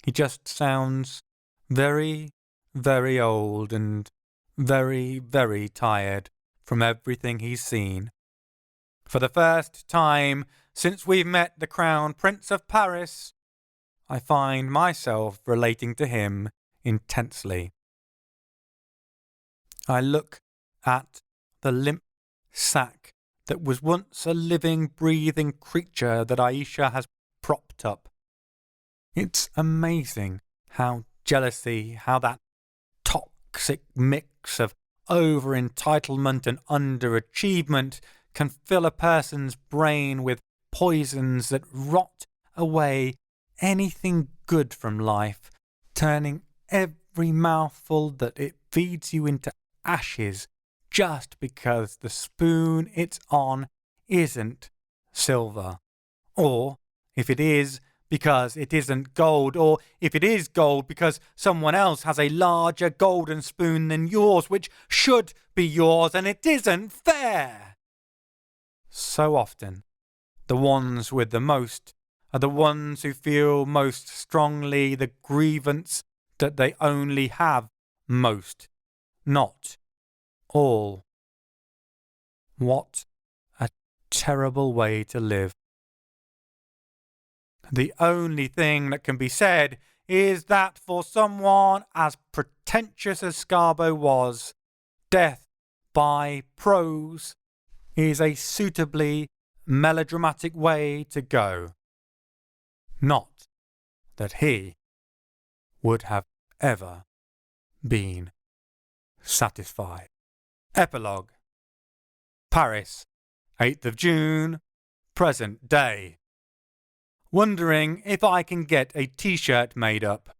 He just sounds very, very old and very, very tired from everything he's seen. For the first time since we've met the Crown Prince of Paris, I find myself relating to him intensely. I look at the limp sack that was once a living, breathing creature that Aisha has propped up. It's amazing how jealousy, how that toxic mix of over-entitlement and underachievement can fill a person's brain with poisons that rot away anything good from life, turning every mouthful that it feeds you into ashes just because the spoon it's on isn't silver. Or, if it is, because it isn't gold. Or, if it is gold, because someone else has a larger golden spoon than yours, which should be yours, and it isn't fair. So often, the ones with the most are the ones who feel most strongly the grievance that they only have most, not all. What a terrible way to live. The only thing that can be said is that for someone as pretentious as Scarbo was, death by prose is a suitably melodramatic way to go. Not that he would have ever been satisfied. Epilogue. Paris, 8th of June, present day. Wondering if I can get a t-shirt made up.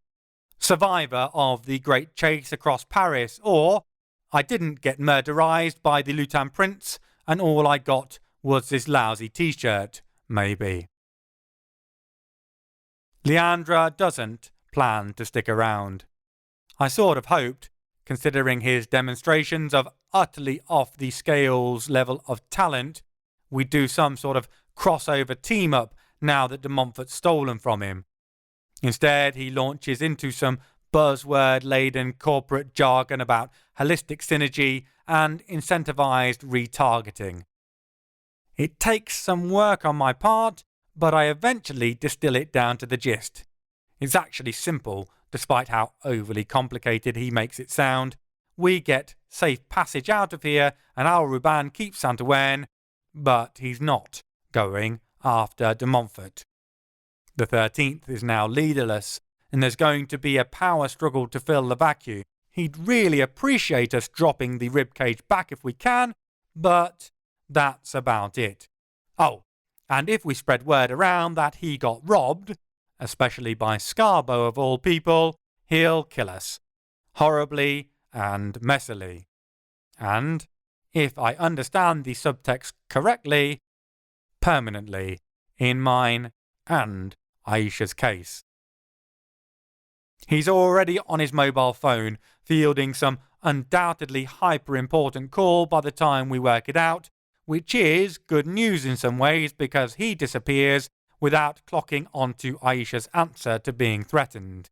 Survivor of the great chase across Paris, or I didn't get murderized by the Lutin Prince and all I got was this lousy t-shirt, maybe. Leandra doesn't plan to stick around. I sort of hoped, considering his demonstrations of utterly off the scales level of talent, we'd do some sort of crossover team-up now that de Montfort's stolen from him. Instead, he launches into some buzzword-laden corporate jargon about holistic synergy and incentivized retargeting. It takes some work on my part, but I eventually distill it down to the gist. It's actually simple, despite how overly complicated he makes it sound. We get safe passage out of here, and our Ruban keeps Saint-Ouen, but he's not going after de Montfort. The 13th is now leaderless, and there's going to be a power struggle to fill the vacuum. He'd really appreciate us dropping the ribcage back if we can, but that's about it. Oh, and if we spread word around that he got robbed, especially by Scarbo of all people, he'll kill us. Horribly and messily. And, if I understand the subtext correctly, permanently, in mine and Aisha's case. He's already on his mobile phone, fielding some undoubtedly hyper-important call by the time we work it out, which is good news in some ways because he disappears without clocking onto Aisha's answer to being threatened.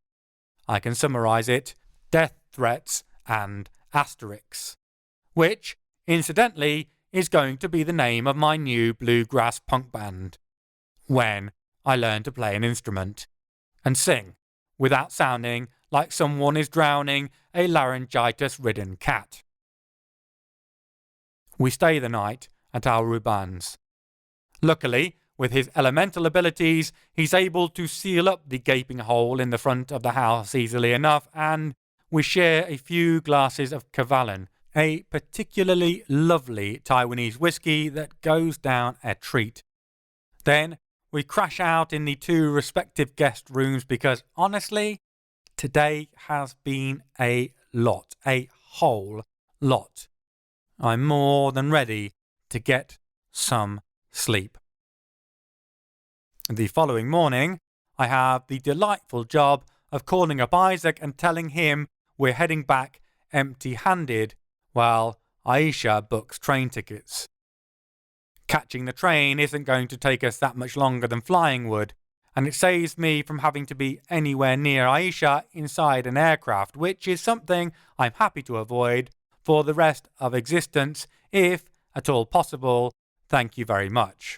I can summarise it: death threats and asterisks. Which, incidentally, is going to be the name of my new bluegrass punk band. When I learn to play an instrument and sing without sounding like someone is drowning a laryngitis-ridden cat. We stay the night at our Ruban's. Luckily, with his elemental abilities, he's able to seal up the gaping hole in the front of the house easily enough, and we share a few glasses of Kavalan, a particularly lovely Taiwanese whiskey that goes down a treat. Then we crash out in the two respective guest rooms because, honestly, today has been a lot, a whole lot. I'm more than ready to get some sleep. The following morning, I have the delightful job of calling up Isaac and telling him we're heading back empty-handed while Aisha books train tickets. Catching the train isn't going to take us that much longer than flying would, and it saves me from having to be anywhere near Aisha inside an aircraft, which is something I'm happy to avoid for the rest of existence, if at all possible. Thank you very much.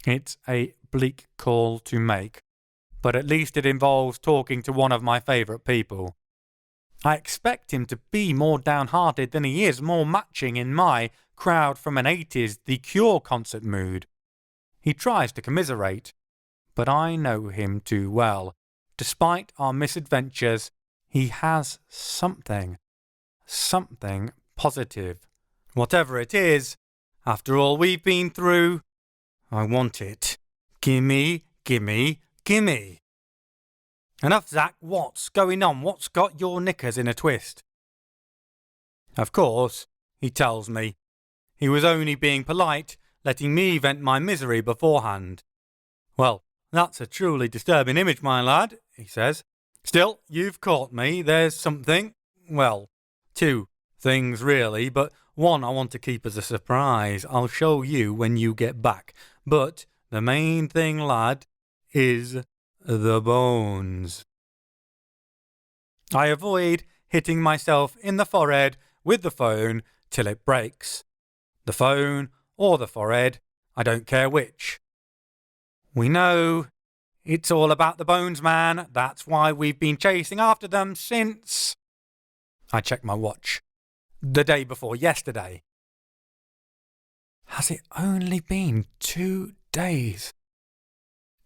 It's a bleak call to make, but at least it involves talking to one of my favourite people. I expect him to be more downhearted than he is, more matching in my crowd from an 80s The Cure concert mood. He tries to commiserate, but I know him too well. Despite our misadventures, he has something positive. Whatever it is, after all we've been through, I want it. Gimme, gimme, gimme. Enough, Zach. What's going on? What's got your knickers in a twist? Of course, he tells me. He was only being polite, letting me vent my misery beforehand. Well, that's a truly disturbing image, my lad, he says. Still, you've caught me. There's something. Well, two things, really, but one I want to keep as a surprise. I'll show you when you get back. But the main thing, lad, is the bones. I avoid hitting myself in the forehead with the phone till it breaks. The phone or the forehead, I don't care which. We know it's all about the bones, man. That's why we've been chasing after them since... I checked my watch. The day before yesterday. Has it only been 2 days?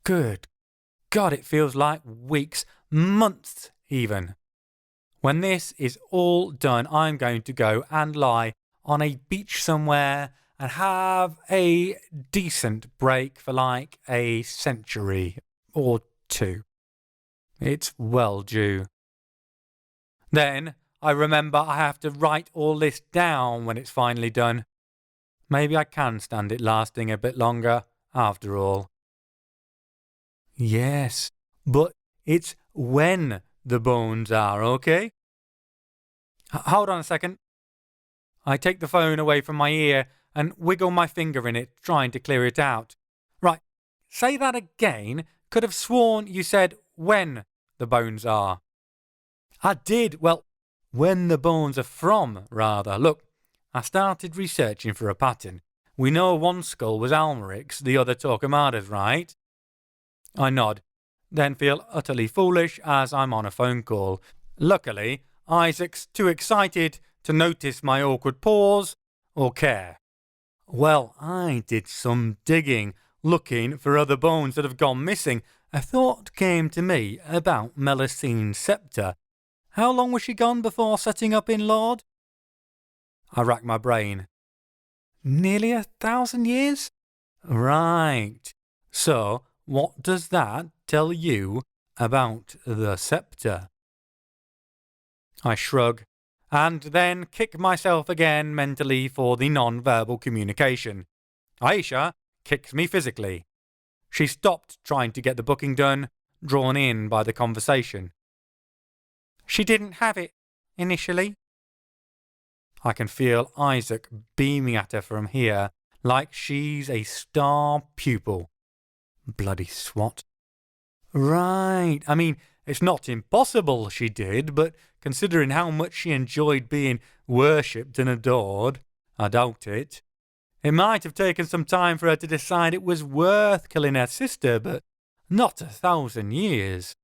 Good God, it feels like weeks, months even. When this is all done, I'm going to go and lie on a beach somewhere and have a decent break for like a century or 2. It's well due. Then I remember I have to write all this down when it's finally done. Maybe I can stand it lasting a bit longer after all. Yes, but it's when the bones are, okay? Hold on a second. I take the phone away from my ear and wiggle my finger in it, trying to clear it out. Right, say that again. Could have sworn you said when the bones are. I did. Well, when the bones are from, rather. Look, I started researching for a pattern. We know one skull was Almeric's, the other Torquemada's, right? I nod, then feel utterly foolish as I'm on a phone call. Luckily, Isaac's too excited to notice my awkward pause or care. Well, I did some digging, looking for other bones that have gone missing. A thought came to me about Melusine Sceptre. How long was she gone before setting up in Lord? I rack my brain. Nearly 1,000 years? Right. So, what does that tell you about the sceptre? I shrug, and then kick myself again mentally for the non-verbal communication. Aisha kicks me physically. She stopped trying to get the booking done, drawn in by the conversation. She didn't have it, initially. I can feel Isaac beaming at her from here, like she's a star pupil. Bloody swat. Right. I mean, it's not impossible she did, but considering how much she enjoyed being worshipped and adored, I doubt it. It might have taken some time for her to decide it was worth killing her sister, but not 1,000 years.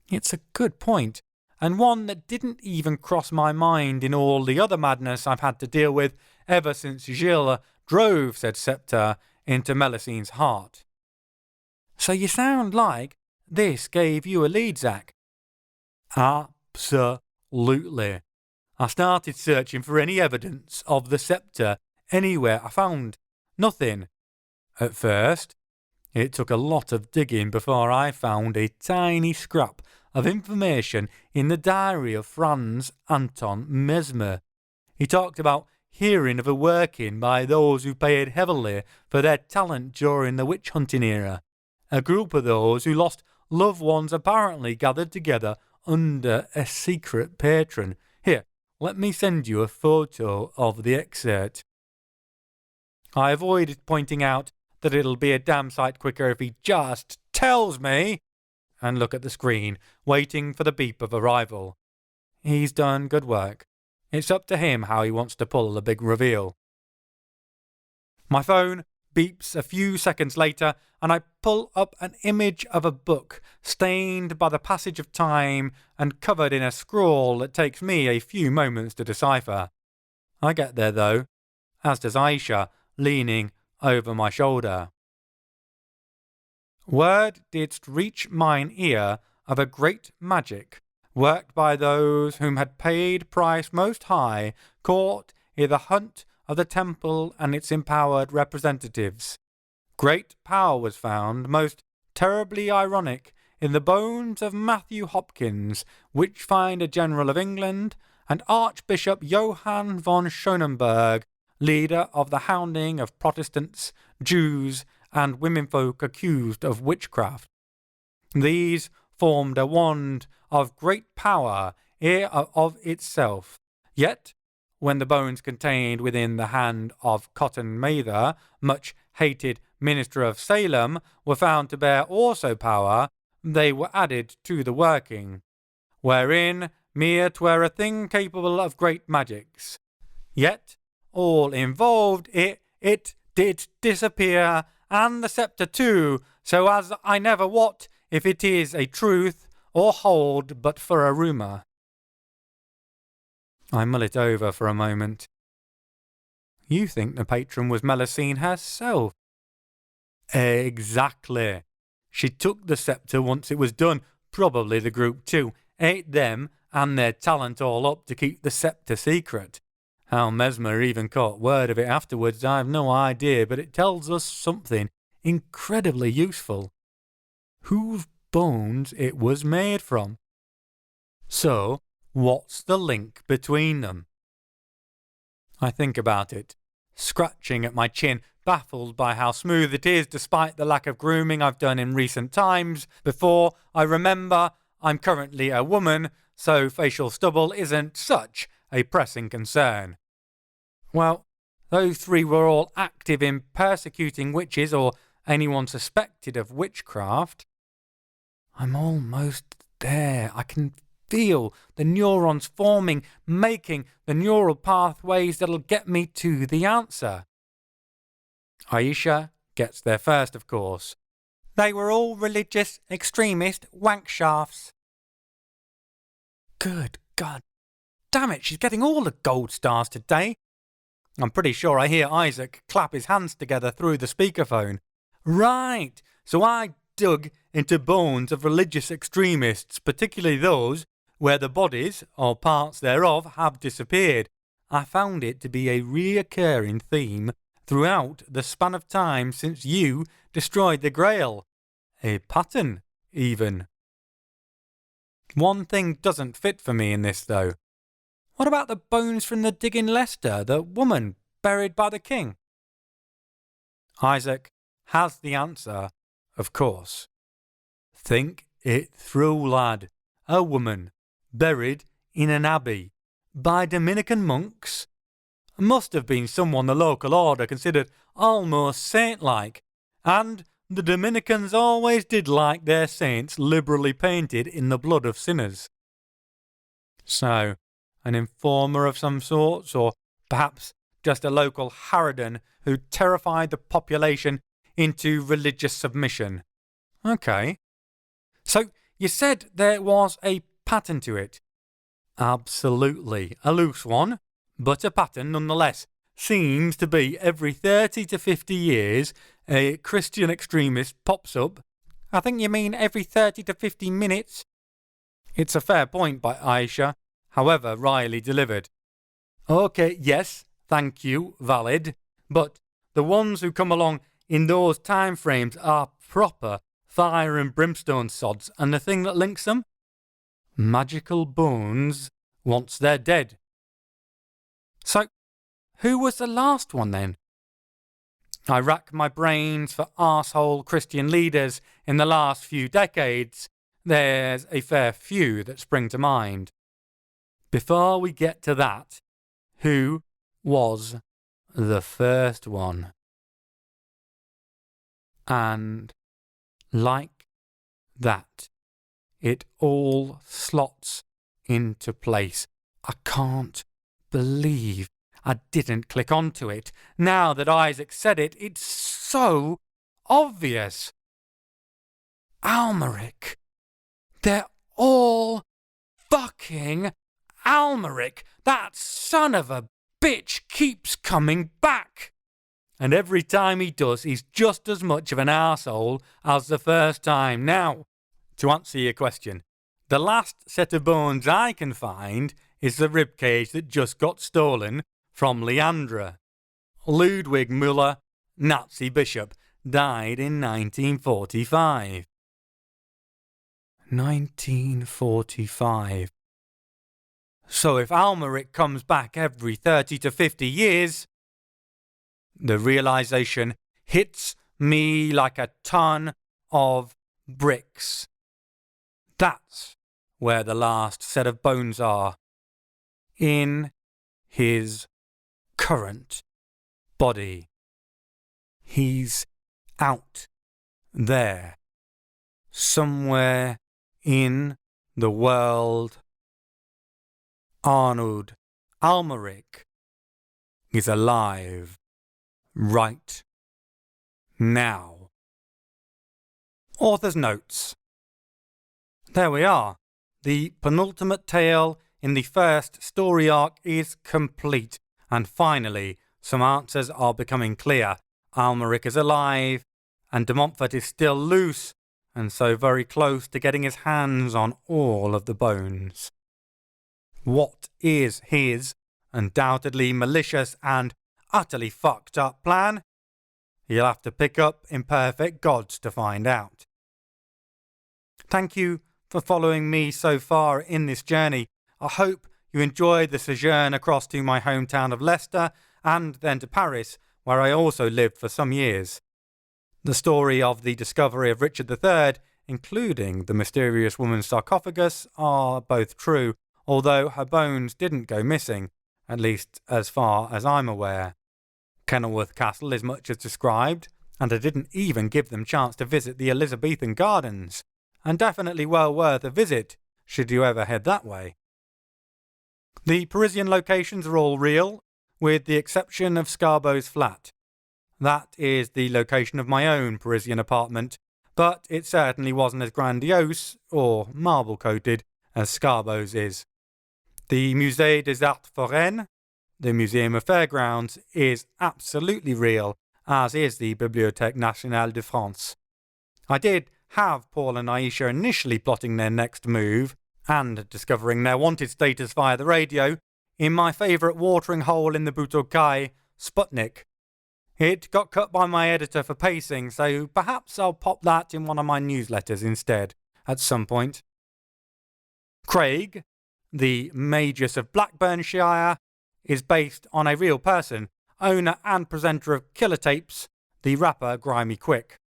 It's a good point, and one that didn't even cross my mind in all the other madness I've had to deal with ever since Gilles drove said sceptre into Melusine's heart. So you sound like this gave you a lead, Zach? Absolutely. I started searching for any evidence of the sceptre anywhere. I found nothing. At first, it took a lot of digging before I found a tiny scrap of information in the diary of Franz Anton Mesmer. He talked about hearing of a working by those who paid heavily for their talent during the witch hunting era. A group of those who lost loved ones apparently gathered together under a secret patron. Here, let me send you a photo of the excerpt. I avoided pointing out that it'll be a damn sight quicker if he just tells me, and look at the screen, waiting for the beep of arrival. He's done good work. It's up to him how he wants to pull the big reveal. My phone beeps a few seconds later, and I pull up an image of a book, stained by the passage of time and covered in a scrawl that takes me a few moments to decipher. I get there, though, as does Aisha, leaning over my shoulder. Word didst reach mine ear of a great magic, worked by those whom had paid price most high, caught i' the hunt of the temple and its empowered representatives. Great power was found, most terribly ironic, in the bones of Matthew Hopkins, Witchfinder General of England, and Archbishop Johann von Schonenberg, leader of the hounding of Protestants, Jews, and womenfolk accused of witchcraft. These formed a wand of great power ere of itself. Yet, when the bones contained within the hand of Cotton Mather, much hated minister of Salem, were found to bear also power, they were added to the working, wherein mere 'twere a thing capable of great magics. Yet, all involved, it did disappear, and the sceptre too, so as I never wot if it is a truth or hold but for a rumour. I mull it over for a moment. You think the patron was Melusine herself? Exactly. She took the sceptre once it was done, probably the group too, ate them and their talent all up to keep the sceptre secret. How Mesmer even caught word of it afterwards, I've no idea, but it tells us something incredibly useful. Whose bones it was made from. So, what's the link between them? I think about it, scratching at my chin, baffled by how smooth it is despite the lack of grooming I've done in recent times. Before I remember, I'm currently a woman, so facial stubble isn't such a pressing concern. Well, those three were all active in persecuting witches or anyone suspected of witchcraft. I'm almost there. I can feel the neurons forming, making the neural pathways that'll get me to the answer. Aisha gets there first, of course. They were all religious, extremist wankshafts. Good God. Damn it, she's getting all the gold stars today. I'm pretty sure I hear Isaac clap his hands together through the speakerphone. Right, so I dug into bones of religious extremists, particularly those where the bodies, or parts thereof, have disappeared. I found it to be a reoccurring theme throughout the span of time since you destroyed the Grail. A pattern, even. One thing doesn't fit for me in this, though. What about the bones from the dig in Leicester, the woman buried by the king? Isaac has the answer, of course. Think it through, lad. A woman buried in an abbey by Dominican monks? Must have been someone the local order considered almost saint-like, and the Dominicans always did like their saints liberally painted in the blood of sinners. So, an informer of some sorts, or perhaps just a local harridan who terrified the population into religious submission. Okay. So, you said there was a pattern to it? Absolutely. A loose one, but a pattern nonetheless. Seems to be every 30 to 50 years a Christian extremist pops up. I think you mean every 30 to 50 minutes. It's a fair point by Aisha, however wryly delivered. Okay, yes, thank you, valid. But the ones who come along in those time frames are proper fire and brimstone sods, and the thing that links them? Magical bones once they're dead. So, who was the last one then? I rack my brains for arsehole Christian leaders in the last few decades. There's a fair few that spring to mind. Before we get to that, who was the first one? And like that, it all slots into place. I can't believe I didn't click onto it. Now that Isaac said it, it's so obvious. Almeric. They're all fucking Almeric. That son of a bitch keeps coming back. And every time he does, he's just as much of an arsehole as the first time. Now, to answer your question, the last set of bones I can find is the ribcage that just got stolen from Leandra. Ludwig Müller, Nazi bishop, died in 1945. 1945. So if Almeric comes back every 30 to 50 years, the realization hits me like a ton of bricks. That's where the last set of bones are. In his current body. He's out there, somewhere in the world. Arnold Almeric is alive right now. Author's notes. There we are. The penultimate tale in the first story arc is complete and finally some answers are becoming clear. Almeric is alive, and de Montfort is still loose, and so very close to getting his hands on all of the bones. What is his undoubtedly malicious and utterly fucked up plan? You'll have to pick up Imperfect Gods to find out. Thank you for following me so far in this journey. I hope you enjoyed the sojourn across to my hometown of Leicester and then to Paris, where I also lived for some years. The story of the discovery of Richard III, including the mysterious woman's sarcophagus, are both true, although her bones didn't go missing, at least as far as I'm aware. Kenilworth Castle is much as described, and I didn't even give them chance to visit the Elizabethan gardens, and definitely well worth a visit, should you ever head that way. The Parisian locations are all real, with the exception of Scarbough's flat. That is the location of my own Parisian apartment, but it certainly wasn't as grandiose, or marble-coated, as Scarbough's is. The Musée des Arts Foraines, the Museum of Fairgrounds, is absolutely real, as is the Bibliothèque Nationale de France. I did have Paul and Aisha initially plotting their next move, and discovering their wanted status via the radio, in my favourite watering hole in the Butokai, Sputnik. It got cut by my editor for pacing, so perhaps I'll pop that in one of my newsletters instead, at some point. Craig, the Magus of Blackburnshire, is based on a real person, owner and presenter of Killer Tapes, the rapper Grimy Quick.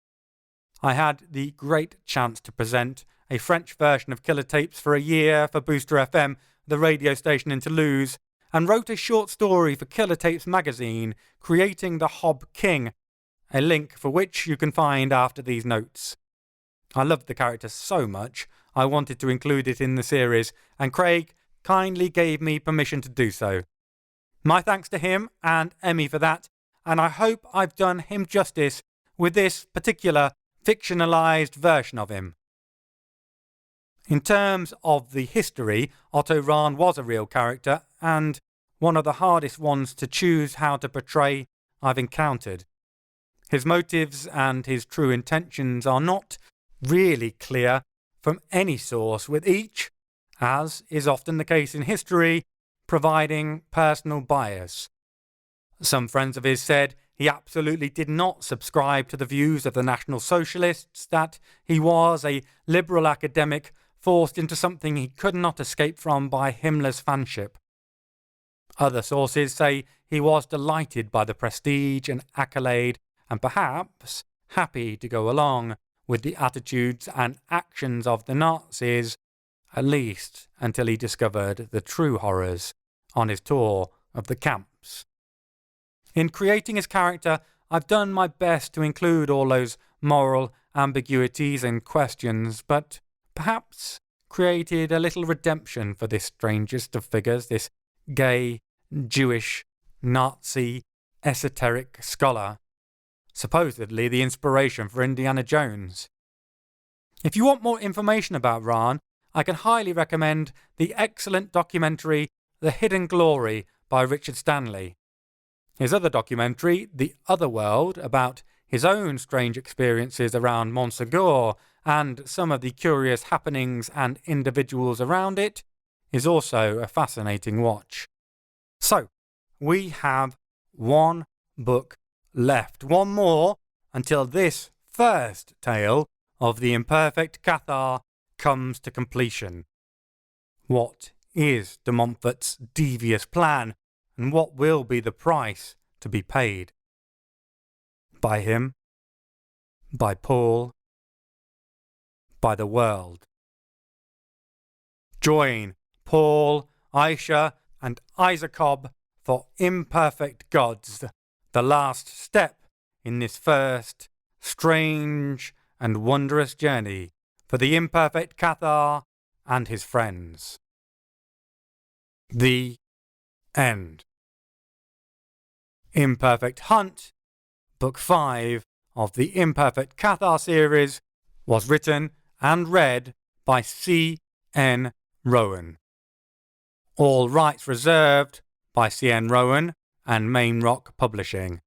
I had the great chance to present a French version of Killer Tapes for a year for Booster FM, the radio station in Toulouse, and wrote a short story for Killer Tapes magazine, Creating the Hob King, a link for which you can find after these notes. I loved the character so much, I wanted to include it in the series, and Craig kindly gave me permission to do so. My thanks to him and Emmy for that, and I hope I've done him justice with this particular fictionalised version of him. In terms of the history, Otto Rahn was a real character, and one of the hardest ones to choose how to portray I've encountered. His motives and his true intentions are not really clear from any source, with each, as is often the case in history, providing personal bias. Some friends of his said he absolutely did not subscribe to the views of the National Socialists, that he was a liberal academic forced into something he could not escape from by Himmler's fanship. Other sources say he was delighted by the prestige and accolade, and perhaps happy to go along with the attitudes and actions of the Nazis, at least until he discovered the true horrors on his tour of the camps. In creating his character, I've done my best to include all those moral ambiguities and questions, but perhaps created a little redemption for this strangest of figures, this gay, Jewish, Nazi, esoteric scholar, supposedly the inspiration for Indiana Jones. If you want more information about Rahn, I can highly recommend the excellent documentary The Hidden Glory by Richard Stanley. His other documentary, The Other World, about his own strange experiences around Montsegur and some of the curious happenings and individuals around it, is also a fascinating watch. So, we have one book left. One more until this first tale of the imperfect Cathar comes to completion. What is de Montfort's devious plan, and what will be the price to be paid? By him, by Paul, by the world. Join Paul, Aisha, and Isacob for Imperfect Gods, the last step in this first strange and wondrous journey for the imperfect Cathar and his friends. The end. Imperfect Hunt, Book 5 of the Imperfect Cathar series, was written and read by C.N. Rowan. All rights reserved by C.N. Rowan and Main Rock Publishing.